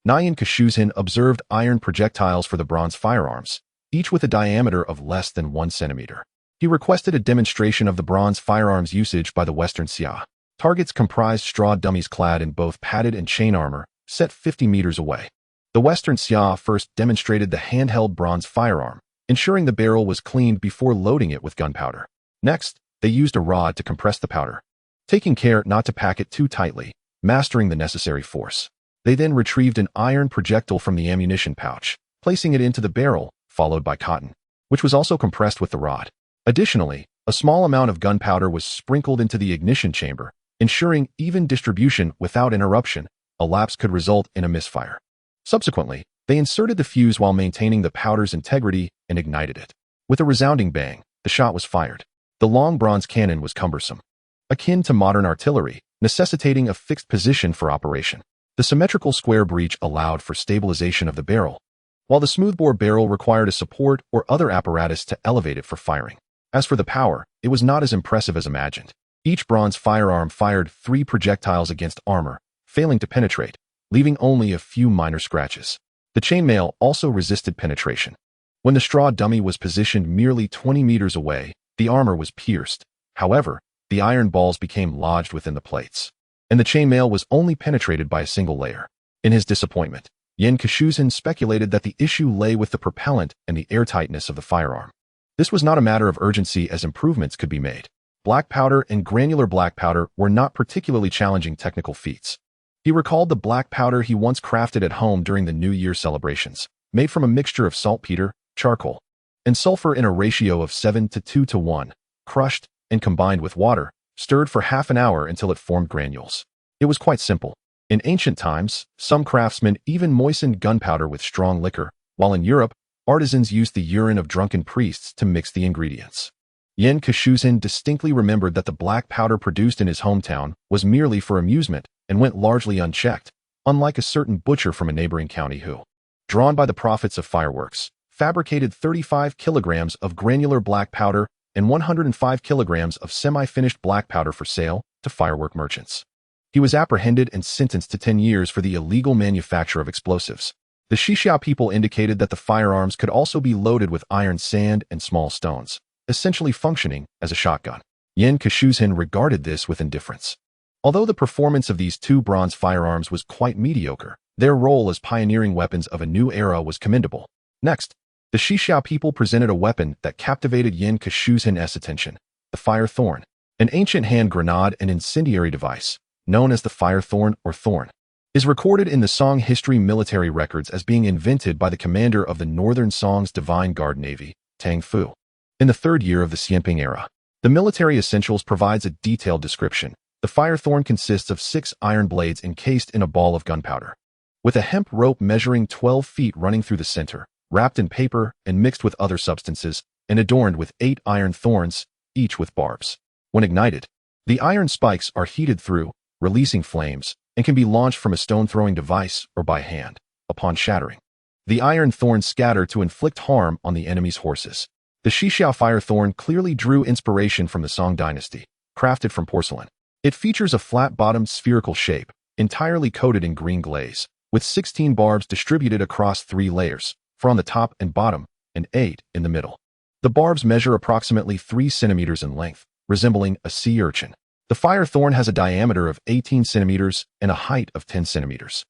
S1: Nyan Kashuzin observed iron projectiles for the bronze firearms, each with a diameter of less than 1 centimeter. He requested a demonstration of the bronze firearms usage by the Western Xia. Targets comprised straw dummies clad in both padded and chain armor, set 50 meters away. The Western Xia first demonstrated the handheld bronze firearm, ensuring the barrel was cleaned before loading it with gunpowder. Next, they used a rod to compress the powder, taking care not to pack it too tightly, mastering the necessary force. They then retrieved an iron projectile from the ammunition pouch, placing it into the barrel, followed by cotton, which was also compressed with the rod. Additionally, a small amount of gunpowder was sprinkled into the ignition chamber, ensuring even distribution without interruption. A lapse could result in a misfire. Subsequently, they inserted the fuse while maintaining the powder's integrity and ignited it. With a resounding bang, the shot was fired. The long bronze cannon was cumbersome, akin to modern artillery, necessitating a fixed position for operation. The symmetrical square breech allowed for stabilization of the barrel, while the smoothbore barrel required a support or other apparatus to elevate it for firing. As for the power, it was not as impressive as imagined. Each bronze firearm fired 3 projectiles against armor, failing to penetrate, leaving only a few minor scratches. The chainmail also resisted penetration. When the straw dummy was positioned merely 20 meters away, the armor was pierced. However, the iron balls became lodged within the plates, and the chainmail was only penetrated by a single layer. In his disappointment, Nyan Kashuzin speculated that the issue lay with the propellant and the airtightness of the firearm. This was not a matter of urgency, as improvements could be made. Black powder and granular black powder were not particularly challenging technical feats. He recalled the black powder he once crafted at home during the New Year celebrations, made from a mixture of saltpeter, charcoal, and sulfur in a ratio of 7:2:1, crushed and combined with water, stirred for half an hour until it formed granules. It was quite simple. In ancient times, some craftsmen even moistened gunpowder with strong liquor, while in Europe, artisans used the urine of drunken priests to mix the ingredients. Nyan Kashuzin distinctly remembered that the black powder produced in his hometown was merely for amusement and went largely unchecked, unlike a certain butcher from a neighboring county who, drawn by the profits of fireworks, fabricated 35 kilograms of granular black powder and 105 kilograms of semi-finished black powder for sale to firework merchants. He was apprehended and sentenced to 10 years for the illegal manufacture of explosives. The Xia people indicated that the firearms could also be loaded with iron sand and small stones, essentially functioning as a shotgun. Nyan Kashuzin regarded this with indifference. Although the performance of these 2 bronze firearms was quite mediocre, their role as pioneering weapons of a new era was commendable. Next, the Xia people presented a weapon that captivated Nyan Kashuzin's attention: the fire thorn, an ancient hand grenade and incendiary device, known as the firethorn or thorn, is recorded in the Song history military records as being invented by the commander of the Northern Song's Divine Guard Navy, Tang Fu. In the third year of the Xianping era, the Military Essentials provides a detailed description. The firethorn consists of 6 iron blades encased in a ball of gunpowder, with a hemp rope measuring 12 feet running through the center, wrapped in paper and mixed with other substances, and adorned with 8 iron thorns, each with barbs. When ignited, the iron spikes are heated through, releasing flames, and can be launched from a stone-throwing device or by hand. Upon shattering, the iron thorns scatter to inflict harm on the enemy's horses. The Xixiao firethorn clearly drew inspiration from the Song dynasty, crafted from porcelain. It features a flat-bottomed spherical shape, entirely coated in green glaze, with 16 barbs distributed across 3 layers, 4 on the top and bottom, and 8 in the middle. The barbs measure approximately 3 centimeters in length, resembling a sea urchin. The firethorn has a diameter of 18 centimeters and a height of 10 centimeters,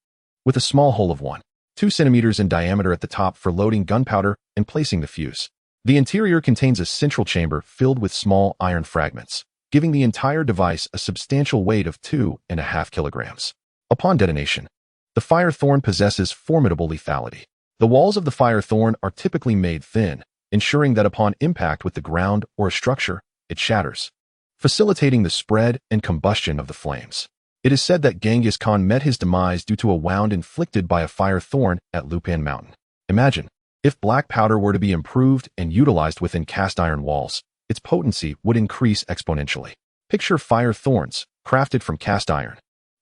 S1: with a small hole of 1.2 centimeters in diameter at the top for loading gunpowder and placing the fuse. The interior contains a central chamber filled with small iron fragments, giving the entire device a substantial weight of 2.5 kilograms. Upon detonation, the firethorn possesses formidable lethality. The walls of the firethorn are typically made thin, ensuring that upon impact with the ground or a structure, it shatters, facilitating the spread and combustion of the flames. It is said that Genghis Khan met his demise due to a wound inflicted by a firethorn at Lupan Mountain. Imagine, if black powder were to be improved and utilized within cast iron walls, its potency would increase exponentially. Picture firethorns, crafted from cast iron,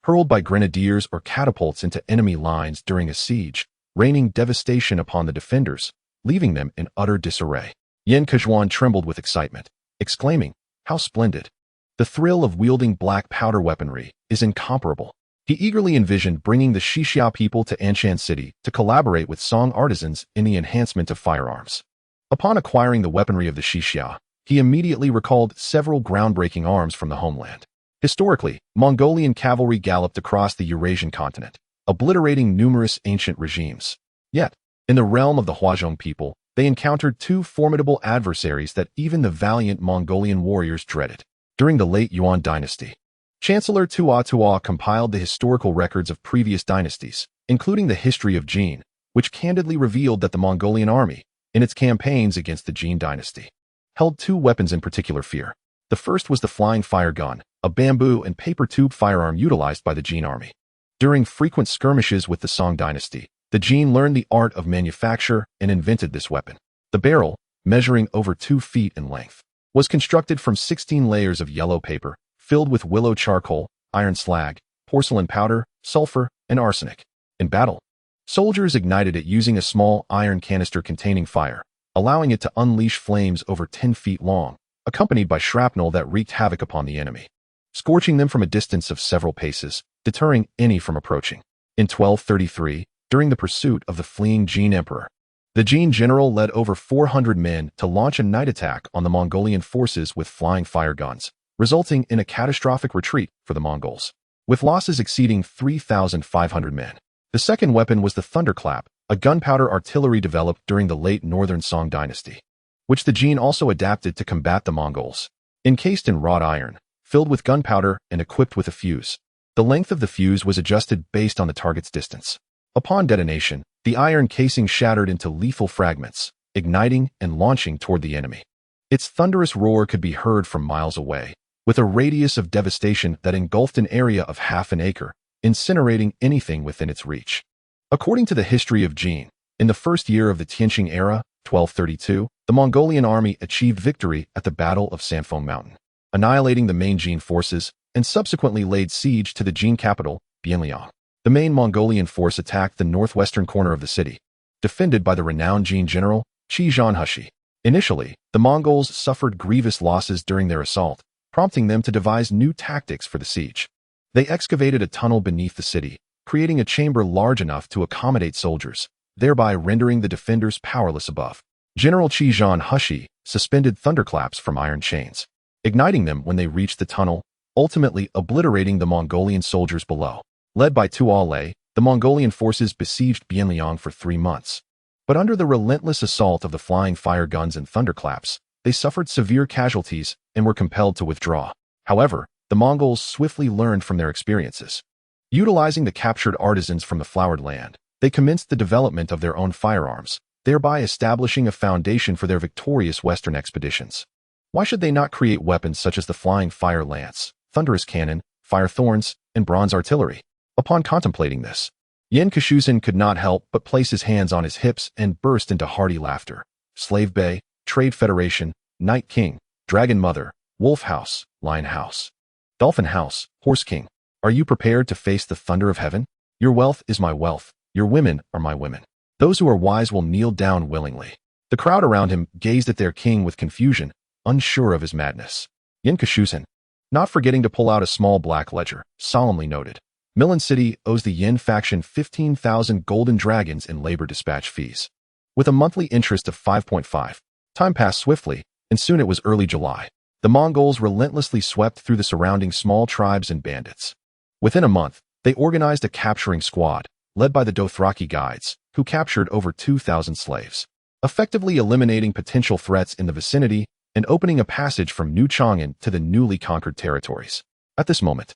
S1: hurled by grenadiers or catapults into enemy lines during a siege, raining devastation upon the defenders, leaving them in utter disarray. Yan Kezhuan trembled with excitement, exclaiming, "How splendid! The thrill of wielding black powder weaponry is incomparable." He eagerly envisioned bringing the Xixiao people to Anshan City to collaborate with Song artisans in the enhancement of firearms. Upon acquiring the weaponry of the Xixiao, he immediately recalled several groundbreaking arms from the homeland. Historically, Mongolian cavalry galloped across the Eurasian continent, obliterating numerous ancient regimes. Yet, in the realm of the Huazhong people, they encountered 2 formidable adversaries that even the valiant Mongolian warriors dreaded. During the late Yuan dynasty, Chancellor Tao-Hua-Shih compiled the historical records of previous dynasties, including the history of Jin, which candidly revealed that the Mongolian army, in its campaigns against the Jin dynasty, held 2 weapons in particular fear. The first was the flying fire gun, a bamboo and paper tube firearm utilized by the Jin army. During frequent skirmishes with the Song dynasty, the Jin learned the art of manufacture and invented this weapon. The barrel, measuring over 2 feet in length, was constructed from 16 layers of yellow paper, filled with willow charcoal, iron slag, porcelain powder, sulfur, and arsenic. In battle, soldiers ignited it using a small iron canister containing fire, allowing it to unleash flames over 10 feet long, accompanied by shrapnel that wreaked havoc upon the enemy, scorching them from a distance of several paces, deterring any from approaching. In 1233, during the pursuit of the fleeing Jin emperor, the Jin general led over 400 men to launch a night attack on the Mongolian forces with flying fire guns, resulting in a catastrophic retreat for the Mongols, with losses exceeding 3,500 men. The second weapon was the thunderclap, a gunpowder artillery developed during the late Northern Song dynasty, which the Jin also adapted to combat the Mongols. Encased in wrought iron, filled with gunpowder and equipped with a fuse, the length of the fuse was adjusted based on the target's distance. Upon detonation, the iron casing shattered into lethal fragments, igniting and launching toward the enemy. Its thunderous roar could be heard from miles away, with a radius of devastation that engulfed an area of half an acre, incinerating anything within its reach. According to the history of Jin, in the first year of the Tianqing era, 1232, the Mongolian army achieved victory at the Battle of Sanfeng Mountain, annihilating the main Jin forces and subsequently laid siege to the Jin capital, Bianliang. The main Mongolian force attacked the northwestern corner of the city, defended by the renowned Jin general, Tao-Hua-Shih. Initially, the Mongols suffered grievous losses during their assault, prompting them to devise new tactics for the siege. They excavated a tunnel beneath the city, creating a chamber large enough to accommodate soldiers, thereby rendering the defenders powerless above. General Tao-Hua-Shih suspended thunderclaps from iron chains, igniting them when they reached the tunnel, ultimately obliterating the Mongolian soldiers below. Led by Tuolai, the Mongolian forces besieged Bianliang for 3 months. But under the relentless assault of the flying fire guns and thunderclaps, they suffered severe casualties and were compelled to withdraw. However, the Mongols swiftly learned from their experiences. Utilizing the captured artisans from the flowered land, they commenced the development of their own firearms, thereby establishing a foundation for their victorious western expeditions. Why should they not create weapons such as the flying fire lance, thunderous cannon, fire thorns, and bronze artillery? Upon contemplating this, Pincushion could not help but place his hands on his hips and burst into hearty laughter. Slave Bay, Trade Federation, Night King, Dragon Mother, Wolf House, Lion House, Dolphin House, Horse King. Are you prepared to face the thunder of heaven? Your wealth is my wealth, your women are my women. Those who are wise will kneel down willingly. The crowd around him gazed at their king with confusion, unsure of his madness. Pincushion, not forgetting to pull out a small black ledger, solemnly noted, Milan City owes the Yin faction 15,000 golden dragons in labor dispatch fees, with a monthly interest of 5.5. Time passed swiftly, and soon it was early July. The Mongols relentlessly swept through the surrounding small tribes and bandits. Within a month, they organized a capturing squad, led by the Dothraki guides, who captured over 2,000 slaves, effectively eliminating potential threats in the vicinity and opening a passage from New Chang'an to the newly conquered territories. At this moment,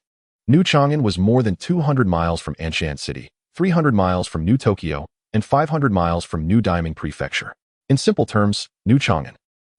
S1: New Chang'an was more than 200 miles from Anshan City, 300 miles from New Tokyo, and 500 miles from New Daiming Prefecture. In simple terms, New Chang'an,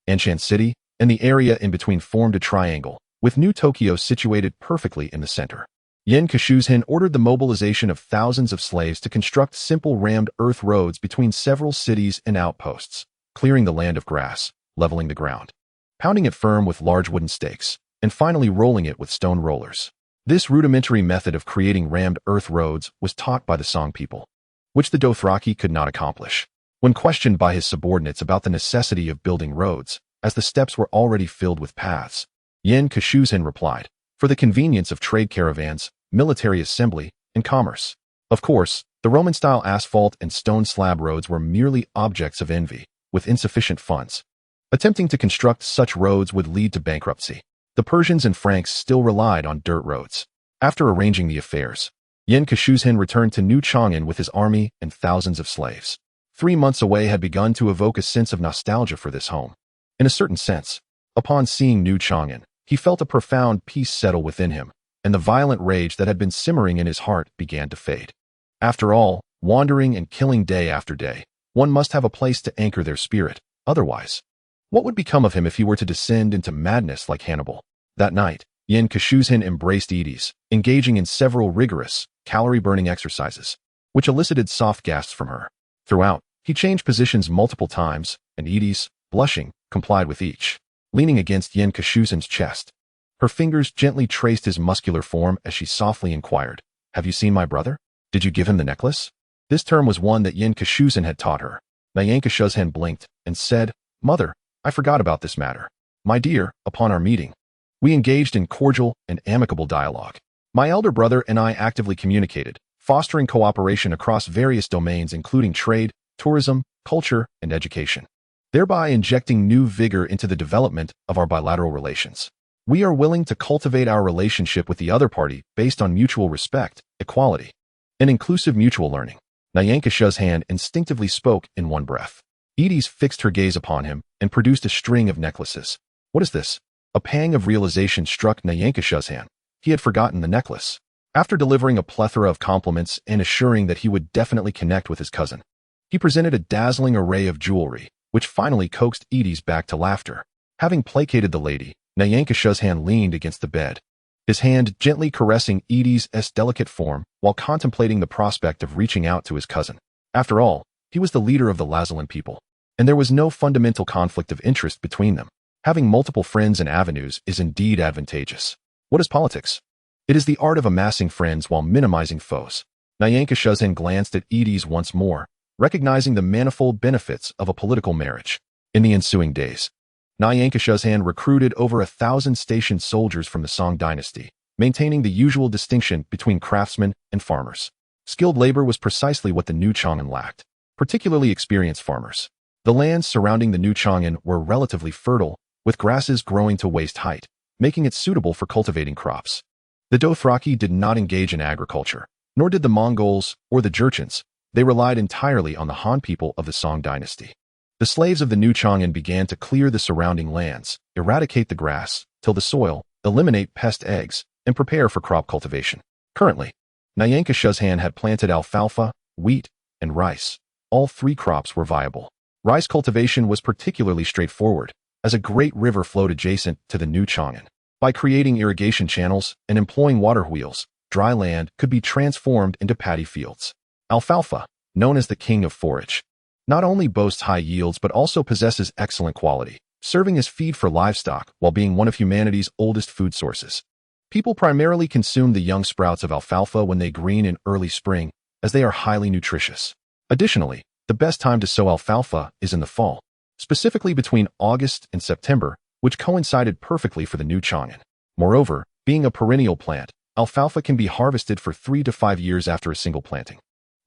S1: Anshan City, and the area in between formed a triangle, with New Tokyo situated perfectly in the center. Pincushion ordered the mobilization of thousands of slaves to construct simple rammed earth roads between several cities and outposts, clearing the land of grass, leveling the ground, pounding it firm with large wooden stakes, and finally rolling it with stone rollers. This rudimentary method of creating rammed earth roads was taught by the Song people, which the Dothraki could not accomplish. When questioned by his subordinates about the necessity of building roads, as the steppes were already filled with paths, Pincushion replied, for the convenience of trade caravans, military assembly, and commerce. Of course, the Roman-style asphalt and stone slab roads were merely objects of envy, with insufficient funds. Attempting to construct such roads would lead to bankruptcy. The Persians and Franks still relied on dirt roads. After arranging the affairs, Pincushion returned to New Chang'an with his army and thousands of slaves. 3 months away had begun to evoke a sense of nostalgia for this home. In a certain sense, upon seeing New Chang'an, he felt a profound peace settle within him, and the violent rage that had been simmering in his heart began to fade. After all, wandering and killing day after day, one must have a place to anchor their spirit. Otherwise, what would become of him if he were to descend into madness like Hannibal? That night, Pincushion embraced Edes, engaging in several rigorous, calorie-burning exercises, which elicited soft gasps from her. Throughout, he changed positions multiple times, and Edes, blushing, complied with each. Leaning against Pincushin's chest, her fingers gently traced his muscular form as she softly inquired, "Have you seen my brother? Did you give him the necklace?" This term was one that Pincushion had taught her. Pincushion blinked and said, "Mother, I forgot about this matter. My dear, upon our meeting, we engaged in cordial and amicable dialogue. My elder brother and I actively communicated, fostering cooperation across various domains including trade, tourism, culture, and education, thereby injecting new vigor into the development of our bilateral relations. We are willing to cultivate our relationship with the other party based on mutual respect, equality, and inclusive mutual learning." Pincushion instinctively spoke in one breath. Edes fixed her gaze upon him and produced a string of necklaces. "What is this?" A pang of realization struck Pincushion. He had forgotten the necklace. After delivering a plethora of compliments and assuring that he would definitely connect with his cousin, he presented a dazzling array of jewelry, which finally coaxed Edes back to laughter. Having placated the lady, Pincushion leaned against the bed, his hand gently caressing Edes' delicate form while contemplating the prospect of reaching out to his cousin. After all, he was the leader of the Lazalan people, and there was no fundamental conflict of interest between them. Having multiple friends and avenues is indeed advantageous. What is politics? It is the art of amassing friends while minimizing foes. Pincushion glanced at Edes once more, recognizing the manifold benefits of a political marriage. In the ensuing days, Pincushion recruited over 1,000 stationed soldiers from the Song dynasty, maintaining the usual distinction between craftsmen and farmers. Skilled labor was precisely what the New Chang'an lacked, particularly experienced farmers. The lands surrounding the New Chang'an were relatively fertile, with grasses growing to waist height, making it suitable for cultivating crops. The Dothraki did not engage in agriculture, nor did the Mongols or the Jurchens. They relied entirely on the Han people of the Song dynasty. The slaves of the New Chang'an began to clear the surrounding lands, eradicate the grass, till the soil, eliminate pest eggs, and prepare for crop cultivation. Currently, Nyankashuzhan had planted alfalfa, wheat, and rice. All three crops were viable. Rice cultivation was particularly straightforward, as a great river flowed adjacent to the new Chang'an. By creating irrigation channels and employing water wheels, dry land could be transformed into paddy fields. Alfalfa, known as the king of forage, not only boasts high yields but also possesses excellent quality, serving as feed for livestock while being one of humanity's oldest food sources. People primarily consume the young sprouts of alfalfa when they green in early spring, as they are highly nutritious. Additionally, the best time to sow alfalfa is in the fall, specifically between August and September, which coincided perfectly for the new Chang'an. Moreover, being a perennial plant, alfalfa can be harvested for 3 to 5 years after a single planting.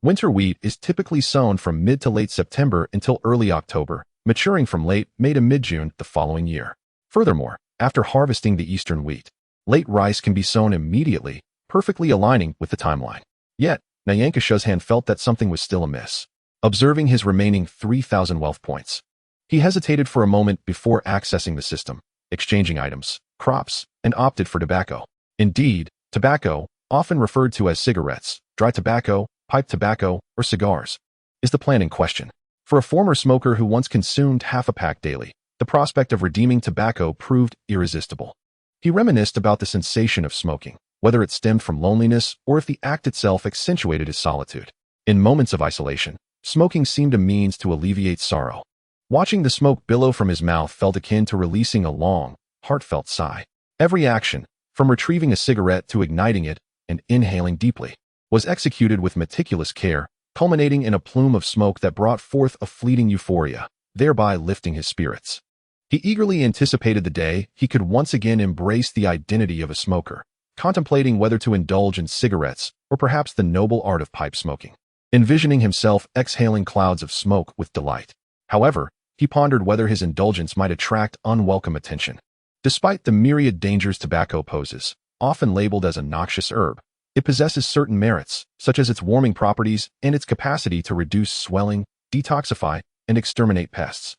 S1: Winter wheat is typically sown from mid to late September until early October, maturing from late May to mid-June the following year. Furthermore, after harvesting the eastern wheat, late rice can be sown immediately, perfectly aligning with the timeline. Yet, Nyankashuzhan felt that something was still amiss. Observing his remaining 3,000 wealth points, he hesitated for a moment before accessing the system, exchanging items, crops, and opted for tobacco. Indeed, tobacco, often referred to as cigarettes, dry tobacco, pipe tobacco, or cigars, is the plant in question. For a former smoker who once consumed half a pack daily, the prospect of redeeming tobacco proved irresistible. He reminisced about the sensation of smoking, whether it stemmed from loneliness or if the act itself accentuated his solitude. In moments of isolation, smoking seemed a means to alleviate sorrow. Watching the smoke billow from his mouth felt akin to releasing a long, heartfelt sigh. Every action, from retrieving a cigarette to igniting it and inhaling deeply, was executed with meticulous care, culminating in a plume of smoke that brought forth a fleeting euphoria, thereby lifting his spirits. He eagerly anticipated the day he could once again embrace the identity of a smoker, contemplating whether to indulge in cigarettes or perhaps the noble art of pipe smoking, envisioning himself exhaling clouds of smoke with delight. However, he pondered whether his indulgence might attract unwelcome attention. Despite the myriad dangers tobacco poses, often labeled as a noxious herb, it possesses certain merits, such as its warming properties and its capacity to reduce swelling, detoxify, and exterminate pests.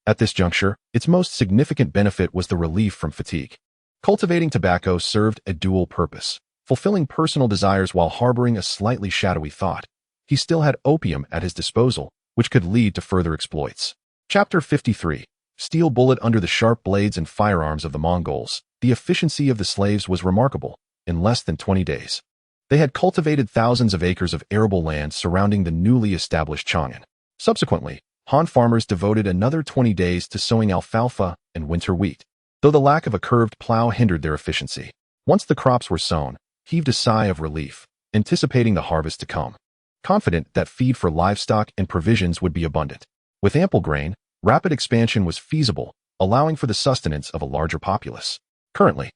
S1: At this juncture, its most significant benefit was the relief from fatigue. Cultivating tobacco served a dual purpose, fulfilling personal desires while harboring a slightly shadowy thought. He still had opium at his disposal, which could lead to further exploits. Chapter 53. Steel bullet under the sharp blades and firearms of the Mongols. The efficiency of the slaves was remarkable. In less than 20 days, they had cultivated thousands of acres of arable land surrounding the newly established Chang'an. Subsequently, Han farmers devoted another 20 days to sowing alfalfa and winter wheat, though the lack of a curved plow hindered their efficiency. Once the crops were sown, heaved a sigh of relief, anticipating the harvest to come, confident that feed for livestock and provisions would be abundant. With ample grain, rapid expansion was feasible, allowing for the sustenance of a larger populace. Currently,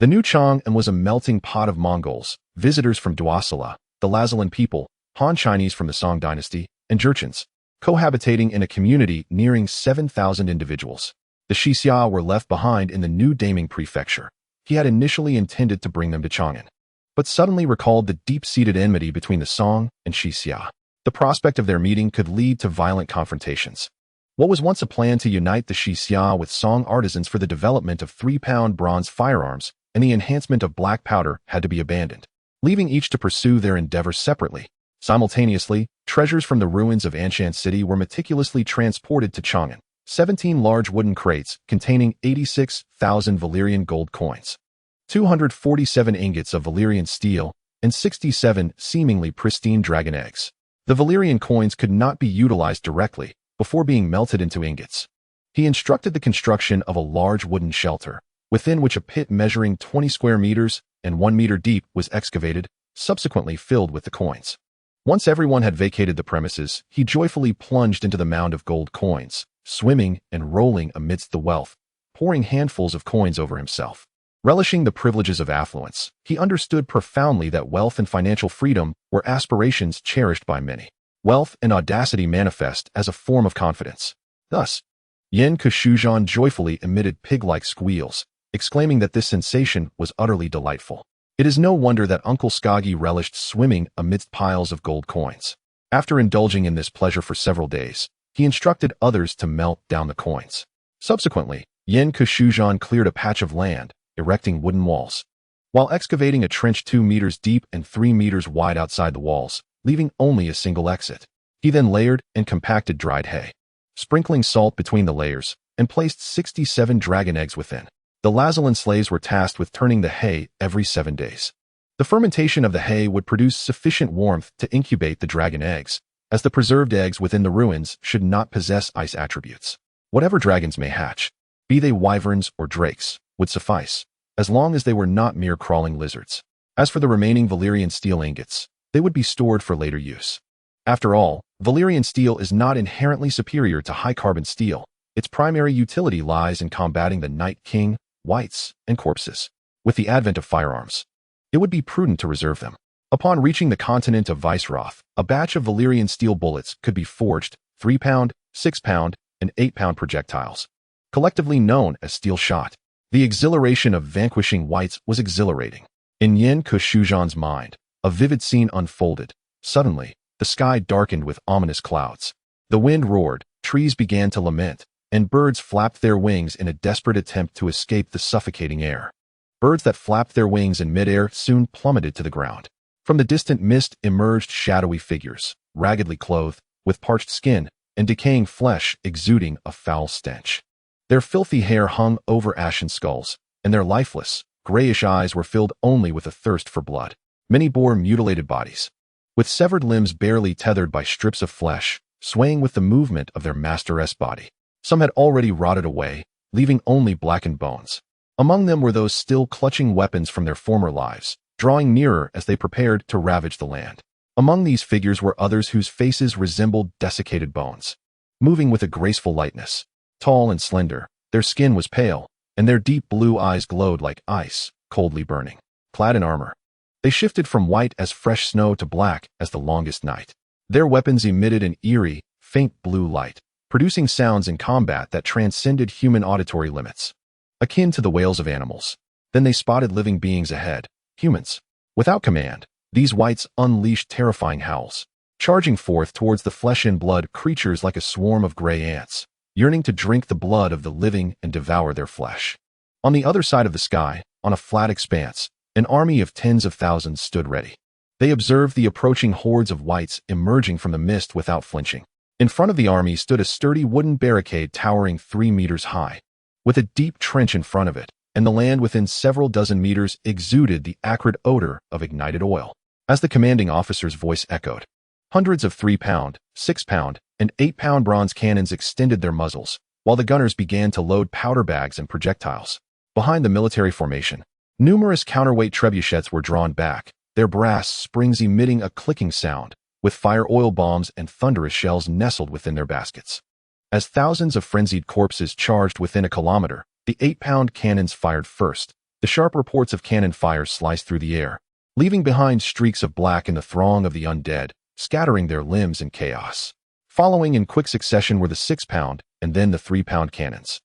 S1: the new Chang'an was a melting pot of Mongols, visitors from Dwasala, the Lazalan people, Han Chinese from the Song dynasty, and Jurchens, cohabitating in a community nearing 7,000 individuals. The Xixia were left behind in the new Daming prefecture. He had initially intended to bring them to Chang'an, but suddenly recalled the deep-seated enmity between the Song and Xixia. The prospect of their meeting could lead to violent confrontations. What was once a plan to unite the Xixia with Song artisans for the development of 3-pound bronze firearms and the enhancement of black powder had to be abandoned, leaving each to pursue their endeavors separately. Simultaneously, treasures from the ruins of Anshan City were meticulously transported to Chang'an. 17 large wooden crates containing 86,000 Valyrian gold coins, 247 ingots of Valyrian steel, and 67 seemingly pristine dragon eggs. The Valyrian coins could not be utilized directly before being melted into ingots. He instructed the construction of a large wooden shelter, within which a pit measuring 20 square meters and 1 meter deep was excavated, subsequently filled with the coins. Once everyone had vacated the premises, he joyfully plunged into the mound of gold coins, swimming and rolling amidst the wealth, pouring handfuls of coins over himself. Relishing the privileges of affluence, he understood profoundly that wealth and financial freedom were aspirations cherished by many. Wealth and audacity manifest as a form of confidence. Thus, Yen Kushujan joyfully emitted pig-like squeals, exclaiming that this sensation was utterly delightful. It is no wonder that Uncle Skagi relished swimming amidst piles of gold coins. After indulging in this pleasure for several days, he instructed others to melt down the coins. Subsequently, Yen Kushujan cleared a patch of land, erecting wooden walls. While excavating a trench 2 meters deep and 3 meters wide outside the walls, leaving only a single exit. He then layered and compacted dried hay, sprinkling salt between the layers, and placed 67 dragon eggs within. The Lazalan slaves were tasked with turning the hay every 7 days. The fermentation of the hay would produce sufficient warmth to incubate the dragon eggs, as the preserved eggs within the ruins should not possess ice attributes. Whatever dragons may hatch, be they wyverns or drakes, would suffice, as long as they were not mere crawling lizards. As for the remaining Valyrian steel ingots, they would be stored for later use. After all, Valyrian steel is not inherently superior to high-carbon steel. Its primary utility lies in combating the Night King, wights, and corpses. With the advent of firearms, it would be prudent to reserve them. Upon reaching the continent of Viseroth, a batch of Valyrian steel bullets could be forged, 3-pound, 6-pound, and 8-pound projectiles, collectively known as steel shot. The exhilaration of vanquishing wights was exhilarating. In Yen Kushujan's mind, a vivid scene unfolded. Suddenly, the sky darkened with ominous clouds. The wind roared, trees began to lament, and birds flapped their wings in a desperate attempt to escape the suffocating air. Birds that flapped their wings in midair soon plummeted to the ground. From the distant mist emerged shadowy figures, raggedly clothed, with parched skin and decaying flesh exuding a foul stench. Their filthy hair hung over ashen skulls, and their lifeless, grayish eyes were filled only with a thirst for blood. Many bore mutilated bodies, with severed limbs barely tethered by strips of flesh, swaying with the movement of their master's body. Some had already rotted away, leaving only blackened bones. Among them were those still clutching weapons from their former lives, drawing nearer as they prepared to ravage the land. Among these figures were others whose faces resembled desiccated bones, moving with a graceful lightness. Tall and slender, their skin was pale, and their deep blue eyes glowed like ice, coldly burning. Clad in armor, they shifted from white as fresh snow to black as the longest night. Their weapons emitted an eerie, faint blue light, producing sounds in combat that transcended human auditory limits, akin to the wails of animals. Then they spotted living beings ahead, humans. Without command, these wights unleashed terrifying howls, charging forth towards the flesh and blood creatures like a swarm of gray ants, yearning to drink the blood of the living and devour their flesh. On the other side of the sky, on a flat expanse, an army of tens of thousands stood ready. They observed the approaching hordes of wights emerging from the mist without flinching. In front of the army stood a sturdy wooden barricade towering 3 meters high, with a deep trench in front of it, and the land within several dozen meters exuded the acrid odor of ignited oil. As the commanding officer's voice echoed, hundreds of 3-pound, 6-pound, and 8-pound bronze cannons extended their muzzles, while the gunners began to load powder bags and projectiles. Behind the military formation, numerous counterweight trebuchets were drawn back, their brass springs emitting a clicking sound, with fire oil bombs and thunderous shells nestled within their baskets. As thousands of frenzied corpses charged within a kilometer, the 8-pound cannons fired first. The sharp reports of cannon fire sliced through the air, leaving behind streaks of black in the throng of the undead, scattering their limbs in chaos. Following in quick succession were the 6-pound and then the 3-pound cannons,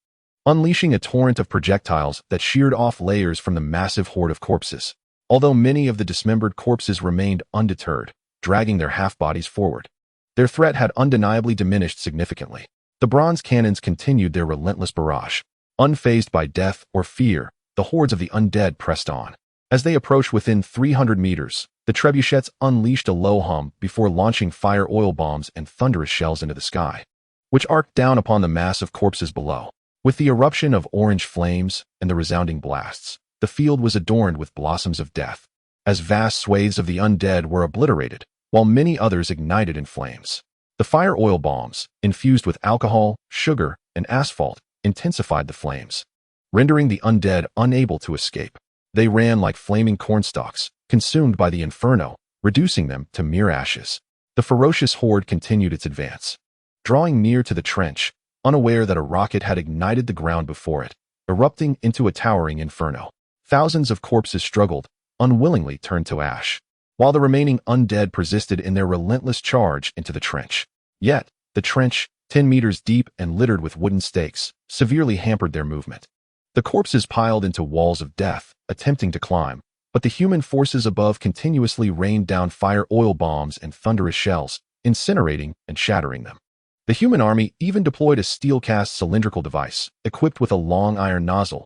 S1: unleashing a torrent of projectiles that sheared off layers from the massive horde of corpses. Although many of the dismembered corpses remained undeterred, dragging their half-bodies forward, their threat had undeniably diminished significantly. The bronze cannons continued their relentless barrage. Unfazed by death or fear, the hordes of the undead pressed on. As they approached within 300 meters, the trebuchets unleashed a low hum before launching fire oil bombs and thunderous shells into the sky, which arced down upon the mass of corpses below. With the eruption of orange flames and the resounding blasts, the field was adorned with blossoms of death, as vast swathes of the undead were obliterated, while many others ignited in flames. The fire oil bombs, infused with alcohol, sugar, and asphalt, intensified the flames, rendering the undead unable to escape. They ran like flaming cornstalks, consumed by the inferno, reducing them to mere ashes. The ferocious horde continued its advance, drawing near to the trench, unaware that a rocket had ignited the ground before it, erupting into a towering inferno. Thousands of corpses struggled, unwillingly turned to ash, while the remaining undead persisted in their relentless charge into the trench. Yet, the trench, 10 meters deep and littered with wooden stakes, severely hampered their movement. The corpses piled into walls of death, attempting to climb, but the human forces above continuously rained down fire oil bombs and thunderous shells, incinerating and shattering them. The human army even deployed a steel-cast cylindrical device, equipped with a long iron nozzle,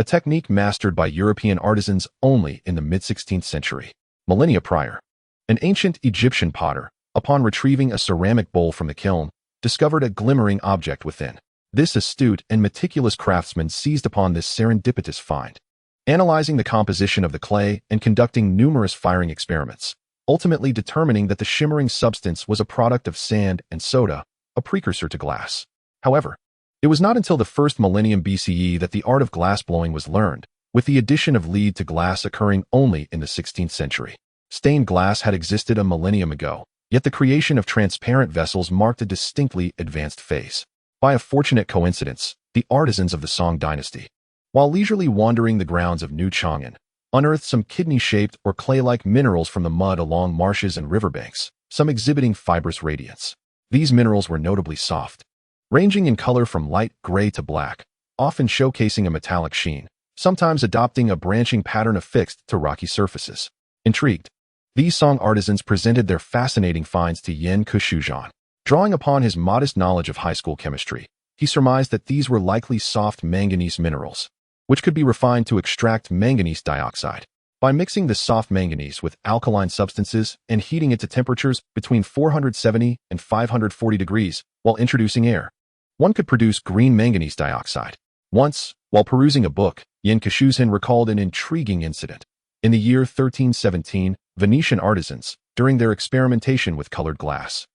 S1: a technique mastered by European artisans only in the mid-16th century. Millennia prior, an ancient Egyptian potter, upon retrieving a ceramic bowl from the kiln, discovered a glimmering object within. This astute and meticulous craftsman seized upon this serendipitous find, analyzing the composition of the clay and conducting numerous firing experiments, ultimately determining that the shimmering substance was a product of sand and soda, a precursor to glass. However, it was not until the first millennium BCE that the art of glassblowing was learned, with the addition of lead to glass occurring only in the 16th century. Stained glass had existed a millennium ago, yet the creation of transparent vessels marked a distinctly advanced phase. By a fortunate coincidence, the artisans of the Song dynasty, while leisurely wandering the grounds of New Chang'an, unearthed some kidney-shaped or clay-like minerals from the mud along marshes and riverbanks, some exhibiting fibrous radiance. These minerals were notably soft, ranging in color from light gray to black, often showcasing a metallic sheen, sometimes adopting a branching pattern affixed to rocky surfaces. Intrigued, these Song artisans presented their fascinating finds to Yen Keshuzhan. Drawing upon his modest knowledge of high school chemistry, he surmised that these were likely soft manganese minerals, which could be refined to extract manganese dioxide. By mixing the soft manganese with alkaline substances and heating it to temperatures between 470 and 540 degrees while introducing air, one could produce green manganese dioxide. Once, while perusing a book, Yen Keshuzhan recalled an intriguing incident. In the year 1317, Venetian artisans, during their experimentation with colored glass,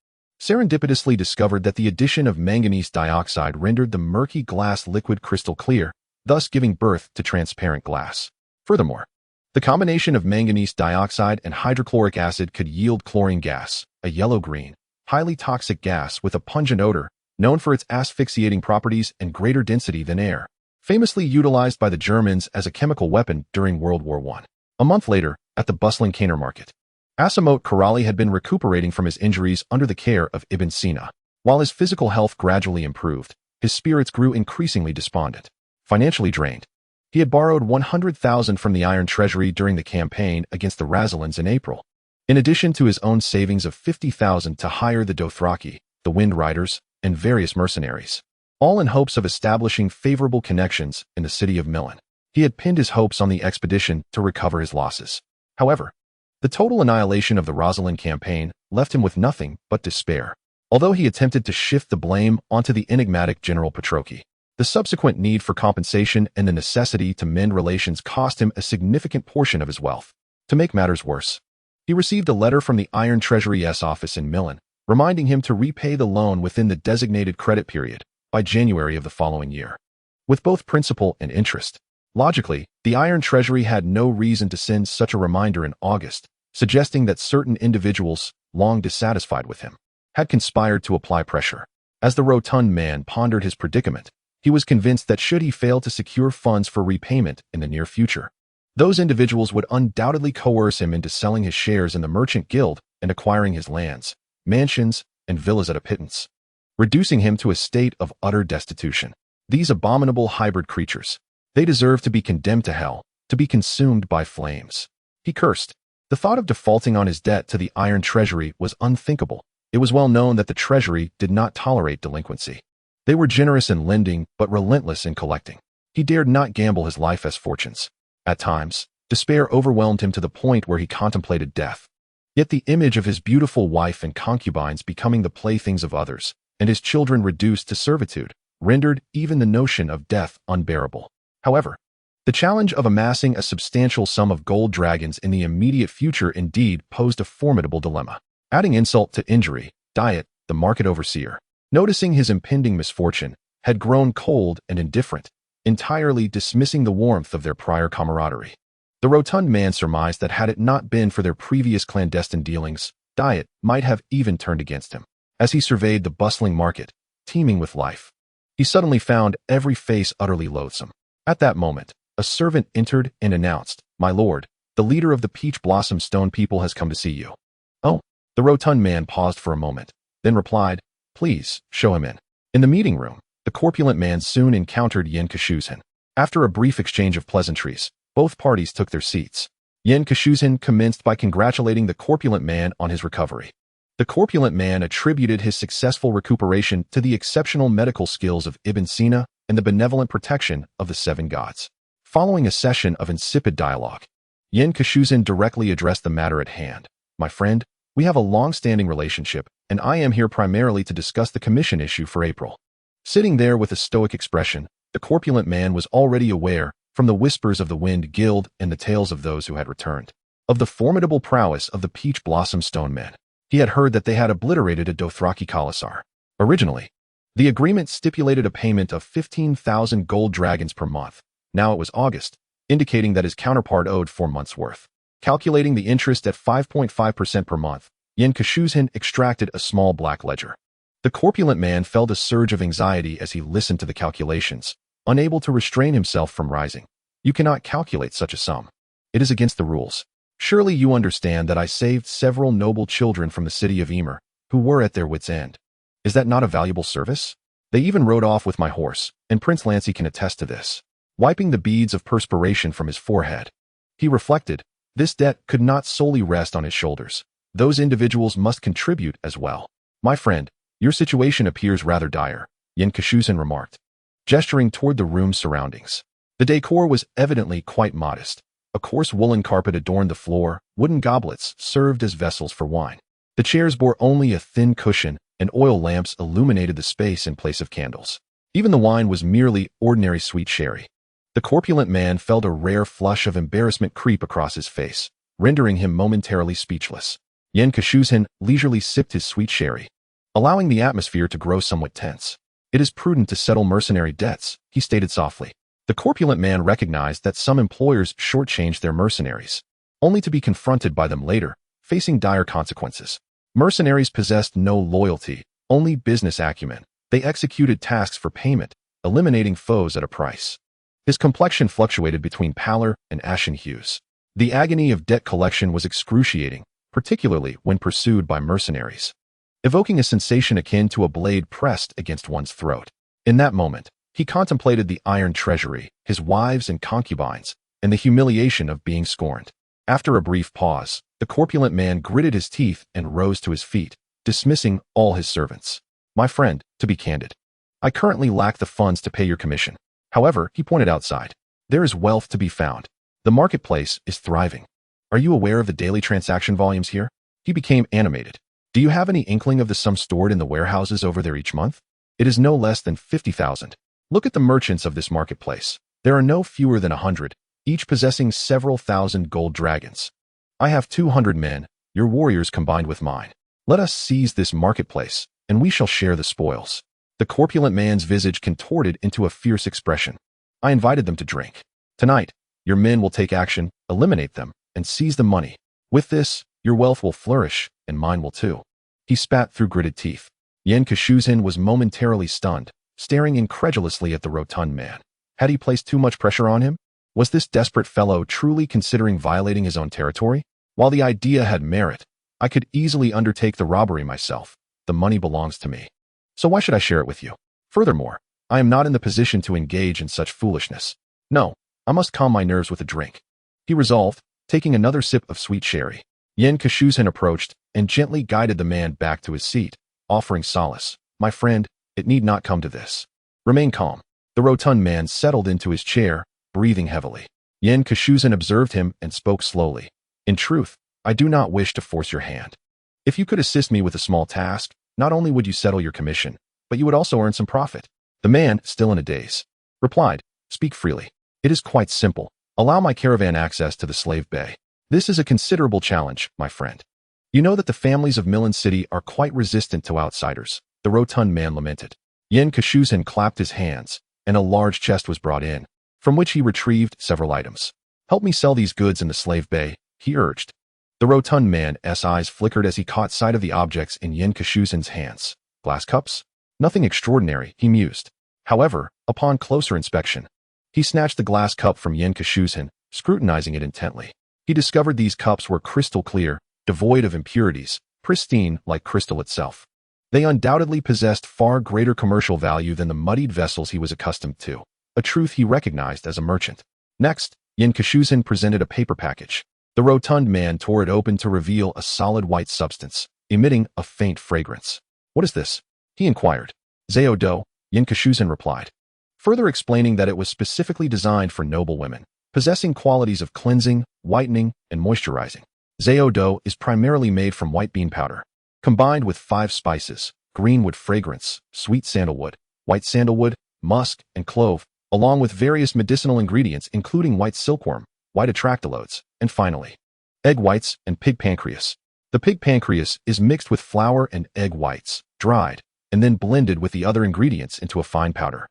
S1: serendipitously discovered that the addition of manganese dioxide rendered the murky glass liquid crystal clear, thus giving birth to transparent glass. Furthermore, the combination of manganese dioxide and hydrochloric acid could yield chlorine gas, a yellow-green, highly toxic gas with a pungent odor, known for its asphyxiating properties and greater density than air, famously utilized by the Germans as a chemical weapon during World War I. A month later, at the bustling Canner market, Asimot Karali had been recuperating from his injuries under the care of Ibn Sina. While his physical health gradually improved, his spirits grew increasingly despondent. Financially drained, he had borrowed 100,000 from the Iron Treasury during the campaign against the Razalans in April, in addition to his own savings of 50,000 to hire the Dothraki, the Wind Riders, and various mercenaries, all in hopes of establishing favorable connections in the city of Milan. He had pinned his hopes on the expedition to recover his losses. However, the total annihilation of the Razalan campaign left him with nothing but despair. Although he attempted to shift the blame onto the enigmatic General Patroki, the subsequent need for compensation and the necessity to mend relations cost him a significant portion of his wealth. To make matters worse, he received a letter from the Iron Treasury's office in Milan, reminding him to repay the loan within the designated credit period by January of the following year, with both principal and interest. Logically, the Iron Treasury had no reason to send such a reminder in August, suggesting that certain individuals, long dissatisfied with him, had conspired to apply pressure. As the rotund man pondered his predicament, he was convinced that should he fail to secure funds for repayment in the near future, those individuals would undoubtedly coerce him into selling his shares in the Merchant Guild and acquiring his lands, mansions, and villas at a pittance, reducing him to a state of utter destitution. These abominable hybrid creatures, they deserve to be condemned to hell, to be consumed by flames. He cursed. The thought of defaulting on his debt to the Iron Treasury was unthinkable. It was well known that the Treasury did not tolerate delinquency. They were generous in lending, but relentless in collecting. He dared not gamble his life as fortunes. At times, despair overwhelmed him to the point where he contemplated death. Yet the image of his beautiful wife and concubines becoming the playthings of others, and his children reduced to servitude, rendered even the notion of death unbearable. However, the challenge of amassing a substantial sum of gold dragons in the immediate future indeed posed a formidable dilemma. Adding insult to injury, Diet, the market overseer, noticing his impending misfortune, had grown cold and indifferent, entirely dismissing the warmth of their prior camaraderie. The rotund man surmised that had it not been for their previous clandestine dealings, Diet might have even turned against him. As he surveyed the bustling market, teeming with life, he suddenly found every face utterly loathsome. At that moment, a servant entered and announced, "My lord, the leader of the Peach Blossom Stone people has come to see you." "Oh." The rotund man paused for a moment, then replied, "Please, show him in." In the meeting room, the corpulent man soon encountered Yen Keshuzhan. After a brief exchange of pleasantries, both parties took their seats. Yen Keshuzhan commenced by congratulating the corpulent man on his recovery. The corpulent man attributed his successful recuperation to the exceptional medical skills of Ibn Sina and the benevolent protection of the seven gods. Following a session of insipid dialogue, Pincushion directly addressed the matter at hand. My friend, we have a long-standing relationship, and I am here primarily to discuss the commission issue for April. Sitting there with a stoic expression, the corpulent man was already aware, from the whispers of the Wind Guild and the tales of those who had returned, of the formidable prowess of the Peach Blossom Stone Men. He had heard that they had obliterated a Dothraki Khalasar. Originally, the agreement stipulated a payment of 15,000 gold dragons per month. Now it was August, indicating that his counterpart owed 4 months' worth. Calculating the interest at 5.5% per month, Pincushion extracted a small black ledger. The corpulent man felt a surge of anxiety as he listened to the calculations, unable to restrain himself from rising. You cannot calculate such a sum. It is against the rules. Surely you understand that I saved several noble children from the city of Emer, who were at their wits' end. Is that not a valuable service? They even rode off with my horse, and Prince Lancey can attest to this. Wiping the beads of perspiration from his forehead, he reflected, this debt could not solely rest on his shoulders. Those individuals must contribute as well. My friend, your situation appears rather dire, Pincushion remarked, gesturing toward the room's surroundings. The decor was evidently quite modest. A coarse woolen carpet adorned the floor, wooden goblets served as vessels for wine. The chairs bore only a thin cushion, and oil lamps illuminated the space in place of candles. Even the wine was merely ordinary sweet sherry. The corpulent man felt a rare flush of embarrassment creep across his face, rendering him momentarily speechless. Pincushion leisurely sipped his sweet sherry, allowing the atmosphere to grow somewhat tense. It is prudent to settle mercenary debts, he stated softly. The corpulent man recognized that some employers shortchanged their mercenaries, only to be confronted by them later, facing dire consequences. Mercenaries possessed no loyalty, only business acumen. They executed tasks for payment, eliminating foes at a price. His complexion fluctuated between pallor and ashen hues. The agony of debt collection was excruciating, particularly when pursued by mercenaries, evoking a sensation akin to a blade pressed against one's throat. In that moment, he contemplated the iron treasury, his wives and concubines, and the humiliation of being scorned. After a brief pause, the corpulent man gritted his teeth and rose to his feet, dismissing all his servants. My friend, to be candid, I currently lack the funds to pay your commission. However, he pointed outside, there is wealth to be found. The marketplace is thriving. Are you aware of the daily transaction volumes here? He became animated. Do you have any inkling of the sum stored in the warehouses over there each month? It is no less than 50,000. Look at the merchants of this marketplace. There are no fewer than 100, each possessing several thousand gold dragons. I have 200 men, your warriors combined with mine. Let us seize this marketplace, and we shall share the spoils. The corpulent man's visage contorted into a fierce expression. I invited them to drink. Tonight, your men will take action, eliminate them, and seize the money. With this, your wealth will flourish, and mine will too. He spat through gritted teeth. Pincushion was momentarily stunned, staring incredulously at the rotund man. Had he placed too much pressure on him? Was this desperate fellow truly considering violating his own territory? While the idea had merit, I could easily undertake the robbery myself. The money belongs to me. So why should I share it with you? Furthermore, I am not in the position to engage in such foolishness. No, I must calm my nerves with a drink. He resolved, taking another sip of sweet sherry. Pincushion approached and gently guided the man back to his seat, offering solace. My friend, it need not come to this. Remain calm. The rotund man settled into his chair, breathing heavily. Pincushion observed him and spoke slowly. In truth, I do not wish to force your hand. If you could assist me with a small task, not only would you settle your commission, but you would also earn some profit. The man, still in a daze, replied, Speak freely. It is quite simple. Allow my caravan access to the slave bay. This is a considerable challenge, my friend. You know that the families of Millen City are quite resistant to outsiders, the rotund man lamented. Pincushion clapped his hands, and a large chest was brought in, from which he retrieved several items. Help me sell these goods in the slave bay, he urged. The rotund man's eyes flickered as he caught sight of the objects in Pincushin's hands. Glass cups? Nothing extraordinary, he mused. However, upon closer inspection, he snatched the glass cup from Pincushion, scrutinizing it intently. He discovered these cups were crystal clear, devoid of impurities, pristine like crystal itself. They undoubtedly possessed far greater commercial value than the muddied vessels he was accustomed to, a truth he recognized as a merchant. Next, Pincushion presented a paper package. The rotund man tore it open to reveal a solid white substance, emitting a faint fragrance. What is this? He inquired. Zao Do, Pincushion replied. further explaining that it was specifically designed for noble women, possessing qualities of cleansing, whitening, and moisturizing. Zao dough is primarily made from white bean powder, combined with 5 spices: greenwood fragrance, sweet sandalwood, white sandalwood, musk, and clove, along with various medicinal ingredients including white silkworm, white atractylodes, and finally, egg whites and pig pancreas. The pig pancreas is mixed with flour and egg whites, dried, and then blended with the other ingredients into a fine powder,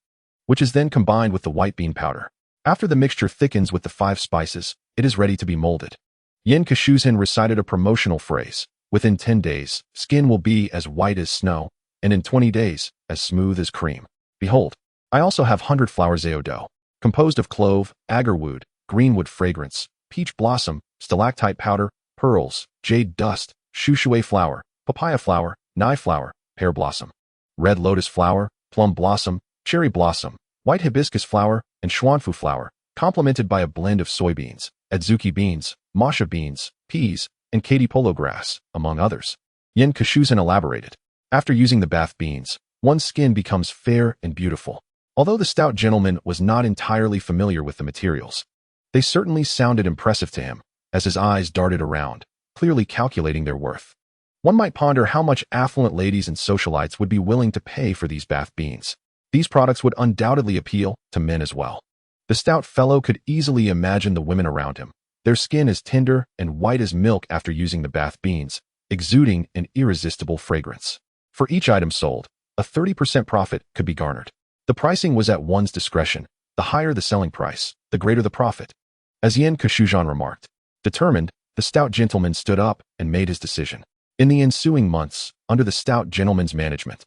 S1: which is then combined with the white bean powder. After the mixture thickens with the 5 spices, it is ready to be molded. Pincushion recited a promotional phrase: within 10 days, skin will be as white as snow, and in 20 days, as smooth as cream. Behold, I also have 100 flour zao dough, composed of clove, agarwood, greenwood fragrance, peach blossom, stalactite powder, pearls, jade dust, shushui flower, papaya flower, nai flower, pear blossom, red lotus flower, plum blossom, cherry blossom, white hibiscus flower, and xuanfu flower, complemented by a blend of soybeans, adzuki beans, masha beans, peas, and Katy polo grass, among others. Pincushion elaborated. After using the bath beans, one's skin becomes fair and beautiful. Although the stout gentleman was not entirely familiar with the materials, they certainly sounded impressive to him, as his eyes darted around, clearly calculating their worth. One might ponder how much affluent ladies and socialites would be willing to pay for these bath beans. These products would undoubtedly appeal to men as well. The stout fellow could easily imagine the women around him, their skin as tender and white as milk after using the bath beans, exuding an irresistible fragrance. For each item sold, a 30% profit could be garnered. The pricing was at one's discretion. The higher the selling price, the greater the profit. As Pincushion remarked, determined, the stout gentleman stood up and made his decision. In the ensuing months, under the stout gentleman's management,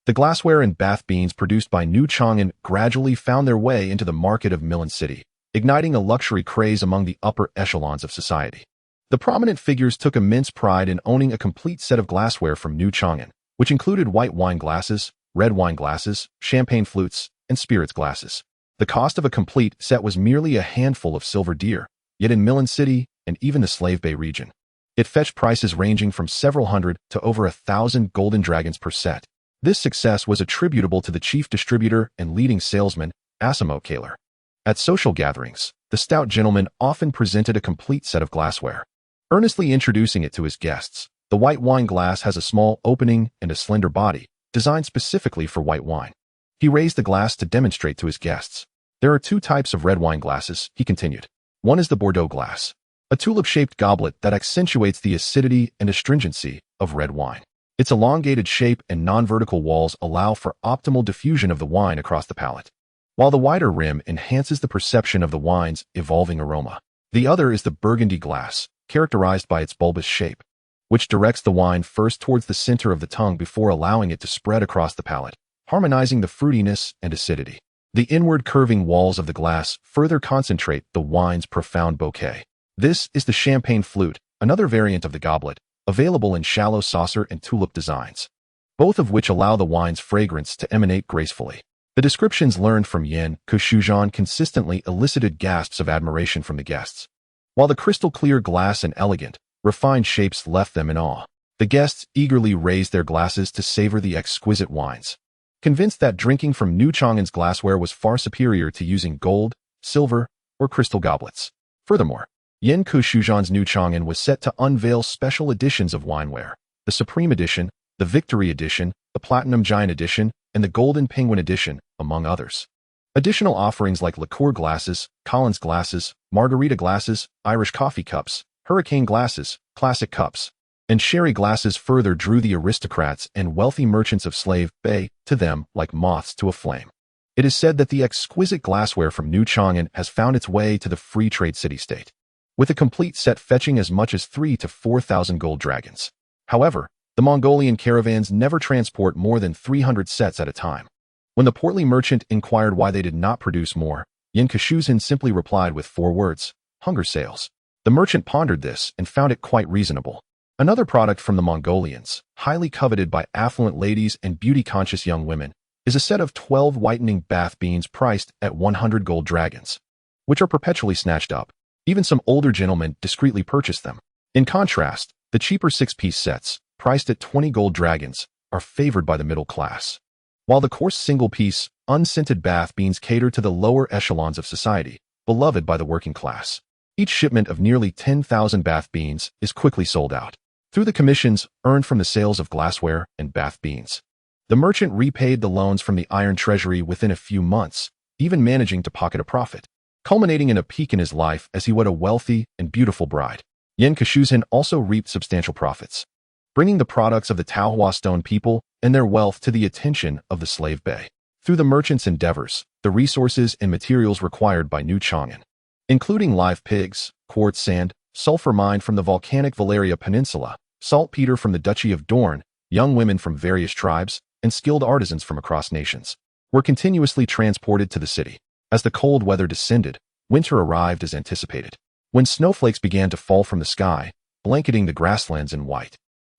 S1: the glassware and bath beans produced by New Chang'an gradually found their way into the market of Milan City, igniting a luxury craze among the upper echelons of society. The prominent figures took immense pride in owning a complete set of glassware from New Chang'an, which included white wine glasses, red wine glasses, champagne flutes, and spirits glasses. The cost of a complete set was merely a handful of silver deer, yet in Milan City and even the Slave Bay region, it fetched prices ranging from several hundred to over 1,000 golden dragons per set. This success was attributable to the chief distributor and leading salesman, Asimo Kaler. At social gatherings, the stout gentleman often presented a complete set of glassware, earnestly introducing it to his guests. The white wine glass has a small opening and a slender body, designed specifically for white wine. He raised the glass to demonstrate to his guests. There are 2 types of red wine glasses, he continued. One is the Bordeaux glass, a tulip-shaped goblet that accentuates the acidity and astringency of red wine. Its elongated shape and non-vertical walls allow for optimal diffusion of the wine across the palate, while the wider rim enhances the perception of the wine's evolving aroma. The other is the Burgundy glass, characterized by its bulbous shape, which directs the wine first towards the center of the tongue before allowing it to spread across the palate, harmonizing the fruitiness and acidity. The inward curving walls of the glass further concentrate the wine's profound bouquet. This is the champagne flute, another variant of the goblet, available in shallow saucer and tulip designs, both of which allow the wine's fragrance to emanate gracefully. The descriptions learned from Pincushion consistently elicited gasps of admiration from the guests, while the crystal-clear glass and elegant, refined shapes left them in awe. The guests eagerly raised their glasses to savor the exquisite wines, convinced that drinking from New Chang'an's glassware was far superior to using gold, silver, or crystal goblets. Furthermore, Pincushin's New Chang'an was set to unveil special editions of wineware: the Supreme Edition, the Victory Edition, the Platinum Giant Edition, and the Golden Penguin Edition, among others. Additional offerings like liqueur glasses, Collins glasses, margarita glasses, Irish coffee cups, hurricane glasses, classic cups, and sherry glasses further drew the aristocrats and wealthy merchants of Slave Bay to them like moths to a flame. It is said that the exquisite glassware from New Chang'an has found its way to the free trade city-state, with a complete set fetching as much as 3,000 to 4,000 gold dragons. However, the Mongolian caravans never transport more than 300 sets at a time. When the portly merchant inquired why they did not produce more, Pincushion simply replied with 4 words: hunger sales. The merchant pondered this and found it quite reasonable. Another product from the Mongolians, highly coveted by affluent ladies and beauty-conscious young women, is a set of 12 whitening bath beans priced at 100 gold dragons, which are perpetually snatched up. Even some older gentlemen discreetly purchase them. In contrast, the cheaper 6-piece sets, priced at 20 gold dragons, are favored by the middle class, while the coarse single-piece, unscented bath beans cater to the lower echelons of society, beloved by the working class. Each shipment of nearly 10,000 bath beans is quickly sold out. Through the commissions earned from the sales of glassware and bath beans, the merchant repaid the loans from the iron treasury within a few months, even managing to pocket a profit, culminating in a peak in his life as he wed a wealthy and beautiful bride. Pincushion also reaped substantial profits, bringing the products of the Tao-Hua-Shih people and their wealth to the attention of the slave bay. Through the merchant's endeavors, the resources and materials required by New Chang'an, including live pigs, quartz sand, sulfur mined from the volcanic Valeria Peninsula, saltpeter from the Duchy of Dorne, young women from various tribes, and skilled artisans from across nations, were continuously transported to the city. As the cold weather descended, winter arrived as anticipated. When snowflakes began to fall from the sky, blanketing the grasslands in white,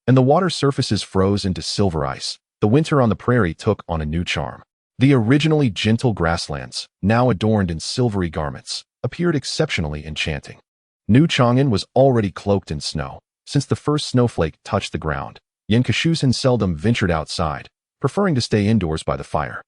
S1: and the water surfaces froze into silver ice, the winter on the prairie took on a new charm. The originally gentle grasslands, now adorned in silvery garments, appeared exceptionally enchanting. New Chang'an was already cloaked in snow. Since the first snowflake touched the ground, Pincushion seldom ventured outside, preferring to stay indoors by the fire,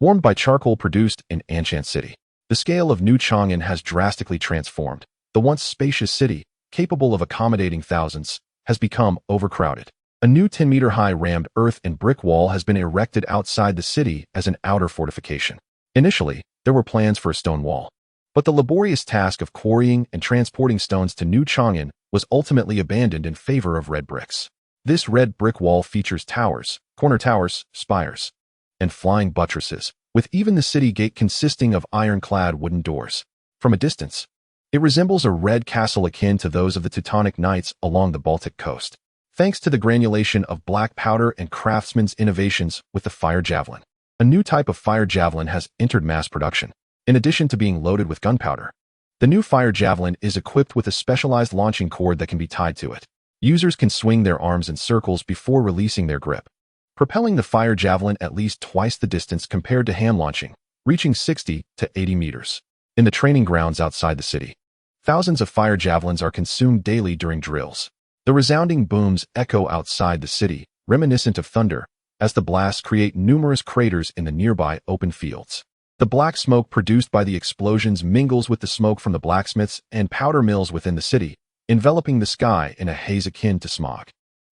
S1: warmed by charcoal produced in Anshan City. The scale of New Chang'an has drastically transformed. The once spacious city, capable of accommodating thousands, has become overcrowded. A new 10-meter-high rammed earth and brick wall has been erected outside the city as an outer fortification. Initially, there were plans for a stone wall, but the laborious task of quarrying and transporting stones to New Chang'an was ultimately abandoned in favor of red bricks. This red brick wall features towers, corner towers, spires, and flying buttresses, with even the city gate consisting of ironclad wooden doors. From a distance, it resembles a red castle akin to those of the Teutonic Knights along the Baltic coast, thanks to the granulation of black powder and craftsmen's innovations with the fire javelin. A new type of fire javelin has entered mass production. In addition to being loaded with gunpowder, the new fire javelin is equipped with a specialized launching cord that can be tied to it. Users can swing their arms in circles before releasing their grip, propelling the fire javelin at least twice the distance compared to hand launching, reaching 60 to 80 meters. In the training grounds outside the city, thousands of fire javelins are consumed daily during drills. The resounding booms echo outside the city, reminiscent of thunder, as the blasts create numerous craters in the nearby open fields. The black smoke produced by the explosions mingles with the smoke from the blacksmiths and powder mills within the city, enveloping the sky in a haze akin to smog,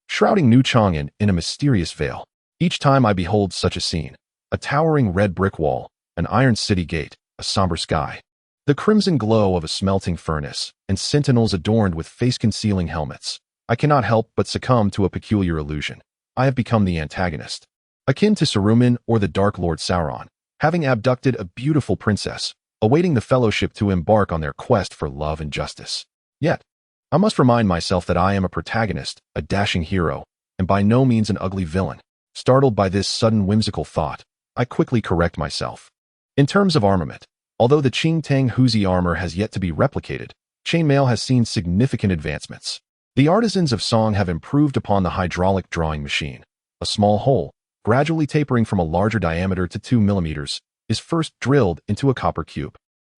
S1: shrouding New Chang'an in a mysterious veil. Each time I behold such a scene, a towering red brick wall, an iron city gate, a somber sky, the crimson glow of a smelting furnace, and sentinels adorned with face-concealing helmets, I cannot help but succumb to a peculiar illusion. I have become the antagonist, akin to Saruman or the Dark Lord Sauron, having abducted a beautiful princess, awaiting the fellowship to embark on their quest for love and justice. Yet, I must remind myself that I am a protagonist, a dashing hero, and by no means an ugly villain. Startled by this sudden whimsical thought, I quickly correct myself. In terms of armament, although the Qing Tang Huzi armor has yet to be replicated, chainmail has seen significant advancements. The artisans of Song have improved upon the hydraulic drawing machine. A small hole, gradually tapering from a larger diameter to 2 millimeters, is first drilled into a copper cube.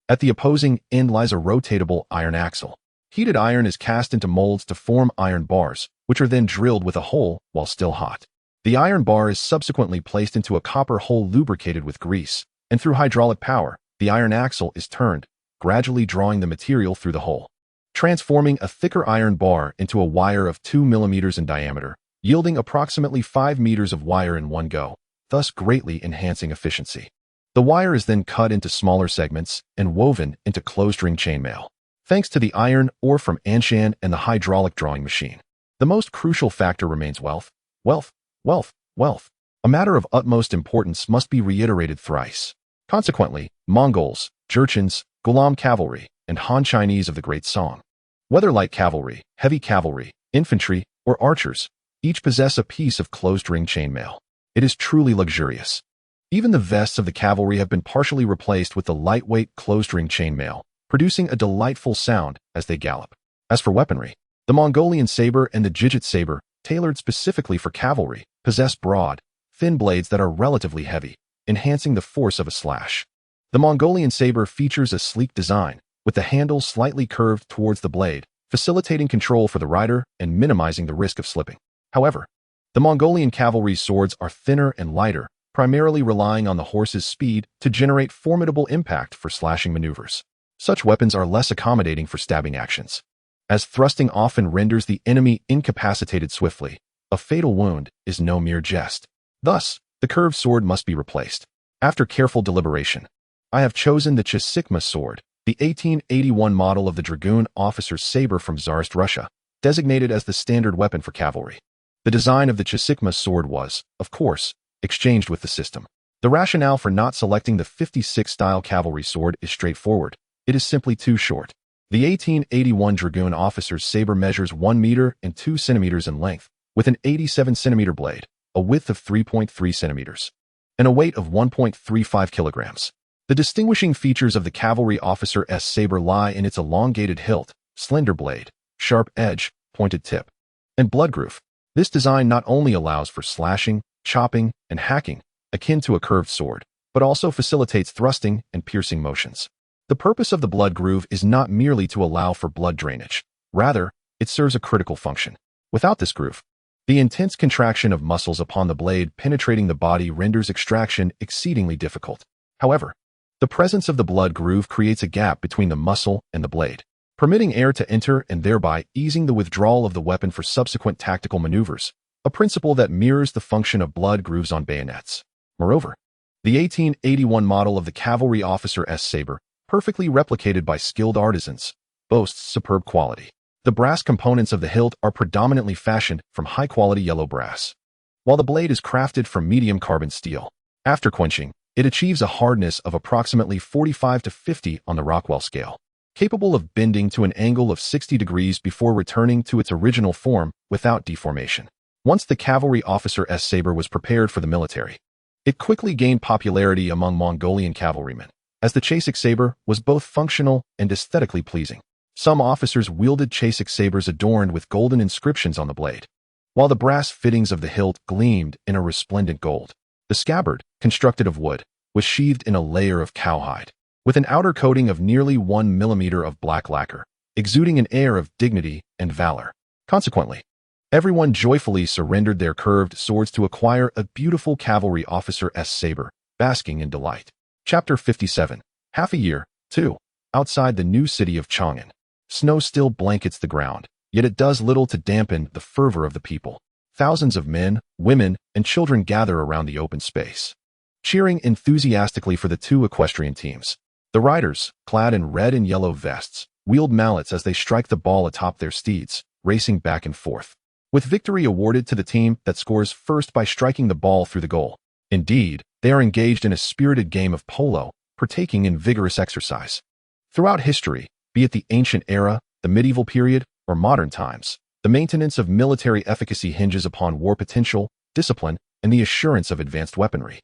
S1: At the opposing end lies a rotatable iron axle. Heated iron is cast into molds to form iron bars, which are then drilled with a hole while still hot. The iron bar is subsequently placed into a copper hole lubricated with grease, and through hydraulic power, the iron axle is turned, gradually drawing the material through the hole, transforming a thicker iron bar into a wire of 2 millimeters in diameter, yielding approximately 5 meters of wire in one go, thus greatly enhancing efficiency. The wire is then cut into smaller segments and woven into closed-ring chainmail, thanks to the iron ore from Anshan and the hydraulic drawing machine. The most crucial factor remains wealth. Wealth. A matter of utmost importance must be reiterated thrice. Consequently, Mongols, Jurchens, Ghulam cavalry, and Han Chinese of the Great Song, whether light cavalry, heavy cavalry, infantry, or archers, each possess a piece of closed-ring chainmail. It is truly luxurious. Even the vests of the cavalry have been partially replaced with the lightweight closed-ring chainmail, producing a delightful sound as they gallop. As for weaponry, the Mongolian saber and the Jijit saber, tailored specifically for cavalry, possess broad, thin blades that are relatively heavy, enhancing the force of a slash. The Mongolian saber features a sleek design, with the handle slightly curved towards the blade, facilitating control for the rider and minimizing the risk of slipping. However, the Mongolian cavalry's swords are thinner and lighter, primarily relying on the horse's speed to generate formidable impact for slashing maneuvers. Such weapons are less accommodating for stabbing actions, as thrusting often renders the enemy incapacitated swiftly. A fatal wound is no mere jest. Thus, the curved sword must be replaced. After careful deliberation, I have chosen the Chisikma sword, the 1881 model of the dragoon officer's saber from Tsarist Russia, designated as the standard weapon for cavalry. The design of the Chisikma sword was, of course, exchanged with the system. The rationale for not selecting the 56-style cavalry sword is straightforward. It is simply too short. The 1881 dragoon officer's saber measures 1 meter and 2 centimeters in length, with an 87-centimeter blade, a width of 3.3 centimeters, and a weight of 1.35 kilograms. The distinguishing features of the cavalry officer's saber lie in its elongated hilt, slender blade, sharp edge, pointed tip, and blood groove. This design not only allows for slashing, chopping, and hacking, akin to a curved sword, but also facilitates thrusting and piercing motions. The purpose of the blood groove is not merely to allow for blood drainage. Rather, it serves a critical function. Without this groove, the intense contraction of muscles upon the blade penetrating the body renders extraction exceedingly difficult. However, the presence of the blood groove creates a gap between the muscle and the blade, permitting air to enter and thereby easing the withdrawal of the weapon for subsequent tactical maneuvers, a principle that mirrors the function of blood grooves on bayonets. Moreover, the 1881 model of the cavalry officer's saber, perfectly replicated by skilled artisans, boasts superb quality. The brass components of the hilt are predominantly fashioned from high-quality yellow brass, while the blade is crafted from medium carbon steel. After quenching, it achieves a hardness of approximately 45 to 50 on the Rockwell scale, capable of bending to an angle of 60 degrees before returning to its original form without deformation. Once the cavalry officer's saber was prepared for the military, it quickly gained popularity among Mongolian cavalrymen, as the Chasic saber was both functional and aesthetically pleasing. Some officers wielded Chasic sabers adorned with golden inscriptions on the blade, while the brass fittings of the hilt gleamed in a resplendent gold. The scabbard, constructed of wood, was sheathed in a layer of cowhide, with an outer coating of nearly 1 millimeter of black lacquer, exuding an air of dignity and valor. Consequently, everyone joyfully surrendered their curved swords to acquire a beautiful cavalry officer's saber, basking in delight. Chapter 57. Half a year, too, outside the new city of Chang'an. Snow still blankets the ground, yet it does little to dampen the fervor of the people. Thousands of men, women, and children gather around the open space, cheering enthusiastically for the two equestrian teams. The riders, clad in red and yellow vests, wield mallets as they strike the ball atop their steeds, racing back and forth, with victory awarded to the team that scores first by striking the ball through the goal. Indeed, they are engaged in a spirited game of polo, partaking in vigorous exercise. Throughout history, be it the ancient era, the medieval period, or modern times, the maintenance of military efficacy hinges upon war potential, discipline, and the assurance of advanced weaponry,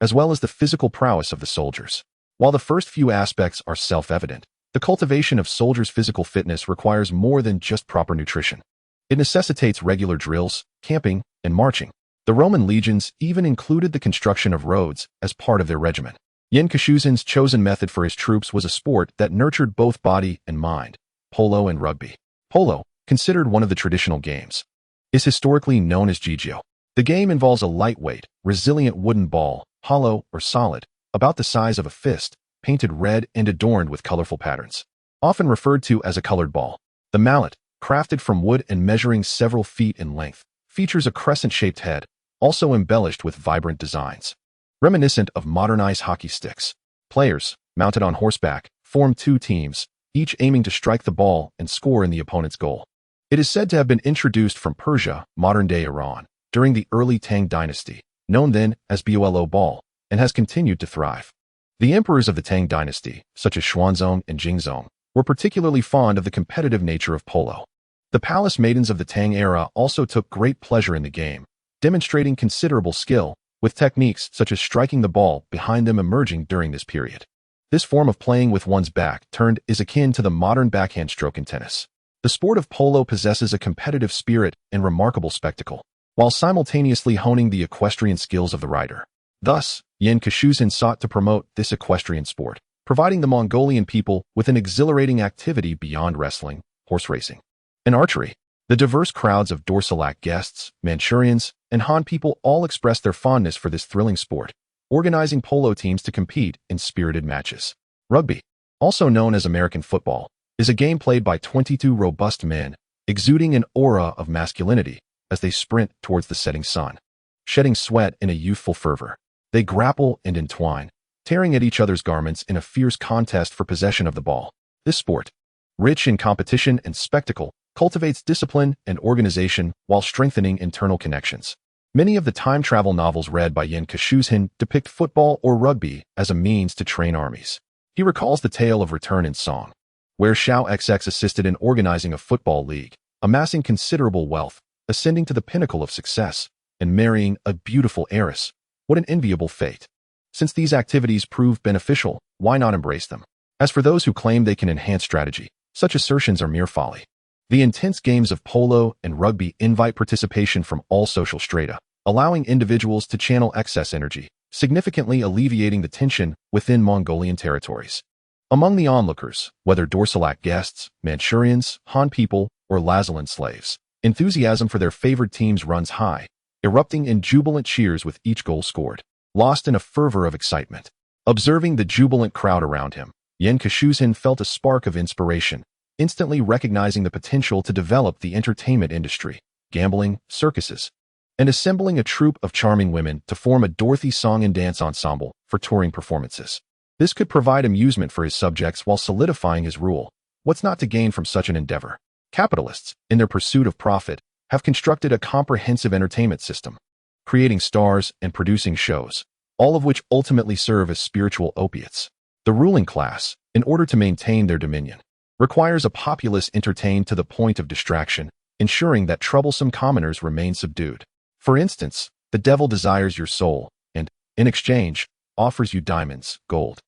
S1: as well as the physical prowess of the soldiers. While the first few aspects are self-evident, the cultivation of soldiers' physical fitness requires more than just proper nutrition. It necessitates regular drills, camping, and marching. The Roman legions even included the construction of roads as part of their regimen. Yen Kashuzan's chosen method for his troops was a sport that nurtured both body and mind: polo and rugby. Polo, considered one of the traditional games, is historically known as jijio. The game involves a lightweight, resilient wooden ball, hollow or solid, about the size of a fist, painted red and adorned with colorful patterns, often referred to as a colored ball. The mallet, crafted from wood and measuring several feet in length, features a crescent-shaped head, also embellished with vibrant designs, reminiscent of modernized hockey sticks. Players, mounted on horseback, form two teams, each aiming to strike the ball and score in the opponent's goal. It is said to have been introduced from Persia, modern-day Iran, during the early Tang dynasty, known then as Bolo ball, and has continued to thrive. The emperors of the Tang dynasty, such as Xuanzong and Jingzong, were particularly fond of the competitive nature of polo. The palace maidens of the Tang era also took great pleasure in the game, demonstrating considerable skill, with techniques such as striking the ball behind them emerging during this period. This form of playing with one's back turned is akin to the modern backhand stroke in tennis. The sport of polo possesses a competitive spirit and remarkable spectacle, while simultaneously honing the equestrian skills of the rider. Thus, Yen Kashuzan sought to promote this equestrian sport, providing the Mongolian people with an exhilarating activity beyond wrestling, horse racing, and archery. The diverse crowds of Dothraki guests, Manchurians, and Han people all expressed their fondness for this thrilling sport, organizing polo teams to compete in spirited matches. Rugby, also known as American football, is a game played by 22 robust men, exuding an aura of masculinity as they sprint towards the setting sun. Shedding sweat in a youthful fervor, they grapple and entwine, tearing at each other's garments in a fierce contest for possession of the ball. This sport, rich in competition and spectacle, cultivates discipline and organization while strengthening internal connections. Many of the time travel novels read by Pincushion depict football or rugby as a means to train armies. He recalls the tale of Return in Song, where Shao XX assisted in organizing a football league, amassing considerable wealth, ascending to the pinnacle of success, and marrying a beautiful heiress. What an enviable fate. Since these activities proved beneficial, why not embrace them? As for those who claim they can enhance strategy, such assertions are mere folly. The intense games of polo and rugby invite participation from all social strata, allowing individuals to channel excess energy, significantly alleviating the tension within Mongolian territories. Among the onlookers, whether Dothraki guests, Manchurians, Han people, or Lazalan slaves, enthusiasm for their favored teams runs high, erupting in jubilant cheers with each goal scored. Lost in a fervor of excitement, observing the jubilant crowd around him, Pincushion felt a spark of inspiration, instantly recognizing the potential to develop the entertainment industry, gambling, circuses, and assembling a troupe of charming women to form a Dorothy song and dance ensemble for touring performances. This could provide amusement for his subjects while solidifying his rule. What's not to gain from such an endeavor? Capitalists, in their pursuit of profit, have constructed a comprehensive entertainment system, creating stars and producing shows, all of which ultimately serve as spiritual opiates. The ruling class, in order to maintain their dominion, requires a populace entertained to the point of distraction, ensuring that troublesome commoners remain subdued. For instance, the devil desires your soul and, in exchange, offers you diamonds, gold,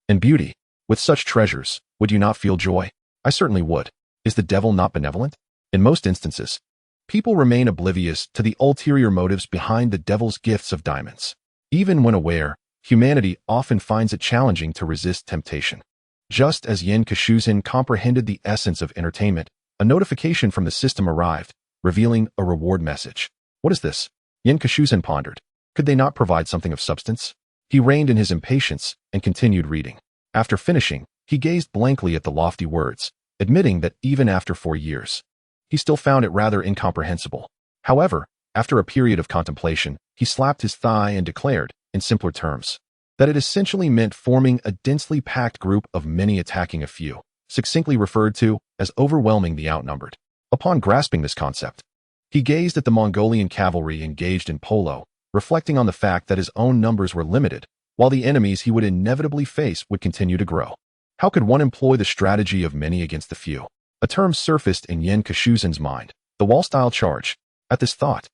S1: and beauty. With such treasures, would you not feel joy? I certainly would. Is the devil not benevolent? In most instances, people remain oblivious to the ulterior motives behind the devil's gifts of diamonds. Even when aware, humanity often finds it challenging to resist temptation. Just as Pincushion comprehended the essence of entertainment, a notification from the system arrived, revealing a reward message. What is this? Pincushion pondered. Could they not provide something of substance? He reined in his impatience and continued reading. After finishing, he gazed blankly at the lofty words, admitting that even after 4 years, he still found it rather incomprehensible. However, after a period of contemplation, he slapped his thigh and declared, in simpler terms, that it essentially meant forming a densely packed group of many attacking a few, succinctly referred to as overwhelming the outnumbered. Upon grasping this concept, he gazed at the Mongolian cavalry engaged in polo, reflecting on the fact that his own numbers were limited, while the enemies he would inevitably face would continue to grow. How could one employ the strategy of many against the few? A term surfaced in Pincushion's mind, the wall-style charge. At this thought,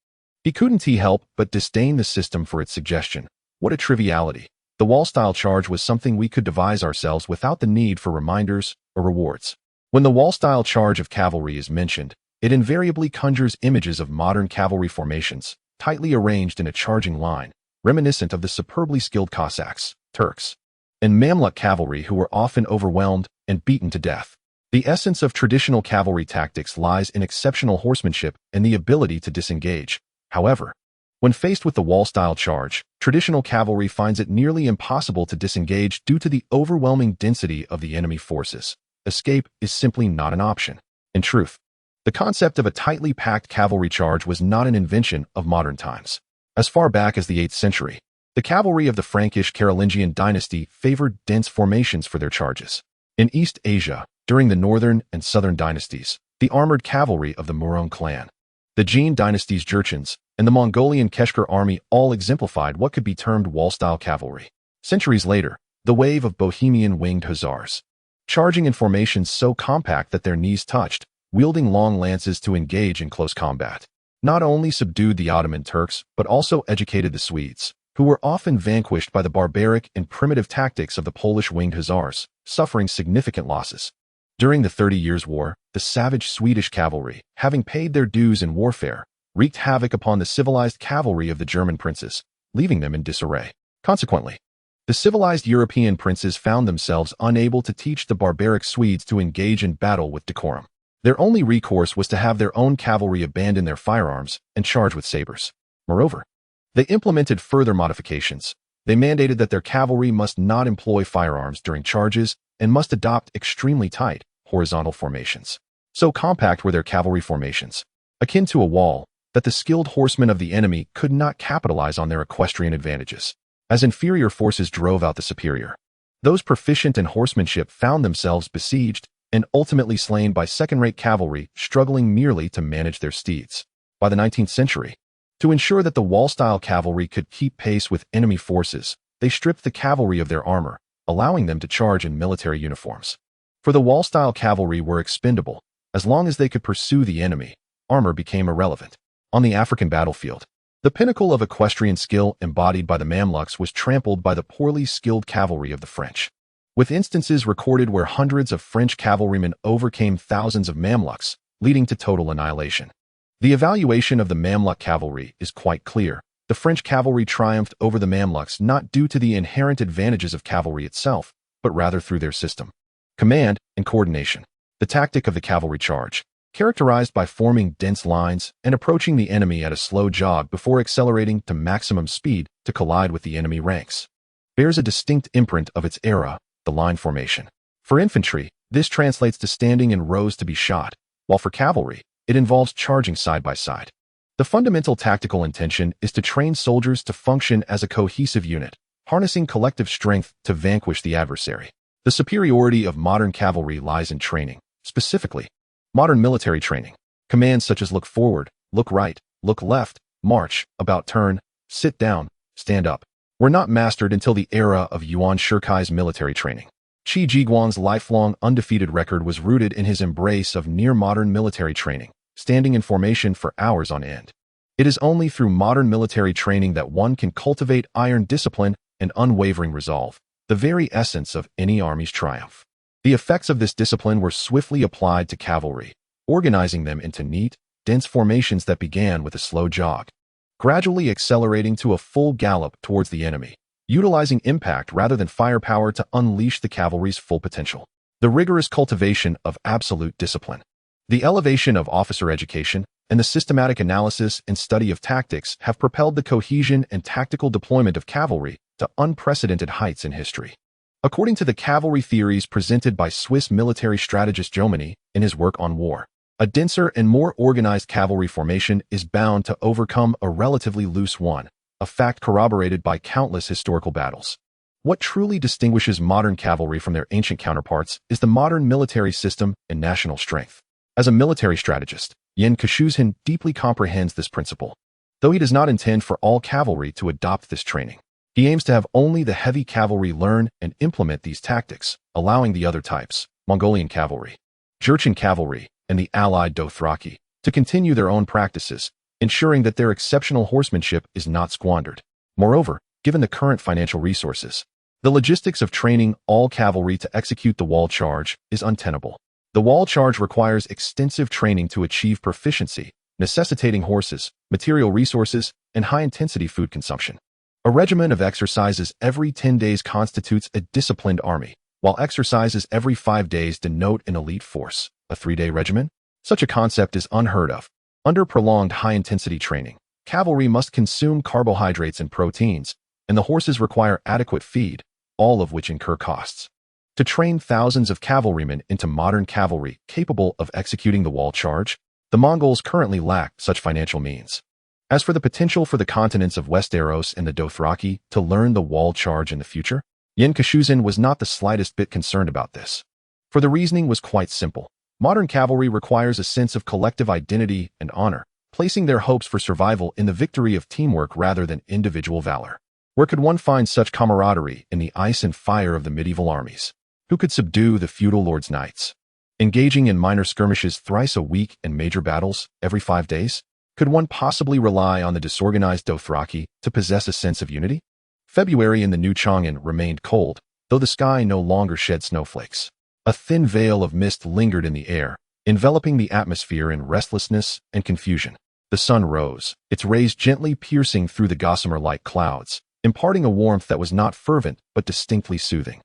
S1: he couldn't help but disdain the system for its suggestion. What a triviality. The wall-style charge was something we could devise ourselves without the need for reminders or rewards. When the wall-style charge of cavalry is mentioned, it invariably conjures images of modern cavalry formations, tightly arranged in a charging line, reminiscent of the superbly skilled Cossacks, Turks, and Mamluk cavalry who were often overwhelmed and beaten to death. The essence of traditional cavalry tactics lies in exceptional horsemanship and the ability to disengage. However, when faced with the wall-style charge, traditional cavalry finds it nearly impossible to disengage due to the overwhelming density of the enemy forces. Escape is simply not an option. In truth, the concept of a tightly packed cavalry charge was not an invention of modern times. As far back as the 8th century, the cavalry of the Frankish Carolingian dynasty favored dense formations for their charges. In East Asia, during the northern and southern dynasties, the armored cavalry of the Murong clan, the Jin dynasty's Jurchens, and the Mongolian Keshkar army all exemplified what could be termed wall-style cavalry. Centuries later, the wave of Bohemian winged hussars, charging in formations so compact that their knees touched, wielding long lances to engage in close combat, not only subdued the Ottoman Turks but also educated the Swedes, who were often vanquished by the barbaric and primitive tactics of the Polish winged hussars, suffering significant losses. During the 30 Years' War, the savage Swedish cavalry, having paid their dues in warfare, wreaked havoc upon the civilized cavalry of the German princes, leaving them in disarray. Consequently, the civilized European princes found themselves unable to teach the barbaric Swedes to engage in battle with decorum. Their only recourse was to have their own cavalry abandon their firearms and charge with sabers. Moreover, they implemented further modifications. They mandated that their cavalry must not employ firearms during charges and must adopt extremely tight, horizontal formations. So compact were their cavalry formations, akin to a wall, that the skilled horsemen of the enemy could not capitalize on their equestrian advantages, as inferior forces drove out the superior. Those proficient in horsemanship found themselves besieged and ultimately slain by second-rate cavalry struggling merely to manage their steeds. By the 19th century, to ensure that the wall-style cavalry could keep pace with enemy forces, they stripped the cavalry of their armor, allowing them to charge in military uniforms. For the wall-style cavalry were expendable. As long as they could pursue the enemy, armor became irrelevant. On the African battlefield, the pinnacle of equestrian skill embodied by the Mamluks was trampled by the poorly skilled cavalry of the French, with instances recorded where hundreds of French cavalrymen overcame thousands of Mamluks, leading to total annihilation. The evaluation of the Mamluk cavalry is quite clear. The French cavalry triumphed over the Mamluks not due to the inherent advantages of cavalry itself, but rather through their system, command, and coordination. The tactic of the cavalry charge, characterized by forming dense lines and approaching the enemy at a slow jog before accelerating to maximum speed to collide with the enemy ranks, bears a distinct imprint of its era, the line formation. For infantry, this translates to standing in rows to be shot, while for cavalry, it involves charging side by side. The fundamental tactical intention is to train soldiers to function as a cohesive unit, harnessing collective strength to vanquish the adversary. The superiority of modern cavalry lies in training, specifically, modern military training. Commands such as look forward, look right, look left, march, about turn, sit down, stand up, were not mastered until the era of Yuan Shikai's military training. Qi Jiguang's lifelong undefeated record was rooted in his embrace of near-modern military training, standing in formation for hours on end. It is only through modern military training that one can cultivate iron discipline and unwavering resolve, the very essence of any army's triumph. The effects of this discipline were swiftly applied to cavalry, organizing them into neat, dense formations that began with a slow jog, gradually accelerating to a full gallop towards the enemy, utilizing impact rather than firepower to unleash the cavalry's full potential. The rigorous cultivation of absolute discipline, the elevation of officer education, and the systematic analysis and study of tactics have propelled the cohesion and tactical deployment of cavalry to unprecedented heights in history. According to the cavalry theories presented by Swiss military strategist Jomini in his work on war, a denser and more organized cavalry formation is bound to overcome a relatively loose one, a fact corroborated by countless historical battles. What truly distinguishes modern cavalry from their ancient counterparts is the modern military system and national strength. As a military strategist, Pincushion deeply comprehends this principle. Though he does not intend for all cavalry to adopt this training, he aims to have only the heavy cavalry learn and implement these tactics, allowing the other types, Mongolian cavalry, Jurchen cavalry, and the allied Dothraki, to continue their own practices, ensuring that their exceptional horsemanship is not squandered. Moreover, given the current financial resources, the logistics of training all cavalry to execute the wall charge is untenable. The wall charge requires extensive training to achieve proficiency, necessitating horses, material resources, and high-intensity food consumption. A regimen of exercises every 10 days constitutes a disciplined army, while exercises every 5 days denote an elite force. A 3-day regimen? Such a concept is unheard of. Under prolonged high-intensity training, cavalry must consume carbohydrates and proteins, and the horses require adequate feed, all of which incur costs. To train thousands of cavalrymen into modern cavalry capable of executing the wall charge, the Mongols currently lack such financial means. As for the potential for the continents of Westeros and the Dothraki to learn the wall charge in the future, Pincushion was not the slightest bit concerned about this. For the reasoning was quite simple. Modern cavalry requires a sense of collective identity and honor, placing their hopes for survival in the victory of teamwork rather than individual valor. Where could one find such camaraderie in the ice and fire of the medieval armies? Who could subdue the feudal lord's knights? Engaging in minor skirmishes thrice a week and major battles every 5 days? Could one possibly rely on the disorganized Dothraki to possess a sense of unity? February in the New Chang'an remained cold, though the sky no longer shed snowflakes. A thin veil of mist lingered in the air, enveloping the atmosphere in restlessness and confusion. The sun rose, its rays gently piercing through the gossamer-like clouds, imparting a warmth that was not fervent but distinctly soothing.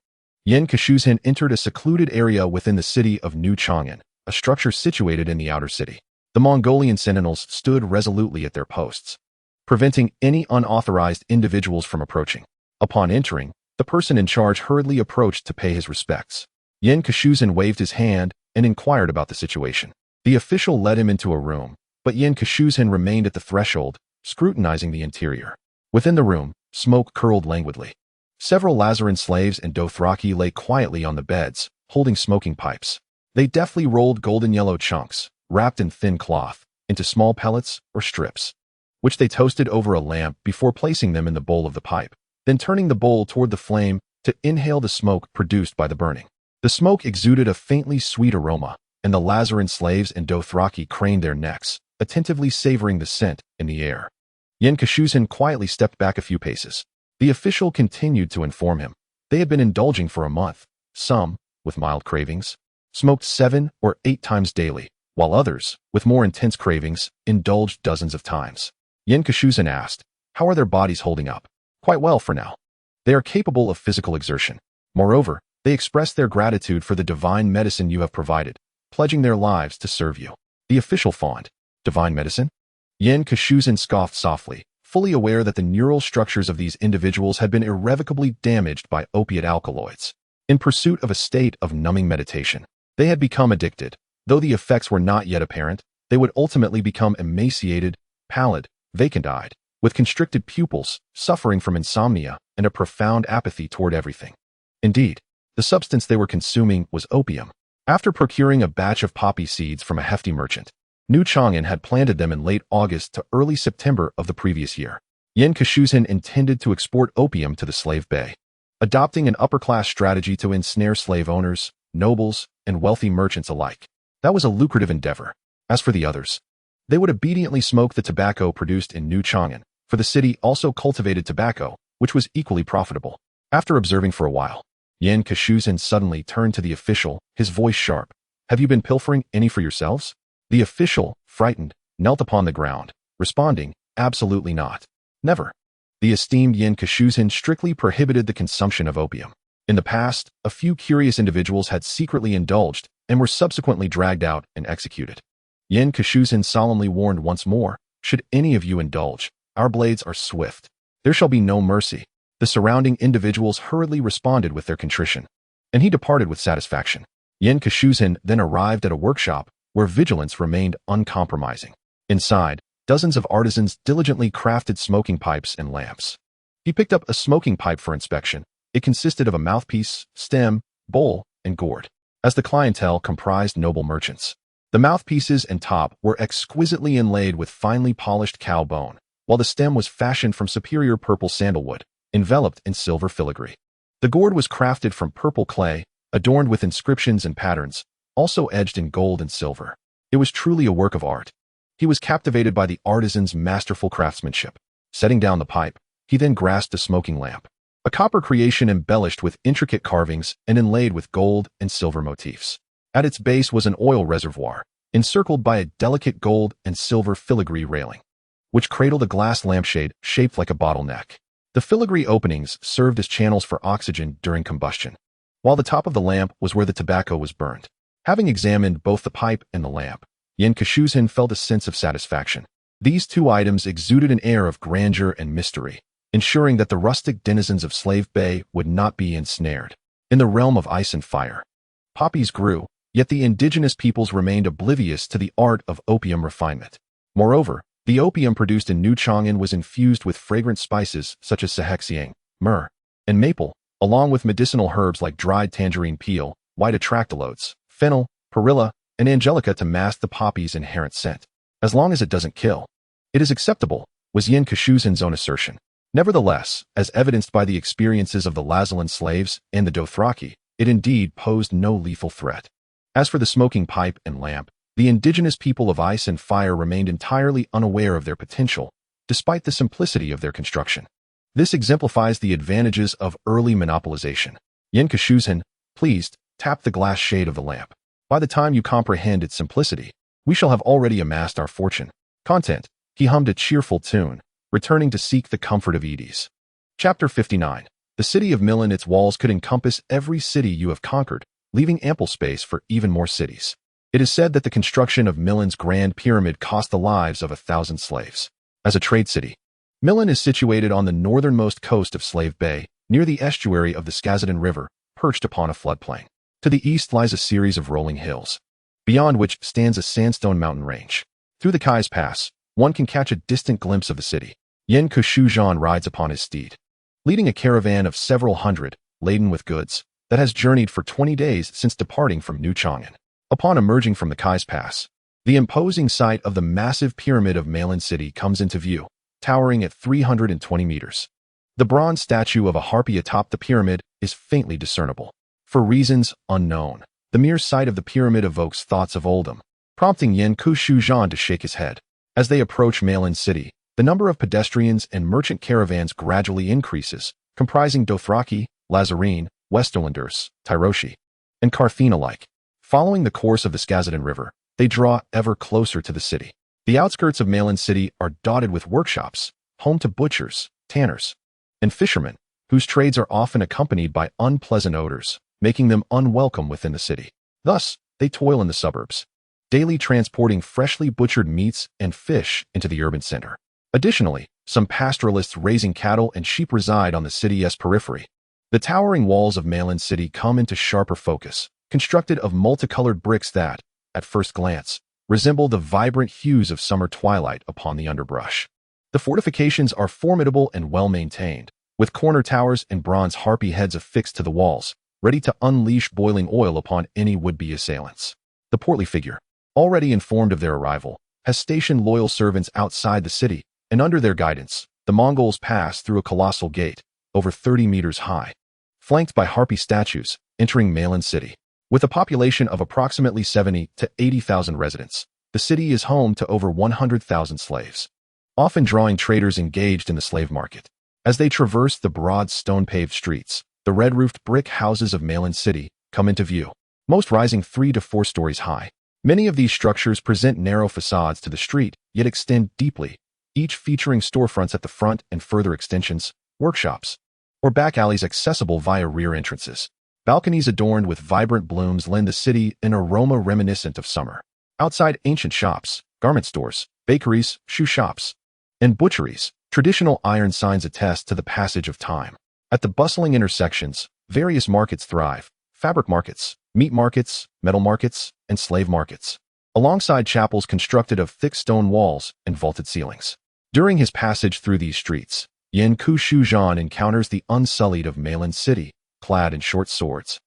S1: Pincushion entered a secluded area within the city of New Chang'an, a structure situated in the outer city. The Mongolian sentinels stood resolutely at their posts, preventing any unauthorized individuals from approaching. Upon entering, the person in charge hurriedly approached to pay his respects. Pincushion waved his hand and inquired about the situation. The official led him into a room, but Pincushion remained at the threshold, scrutinizing the interior. Within the room, smoke curled languidly. Several Lazaran slaves and Dothraki lay quietly on the beds, holding smoking pipes. They deftly rolled golden yellow chunks, wrapped in thin cloth, into small pellets or strips, which they toasted over a lamp before placing them in the bowl of the pipe, then turning the bowl toward the flame to inhale the smoke produced by the burning. The smoke exuded a faintly sweet aroma, and the Lazaran slaves and Dothraki craned their necks, attentively savoring the scent in the air. Pincushion quietly stepped back a few paces. The official continued to inform him. They had been indulging for a month. Some, with mild cravings, smoked 7 or 8 times daily, while others, with more intense cravings, indulged dozens of times. Pincushion asked, "How are their bodies holding up?" "Quite well for now. They are capable of physical exertion. Moreover, they express their gratitude for the divine medicine you have provided, pledging their lives to serve you." The official fawned. "Divine medicine?" Pincushion scoffed softly, fully aware that the neural structures of these individuals had been irrevocably damaged by opiate alkaloids. In pursuit of a state of numbing meditation, they had become addicted. Though the effects were not yet apparent, they would ultimately become emaciated, pallid, vacant-eyed, with constricted pupils, suffering from insomnia and a profound apathy toward everything. Indeed, the substance they were consuming was opium. After procuring a batch of poppy seeds from a hefty merchant, New Chang'an had planted them in late August to early September of the previous year. Pincushion intended to export opium to the slave bay, adopting an upper-class strategy to ensnare slave owners, nobles, and wealthy merchants alike. That was a lucrative endeavor. As for the others, they would obediently smoke the tobacco produced in New Chang'an, for the city also cultivated tobacco, which was equally profitable. After observing for a while, Pincushion suddenly turned to the official, his voice sharp. "Have you been pilfering any for yourselves?" The official, frightened, knelt upon the ground, responding, "Absolutely not. Never." The esteemed Pincushion strictly prohibited the consumption of opium. In the past, a few curious individuals had secretly indulged and were subsequently dragged out and executed. Pincushion solemnly warned once more, "Should any of you indulge, our blades are swift. There shall be no mercy." The surrounding individuals hurriedly responded with their contrition, and he departed with satisfaction. Pincushion then arrived at a workshop where vigilance remained uncompromising. Inside, dozens of artisans diligently crafted smoking pipes and lamps. He picked up a smoking pipe for inspection. It consisted of a mouthpiece, stem, bowl, and gourd, as the clientele comprised noble merchants. The mouthpieces and top were exquisitely inlaid with finely polished cow bone, while the stem was fashioned from superior purple sandalwood, enveloped in silver filigree. The gourd was crafted from purple clay, adorned with inscriptions and patterns, also edged in gold and silver. It was truly a work of art. He was captivated by the artisan's masterful craftsmanship. Setting down the pipe, he then grasped a smoking lamp, a copper creation embellished with intricate carvings and inlaid with gold and silver motifs. At its base was an oil reservoir, encircled by a delicate gold and silver filigree railing, which cradled a glass lampshade shaped like a bottleneck. The filigree openings served as channels for oxygen during combustion, while the top of the lamp was where the tobacco was burned. Having examined both the pipe and the lamp, Pincushion felt a sense of satisfaction. These two items exuded an air of grandeur and mystery, ensuring that the rustic denizens of Slave Bay would not be ensnared. In the realm of ice and fire, poppies grew, yet the indigenous peoples remained oblivious to the art of opium refinement. Moreover, the opium produced in New Chang'an was infused with fragrant spices such as sehexiang, myrrh, and maple, along with medicinal herbs like dried tangerine peel, white atractalodes, fennel, perilla, and angelica to mask the poppy's inherent scent. As long as it doesn't kill, it is acceptable, was Pincushion's own assertion. Nevertheless, as evidenced by the experiences of the Lazaran slaves and the Dothraki, it indeed posed no lethal threat. As for the smoking pipe and lamp, the indigenous people of ice and fire remained entirely unaware of their potential, despite the simplicity of their construction. This exemplifies the advantages of early monopolization. Pincushion, pleased, tapped the glass shade of the lamp. By the time you comprehend its simplicity, we shall have already amassed our fortune. Content. He hummed a cheerful tune, returning to seek the comfort of Edes. Chapter 59. The city of Milan, its walls could encompass every city you have conquered, leaving ample space for even more cities. It is said that the construction of Milan's Grand Pyramid cost the lives of 1,000 slaves. As a trade city, Milan is situated on the northernmost coast of Slave Bay, near the estuary of the Skazadin River, perched upon a floodplain. To the east lies a series of rolling hills, beyond which stands a sandstone mountain range. Through the Kai's Pass, one can catch a distant glimpse of the city. Yen Kushu rides upon his steed, leading a caravan of several hundred, laden with goods, that has journeyed for 20 days since departing from New Chang'an. Upon emerging from the Kai's Pass, the imposing sight of the massive pyramid of Milan City comes into view, towering at 320 meters. The bronze statue of a harpy atop the pyramid is faintly discernible. For reasons unknown, the mere sight of the pyramid evokes thoughts of Oldham, prompting Yen Kushu to shake his head. As they approach Milan City, the number of pedestrians and merchant caravans gradually increases, comprising Dothraki, Lazarene, Westerlanders, Tyroshi, and Carthene alike. Following the course of the Skazadin River, they draw ever closer to the city. The outskirts of Milan City are dotted with workshops, home to butchers, tanners, and fishermen, whose trades are often accompanied by unpleasant odors, making them unwelcome within the city. Thus, they toil in the suburbs, daily transporting freshly butchered meats and fish into the urban center. Additionally, some pastoralists raising cattle and sheep reside on the city's periphery. The towering walls of Milan City come into sharper focus, constructed of multicolored bricks that, at first glance, resemble the vibrant hues of summer twilight upon the underbrush. The fortifications are formidable and well-maintained, with corner towers and bronze harpy heads affixed to the walls, ready to unleash boiling oil upon any would-be assailants. The portly figure, already informed of their arrival, has stationed loyal servants outside the city, and under their guidance, the Mongols pass through a colossal gate, over 30 meters high, flanked by harpy statues, entering Milan City. With a population of approximately 70 to 80,000 residents, the city is home to over 100,000 slaves, often drawing traders engaged in the slave market. As they traverse the broad stone-paved streets, the red-roofed brick houses of Milan City come into view, most rising 3 to 4 stories high. Many of these structures present narrow facades to the street, yet extend deeply, each featuring storefronts at the front and further extensions, workshops, or back alleys accessible via rear entrances. Balconies adorned with vibrant blooms lend the city an aroma reminiscent of summer. Outside ancient shops, garment stores, bakeries, shoe shops, and butcheries, traditional iron signs attest to the passage of time. At the bustling intersections, various markets thrive: fabric markets, meat markets, metal markets, and slave markets, alongside chapels constructed of thick stone walls and vaulted ceilings. During his passage through these streets, Yen Kushu encounters the Unsullied of Milan City, clad in short swords,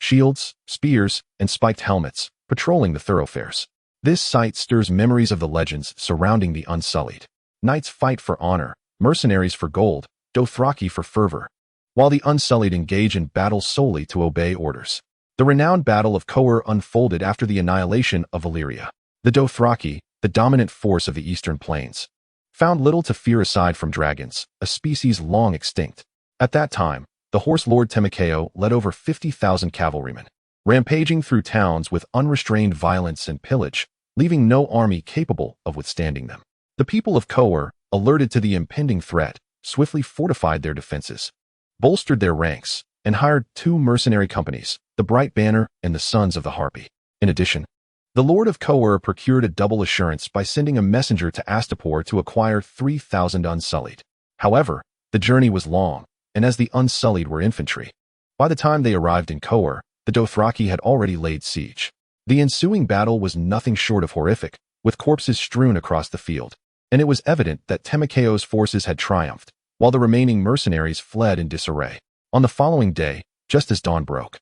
S1: shields, spears, and spiked helmets, patrolling the thoroughfares. This sight stirs memories of the legends surrounding the Unsullied. Knights fight for honor, mercenaries for gold, Dothraki for fervor, while the Unsullied engage in battle solely to obey orders. The renowned Battle of Kohor unfolded after the annihilation of Valyria. The Dothraki, the dominant force of the eastern plains, found little to fear aside from dragons, a species long extinct. At that time, the horse lord Temekeo led over 50,000 cavalrymen, rampaging through towns with unrestrained violence and pillage, leaving no army capable of withstanding them. The people of Kohor, alerted to the impending threat, swiftly fortified their defenses, bolstered their ranks, and hired 2 mercenary companies, the Bright Banner and the Sons of the Harpy. In addition, the Lord of Kohor procured a double assurance by sending a messenger to Astapor to acquire 3,000 Unsullied. However, the journey was long, and as the Unsullied were infantry, by the time they arrived in Kohor, the Dothraki had already laid siege. The ensuing battle was nothing short of horrific, with corpses strewn across the field, and it was evident that Temekeo's forces had triumphed, while the remaining mercenaries fled in disarray. On the following day, just as dawn broke,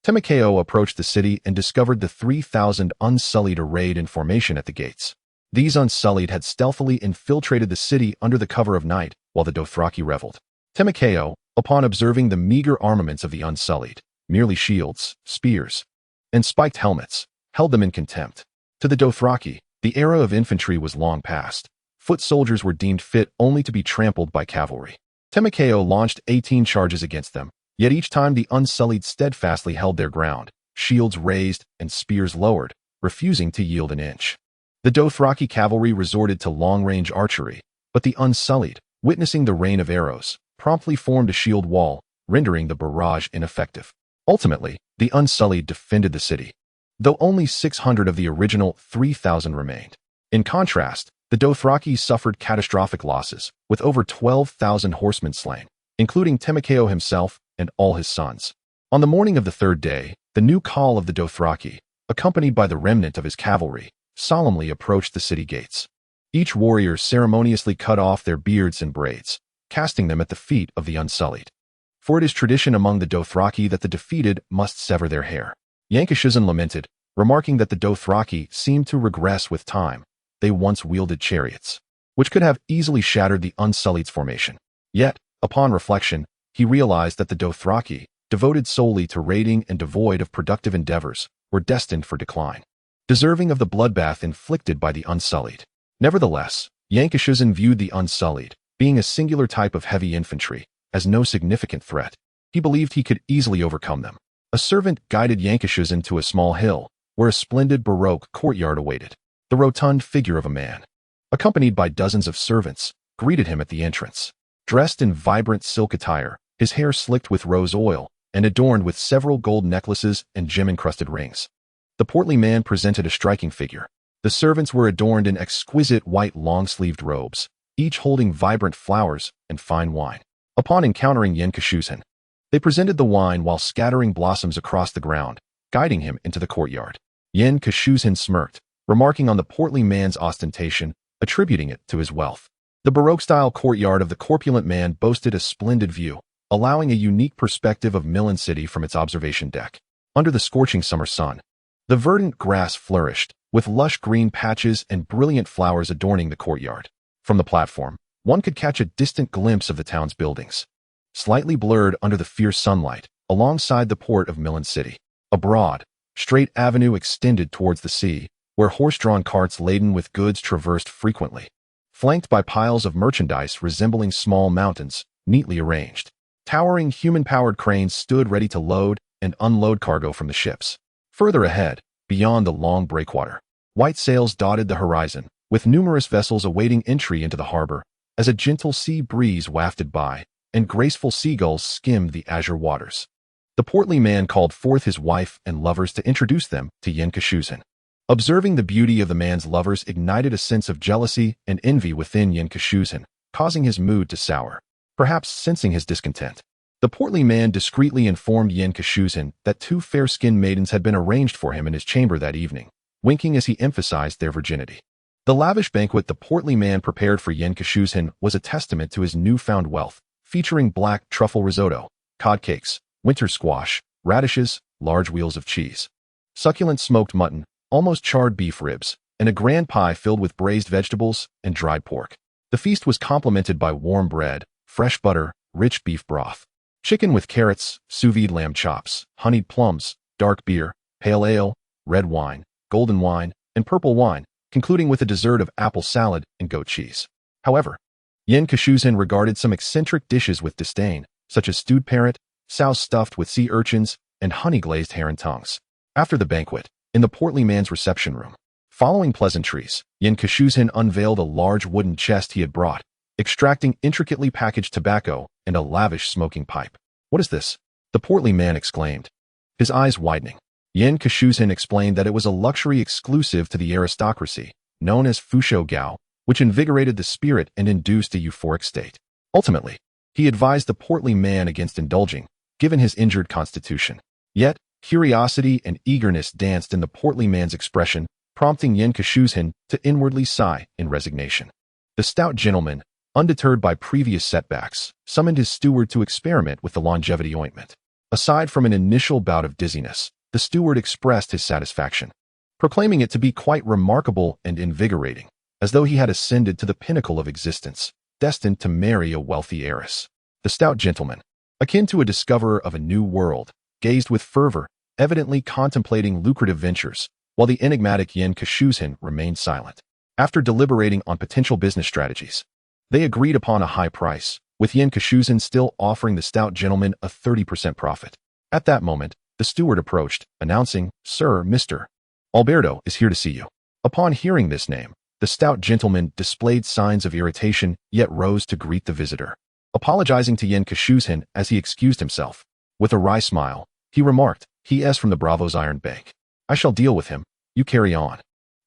S1: Temekeo approached the city and discovered the 3,000 Unsullied arrayed in formation at the gates. These Unsullied had stealthily infiltrated the city under the cover of night, while the Dothraki reveled. Temekeo, upon observing the meager armaments of the Unsullied, merely shields, spears, and spiked helmets, held them in contempt. To the Dothraki, the era of infantry was long past. Foot soldiers were deemed fit only to be trampled by cavalry. Temekeo launched 18 charges against them, yet each time the Unsullied steadfastly held their ground, shields raised and spears lowered, refusing to yield an inch. The Dothraki cavalry resorted to long-range archery, but the Unsullied, witnessing the rain of arrows, promptly formed a shield wall, rendering the barrage ineffective. Ultimately, the Unsullied defended the city. though only 600 of the original 3,000 remained. In contrast, the Dothraki suffered catastrophic losses, with over 12,000 horsemen slain, including Temekeo himself and all his sons. On the morning of the third day, the new Khal of the Dothraki, accompanied by the remnant of his cavalry, solemnly approached the city gates. Each warrior ceremoniously cut off their beards and braids, casting them at the feet of the Unsullied. For it is tradition among the Dothraki that the defeated must sever their hair. Pincushion lamented, remarking that the Dothraki seemed to regress with time. They once wielded chariots, which could have easily shattered the Unsullied's formation. Yet, upon reflection, he realized that the Dothraki, devoted solely to raiding and devoid of productive endeavors, were destined for decline, deserving of the bloodbath inflicted by the Unsullied. Nevertheless, Pincushion viewed the Unsullied, being a singular type of heavy infantry, as no significant threat. He believed he could easily overcome them. A servant guided Pincushion to a small hill, where a splendid Baroque courtyard awaited. The rotund figure of a man, accompanied by dozens of servants, greeted him at the entrance. Dressed in vibrant silk attire, his hair slicked with rose oil, and adorned with several gold necklaces and gem-encrusted rings. The portly man presented a striking figure. The servants were adorned in exquisite white long-sleeved robes, each holding vibrant flowers and fine wine. Upon encountering Pincushion, they presented the wine while scattering blossoms across the ground, guiding him into the courtyard. Pincushion smirked, remarking on the portly man's ostentation, attributing it to his wealth. The Baroque-style courtyard of the corpulent man boasted a splendid view, allowing a unique perspective of Milan City from its observation deck. Under the scorching summer sun, the verdant grass flourished, with lush green patches and brilliant flowers adorning the courtyard. From the platform, one could catch a distant glimpse of the town's buildings, slightly blurred under the fierce sunlight, alongside the port of Milan City. A broad, straight avenue extended towards the sea, where horse-drawn carts laden with goods traversed frequently, flanked by piles of merchandise resembling small mountains, neatly arranged. Towering human-powered cranes stood ready to load and unload cargo from the ships. Further ahead, beyond the long breakwater, white sails dotted the horizon, with numerous vessels awaiting entry into the harbor, as a gentle sea breeze wafted by, and graceful seagulls skimmed the azure waters. The portly man called forth his wife and lovers to introduce them to Pincushion. Observing the beauty of the man's lovers ignited a sense of jealousy and envy within Pincushion, causing his mood to sour. Perhaps sensing his discontent, the portly man discreetly informed Pincushion that two fair-skinned maidens had been arranged for him in his chamber that evening, winking as he emphasized their virginity. The lavish banquet the portly man prepared for Pincushion was a testament to his newfound wealth, featuring black truffle risotto, cod cakes, winter squash, radishes, large wheels of cheese, succulent smoked mutton, almost charred beef ribs, and a grand pie filled with braised vegetables and dried pork. The feast was complemented by warm bread, fresh butter, rich beef broth, chicken with carrots, sous vide lamb chops, honeyed plums, dark beer, pale ale, red wine, golden wine, and purple wine, concluding with a dessert of apple salad and goat cheese. However, Pincushion regarded some eccentric dishes with disdain, such as stewed parrot, souse stuffed with sea urchins, and honey-glazed heron tongues. After the banquet, in the portly man's reception room, following pleasantries, Pincushion unveiled a large wooden chest he had brought, extracting intricately packaged tobacco and a lavish smoking pipe. "What is this?" the portly man exclaimed, his eyes widening. Pincushion explained that it was a luxury exclusive to the aristocracy, known as Fusho Gao, which invigorated the spirit and induced a euphoric state. Ultimately, he advised the portly man against indulging, given his injured constitution. Yet, curiosity and eagerness danced in the portly man's expression, prompting Pincushion to inwardly sigh in resignation. The stout gentleman, undeterred by previous setbacks, summoned his steward to experiment with the longevity ointment. Aside from an initial bout of dizziness, the steward expressed his satisfaction, proclaiming it to be quite remarkable and invigorating, as though he had ascended to the pinnacle of existence, destined to marry a wealthy heiress. The stout gentleman, akin to a discoverer of a new world, gazed with fervor, evidently contemplating lucrative ventures, while the enigmatic Pincushion remained silent. After deliberating on potential business strategies, they agreed upon a high price, with Pincushion still offering the stout gentleman a 30% profit. At that moment, the steward approached, announcing, "Sir, Mr. Alberto is here to see you." Upon hearing this name, the stout gentleman displayed signs of irritation, yet rose to greet the visitor. Apologizing to Pincushion as he excused himself, with a wry smile, he remarked, "He is from the Bravo's Iron Bank. I shall deal with him. You carry on.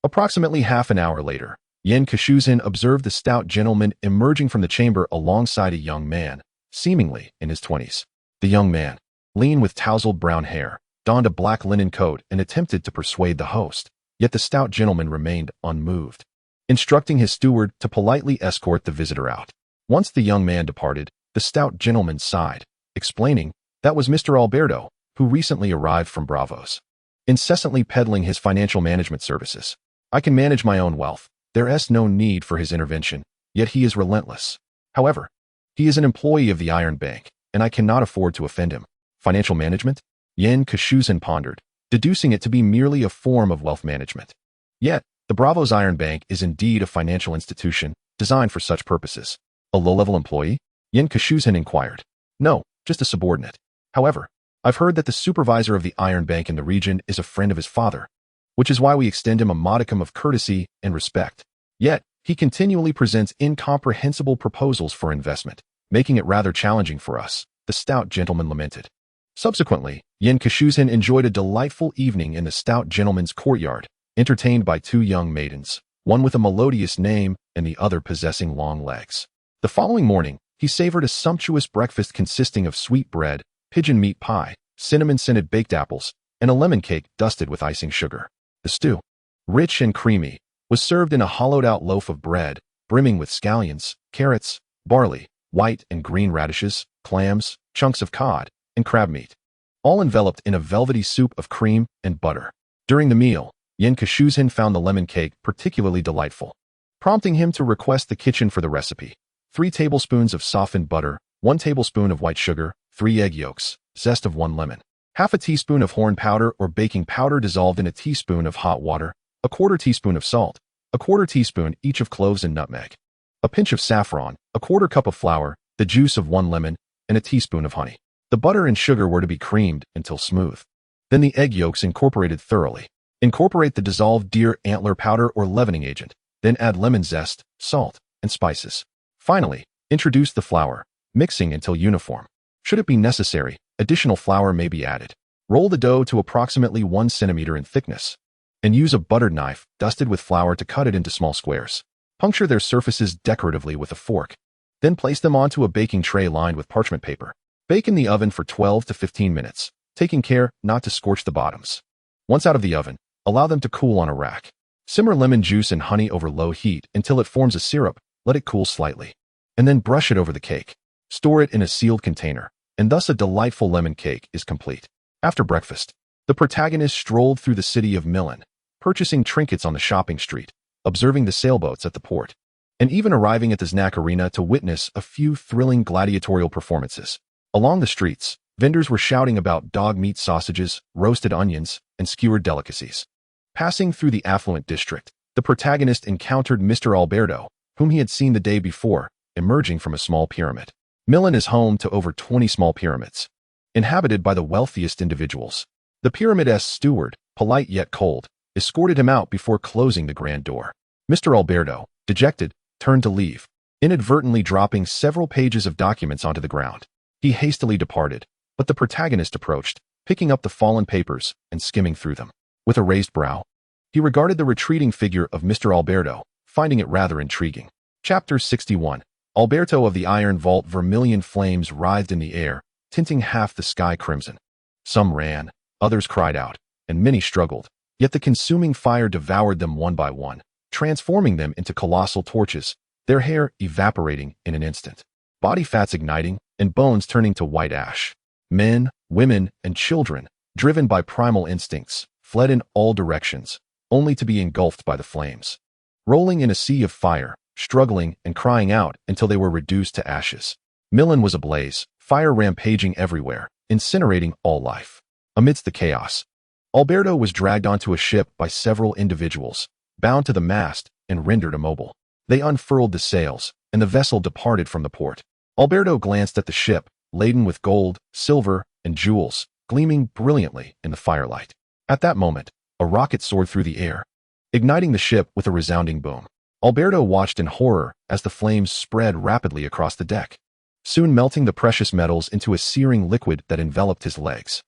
S1: Approximately half an hour later, Pincushion observed the stout gentleman emerging from the chamber alongside a young man, seemingly in his 20s. The young man, lean with tousled brown hair, donned a black linen coat and attempted to persuade the host, yet the stout gentleman remained unmoved, instructing his steward to politely escort the visitor out. Once the young man departed, the stout gentleman sighed, explaining that was Mr. Alberto, who recently arrived from Bravos, incessantly peddling his financial management services. I can manage my own wealth. There is no need for his intervention, yet he is relentless. However, he is an employee of the Iron Bank, and I cannot afford to offend him. Financial management? Pincushion pondered, deducing it to be merely a form of wealth management. Yet, the Bravos Iron Bank is indeed a financial institution designed for such purposes. A low-level employee? Pincushion inquired. No, just a subordinate. However, I've heard that the supervisor of the Iron Bank in the region is a friend of his father, which is why we extend him a modicum of courtesy and respect. Yet, he continually presents incomprehensible proposals for investment, making it rather challenging for us, the stout gentleman lamented. Subsequently, Pincushion enjoyed a delightful evening in the stout gentleman's courtyard, entertained by two young maidens, one with a melodious name and the other possessing long legs. The following morning, he savored a sumptuous breakfast consisting of sweet bread, pigeon meat pie, cinnamon-scented baked apples, and a lemon cake dusted with icing sugar. The stew, rich and creamy, was served in a hollowed-out loaf of bread, brimming with scallions, carrots, barley, white and green radishes, clams, chunks of cod, and crab meat, all enveloped in a velvety soup of cream and butter. During the meal, Pincushion found the lemon cake particularly delightful, prompting him to request the kitchen for the recipe. 3 tablespoons of softened butter, 1 tablespoon of white sugar, 3 egg yolks, zest of 1 lemon, half a teaspoon of horn powder or baking powder dissolved in a teaspoon of hot water, a 1/4 teaspoon of salt, a 1/4 teaspoon each of cloves and nutmeg, a pinch of saffron, a 1/4 cup of flour, the juice of 1 lemon, and a teaspoon of honey. The butter and sugar were to be creamed until smooth. Then the egg yolks incorporated thoroughly. Incorporate the dissolved deer antler powder or leavening agent, then add lemon zest, salt, and spices. Finally, introduce the flour, mixing until uniform. Should it be necessary, additional flour may be added. Roll the dough to approximately 1 centimeter in thickness, and use a buttered knife dusted with flour to cut it into small squares. Puncture their surfaces decoratively with a fork. Then place them onto a baking tray lined with parchment paper. Bake in the oven for 12 to 15 minutes, taking care not to scorch the bottoms. Once out of the oven, allow them to cool on a rack. Simmer lemon juice and honey over low heat until it forms a syrup. Let it cool slightly, and then brush it over the cake. Store it in a sealed container, and thus a delightful lemon cake is complete. After breakfast, the protagonist strolled through the city of Milan, purchasing trinkets on the shopping street, observing the sailboats at the port, and even arriving at the Znak Arena to witness a few thrilling gladiatorial performances. Along the streets, vendors were shouting about dog meat sausages, roasted onions, and skewered delicacies. Passing through the affluent district, the protagonist encountered Mr. Alberto, whom he had seen the day before, emerging from a small pyramid. Milan is home to over 20 small pyramids, inhabited by the wealthiest individuals. The pyramid's steward, polite yet cold, escorted him out before closing the grand door. Mr. Alberto, dejected, turned to leave, inadvertently dropping several pages of documents onto the ground. He hastily departed, but the protagonist approached, picking up the fallen papers and skimming through them. With a raised brow, he regarded the retreating figure of Mr. Alberto, finding it rather intriguing. Chapter 61. Alberto of the Iron Vault. Vermilion flames writhed in the air, tinting half the sky crimson. Some ran, others cried out, and many struggled, yet the consuming fire devoured them one by one, transforming them into colossal torches, their hair evaporating in an instant, body fats igniting, and bones turning to white ash. Men, women, and children, driven by primal instincts, fled in all directions, only to be engulfed by the flames, rolling in a sea of fire, struggling and crying out until they were reduced to ashes. Milan was ablaze, fire rampaging everywhere, incinerating all life. Amidst the chaos, Alberto was dragged onto a ship by several individuals, bound to the mast and rendered immobile. They unfurled the sails, and the vessel departed from the port. Alberto glanced at the ship, laden with gold, silver, and jewels, gleaming brilliantly in the firelight. At that moment, a rocket soared through the air, igniting the ship with a resounding boom. Alberto watched in horror as the flames spread rapidly across the deck, soon melting the precious metals into a searing liquid that enveloped his legs.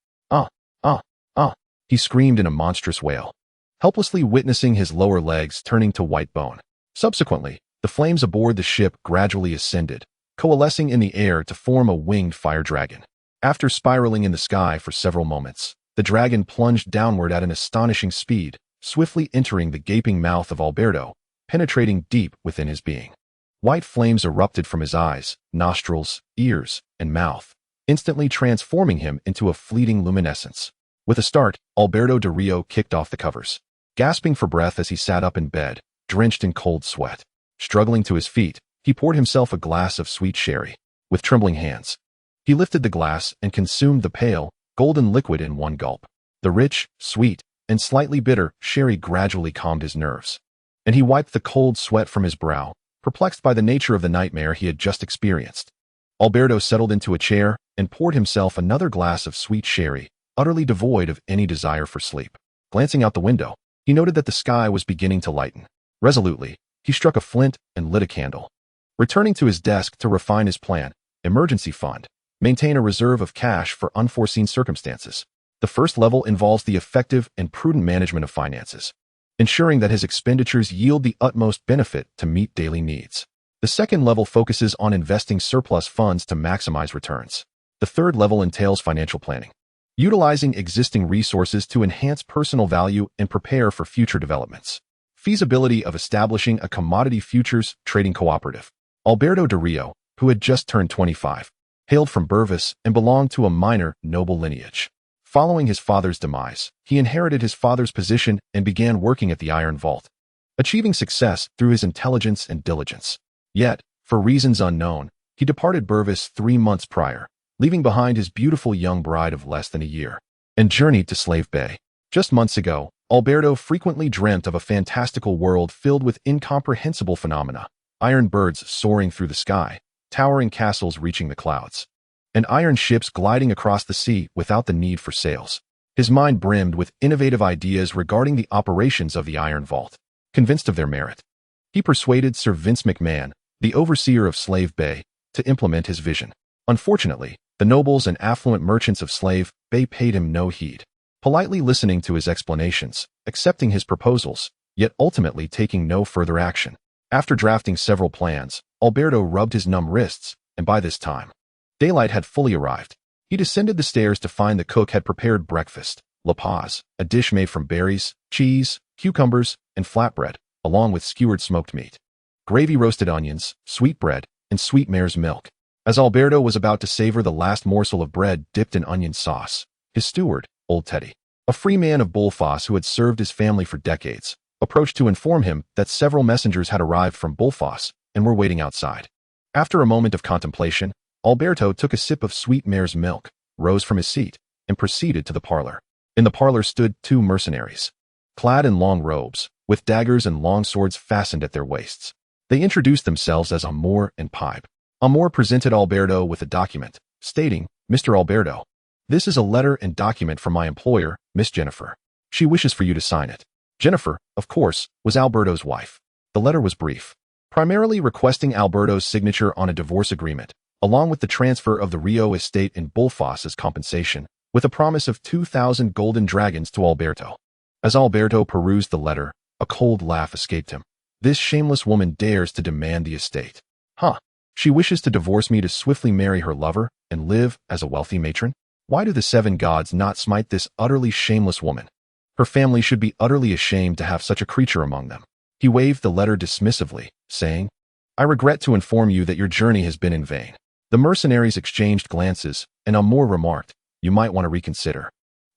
S1: He screamed in a monstrous wail, helplessly witnessing his lower legs turning to white bone. Subsequently, the flames aboard the ship gradually ascended, coalescing in the air to form a winged fire dragon. After spiraling in the sky for several moments, the dragon plunged downward at an astonishing speed, swiftly entering the gaping mouth of Alberto, penetrating deep within his being. White flames erupted from his eyes, nostrils, ears, and mouth, instantly transforming him into a fleeting luminescence. With a start, Alberto de Rio kicked off the covers, gasping for breath as he sat up in bed, drenched in cold sweat. Struggling to his feet, he poured himself a glass of sweet sherry. With trembling hands, he lifted the glass and consumed the pale, golden liquid in one gulp. The rich, sweet, and slightly bitter sherry gradually calmed his nerves, and he wiped the cold sweat from his brow, perplexed by the nature of the nightmare he had just experienced. Alberto settled into a chair and poured himself another glass of sweet sherry, utterly devoid of any desire for sleep. Glancing out the window, he noted that the sky was beginning to lighten. Resolutely, he struck a flint and lit a candle. Returning to his desk to refine his plan, emergency fund, maintain a reserve of cash for unforeseen circumstances. The first level involves the effective and prudent management of finances, ensuring that his expenditures yield the utmost benefit to meet daily needs. The second level focuses on investing surplus funds to maximize returns. The third level entails financial planning, utilizing existing resources to enhance personal value and prepare for future developments. Feasibility of establishing a commodity futures trading cooperative. Alberto de Rio, who had just turned 25, hailed from Burvis and belonged to a minor, noble lineage. Following his father's demise, he inherited his father's position and began working at the Iron Vault, achieving success through his intelligence and diligence. Yet, for reasons unknown, he departed Burvis 3 months prior, leaving behind his beautiful young bride of less than a year, and journeyed to Slave Bay. Just months ago, Alberto frequently dreamt of a fantastical world filled with incomprehensible phenomena: iron birds soaring through the sky, towering castles reaching the clouds, and iron ships gliding across the sea without the need for sails. His mind brimmed with innovative ideas regarding the operations of the Iron Vault. Convinced of their merit, he persuaded Sir Vince McMahon, the overseer of Slave Bay, to implement his vision. Unfortunately, the nobles and affluent merchants of Slave Bay paid him no heed, politely listening to his explanations, accepting his proposals, yet ultimately taking no further action. After drafting several plans, Alberto rubbed his numb wrists, and by this time, daylight had fully arrived. He descended the stairs to find the cook had prepared breakfast, la paz, a dish made from berries, cheese, cucumbers, and flatbread, along with skewered smoked meat, gravy, roasted onions, sweet bread, and sweet mare's milk. As Alberto was about to savor the last morsel of bread dipped in onion sauce, his steward, old Teddy, a free man of Bullfoss who had served his family for decades, approached to inform him that several messengers had arrived from Bullfoss and were waiting outside. After a moment of contemplation, Alberto took a sip of sweet mare's milk, rose from his seat, and proceeded to the parlor. In the parlor stood 2 mercenaries, clad in long robes, with daggers and long swords fastened at their waists. They introduced themselves as Amor and Pipe. Amor presented Alberto with a document, stating, "Mr. Alberto, this is a letter and document from my employer, Miss Jennifer. She wishes for you to sign it." Jennifer, of course, was Alberto's wife. The letter was brief, primarily requesting Alberto's signature on a divorce agreement, along with the transfer of the Rio estate in Bullfoss as compensation, with a promise of 2,000 golden dragons to Alberto. As Alberto perused the letter, a cold laugh escaped him. This shameless woman dares to demand the estate. Huh. She wishes to divorce me to swiftly marry her lover and live as a wealthy matron? Why do the 7 gods not smite this utterly shameless woman? Her family should be utterly ashamed to have such a creature among them. He waved the letter dismissively, saying, "I regret to inform you that your journey has been in vain." The mercenaries exchanged glances, and Amor remarked, "You might want to reconsider."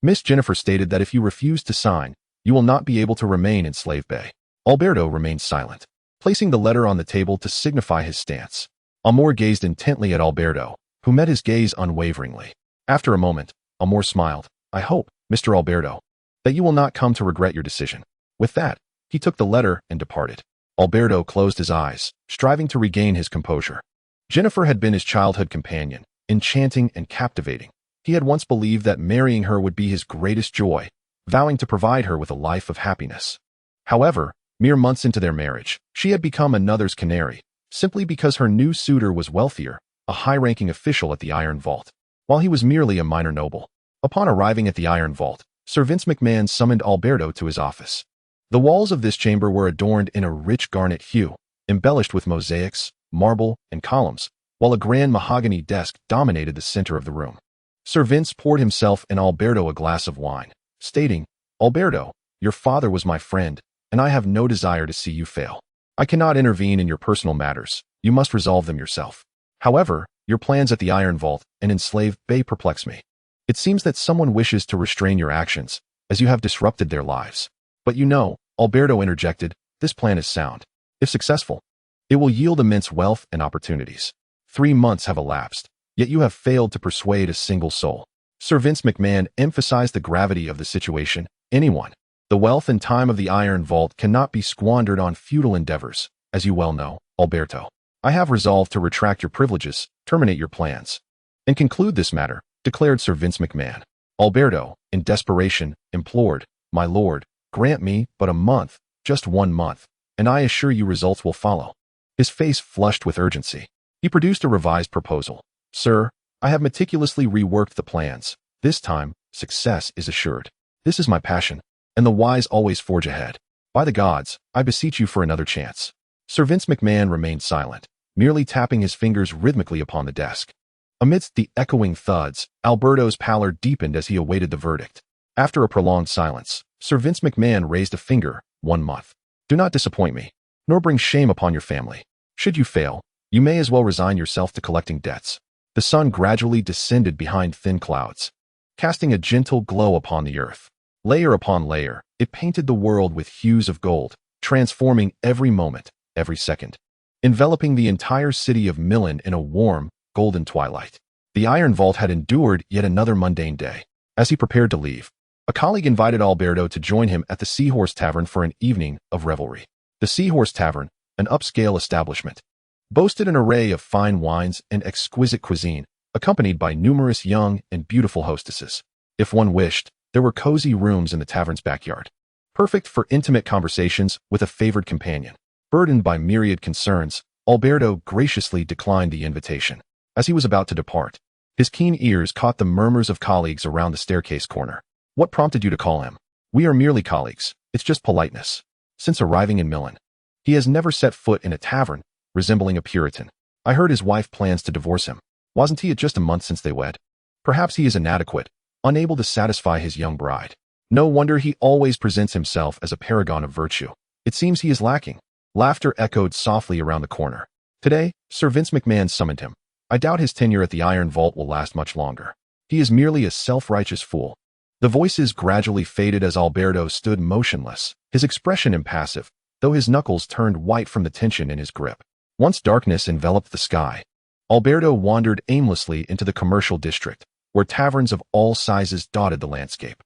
S1: Miss Jennifer stated that if you refuse to sign, you will not be able to remain in Slave Bay. Alberto remained silent, placing the letter on the table to signify his stance. Amor gazed intently at Alberto, who met his gaze unwaveringly. After a moment, Amor smiled. "I hope, Mr. Alberto, that you will not come to regret your decision." With that, he took the letter and departed. Alberto closed his eyes, striving to regain his composure. Jennifer had been his childhood companion, enchanting and captivating. He had once believed that marrying her would be his greatest joy, vowing to provide her with a life of happiness. However, mere months into their marriage, she had become another's canary, simply because her new suitor was wealthier, a high-ranking official at the Iron Vault, while he was merely a minor noble. Upon arriving at the Iron Vault, Sir Vince McMahon summoned Alberto to his office. The walls of this chamber were adorned in a rich garnet hue, embellished with mosaics, marble, and columns, while a grand mahogany desk dominated the center of the room. Sir Vince poured himself and Alberto a glass of wine, stating, "Alberto, your father was my friend, and I have no desire to see you fail. I cannot intervene in your personal matters. You must resolve them yourself. However, your plans at the Iron Vault and Enslaved Bay perplex me. It seems that someone wishes to restrain your actions, as you have disrupted their lives. But you know," Alberto interjected, "this plan is sound. If successful, it will yield immense wealth and opportunities. 3 months have elapsed, yet you have failed to persuade a single soul." Sir Vince McMahon emphasized the gravity of the situation. The wealth and time of the Iron Vault cannot be squandered on futile endeavors, as you well know, Alberto. I have resolved to retract your privileges, terminate your plans, and conclude this matter, declared Sir Vince McMahon. Alberto, in desperation, implored, "My lord, grant me but a month, just 1 month, and I assure you results will follow." His face flushed with urgency. He produced a revised proposal. "Sir, I have meticulously reworked the plans. This time, success is assured. This is my passion, and the wise always forge ahead. By the gods, I beseech you for another chance." Sir Vince McMahon remained silent, merely tapping his fingers rhythmically upon the desk. Amidst the echoing thuds, Alberto's pallor deepened as he awaited the verdict. After a prolonged silence, Sir Vince McMahon raised a finger. 1 month. Do not disappoint me, nor bring shame upon your family. Should you fail, you may as well resign yourself to collecting debts. The sun gradually descended behind thin clouds, casting a gentle glow upon the earth. Layer upon layer, it painted the world with hues of gold, transforming every moment, every second, enveloping the entire city of Milan in a warm, golden twilight. The Iron Vault had endured yet another mundane day. As he prepared to leave, a colleague invited Alberto to join him at the Seahorse Tavern for an evening of revelry. The Seahorse Tavern, an upscale establishment, boasted an array of fine wines and exquisite cuisine, accompanied by numerous young and beautiful hostesses. If one wished, there were cozy rooms in the tavern's backyard, perfect for intimate conversations with a favored companion. Burdened by myriad concerns, Alberto graciously declined the invitation. As he was about to depart, his keen ears caught the murmurs of colleagues around the staircase corner. "What prompted you to call him? We are merely colleagues. It's just politeness." Since arriving in Milan, he has never set foot in a tavern, resembling a Puritan. "I heard his wife plans to divorce him. Wasn't he just a month since they wed? Perhaps he is inadequate, unable to satisfy his young bride. No wonder he always presents himself as a paragon of virtue. It seems he is lacking." Laughter echoed softly around the corner. Today, Sir Vince McMahon summoned him. "I doubt his tenure at the Iron Vault will last much longer. He is merely a self-righteous fool." The voices gradually faded as Alberto stood motionless, his expression impassive, though his knuckles turned white from the tension in his grip. Once darkness enveloped the sky, Alberto wandered aimlessly into the commercial district, where taverns of all sizes dotted the landscape.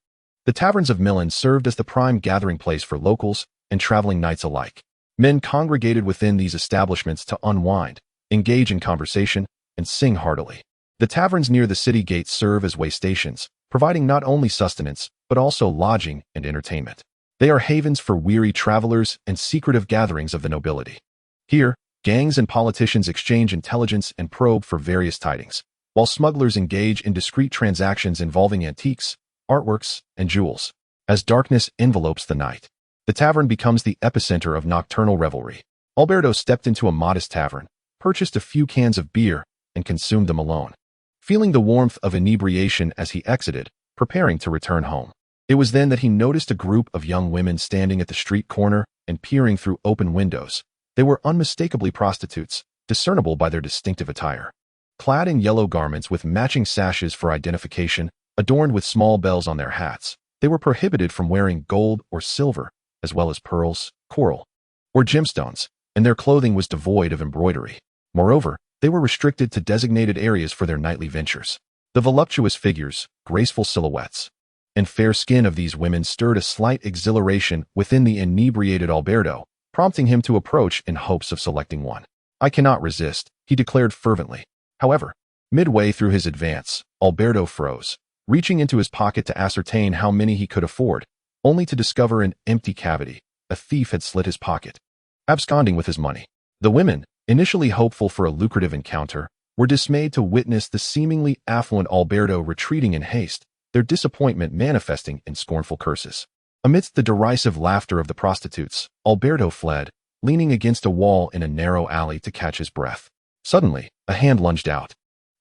S1: The taverns of Milan served as the prime gathering place for locals and traveling knights alike. Men congregated within these establishments to unwind, engage in conversation, and sing heartily. The taverns near the city gates serve as way stations, providing not only sustenance, but also lodging and entertainment. They are havens for weary travelers and secretive gatherings of the nobility. Here, gangs and politicians exchange intelligence and probe for various tidings, while smugglers engage in discreet transactions involving antiques, artworks, and jewels. As darkness envelopes the night, the tavern becomes the epicenter of nocturnal revelry. Alberto stepped into a modest tavern, purchased a few cans of beer, and consumed them alone, feeling the warmth of inebriation as he exited, preparing to return home. It was then that he noticed a group of young women standing at the street corner and peering through open windows. They were unmistakably prostitutes, discernible by their distinctive attire. Clad in yellow garments with matching sashes for identification, adorned with small bells on their hats, they were prohibited from wearing gold or silver, as well as pearls, coral, or gemstones, and their clothing was devoid of embroidery. Moreover, they were restricted to designated areas for their nightly ventures. The voluptuous figures, graceful silhouettes, and fair skin of these women stirred a slight exhilaration within the inebriated Alberto, prompting him to approach in hopes of selecting one. "I cannot resist," he declared fervently. However, midway through his advance, Alberto froze, reaching into his pocket to ascertain how many he could afford, only to discover an empty cavity. A thief had slit his pocket, absconding with his money. The women, initially hopeful for a lucrative encounter, were dismayed to witness the seemingly affluent Alberto retreating in haste, their disappointment manifesting in scornful curses. Amidst the derisive laughter of the prostitutes, Alberto fled, leaning against a wall in a narrow alley to catch his breath. Suddenly, a hand lunged out,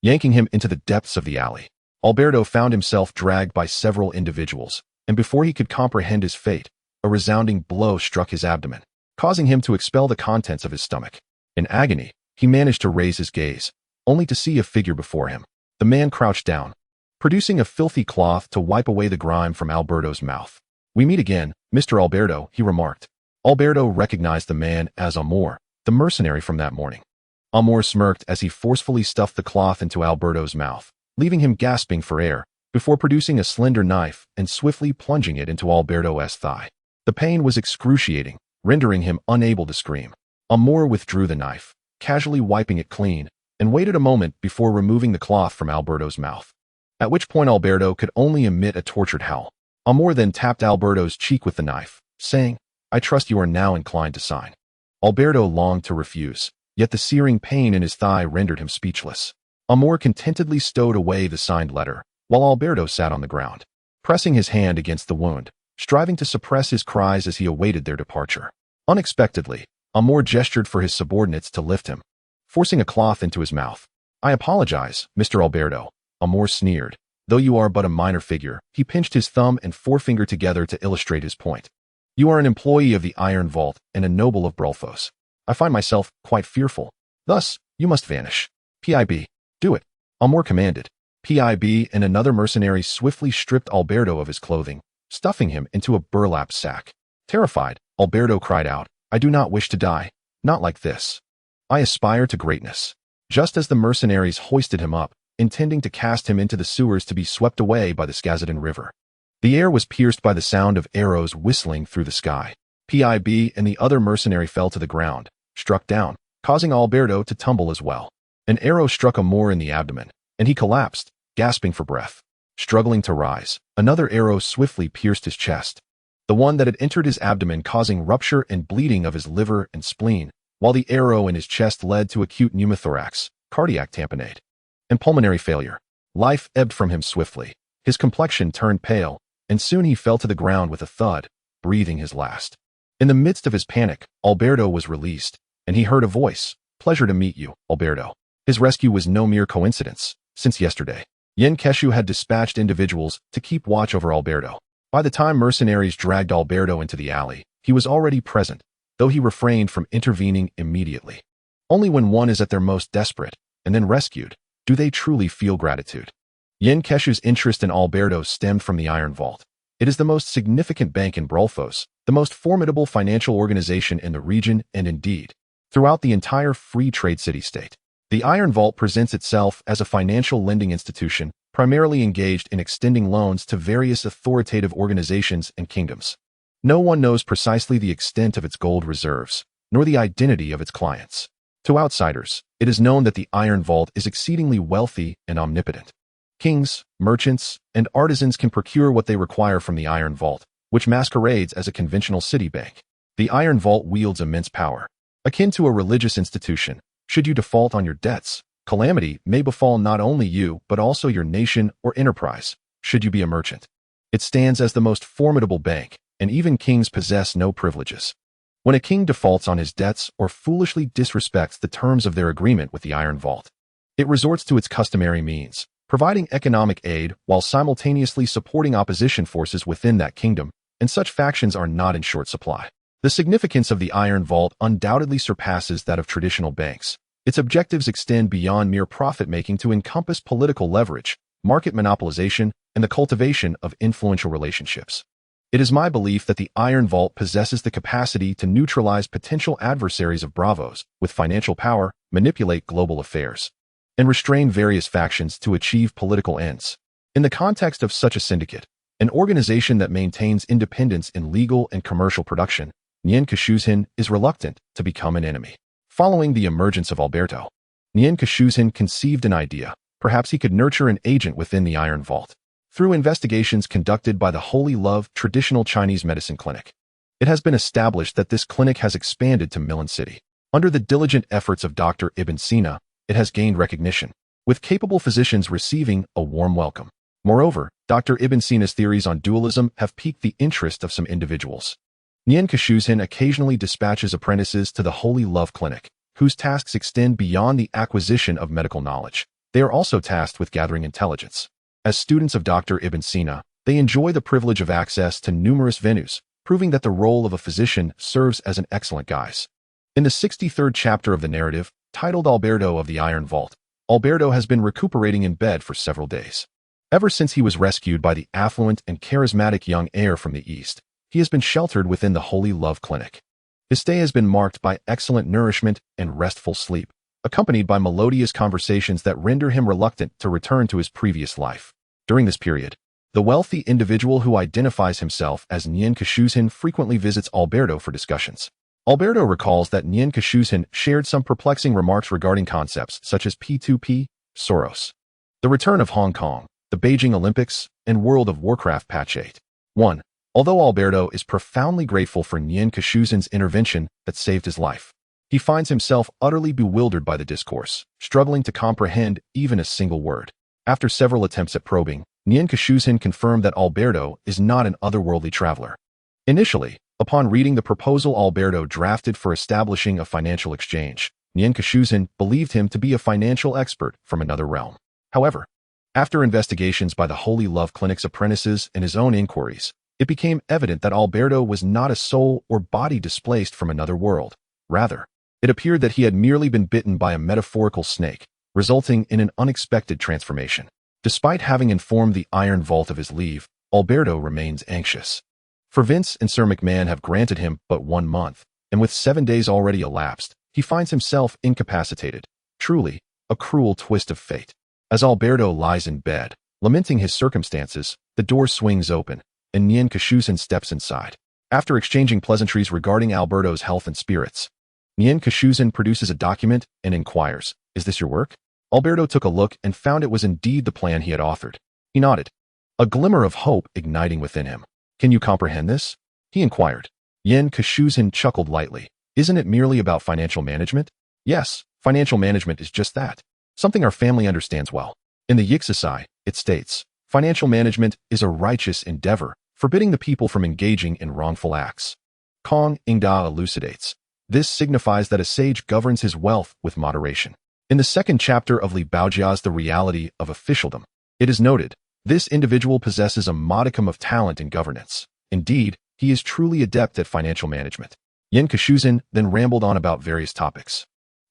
S1: yanking him into the depths of the alley. Alberto found himself dragged by several individuals, and before he could comprehend his fate, a resounding blow struck his abdomen, causing him to expel the contents of his stomach. In agony, he managed to raise his gaze, only to see a figure before him. The man crouched down, producing a filthy cloth to wipe away the grime from Alberto's mouth. "We meet again, Mr. Alberto," he remarked. Alberto recognized the man as Amor, the mercenary from that morning. Amor smirked as he forcefully stuffed the cloth into Alberto's mouth, leaving him gasping for air, before producing a slender knife and swiftly plunging it into Alberto's thigh. The pain was excruciating, rendering him unable to scream. Amor withdrew the knife, casually wiping it clean, and waited a moment before removing the cloth from Alberto's mouth, at which point Alberto could only emit a tortured howl. Amor then tapped Alberto's cheek with the knife, saying, "I trust you are now inclined to sign." Alberto longed to refuse, yet the searing pain in his thigh rendered him speechless. Amor contentedly stowed away the signed letter, while Alberto sat on the ground, pressing his hand against the wound, striving to suppress his cries as he awaited their departure. Unexpectedly, Amor gestured for his subordinates to lift him, forcing a cloth into his mouth. "I apologize, Mr. Alberto," Amor sneered. "Though you are but a minor figure," he pinched his thumb and forefinger together to illustrate his point. "You are an employee of the Iron Vault and a noble of Brolfos. I find myself quite fearful. Thus, you must vanish. Pib. Do it," Amor commanded. Pib and another mercenary swiftly stripped Alberto of his clothing, stuffing him into a burlap sack. Terrified, Alberto cried out, "I do not wish to die. Not like this. I aspire to greatness." Just as the mercenaries hoisted him up, intending to cast him into the sewers to be swept away by the Skazadin River, the air was pierced by the sound of arrows whistling through the sky. Pib and the other mercenary fell to the ground, struck down, causing Alberto to tumble as well. An arrow struck Amor in the abdomen, and he collapsed, gasping for breath. Struggling to rise, another arrow swiftly pierced his chest, the one that had entered his abdomen causing rupture and bleeding of his liver and spleen, while the arrow in his chest led to acute pneumothorax, cardiac tamponade, and pulmonary failure. Life ebbed from him swiftly. His complexion turned pale, and soon he fell to the ground with a thud, breathing his last. In the midst of his panic, Alberto was released, and he heard a voice, "Pleasure to meet you, Alberto." His rescue was no mere coincidence. Since yesterday, Yen Keshu had dispatched individuals to keep watch over Alberto. By the time mercenaries dragged Alberto into the alley, he was already present, though he refrained from intervening immediately. Only when one is at their most desperate, and then rescued, do they truly feel gratitude. Yen Keshu's interest in Alberto stemmed from the Iron Vault. It is the most significant bank in Brolfos, the most formidable financial organization in the region, and indeed, throughout the entire free trade city-state. The Iron Vault presents itself as a financial lending institution, primarily engaged in extending loans to various authoritative organizations and kingdoms. No one knows precisely the extent of its gold reserves, nor the identity of its clients. To outsiders, it is known that the Iron Vault is exceedingly wealthy and omnipotent. Kings, merchants, and artisans can procure what they require from the Iron Vault, which masquerades as a conventional city bank. The Iron Vault wields immense power. Akin to a religious institution, should you default on your debts, calamity may befall not only you but also your nation or enterprise, should you be a merchant. It stands as the most formidable bank, and even kings possess no privileges. When a king defaults on his debts or foolishly disrespects the terms of their agreement with the Iron Vault, it resorts to its customary means, providing economic aid while simultaneously supporting opposition forces within that kingdom, and such factions are not in short supply. The significance of the Iron Vault undoubtedly surpasses that of traditional banks. Its objectives extend beyond mere profit-making to encompass political leverage, market monopolization, and the cultivation of influential relationships. It is my belief that the Iron Vault possesses the capacity to neutralize potential adversaries of Bravos with financial power, manipulate global affairs, and restrain various factions to achieve political ends. In the context of such a syndicate, an organization that maintains independence in legal and commercial production, Nien Kashuzhin is reluctant to become an enemy. Following the emergence of Alberto, Nien Kashuzhin conceived an idea. Perhaps he could nurture an agent within the Iron Vault. Through investigations conducted by the Holy Love Traditional Chinese Medicine Clinic, it has been established that this clinic has expanded to Milan City. Under the diligent efforts of Dr. Ibn Sina, it has gained recognition, with capable physicians receiving a warm welcome. Moreover, Dr. Ibn Sina's theories on dualism have piqued the interest of some individuals. Pincushion occasionally dispatches apprentices to the Holy Love Clinic, whose tasks extend beyond the acquisition of medical knowledge. They are also tasked with gathering intelligence. As students of Dr. Ibn Sina, they enjoy the privilege of access to numerous venues, proving that the role of a physician serves as an excellent guise. In the 63rd chapter of the narrative, titled Alberto of the Iron Vault, Alberto has been recuperating in bed for several days. Ever since he was rescued by the affluent and charismatic young heir from the East, he has been sheltered within the Holy Love Clinic. His stay has been marked by excellent nourishment and restful sleep, accompanied by melodious conversations that render him reluctant to return to his previous life. During this period, the wealthy individual who identifies himself as Pincushion frequently visits Alberto for discussions. Alberto recalls that Pincushion shared some perplexing remarks regarding concepts such as P2P, Soros, the return of Hong Kong, the Beijing Olympics, and World of Warcraft Patch 8. 1. Although Alberto is profoundly grateful for Pincussion's intervention that saved his life, he finds himself utterly bewildered by the discourse, struggling to comprehend even a single word. After several attempts at probing, Pincushion confirmed that Alberto is not an otherworldly traveler. Initially, upon reading the proposal Alberto drafted for establishing a financial exchange, Pincushion believed him to be a financial expert from another realm. However, after investigations by the Holy Love Clinic's apprentices and his own inquiries, it became evident that Alberto was not a soul or body displaced from another world. Rather, it appeared that he had merely been bitten by a metaphorical snake, resulting in an unexpected transformation. Despite having informed the Iron Vault of his leave, Alberto remains anxious. For Vince and Sir McMahon have granted him but 1 month, and with 7 days already elapsed, he finds himself incapacitated. Truly, a cruel twist of fate. As Alberto lies in bed, lamenting his circumstances, the door swings open, and Pincushion steps inside. After exchanging pleasantries regarding Alberto's health and spirits, Pincushion produces a document and inquires, "Is this your work?" Alberto took a look and found it was indeed the plan he had authored. He nodded, a glimmer of hope igniting within him. "Can you comprehend this?" he inquired. Pincushion chuckled lightly. "Isn't it merely about financial management?" "Yes, financial management is just that. Something our family understands well. In the Yixisai, it states, financial management is a righteous endeavor, forbidding the people from engaging in wrongful acts." Kong Ingda elucidates. This signifies that a sage governs his wealth with moderation. In the second chapter of Li Baojia's The Reality of Officialdom, it is noted, this individual possesses a modicum of talent in governance. Indeed, he is truly adept at financial management. Pincushion then rambled on about various topics,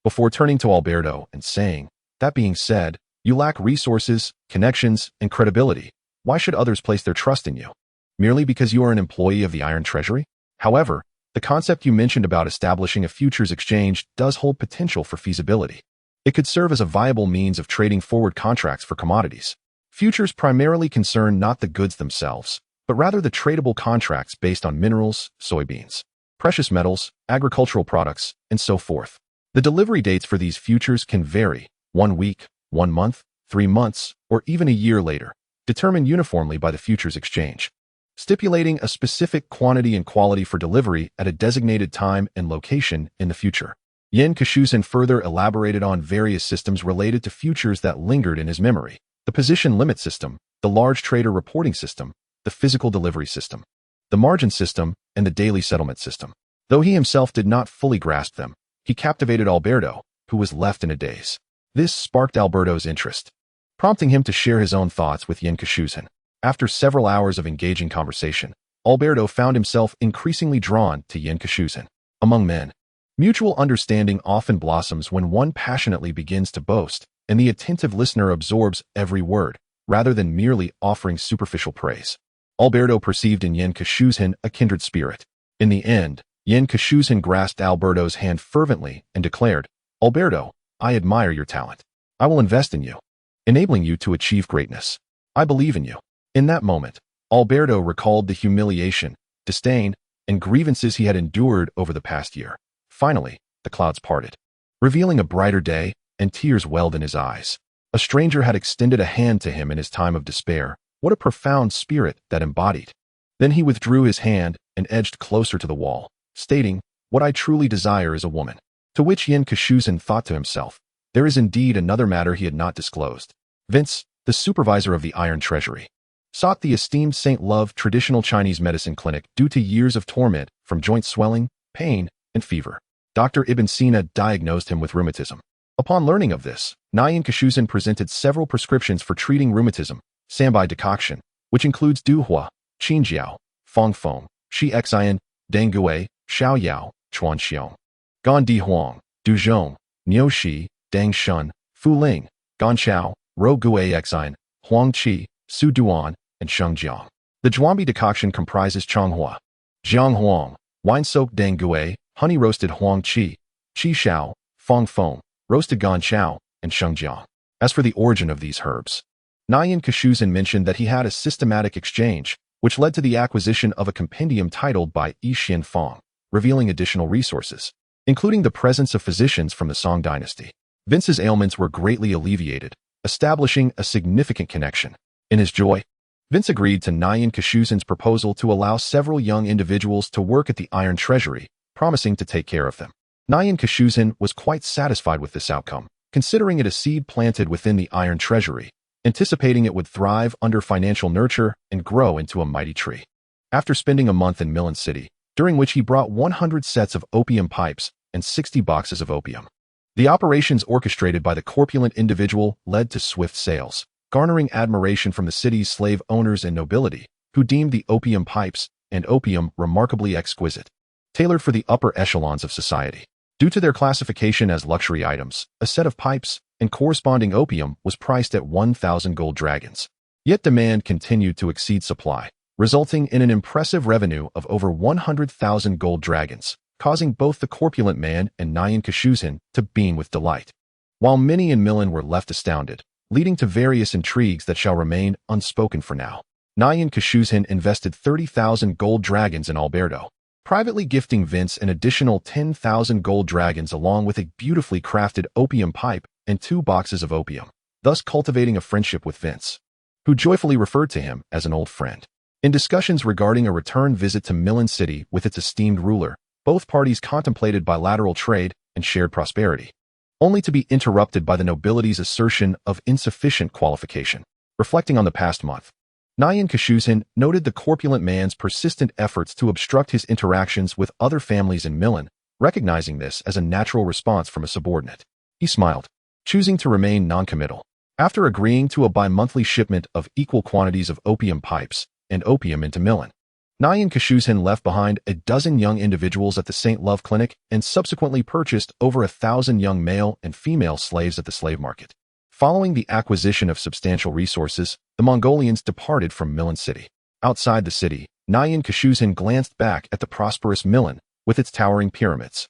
S1: before turning to Alberto and saying, "That being said, you lack resources, connections, and credibility. Why should others place their trust in you? Merely because you are an employee of the Iron Treasury? However, the concept you mentioned about establishing a futures exchange does hold potential for feasibility. It could serve as a viable means of trading forward contracts for commodities. Futures primarily concern not the goods themselves, but rather the tradable contracts based on minerals, soybeans, precious metals, agricultural products, and so forth. The delivery dates for these futures can vary, 1 week, 1 month, 3 months, or even a year later, determined uniformly by the futures exchange, stipulating a specific quantity and quality for delivery at a designated time and location in the future. Pincushion further elaborated on various systems related to futures that lingered in his memory: the position limit system, the large trader reporting system, the physical delivery system, the margin system, and the daily settlement system. Though he himself did not fully grasp them, he captivated Alberto, who was left in a daze. This sparked Alberto's interest, prompting him to share his own thoughts with Pincushion. After several hours of engaging conversation, Alberto found himself increasingly drawn to Pincushion. Among men, mutual understanding often blossoms when one passionately begins to boast, and the attentive listener absorbs every word, rather than merely offering superficial praise. Alberto perceived in Pincushion a kindred spirit. In the end, Pincushion grasped Alberto's hand fervently and declared, "Alberto, I admire your talent. I will invest in you, enabling you to achieve greatness. I believe in you." In that moment, Alberto recalled the humiliation, disdain, and grievances he had endured over the past year. Finally, the clouds parted, revealing a brighter day, and tears welled in his eyes. A stranger had extended a hand to him in his time of despair. What a profound spirit that embodied. Then he withdrew his hand and edged closer to the wall, stating, "What I truly desire is a woman." To which Pincushion thought to himself, there is indeed another matter he had not disclosed. Vince, the supervisor of the Iron Treasury, sought the esteemed Saint Love traditional Chinese medicine clinic due to years of torment from joint swelling, pain, and fever. Dr. Ibn Sina diagnosed him with rheumatism. Upon learning of this, Pincushion presented several prescriptions for treating rheumatism, Sambai decoction, which includes Duhua, Qinjiao, Fongfeng, Shi Xian, Danggui, Xiaoyao, Chuan Xiong, Gan Di Huang, Duzhong, Niu Shi, Dang Shun, Fu Ling, Gan Chao, Ro Gui Xian, Huang Qi, Su Duan, and Sheng Jiang. The Zhuangbi decoction comprises Changhua, Jiang Huang, wine-soaked Danggui, honey-roasted Huang Qi, Qi Xiao, Fong Feng, roasted Gan Chao, and Sheng Jiang. As for the origin of these herbs, Pincushion mentioned that he had a systematic exchange, which led to the acquisition of a compendium titled by Yi Xian Fong, revealing additional resources, including the presence of physicians from the Song dynasty. Vince's ailments were greatly alleviated, establishing a significant connection. In his joy, Vince agreed to Pincushion's proposal to allow several young individuals to work at the Iron Treasury, promising to take care of them. Pincushion was quite satisfied with this outcome, considering it a seed planted within the Iron Treasury, anticipating it would thrive under financial nurture and grow into a mighty tree. After spending a month in Milan City, during which he brought 100 sets of opium pipes and 60 boxes of opium, the operations orchestrated by the corpulent individual led to swift sales, garnering admiration from the city's slave owners and nobility, who deemed the opium pipes and opium remarkably exquisite, tailored for the upper echelons of society. Due to their classification as luxury items, a set of pipes and corresponding opium was priced at 1,000 gold dragons. Yet demand continued to exceed supply, resulting in an impressive revenue of over 100,000 gold dragons, causing both the corpulent man and Pincushion to beam with delight. While many in Milan were left astounded, leading to various intrigues that shall remain unspoken for now. Pincushion invested 30,000 gold dragons in Alberto, privately gifting Vince an additional 10,000 gold dragons along with a beautifully crafted opium pipe and 2 boxes of opium, thus cultivating a friendship with Vince, who joyfully referred to him as an old friend. In discussions regarding a return visit to Milan City with its esteemed ruler, both parties contemplated bilateral trade and shared prosperity, only to be interrupted by the nobility's assertion of insufficient qualification. Reflecting on the past month, Pincushion noted the corpulent man's persistent efforts to obstruct his interactions with other families in Milan, recognizing this as a natural response from a subordinate. He smiled, choosing to remain non-committal. After agreeing to a bi-monthly shipment of equal quantities of opium pipes and opium into Milan, Pincushion left behind a dozen young individuals at the St. Love Clinic and subsequently purchased over 1,000 young male and female slaves at the slave market. Following the acquisition of substantial resources, the Mongolians departed from Milan City. Outside the city, Pincushion glanced back at the prosperous Milan with its towering pyramids.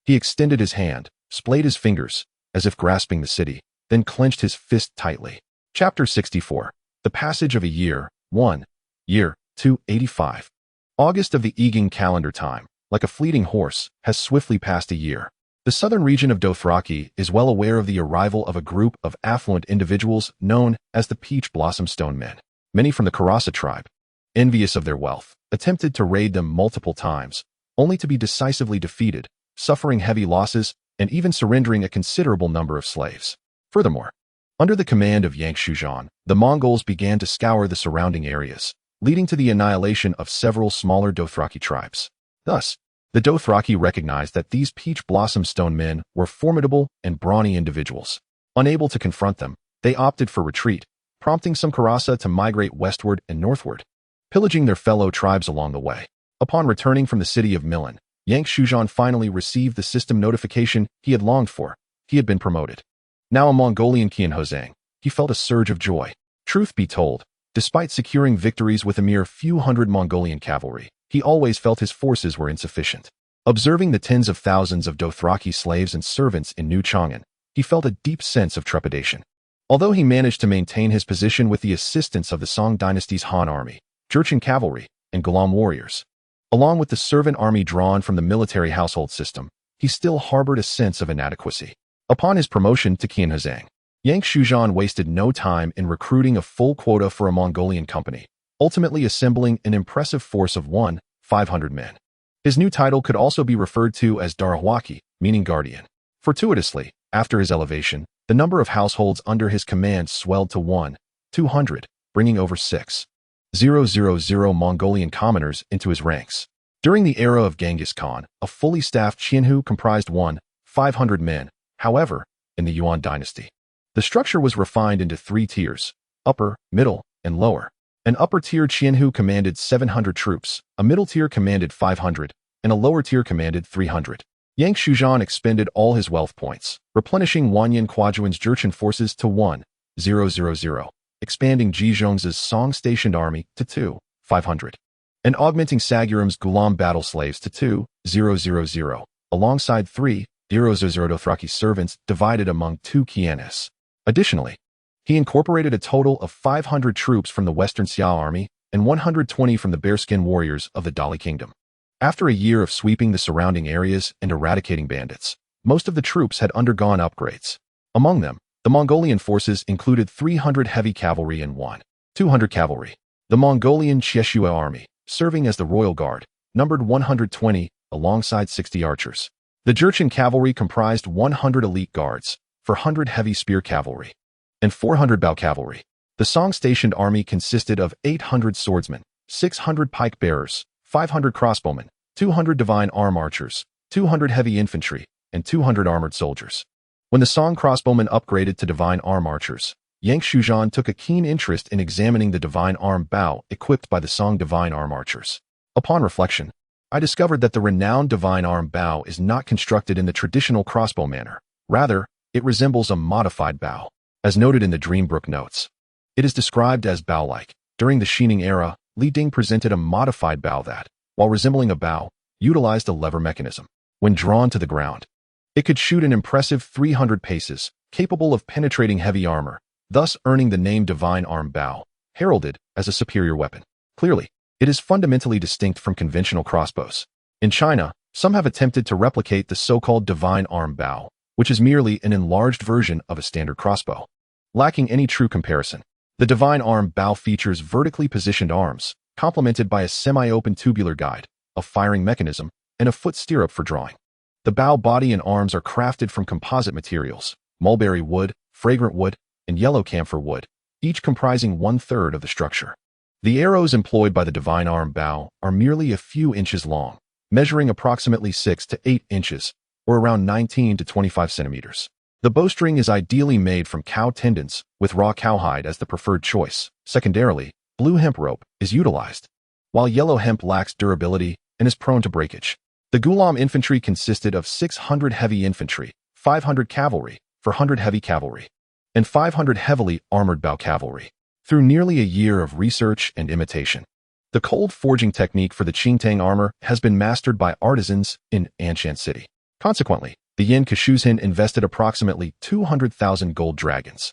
S1: He extended his hand, splayed his fingers, as if grasping the city, then clenched his fist tightly. Chapter 64. The Passage of a Year, 1. Year 285. August of the Aegon calendar time, like a fleeting horse, has swiftly passed a year. The southern region of Dothraki is well aware of the arrival of a group of affluent individuals known as the Peach Blossom Stone Men. Many from the Khalasars tribe, envious of their wealth, attempted to raid them multiple times, only to be decisively defeated, suffering heavy losses, and even surrendering a considerable number of slaves. Furthermore, under the command of Yang Shuzhan, the Mongols began to scour the surrounding areas, leading to the annihilation of several smaller Dothraki tribes. Thus, the Dothraki recognized that these Peach Blossom Stone Men were formidable and brawny individuals. Unable to confront them, they opted for retreat, prompting some Khalasars to migrate westward and northward, pillaging their fellow tribes along the way. Upon returning from the city of Milan, Yang Shuzhan finally received the system notification he had longed for. He had been promoted. Now a Mongolian Qianhozang, he felt a surge of joy. Truth be told, despite securing victories with a mere few hundred Mongolian cavalry, he always felt his forces were insufficient. Observing the tens of thousands of Dothraki slaves and servants in New Chang'an, he felt a deep sense of trepidation. Although he managed to maintain his position with the assistance of the Song dynasty's Han army, Jurchen cavalry, and Galam warriors, along with the servant army drawn from the military household system, he still harbored a sense of inadequacy. Upon his promotion to Qianhozang, Yang Shuzhan wasted no time in recruiting a full quota for a Mongolian company, ultimately assembling an impressive force of 500 men. His new title could also be referred to as Dothraki, meaning guardian. Fortuitously, after his elevation, the number of households under his command swelled to 200, bringing over 6,000 Mongolian commoners into his ranks. During the era of Genghis Khan, a fully staffed Qianhu comprised 500 men. However, in the Yuan dynasty, the structure was refined into 3 tiers: upper, middle, and lower. An upper-tier Qianhu commanded 700 troops, a middle tier commanded 500, and a lower tier commanded 300. Yang Shuzhan expended all his wealth points, replenishing Wanyan Quajuan's Jurchen forces to 1,000, expanding Jizhong's Song-stationed army to 2,500, and augmenting Saguram's Gulam battle slaves to 2,000, alongside 3,000 Dothraki servants divided among 2 Qianis. Additionally, he incorporated a total of 500 troops from the Western Xiao army and 120 from the bearskin warriors of the Dali kingdom. After a year of sweeping the surrounding areas and eradicating bandits, most of the troops had undergone upgrades. Among them, the Mongolian forces included 300 heavy cavalry and 200 cavalry. The Mongolian Qieshua army, serving as the royal guard, numbered 120, alongside 60 archers. The Jurchen cavalry comprised 100 elite guards, 400 heavy spear cavalry, and 400 bow cavalry. The Song-stationed army consisted of 800 swordsmen, 600 pike bearers, 500 crossbowmen, 200 divine arm archers, 200 heavy infantry, and 200 armored soldiers. When the Song crossbowmen upgraded to divine arm archers, Yang Shuzhan took a keen interest in examining the divine arm bow equipped by the Song divine arm archers. Upon reflection, I discovered that the renowned divine arm bow is not constructed in the traditional crossbow manner. Rather, it resembles a modified bow. As noted in the Dreambrook notes, it is described as bow-like. During the Xinin era, Li Ding presented a modified bow that, while resembling a bow, utilized a lever mechanism. When drawn to the ground, it could shoot an impressive 300 paces, capable of penetrating heavy armor, thus earning the name Divine Arm Bow, heralded as a superior weapon. Clearly, it is fundamentally distinct from conventional crossbows. In China, some have attempted to replicate the so-called Divine Arm Bow, which is merely an enlarged version of a standard crossbow. Lacking any true comparison, the Divine Arm Bow features vertically positioned arms, complemented by a semi-open tubular guide, a firing mechanism, and a foot stirrup for drawing. The bow body and arms are crafted from composite materials, mulberry wood, fragrant wood, and yellow camphor wood, each comprising 1/3 of the structure. The arrows employed by the Divine Arm Bow are merely a few inches long, measuring approximately 6 to 8 inches, or around 19 to 25 centimeters. The bowstring is ideally made from cow tendons, with raw cowhide as the preferred choice. Secondarily, blue hemp rope is utilized, while yellow hemp lacks durability and is prone to breakage. The Gulam infantry consisted of 600 heavy infantry, 500 cavalry, 400 heavy cavalry, and 500 heavily armored bow cavalry. Through nearly a year of research and imitation, the cold forging technique for the Qingtang armor has been mastered by artisans in Anshan City. Consequently, the Yin Kashuzhin invested approximately 200,000 gold dragons,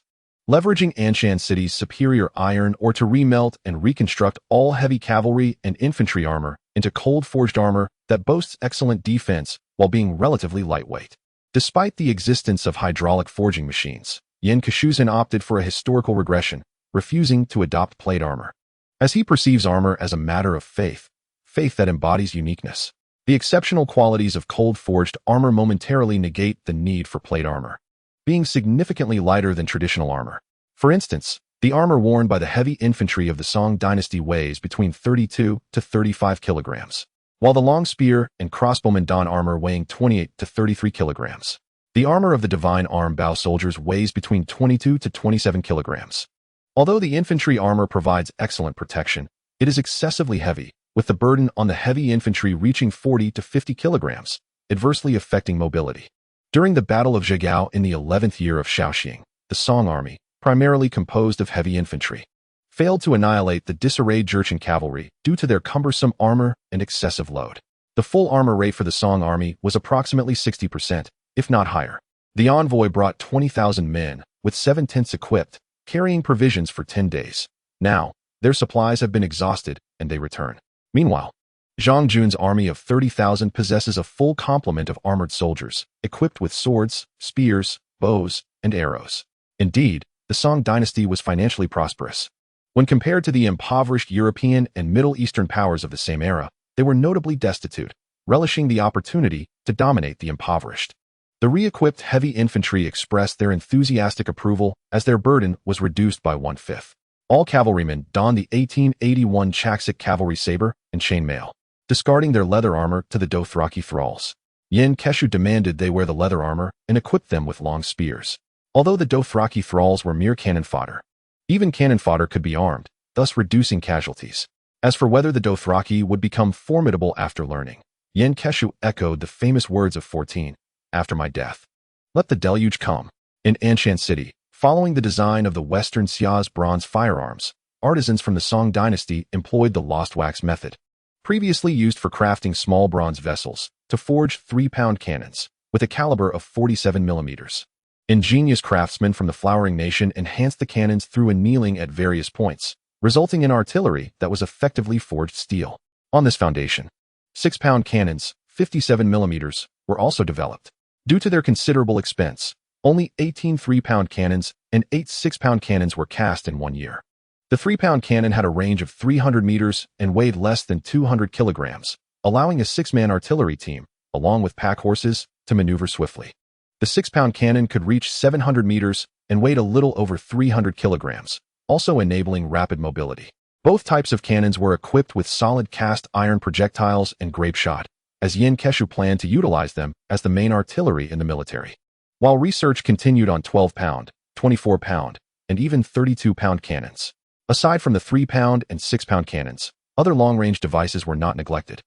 S1: leveraging Anshan City's superior iron ore to remelt and reconstruct all heavy cavalry and infantry armor into cold-forged armor that boasts excellent defense while being relatively lightweight. Despite the existence of hydraulic forging machines, Yin Kashuzhin opted for a historical regression, refusing to adopt plate armor, as he perceives armor as a matter of faith that embodies uniqueness. The exceptional qualities of cold-forged armor momentarily negate the need for plate armor, being significantly lighter than traditional armor. For instance, the armor worn by the heavy infantry of the Song dynasty weighs between 32 to 35 kilograms, while the long spear and crossbowman don armor weighing 28 to 33 kilograms. The armor of the Divine Arm Bow soldiers weighs between 22 to 27 kilograms. Although the infantry armor provides excellent protection, it is excessively heavy, with the burden on the heavy infantry reaching 40 to 50 kilograms, adversely affecting mobility. During the Battle of Zhigao in the 11th year of Shaoxing, the Song army, primarily composed of heavy infantry, failed to annihilate the disarrayed Jurchen cavalry due to their cumbersome armor and excessive load. The full armor rate for the Song army was approximately 60%, if not higher. The envoy brought 20,000 men, with 7 tents equipped, carrying provisions for 10 days. Now, their supplies have been exhausted, and they return. Meanwhile, Zhang Jun's army of 30,000 possesses a full complement of armored soldiers, equipped with swords, spears, bows, and arrows. Indeed, the Song dynasty was financially prosperous. When compared to the impoverished European and Middle Eastern powers of the same era, they were notably destitute, relishing the opportunity to dominate the impoverished. The re-equipped heavy infantry expressed their enthusiastic approval as their burden was reduced by 1/5. All cavalrymen donned the 1881 Chaksak cavalry saber and chainmail, discarding their leather armor to the Dothraki thralls. Yen Keshu demanded they wear the leather armor and equip them with long spears. Although the Dothraki thralls were mere cannon fodder, even cannon fodder could be armed, thus reducing casualties. As for whether the Dothraki would become formidable after learning, Yen Keshu echoed the famous words of 14, "After my death, let the deluge come." In Anshan City, following the design of the Western Xia's bronze firearms, artisans from the Song dynasty employed the lost wax method, previously used for crafting small bronze vessels, to forge 3-pound cannons with a caliber of 47 millimeters. Ingenious craftsmen from the Flowering Nation enhanced the cannons through annealing at various points, resulting in artillery that was effectively forged steel. On this foundation, 6-pound cannons, 57 millimeters, were also developed. Due to their considerable expense, only 18 3-pound cannons and 8 6-pound cannons were cast in 1 year. The 3-pound cannon had a range of 300 meters and weighed less than 200 kilograms, allowing a 6-man artillery team, along with pack horses, to maneuver swiftly. The 6-pound cannon could reach 700 meters and weighed a little over 300 kilograms, also enabling rapid mobility. Both types of cannons were equipped with solid cast iron projectiles and grape shot, as Yen Keshu planned to utilize them as the main artillery in the military. While research continued on 12-pound, 24-pound, and even 32-pound cannons. Aside from the 3-pound and 6-pound cannons, other long-range devices were not neglected.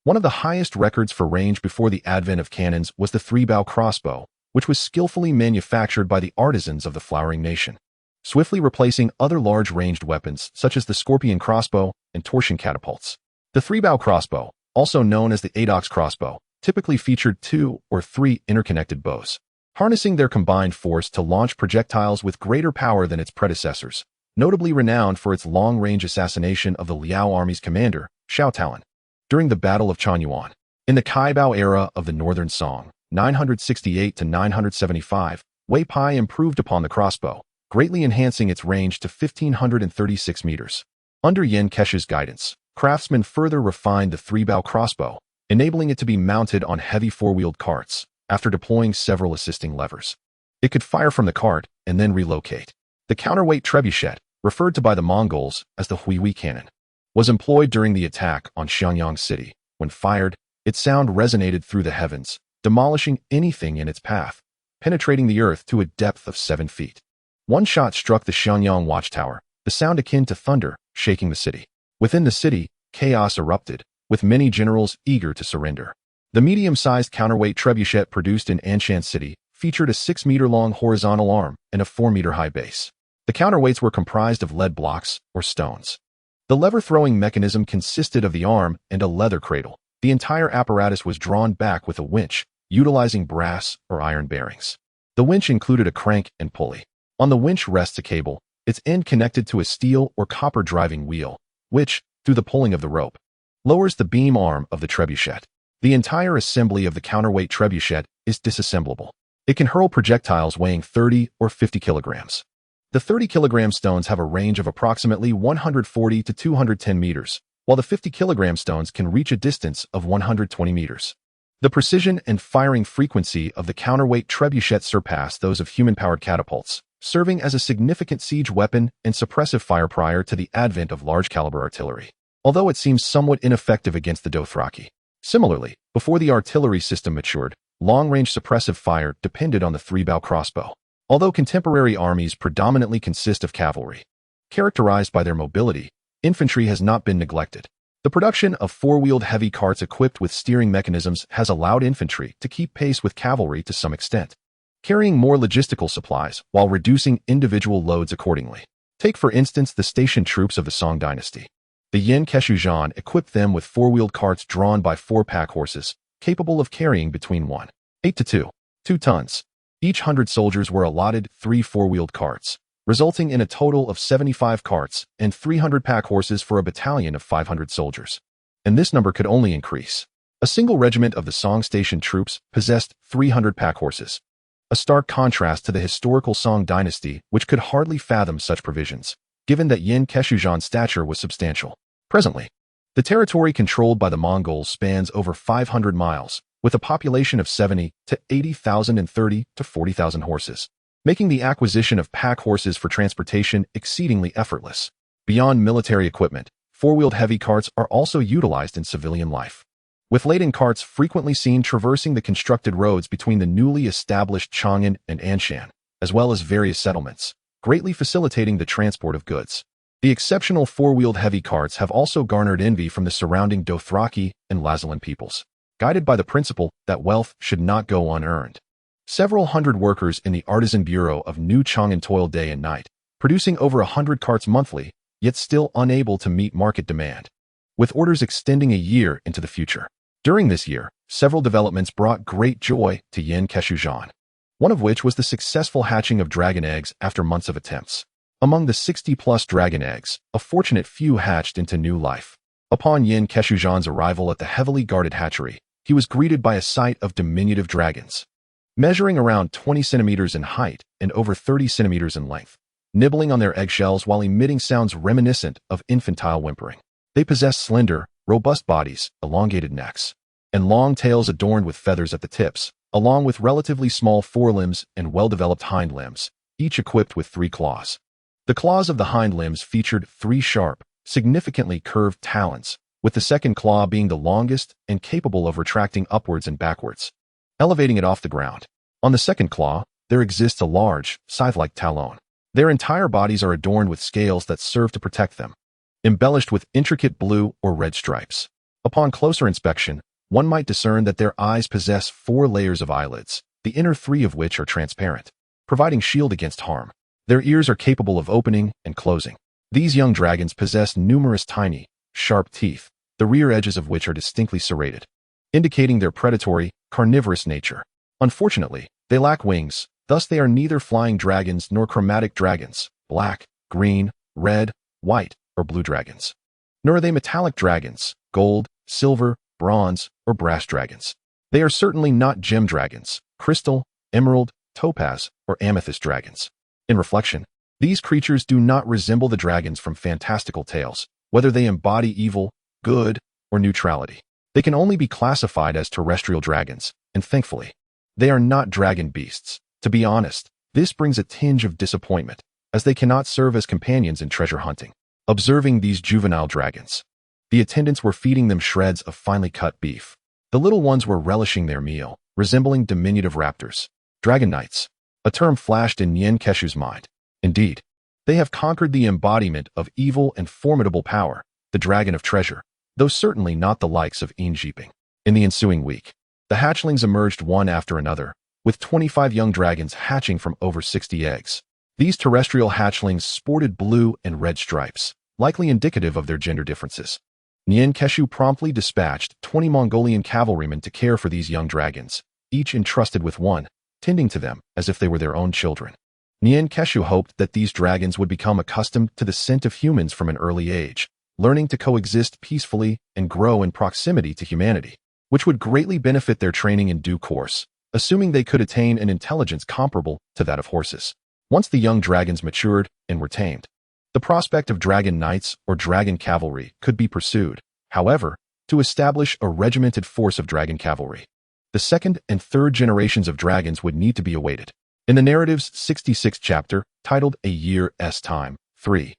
S1: One of the highest records for range before the advent of cannons was the 3-bow crossbow, which was skillfully manufactured by the artisans of the Flowering Nation, swiftly replacing other large-ranged weapons such as the scorpion crossbow and torsion catapults. The 3-bow crossbow, also known as the Aedox crossbow, typically featured 2 or 3 interconnected bows, harnessing their combined force to launch projectiles with greater power than its predecessors, notably renowned for its long-range assassination of the Liao army's commander, Xiao Talon, during the Battle of Chanyuan. In the Kaibao era of the Northern Song, 968 to 975, Wei Pai improved upon the crossbow, greatly enhancing its range to 1,536 meters. Under Yen Keshu's guidance, craftsmen further refined the 3-bow crossbow, enabling it to be mounted on heavy 4-wheeled carts, after deploying several assisting levers. It could fire from the cart and then relocate. The counterweight trebuchet, referred to by the Mongols as the Huihui cannon, was employed during the attack on Xiangyang City. When fired, its sound resonated through the heavens, demolishing anything in its path, penetrating the earth to a depth of 7 feet. One shot struck the Xiangyang watchtower, the sound akin to thunder, shaking the city. Within the city, chaos erupted, with many generals eager to surrender. The medium-sized counterweight trebuchet produced in Anshan City featured a 6-meter-long horizontal arm and a 4-meter-high base. The counterweights were comprised of lead blocks or stones. The lever-throwing mechanism consisted of the arm and a leather cradle. The entire apparatus was drawn back with a winch, utilizing brass or iron bearings. The winch included a crank and pulley. On the winch rests a cable, its end connected to a steel or copper driving wheel, which, through the pulling of the rope, lowers the beam arm of the trebuchet. The entire assembly of the counterweight trebuchet is disassemblable. It can hurl projectiles weighing 30 or 50 kilograms. The 30-kilogram stones have a range of approximately 140 to 210 meters, while the 50-kilogram stones can reach a distance of 120 meters. The precision and firing frequency of the counterweight trebuchet surpass those of human-powered catapults, serving as a significant siege weapon and suppressive fire prior to the advent of large-caliber artillery, although it seems somewhat ineffective against the Dothraki. Similarly, before the artillery system matured, long-range suppressive fire depended on the 3-bow crossbow. Although contemporary armies predominantly consist of cavalry, characterized by their mobility, infantry has not been neglected. The production of 4-wheeled heavy carts equipped with steering mechanisms has allowed infantry to keep pace with cavalry to some extent, carrying more logistical supplies while reducing individual loads accordingly. Take for instance the station troops of the Song dynasty. The Yen Keshu Zhan equipped them with 4-wheeled carts drawn by 4 pack horses, capable of carrying between 1.8 to 2 tons. Each 100 soldiers were allotted 3 4-wheeled carts, resulting in a total of 75 carts and 300 pack horses for a battalion of 500 soldiers. And this number could only increase. A single regiment of the Song station troops possessed 300 pack horses, a stark contrast to the historical Song dynasty, which could hardly fathom such provisions, given that Yen Keshu Zhan's stature was substantial. Presently, the territory controlled by the Mongols spans over 500 miles, with a population of 70 to 80,000 and 30 to 40,000 horses. making the acquisition of pack horses for transportation exceedingly effortless. Beyond military equipment, four-wheeled heavy carts are also utilized in civilian life, with laden carts frequently seen traversing the constructed roads between the newly established Chang'an and Anshan, as well as various settlements, greatly facilitating the transport of goods. The exceptional four-wheeled heavy carts have also garnered envy from the surrounding Dothraki and Lazalan peoples, guided by the principle that wealth should not go unearned. Several hundred workers in the Artisan Bureau of New Chang'an toil day and night, producing over 100 carts monthly, yet still unable to meet market demand, with orders extending a year into the future. During this year, several developments brought great joy to Yen Keshujan, one of which was the successful hatching of dragon eggs after months of attempts. Among the 60-plus dragon eggs, a fortunate few hatched into new life. Upon Yen Keshujan's arrival at the heavily guarded hatchery, he was greeted by a sight of diminutive dragons, measuring around 20 centimeters in height and over 30 centimeters in length, nibbling on their eggshells while emitting sounds reminiscent of infantile whimpering. They possess slender, robust bodies, elongated necks, and long tails adorned with feathers at the tips, along with relatively small forelimbs and well-developed hind limbs, each equipped with 3 claws. The claws of the hind limbs featured 3 sharp, significantly curved talons, with the second claw being the longest and capable of retracting upwards and backwards, elevating it off the ground. On the second claw, there exists a large, scythe-like talon. Their entire bodies are adorned with scales that serve to protect them, embellished with intricate blue or red stripes. Upon closer inspection, one might discern that their eyes possess 4 layers of eyelids, the inner 3 of which are transparent, providing shield against harm. Their ears are capable of opening and closing. These young dragons possess numerous tiny, sharp teeth, the rear edges of which are distinctly serrated, indicating their predatory, carnivorous nature. Unfortunately, they lack wings, thus they are neither flying dragons nor chromatic dragons, black, green, red, white, or blue dragons. Nor are they metallic dragons, gold, silver, bronze, or brass dragons. They are certainly not gem dragons, crystal, emerald, topaz, or amethyst dragons. In reflection, these creatures do not resemble the dragons from fantastical tales, whether they embody evil, good, or neutrality. They can only be classified as terrestrial dragons, and thankfully, they are not dragon beasts. To be honest, this brings a tinge of disappointment, as they cannot serve as companions in treasure hunting. Observing these juvenile dragons, the attendants were feeding them shreds of finely cut beef. The little ones were relishing their meal, resembling diminutive raptors. Dragon knights, a term flashed in Yen Keshu's mind. Indeed, they have conquered the embodiment of evil and formidable power, the dragon of treasure, though certainly not the likes of Injiping. In the ensuing week, the hatchlings emerged one after another, with 25 young dragons hatching from over 60 eggs. These terrestrial hatchlings sported blue and red stripes, likely indicative of their gender differences. Yen Keshu promptly dispatched 20 Mongolian cavalrymen to care for these young dragons, each entrusted with one, tending to them as if they were their own children. Yen Keshu hoped that these dragons would become accustomed to the scent of humans from an early age, learning to coexist peacefully and grow in proximity to humanity, which would greatly benefit their training in due course, assuming they could attain an intelligence comparable to that of horses. Once the young dragons matured and were tamed, the prospect of dragon knights or dragon cavalry could be pursued. However, to establish a regimented force of dragon cavalry, the second and third generations of dragons would need to be awaited. In the narrative's 66th chapter, titled A Year's Time, 3,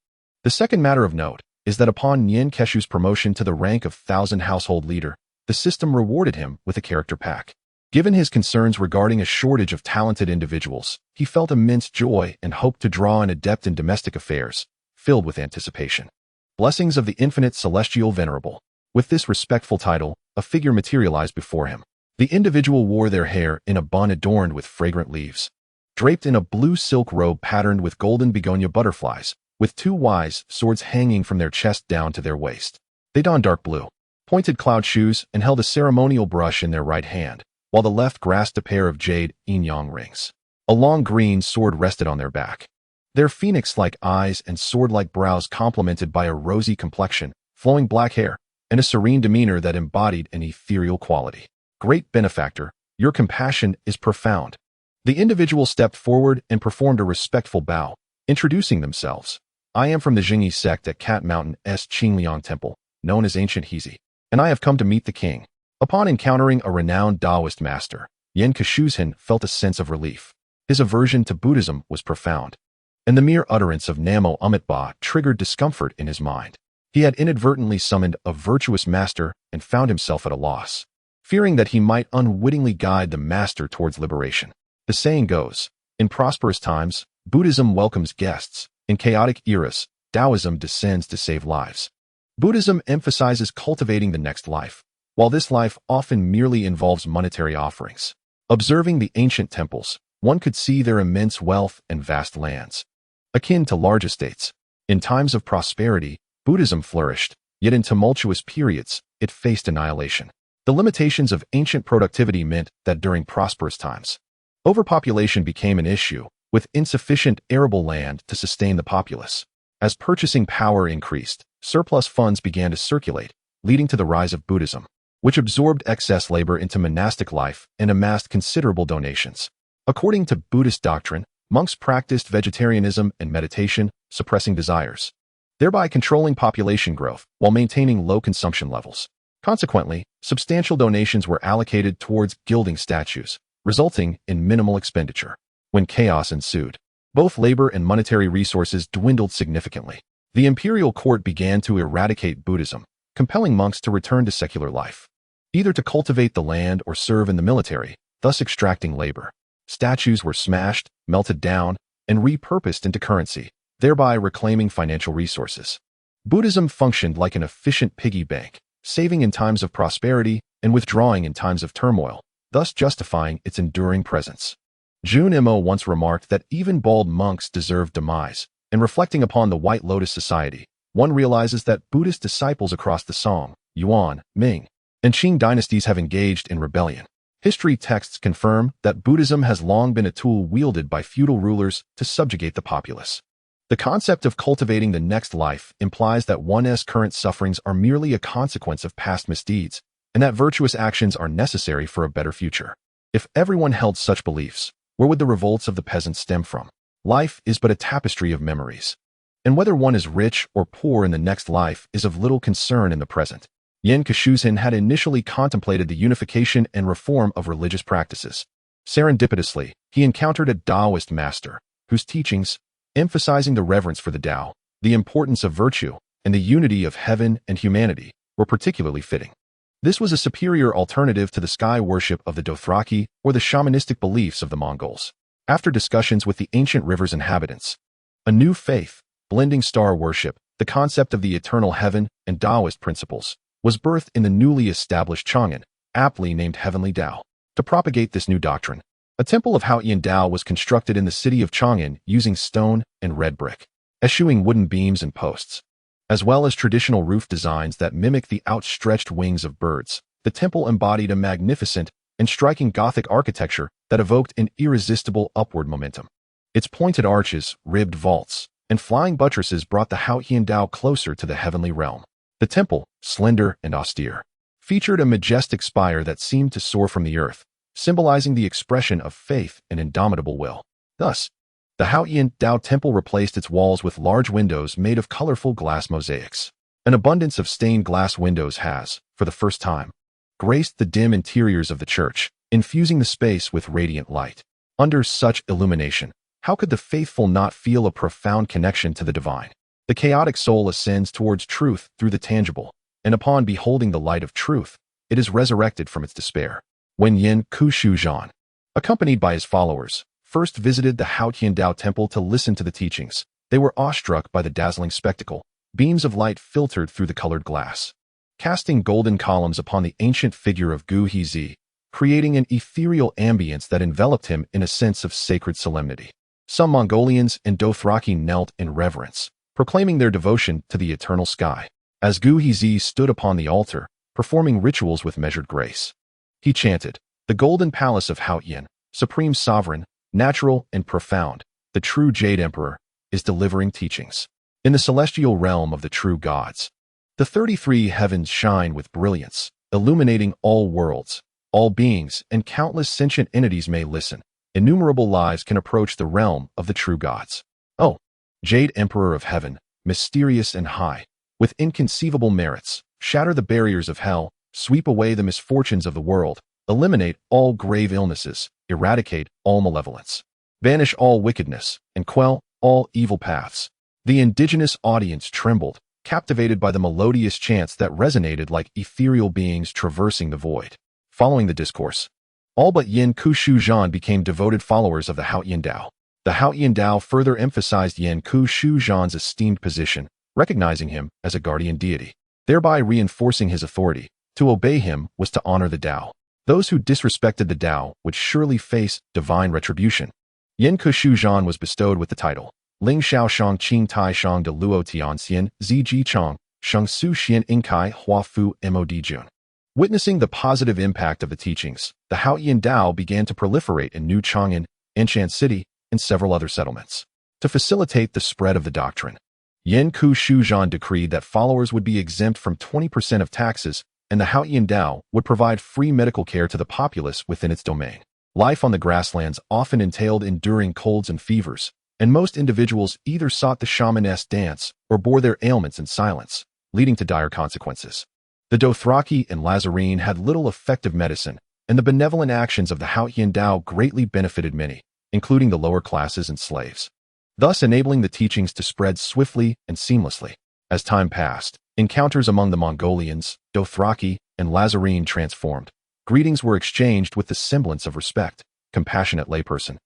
S1: the second matter of note is that upon Yen Keshu's promotion to the rank of 1,000 household leader, the system rewarded him with a character pack. Given his concerns regarding a shortage of talented individuals, he felt immense joy and hoped to draw an adept in domestic affairs, filled with anticipation. Blessings of the Infinite Celestial Venerable. With this respectful title, a figure materialized before him. The individual wore their hair in a bun adorned with fragrant leaves, draped in a blue silk robe patterned with golden begonia butterflies, with 2 wise swords hanging from their chest down to their waist. They donned dark blue, pointed cloud shoes and held a ceremonial brush in their right hand, while the left grasped a pair of jade yin-yang rings. A long green sword rested on their back. Their phoenix-like eyes and sword-like brows complemented by a rosy complexion, flowing black hair, and a serene demeanor that embodied an ethereal quality. Great benefactor, your compassion is profound. The individual stepped forward and performed a respectful bow, introducing themselves. I am from the Jingyi sect at Cat Mountain's Qingliang Temple, known as Ancient Hezi, and I have come to meet the king. Upon encountering a renowned Taoist master, Yen Keshuhan felt a sense of relief. His aversion to Buddhism was profound, and the mere utterance of Namo Amitba triggered discomfort in his mind. He had inadvertently summoned a virtuous master and found himself at a loss, fearing that he might unwittingly guide the master towards liberation. The saying goes, in prosperous times, Buddhism welcomes guests. In chaotic eras, Taoism descends to save lives. Buddhism emphasizes cultivating the next life, while this life often merely involves monetary offerings. Observing the ancient temples, one could see their immense wealth and vast lands, akin to large estates. In times of prosperity, Buddhism flourished, yet in tumultuous periods, it faced annihilation. The limitations of ancient productivity meant that during prosperous times, overpopulation became an issue, with insufficient arable land to sustain the populace. As purchasing power increased, surplus funds began to circulate, leading to the rise of Buddhism, which absorbed excess labor into monastic life and amassed considerable donations. According to Buddhist doctrine, monks practiced vegetarianism and meditation, suppressing desires, thereby controlling population growth while maintaining low consumption levels. Consequently, substantial donations were allocated towards gilding statues, resulting in minimal expenditure. When chaos ensued, both labor and monetary resources dwindled significantly. The imperial court began to eradicate Buddhism, compelling monks to return to secular life, either to cultivate the land or serve in the military, thus extracting labor. Statues were smashed, melted down, and repurposed into currency, thereby reclaiming financial resources. Buddhism functioned like an efficient piggy bank, saving in times of prosperity and withdrawing in times of turmoil, thus justifying its enduring presence. Jun Mo once remarked that even bald monks deserve demise, and reflecting upon the White Lotus Society, one realizes that Buddhist disciples across the Song, Yuan, Ming, and Qing dynasties have engaged in rebellion. History texts confirm that Buddhism has long been a tool wielded by feudal rulers to subjugate the populace. The concept of cultivating the next life implies that one's current sufferings are merely a consequence of past misdeeds, and that virtuous actions are necessary for a better future. If everyone held such beliefs, where would the revolts of the peasants stem from? Life is but a tapestry of memories, and whether one is rich or poor in the next life is of little concern in the present. Yen Kashuzhin had initially contemplated the unification and reform of religious practices. Serendipitously, he encountered a Taoist master, whose teachings, emphasizing the reverence for the Tao, the importance of virtue, and the unity of heaven and humanity, were particularly fitting. This was a superior alternative to the sky worship of the Dothraki or the shamanistic beliefs of the Mongols. After discussions with the ancient river's inhabitants, a new faith, blending star worship, the concept of the eternal heaven, and Taoist principles, was birthed in the newly established Chang'an, aptly named Heavenly Tao. To propagate this new doctrine, a temple of Haotian Tao was constructed in the city of Chang'an using stone and red brick, eschewing wooden beams and posts, as well as traditional roof designs that mimic the outstretched wings of birds. The temple embodied a magnificent and striking Gothic architecture that evoked an irresistible upward momentum. Its pointed arches, ribbed vaults, and flying buttresses brought the Haotian Tao closer to the heavenly realm. The temple, slender and austere, featured a majestic spire that seemed to soar from the earth, symbolizing the expression of faith and indomitable will. Thus, the Haotian Tao temple replaced its walls with large windows made of colorful glass mosaics. An abundance of stained glass windows has, for the first time, graced the dim interiors of the church, infusing the space with radiant light. Under such illumination, how could the faithful not feel a profound connection to the divine? The chaotic soul ascends towards truth through the tangible, and upon beholding the light of truth, it is resurrected from its despair. When Yin Kushuzhan, accompanied by his followers, first visited the Haotian Tao temple to listen to the teachings, they were awestruck by the dazzling spectacle. Beams of light filtered through the colored glass, casting golden columns upon the ancient figure of Gu Hizi, creating an ethereal ambience that enveloped him in a sense of sacred solemnity. Some Mongolians and Dothraki knelt in reverence, proclaiming their devotion to the eternal sky. As Gu Hizi stood upon the altar, performing rituals with measured grace, he chanted, "The golden palace of Haotian, supreme sovereign, natural and profound, the true Jade Emperor, is delivering teachings. In the celestial realm of the true gods, the 33 heavens shine with brilliance, illuminating all worlds, all beings, and countless sentient entities may listen. Innumerable lives can approach the realm of the true gods. Oh, Jade Emperor of heaven, mysterious and high, with inconceivable merits, shatter the barriers of hell, sweep away the misfortunes of the world, eliminate all grave illnesses, eradicate all malevolence. banish all wickedness, and quell all evil paths. The indigenous audience trembled, captivated by the melodious chants that resonated like ethereal beings traversing the void. Following the discourse, all but Yin Kushu Zhan became devoted followers of the Haotian Dao. The Haotian Dao further emphasized Yin Kushu Zhan's esteemed position, recognizing him as a guardian deity, thereby reinforcing his authority. To obey him was to honor the Dao. Those who disrespected the Dao would surely face divine retribution. Yin Kushu Zhan was bestowed with the title Ling Xiao Shang Qing Tai Shang de Luo Tianxian Zi Ji Chang Shang Su Xian Inkai Hua Fu Mod Jun. Witnessing the positive impact of the teachings, the Haotian Dao began to proliferate in New Chang'an, Anshan City, and several other settlements. To facilitate the spread of the doctrine, Yin Kushu Zhan decreed that followers would be exempt from 20% of taxes, and the Haotian Dao would provide free medical care to the populace within its domain. Life on the grasslands often entailed enduring colds and fevers, and most individuals either sought the shamanesque dance or bore their ailments in silence, leading to dire consequences. The Dothraki and Lazarene had little effective medicine, and the benevolent actions of the Haotian Dao greatly benefited many, including the lower classes and slaves, thus enabling the teachings to spread swiftly and seamlessly. As time passed, encounters among the Mongolians, Dothraki, and Lazarene transformed. Greetings were exchanged with the semblance of respect. Compassionate layperson.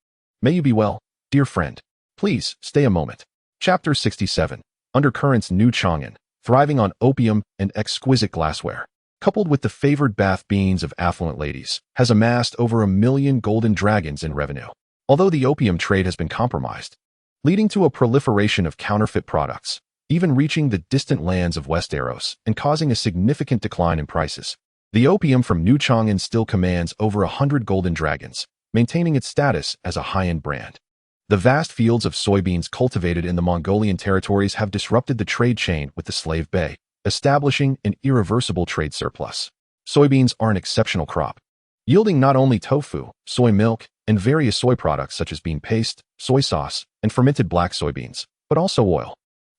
S1: May you be well, dear friend. Please, stay a moment. Chapter 67. Undercurrents New Chang'an, thriving on opium and exquisite glassware, coupled with the favored bath beans of affluent ladies, has amassed over 1 million golden dragons in revenue. Although the opium trade has been compromised, leading to a proliferation of counterfeit products, even reaching the distant lands of Westeros and causing a significant decline in prices, the opium from New Chang'an still commands over 100 golden dragons, maintaining its status as a high-end brand. The vast fields of soybeans cultivated in the Mongolian territories have disrupted the trade chain with the slave bay, establishing an irreversible trade surplus. Soybeans are an exceptional crop, yielding not only tofu, soy milk, and various soy products such as bean paste, soy sauce, and fermented black soybeans, but also oil.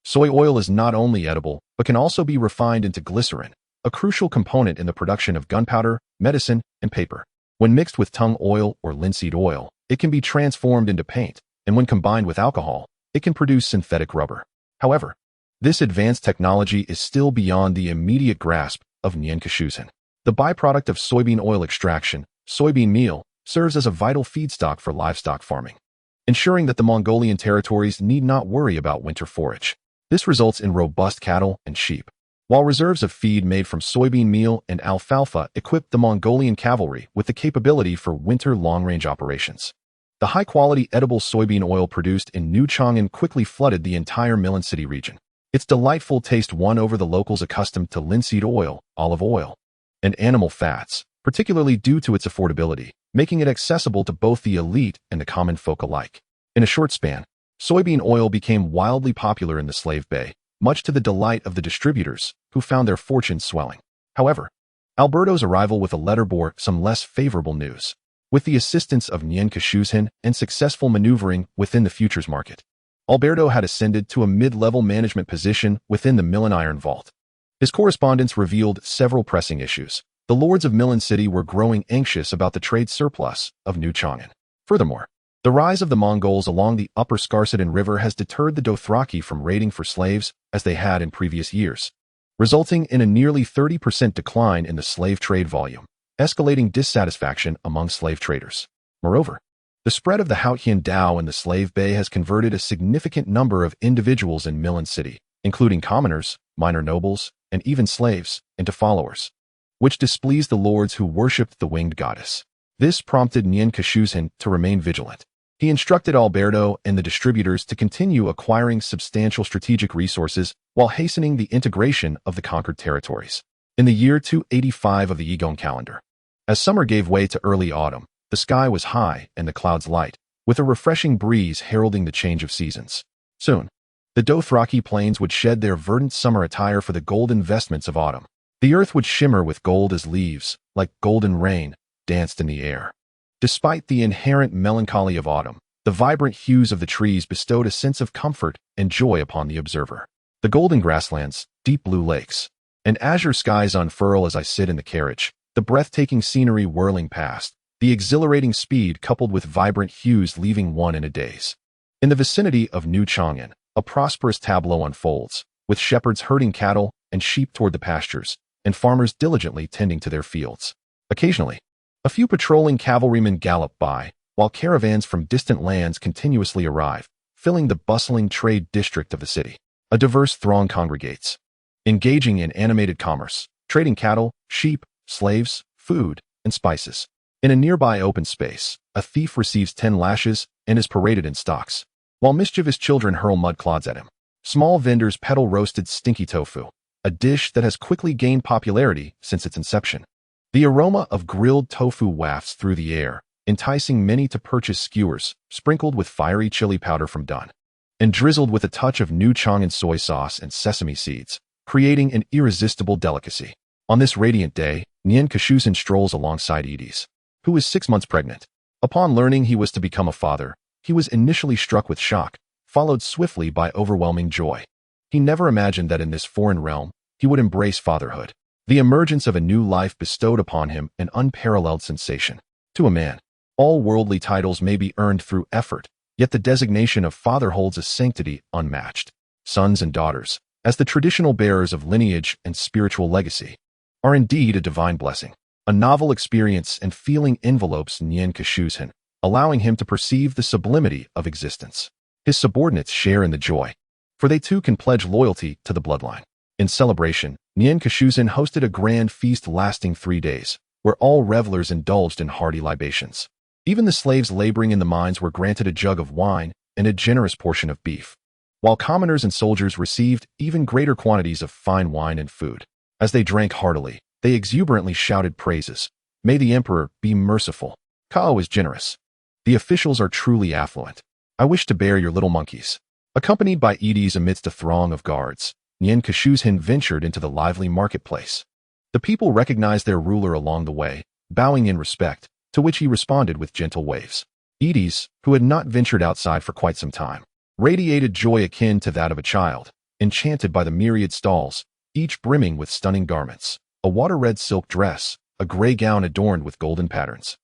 S1: Soy oil is not only edible, but can also be refined into glycerin, a crucial component in the production of gunpowder, medicine, and paper. When mixed with tung oil or linseed oil, it can be transformed into paint, and when combined with alcohol, it can produce synthetic rubber. However, this advanced technology is still beyond the immediate grasp of Yin Kushu Zhan. The byproduct of soybean oil extraction, soybean meal, serves as a vital feedstock for livestock farming, ensuring that the Mongolian territories need not worry about winter forage. This results in robust cattle and sheep, while reserves of feed made from soybean meal and alfalfa equip the Mongolian cavalry with the capability for winter long-range operations. The high-quality edible soybean oil produced in New Chang'an quickly flooded the entire Milan City region. Its delightful taste won over the locals accustomed to linseed oil, olive oil, and animal fats, particularly due to its affordability, making it accessible to both the elite and the common folk alike. In a short span, soybean oil became wildly popular in the slave bay, much to the delight of the distributors, who found their fortunes swelling. However, Alberto's arrival with a letter bore some less favorable news. With the assistance of Yin Kushu Zhan and successful maneuvering within the futures market, Alberto had ascended to a mid-level management position within the Milan Iron Vault. His correspondence revealed several pressing issues. The lords of Milan City were growing anxious about the trade surplus of New Chang'an. Furthermore, the rise of the Mongols along the upper Skarsadin River has deterred the Dothraki from raiding for slaves as they had in previous years, resulting in a nearly 30% decline in the slave trade volume, escalating dissatisfaction among slave traders. Moreover, the spread of the Haotian Dao in the slave bay has converted a significant number of individuals in Milan City, including commoners, minor nobles, and even slaves, into followers, which displeased the lords who worshipped the winged goddess. This prompted Yin Kushu Zhan to remain vigilant. He instructed Alberto and the distributors to continue acquiring substantial strategic resources while hastening the integration of the conquered territories. In the year 285 of the Aegon calendar, as summer gave way to early autumn, the sky was high and the clouds light, with a refreshing breeze heralding the change of seasons. Soon, the Dothraki plains would shed their verdant summer attire for the golden vestments of autumn. The earth would shimmer with gold as leaves, like golden rain, danced in the air. Despite the inherent melancholy of autumn, the vibrant hues of the trees bestowed a sense of comfort and joy upon the observer. The golden grasslands, deep blue lakes, and azure skies unfurl as I sit in the carriage, the breathtaking scenery whirling past, the exhilarating speed coupled with vibrant hues leaving one in a daze. In the vicinity of New Chang'an, a prosperous tableau unfolds, with shepherds herding cattle and sheep toward the pastures, and farmers diligently tending to their fields. Occasionally, a few patrolling cavalrymen gallop by, while caravans from distant lands continuously arrive, filling the bustling trade district of the city. A diverse throng congregates, engaging in animated commerce, trading cattle, sheep, slaves, food, and spices. In a nearby open space, a thief receives 10 lashes and is paraded in stocks, while mischievous children hurl mud clods at him. Small vendors peddle roasted stinky tofu, a dish that has quickly gained popularity since its inception. The aroma of grilled tofu wafts through the air, enticing many to purchase skewers, sprinkled with fiery chili powder from Dun, and drizzled with a touch of New Chang'an soy sauce and sesame seeds, creating an irresistible delicacy. On this radiant day, Pincushion strolls alongside Aegon, who is 6 months pregnant. Upon learning he was to become a father, he was initially struck with shock, followed swiftly by overwhelming joy. He never imagined that in this foreign realm, he would embrace fatherhood. The emergence of a new life bestowed upon him an unparalleled sensation. To a man, all worldly titles may be earned through effort, yet the designation of father holds a sanctity unmatched. Sons and daughters, as the traditional bearers of lineage and spiritual legacy, are indeed a divine blessing. A novel experience and feeling envelopes Pincushion, allowing him to perceive the sublimity of existence. His subordinates share in the joy, for they too can pledge loyalty to the bloodline. In celebration, Pincushion hosted a grand feast lasting 3 days, where all revelers indulged in hearty libations. Even the slaves laboring in the mines were granted a jug of wine and a generous portion of beef, while commoners and soldiers received even greater quantities of fine wine and food. As they drank heartily, they exuberantly shouted praises. May the emperor be merciful. Kao is generous. The officials are truly affluent. I wish to bear your little monkeys. Accompanied by Aegon amidst a throng of guards, Pincushion ventured into the lively marketplace. The people recognized their ruler along the way, bowing in respect, to which he responded with gentle waves. Aegon, who had not ventured outside for quite some time, radiated joy akin to that of a child, enchanted by the myriad stalls, each brimming with stunning garments. A water-red silk dress, a gray gown adorned with golden patterns,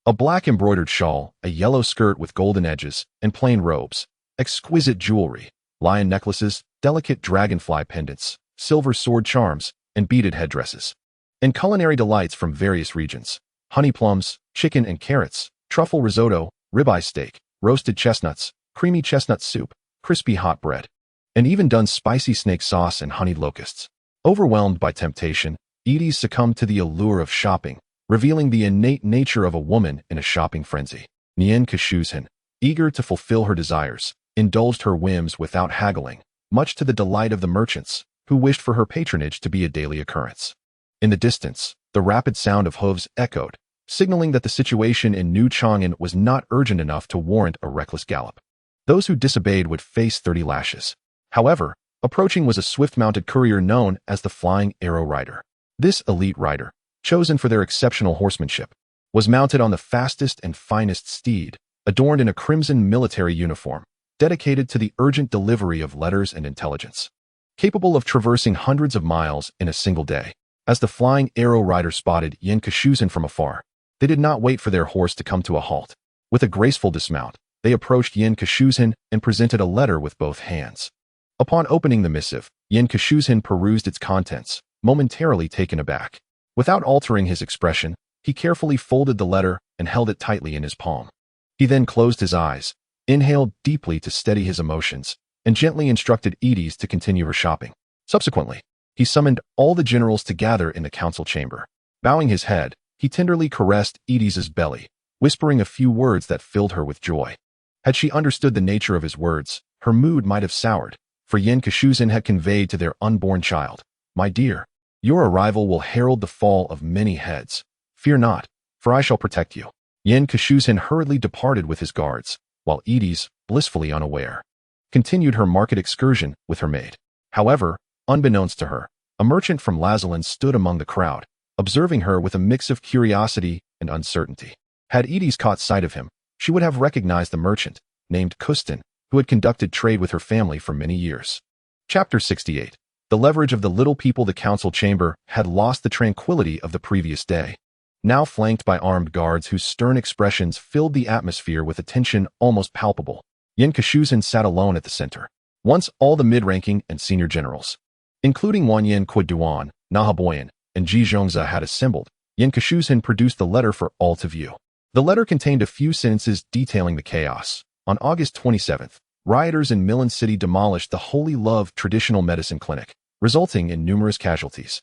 S1: a black embroidered shawl, a yellow skirt with golden edges, and plain robes, exquisite jewelry, lion necklaces, delicate dragonfly pendants, silver sword charms, and beaded headdresses, and culinary delights from various regions: honey plums, chicken and carrots, truffle risotto, ribeye steak, roasted chestnuts, creamy chestnut soup, crispy hot bread, and even done spicy snake sauce and honeyed locusts. Overwhelmed by temptation, Aegon succumbed to the allure of shopping, revealing the innate nature of a woman in a shopping frenzy. Pincushion, eager to fulfill her desires, indulged her whims without haggling, much to the delight of the merchants, who wished for her patronage to be a daily occurrence. In the distance, the rapid sound of hooves echoed, signaling that the situation in New Chang'an was not urgent enough to warrant a reckless gallop. Those who disobeyed would face 30 lashes. However, approaching was a swift-mounted courier known as the Flying Arrow Rider. This elite rider, chosen for their exceptional horsemanship, was mounted on the fastest and finest steed, adorned in a crimson military uniform, dedicated to the urgent delivery of letters and intelligence. Capable of traversing hundreds of miles in a single day, as the Flying Arrow Rider spotted Pincushion from afar, they did not wait for their horse to come to a halt. With a graceful dismount, they approached Pincushion and presented a letter with both hands. Upon opening the missive, Pincushion perused its contents, momentarily taken aback. Without altering his expression, he carefully folded the letter and held it tightly in his palm. He then closed his eyes, inhaled deeply to steady his emotions, and gently instructed Aegon to continue her shopping. Subsequently, he summoned all the generals to gather in the council chamber. Bowing his head, he tenderly caressed Aegon's belly, whispering a few words that filled her with joy. Had she understood the nature of his words, her mood might have soured, for Pincushion had conveyed to their unborn child, "My dear, your arrival will herald the fall of many heads. Fear not, for I shall protect you." Pincushion hurriedly departed with his guards, while Aegon, blissfully unaware, continued her market excursion with her maid. However, unbeknownst to her, a merchant from Lazaland stood among the crowd, observing her with a mix of curiosity and uncertainty. Had Aegon caught sight of him, she would have recognized the merchant, named Kustin, who had conducted trade with her family for many years. Chapter 68. The leverage of the little people. The council chamber had lost the tranquility of the previous day. now flanked by armed guards whose stern expressions filled the atmosphere with a tension almost palpable. Pincushion sat alone at the center. Once all the mid-ranking and senior generals, including Wang Yin Quid-Duan, Nahaboyan, and Ji Zhongza had assembled, Pincushion produced the letter for all to view. The letter contained a few sentences detailing the chaos. On August 27th, rioters in Milan City demolished the Holy Love traditional medicine clinic, resulting in numerous casualties.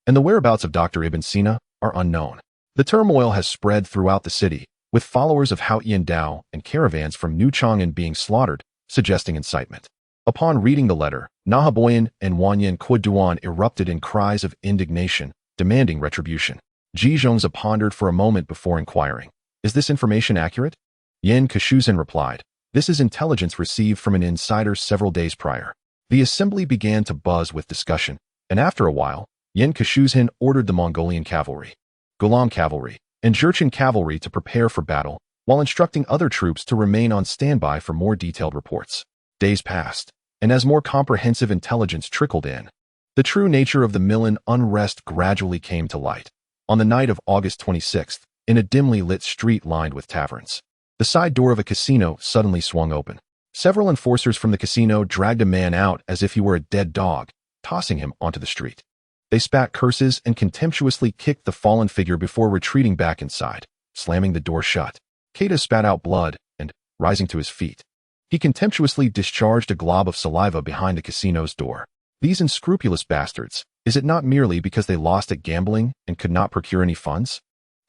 S1: And the whereabouts of Dr. Ibn Sina are unknown. The turmoil has spread throughout the city, with followers of Hao Yin Dao and caravans from New Chang'an being slaughtered, suggesting incitement. Upon reading the letter, Nahaboyan and Wang Yin Quid-Duan erupted in cries of indignation, demanding retribution. Ji Zhongza pondered for a moment before inquiring, "Is this information accurate?" Pincushion replied, "This is intelligence received from an insider several days prior." The assembly began to buzz with discussion, and after a while, Pincushion ordered the Mongolian cavalry, Gulam cavalry, and Jurchen cavalry to prepare for battle, while instructing other troops to remain on standby for more detailed reports. Days passed, and as more comprehensive intelligence trickled in, the true nature of the Milan unrest gradually came to light. On the night of August 26th, in a dimly lit street lined with taverns, the side door of a casino suddenly swung open. Several enforcers from the casino dragged a man out as if he were a dead dog, tossing him onto the street. They spat curses and contemptuously kicked the fallen figure before retreating back inside, slamming the door shut. Keita spat out blood and, rising to his feet, he contemptuously discharged a glob of saliva behind the casino's door. These unscrupulous bastards, is it not merely because they lost at gambling and could not procure any funds?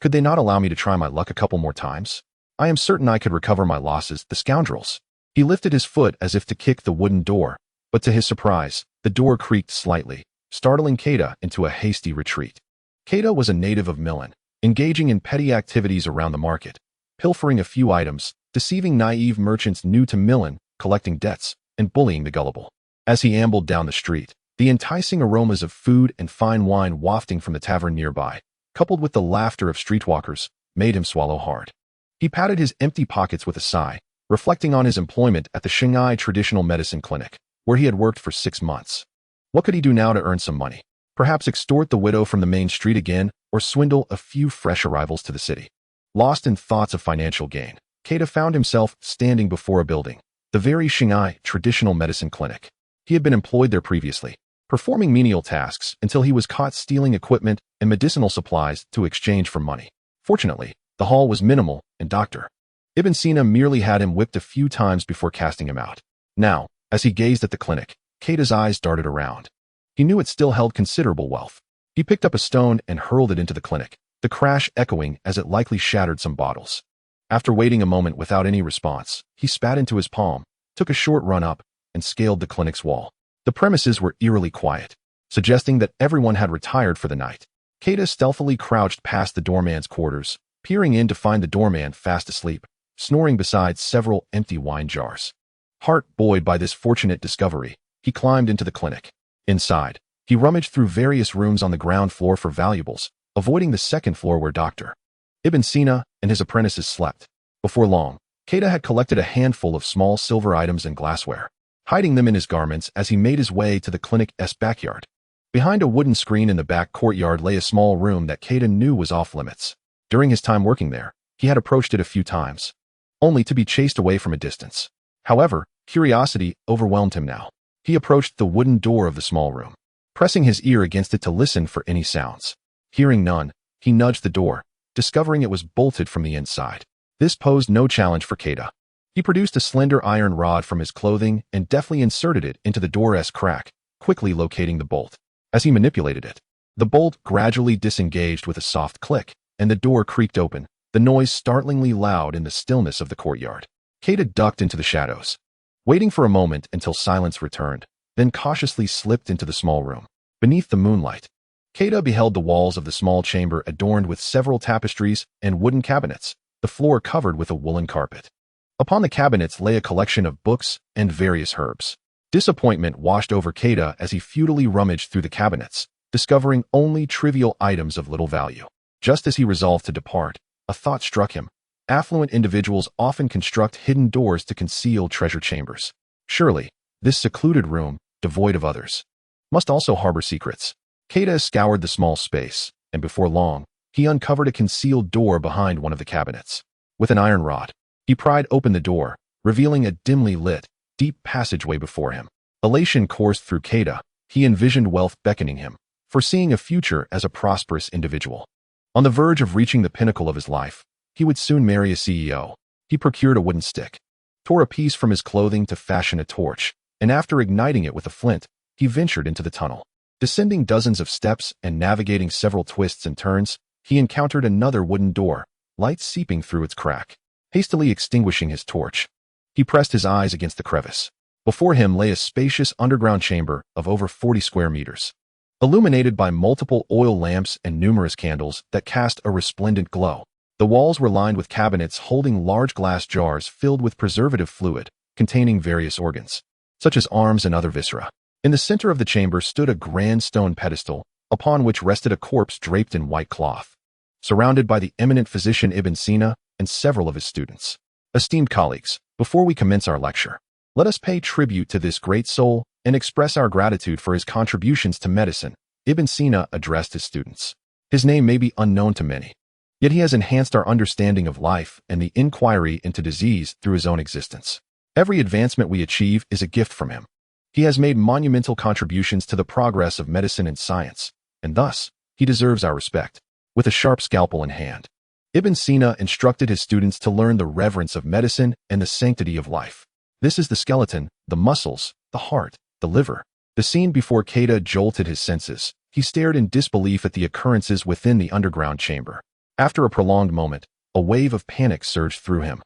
S1: Could they not allow me to try my luck a couple more times? I am certain I could recover my losses, the scoundrels. He lifted his foot as if to kick the wooden door, but to his surprise, the door creaked slightly, startling Keita into a hasty retreat. Keita was a native of Milan, engaging in petty activities around the market, pilfering a few items, deceiving naive merchants new to Milan, collecting debts, and bullying the gullible. As he ambled down the street, the enticing aromas of food and fine wine wafting from the tavern nearby, coupled with the laughter of streetwalkers, made him swallow hard. He patted his empty pockets with a sigh, reflecting on his employment at the Shanghai Traditional Medicine Clinic, where he had worked for 6 months. What could he do now to earn some money? Perhaps extort the widow from the main street again, or swindle a few fresh arrivals to the city. Lost in thoughts of financial gain, Keita found himself standing before a building, the very Shanghai Traditional Medicine Clinic. He had been employed there previously, performing menial tasks until he was caught stealing equipment and medicinal supplies to exchange for money. Fortunately, the haul was minimal, and Dr. Ibn Sina merely had him whipped a few times before casting him out. Now, as he gazed at the clinic, Keita's eyes darted around. He knew it still held considerable wealth. He picked up a stone and hurled it into the clinic, the crash echoing as it likely shattered some bottles. After waiting a moment without any response, he spat into his palm, took a short run up, and scaled the clinic's wall. The premises were eerily quiet, suggesting that everyone had retired for the night. Keita stealthily crouched past the doorman's quarters, peering in to find the doorman fast asleep, snoring beside several empty wine jars. Heart buoyed by this fortunate discovery, he climbed into the clinic. Inside, he rummaged through various rooms on the ground floor for valuables, avoiding the second floor where Dr. Ibn Sina and his apprentices slept. Before long, Keita had collected a handful of small silver items and glassware, hiding them in his garments as he made his way to the clinic's backyard. Behind a wooden screen in the back courtyard lay a small room that Keita knew was off limits. During his time working there, he had approached it a few times, only to be chased away from a distance. However, curiosity overwhelmed him now. He approached the wooden door of the small room, pressing his ear against it to listen for any sounds. Hearing none, he nudged the door, discovering it was bolted from the inside. This posed no challenge for Keita. He produced a slender iron rod from his clothing and deftly inserted it into the door's crack, quickly locating the bolt. As he manipulated it, the bolt gradually disengaged with a soft click, and the door creaked open, the noise startlingly loud in the stillness of the courtyard. Keita ducked into the shadows, waiting for a moment until silence returned, then cautiously slipped into the small room. Beneath the moonlight, Keita beheld the walls of the small chamber adorned with several tapestries and wooden cabinets, the floor covered with a woolen carpet. Upon the cabinets lay a collection of books and various herbs. Disappointment washed over Keita as he futilely rummaged through the cabinets, discovering only trivial items of little value. Just as he resolved to depart, a thought struck him. Affluent individuals often construct hidden doors to conceal treasure chambers. Surely, this secluded room, devoid of others, must also harbor secrets. Keita scoured the small space, and before long, he uncovered a concealed door behind one of the cabinets. With an iron rod, he pried open the door, revealing a dimly lit, deep passageway before him. Elation coursed through Kata. He envisioned wealth beckoning him, foreseeing a future as a prosperous individual. On the verge of reaching the pinnacle of his life, he would soon marry a CEO. He procured a wooden stick, tore a piece from his clothing to fashion a torch, and after igniting it with a flint, he ventured into the tunnel. Descending dozens of steps and navigating several twists and turns, he encountered another wooden door, light seeping through its crack. Hastily extinguishing his torch, he pressed his eyes against the crevice. Before him lay a spacious underground chamber of over 40 square meters, illuminated by multiple oil lamps and numerous candles that cast a resplendent glow. The walls were lined with cabinets holding large glass jars filled with preservative fluid, containing various organs, such as arms and other viscera. In the center of the chamber stood a grand stone pedestal, upon which rested a corpse draped in white cloth, surrounded by the eminent physician Ibn Sina and several of his students. Esteemed colleagues, before we commence our lecture, let us pay tribute to this great soul and express our gratitude for his contributions to medicine. Ibn Sina addressed his students. His name may be unknown to many, yet he has enhanced our understanding of life and the inquiry into disease through his own existence. Every advancement we achieve is a gift from him. He has made monumental contributions to the progress of medicine and science, and thus, he deserves our respect. With a sharp scalpel in hand, Ibn Sina instructed his students to learn the reverence of medicine and the sanctity of life. This is the skeleton, the muscles, the heart, the liver. The scene before Kata jolted his senses. He stared in disbelief at the occurrences within the underground chamber. After a prolonged moment, a wave of panic surged through him,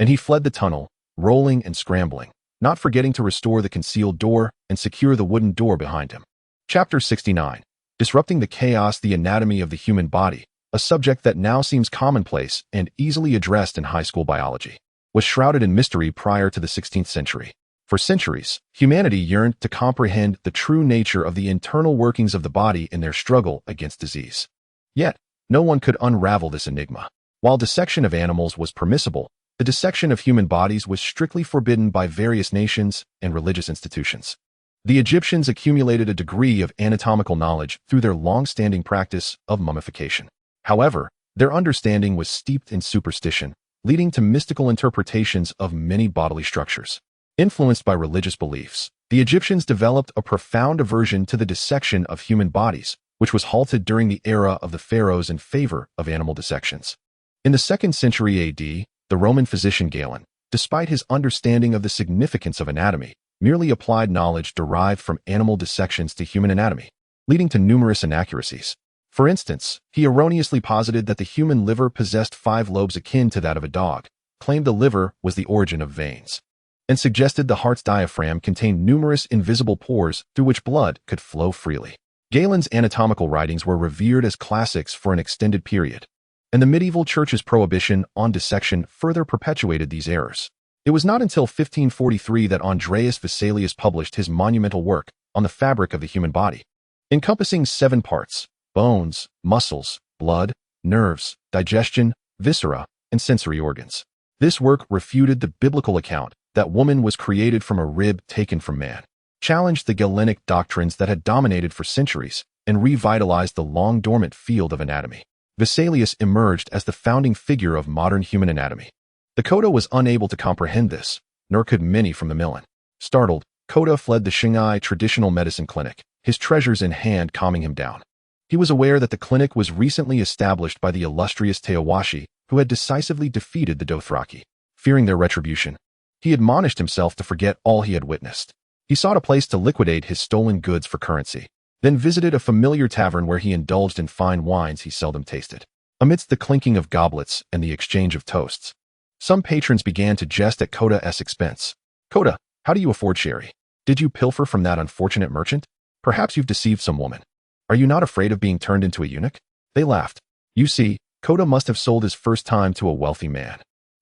S1: and he fled the tunnel, rolling and scrambling, not forgetting to restore the concealed door and secure the wooden door behind him. Chapter 69. Disrupting the chaos, the anatomy of the human body, a subject that now seems commonplace and easily addressed in high school biology, was shrouded in mystery prior to the 16th century. For centuries, humanity yearned to comprehend the true nature of the internal workings of the body in their struggle against disease. Yet, no one could unravel this enigma. While dissection of animals was permissible, the dissection of human bodies was strictly forbidden by various nations and religious institutions. The Egyptians accumulated a degree of anatomical knowledge through their long-standing practice of mummification. However, their understanding was steeped in superstition, leading to mystical interpretations of many bodily structures. Influenced by religious beliefs, the Egyptians developed a profound aversion to the dissection of human bodies, which was halted during the era of the pharaohs in favor of animal dissections. In the 2nd century AD, the Roman physician Galen, despite his understanding of the significance of anatomy, merely applied knowledge derived from animal dissections to human anatomy, leading to numerous inaccuracies. For instance, he erroneously posited that the human liver possessed 5 lobes akin to that of a dog, claimed the liver was the origin of veins, and suggested the heart's diaphragm contained numerous invisible pores through which blood could flow freely. Galen's anatomical writings were revered as classics for an extended period, and the medieval church's prohibition on dissection further perpetuated these errors. It was not until 1543 that Andreas Vesalius published his monumental work on the fabric of the human body, encompassing 7 parts: bones, muscles, blood, nerves, digestion, viscera, and sensory organs. This work refuted the biblical account that woman was created from a rib taken from man, challenged the Galenic doctrines that had dominated for centuries, and revitalized the long-dormant field of anatomy. Vesalius emerged as the founding figure of modern human anatomy. The Kota was unable to comprehend this, nor could many from the Milan. Startled, Kota fled the Shanghai traditional medicine clinic, his treasures in hand calming him down. He was aware that the clinic was recently established by the illustrious Tao-Hua-Shih, who had decisively defeated the Dothraki. Fearing their retribution, he admonished himself to forget all he had witnessed. He sought a place to liquidate his stolen goods for currency, then visited a familiar tavern where he indulged in fine wines he seldom tasted. Amidst the clinking of goblets and the exchange of toasts, some patrons began to jest at Kota's expense. "Kota, how do you afford sherry? Did you pilfer from that unfortunate merchant? Perhaps you've deceived some woman. Are you not afraid of being turned into a eunuch?" They laughed. You see, Kota must have sold his first time to a wealthy man.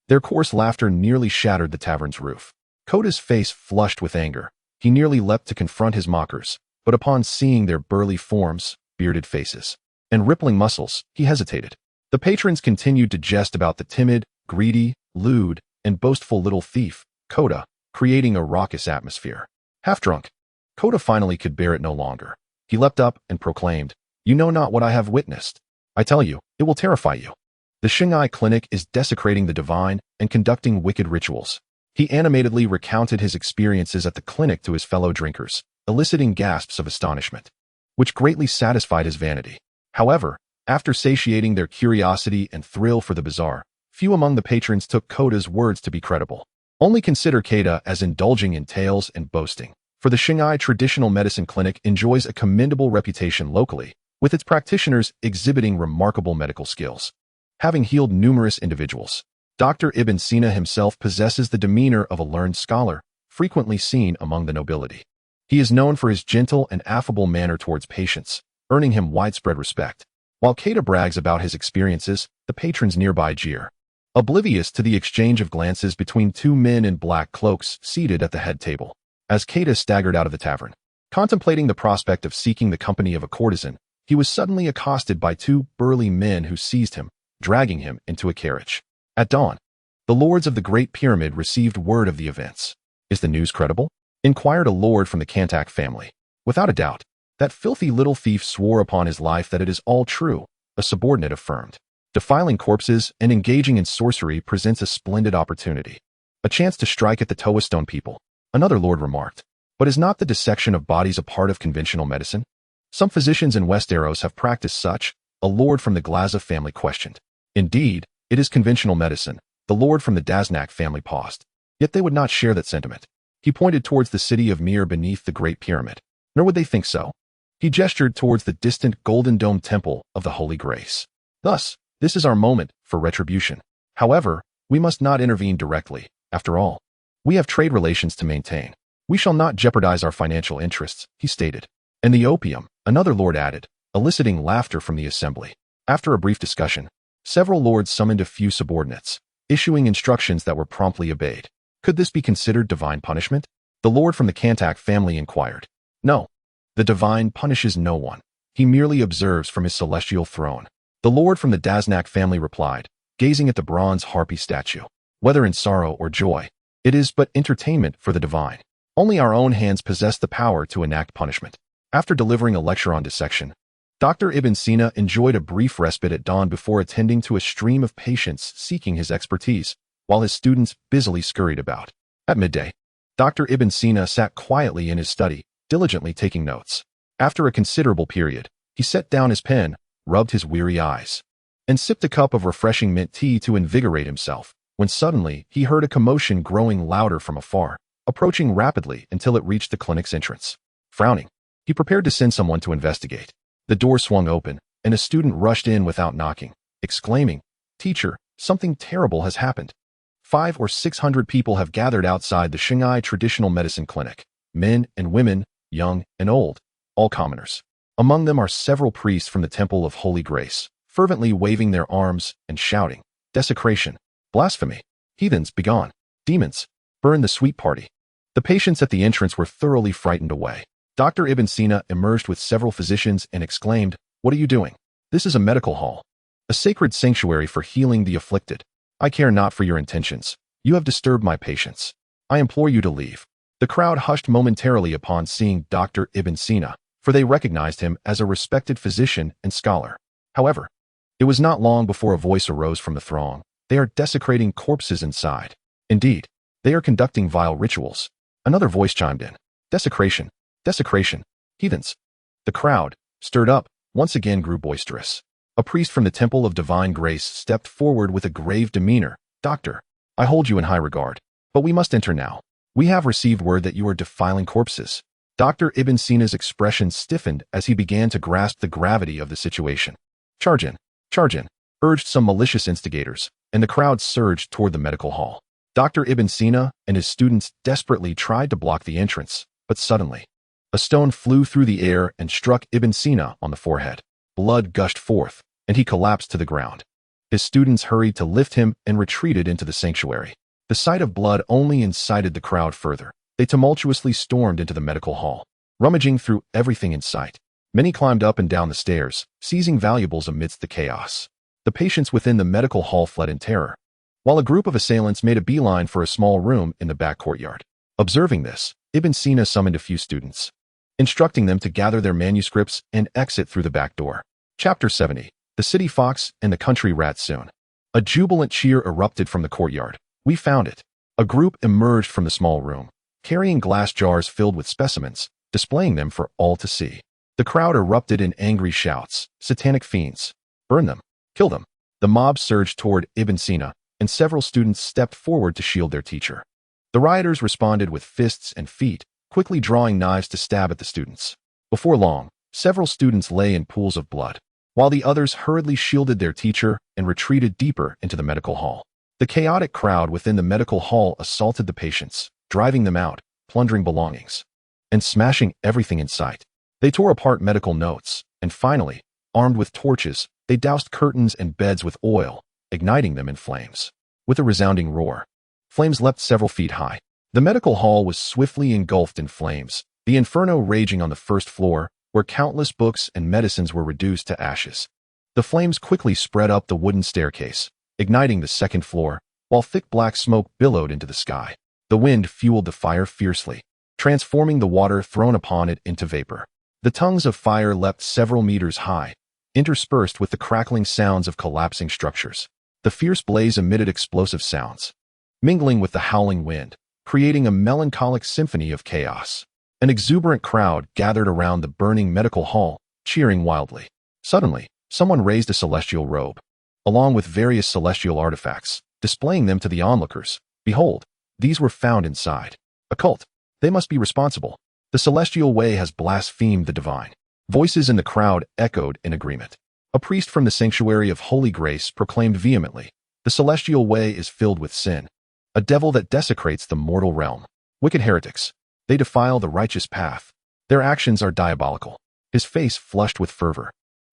S1: Their coarse laughter nearly shattered the tavern's roof. Kota's face flushed with anger. He nearly leapt to confront his mockers, but upon seeing their burly forms, bearded faces, and rippling muscles, he hesitated. The patrons continued to jest about the timid, greedy, lewd, and boastful little thief, Kota, creating a raucous atmosphere. Half drunk, Kota finally could bear it no longer. He leapt up and proclaimed, "You know not what I have witnessed. I tell you, it will terrify you. The Xing'ai clinic is desecrating the divine and conducting wicked rituals. He animatedly recounted his experiences at the clinic to his fellow drinkers, eliciting gasps of astonishment, which greatly satisfied his vanity. However, after satiating their curiosity and thrill for the bizarre, few among the patrons took Koda's words to be credible. Only consider Kada as indulging in tales and boasting. For the Xing'ai Traditional Medicine Clinic enjoys a commendable reputation locally, with its practitioners exhibiting remarkable medical skills. Having healed numerous individuals, Dr. Ibn Sina himself possesses the demeanor of a learned scholar, frequently seen among the nobility. He is known for his gentle and affable manner towards patients, earning him widespread respect. While Kada brags about his experiences, the patrons nearby jeer, oblivious to the exchange of glances between two men in black cloaks seated at the head table. As Kada staggered out of the tavern, contemplating the prospect of seeking the company of a courtesan, he was suddenly accosted by two burly men who seized him, dragging him into a carriage. At dawn, the lords of the Great Pyramid received word of the events. Is the news credible? Inquired a lord from the Kantak family. Without a doubt, that filthy little thief swore upon his life that it is all true, a subordinate affirmed. Defiling corpses and engaging in sorcery presents a splendid opportunity. A chance to strike at the Toa-Stone people, another lord remarked. But is not the dissection of bodies a part of conventional medicine? Some physicians in Westeros have practiced such, a lord from the Glaza family questioned. Indeed, it is conventional medicine, the lord from the Daznak family paused. Yet they would not share that sentiment. He pointed towards the city of Mir beneath the Great Pyramid. Nor would they think so. He gestured towards the distant Golden Dome Temple of the Holy Grace. Thus, this is our moment for retribution. However, we must not intervene directly. After all, we have trade relations to maintain. We shall not jeopardize our financial interests, he stated. And the opium, another lord added, eliciting laughter from the assembly. After a brief discussion, several lords summoned a few subordinates, issuing instructions that were promptly obeyed. Could this be considered divine punishment? The lord from the Kantak family inquired. No. The divine punishes no one. He merely observes from his celestial throne. The lord from the Daznak family replied, gazing at the bronze harpy statue. Whether in sorrow or joy, it is but entertainment for the divine. Only our own hands possess the power to enact punishment. After delivering a lecture on dissection, Dr. Ibn Sina enjoyed a brief respite at dawn before attending to a stream of patients seeking his expertise, while his students busily scurried about. At midday, Dr. Ibn Sina sat quietly in his study, diligently taking notes. After a considerable period, he set down his pen, rubbed his weary eyes, and sipped a cup of refreshing mint tea to invigorate himself, when suddenly he heard a commotion growing louder from afar, approaching rapidly until it reached the clinic's entrance. Frowning, he prepared to send someone to investigate. The door swung open, and a student rushed in without knocking, exclaiming, "Teacher, something terrible has happened. 500 or 600 people have gathered outside the Xing'ai Traditional Medicine Clinic, men and women, young and old, all commoners. Among them are several priests from the Temple of Holy Grace, fervently waving their arms and shouting, 'Desecration! Blasphemy! Heathens, begone! Demons, burn the sweet party!' The patients at the entrance were thoroughly frightened away. Dr. Ibn Sina emerged with several physicians and exclaimed, 'What are you doing? This is a medical hall, a sacred sanctuary for healing the afflicted. I care not for your intentions. You have disturbed my patients. I implore you to leave.' The crowd hushed momentarily upon seeing Dr. Ibn Sina, for they recognized him as a respected physician and scholar. However, it was not long before a voice arose from the throng. 'They are desecrating corpses inside. Indeed, they are conducting vile rituals.' Another voice chimed in, 'Desecration! Desecration! Heathens!' The crowd, stirred up, once again grew boisterous. A priest from the Temple of Divine Grace stepped forward with a grave demeanor. 'Doctor, I hold you in high regard, but we must enter now. We have received word that you are defiling corpses.' Dr. Ibn Sina's expression stiffened as he began to grasp the gravity of the situation. 'Charge in, urged some malicious instigators, and the crowd surged toward the medical hall. Dr. Ibn Sina and his students desperately tried to block the entrance, but suddenly, a stone flew through the air and struck Ibn Sina on the forehead. Blood gushed forth, and he collapsed to the ground. His students hurried to lift him and retreated into the sanctuary. The sight of blood only incited the crowd further. They tumultuously stormed into the medical hall, rummaging through everything in sight. Many climbed up and down the stairs, seizing valuables amidst the chaos. The patients within the medical hall fled in terror, while a group of assailants made a beeline for a small room in the back courtyard. Observing this, Ibn Sina summoned a few students, instructing them to gather their manuscripts and exit through the back door. Chapter 70. the city fox, and the country rat soon. A jubilant cheer erupted from the courtyard. We found it. A group emerged from the small room, carrying glass jars filled with specimens, displaying them for all to see. The crowd erupted in angry shouts. Satanic fiends. Burn them. Kill them. The mob surged toward Ibn Sina, and several students stepped forward to shield their teacher. The rioters responded with fists and feet, quickly drawing knives to stab at the students. Before long, several students lay in pools of blood, while the others hurriedly shielded their teacher and retreated deeper into the medical hall. The chaotic crowd within the medical hall assaulted the patients, driving them out, plundering belongings, and smashing everything in sight. They tore apart medical notes, and finally, armed with torches, they doused curtains and beds with oil, igniting them in flames. With a resounding roar, flames leapt several feet high. The medical hall was swiftly engulfed in flames, the inferno raging on the first floor, where countless books and medicines were reduced to ashes. The flames quickly spread up the wooden staircase, igniting the second floor, while thick black smoke billowed into the sky. The wind fueled the fire fiercely, transforming the water thrown upon it into vapor. The tongues of fire leapt several meters high, interspersed with the crackling sounds of collapsing structures. The fierce blaze emitted explosive sounds, mingling with the howling wind, creating a melancholic symphony of chaos. An exuberant crowd gathered around the burning medical hall, cheering wildly. Suddenly, someone raised a celestial robe, along with various celestial artifacts, displaying them to the onlookers. Behold, these were found inside. A cult. They must be responsible. The celestial way has blasphemed the divine. Voices in the crowd echoed in agreement. A priest from the sanctuary of Holy Grace proclaimed vehemently, "The celestial way is filled with sin, a devil that desecrates the mortal realm. Wicked heretics. They defile the righteous path. Their actions are diabolical." His face flushed with fervor.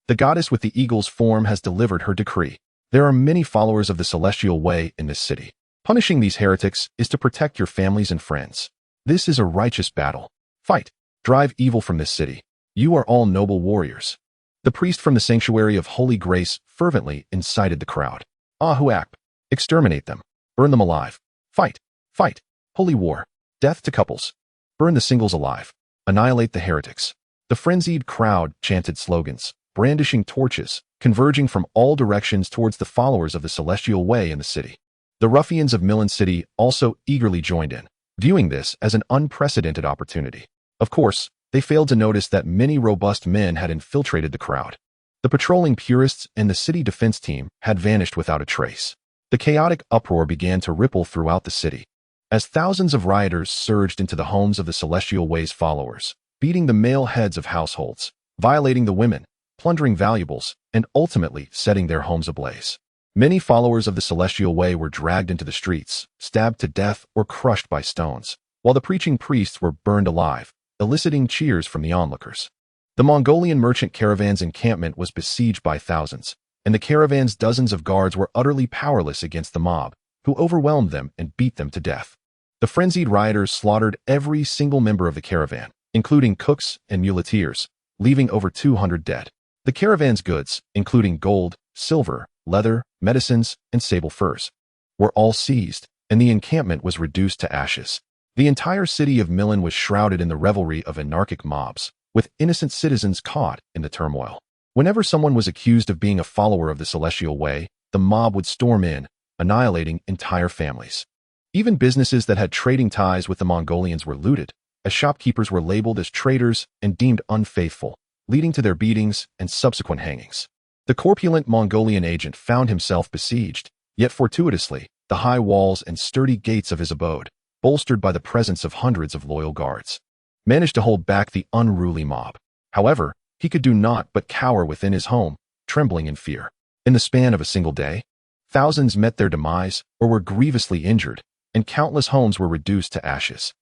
S1: The goddess with the eagle's form has delivered her decree. There are many followers of the celestial way in this city. Punishing these heretics is to protect your families and friends. This is a righteous battle. Fight. Drive evil from this city. You are all noble warriors. The priest from the sanctuary of Holy Grace fervently incited the crowd. Ahuak. Exterminate them. Burn them alive. Fight. Fight. Holy war. Death to couples. Burn the singles alive. Annihilate the heretics. The frenzied crowd chanted slogans, brandishing torches, converging from all directions towards the followers of the celestial way in the city. The ruffians of Milan City also eagerly joined in, viewing this as an unprecedented opportunity. Of course, they failed to notice that many robust men had infiltrated the crowd. The patrolling purists and the city defense team had vanished without a trace. The chaotic uproar began to ripple throughout the city, as thousands of rioters surged into the homes of the Celestial Way's followers, beating the male heads of households, violating the women, plundering valuables, and ultimately setting their homes ablaze. Many followers of the Celestial Way were dragged into the streets, stabbed to death, or crushed by stones, while the preaching priests were burned alive, eliciting cheers from the onlookers. The Mongolian merchant caravan's encampment was besieged by thousands, and the caravan's dozens of guards were utterly powerless against the mob, who overwhelmed them and beat them to death. The frenzied rioters slaughtered every single member of the caravan, including cooks and muleteers, leaving over 200 dead. The caravan's goods, including gold, silver, leather, medicines, and sable furs, were all seized, and the encampment was reduced to ashes. The entire city of Milan was shrouded in the revelry of anarchic mobs, with innocent citizens caught in the turmoil. Whenever someone was accused of being a follower of the Celestial Way, the mob would storm in, annihilating entire families. Even businesses that had trading ties with the Mongolians were looted, as shopkeepers were labeled as traitors and deemed unfaithful, leading to their beatings and subsequent hangings. The corpulent Mongolian agent found himself besieged, yet fortuitously, the high walls and sturdy gates of his abode, bolstered by the presence of hundreds of loyal guards, managed to hold back the unruly mob. However, he could do naught but cower within his home, trembling in fear. In the span of a single day, thousands met their demise or were grievously injured, and countless homes were reduced to ashes.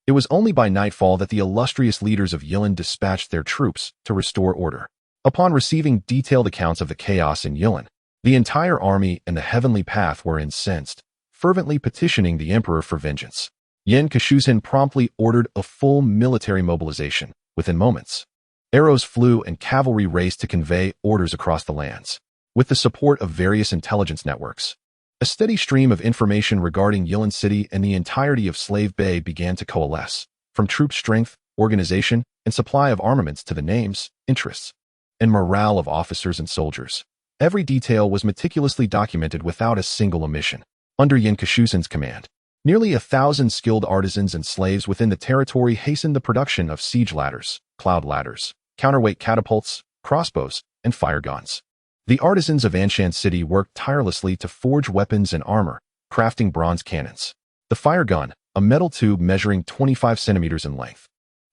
S1: It was only by nightfall that the illustrious leaders of Yilan dispatched their troops to restore order. Upon receiving detailed accounts of the chaos in Yilan, the entire army and the heavenly path were incensed, fervently petitioning the emperor for vengeance. Yen Kashuzhin promptly ordered a full military mobilization. Within moments, arrows flew and cavalry raced to convey orders across the lands. With the support of various intelligence networks, a steady stream of information regarding Yilan City and the entirety of Slave Bay began to coalesce, from troop strength, organization, and supply of armaments to the names, interests, and morale of officers and soldiers. Every detail was meticulously documented without a single omission. Under Pincussion's command, nearly 1,000 skilled artisans and slaves within the territory hastened the production of siege ladders, cloud ladders, counterweight catapults, crossbows, and fire guns. The artisans of Anshan City worked tirelessly to forge weapons and armor, crafting bronze cannons. The fire gun, a metal tube measuring 25 centimeters in length,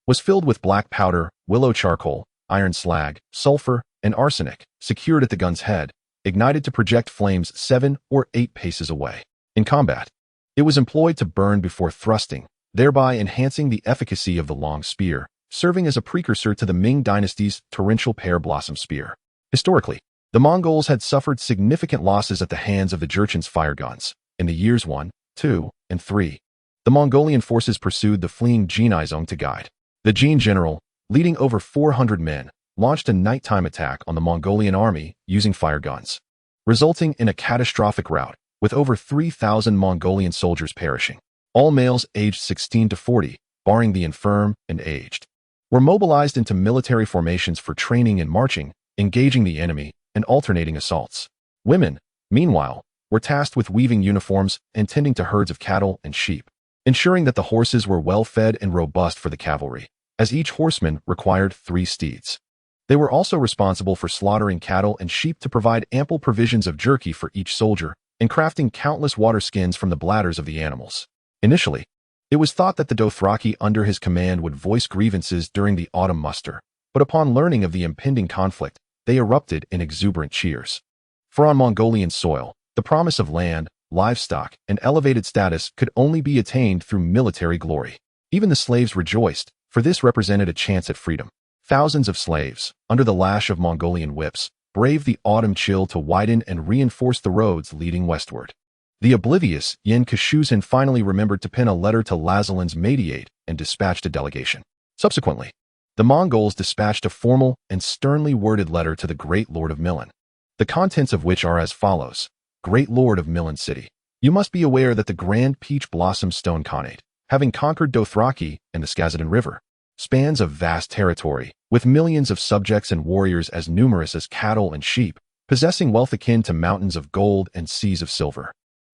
S1: was filled with black powder, willow charcoal, iron slag, sulfur, and arsenic, secured at the gun's head, ignited to project flames 7 or 8 paces away. In combat, it was employed to burn before thrusting, thereby enhancing the efficacy of the long spear, serving as a precursor to the Ming dynasty's torrential pear blossom spear. Historically, the Mongols had suffered significant losses at the hands of the Jurchen's fire guns. In the years 1, 2, and 3, the Mongolian forces pursued the fleeing Jinizong to guide. The Jin general, leading over 400 men, launched a nighttime attack on the Mongolian army using fire guns, resulting in a catastrophic rout, with over 3,000 Mongolian soldiers perishing. All males aged 16 to 40, barring the infirm and aged, were mobilized into military formations for training and marching, engaging the enemy, and alternating assaults. Women, meanwhile, were tasked with weaving uniforms and tending to herds of cattle and sheep, ensuring that the horses were well fed and robust for the cavalry, as each horseman required 3 steeds. They were also responsible for slaughtering cattle and sheep to provide ample provisions of jerky for each soldier, and crafting countless water skins from the bladders of the animals. Initially, it was thought that the Dothraki under his command would voice grievances during the autumn muster, but upon learning of the impending conflict, they erupted in exuberant cheers. For on Mongolian soil, the promise of land, livestock, and elevated status could only be attained through military glory. Even the slaves rejoiced, for this represented a chance at freedom. Thousands of slaves, under the lash of Mongolian whips, braved the autumn chill to widen and reinforce the roads leading westward. The oblivious Pincushion finally remembered to pen a letter to Lazalin's Mediate and dispatched a delegation. Subsequently, the Mongols dispatched a formal and sternly worded letter to the Great Lord of Milan, the contents of which are as follows. Great Lord of Milan City, you must be aware that the Grand Peach Blossom Stone Khanate, having conquered Dothraki and the Skazadin River, spans a vast territory, with millions of subjects and warriors as numerous as cattle and sheep, possessing wealth akin to mountains of gold and seas of silver.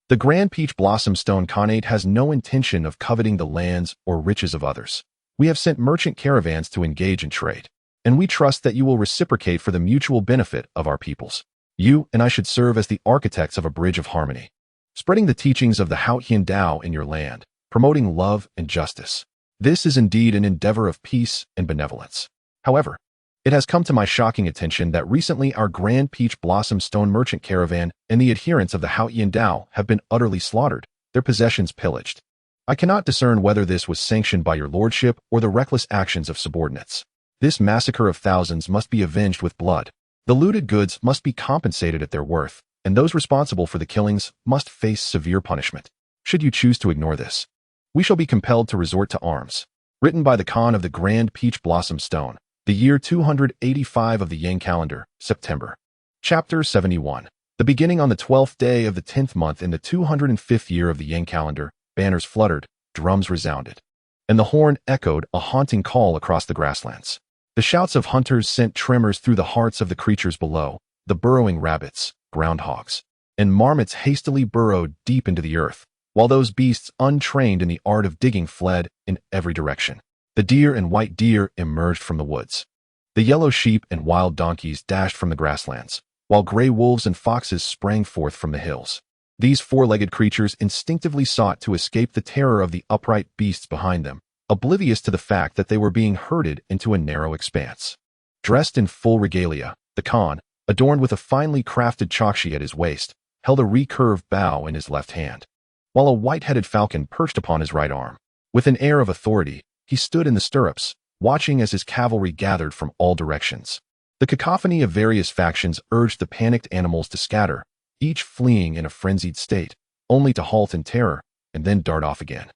S1: The Grand Peach Blossom Stone Khanate has no intention of coveting the lands or riches of others. We have sent merchant caravans to engage in trade, and we trust that you will reciprocate for the mutual benefit of our peoples. You and I should serve as the architects of a bridge of harmony, spreading the teachings of the Haotian Tao in your land, promoting love and justice. This is indeed an endeavor of peace and benevolence. However, it has come to my shocking attention that recently our Grand Peach Blossom Stone merchant caravan and the adherents of the Haotian Tao have been utterly slaughtered, their possessions pillaged. I cannot discern whether this was sanctioned by your lordship or the reckless actions of subordinates. This massacre of thousands must be avenged with blood. The looted goods must be compensated at their worth, and those responsible for the killings must face severe punishment. Should you choose to ignore this, we shall be compelled to resort to arms. Written by the Khan of the Grand Peach Blossom Stone, the year 285 of the Yang calendar, September. Chapter 71. The beginning on the 12th day of the 10th month in the 205th year of the Yang calendar, banners fluttered, drums resounded, and the horn echoed a haunting call across the grasslands. The shouts of hunters sent tremors through the hearts of the creatures below. The burrowing rabbits, groundhogs, and marmots hastily burrowed deep into the earth, while those beasts untrained in the art of digging fled in every direction. The deer and white deer emerged from the woods. The yellow sheep and wild donkeys dashed from the grasslands, while gray wolves and foxes sprang forth from the hills. These four-legged creatures instinctively sought to escape the terror of the upright beasts behind them, oblivious to the fact that they were being herded into a narrow expanse. Dressed in full regalia, the Khan, adorned with a finely crafted chakshi at his waist, held a recurved bow in his left hand, while a white-headed falcon perched upon his right arm. With an air of authority, he stood in the stirrups, watching as his cavalry gathered from all directions. The cacophony of various factions urged the panicked animals to scatter, each fleeing in a frenzied state, only to halt in terror and then dart off again,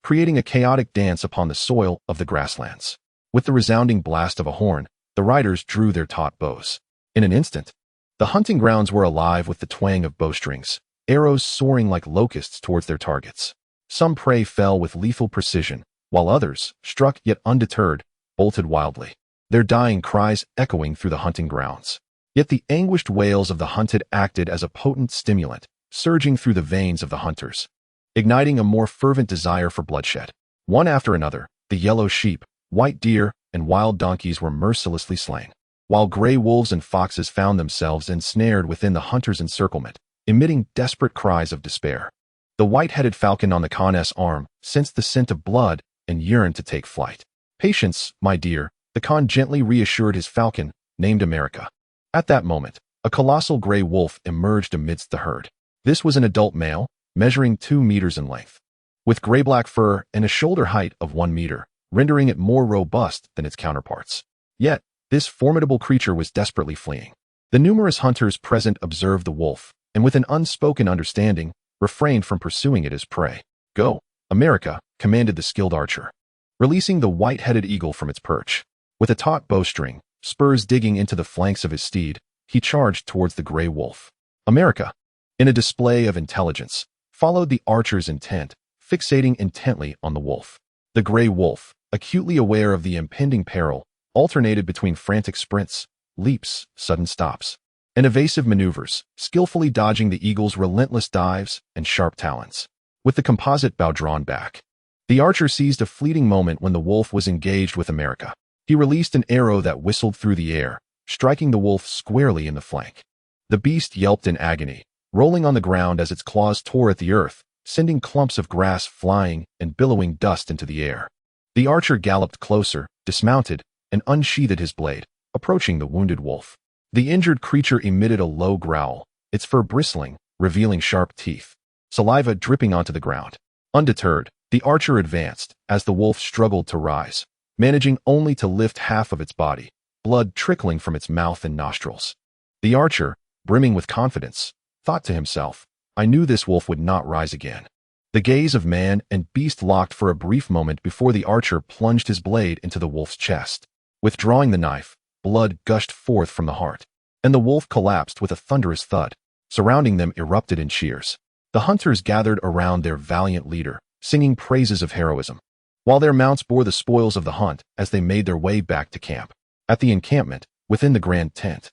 S1: creating a chaotic dance upon the soil of the grasslands. With the resounding blast of a horn, the riders drew their taut bows. In an instant, the hunting grounds were alive with the twang of bowstrings, arrows soaring like locusts towards their targets. Some prey fell with lethal precision, while others, struck yet undeterred, bolted wildly, their dying cries echoing through the hunting grounds. Yet the anguished wails of the hunted acted as a potent stimulant, surging through the veins of the hunters, igniting a more fervent desire for bloodshed. One after another, the yellow sheep, white deer, and wild donkeys were mercilessly slain, while gray wolves and foxes found themselves ensnared within the hunters' encirclement, emitting desperate cries of despair. The white-headed falcon on the Khan's arm sensed the scent of blood and yearned to take flight. "Patience, my dear," the Khan gently reassured his falcon, named America. At that moment, a colossal gray wolf emerged amidst the herd. This was an adult male, measuring 2 meters in length, with gray-black fur and a shoulder height of 1 meter, rendering it more robust than its counterparts. Yet, this formidable creature was desperately fleeing. The numerous hunters present observed the wolf, and with an unspoken understanding, refrained from pursuing it as prey. "Go, America," commanded the skilled archer, releasing the white-headed eagle from its perch. With a taut bowstring, spurs digging into the flanks of his steed, he charged towards the gray wolf. America, in a display of intelligence, followed the archer's intent, fixating intently on the wolf. The gray wolf, acutely aware of the impending peril, alternated between frantic sprints, leaps, sudden stops, and evasive maneuvers, skillfully dodging the eagle's relentless dives and sharp talons. With the composite bow drawn back, the archer seized a fleeting moment when the wolf was engaged with America. He released an arrow that whistled through the air, striking the wolf squarely in the flank. The beast yelped in agony, rolling on the ground as its claws tore at the earth, sending clumps of grass flying and billowing dust into the air. The archer galloped closer, dismounted, and unsheathed his blade, approaching the wounded wolf. The injured creature emitted a low growl, its fur bristling, revealing sharp teeth, saliva dripping onto the ground. Undeterred, the archer advanced as the wolf struggled to rise, managing only to lift half of its body, blood trickling from its mouth and nostrils. The archer, brimming with confidence, thought to himself, "I knew this wolf would not rise again." The gaze of man and beast locked for a brief moment before the archer plunged his blade into the wolf's chest. Withdrawing the knife, blood gushed forth from the heart, and the wolf collapsed with a thunderous thud. Surrounding them erupted in cheers. The hunters gathered around their valiant leader, singing praises of heroism, while their mounts bore the spoils of the hunt as they made their way back to camp. At the encampment, within the grand tent,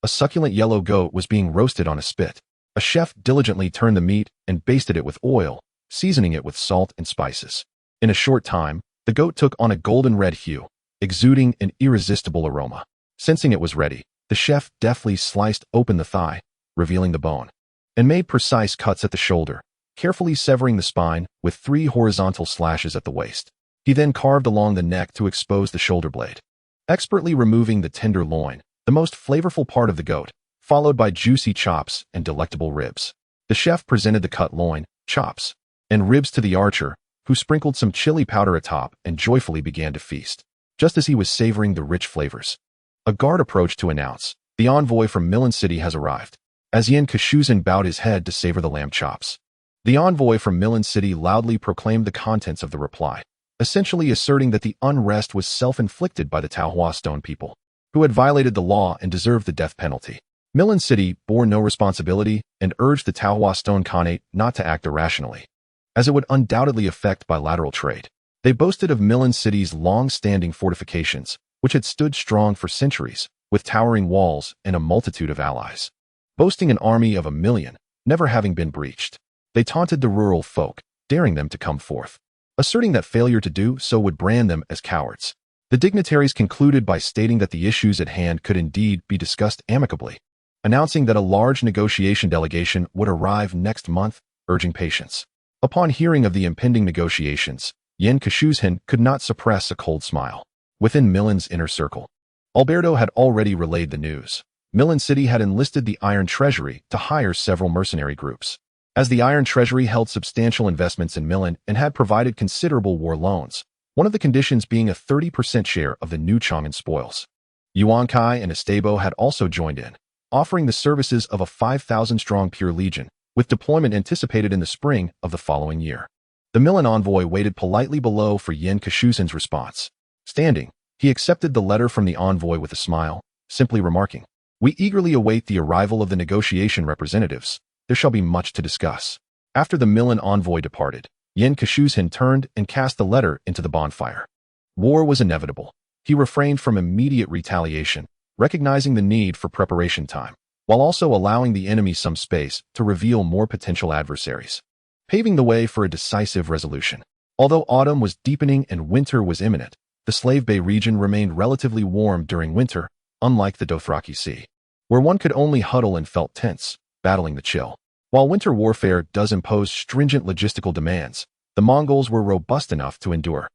S1: a succulent yellow goat was being roasted on a spit. A chef diligently turned the meat and basted it with oil, seasoning it with salt and spices. In a short time, the goat took on a golden red hue, exuding an irresistible aroma. Sensing it was ready, the chef deftly sliced open the thigh, revealing the bone, and made precise cuts at the shoulder, carefully severing the spine with 3 horizontal slashes at the waist. He then carved along the neck to expose the shoulder blade, expertly removing the tender loin, the most flavorful part of the goat, followed by juicy chops and delectable ribs. The chef presented the cut loin, chops, and ribs to the archer, who sprinkled some chili powder atop and joyfully began to feast. Just as he was savoring the rich flavors, a guard approached to announce, "The envoy from Millen City has arrived." As Pincushion bowed his head to savor the lamb chops, the envoy from Millen City loudly proclaimed the contents of the reply, essentially asserting that the unrest was self-inflicted by the Tao-Hua-Stone people, who had violated the law and deserved the death penalty. Millen City bore no responsibility and urged the Tao-Hua-Stone Khanate not to act irrationally, as it would undoubtedly affect bilateral trade. They boasted of Millen City's long-standing fortifications, which had stood strong for centuries, with towering walls and a multitude of allies, boasting an army of 1 million, never having been breached. They taunted the rural folk, daring them to come forth, asserting that failure to do so would brand them as cowards. The dignitaries concluded by stating that the issues at hand could indeed be discussed amicably, announcing that a large negotiation delegation would arrive next month, urging patience. Upon hearing of the impending negotiations, Pincushion could not suppress a cold smile. Within Millen's inner circle, Alberto had already relayed the news. Millen City had enlisted the Iron Treasury to hire several mercenary groups. As the Iron Treasury held substantial investments in Millen and had provided considerable war loans, one of the conditions being a 30% share of the new Chang'an spoils. Yuan Kai and Estebo had also joined in, offering the services of a 5,000-strong Pure Legion, with deployment anticipated in the spring of the following year. The Millen envoy waited politely below for Pincushion's response. Standing, he accepted the letter from the envoy with a smile, simply remarking, "We eagerly await the arrival of the negotiation representatives. There shall be much to discuss." After the Millen envoy departed, Pincushion turned and cast the letter into the bonfire. War was inevitable. He refrained from immediate retaliation, recognizing the need for preparation time, while also allowing the enemy some space to reveal more potential adversaries, paving the way for a decisive resolution. Although autumn was deepening and winter was imminent, the Slave Bay region remained relatively warm during winter, unlike the Dothraki Sea, where one could only huddle and felt tense, battling the chill. While winter warfare does impose stringent logistical demands, the Mongols were robust enough to endure.